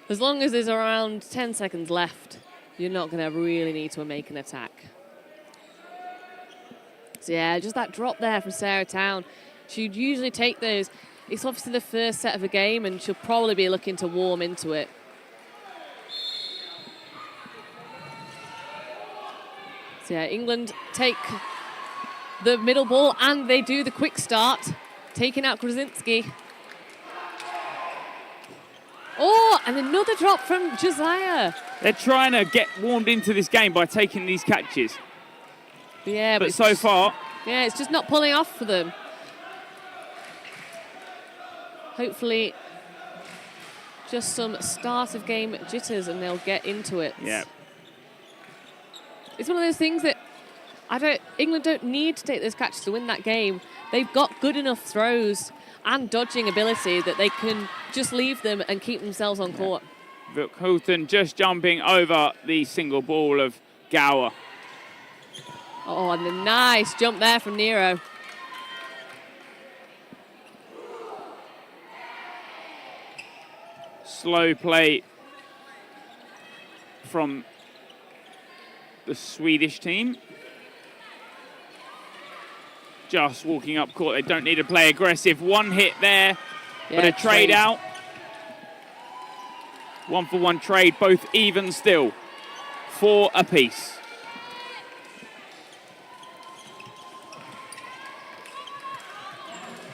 as long as there's around 10 seconds left, you're not going to really need to make an attack. So yeah, just that drop there from Sarah Town. She'd usually take those. It's obviously the first set of a game, and she'll probably be looking to warm into it. So yeah, England take the middle ball, and they do the quick start, taking out Krasinski. Oh, and another drop from Josiah. They're trying to get warmed into this game by taking these catches. Yeah, but so far... Yeah, it's just not pulling off for them. Hopefully, just some start of game jitters and they'll get into it. Yeah. It's one of those things that England don't need to take those catches to win that game. They've got good enough throws and dodging ability that they can just leave them and keep themselves on court. Vuk Houghton just jumping over the single ball of Gower. Oh, and a nice jump there from Nero. Slow play from the Swedish team. Just walking up court. They don't need to play aggressive. One hit there, but a trade out. 1-for-1 trade, both even still. 4 apiece.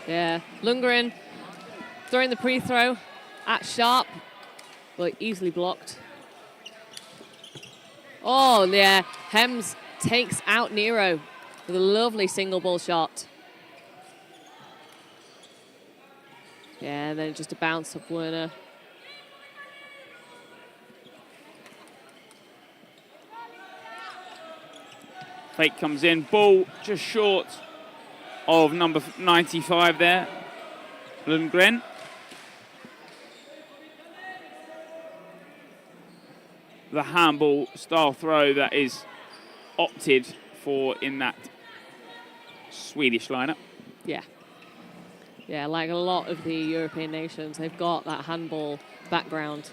Yeah, Lundgren throwing the pre-throw at Sharp, but easily blocked. Oh, yeah, Hems takes out Nero with a lovely single ball shot. Yeah, and then just a bounce of Werner. Fake comes in. Ball just short of number 95 there. Lundgren. The handball style throw that is opted for in that Swedish lineup. Yeah. Yeah, like a lot of the European nations, they've got that handball background.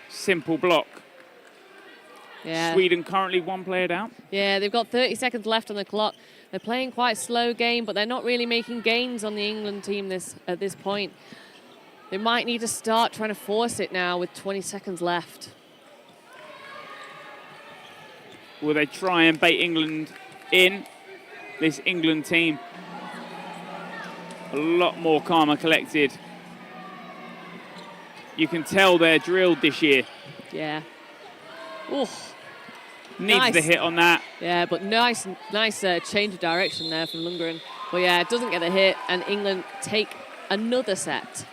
Simple block. Yeah. Sweden currently 1 player down. Yeah, they've got 30 seconds left on the clock. They're playing quite a slow game, but they're not really making gains on the England team at this point. They might need to start trying to force it now with 20 seconds left. Will they try and bait England in? This England team, a lot more calm and collected. You can tell they're drilled this year. Yeah. Oh. Needs Nice. the hit on that. Yeah, but nice change of direction there from Lundgren. But yeah, it doesn't get the hit, and England take another set.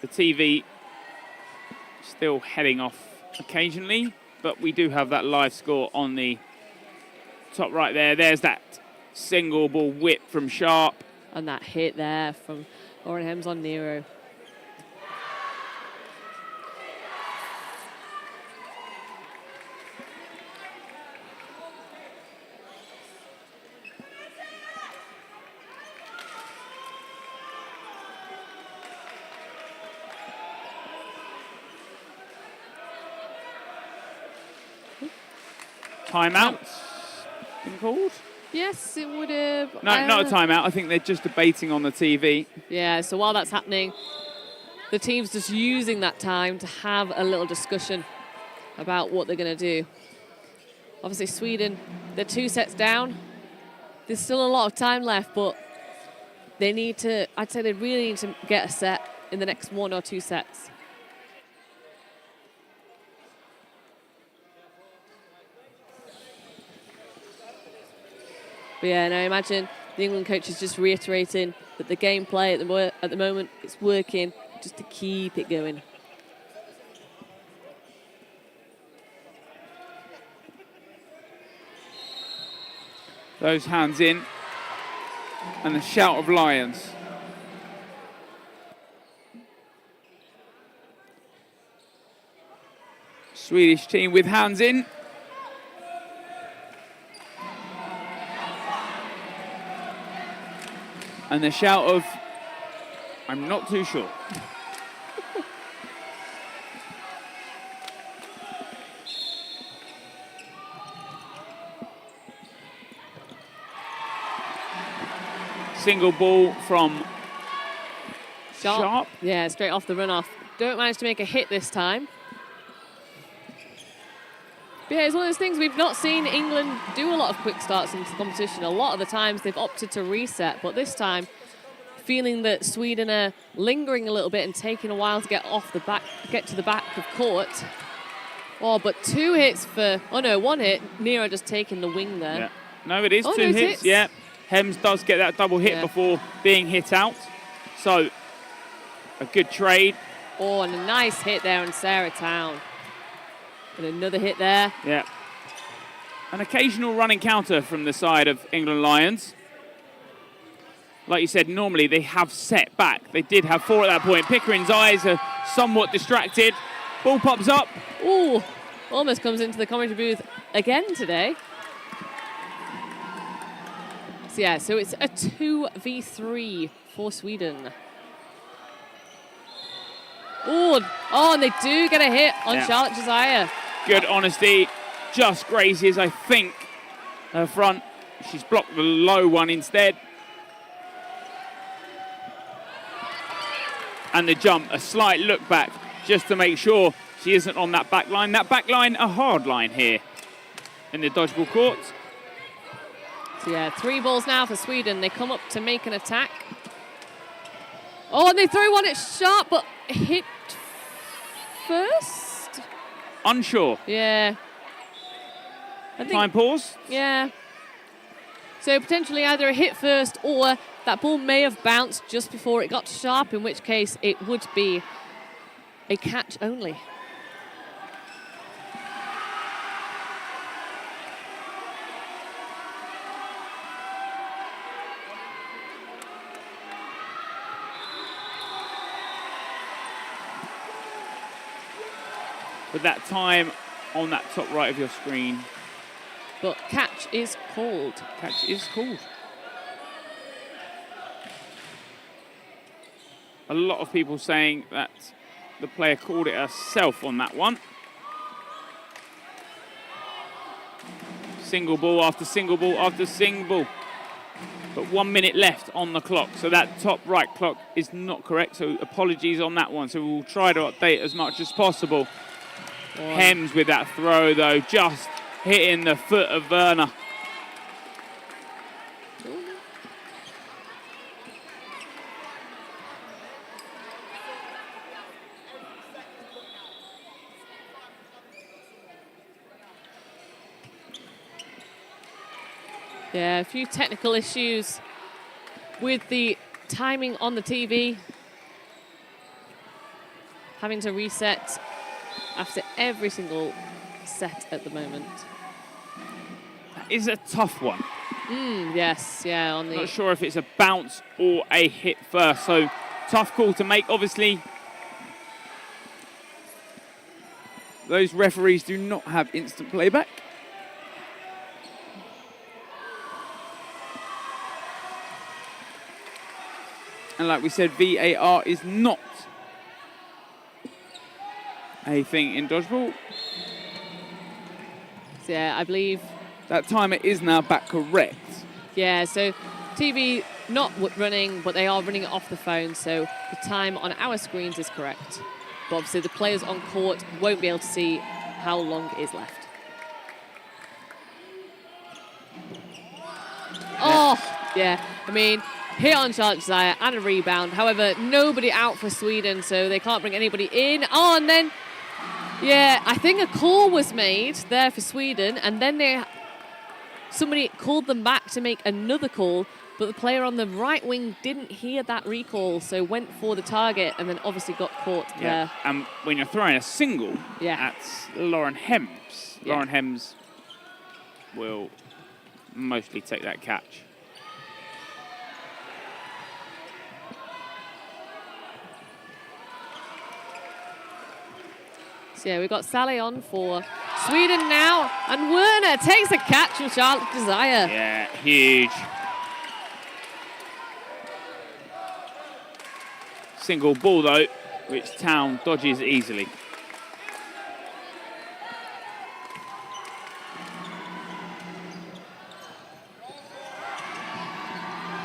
The TV still heading off occasionally, but we do have that live score on the top right there. There's that single ball whip from Sharp. And that hit there from Oren Hems on Nero. Timeout's been called? Yes, it would have. No, not a timeout. I think they're just debating on the TV. Yeah, so while that's happening, the team's just using that time to have a little discussion about what they're going to do. Obviously, Sweden, they're 2 sets down. There's still a lot of time left, but they need to, I'd say they really need to get a set in the next 1 or 2 sets. But yeah, and I imagine the England coach is just reiterating that the gameplay at the moment, it's working, just to keep it going. Those hands in. And the shout of Lions. Swedish team with hands in. And the shout of, I'm not too sure. Single ball from Sharp. Yeah, straight off the runoff. Don't manage to make a hit this time. But yeah, it's one of those things we've not seen England do a lot of quick starts into the competition. A lot of the times they've opted to reset, but this time, feeling that Sweden are lingering a little bit and taking a while to get to the back of court. Oh, but 2 hits for, oh no, 1 hit. Nero just taking the wing there. Yeah. No, it is 2 no, hits. Yeah, Hems does get that double hit before being hit out. So, a good trade. Oh, and a nice hit there on Sarah Town. And another hit there. Yeah. An occasional running counter from the side of England Lions. Like you said, normally they have set back. They did have 4 at that point. Pickering's eyes are somewhat distracted. Ball pops up. Ooh, almost comes into the commentary booth again today. So yeah, so it's a 2v3 for Sweden. Ooh, oh, and they do get a hit on Charlotte Josiah. Good honesty. Just grazes, I think, her front. She's blocked the low one instead. And the jump, a slight look back, just to make sure she isn't on that back line. That back line, a hard line here in the dodgeball court. So yeah, 3 balls now for Sweden. They come up to make an attack. Oh, and they throw one at Sharp, but hit first? Unsure. Yeah. I think, Time pause. Yeah. So potentially either a hit first or that ball may have bounced just before it got to Sharp, in which case it would be a catch only. But that time on that top right of your screen. But catch is called. Catch is called. A lot of people saying that the player called it herself on that one. Single ball after single ball after single. But 1 minute left on the clock. So that top right clock is not correct. So apologies on that one. So we'll try to update as much as possible. Hems with that throw though, just hitting the foot of Werner. Yeah, a few technical issues with the timing on the TV. Having to reset after every single set at the moment. That is a tough one. Yes, yeah, on the... Not sure if it's a bounce or a hit first, so tough call to make. Obviously, those referees do not have instant playback. And like we said, VAR is not a thing in dodgeball. So yeah, I believe... That timer is now back correct. Yeah, so TV not running, but they are running it off the phone, so the time on our screens is correct. But obviously the players on court won't be able to see how long is left. Oh, yeah, I mean, hit on Charlotte Josiah and a rebound. However, nobody out for Sweden, so they can't bring anybody in. Oh, and then, yeah, I think a call was made there for Sweden, and then somebody called them back to make another call, but the player on the right wing didn't hear that recall, so went for the target and then obviously got caught there. And when you're throwing a single at Lauren Hems, Lauren Hems will mostly take that catch. So yeah, we've got Sally on for Sweden now, and Werner takes the catch from Charlotte Desire. Yeah, huge. Single ball though, which Town dodges easily.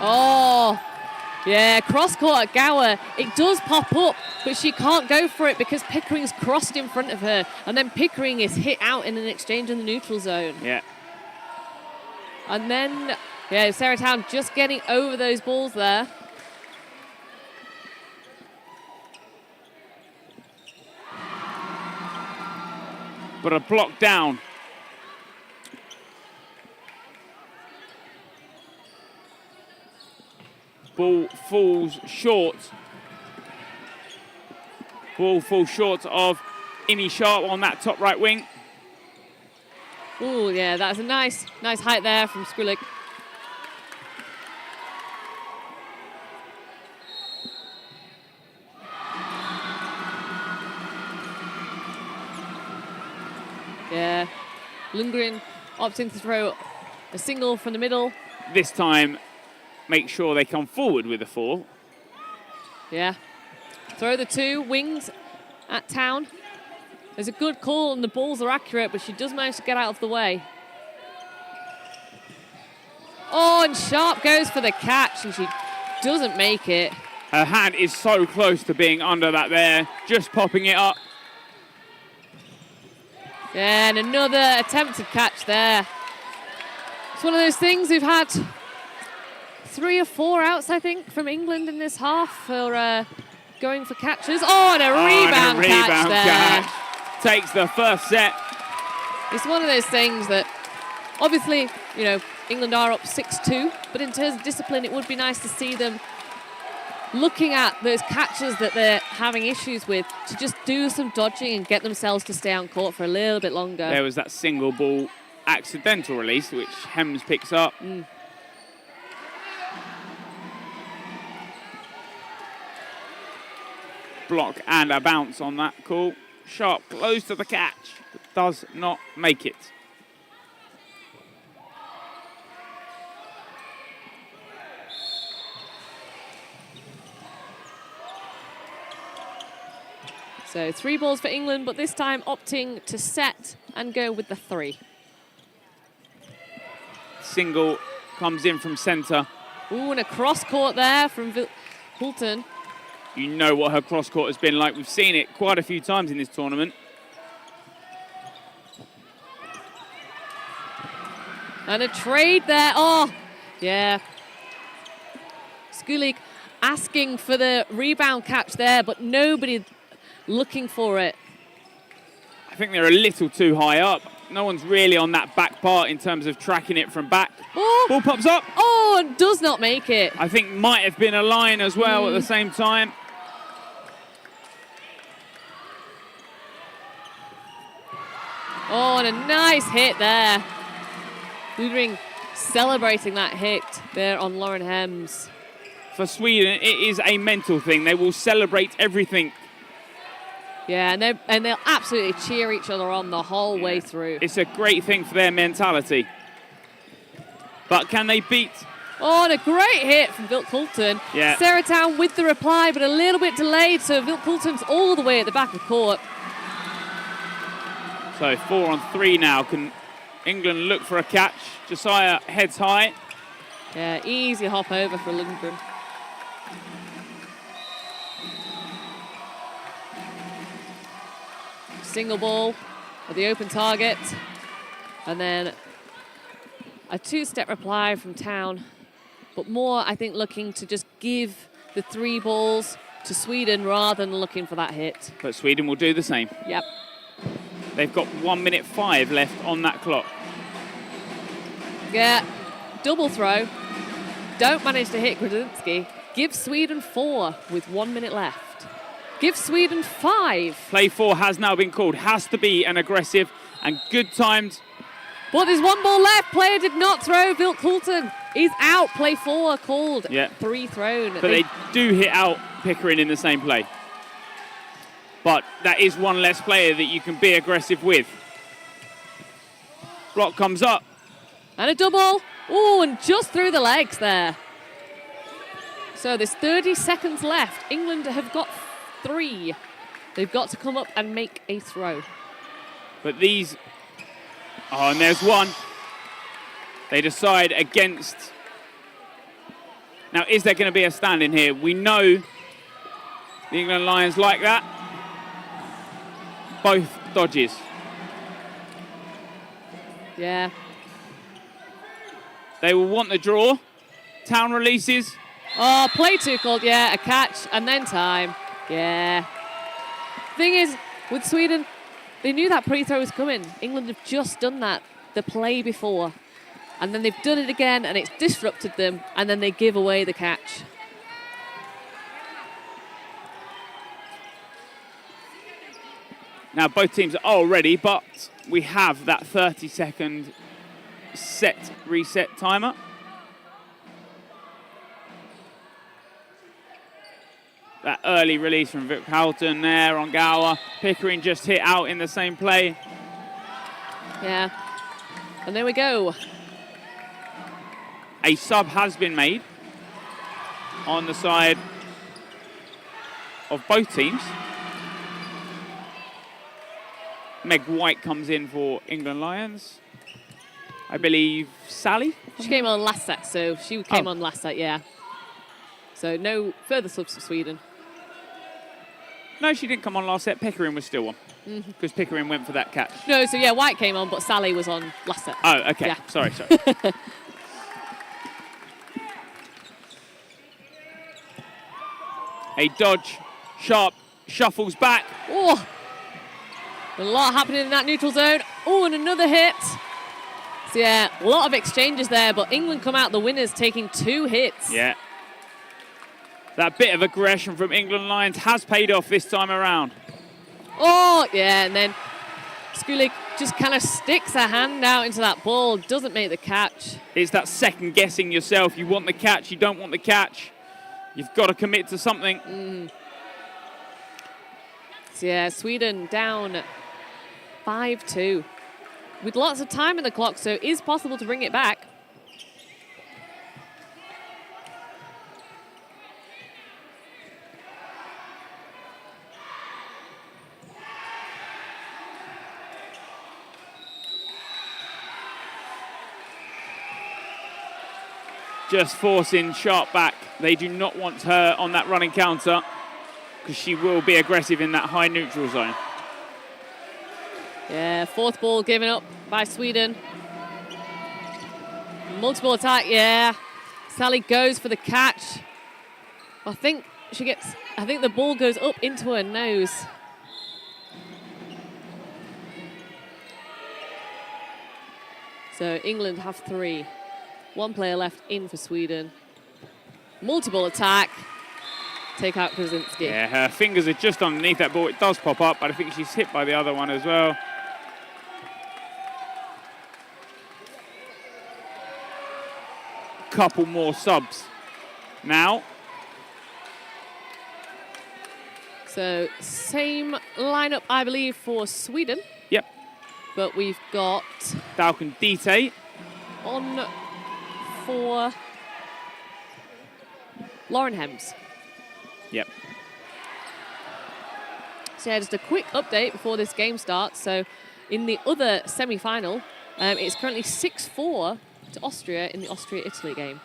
Oh, yeah, cross court at Gower. It does pop up, but she can't go for it because Pickering's crossed in front of her. And then Pickering is hit out in an exchange in the neutral zone. Yeah. And then, yeah, Sarah Town just getting over those balls there. But a block down. Ball falls short. Ball falls short of Innie Sharp on that top right wing. Oh, yeah, that's a nice height there from Skrlik. Yeah, Lundgren opting to throw a single from the middle. This time, make sure they come forward with a 4. Yeah. Throw the 2 wings at Town. There's a good call and the balls are accurate, but she does manage to get out of the way. Oh, and Sharp goes for the catch and she doesn't make it. Her hand is so close to being under that there, just popping it up. Yeah, and another attempted catch there. It's one of those things we've had 3 or 4 outs, I think, from England in this half for going for catches. Oh, and a rebound catch there. Takes the first set. It's one of those things that, obviously, you know, England are up 6-2, but in terms of discipline, it would be nice to see them looking at those catches that they're having issues with to just do some dodging and get themselves to stay on court for a little bit longer. There was that single ball accidental release, which Hems picks up. Block and a bounce on that call. Sharp close to the catch, but does not make it. So 3 balls for England, but this time opting to set and go with the 3. Single comes in from centre. Ooh, and a cross court there from Hulton. You know what her cross court has been like. We've seen it quite a few times in this tournament. And a trade there. Oh, yeah. Skulik asking for the rebound catch there, but nobody looking for it. I think they're a little too high up. No one's really on that back part in terms of tracking it from back. Oh. Ball pops up. Oh, and does not make it. I think might have been a line as well at the same time. Oh, and a nice hit there. Ludring celebrating that hit there on Lauren Hems. For Sweden, it is a mental thing. They will celebrate everything. Yeah, and they'll absolutely cheer each other on the whole way through. It's a great thing for their mentality. But can they beat? Oh, and a great hit from Vilt Coulton. Yeah. Sarah Town with the reply, but a little bit delayed, so Vilt Coulton's all the way at the back of the court. So 4 on 3 now. Can England look for a catch? Josiah heads high. Yeah, easy hop over for Lundgren. Single ball at the open target. And then a 2-step reply from Town. But more, I think, looking to just give the 3 balls to Sweden rather than looking for that hit. But Sweden will do the same. Yep. They've got 1 minute 5 left on that clock. Yeah, double throw. Don't manage to hit Grodzinski. Give Sweden 4 with 1 minute left. Give Sweden 5. Play 4 has now been called. Has to be an aggressive and good timed. Well, there's 1 ball left. Player did not throw. Vilt Coulton is out. Play 4 called. Yeah. 3 thrown. But they do hit out Pickering in the same play. But that is 1 less player that you can be aggressive with. Block comes up. And a double. Oh, and just through the legs there. So there's 30 seconds left. England have got 3. They've got to come up and make a throw. But these... Oh, and there's 1. They decide against... Now, is there going to be a stand in here? We know the England Lions like that. Both dodges. Yeah. They will want the draw. Town releases. Oh, play 2 called. Yeah, a catch and then time. Yeah. Thing is, with Sweden, they knew that pre-throw was coming. England have just done that, the play before. And then they've done it again and it's disrupted them and then they give away the catch. Now both teams are all ready, but we have that 30-second reset timer. That early release from Vic Houghton there on Gower. Pickering just hit out in the same play. Yeah. And there we go. A sub has been made on the side of both teams. Meg White comes in for England Lions. I believe Sally? She came on last set, so she came on last set, yeah. So no further subs for Sweden. No, she didn't come on last set. Pickering was still on. Because Pickering went for that catch. No, so yeah, White came on, but Sally was on last set. Oh, okay. Yeah. Sorry. A dodge. Sharp shuffles back. Oh, a lot happening in that neutral zone. Oh, and another hit. So yeah, a lot of exchanges there, but England come out the winners, taking 2 hits. Yeah. That bit of aggression from England Lions has paid off this time around. Oh, yeah, and then Skulik just kind of sticks her hand out into that ball, doesn't make the catch. It's that second guessing yourself. You want the catch, you don't want the catch. You've got to commit to something. So yeah, Sweden down 5-2. With lots of time in the clock, so it is possible to bring it back. Just forcing Sharp back. They do not want her on that running counter because she will be aggressive in that high neutral zone. Yeah, 4th ball given up by Sweden. Multiple attack, yeah. Sally goes for the catch. I think the ball goes up into her nose. So England have 3. 1 player left in for Sweden. Multiple attack. Take out Krasinski. Yeah, her fingers are just underneath that ball. It does pop up, but I think she's hit by the other one as well. Couple more subs now. So same lineup, I believe, for Sweden. Yep. But we've got Dalkin Dite on for Lauren Hems. Yep. So yeah, just a quick update before this game starts. So in the other semi-final, it's currently 6-4 to Austria in the Austria-Italy game.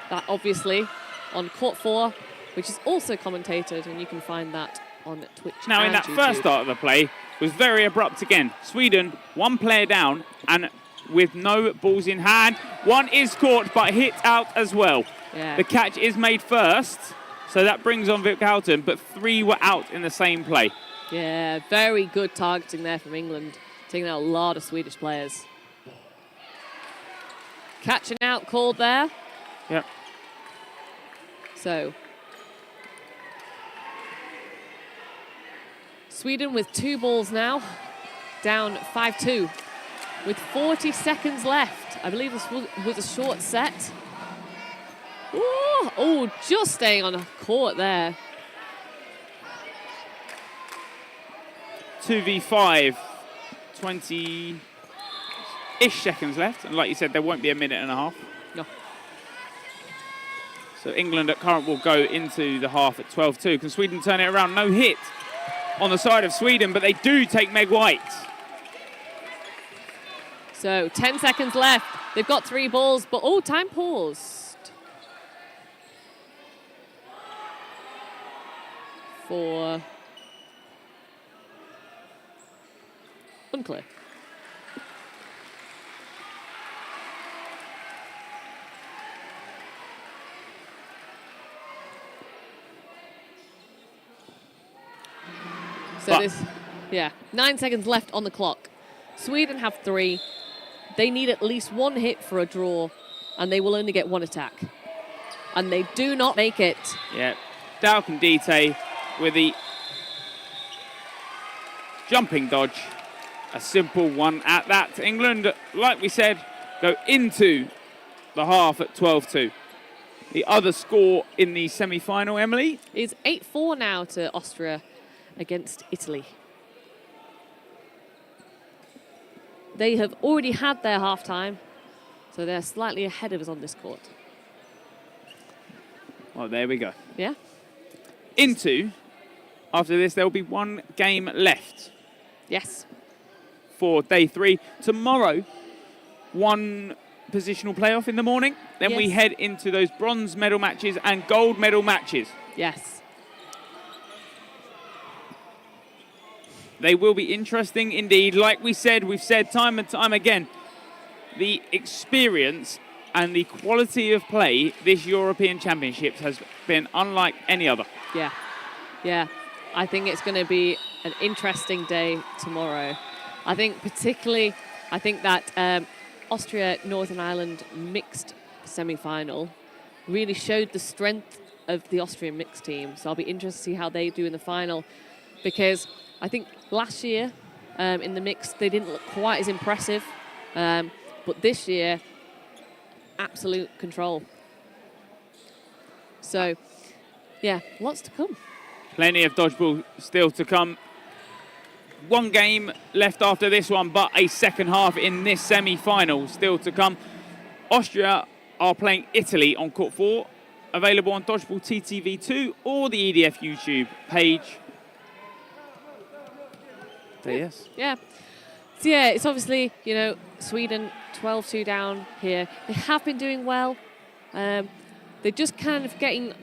That obviously on court 4, which is also commentated, and you can find that on Twitch. Now, in and that YouTube. first start of the play, was very abrupt again. Sweden, 1 player down, and with no balls in hand. 1 is caught, but hit out as well. Yeah. The catch is made first, so that brings on Vic Houghton, but 3 were out in the same play. Yeah, very good targeting there from England, taking out a lot of Swedish players. Catching out called there. Yep. So Sweden with 2 balls now, down 5-2, with 40 seconds left. I believe this was a short set. Ooh, oh, just staying on the court there. 2v5, 20-ish seconds left. And like you said, there won't be a minute and a half. No. So England at current will go into the half at 12-2. Can Sweden turn it around? No hit on the side of Sweden, but they do take Meg White. So 10 seconds left. They've got 3 balls, but oh, time paused. For unclear. So this, 9 seconds left on the clock. Sweden have 3. They need at least 1 hit for a draw, and they will only get 1 attack. And they do not make it. Yeah, Dalkin Dite with the jumping dodge. A simple one at that. England, like we said, go into the half at 12-2. The other score in the semi-final, Emily? Is 8-4 now to Austria against Italy. They have already had their half-time, so they're slightly ahead of us on this court. Well, there we go. Yeah? After this, there will be 1 game left. Yes. For day 3. Tomorrow, 1 positional playoff in the morning. Then we head into those bronze medal matches and gold medal matches. Yes. They will be interesting indeed. Like we said, we've said time and time again, the experience and the quality of play this European Championships has been unlike any other. Yeah. I think it's going to be an interesting day tomorrow. I think particularly, I think that Austria Northern Ireland mixed semi-final really showed the strength of the Austrian mixed team. So I'll be interested to see how they do in the final, because I think last year in the mix they didn't look quite as impressive, but this year absolute control. So yeah, lots to come. Plenty of dodgeball still to come. One game left after this one, but a second half in this semi-final still to come. Austria are playing Italy on court 4, available on Dodgeball TTV2 or the EDF YouTube page. So yes. Yeah. So yeah, it's obviously, you know, Sweden 12-2 down here. They have been doing well. They're just kind of getting,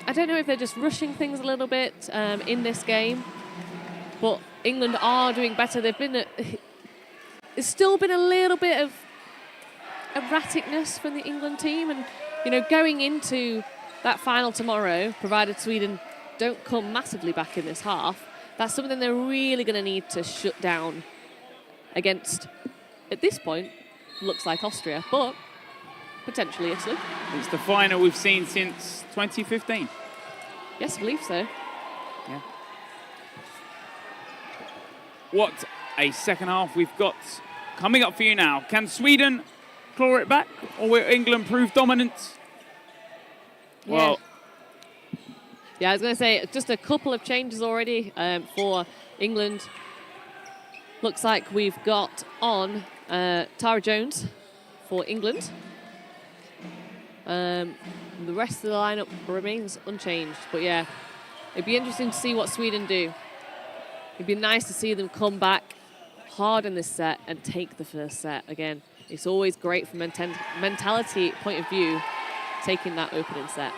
I don't know if they're just rushing things a little bit in this game, but England are doing better. There's still been a little bit of erraticness from the England team, and you know, going into that final tomorrow, provided Sweden don't come massively back in this half, that's something they're really going to need to shut down against, at this point, looks like Austria, but potentially Italy. It's the final we've seen since 2015. Yes, I believe so. Yeah. What a second half we've got coming up for you now. Can Sweden claw it back, or will England prove dominant? Yeah. Well, yeah, I was going to say just a couple of changes already for England. Looks like we've got on Tara Jones for England. The rest of the lineup remains unchanged, but yeah, it'd be interesting to see what Sweden do. It'd be nice to see them come back hard in this set and take the first set again. It's always great from mentality point of view, taking that opening set.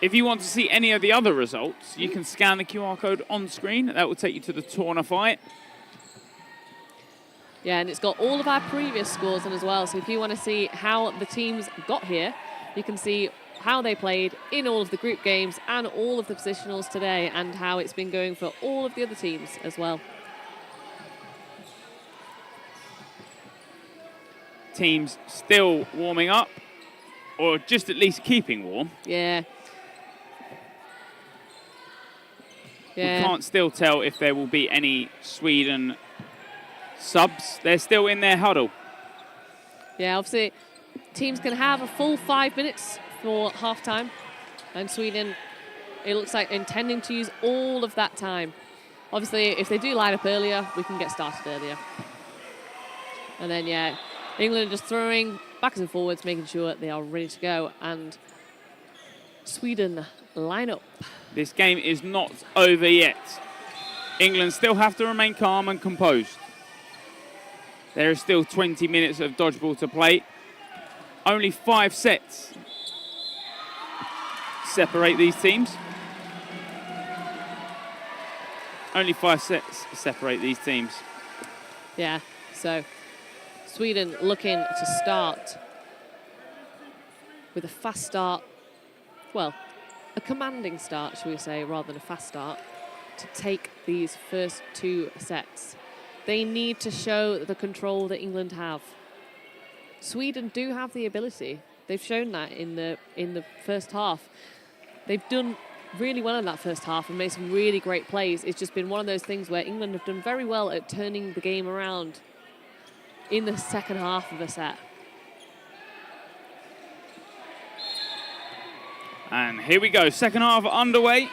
if you want to see any of the other results, you can scan the QR code on screen. That will take you to the Torna fight. Yeah, and it's got all of our previous scores on as well. So if you want to see how the teams got here, you can see how they played in all of the group games and all of the positionals today, and how it's been going for all of the other teams as well. Teams still warming up, or just at least keeping warm. Yeah. We can't still tell if there will be any Sweden subs. They're still in their huddle. Yeah, obviously teams can have a full 5 minutes for half-time, and Sweden, it looks like, intending to use all of that time. Obviously, if they do line up earlier, we can get started earlier. And then, yeah, England just throwing backwards and forwards, making sure they are ready to go, and Sweden line up. This game is not over yet. England still have to remain calm and composed. There is still 20 minutes of dodgeball to play. Only 5 sets separate these teams. Only 5 sets separate these teams. Yeah, so Sweden looking to start with a fast start. Well, a commanding start, shall we say, rather than a fast start, to take these first 2 sets. They need to show the control that England have. Sweden do have the ability. They've shown that in the first half. They've done really well in that first half and made some really great plays. It's just been one of those things where England have done very well at turning the game around in the second half of a set. And here we go, second half underway.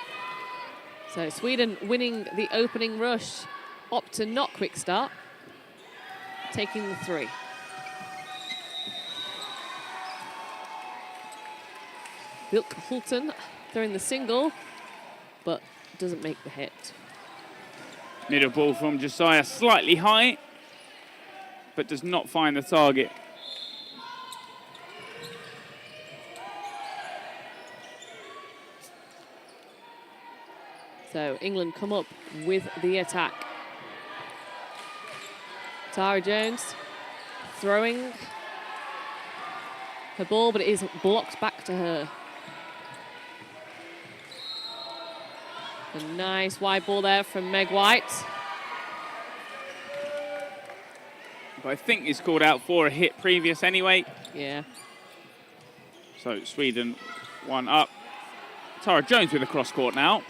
So Sweden winning the opening rush, opt to not quick start, taking the 3. Vilk Hulten throwing the single, but doesn't make the hit. Middle ball from Josiah, slightly high, but does not find the target. So England come up with the attack. Tara Jones throwing her ball, but it is blocked back to her. A nice wide ball there from Meg White. who I think is called out for a hit previous anyway. Yeah. So Sweden 1 up. Tara Jones with a cross court now,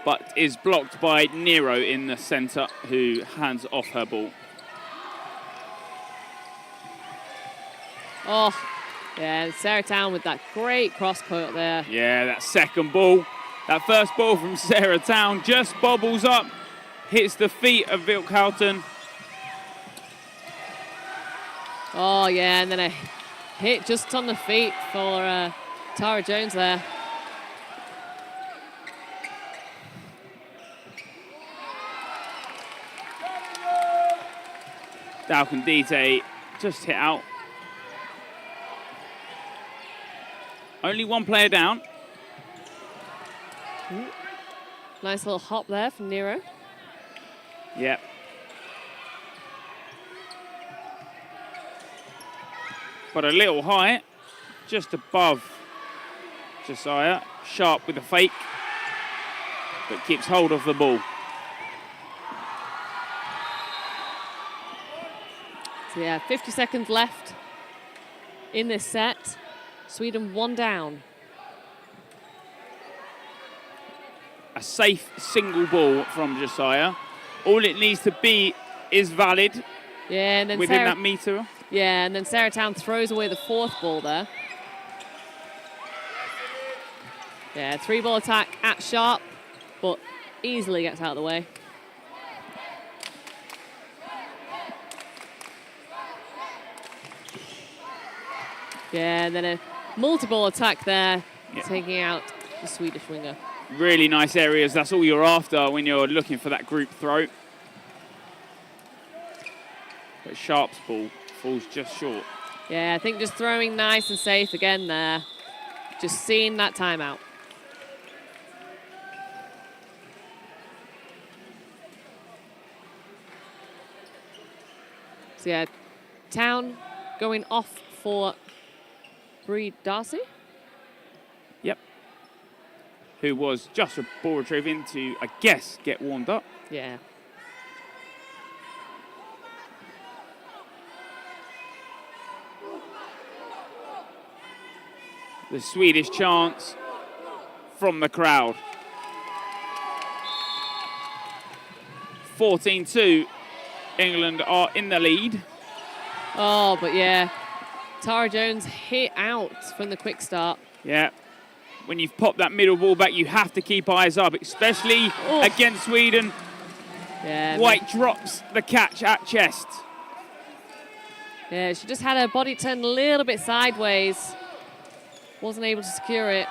but is blocked by Nero in the centre, who hands off her ball. Oh, yeah, Sarah Town with that great cross court there. Yeah, that second ball. That first ball from Sarah Town just bobbles up, hits the feet of Vilkhouten. Oh, yeah, and then a hit just on the feet for Tara Jones there. Dalcondite just hit out. Only one player down. Nice little hop there from Nero. Yep. But a little high, just above Josiah. Sharp with a fake, but keeps hold of the ball. So yeah, 50 seconds left in this set. Sweden 1 down. A safe single ball from Josiah. All it needs to be is valid. Yeah, and then within that meter. Yeah, and then Sarah Town throws away the 4th ball there. Yeah, 3-ball attack at Sharp, but easily gets out of the way. Yeah, and then a multi-ball attack there, taking out the Swedish winger. Really nice areas. That's all you're after when you're looking for that group throw. But Sharp's ball falls just short. Yeah, I think just throwing nice and safe again there. Just seeing that timeout. So yeah, Town going off for Bree Darcy. Yep. Who was just a ball retrieving to, I guess, get warmed up. Yeah. The Swedish chants from the crowd. 14-2. England are in the lead. Oh, but yeah. Tara Jones hit out from the quick start. Yeah. When you've popped that middle ball back, you have to keep eyes up, especially against Sweden. Yeah, White drops the catch at chest. Yeah, she just had her body turned a little bit sideways. Wasn't able to secure it.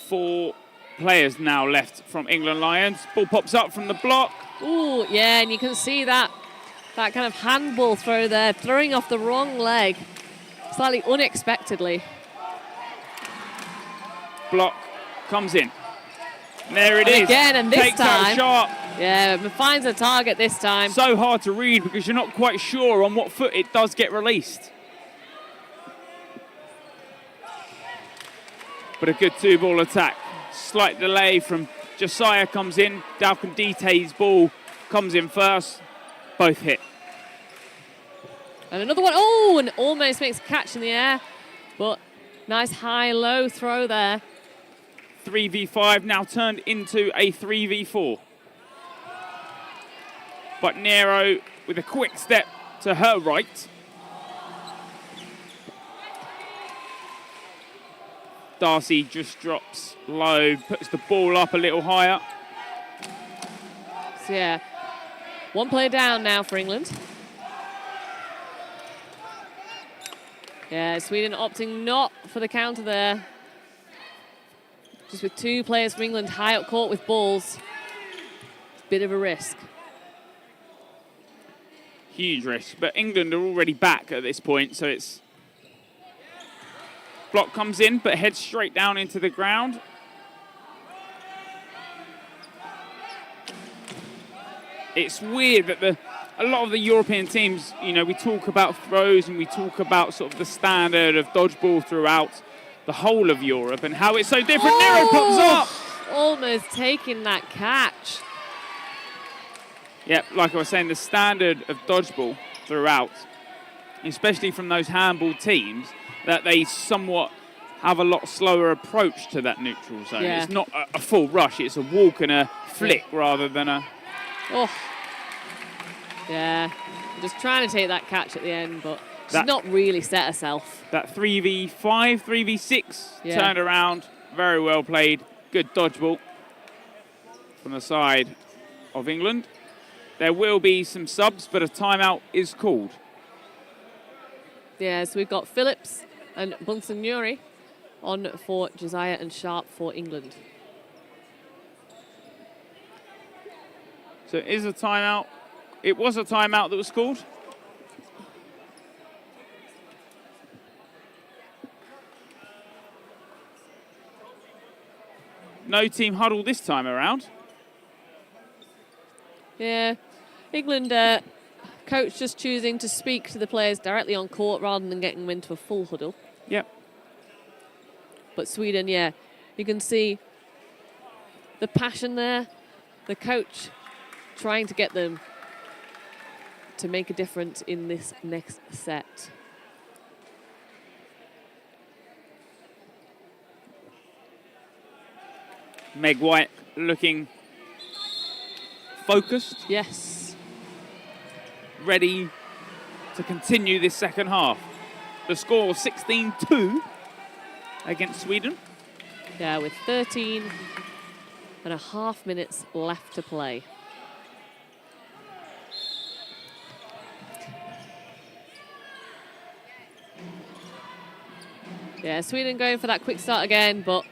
Four players now left from England Lions. Ball pops up from the block. Ooh, yeah, and you can see that kind of handball throw there, throwing off the wrong leg, slightly unexpectedly. Block comes in. And there it and is. Again, and this Takes time, out Sharp. yeah, finds a target this time. So hard to read because you're not quite sure on what foot it does get released. But a good 2-ball attack. Slight delay from Josiah comes in. Dalcondite's ball comes in first. Both hit. And another one. Oh, and almost makes a catch in the air. But nice high-low throw there. 3v5 now turned into a 3v4. But Nero with a quick step to her right. Darcy just drops low, puts the ball up a little higher. So yeah, one player down now for England. Yeah, Sweden opting not for the counter there. Just with 2 players from England high up court with balls. Bit of a risk. Huge risk, but England are already back at this point, so it's... Block comes in, but heads straight down into the ground. It's weird that a lot of the European teams, you know, we talk about throws and we talk about sort of the standard of dodgeball throughout the whole of Europe and how it's so different. Nero pops up. Almost taking that catch. Yeah, like I was saying, the standard of dodgeball throughout, especially from those handball teams, that they somewhat have a lot slower approach to that neutral zone. Yeah. It's not a full rush, it's a walk and a flick rather than a... Oh. Yeah, just trying to take that catch at the end, but she's not really set herself. That 3v5, 3v6 turned around, very well played. Good dodgeball from the side of England. There will be some subs, but a timeout is called. Yeah, so we've got Phillips and Bonsignori on for Josiah and Sharp for England. So it is a timeout. It was a timeout that was called. No team huddle this time around. Yeah, England coach just choosing to speak to the players directly on court rather than getting them into a full huddle. Yep. But Sweden, yeah, you can see the passion there. The coach trying to get them to make a difference in this next set. Meg White looking focused. Yes. Ready to continue this second half. The score 16-2 against Sweden. Yeah, with 13 and a half minutes left to play. Yeah, Sweden going for that quick start again, but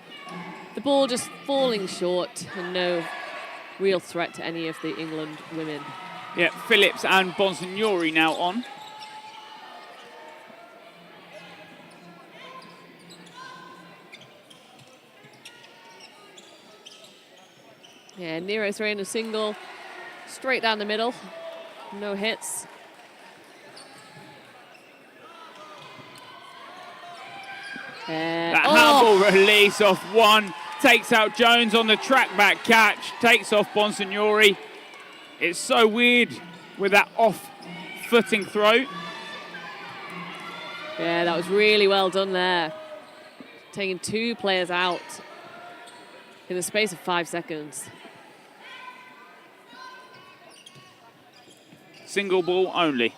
the ball just falling short and no real threat to any of the England women. Yeah, Phillips and Bonsignori now on. Yeah, Nero throwing a single straight down the middle. No hits. That handball release off one, takes out Jones on the track back catch, takes off Bonsignori. It's so weird with that off-footing throw. Yeah, that was really well done there. Taking two players out in the space of 5 seconds. Single ball only.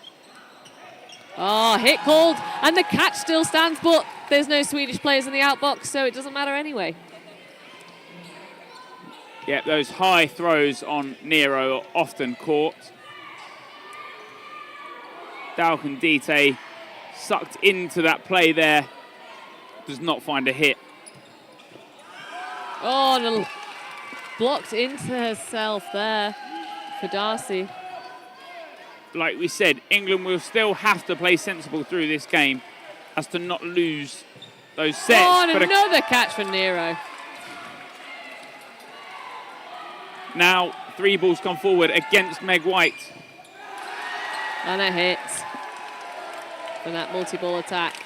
Oh, hit called, and the catch still stands, but there's no Swedish players in the outbox, so it doesn't matter anyway. Yeah, those high throws on Nero are often caught. Dalcandite sucked into that play there. Does not find a hit. Oh, and blocked into herself there for Darcy. Like we said, England will still have to play sensible through this game as to not lose those sets. Oh, and another catch for Nero. Now, 3 balls come forward against Meg White. And a hit from that multi-ball attack.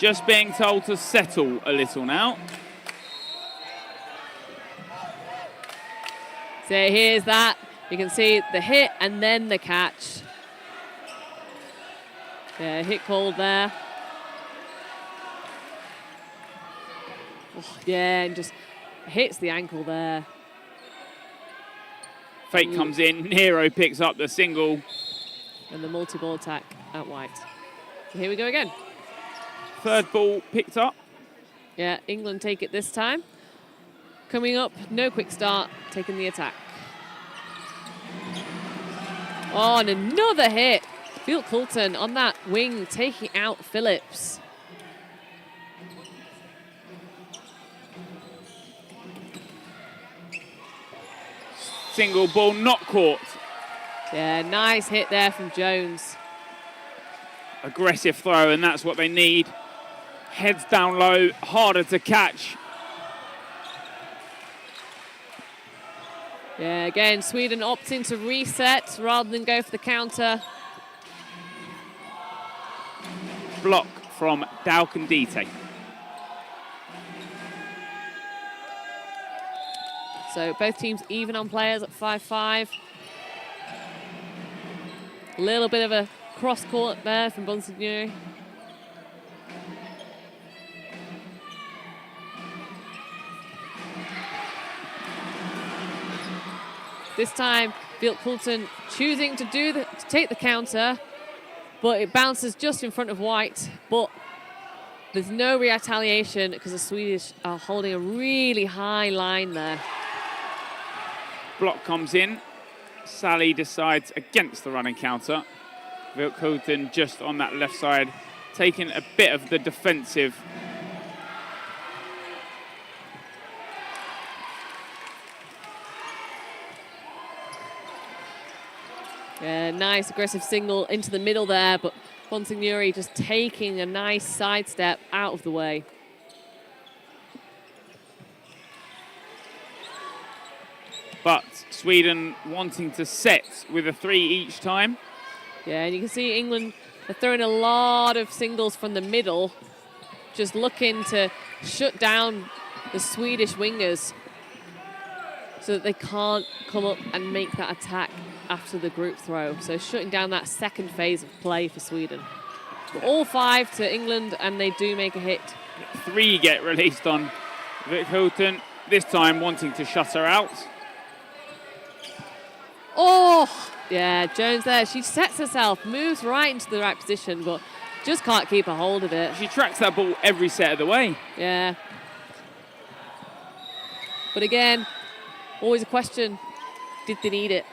Just being told to settle a little now. So here's that. You can see the hit and then the catch. Yeah, hit called there. Oh, yeah, and just hits the ankle there. Fake comes in, Nero picks up the single. And the multi-ball attack at White. So here we go again. Third ball picked up. Yeah, England take it this time. Coming up, no quick start, taking the attack. Oh, and another hit. Field Coulton on that wing, taking out Phillips. Single ball not caught. Yeah, nice hit there from Jones. Aggressive throw, and that's what they need. Heads down low, harder to catch. Yeah, again, Sweden opting to reset rather than go for the counter. Block from Dalkandite. So both teams even on players at 5-5. A little bit of a cross court there from Bonsignori. This time, Bildt-Poulsen choosing to take the counter, but it bounces just in front of White. But there's no retaliation because the Swedish are holding a really high line there. Block comes in. Sally decides against the running counter. Bildt-Poulsen just on that left side, taking a bit of the defensive. Yeah, nice aggressive single into the middle there, but Bonsignori just taking a nice sidestep out of the way. But Sweden wanting to set with a 3 each time. Yeah, and you can see England are throwing a lot of singles from the middle, just looking to shut down the Swedish wingers so that they can't come up and make that attack after the group throw. So shutting down that second phase of play for Sweden. All 5 to England, and they do make a hit. 3 get released on Bildt-Poulsen, this time wanting to shut her out. Oh, yeah, Jones there. She sets herself, moves right into the right position, but just can't keep a hold of it. She tracks that ball every set of the way. Yeah. But again, always a question, did they need it?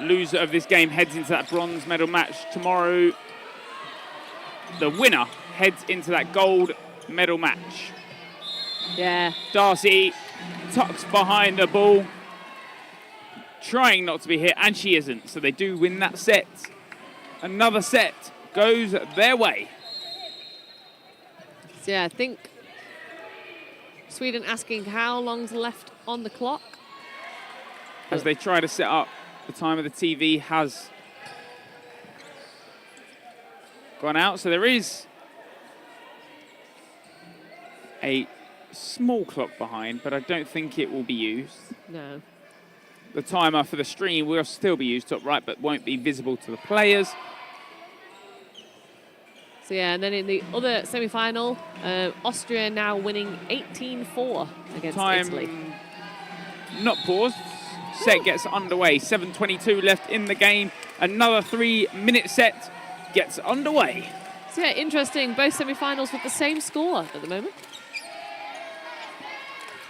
Loser of this game heads into that bronze medal match tomorrow. The winner heads into that gold medal match. Yeah. Darcy tucks behind the ball, trying not to be hit, and she isn't. So they do win that set. Another set goes their way. So yeah, I think Sweden asking how long's left on the clock. As they try to set up, the time of the TV has gone out. So there is a small clock behind, but I don't think it will be used. No. The timer for the stream will still be used top right, but won't be visible to the players. So yeah, and then in the other semi-final, Austria now winning 18-4 against Italy. Not paused. Set gets underway. 7:22 left in the game. Another 3-minute set gets underway. So yeah, interesting. Both semi-finals with the same score at the moment.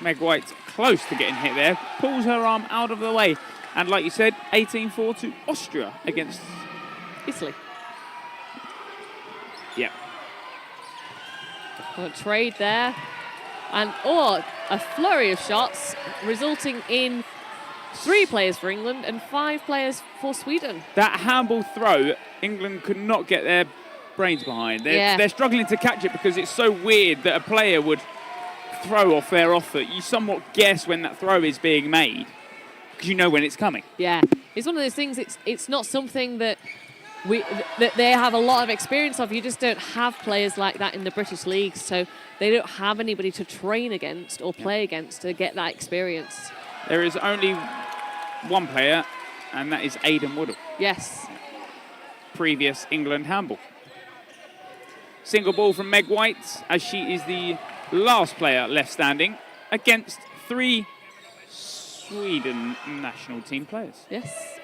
Meg White close to getting hit there. Pulls her arm out of the way. And like you said, 18-4 to Austria against Italy. Yeah. A trade there. And a flurry of shots resulting in 3 players for England and 5 players for Sweden. That handball throw, England could not get their brains behind. They're struggling to catch it because it's so weird that a player would throw off their off foot. You somewhat guess when that throw is being made because you know when it's coming. Yeah, it's one of those things. It's not something that that they have a lot of experience of. You just don't have players like that in the British league, so they don't have anybody to train against or play against to get that experience. There is only one player, and that is Aidan Woodall. Yes. Previous England handball. Single ball from Meg White, as she is the last player left standing against 3 Sweden national team players. Yes.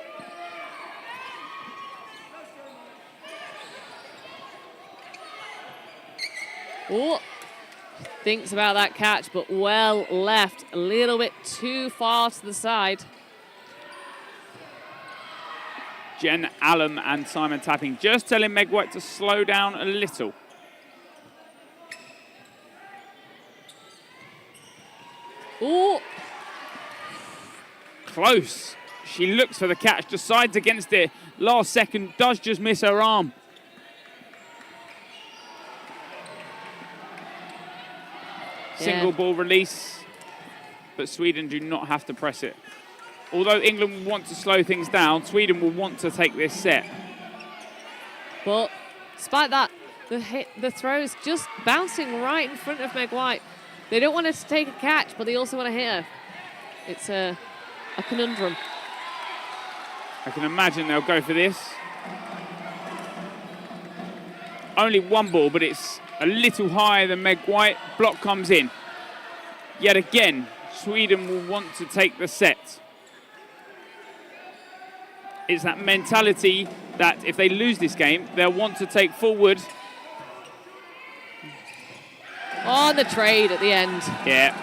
Oh, thinks about that catch, but well left. A little bit too far to the side. Jen Allen and Simon Tapping just telling Meg White to slow down a little. Oh, close. She looks for the catch, decides against it. Last second, does just miss her arm. Single ball release, but Sweden do not have to press it. Although England will want to slow things down, Sweden will want to take this set. But despite that, the throw is just bouncing right in front of Meg White. They don't want her to take a catch, but they also want to hit her. It's a conundrum. I can imagine they'll go for this. Only one ball, but it's a little higher than Meg White. Block comes in. Yet again, Sweden will want to take the set. It's that mentality that if they lose this game, they'll want to take forward. On the trade at the end. Yeah.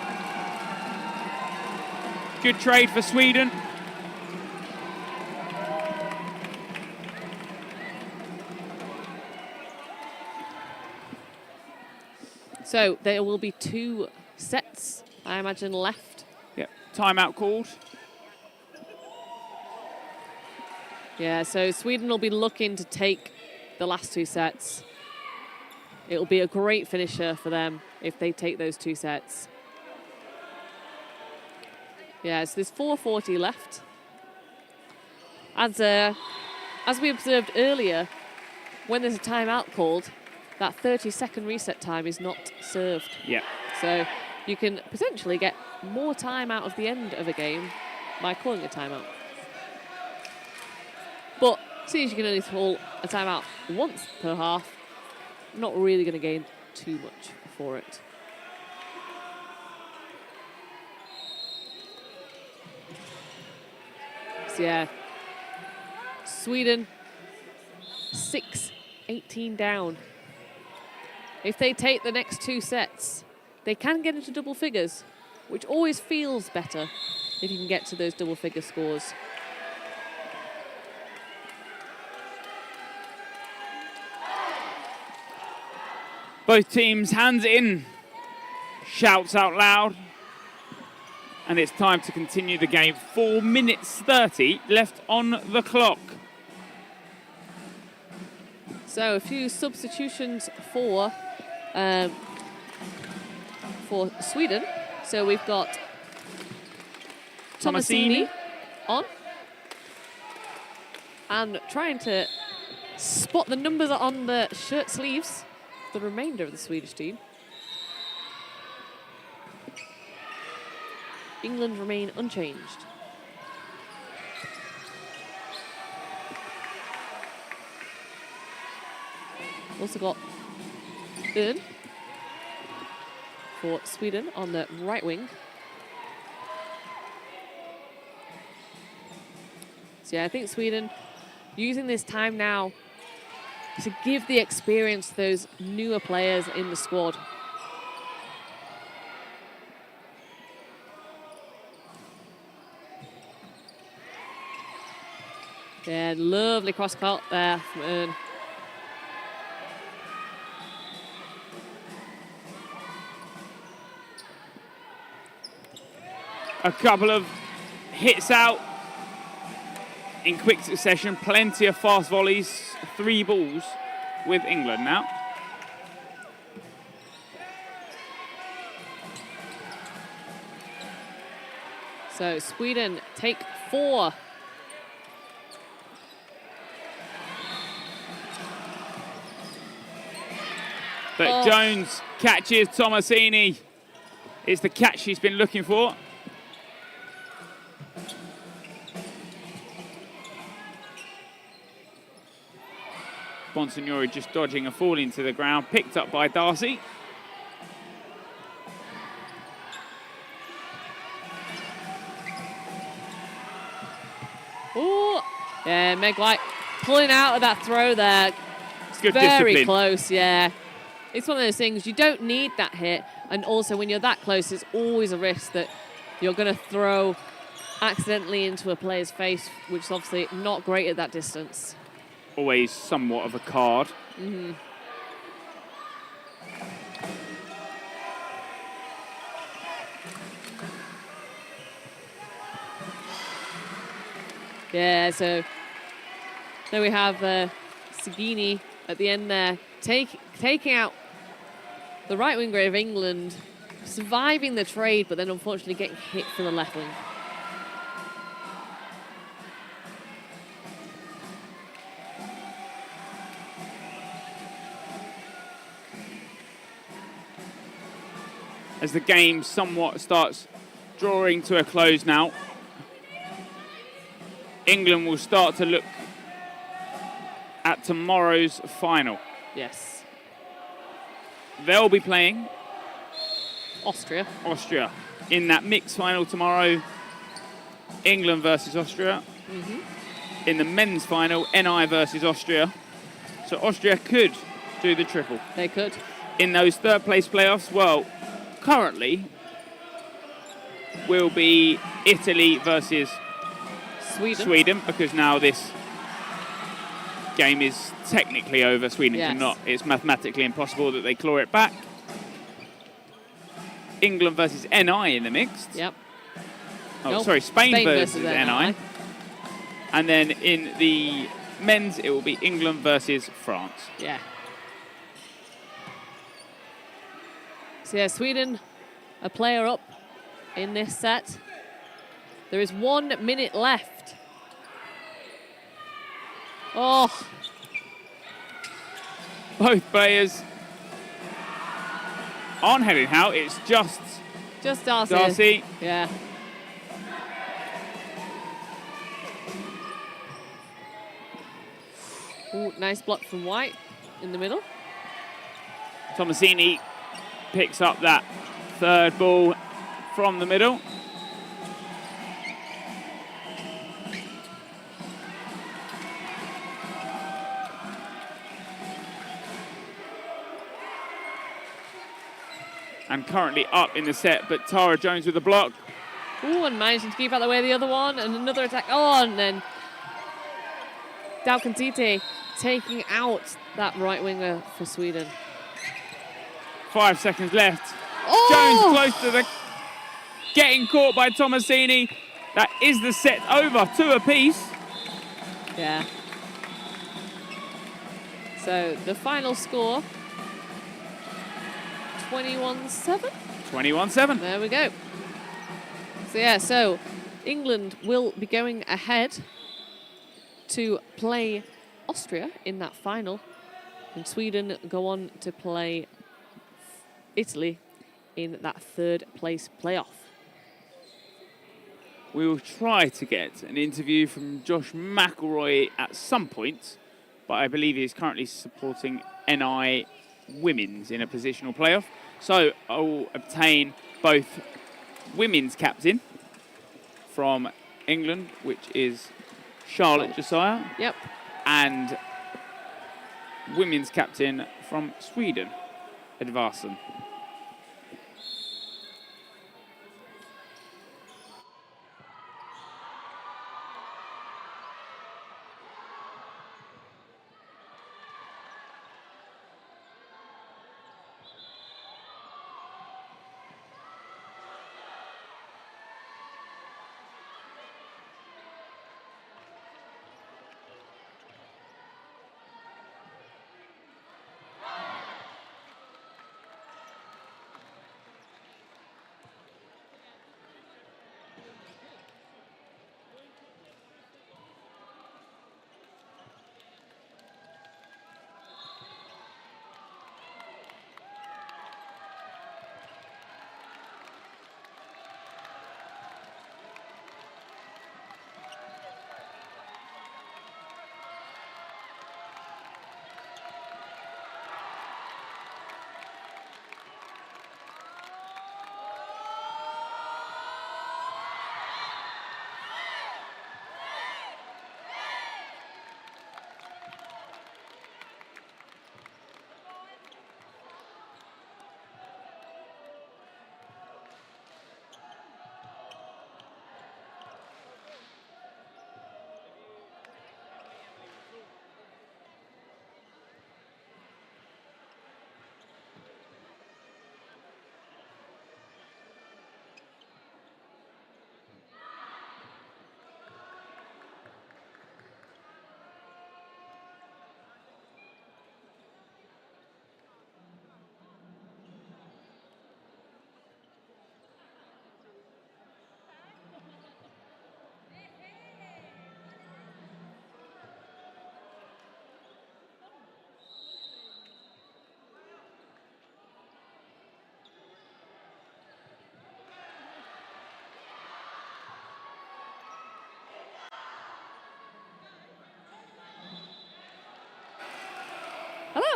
Good trade for Sweden. So there will be 2 sets, I imagine, left. Yep. Timeout called. Yeah, so Sweden will be looking to take the last 2 sets. It'll be a great finisher for them if they take those 2 sets. Yeah, so there's 4:40 left. As we observed earlier, when there's a timeout called, that 30-second reset time is not served. Yeah. So you can potentially get more time out of the end of a game by calling a timeout. But since you can only call a timeout once per half, not really going to gain too much for it. So yeah, Sweden 6-18 down. If they take the next 2 sets, they can get into double figures, which always feels better if you can get to those double figure scores. Both teams hands in, shouts out loud, and it's time to continue the game. 4 minutes 30 left on the clock. So a few substitutions for Sweden. So we've got Tomasini on, and trying to spot the numbers on the shirt sleeves. The remainder of the Swedish team. England remain unchanged. Also got Byrne for Sweden on the right wing. So yeah, I think Sweden using this time now to give the experience to those newer players in the squad. Yeah, lovely cross cut there from Ern. A couple of hits out in quick succession, plenty of fast volleys, 3 balls with England now. So Sweden take 4. But Jones catches Tomasini. It's the catch she's been looking for. Bonsignori just dodging a fall into the ground, picked up by Darcy. Ooh, yeah, Meg White pulling out of that throw there. It's good very discipline. Close, yeah. It's one of those things, you don't need that hit, and also when you're that close, it's always a risk that you're going to throw accidentally into a player's face, which is obviously not great at that distance. Always somewhat of a card. Mm-hmm. Yeah, so there we have Sagini at the end there, taking out the right winger of England, surviving the trade, but then unfortunately getting hit for the left wing. As the game somewhat starts drawing to a close now, England will start to look at tomorrow's final. Yes. They'll be playing Austria. In that mixed final tomorrow, England versus Austria. In the men's final, NI versus Austria. So Austria could do the triple. They could. In those third place playoffs, well, currently will be Italy versus Sweden, because now this game is technically over. Sweden cannot. It's mathematically impossible that they claw it back. England versus NI in the mixed. Yep. Oh, Nope. sorry, Spain versus NI. NI. And then in the men's, it will be England versus France. Yeah. So yeah, Sweden, a player up in this set. There is 1 minute left. Oh. Both players aren't heading out. It's just Darcy. Yeah. Ooh, nice block from White in the middle. Tomasini picks up that third ball from the middle. And currently up in the set, but Tara Jones with the block. Ooh, and managing to keep out the way of the other one, and another attack. Oh, and then Dalcantite taking out that right winger for Sweden. 5 seconds left. Oh! Jones close to the... Getting caught by Tomasini. That is the set over, 2 apiece. Yeah. So the final score, 21-7? 21-7. There we go. So yeah, so England will be going ahead to play Austria in that final, and Sweden go on to play Italy in that third place playoff. We will try to get an interview from Josh McElroy at some point, but I believe he's currently supporting NI Women's in a positional playoff. So I will obtain both women's captain from England, which is Charlotte Josiah. Yep. And women's captain from Sweden, Edvarsson.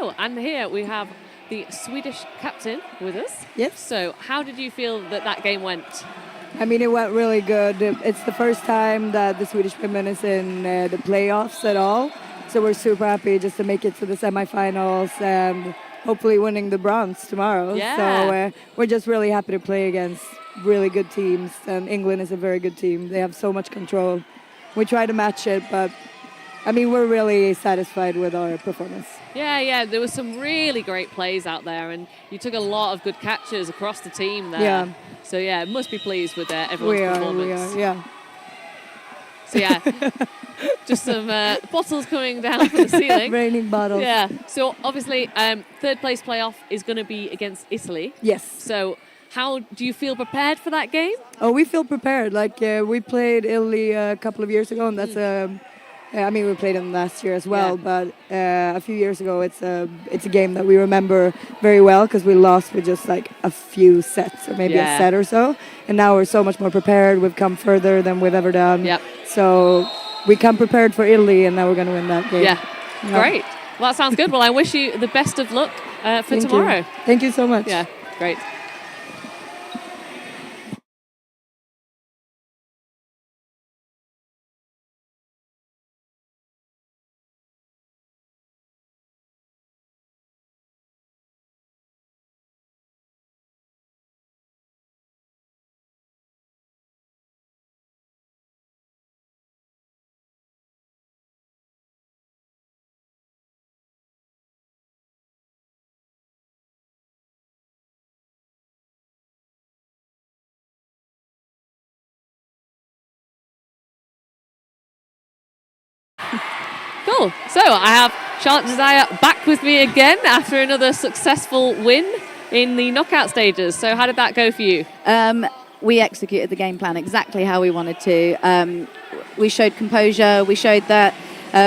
Oh, and here we have the Swedish captain with us. Yes. So how did you feel that game went? I mean, it went really good. It's the first time that the Swedish women is in the playoffs at all. So we're super happy just to make it to the semifinals and hopefully winning the bronze tomorrow. Yeah. So we're just really happy to play against really good teams. And England is a very good team. They have so much control. We try to match it, but I mean, we're really satisfied with our performance. Yeah, there was some really great plays out there, and you took a lot of good catches across the team there. Yeah. So, yeah, must be pleased with everyone's performance. We are, yeah. So, yeah, just some bottles coming down from the ceiling. Raining bottles. Yeah. So, obviously, third place playoff is going to be against Italy. Yes. So, how do you feel prepared for that game? Oh, we feel prepared. Like, we played Italy a couple of years ago, and that's I mean, we played them last year as well, but a few years ago, it's a game that we remember very well because we lost with just like a few sets or maybe a set or so. And now we're so much more prepared. We've come further than we've ever done. Yep. So we come prepared for Italy, and now we're going to win that game. Yeah. Great. Well, that sounds good. Well, I wish you the best of luck for tomorrow. Thank you so much. Yeah, great. Cool. So I have Charlotte Josiah back with me again after another successful win in the knockout stages. So how did that go for you? We executed the game plan exactly how we wanted to. We showed composure. We showed that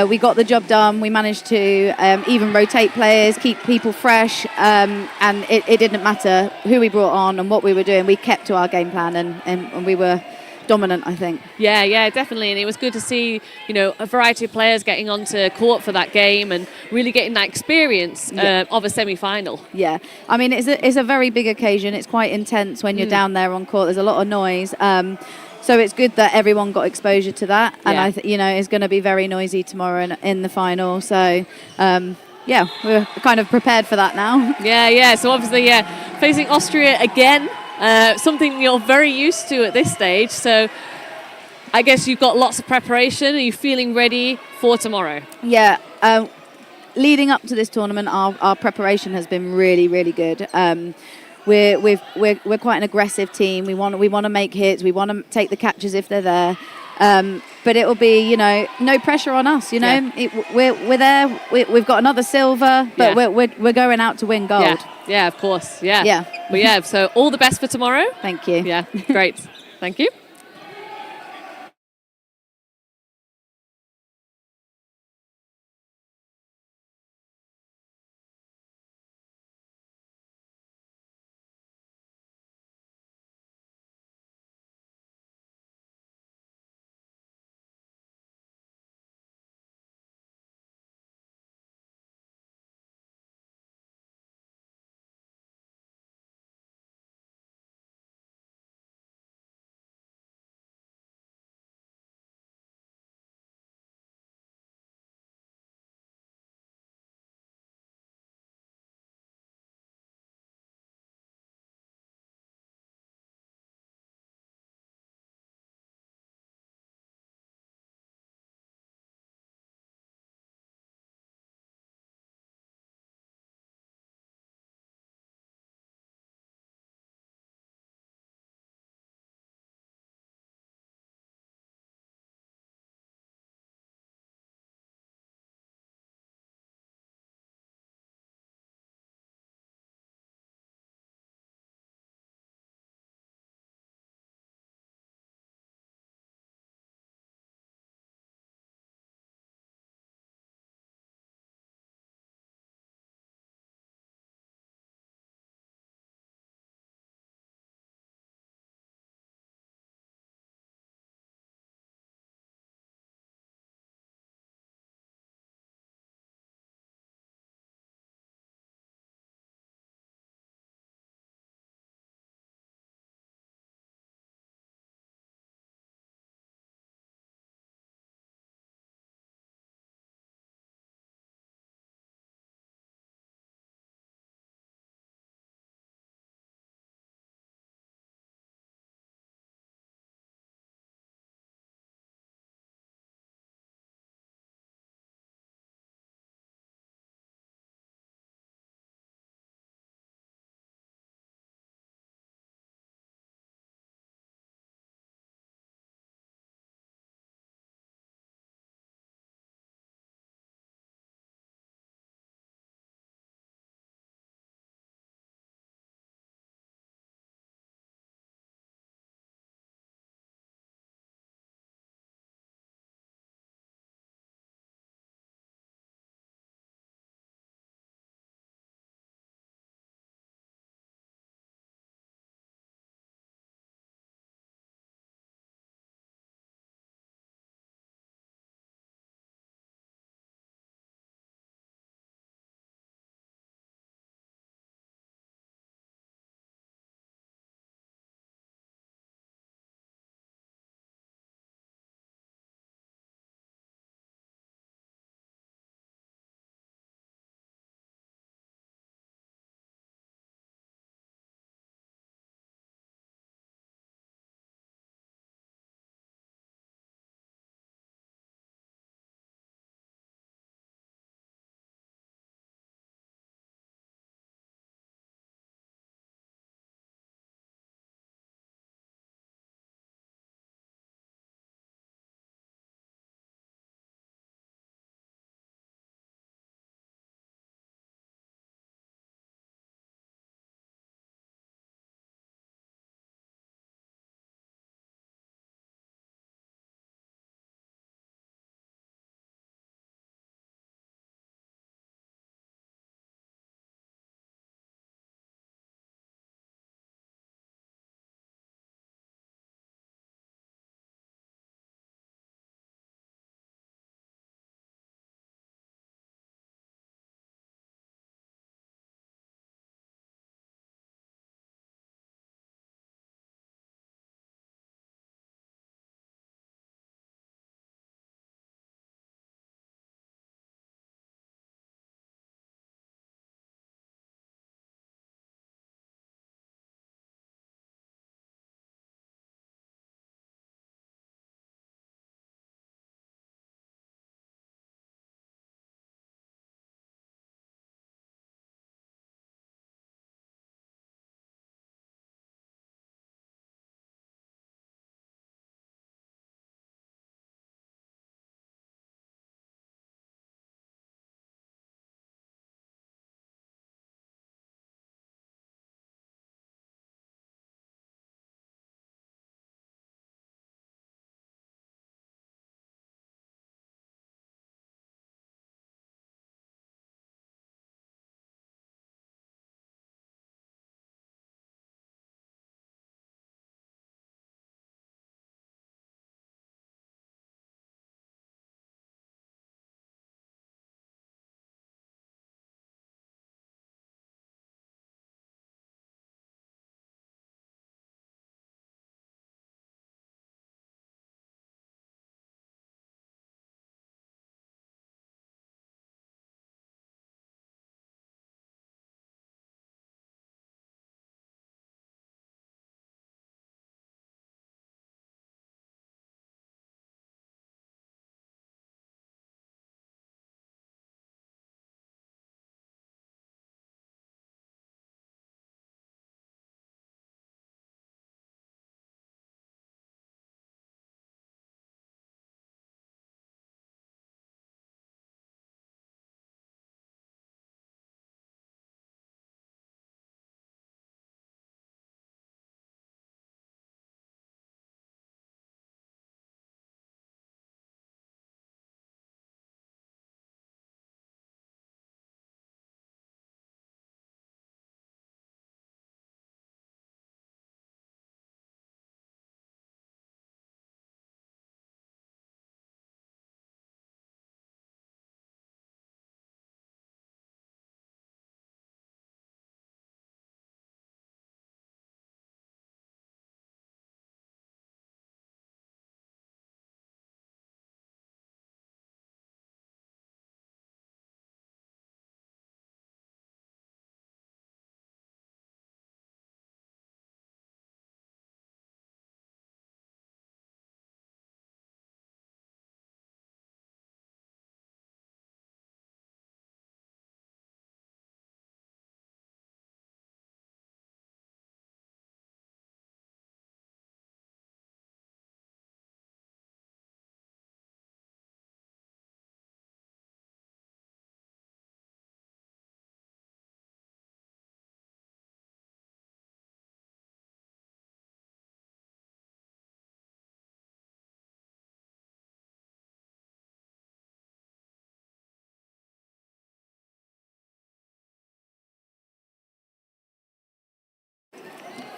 we got the job done. We managed to even rotate players, keep people fresh, and it didn't matter who we brought on and what we were doing. We kept to our game plan, and we were dominant, I think. Yeah, definitely. And it was good to see, a variety of players getting onto court for that game and really getting that experience of a semi-final. Yeah. I mean, it's a very big occasion. It's quite intense when you're down there on court. There's a lot of noise. So it's good that everyone got exposure to that. And it's going to be very noisy tomorrow in the final. So, we're kind of prepared for that now. Yeah. So obviously, facing Austria again. Something you're very used to at this stage. So I guess you've got lots of preparation. Are you feeling ready for tomorrow? Yeah. Leading up to this tournament, our preparation has been really, really good. We're quite an aggressive team. We want to make hits. We want to take the catches if they're there. But it will be, no pressure on us. We're there. We've got another silver, but we're going out to win gold. Yeah, of course. Yeah. But so all the best for tomorrow. Thank you. Yeah, great. Thank you.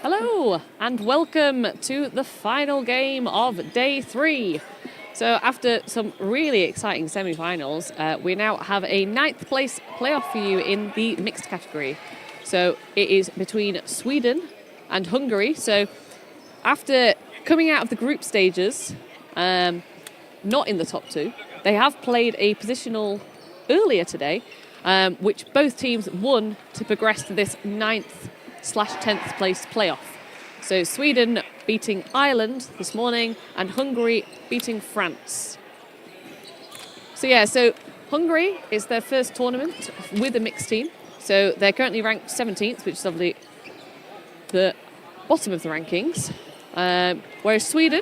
Hello and welcome to the final game of day 3. So after some really exciting semi-finals, we now have a 9th place playoff for you in the mixed category. So it is between Sweden and Hungary. So after coming out of the group stages, not in the top 2, they have played a positional earlier today, which both teams won to progress to this 9th/10th place playoff. So Sweden beating Ireland this morning and Hungary beating France. So Hungary is their first tournament with a mixed team. So they're currently ranked 17th, which is obviously the bottom of the rankings. Whereas Sweden,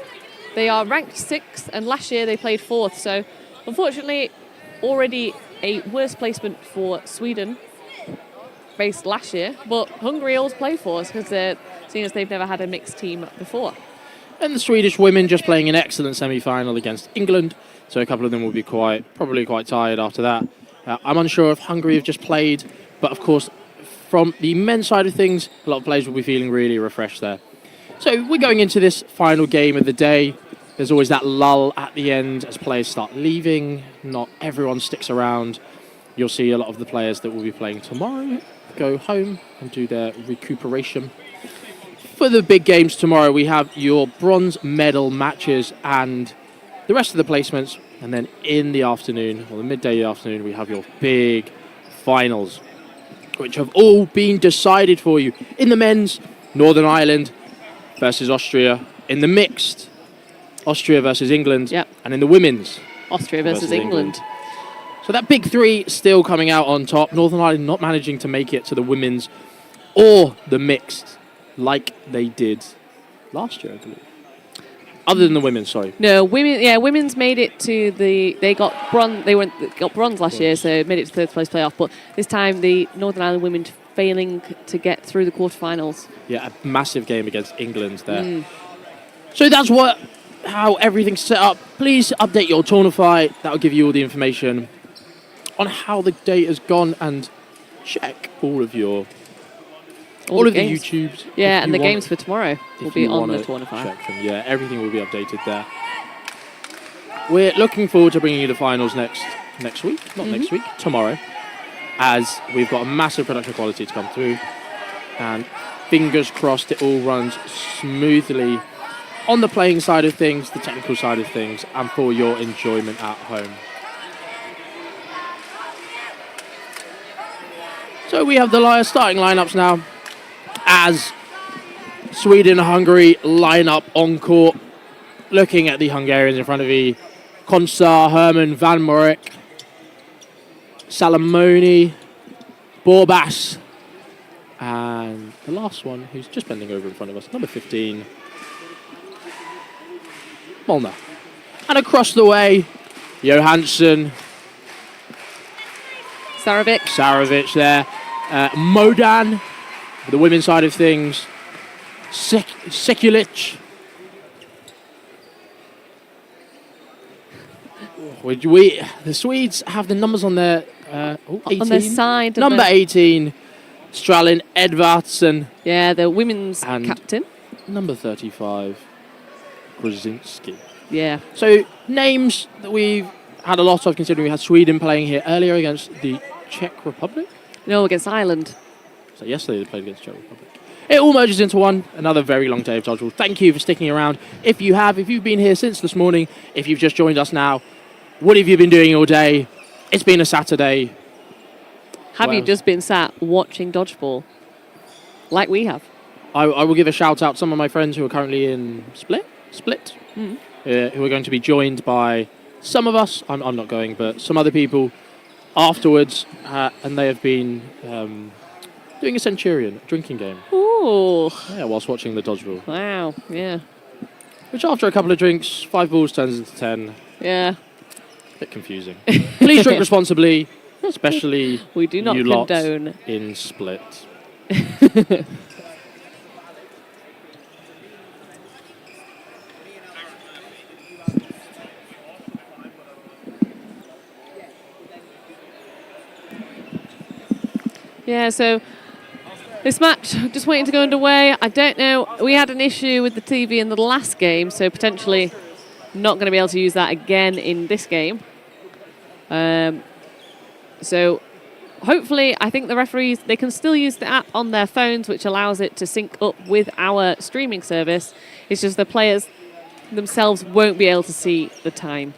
they are ranked 6th, and last year they played 4th. So unfortunately, already a worse placement for Sweden based last year, but Hungary always play for us because they're seeing as they've never had a mixed team before. And the Swedish women just playing an excellent semi-final against England, so a couple of them will be probably quite tired after that. I'm unsure if Hungary have just played, but of course, from the men's side of things, a lot of players will be feeling really refreshed there. So we're going into this final game of the day. There's always that lull at the end as players start leaving. Not everyone sticks around. You'll see a lot of the players that will be playing tomorrow go home and do their recuperation. For the big games tomorrow, we have your bronze medal matches and the rest of the placements. And then in the afternoon, or the midday afternoon, we have your big finals, which have all been decided for you. In the men's, Northern Ireland versus Austria. In the mixed, Austria versus England. Yep. And in the women's, Austria versus England. So that big 3 still coming out on top. Northern Ireland not managing to make it to the women's or the mixed like they did last year, I believe. Other than the women's, sorry. No, women's made it to they got bronze. They got bronze last year, so made it to 3rd place playoff. But this time, the Northern Ireland women failing to get through the quarterfinals. Yeah, a massive game against England there. So that's how everything's set up. Please update your Tournify. That'll give you all the information on how the day has gone, and check all of the YouTubes. Yeah, and the games for tomorrow will be on the Tournify. Yeah, everything will be updated there. We're looking forward to bringing you the finals next week. Not next week, tomorrow. As we've got a massive production quality to come through. And fingers crossed it all runs smoothly on the playing side of things, the technical side of things, and for your enjoyment at home. So we have the starting lineups now as Sweden and Hungary line up on court, looking at the Hungarians in front of me. Konsar, Herman, Van Morik, Salamoni, Borbas, and the last one, who's just bending over in front of us, number 15, Molnar. And across the way, Johansson, Sarovic there, Modan, for the women's side of things, Sekulic. The Swedes have the numbers on their 18. On their side. Number 18, Stralin Edvardsson. Yeah, the women's captain. Number 35, Grzinski. Yeah. So names that we've had a lot of, considering we had Sweden playing here earlier against the Czech Republic. No, against Ireland. So yesterday they played against Czech Republic. It all merges into one. Another very long day of dodgeball. Thank you for sticking around. If you've been here since this morning, if you've just joined us now, what have you been doing all day? It's been a Saturday. Have you just been sat watching dodgeball like we have? I will give a shout out to some of my friends who are currently in Split, who are going to be joined by some of us. I'm not going, but some other people afterwards, and they have been doing a Centurion drinking game. Ooh. Yeah, whilst watching the dodgeball. Wow, yeah. Which after a couple of drinks, 5 balls turns into 10. Yeah. A bit confusing. Please drink responsibly, especially we do not you condone lot in Split. Yeah, so This match just waiting to go underway. I don't know. We had an issue with the TV in the last game, so potentially not going to be able to use that again in this game. So hopefully, I think the referees, they can still use the app on their phones, which allows it to sync up with our streaming service. It's just the players themselves won't be able to see the time.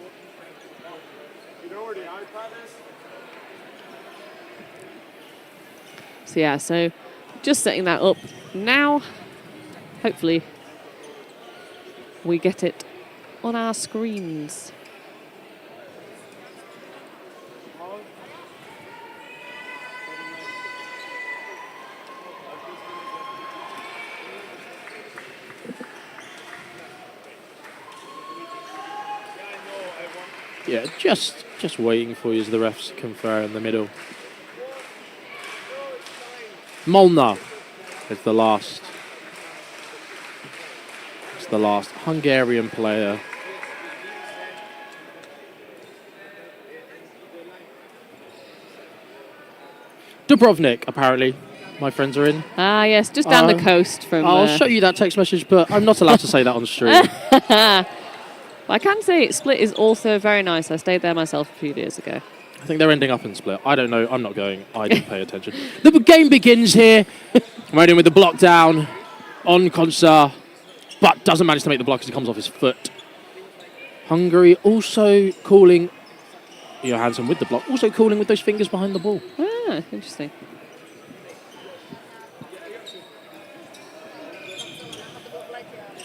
So yeah, so just setting that up now. Hopefully we get it on our screens. Yeah, just waiting for you as the refs confer in the middle. Molnar is the last. It's the last Hungarian player. Dubrovnik, apparently, my friends are in. Ah, yes, just down the coast from... I'll show you that text message, but I'm not allowed to say that on stream. I can say Split is also very nice. I stayed there myself a few years ago. I think they're ending up in Split. I don't know. I'm not going. I didn't pay attention. The game begins here. Waiting with the block down on Konsa, but doesn't manage to make the block as he comes off his foot. Hungary also calling Johansson with the block, also calling with those fingers behind the ball. Ah, interesting.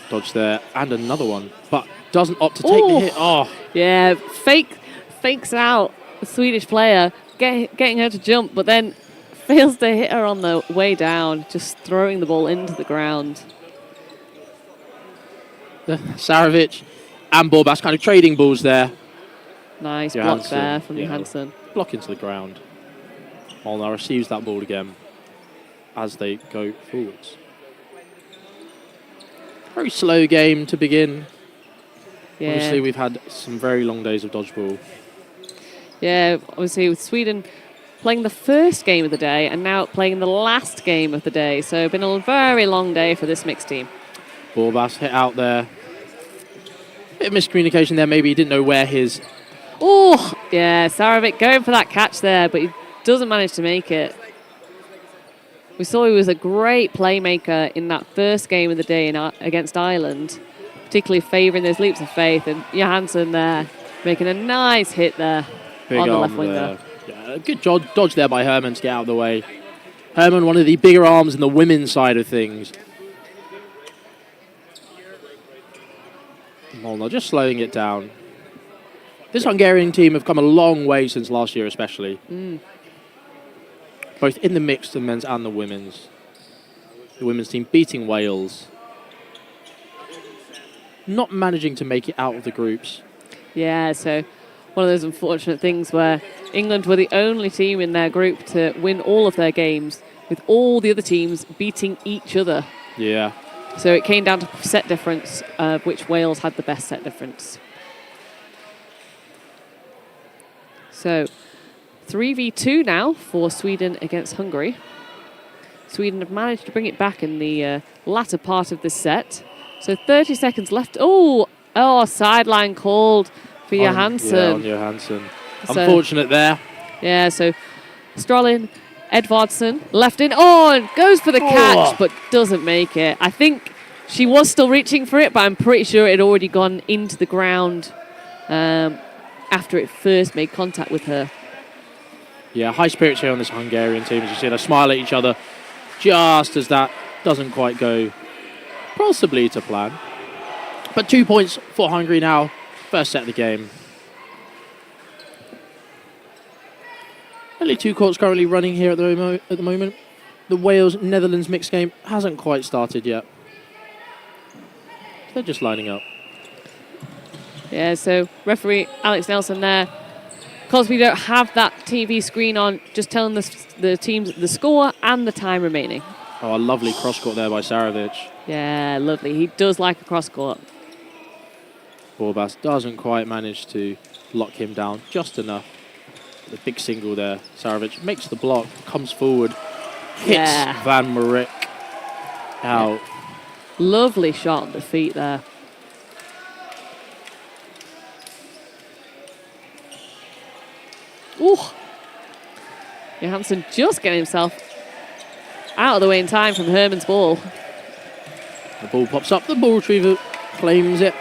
Dodge there, and another one, but doesn't opt to take the hit. Oh, yeah, fakes out the Swedish player, getting her to jump, but then fails to hit her on the way down, just throwing the ball into the ground. Sarovic and Borbas kind of trading balls there. Nice Johansson, block there from Johansson. Block into the ground. Molnar receives that ball again as they go forwards. Very slow game to begin. Yeah. Obviously, we've had some very long days of dodgeball. Yeah, obviously with Sweden playing the first game of the day and now playing the last game of the day. So it's been a very long day for this mixed team. Borbas hit out there. Bit of miscommunication there. Maybe he didn't know where his... Oh, yeah, Sarovic going for that catch there, but he doesn't manage to make it. We saw he was a great playmaker in that first game of the day against Ireland, particularly favouring those leaps of faith. And Johansson there making a nice hit there on the left wing there. Yeah, good dodge there by Herman to get out of the way. Herman, one of the bigger arms in the women's side of things. Molnar just slowing it down. This Hungarian team have come a long way since last year, especially. Both in the mixed, the men's and the women's. The women's team beating Wales. Not managing to make it out of the groups. Yeah, so one of those unfortunate things where England were the only team in their group to win all of their games, with all the other teams beating each other. Yeah. So it came down to set difference, of which Wales had the best set difference. So 3v2 now for Sweden against Hungary. Sweden have managed to bring it back in the latter part of this set. So 30 seconds left. Oh, sideline called for Johansson. Yeah, on Johansson. So, unfortunate there. Yeah, so Strolin, Edvardsson, left in. Oh, and goes for the catch, but doesn't make it. I think she was still reaching for it, but I'm pretty sure it had already gone into the ground after it first made contact with her. Yeah, high spirits here on this Hungarian team. As you see, they smile at each other just as that doesn't quite go possibly to plan. But 2 points for Hungary now. First set of the game. Only two courts currently running here at the moment. The Wales-Netherlands mixed game hasn't quite started yet. They're just lining up. Yeah, so referee Alex Nelson there. Because we don't have that TV screen on, just telling the teams the score and the time remaining. Oh, a lovely cross-court there by Sarovic. Yeah, lovely. He does like a cross-court. Borbas doesn't quite manage to lock him down just enough. The big single there. Sarovic makes the block, comes forward, hits Van Marik out. Lovely shot on the feet there. Ooh. Johansson just getting himself out of the way in time from Herman's ball. The ball pops up, the ball retriever claims it.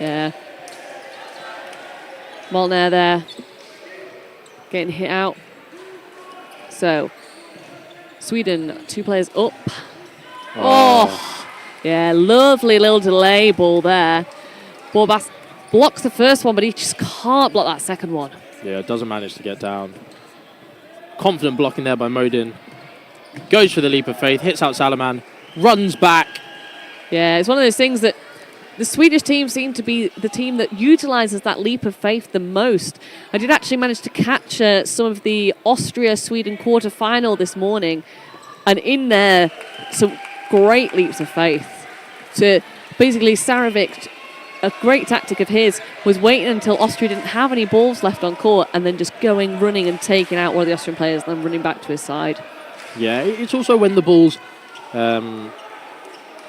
Yeah. Molnar there, getting hit out. So, Sweden, 2 players up. Oh, yeah, lovely little delay ball there. Borbas blocks the first one, but he just can't block that second one. Yeah, doesn't manage to get down. Confident blocking there by Modin. Goes for the leap of faith, hits out Salaman, runs back. Yeah, it's one of those things that the Swedish team seem to be the team that utilises that leap of faith the most. I did actually manage to catch some of the Austria-Sweden quarter-final this morning, and in there, some great leaps of faith. To basically, Sarovic, a great tactic of his, was waiting until Austria didn't have any balls left on court and then just going, running and taking out one of the Austrian players and then running back to his side. Yeah, it's also when the balls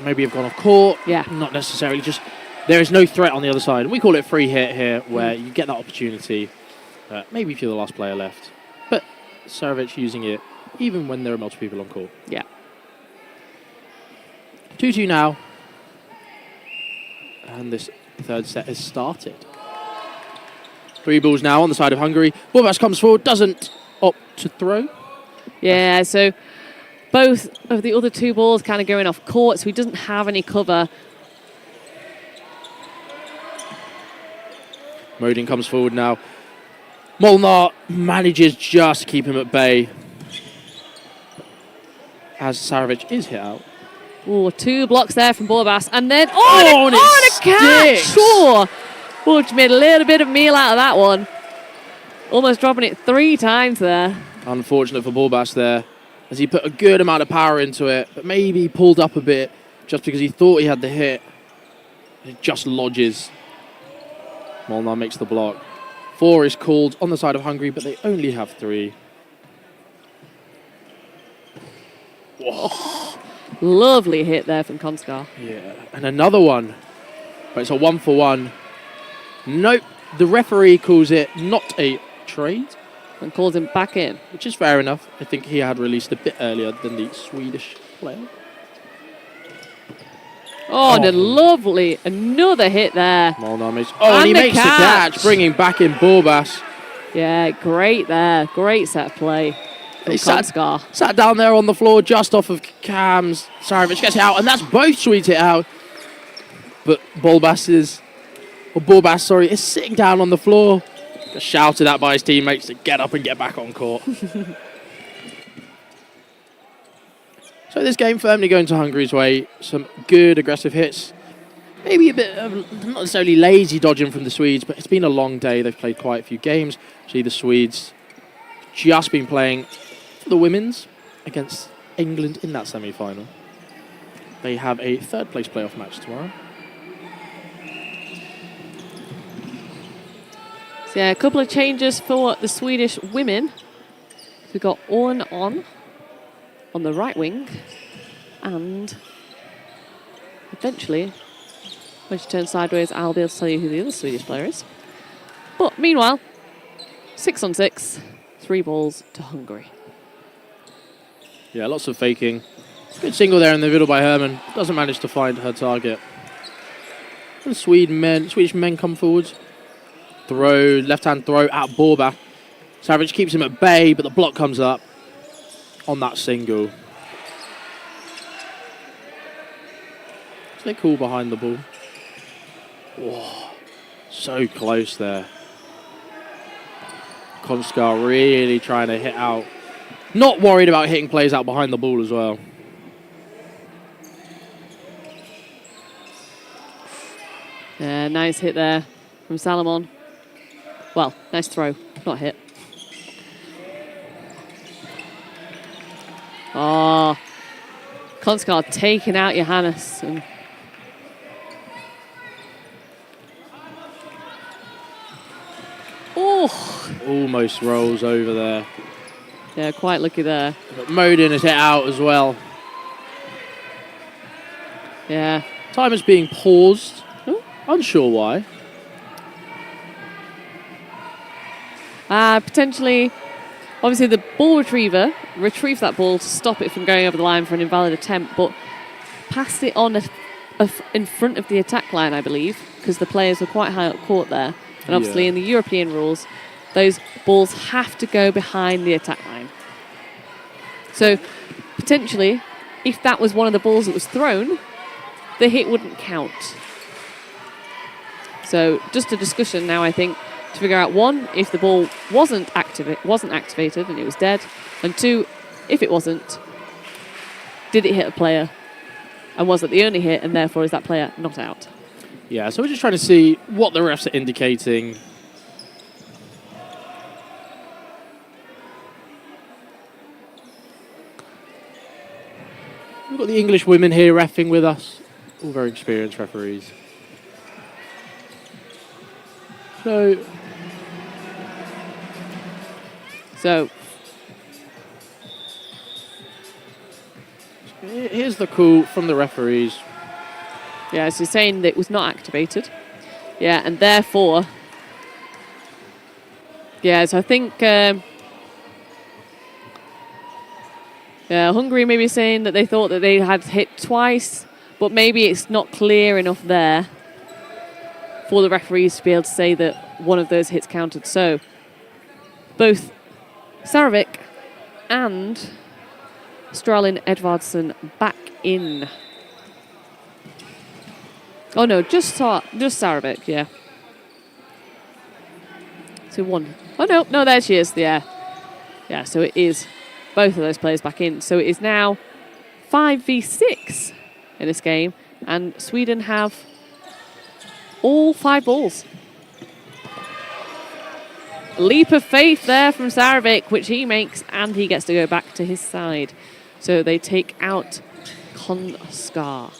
maybe have gone off court. Yeah. Not necessarily, just there is no threat on the other side. We call it free hit here, where you get that opportunity, maybe if you're the last player left. But Sarovic using it even when there are multiple people on court. Yeah. 2-2 now. And this third set has started. 3 balls now on the side of Hungary. Borbas comes forward, doesn't opt to throw. Yeah, so both of the other 2 balls kind of going off court, so he doesn't have any cover. Modin comes forward now. Molnar manages just to keep him at bay as Sarovic is hit out. Oh, 2 blocks there from Borbas, and then and a catch! Sure. Oh, just made a little bit of meal out of that one. Almost dropping it 3 times there. Unfortunate for Borbas there, as he put a good amount of power into it, but maybe pulled up a bit just because he thought he had the hit. It just lodges. Molnar makes the block. 4 is called on the side of Hungary, but they only have 3. Whoa. Lovely hit there from Konskar. Yeah, and another one. But it's a 1-for-1. Nope, the referee calls it not a trade. And calls him back in. Which is fair enough. I think he had released a bit earlier than the Swedish player. Oh, and a lovely, another hit there. Molnar makes, and he makes the catch, bringing back in Borbas. Yeah, great there. Great set play. He sat down there on the floor just off of Cams. Sarovic gets it out, and that's both Swedes hit out. But Borbas is sitting down on the floor. Just shouted at by his teammates to get up and get back on court. So this game firmly going to Hungary's way. Some good aggressive hits. Maybe a bit of not necessarily lazy dodging from the Swedes, but it's been a long day. They've played quite a few games. See the Swedes just been playing for the women's against England in that semi-final. They have a 3rd place playoff match tomorrow. So yeah, a couple of changes for the Swedish women. We've got Orn on the right wing, and eventually, when she turns sideways, I'll be able to tell you who the other Swedish player is. But meanwhile, 6-on-6, 3 balls to Hungary. Yeah, lots of faking. Good single there in the middle by Herman. Doesn't manage to find her target. And Swedish men come forward. Throw, left-hand throw at Borbas. Sarovic keeps him at bay, but the block comes up on that single. So they call behind the ball. Whoa, so close there. Konskar really trying to hit out. Not worried about hitting plays out behind the ball as well. Yeah, nice hit there from Salomon. Well, nice throw, not hit. Oh, Konskar taking out Johannes. And oh, almost rolls over there. Yeah, quite lucky there. But Modin has hit out as well. Yeah. Time is being paused. Unsure why. Potentially, obviously the ball retriever retrieved that ball to stop it from going over the line for an invalid attempt, but passed it on in front of the attack line, I believe, because the players were quite high up court there. And obviously in the European rules, those balls have to go behind the attack line. So potentially, if that was one of the balls that was thrown, the hit wouldn't count. So just a discussion now, I think, to figure out, one, if the ball wasn't activated and it was dead, and two, if it wasn't, did it hit a player? And was it the only hit, and therefore is that player not out? Yeah, so we're just trying to see what the refs are indicating. We've got the English women here reffing with us, all very experienced referees. So here's the call from the referees. Yeah, so saying that it was not activated. Yeah, and therefore, yeah, so I think Hungary may be saying that they thought that they had hit twice, but maybe it's not clear enough there for the referees to be able to say that one of those hits counted. So both Sarovic and Stralin Edvardsson back in. Oh no, just Sarovic, yeah. So one. Oh no, there she is, yeah. Yeah, so it is both of those players back in. So it is now 5v6 in this game, and Sweden have all 5 balls. Leap of faith there from Sarovic, which he makes, and he gets to go back to his side. So they take out Konskar.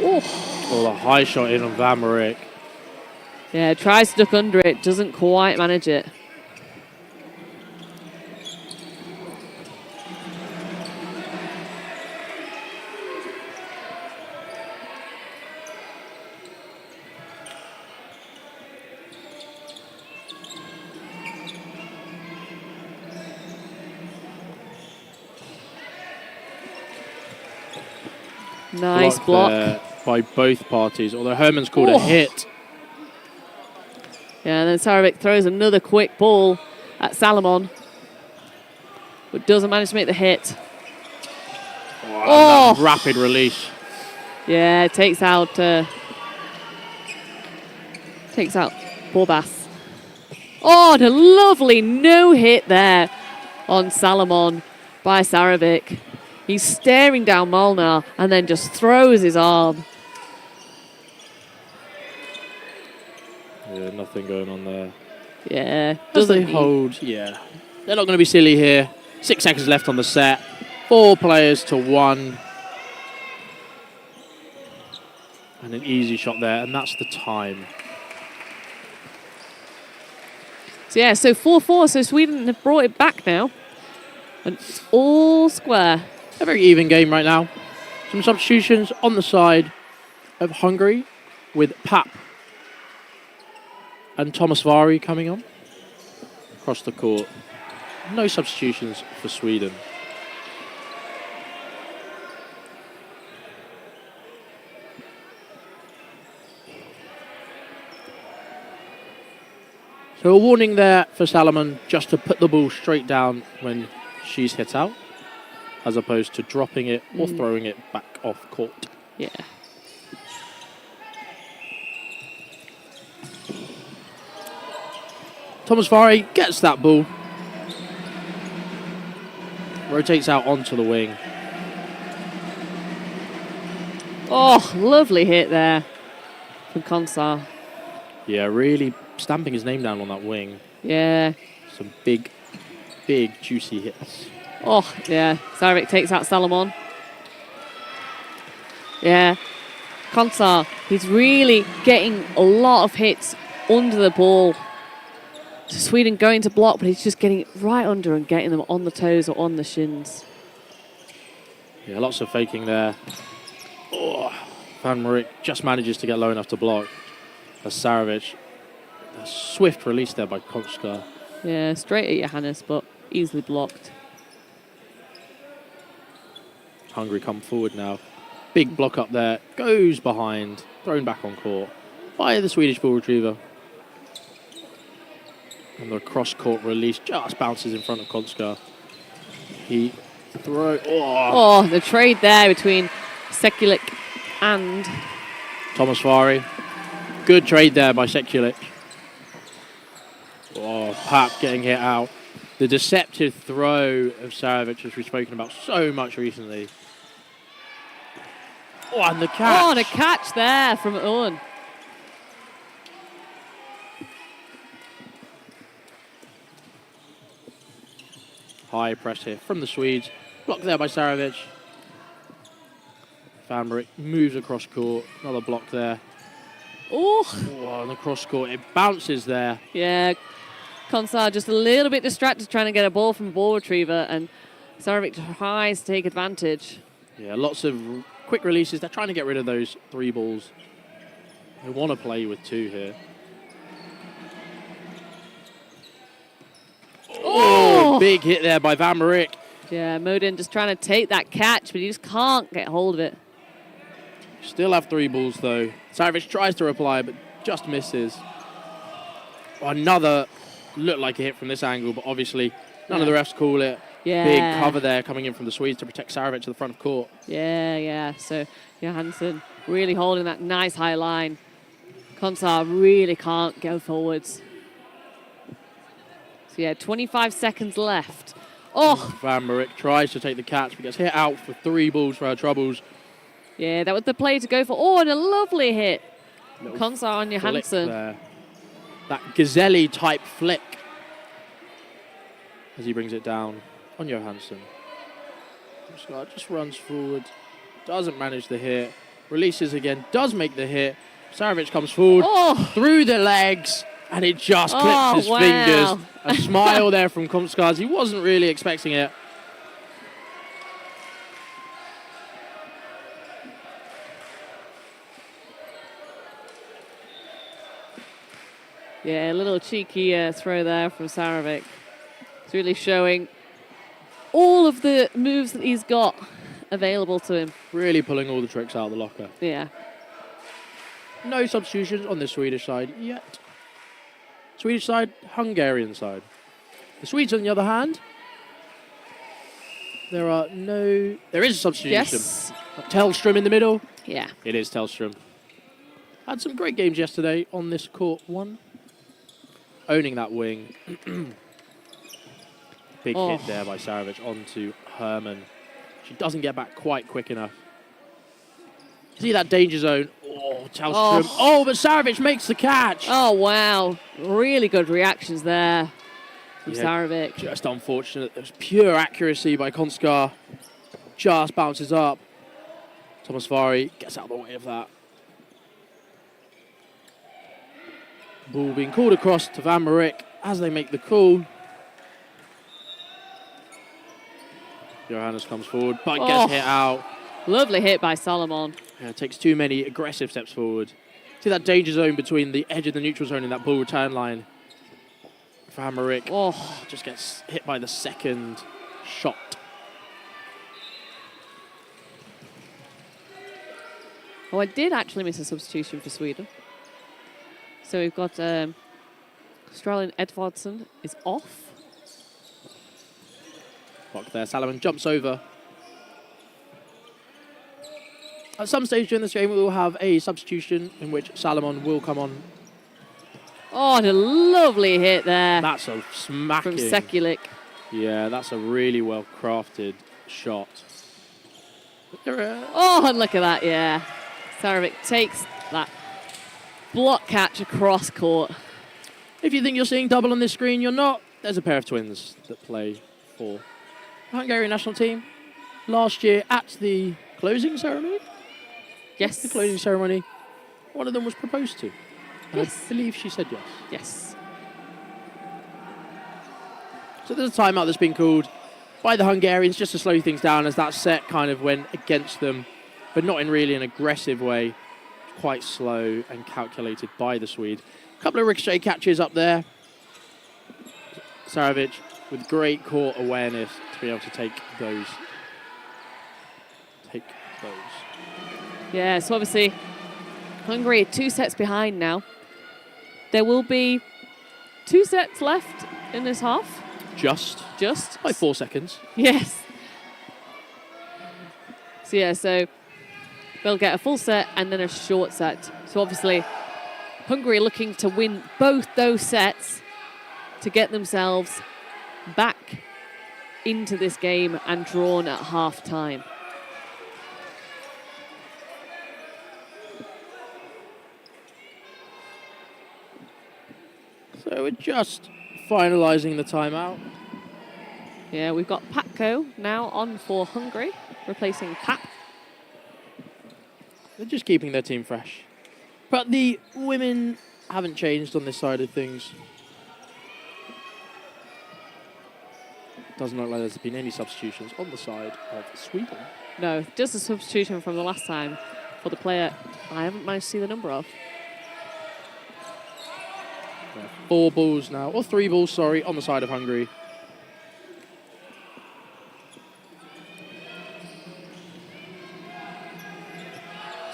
Oh, a high shot in on Vamarik. Yeah, tries to duck under it, doesn't quite manage it. Nice block. By both parties, although Herman's called a hit. Yeah, and then Sarovic throws another quick ball at Salomon, but doesn't manage to make the hit. Oh! Rapid release. Yeah, takes out Borbas. Oh, and a lovely no-hit there on Salomon by Sarovic. He's staring down Molnar and then just throws his arm. Yeah, nothing going on there. Yeah, doesn't hold. Yeah, they're not going to be silly here. 6 seconds left on the set. 4 players to 1. And an easy shot there, and that's the time. So yeah, so 4-4. So Sweden have brought it back now. And it's all square. A very even game right now. Some substitutions on the side of Hungary with Pap and Thomas Vari coming on across the court. No substitutions for Sweden. So a warning there for Salomon just to put the ball straight down when she's hit out, as opposed to dropping it or throwing it back off court. Yeah. Thomas Vari gets that ball. Rotates out onto the wing. Oh, lovely hit there from Konsar. Yeah, really stamping his name down on that wing. Yeah. Some big, big, juicy hits. Oh, yeah. Sarovic takes out Salomon. Yeah. Konsar, he's really getting a lot of hits under the ball. Sweden going to block, but he's just getting right under and getting them on the toes or on the shins. Yeah, lots of faking there. Oh, Van Marik just manages to get low enough to block. As Sarovic, a swift release there by Končkar. Yeah, straight at Johannes, but easily blocked. Hungary come forward now. Big block up there. Goes behind. Thrown back on court by the Swedish ball retriever. And the cross-court release just bounces in front of Končkar. He throw. Oh, the trade there between Sekulic and Thomas Fari. Good trade there by Sekulic. Oh, Pap getting hit out. The deceptive throw of Sarovic, which we've spoken about so much recently. Oh, and the catch. Oh, the catch there from Owen. High press here from the Swedes. Blocked there by Sarovic. Van Marik moves across court. Another block there. Oh, on the cross court. It bounces there. Yeah, Končkar just a little bit distracted trying to get a ball from ball retriever, and Sarovic tries to take advantage. Yeah, lots of quick releases. They're trying to get rid of those 3 balls. They want to play with 2 here. Oh, big hit there by Van Marik. Yeah, Modin just trying to take that catch, but he just can't get hold of it. Still have 3 balls though. Sarovic tries to reply, but just misses. Another looked like a hit from this angle, but obviously none of the refs call it. Yeah. Big cover there coming in from the Swedes to protect Sarovic to the front of court. Yeah. So Johansson really holding that nice high line. Končkar really can't go forwards. So yeah, 25 seconds left. Oh! Van Marik tries to take the catch, but gets hit out for 3 balls for her troubles. Yeah, that was the play to go for. Oh, and a lovely hit. Končkar on Johansson. That Gazelle type flick as he brings it down on Johansson. Just runs forward, doesn't manage the hit, releases again, does make the hit. Sarovic comes forward through the legs, and it just clips his fingers. A smile there from Končkar. He wasn't really expecting it. Yeah, a little cheeky throw there from Sarovic. It's really showing all of the moves that he's got available to him. Really pulling all the tricks out of the locker. Yeah. No substitutions on the Swedish side yet. Swedish side, Hungarian side. The Swedes, on the other hand, there is a substitution. Yes. Tellström in the middle. Yeah. It is Tellström. Had some great games yesterday on this court one. Owning that wing. Big hit there by Sarovic onto Herman. She doesn't get back quite quick enough. See that danger zone? Oh, Tellström. Oh, but Sarovic makes the catch. Oh, wow. Really good reactions there from Sarovic. Just unfortunate. It was pure accuracy by Končkar. Just bounces up. Thomas Fari gets out of the way of that. Ball being called across to Van Marik as they make the call. Johannes comes forward, but gets hit out. Lovely hit by Salomon. Yeah, takes too many aggressive steps forward. See that danger zone between the edge of the neutral zone and that ball return line. Van Marik just gets hit by the second shot. Oh, I did actually miss a substitution for Sweden. So we've got Australian Edvardsson is off. Block there. Salomon jumps over. At some stage during this game, we will have a substitution in which Salomon will come on. Oh, and a lovely hit there. That's a smacking. From Sekulic. Yeah, that's a really well-crafted shot. Oh, and look at that, yeah. Sarovic takes that block catch across court. If you think you're seeing double on this screen, you're not. There's a pair of twins that play for the Hungarian national team. Last year at the closing ceremony. Yes. The closing ceremony. One of them was proposed to. Yes. I believe she said yes. Yes. So there's a timeout that's been called by the Hungarians just to slow things down as that set kind of went against them, but not in really an aggressive way. Quite slow and calculated by the Swede. A couple of ricochet catches up there. Sarovic with great court awareness to be able to take those. Yeah, so obviously Hungary 2 sets behind now. There will be 2 sets left in this half. Just by 4 seconds. Yes. So yeah, so they'll get a full set and then a short set. So obviously Hungary looking to win both those sets to get themselves back into this game and drawn at half time. So we're just finalising the timeout. Yeah, we've got Patko now on for Hungary, replacing Pap. They're just keeping their team fresh. But the women haven't changed on this side of things. Doesn't look like there's been any substitutions on the side of Sweden. No, just a substitution from the last time for the player I haven't managed to see the number of. 4 balls now, or 3 balls, sorry, on the side of Hungary.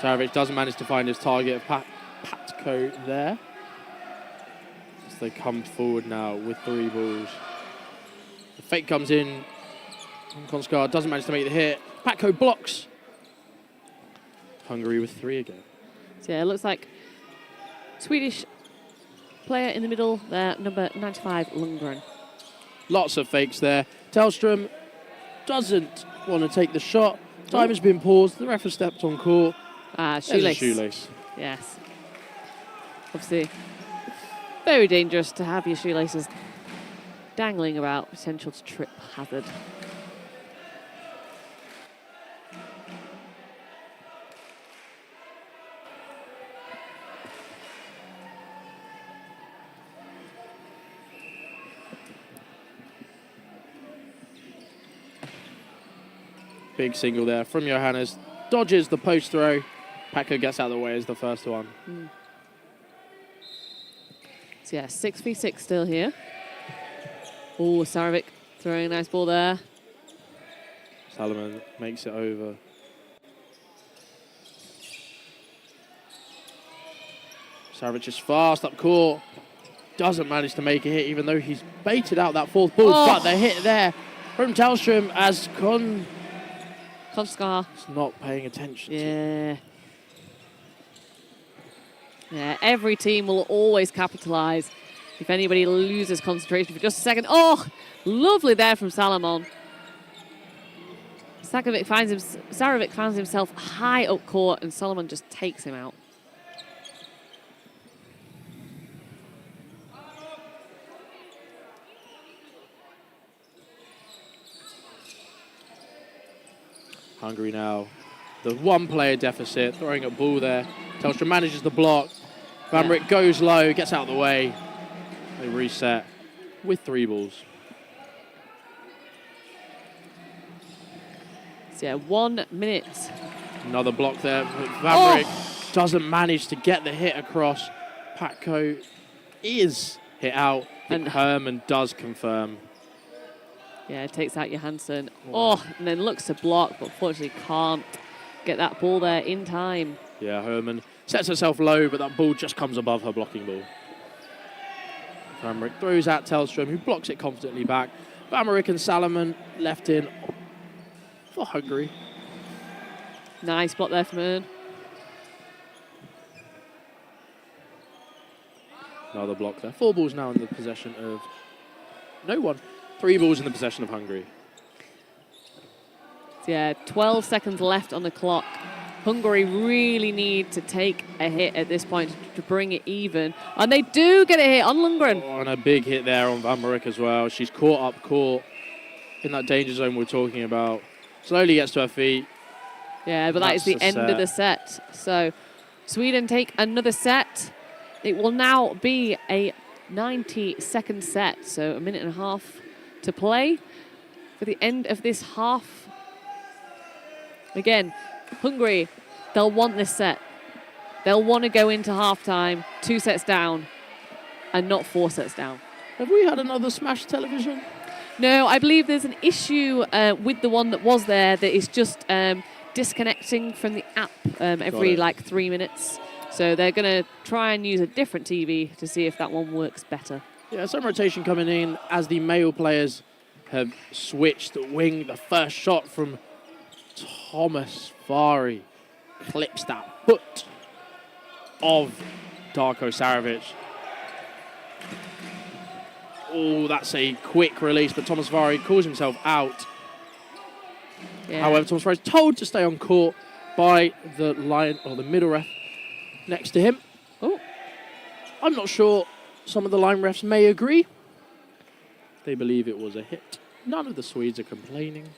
Sarovic doesn't manage to find his target of Patko there. As they come forward now with 3 balls. The fake comes in. Konskar doesn't manage to make the hit. Patko blocks. Hungary with 3 again. So yeah, it looks like Swedish player in the middle there, number 95, Lundgren. Lots of fakes there. Tellström doesn't want to take the shot. Time has been paused. The ref has stepped on court. Shoelace. Shoelace. Yes. Obviously, very dangerous to have your shoelaces dangling about, potential to trip hazard. Big single there from Johannes. Dodges the post throw. Patko gets out of the way as the first one. So yeah, 6v6 still here. Oh, Sarovic throwing a nice ball there. Salomon makes it over. Sarovic is fast up court. Doesn't manage to make a hit, even though he's baited out that 4th ball. But the hit there from Tellström as Konskar is not paying attention. Yeah. Yeah, every team will always capitalise if anybody loses concentration for just a second. Oh, lovely there from Salomon. Sarovic finds himself high up court and Salomon just takes him out. Hungary now, the 1-player deficit, throwing a ball there. Tellström manages the block. Vamrik goes low, gets out of the way. They reset with 3 balls. So yeah, 1 minute. Another block there. Vamrik doesn't manage to get the hit across. Patko is hit out, and Herman does confirm. Yeah, it takes out Johansson. Oh, and then looks to block, but fortunately can't get that ball there in time. Yeah, Herman sets herself low, but that ball just comes above her blocking ball. Vamrik throws at Tellström, who blocks it confidently back. Vamrik and Salomon left in for Hungary. Nice block there from Ern. Another block there. 4 balls now in the possession of no one. 3 balls in the possession of Hungary. So yeah, 12 seconds left on the clock. Hungary really need to take a hit at this point to bring it even. And they do get a hit on Lundgren. Oh, and a big hit there on Vamrik as well. She's caught up court in that danger zone we're talking about. Slowly gets to her feet. Yeah, but that is the end of the set. So Sweden take another set. It will now be a 90-second set, so a minute and a half to play for the end of this half. Again, Hungary, they'll want this set. They'll want to go into half-time 2 sets down and not 4 sets down. Have we had another smashed television? No, I believe there's an issue with the one that was there that is just disconnecting from the app every like 3 minutes. So they're going to try and use a different TV to see if that one works better. Yeah, some rotation coming in as the male players have switched the wing. The first shot from Thomas Vari clips that foot of Darko Saravic. Oh, that's a quick release, but Thomas Vari calls himself out. Yeah. However, Thomas Vari is told to stay on court by the line or the middle ref next to him. Oh, I'm not sure. Some of the line refs may agree. They believe it was a hit. None of the Swedes are complaining.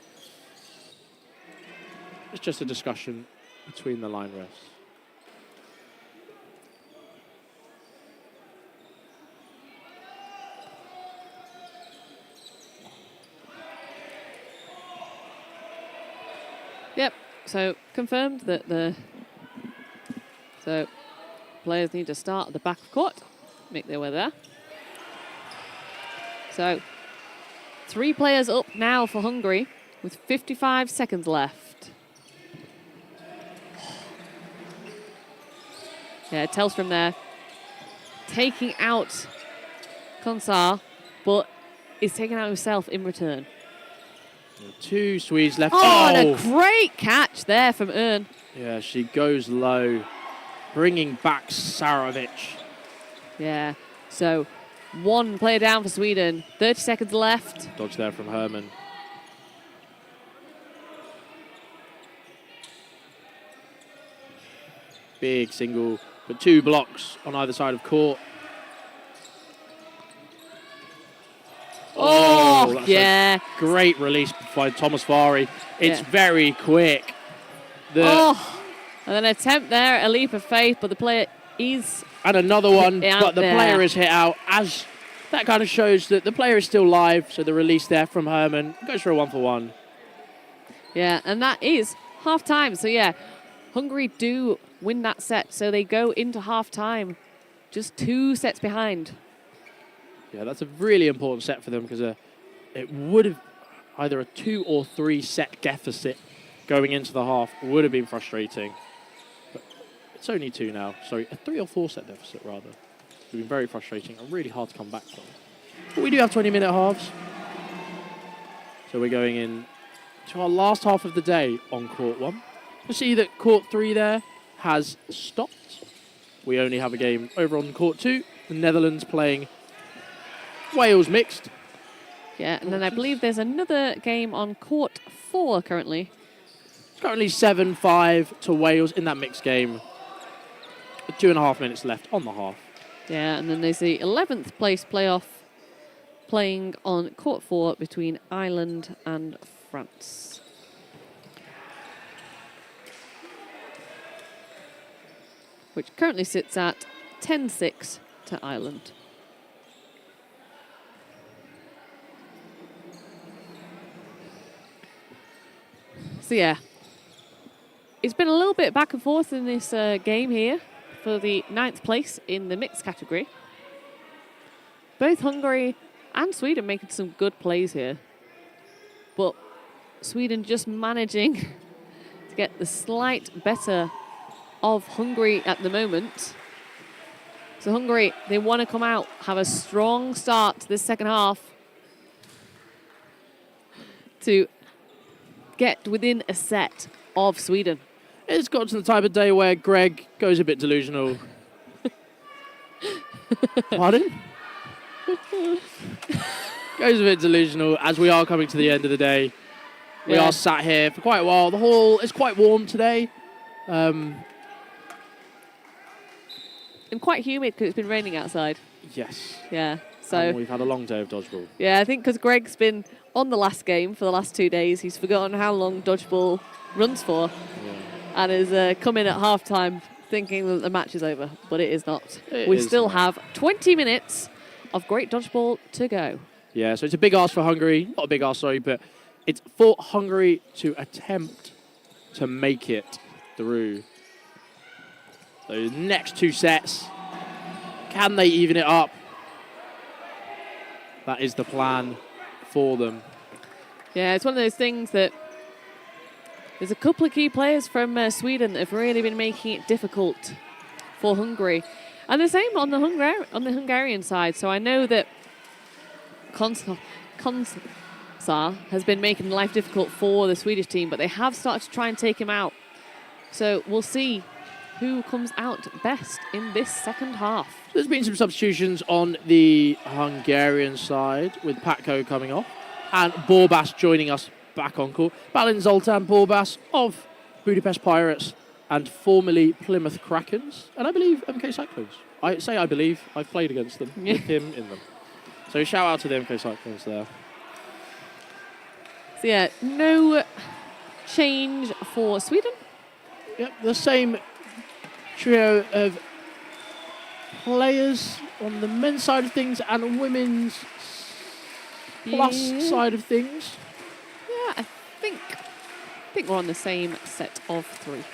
It's just a discussion between the line refs. Yep, so confirmed that so players need to start at the back of court, make their way there. So 3 players up now for Hungary with 55 seconds left. Yeah, Tellstrom there taking out Konsar, but is taking out himself in return. 2 Swedes left. Oh, and a great catch there from Ern. Yeah, she goes low, bringing back Saravic. Yeah, so 1 player down for Sweden. 30 seconds left. Dodge there from Herman. Big single, but 2 blocks on either side of court. Oh, that's yeah. a great release by Thomas Vari. It's very quick. And an attempt there, a leap of faith, but the player is... And another one, but the there. player is hit out. As that kind of shows that the player is still live, so the release there from Herman goes for a 1-for-1. Yeah, and that is half-time. So, yeah, Hungary do win that set, so they go into half-time just 2 sets behind. Yeah, that's a really important set for them because it would have either a 2 or 3 set deficit going into the half would have been frustrating. But it's only 2 now. Sorry, a 3 or 4 set deficit rather. It's been very frustrating and really hard to come back from. But we do have 20-minute halves. So we're going in to our last half of the day on court 1. You see that court 3 there has stopped. We only have a game over on court 2. The Netherlands playing Wales mixed. Yeah, and then I believe there's another game on court 4 currently. It's currently 7-5 to Wales in that mixed game. 2.5 minutes left on the half. Yeah, and then there's the 11th place playoff playing on court 4 between Ireland and France. Which currently sits at 10-6 to Ireland. So yeah, it's been a little bit back and forth in this game here for the 9th place in the mixed category. Both Hungary and Sweden making some good plays here. But Sweden just managing to get the slight better of Hungary at the moment. So Hungary, they want to come out, have a strong start to this second half to get within a set of Sweden. It's got to the type of day where Greg goes a bit delusional. Pardon? Goes a bit delusional as we are coming to the end of the day. We are sat here for quite a while. The hall is quite warm today. And quite humid because it's been raining outside. Yes. Yeah. So And we've had a long day of dodgeball. yeah, I think because Greg's been on the last game for the last 2 days, he's forgotten how long dodgeball runs for, and is come in at half-time thinking that the match is over, but it is not. We still have 20 minutes of great dodgeball to go. Yeah, so it's a big ask for Hungary. Not a big ask, sorry, but it's for Hungary to attempt to make it through. Those next 2 sets, can they even it up? That is the plan for them. Yeah, it's one of those things that there's a couple of key players from Sweden that have really been making it difficult for Hungary. And the same on the Hungarian side. So I know that Konsa has been making life difficult for the Swedish team, but they have started to try and take him out. So we'll see who comes out best in this second half. There's been some substitutions on the Hungarian side with Patko coming off and Borbas joining us back on court. Balin Zoltan Borbas of Budapest Pirates and formerly Plymouth Krakens, and I believe MK Cyclones. I believe. I've played against them, with him in them. So shout out to the MK Cyclones there. So yeah, no change for Sweden. Yep, the same trio of players on the men's side of things and women's plus side of things. Yeah, I think we're on the same set of 3.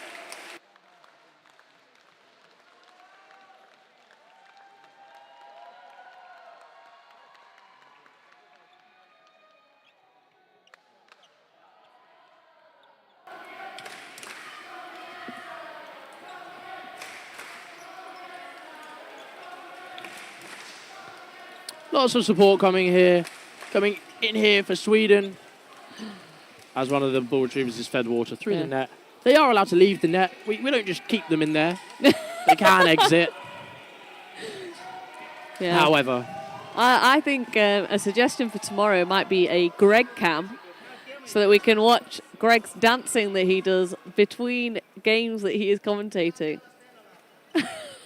Lots of support coming in here for Sweden. As one of the ball retrievers is fed water through the net. They are allowed to leave the net. We don't just keep them in there. They can exit. Yeah. However, I think a suggestion for tomorrow might be a Greg cam, so that we can watch Greg's dancing that he does between games that he is commentating.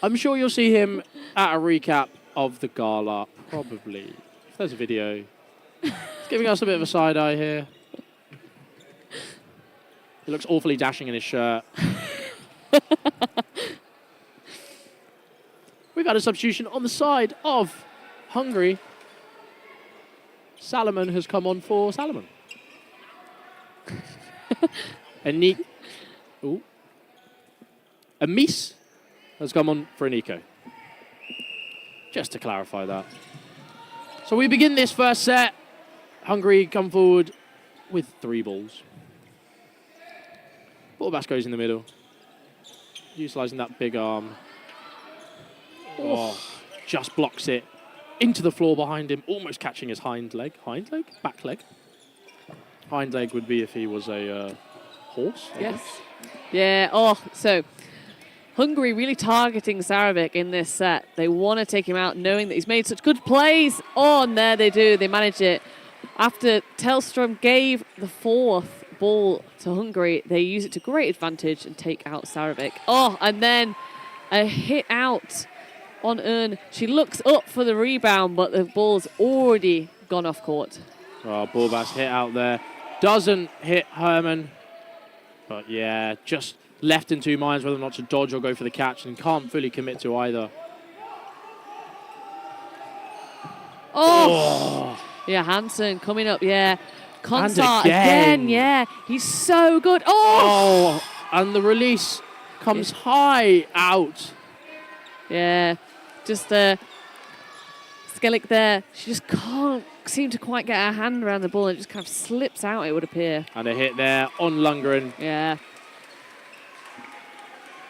I'm sure you'll see him at a recap of the gala, probably. If there's a video. He's giving us a bit of a side eye here. He looks awfully dashing in his shirt. We've had a substitution on the side of Hungary. Salomon has come on for Salomon. Amis has come on for Nico. Just to clarify that. So we begin this first set. Hungary come forward with 3 balls. Borbas goes in the middle. Utilising that big arm. Oh, just blocks it into the floor behind him, almost catching his hind leg. Hind leg? Back leg? Hind leg would be if he was a horse. Yes. Yeah. Oh, so Hungary really targeting Sarovic in this set. They want to take him out, knowing that he's made such good plays. Oh, and there they do. They manage it. After Tellström gave the 4th ball to Hungary, they use it to great advantage and take out Sarovic. Oh, and then a hit out on Ern. She looks up for the rebound, but the ball's already gone off court. Oh, Borbas hit out there. Doesn't hit Herman. But yeah, just left in 2 minds whether or not to dodge or go for the catch, and can't fully commit to either. Oh! Yeah, Hansen coming up, yeah. Konsar again, yeah. He's so good. Oh! And the release comes high out. Yeah, just Skellig there. She just can't seem to quite get her hand around the ball. It just kind of slips out, it would appear. And a hit there on Lundgren. Yeah.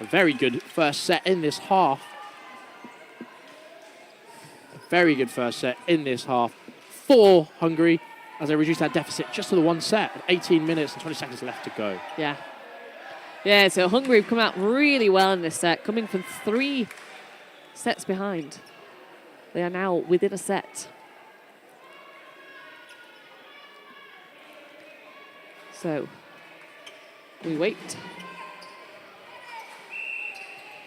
A very good first set in this half. A very good first set in this half for Hungary as they reduce that deficit just to the 1 set. 18 minutes and 20 seconds left to go. Yeah. Yeah, so Hungary have come out really well in this set, coming from 3 sets behind. They are now within a set. So, we wait.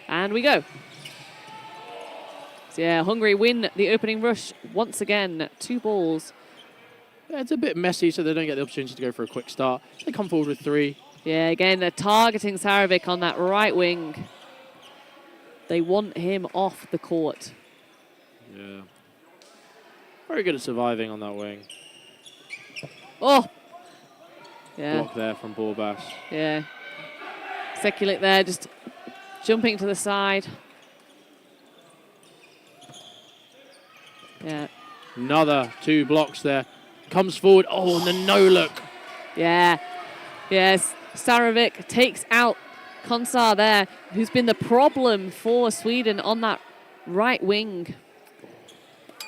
And we go. So yeah, Hungary win the opening rush once again. 2 balls. Yeah, it's a bit messy, so they don't get the opportunity to go for a quick start. They come forward with 3. Yeah, again, they're targeting Sarovic on that right wing. They want him off the court. Yeah. Very good at surviving on that wing. Oh! Yeah. Block there from Borbas. Yeah. Sekulic there, just jumping to the side. Yeah. Another 2 blocks there. Comes forward. Oh, and the no look. Yeah. Yes. Sarovic takes out Konsar there, who's been the problem for Sweden on that right wing.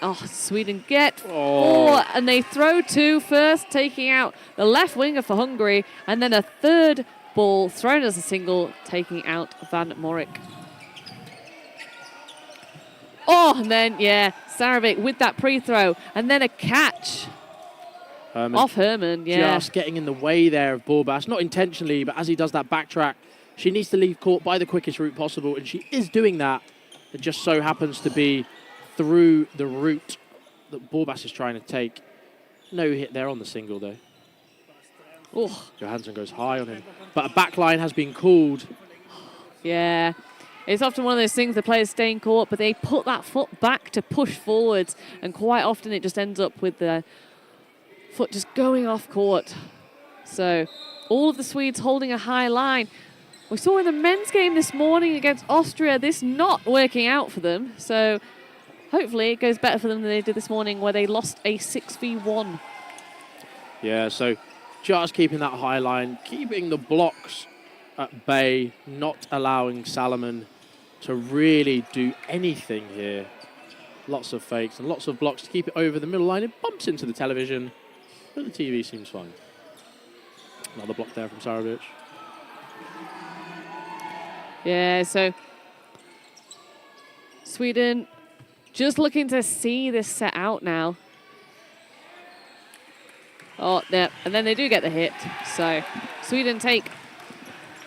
Oh, Sweden get 4, and they throw 2 first, taking out the left winger for Hungary, and then a third ball thrown as a single, taking out Van Morik. Oh, and then, yeah, Sarovic with that pre-throw, and then a catch off Herman, yeah. Just getting in the way there of Borbas, not intentionally, but as he does that backtrack, she needs to leave court by the quickest route possible, and she is doing that. It just so happens to be through the route that Borbas is trying to take. No hit there on the single, though. Oh. Johansson goes high on him, but a backline has been called. Yeah. It's often one of those things the players stay in court, but they put that foot back to push forwards, and quite often it just ends up with the foot just going off court. So all of the Swedes holding a high line. We saw in the men's game this morning against Austria, this not working out for them. So hopefully it goes better for them than they did this morning, where they lost a 6v1. Yeah, so just keeping that high line, keeping the blocks at bay, not allowing Salomon to really do anything here. Lots of fakes and lots of blocks to keep it over the middle line. It bumps into the television, but the TV seems fine. Another block there from Sarovic. Yeah, so Sweden just looking to see this set out now. Oh, yeah, and then they do get the hit. So Sweden take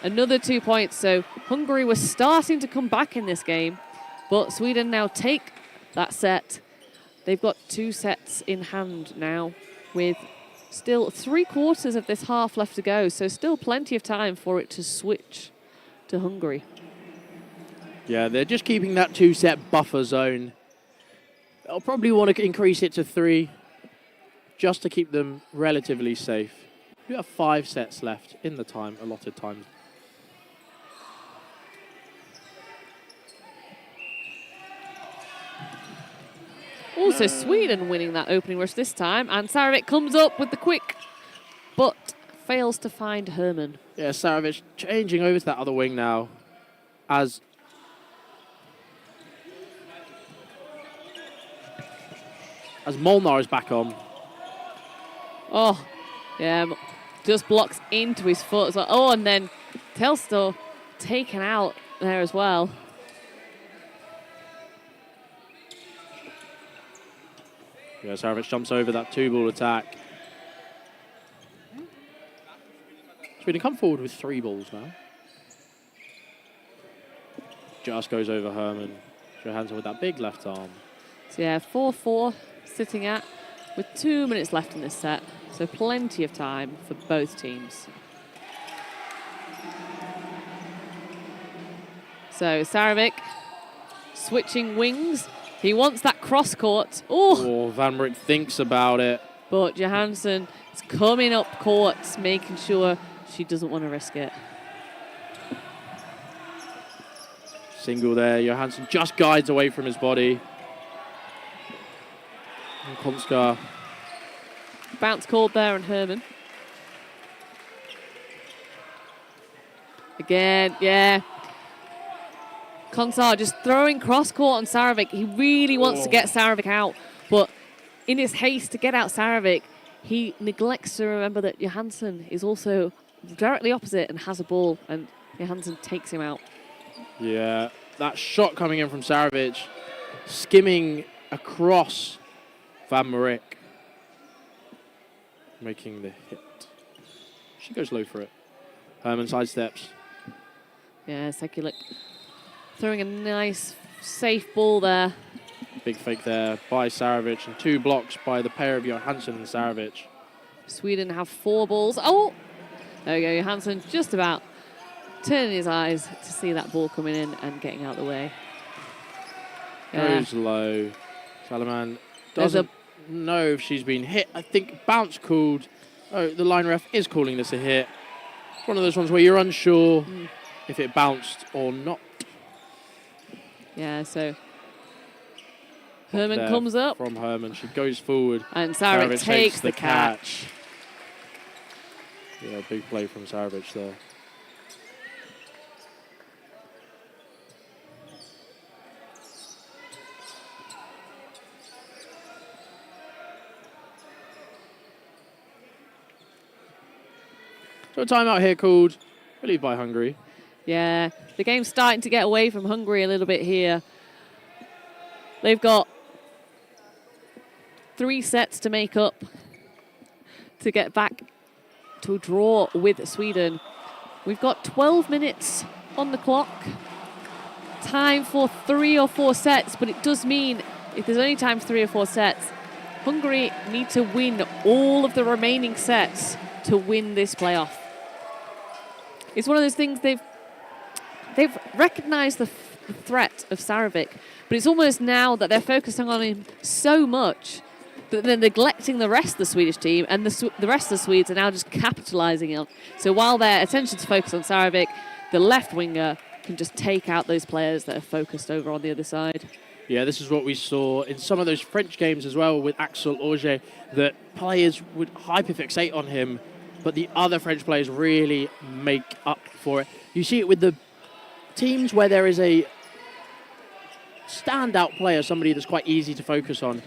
another 2 points. So Hungary was starting to come back in this game, but Sweden now take that set. They've got 2 sets in hand now with still 3/4 of this half left to go. So still plenty of time for it to switch to Hungary. Yeah, they're just keeping that 2-set buffer zone. They'll probably want to increase it to 3 just to keep them relatively safe. We have 5 sets left in the time, allotted time. Also Sweden winning that opening rush this time, and Sarovic comes up with the quick, but fails to find Herman. Yeah, Sarovic changing over to that other wing now as Molnar is back on. Oh, yeah, just blocks into his foot as well. Oh, and then Telstor taken out there as well. Yeah, Sarovic jumps over that 2-ball attack. Sweden come forward with 3 balls now. Just goes over Herman. Johansson with that big left arm. So yeah, 4-4 sitting at with 2 minutes left in this set. So plenty of time for both teams. So Sarovic switching wings. He wants that cross court. Oh, Van Morik thinks about it. But Johansson is coming up court, making sure she doesn't want to risk it. Single there. Johansson just guides away from his body. And Konska. Bounce called there on Herman. Again, yeah. Konsar just throwing cross-court on Sarovic. He really wants to get Sarovic out, but in his haste to get out Sarovic, he neglects to remember that Johansson is also directly opposite and has a ball, and Johansson takes him out. Yeah, that shot coming in from Sarovic, skimming across Van Morik, making the hit. She goes low for it. Herman sidesteps. Yeah, Sekulic throwing a nice, safe ball there. Big fake there by Sarovic, and 2 blocks by the pair of Johansson and Sarovic. Sweden have 4 balls. Oh, there we go. Johansson just about turning his eyes to see that ball coming in and getting out of the way. Goes low. Salomon doesn't know if she's been hit. I think bounce called. Oh, the line ref is calling this a hit. It's one of those ones where you're unsure if it bounced or not. Yeah, so Herman comes up. From Herman, she goes forward. And Sarovic takes the catch. Yeah, big play from Sarovic there. So a timeout here called, I believe, by Hungary. Yeah, the game's starting to get away from Hungary a little bit here. They've got 3 sets to make up to get back to a draw with Sweden. We've got 12 minutes on the clock. Time for 3 or 4 sets, but it does mean if there's only time for 3 or 4 sets, Hungary need to win all of the remaining sets to win this playoff. It's one of those things they've recognised the threat of Sarovic, but it's almost now that they're focusing on him so much that they're neglecting the rest of the Swedish team, and the rest of the Swedes are now just capitalising on. So while their attention's focused on Sarovic, the left winger can just take out those players that are focused over on the other side. Yeah, this is what we saw in some of those French games as well with Axel Auger, that players would hyperfixate on him, but the other French players really make up for it. You see it with the teams where there is a standout player, somebody that's quite easy to focus on.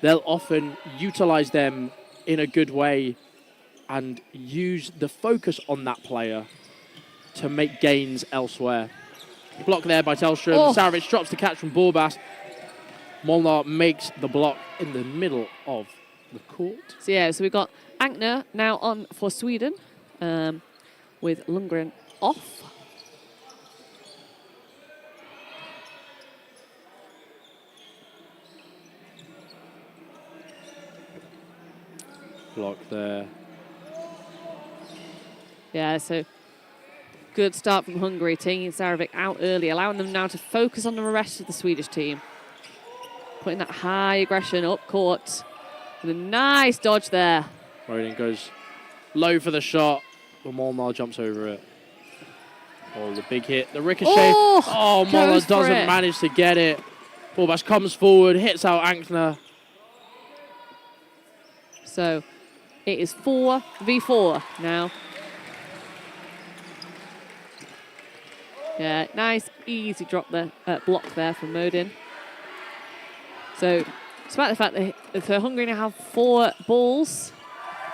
They'll often utilize them in a good way and use the focus on that player to make gains elsewhere. Block there by Tellström. Oh. Sarovic drops the catch from Borbas. Molnar makes the block in the middle of the court. So yeah, so we've got Ankner now on for Sweden with Lundgren off. Block there. Yeah, so good start from Hungary, taking Sarovic out early, allowing them now to focus on the rest of the Swedish team. Putting that high aggression up court. And a nice dodge there. Rodin goes low for the shot, but Molnar jumps over it. Oh, the big hit. The ricochet. Oh, Molnar doesn't manage to get it. Borbas comes forward, hits out Ankner. So it is 4v4 now. Yeah, nice, easy drop there, block there from Modin. So, despite the fact that Hungary now have 4 balls,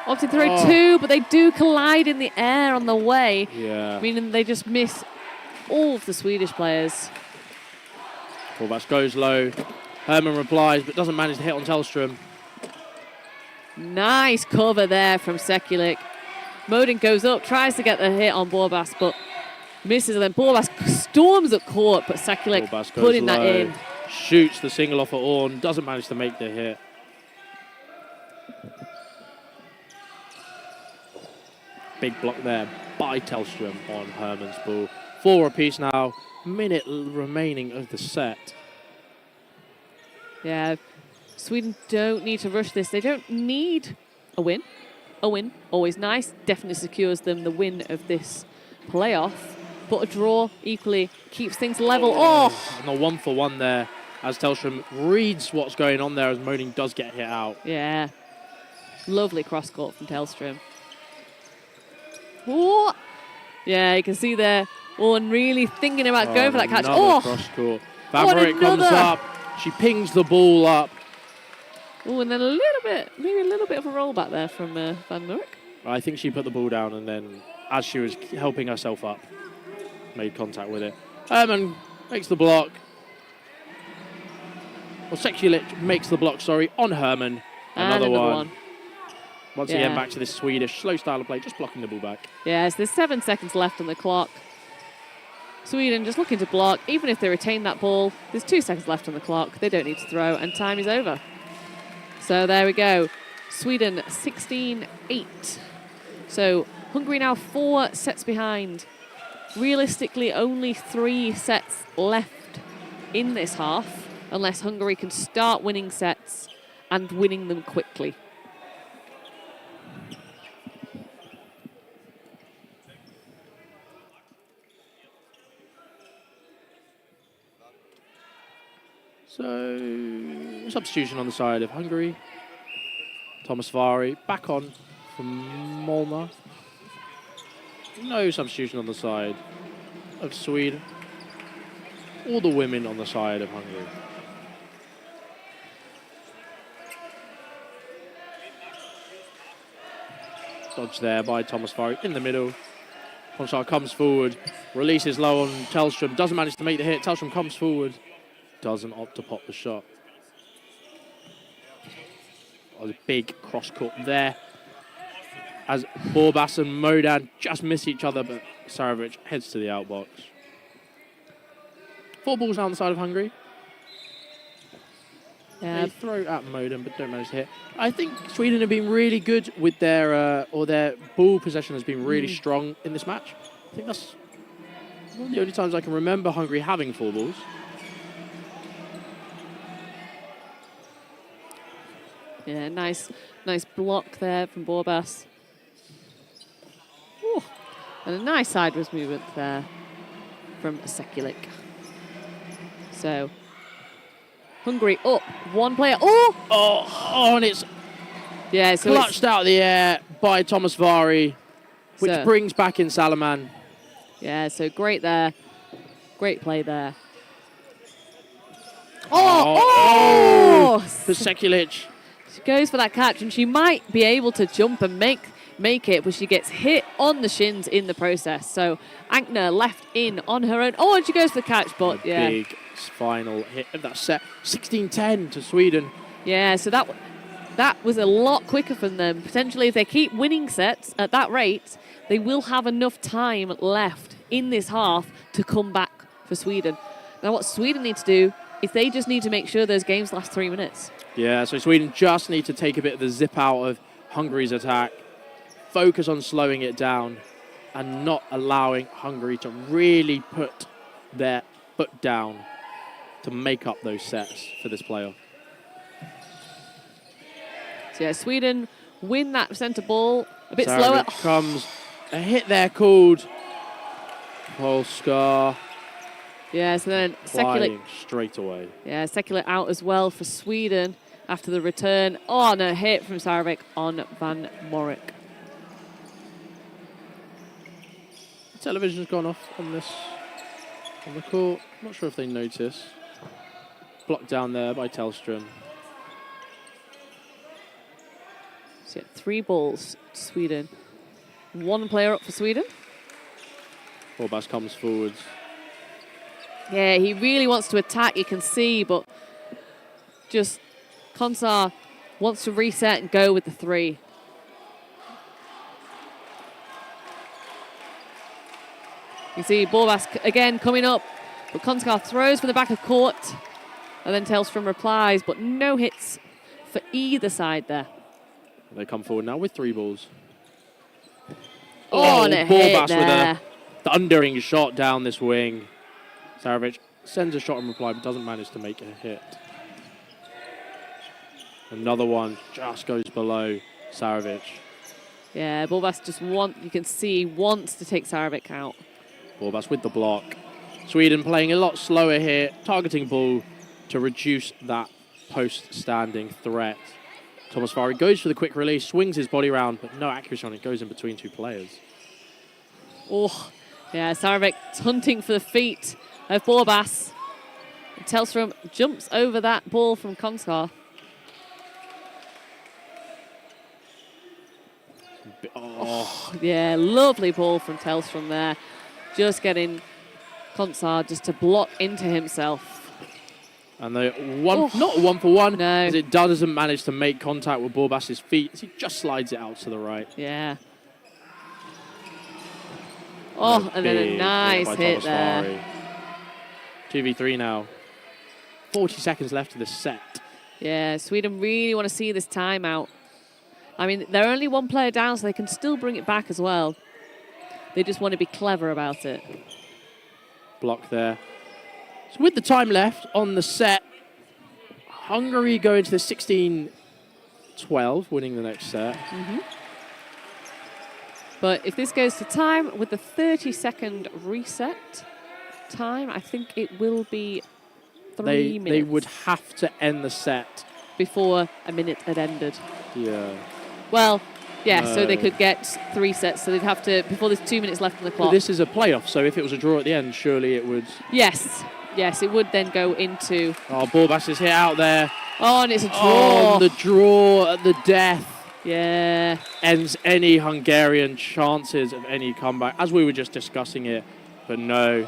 obviously throw 2, but they do collide in the air on the way, meaning they just miss all of the Swedish players. Borbas goes low. Herman replies, but doesn't manage to hit on Tellström. Nice cover there from Sekulic. Modin goes up, tries to get the hit on Borbas, but misses, and then Borbas storms at court, but Sekulic putting that in. Shoots the single off at Orn, doesn't manage to make the hit. Big block there by Tellström on Herman's ball. 4 apiece now, minute remaining of the set. Yeah, Sweden don't need to rush this. They don't need a win. A win, always nice, definitely secures them the win of this playoff. But a draw equally keeps things level. And a 1-for-1 there as Tellström reads what's going on there as Modin does get hit out. Yeah, lovely cross court from Tellström. Oh, yeah, you can see there Orn really thinking about going for that catch. Cross court. Van Vliet comes up. She pings the ball up. Oh, and then a little bit, maybe a little bit of a roll back there from Van Vliet. I think she put the ball down and then, as she was helping herself up, made contact with it. Herman makes the block. Well, Sekulic makes the block, on Herman. Another one. Once again, back to this Swedish slow style of play, just blocking the ball back. Yeah, so there's 7 seconds left on the clock. Sweden just looking to block. Even if they retain that ball, there's 2 seconds left on the clock. They don't need to throw, and time is over. So there we go. Sweden 16-8. So Hungary now 4 sets behind. Realistically, only 3 sets left in this half, unless Hungary can start winning sets and winning them quickly. So, substitution on the side of Hungary. Thomas Vari back on from Molnar. No substitution on the side of Sweden. All the women on the side of Hungary. Dodge there by Thomas Vari in the middle. Konchar comes forward, releases low on Tellström, doesn't manage to make the hit. Tellström comes forward, doesn't opt to pop the shot. Oh, a big cross court there. As Borbas and Modan just miss each other, but Sarovic heads to the outbox. 4 balls now on the side of Hungary. They throw at Modan, but don't manage to hit. I think Sweden have been really good with their ball possession has been really strong in this match. I think that's one of the only times I can remember Hungary having 4 balls. Yeah, nice block there from Borbas. Ooh, and a nice sideways movement there from Sekulic. So, Hungary up, 1 player. Oh, and it's so clutched out of the air by Thomas Vari, which brings back in Salaman. Yeah, so great there. Great play there. For Sekulic. She goes for that catch, and she might be able to jump and make it, but she gets hit on the shins in the process. So Ankner left in on her own. Oh, and she goes for the catch, but Big final hit of that set. 16-10 to Sweden. Yeah, so that was a lot quicker from them. Potentially, if they keep winning sets at that rate, they will have enough time left in this half to come back for Sweden. Now, what Sweden need to do is they just need to make sure those games last 3 minutes. Yeah, so Sweden just need to take a bit of the zip out of Hungary's attack, focus on slowing it down, and not allowing Hungary to really put their foot down to make up those sets for this playoff. So yeah, Sweden win that centre ball a bit Sarovic slower. Comes a hit there called Polska. Yeah, so then Sekulic straight away. Yeah, Sekulic out as well for Sweden after the return. Oh, and a hit from Sarovic on Van Morik. The television's gone off on the court. Not sure if they notice. Blocked down there by Tellström. So yeah, 3 balls to Sweden. 1 player up for Sweden. Borbas comes forwards. Yeah, he really wants to attack, you can see, but just Konchar wants to reset and go with the 3. You see Borbas again coming up, but Konchar throws from the back of court, and then Tellström replies, but no hits for either side there. They come forward now with 3 balls. And a hit there. With a thundering shot down this wing. Sarovic sends a shot in reply, but doesn't manage to make a hit. Another one just goes below Sarovic. Yeah, Borbas you can see, wants to take Sarovic out. Borbas with the block. Sweden playing a lot slower here, targeting ball to reduce that post-standing threat. Thomas Vari goes for the quick release, swings his body round, but no accuracy on it, goes in between 2 players. Oh, yeah, Sarovic hunting for the feet of Borbas. Tellström jumps over that ball from Konchar. Oh, yeah, lovely ball from Tellström there. Just getting Konchar just to block into himself. And they not 1 for 1, no. as it doesn't manage to make contact with Borbas's feet, as he just slides it out to the right. Yeah. Oh, and then a nice hit there. 2v3 now. 40 seconds left of this set. Yeah, Sweden really want to see this timeout. I mean, they're only 1 player down, so they can still bring it back as well. They just want to be clever about it. Block there. So with the time left on the set, Hungary go into the 16 12, winning the next set. But if this goes to time with the 30-second reset time, I think it will be 3 minutes. They would have to end the set before a minute had ended. Yeah. Well, yeah, so they could get 3 sets. So they'd have to, before there's 2 minutes left on the clock. But this is a playoff, so if it was a draw at the end, surely it would... Yes, it would then go into... Oh, Borbas is hit out there. Oh, and it's a draw. Oh, the draw at the death. Yeah. Ends any Hungarian chances of any comeback, as we were just discussing it. But no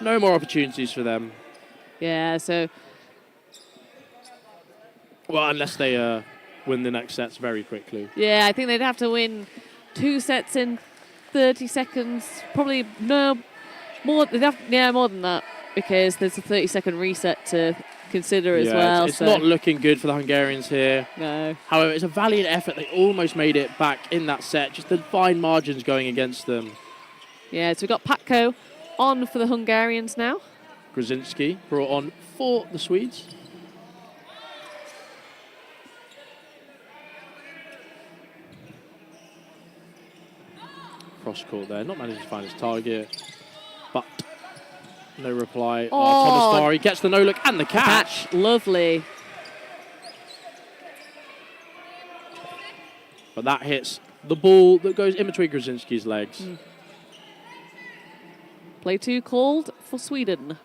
more opportunities for them. Yeah, so... Well, unless they win the next sets very quickly. Yeah, I think they'd have to win 2 sets in 30 seconds. Probably, no, more, more than that, because there's a 30-second reset to consider as well. It's not looking good for the Hungarians here. No. However, it's a valiant effort. They almost made it back in that set. Just the fine margins going against them. Yeah, so we've got Patko on for the Hungarians now. Grzinski brought on for the Swedes. Cross court there, not managing to find his target, but no reply. Thomas Farry gets the no-look and the catch. Lovely. But that hits the ball that goes in between Grzinski's legs. Play 2 called for Sweden.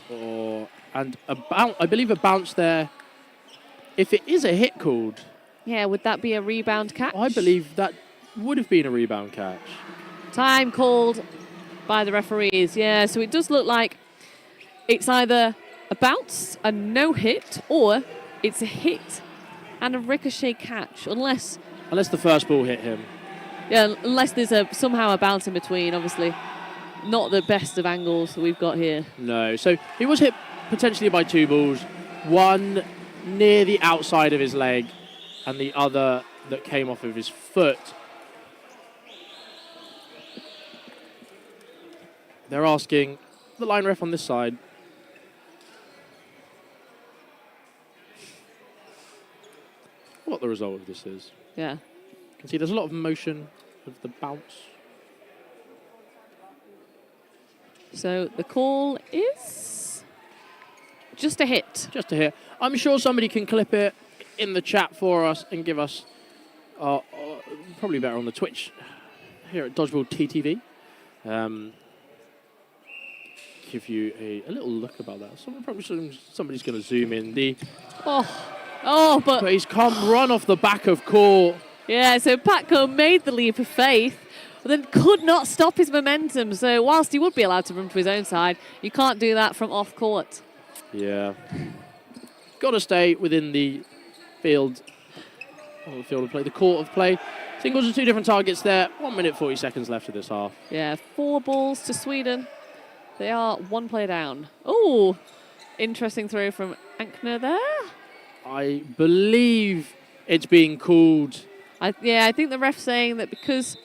And I believe a bounce there. If it is a hit called... Yeah, would that be a rebound catch? I believe that would have been a rebound catch. Time called by the referees. Yeah, so it does look like it's either a bounce, a no-hit, or it's a hit and a ricochet catch, unless the first ball hit him. Yeah, unless there's somehow a bounce in between, obviously. Not the best of angles that we've got here. No, so he was hit potentially by 2 balls. One near the outside of his leg, and the other that came off of his foot. They're asking the line ref on this side. What the result of this is. Yeah. You can see there's a lot of motion of the bounce. So the call is just a hit. Just a hit. I'm sure somebody can clip it in the chat for us and give us, probably better on the Twitch here at Dodgeball TTV. Give you a little look about that. Somebody's going to zoom in. But he's come run off the back of court. Yeah, so Patko made the leap of faith, but then could not stop his momentum. So whilst he would be allowed to run to his own side, you can't do that from off court. Yeah. Got to stay within the field of play, the court of play. Singles are 2 different targets there. 1 minute, 40 seconds left of this half. Yeah, 4 balls to Sweden. They are 1 player down. Oh, interesting throw from Ankner there. I believe it's being called. I think the ref's saying that because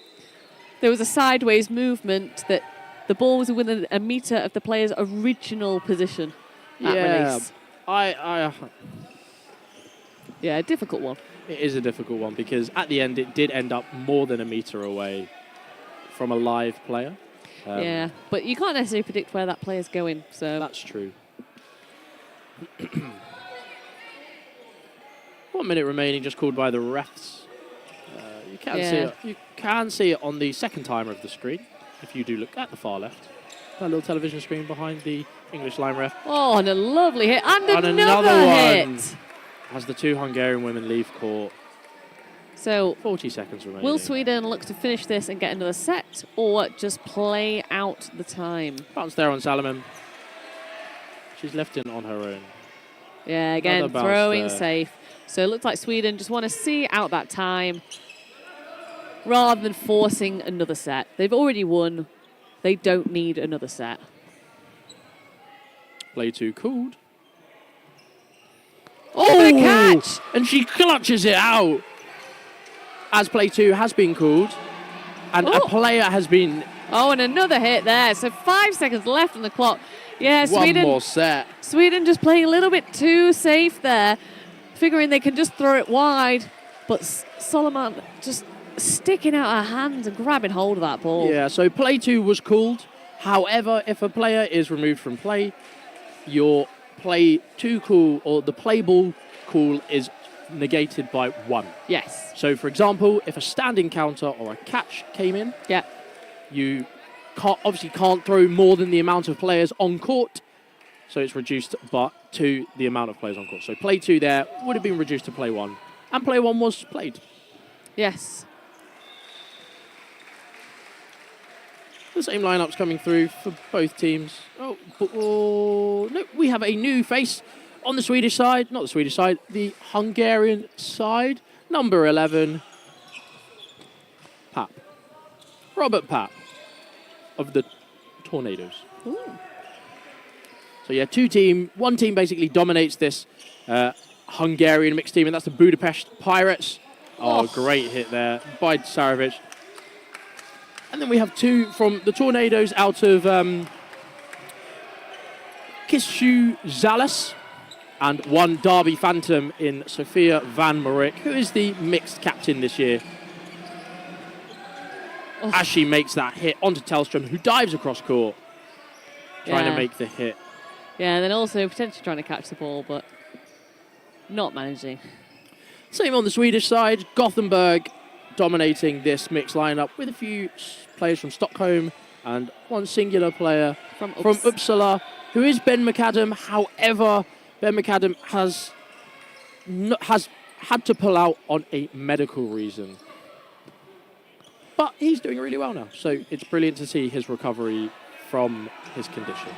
there was a sideways movement, that the ball was within a metre of the player's original position at release. Yeah, a difficult one. It is a difficult one because at the end it did end up more than a metre away from a live player. Yeah, but you can't necessarily predict where that player's going. So that's true. 1 minute remaining, just called by the refs. You can see it on the second timer of the screen if you do look at the far left. That little television screen behind the English line ref. Oh, and a lovely hit and another one hit as the 2 Hungarian women leave court. So 40 seconds remaining. Will Sweden look to finish this and get another set, or just play out the time? Bounce there on Salomon. She's left in on her own. Yeah, again, throwing safe. So it looks like Sweden just want to see out that time rather than forcing another set. They've already won. They don't need another set. Play 2 called. Oh, the catch! And she clutches it out. As play 2 has been called. And a player has been... Oh, and another hit there. So 5 seconds left on the clock. Yeah, Sweden. One more set. Sweden just playing a little bit too safe there. figuring they can just throw it wide, but Solomon just sticking out her hands and grabbing hold of that ball. Yeah, so play 2 was called. However, if a player is removed from play, your play 2 call or the play ball call is negated by 1. Yes. So, for example, if a standing counter or a catch came in, yeah, you obviously can't throw more than the amount of players on court, so it's reduced to the amount of players on court. So play 2 there would have been reduced to play 1, and play 1 was played. Yes. The same lineups coming through for both teams. No, we have a new face on the Swedish side. Not the Swedish side, the Hungarian side. Number 11, Pap. Robert Pap of the Tornadoes. Ooh. So yeah, one team basically dominates this Hungarian mixed team, and that's the Budapest Pirates. Oh, great hit there by Sarovic. And then we have 2 from the Tornadoes out of Kishu Zalas, and 1 Derby Phantom in Sophia Van Morik, who is the mixed captain this year. As she makes that hit onto Tellstrom, who dives across court, trying to make the hit. Yeah, and then also potentially trying to catch the ball, but not managing. Same on the Swedish side. Gothenburg dominating this mixed lineup with a few players from Stockholm and 1 singular player from Uppsala, who is Ben McAdam. However, Ben McAdam has had to pull out on a medical reason. But he's doing really well now, so it's brilliant to see his recovery from his condition.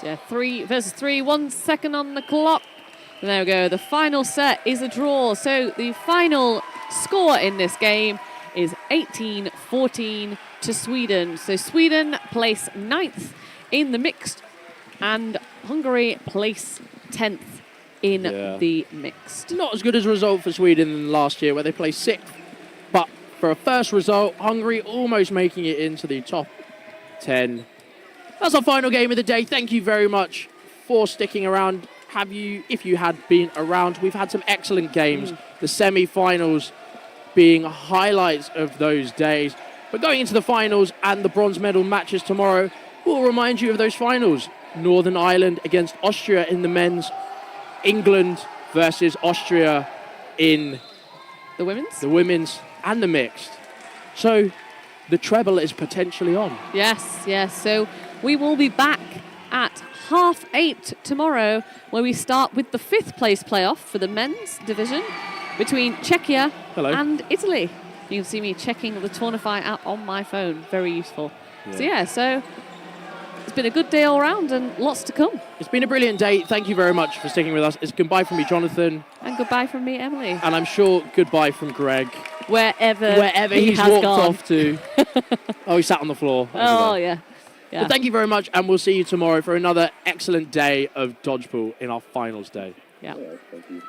So yeah, 3 versus 3, 1 second on the clock. And there we go. The final set is a draw. So the final score in this game is 18-14 to Sweden. So Sweden place 9th in the mixed, and Hungary place 10th in the mixed. Not as good as a result for Sweden than last year, where they placed 6th. But for a first result, Hungary almost making it into the top 10. That's our final game of the day. Thank you very much for sticking around. If you had been around, we've had some excellent games. The semi-finals being highlights of those days. But going into the finals and the bronze medal matches tomorrow, we'll remind you of those finals. Northern Ireland against Austria in the men's. England versus Austria in the women's? The women's and the mixed. So the treble is potentially on. Yes, yes. So we will be back at 8:30 tomorrow, where we start with the 5th place playoff for the men's division between Czechia and Italy. You can see me checking the Tournify app on my phone. Very useful. So it's been a good day all round and lots to come. It's been a brilliant day. Thank you very much for sticking with us. It's goodbye from me, Jonathan. And goodbye from me, Emily. And I'm sure goodbye from Greg. Wherever he's walked gone. off to. Oh, he sat on the floor. Yeah. Well, thank you very much, and we'll see you tomorrow for another excellent day of Dodgeball in our finals day. Yeah. Thank you.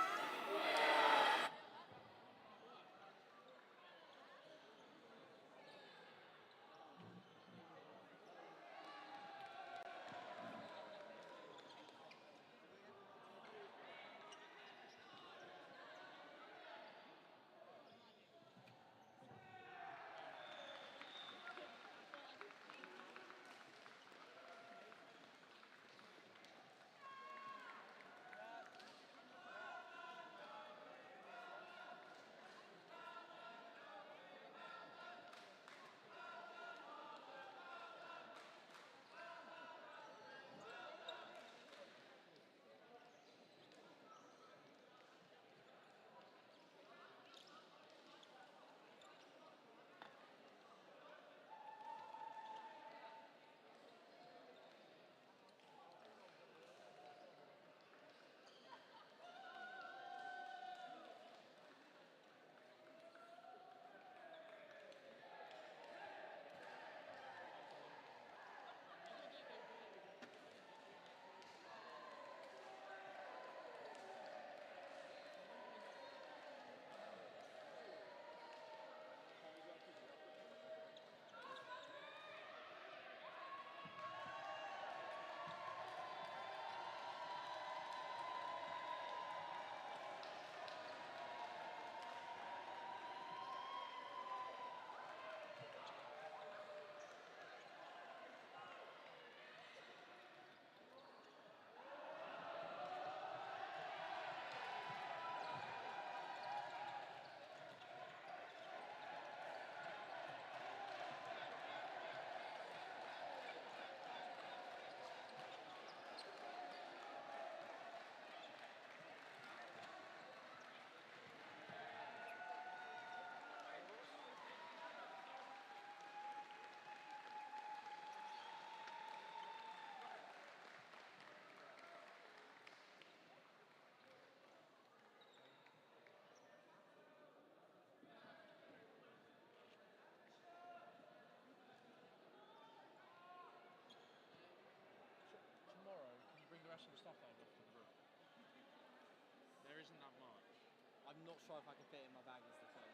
not sure if I can fit it in my bag is the thing.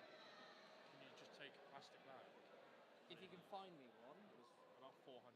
Can you just take a plastic bag? If you can find me one. It's about 400